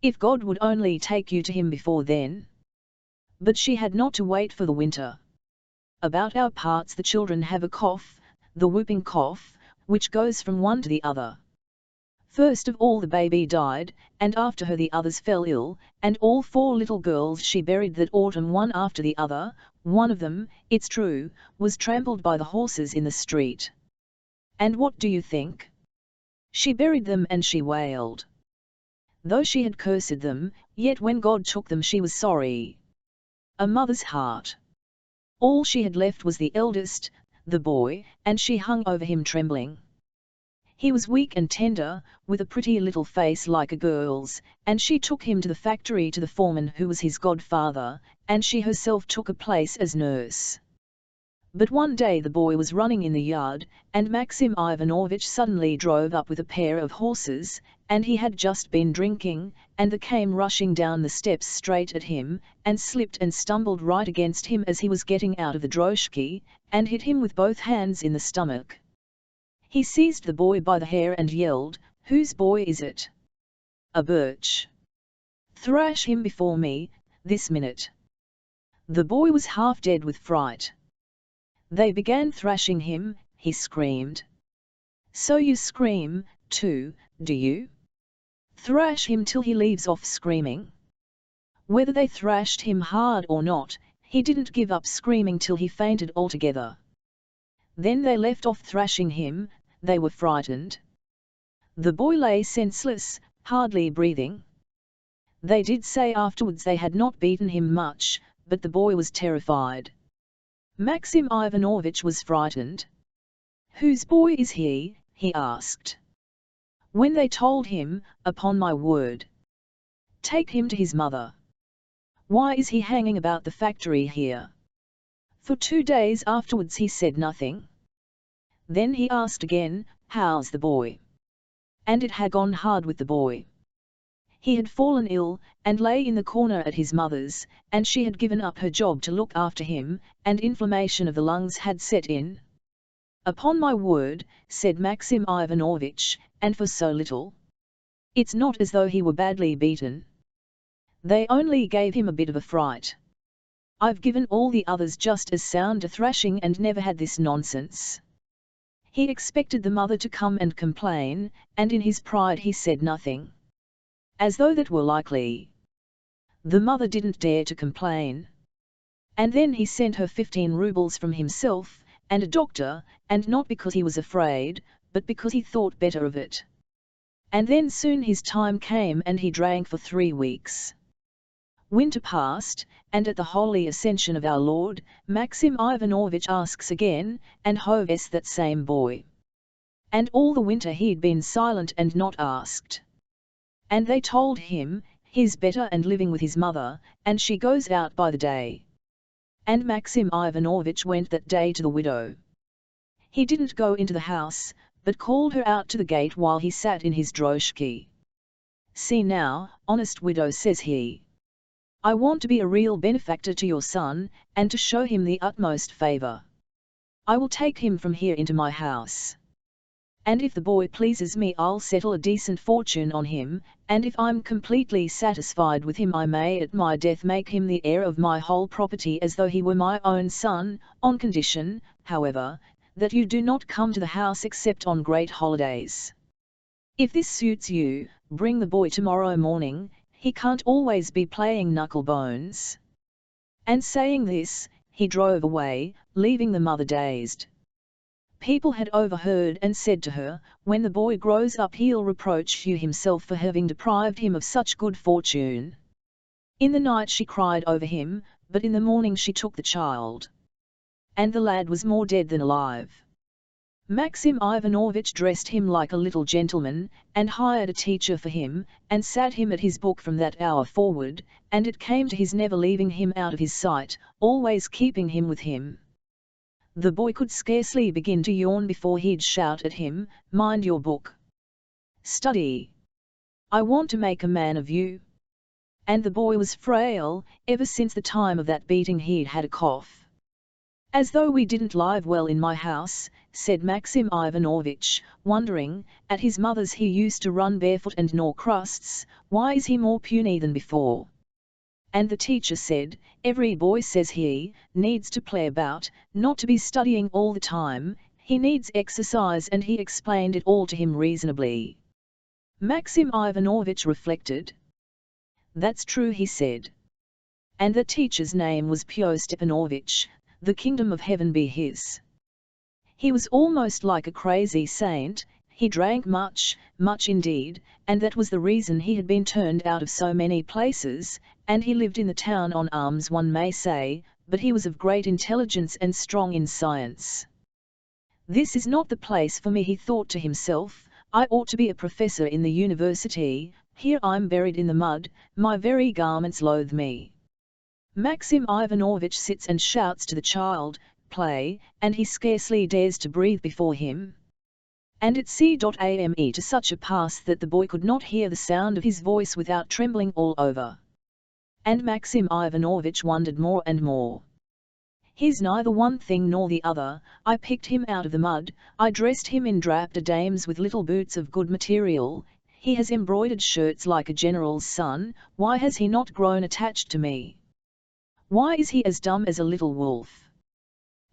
If God would only take you to him before then. But she had not to wait for the winter. About our parts the children have a cough, the whooping cough, which goes from one to the other. First of all the baby died, and after her the others fell ill, and all 4 little girls she buried that autumn, one after the other. One of them, it's true, was trampled by the horses in the street. And what do you think? She buried them and she wailed. Though she had cursed them, yet when God took them she was sorry. A mother's heart. All she had left was the eldest, the boy, and she hung over him trembling. He was weak and tender, with a pretty little face like a girl's, and she took him to the factory to the foreman who was his godfather, and she herself took a place as nurse. But one day the boy was running in the yard, and Maxim Ivanovitch suddenly drove up with a pair of horses, and he had just been drinking, and they came rushing down the steps straight at him, and slipped and stumbled right against him as he was getting out of the droshky, and hit him with both hands in the stomach. He seized the boy by the hair and yelled, "Whose boy is it? A birch! Thrash him before me, this minute!" The boy was half dead with fright. They began thrashing him. He screamed. "So you scream, too, do you? Thrash him till he leaves off screaming." Whether they thrashed him hard or not, he didn't give up screaming till he fainted altogether. Then they left off thrashing him. They were frightened. The boy lay senseless, hardly breathing. They did say afterwards they had not beaten him much, but the boy was terrified. Maxim Ivanovitch was frightened. "Whose boy is he?" he asked. When they told him, "Upon my word, take him to his mother. Why is he hanging about the factory here?" For 2 days afterwards he said nothing. Then he asked again, "How's the boy?" And it had gone hard with the boy. He had fallen ill, and lay in the corner at his mother's, and she had given up her job to look after him, and inflammation of the lungs had set in. "Upon my word," said Maxim Ivanovitch, "and for so little. It's not as though he were badly beaten. They only gave him a bit of a fright. I've given all the others just as sound a thrashing and never had this nonsense." He expected the mother to come and complain, and in his pride he said nothing. As though that were likely. The mother didn't dare to complain. And then he sent her 15 rubles from himself, and a doctor, and not because he was afraid, but because he thought better of it. And then soon his time came and he drank for 3 weeks. Winter passed, and at the holy ascension of our Lord, Maxim Ivanovitch asks again, and who's that same boy? And all the winter he'd been silent and not asked. And they told him, he's better and living with his mother, and she goes out by the day. And Maxim Ivanovitch went that day to the widow. He didn't go into the house, but called her out to the gate while he sat in his droshky. "See now, honest widow," says he. "I want to be a real benefactor to your son, and to show him the utmost favour. I will take him from here into my house. And if the boy pleases me, I'll settle a decent fortune on him, and if I'm completely satisfied with him, I may at my death make him the heir of my whole property as though he were my own son, on condition, however, that you do not come to the house except on great holidays. If this suits you, bring the boy tomorrow morning, he can't always be playing knuckle bones." And saying this, he drove away, leaving the mother dazed. People had overheard and said to her, "When the boy grows up he'll reproach you himself for having deprived him of such good fortune." In the night she cried over him, but in the morning she took the child. And the lad was more dead than alive. Maxim Ivanovitch dressed him like a little gentleman, and hired a teacher for him, and sat him at his book from that hour forward, and it came to his never leaving him out of his sight, always keeping him with him. The boy could scarcely begin to yawn before he'd shout at him, "Mind your book. Study. I want to make a man of you." And the boy was frail. Ever since the time of that beating he'd had a cough. "As though we didn't live well in my house," said Maxim Ivanovitch, wondering, at his mother's. "He used to run barefoot and gnaw crusts, why is he more puny than before?" And the teacher said, "Every boy," says he, "needs to play about, not to be studying all the time, he needs exercise," and he explained it all to him reasonably. Maxim Ivanovitch reflected. "That's true," he said. And the teacher's name was Pyotr Stepanovitch, the kingdom of heaven be his. He was almost like a crazy saint. He drank much, much indeed, and that was the reason he had been turned out of so many places, and he lived in the town on alms, one may say, but he was of great intelligence and strong in science. "This is not the place for me," he thought to himself. "I ought to be a professor in the university. Here I'm buried in the mud, my very garments loathe me." Maxim Ivanovitch sits and shouts to the child, "Play," and he scarcely dares to breathe before him. And it came to such a pass that the boy could not hear the sound of his voice without trembling all over. And Maxim Ivanovitch wondered more and more. "He's neither one thing nor the other. I picked him out of the mud, I dressed him in dames with little boots of good material, he has embroidered shirts like a general's son. Why has he not grown attached to me? Why is he as dumb as a little wolf?"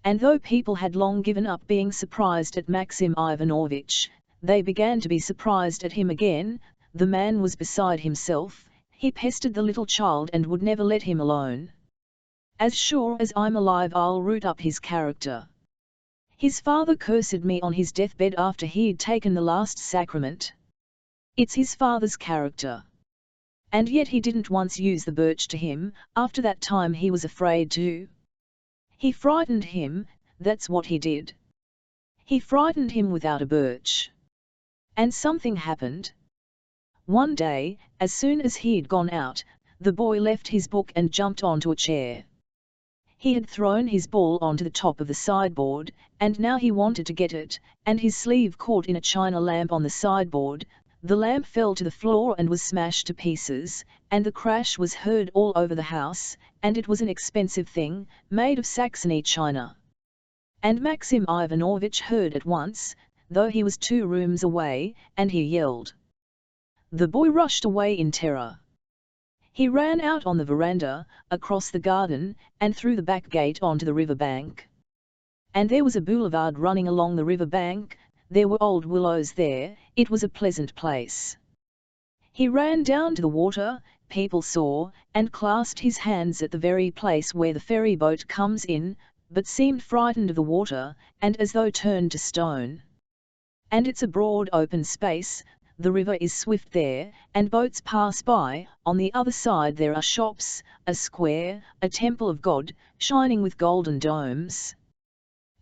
And though people had long given up being surprised at Maxim Ivanovitch, they began to be surprised at him again. The man was beside himself. He pestered the little child and would never let him alone. "As sure as I'm alive I'll root up his character. His father cursed me on his deathbed after he'd taken the last sacrament. It's his father's character. And yet he didn't once use the birch to him. After that time he was afraid to. He frightened him, that's what he did. He frightened him without a birch. And something happened. One day, as soon as he'd gone out, the boy left his book and jumped onto a chair. He had thrown his ball onto the top of the sideboard, and now he wanted to get it, and his sleeve caught in a china lamp on the sideboard. The lamp fell to the floor and was smashed to pieces, and the crash was heard all over the house, and it was an expensive thing, made of Saxony china. And Maxim Ivanovitch heard at once, though he was 2 rooms away, and he yelled. The boy rushed away in terror. He ran out on the veranda, across the garden, and through the back gate onto the river bank. And there was a boulevard running along the river bank. There were old willows there. It was a pleasant place. He ran down to the water. People saw, and clasped his hands at the very place where the ferry boat comes in, but seemed frightened of the water, and as though turned to stone. And it's a broad open space, the river is swift there, and boats pass by. On the other side there are shops, a square, a temple of God, shining with golden domes.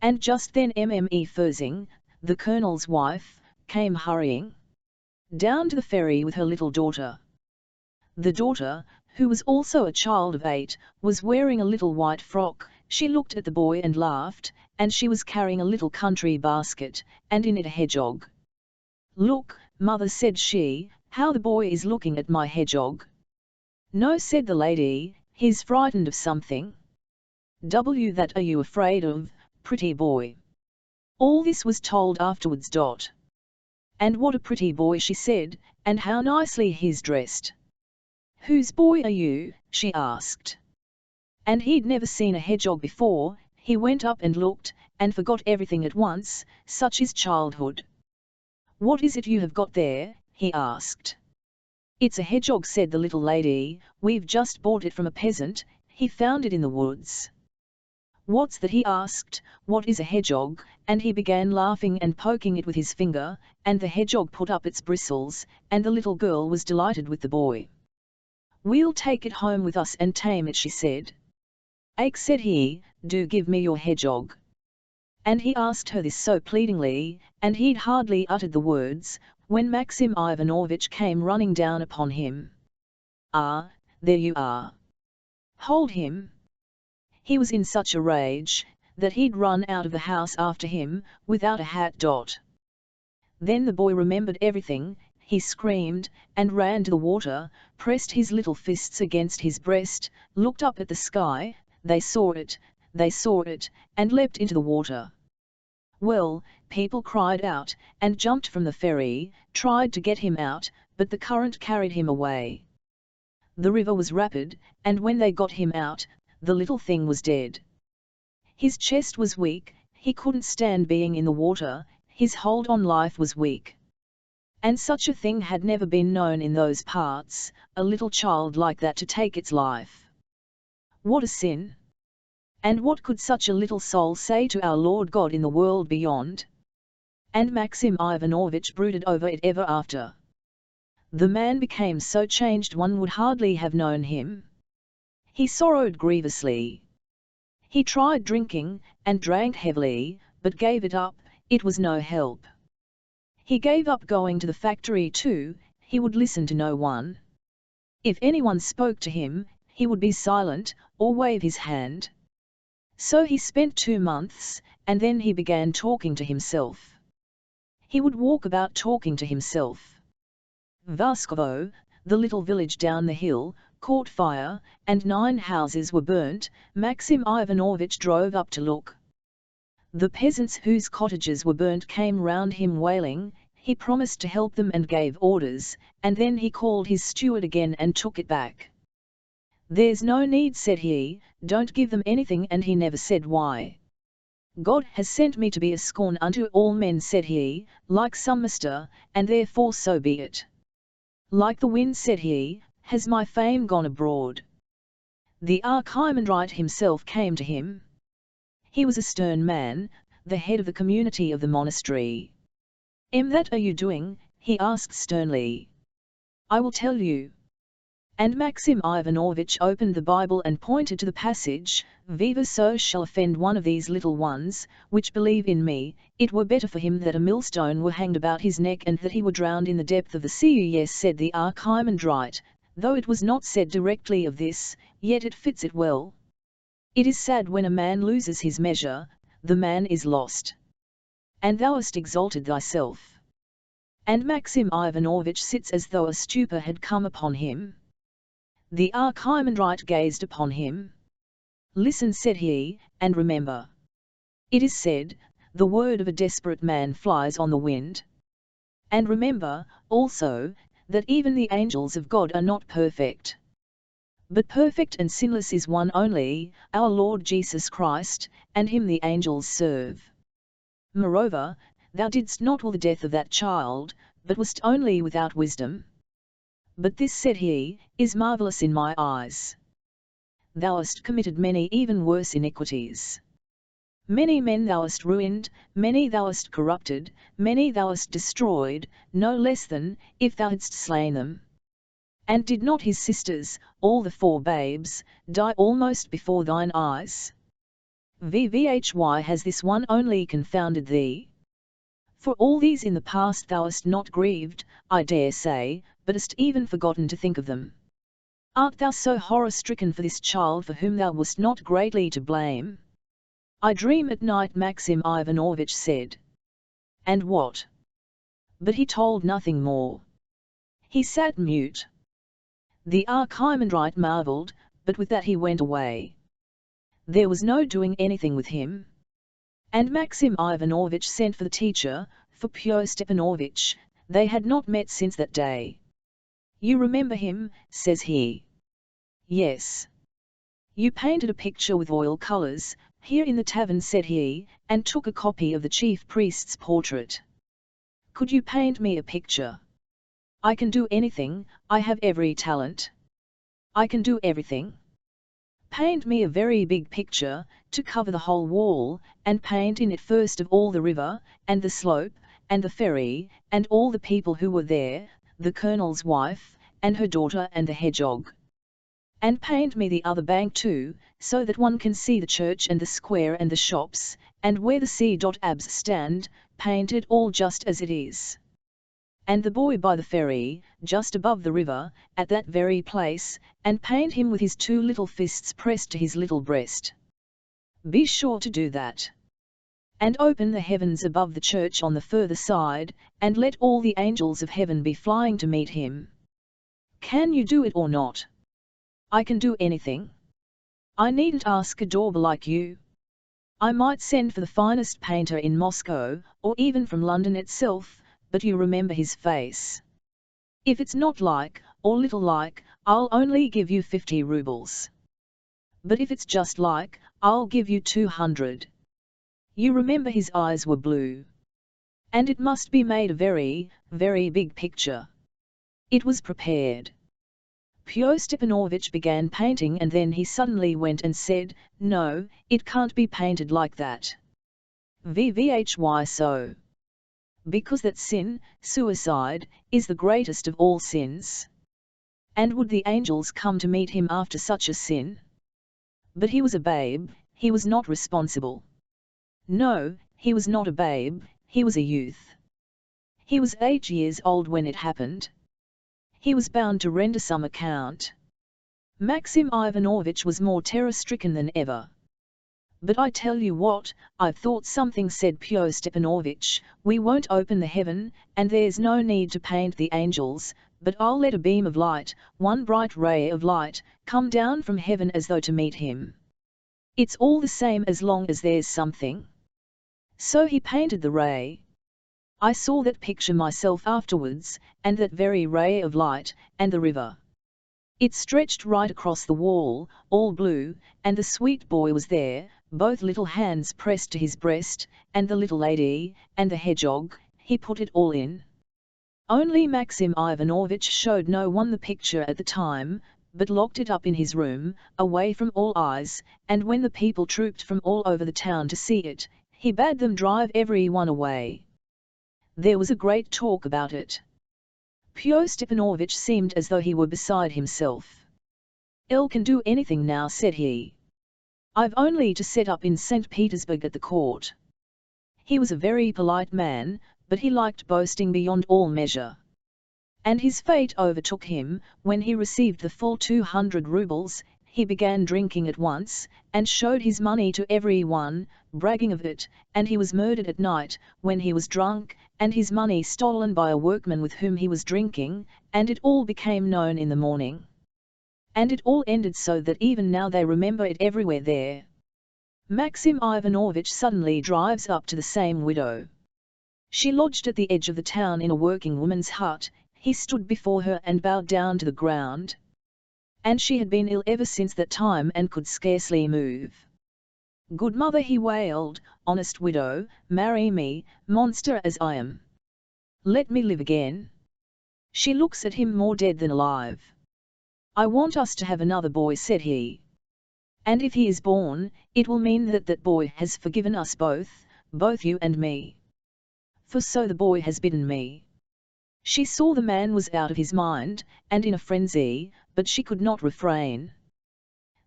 And just then Fersing, the colonel's wife, came hurrying down to the ferry with her little daughter. The daughter, who was also a child of 8, was wearing a little white frock. She looked at the boy and laughed, and she was carrying a little country basket, and in it a hedgehog. "Look, mother," said she, How the boy is looking at my hedgehog." "No," said the lady, "he's frightened of something." "That are you afraid of, pretty boy?" All this was told afterwards. "And what a pretty boy," she said, "and how nicely he's dressed." "Whose boy are you?" she asked. And he'd never seen a hedgehog before. He went up and looked, and forgot everything at once, such is childhood. "What is it you have got there?" he asked. "It's a hedgehog," said the little lady, "we've just bought it from a peasant, he found it in the woods." "What's that?" he asked. "What is a hedgehog?" And he began laughing and poking it with his finger, and the hedgehog put up its bristles, and the little girl was delighted with the boy. "We'll take it home with us and tame it," she said. "Ake," said he, "do give me your hedgehog." And he asked her this so pleadingly, and he'd hardly uttered the words, when Maxim Ivanovitch came running down upon him. "Ah, there you are! Hold him!" He was in such a rage, that he'd run out of the house after him, without a hat. Then the boy remembered everything, he screamed, and ran to the water, pressed his little fists against his breast, looked up at the sky, they saw it, and leapt into the water. Well, people cried out, and jumped from the ferry, tried to get him out, but the current carried him away. The river was rapid, and when they got him out, the little thing was dead. His chest was weak, he couldn't stand being in the water, his hold on life was weak. And such a thing had never been known in those parts, a little child like that to take its life. What a sin! And what could such a little soul say to our Lord God in the world beyond? And Maxim Ivanovitch brooded over it ever after. The man became so changed one would hardly have known him. He sorrowed grievously. He tried drinking, and drank heavily, but gave it up, it was no help. He gave up going to the factory too, he would listen to no one. If anyone spoke to him, he would be silent, or wave his hand. So he spent 2 months, and then he began talking to himself. He would walk about talking to himself. Vaskovo, the little village down the hill, caught fire, and 9 houses were burnt. Maxim Ivanovitch drove up to look. The peasants whose cottages were burnt came round him wailing. He promised to help them and gave orders, and then he called his steward again and took it back. "There's no need," said he, "don't give them anything," and he never said why. "God has sent me to be a scorn unto all men," said he, "like some master, and therefore so be it. Like the wind," said he, "has my fame gone abroad." The archimandrite himself came to him. He was a stern man, the head of the community of the monastery. "That are you doing?" he asked sternly. "I will tell you." And Maxim Ivanovitch opened the Bible and pointed to the passage, "Viva so shall offend one of these little ones, which believe in me, it were better for him that a millstone were hanged about his neck and that he were drowned in the depth of the sea." "Yes," said the archimandrite, "though it was not said directly of this, yet it fits it well. It is sad when a man loses his measure, the man is lost. And thou hast exalted thyself." And Maxim Ivanovitch sits as though a stupor had come upon him. The archimandrite gazed upon him. "Listen," said he, "and remember. It is said, the word of a desperate man flies on the wind. And remember, also, that even the angels of God are not perfect. But perfect and sinless is one only, our Lord Jesus Christ, and him the angels serve. Moreover, thou didst not will the death of that child, but wast only without wisdom. But this," said he, "is marvellous in my eyes. Thou hast committed many even worse iniquities. Many men thou hast ruined, many thou hast corrupted, many thou hast destroyed, no less than, if thou hadst slain them. And did not his sisters, all the 4 babes, die almost before thine eyes? Why has this one only confounded thee? For all these in the past thou hast not grieved, I dare say, but hast even forgotten to think of them. Art thou so horror-stricken for this child for whom thou wast not greatly to blame?" "I dream at night," Maxim Ivanovitch said. "And what?" But he told nothing more. He sat mute. The Archimandrite marvelled, but with that he went away. There was no doing anything with him. And Maxim Ivanovitch sent for the teacher, for Pyotr Stepanovitch. They had not met since that day. "You remember him?" says he. "Yes. You painted a picture with oil colours, here in the tavern," said he, and took a copy of the chief priest's portrait. "Could you paint me a picture?" "I can do anything, I have every talent. I can do everything." "Paint me a very big picture, to cover the whole wall, and paint in it first of all the river, and the slope, and the ferry, and all the people who were there, the colonel's wife, and her daughter and the hedgehog. And paint me the other bank too, so that one can see the church and the square and the shops, and where the C.Abs stand, paint it all just as it is. And the boy by the ferry, just above the river, at that very place, and paint him with his two little fists pressed to his little breast. Be sure to do that. And open the heavens above the church on the further side, and let all the angels of heaven be flying to meet him. Can you do it or not?" "I can do anything. I needn't ask a dauber like you. I might send for the finest painter in Moscow, or even from London itself, but you remember his face. If it's not like, or little like, I'll only give you 50 rubles. But if it's just like, I'll give you 200. You remember his eyes were blue. And it must be made a very, very big picture." It was prepared. Pyotr Stepanovitch began painting, and then he suddenly went and said, "No, it can't be painted like that." "Why so?" "Because that sin, suicide, is the greatest of all sins. And would the angels come to meet him after such a sin?" But he was a babe, he was not responsible. No, he was not a babe, he was a youth. He was 8 years old when it happened. He was bound to render some account. Maxim Ivanovitch was more terror-stricken than ever. "But I tell you what, I've thought something," said Pyotr Stepanovitch. "We won't open the heaven, and there's no need to paint the angels, but I'll let a beam of light, one bright ray of light, come down from heaven as though to meet him. It's all the same as long as there's something." So he painted the ray. I saw that picture myself afterwards, and that very ray of light, and the river. It stretched right across the wall, all blue, and the sweet boy was there, both little hands pressed to his breast, and the little lady, and the hedgehog. He put it all in. Only Maxim Ivanovitch showed no one the picture at the time, but locked it up in his room, away from all eyes, and when the people trooped from all over the town to see it, he bade them drive every one away. There was a great talk about it. Pyotr Stepanovitch seemed as though he were beside himself. "I can do anything now," said he. "I've only to set up in St. Petersburg at the court." He was a very polite man, but he liked boasting beyond all measure. And his fate overtook him. When he received the full 200 rubles, he began drinking at once, and showed his money to every one, bragging of it, and he was murdered at night, when he was drunk, and his money stolen by a workman with whom he was drinking, and it all became known in the morning. And it all ended so that even now they remember it everywhere there. Maxim Ivanovitch suddenly drives up to the same widow. She lodged at the edge of the town in a working woman's hut. He stood before her and bowed down to the ground. And she had been ill ever since that time and could scarcely move. "Good mother," he wailed, "honest widow, marry me, monster as I am. Let me live again." She looks at him more dead than alive. "I want us to have another boy," said he. "And if he is born, it will mean that that boy has forgiven us both you and me. For so the boy has bidden me." She saw the man was out of his mind, and in a frenzy, but she could not refrain.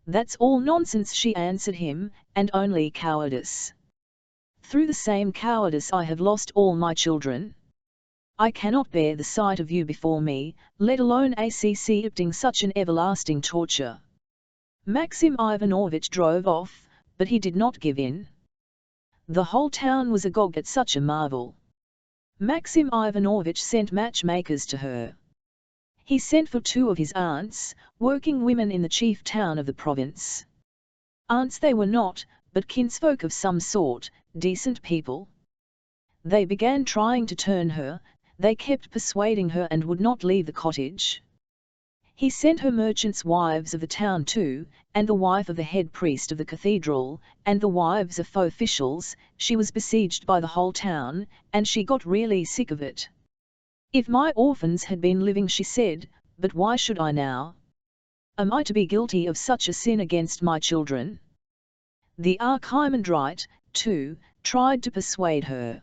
"That's all nonsense," she answered him, "and only cowardice. Through the same cowardice I have lost all my children. I cannot bear the sight of you before me, let alone accepting such an everlasting torture." Maxim Ivanovitch drove off, but he did not give in. The whole town was agog at such a marvel. Maxim Ivanovitch sent matchmakers to her. He sent for 2 of his aunts, working women in the chief town of the province. Aunts they were not, but kinsfolk of some sort, decent people. They began trying to turn her, they kept persuading her and would not leave the cottage. He sent her merchants' wives of the town too, and the wife of the head priest of the cathedral, and the wives of officials. She was besieged by the whole town, and she got really sick of it. If my orphans had been living, she said, but why should I now? Am I to be guilty of such a sin against my children? The archimandrite, too, tried to persuade her.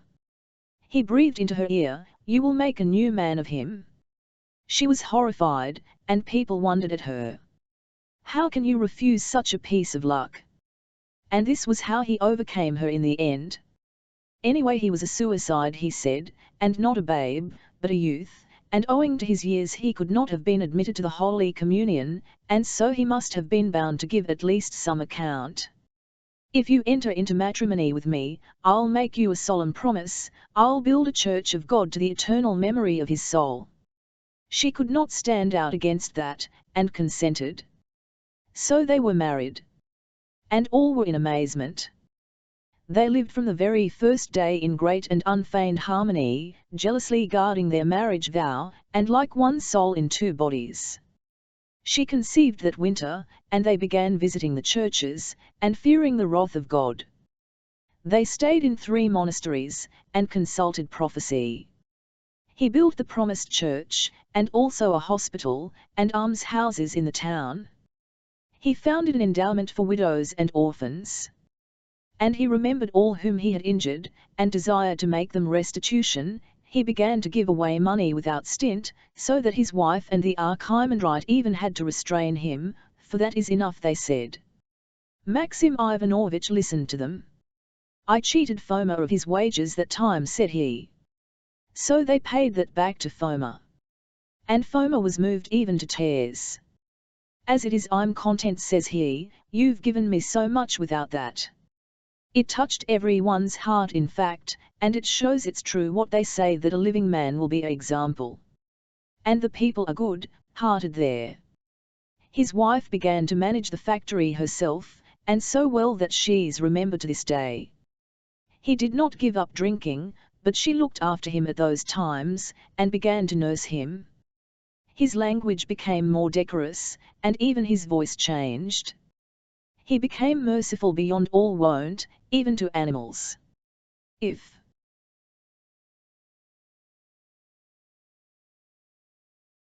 He breathed into her ear, "You will make a new man of him." She was horrified, and people wondered at her. How can you refuse such a piece of luck? And this was how he overcame her in the end. Anyway, he was a suicide, he said, and not a babe, but a youth, and owing to his years he could not have been admitted to the Holy Communion, and so he must have been bound to give at least some account. If you enter into matrimony with me, I'll make you a solemn promise, I'll build a church of God to the eternal memory of his soul. She could not stand out against that, and consented. So they were married. And all were in amazement. They lived from the very first day in great and unfeigned harmony, jealously guarding their marriage vow, and like one soul in 2 bodies. She conceived that winter, and they began visiting the churches, and fearing the wrath of God. They stayed in 3 monasteries, and consulted prophecy. He built the promised church, and also a hospital, and almshouses in the town. He founded an endowment for widows and orphans. And he remembered all whom he had injured, and desired to make them restitution. He began to give away money without stint, so that his wife and the archimandrite even had to restrain him, for that is enough, they said. Maxim Ivanovitch listened to them. I cheated Foma of his wages that time, said he. So they paid that back to Foma. And Foma was moved even to tears. As it is, I'm content, says he, you've given me so much without that. It touched everyone's heart, in fact, and it shows it's true what they say, that a living man will be an example. And the people are good-hearted there. His wife began to manage the factory herself, and so well that she's remembered to this day. He did not give up drinking, but she looked after him at those times, and began to nurse him. His language became more decorous, and even his voice changed. He became merciful beyond all wont, even to animals. If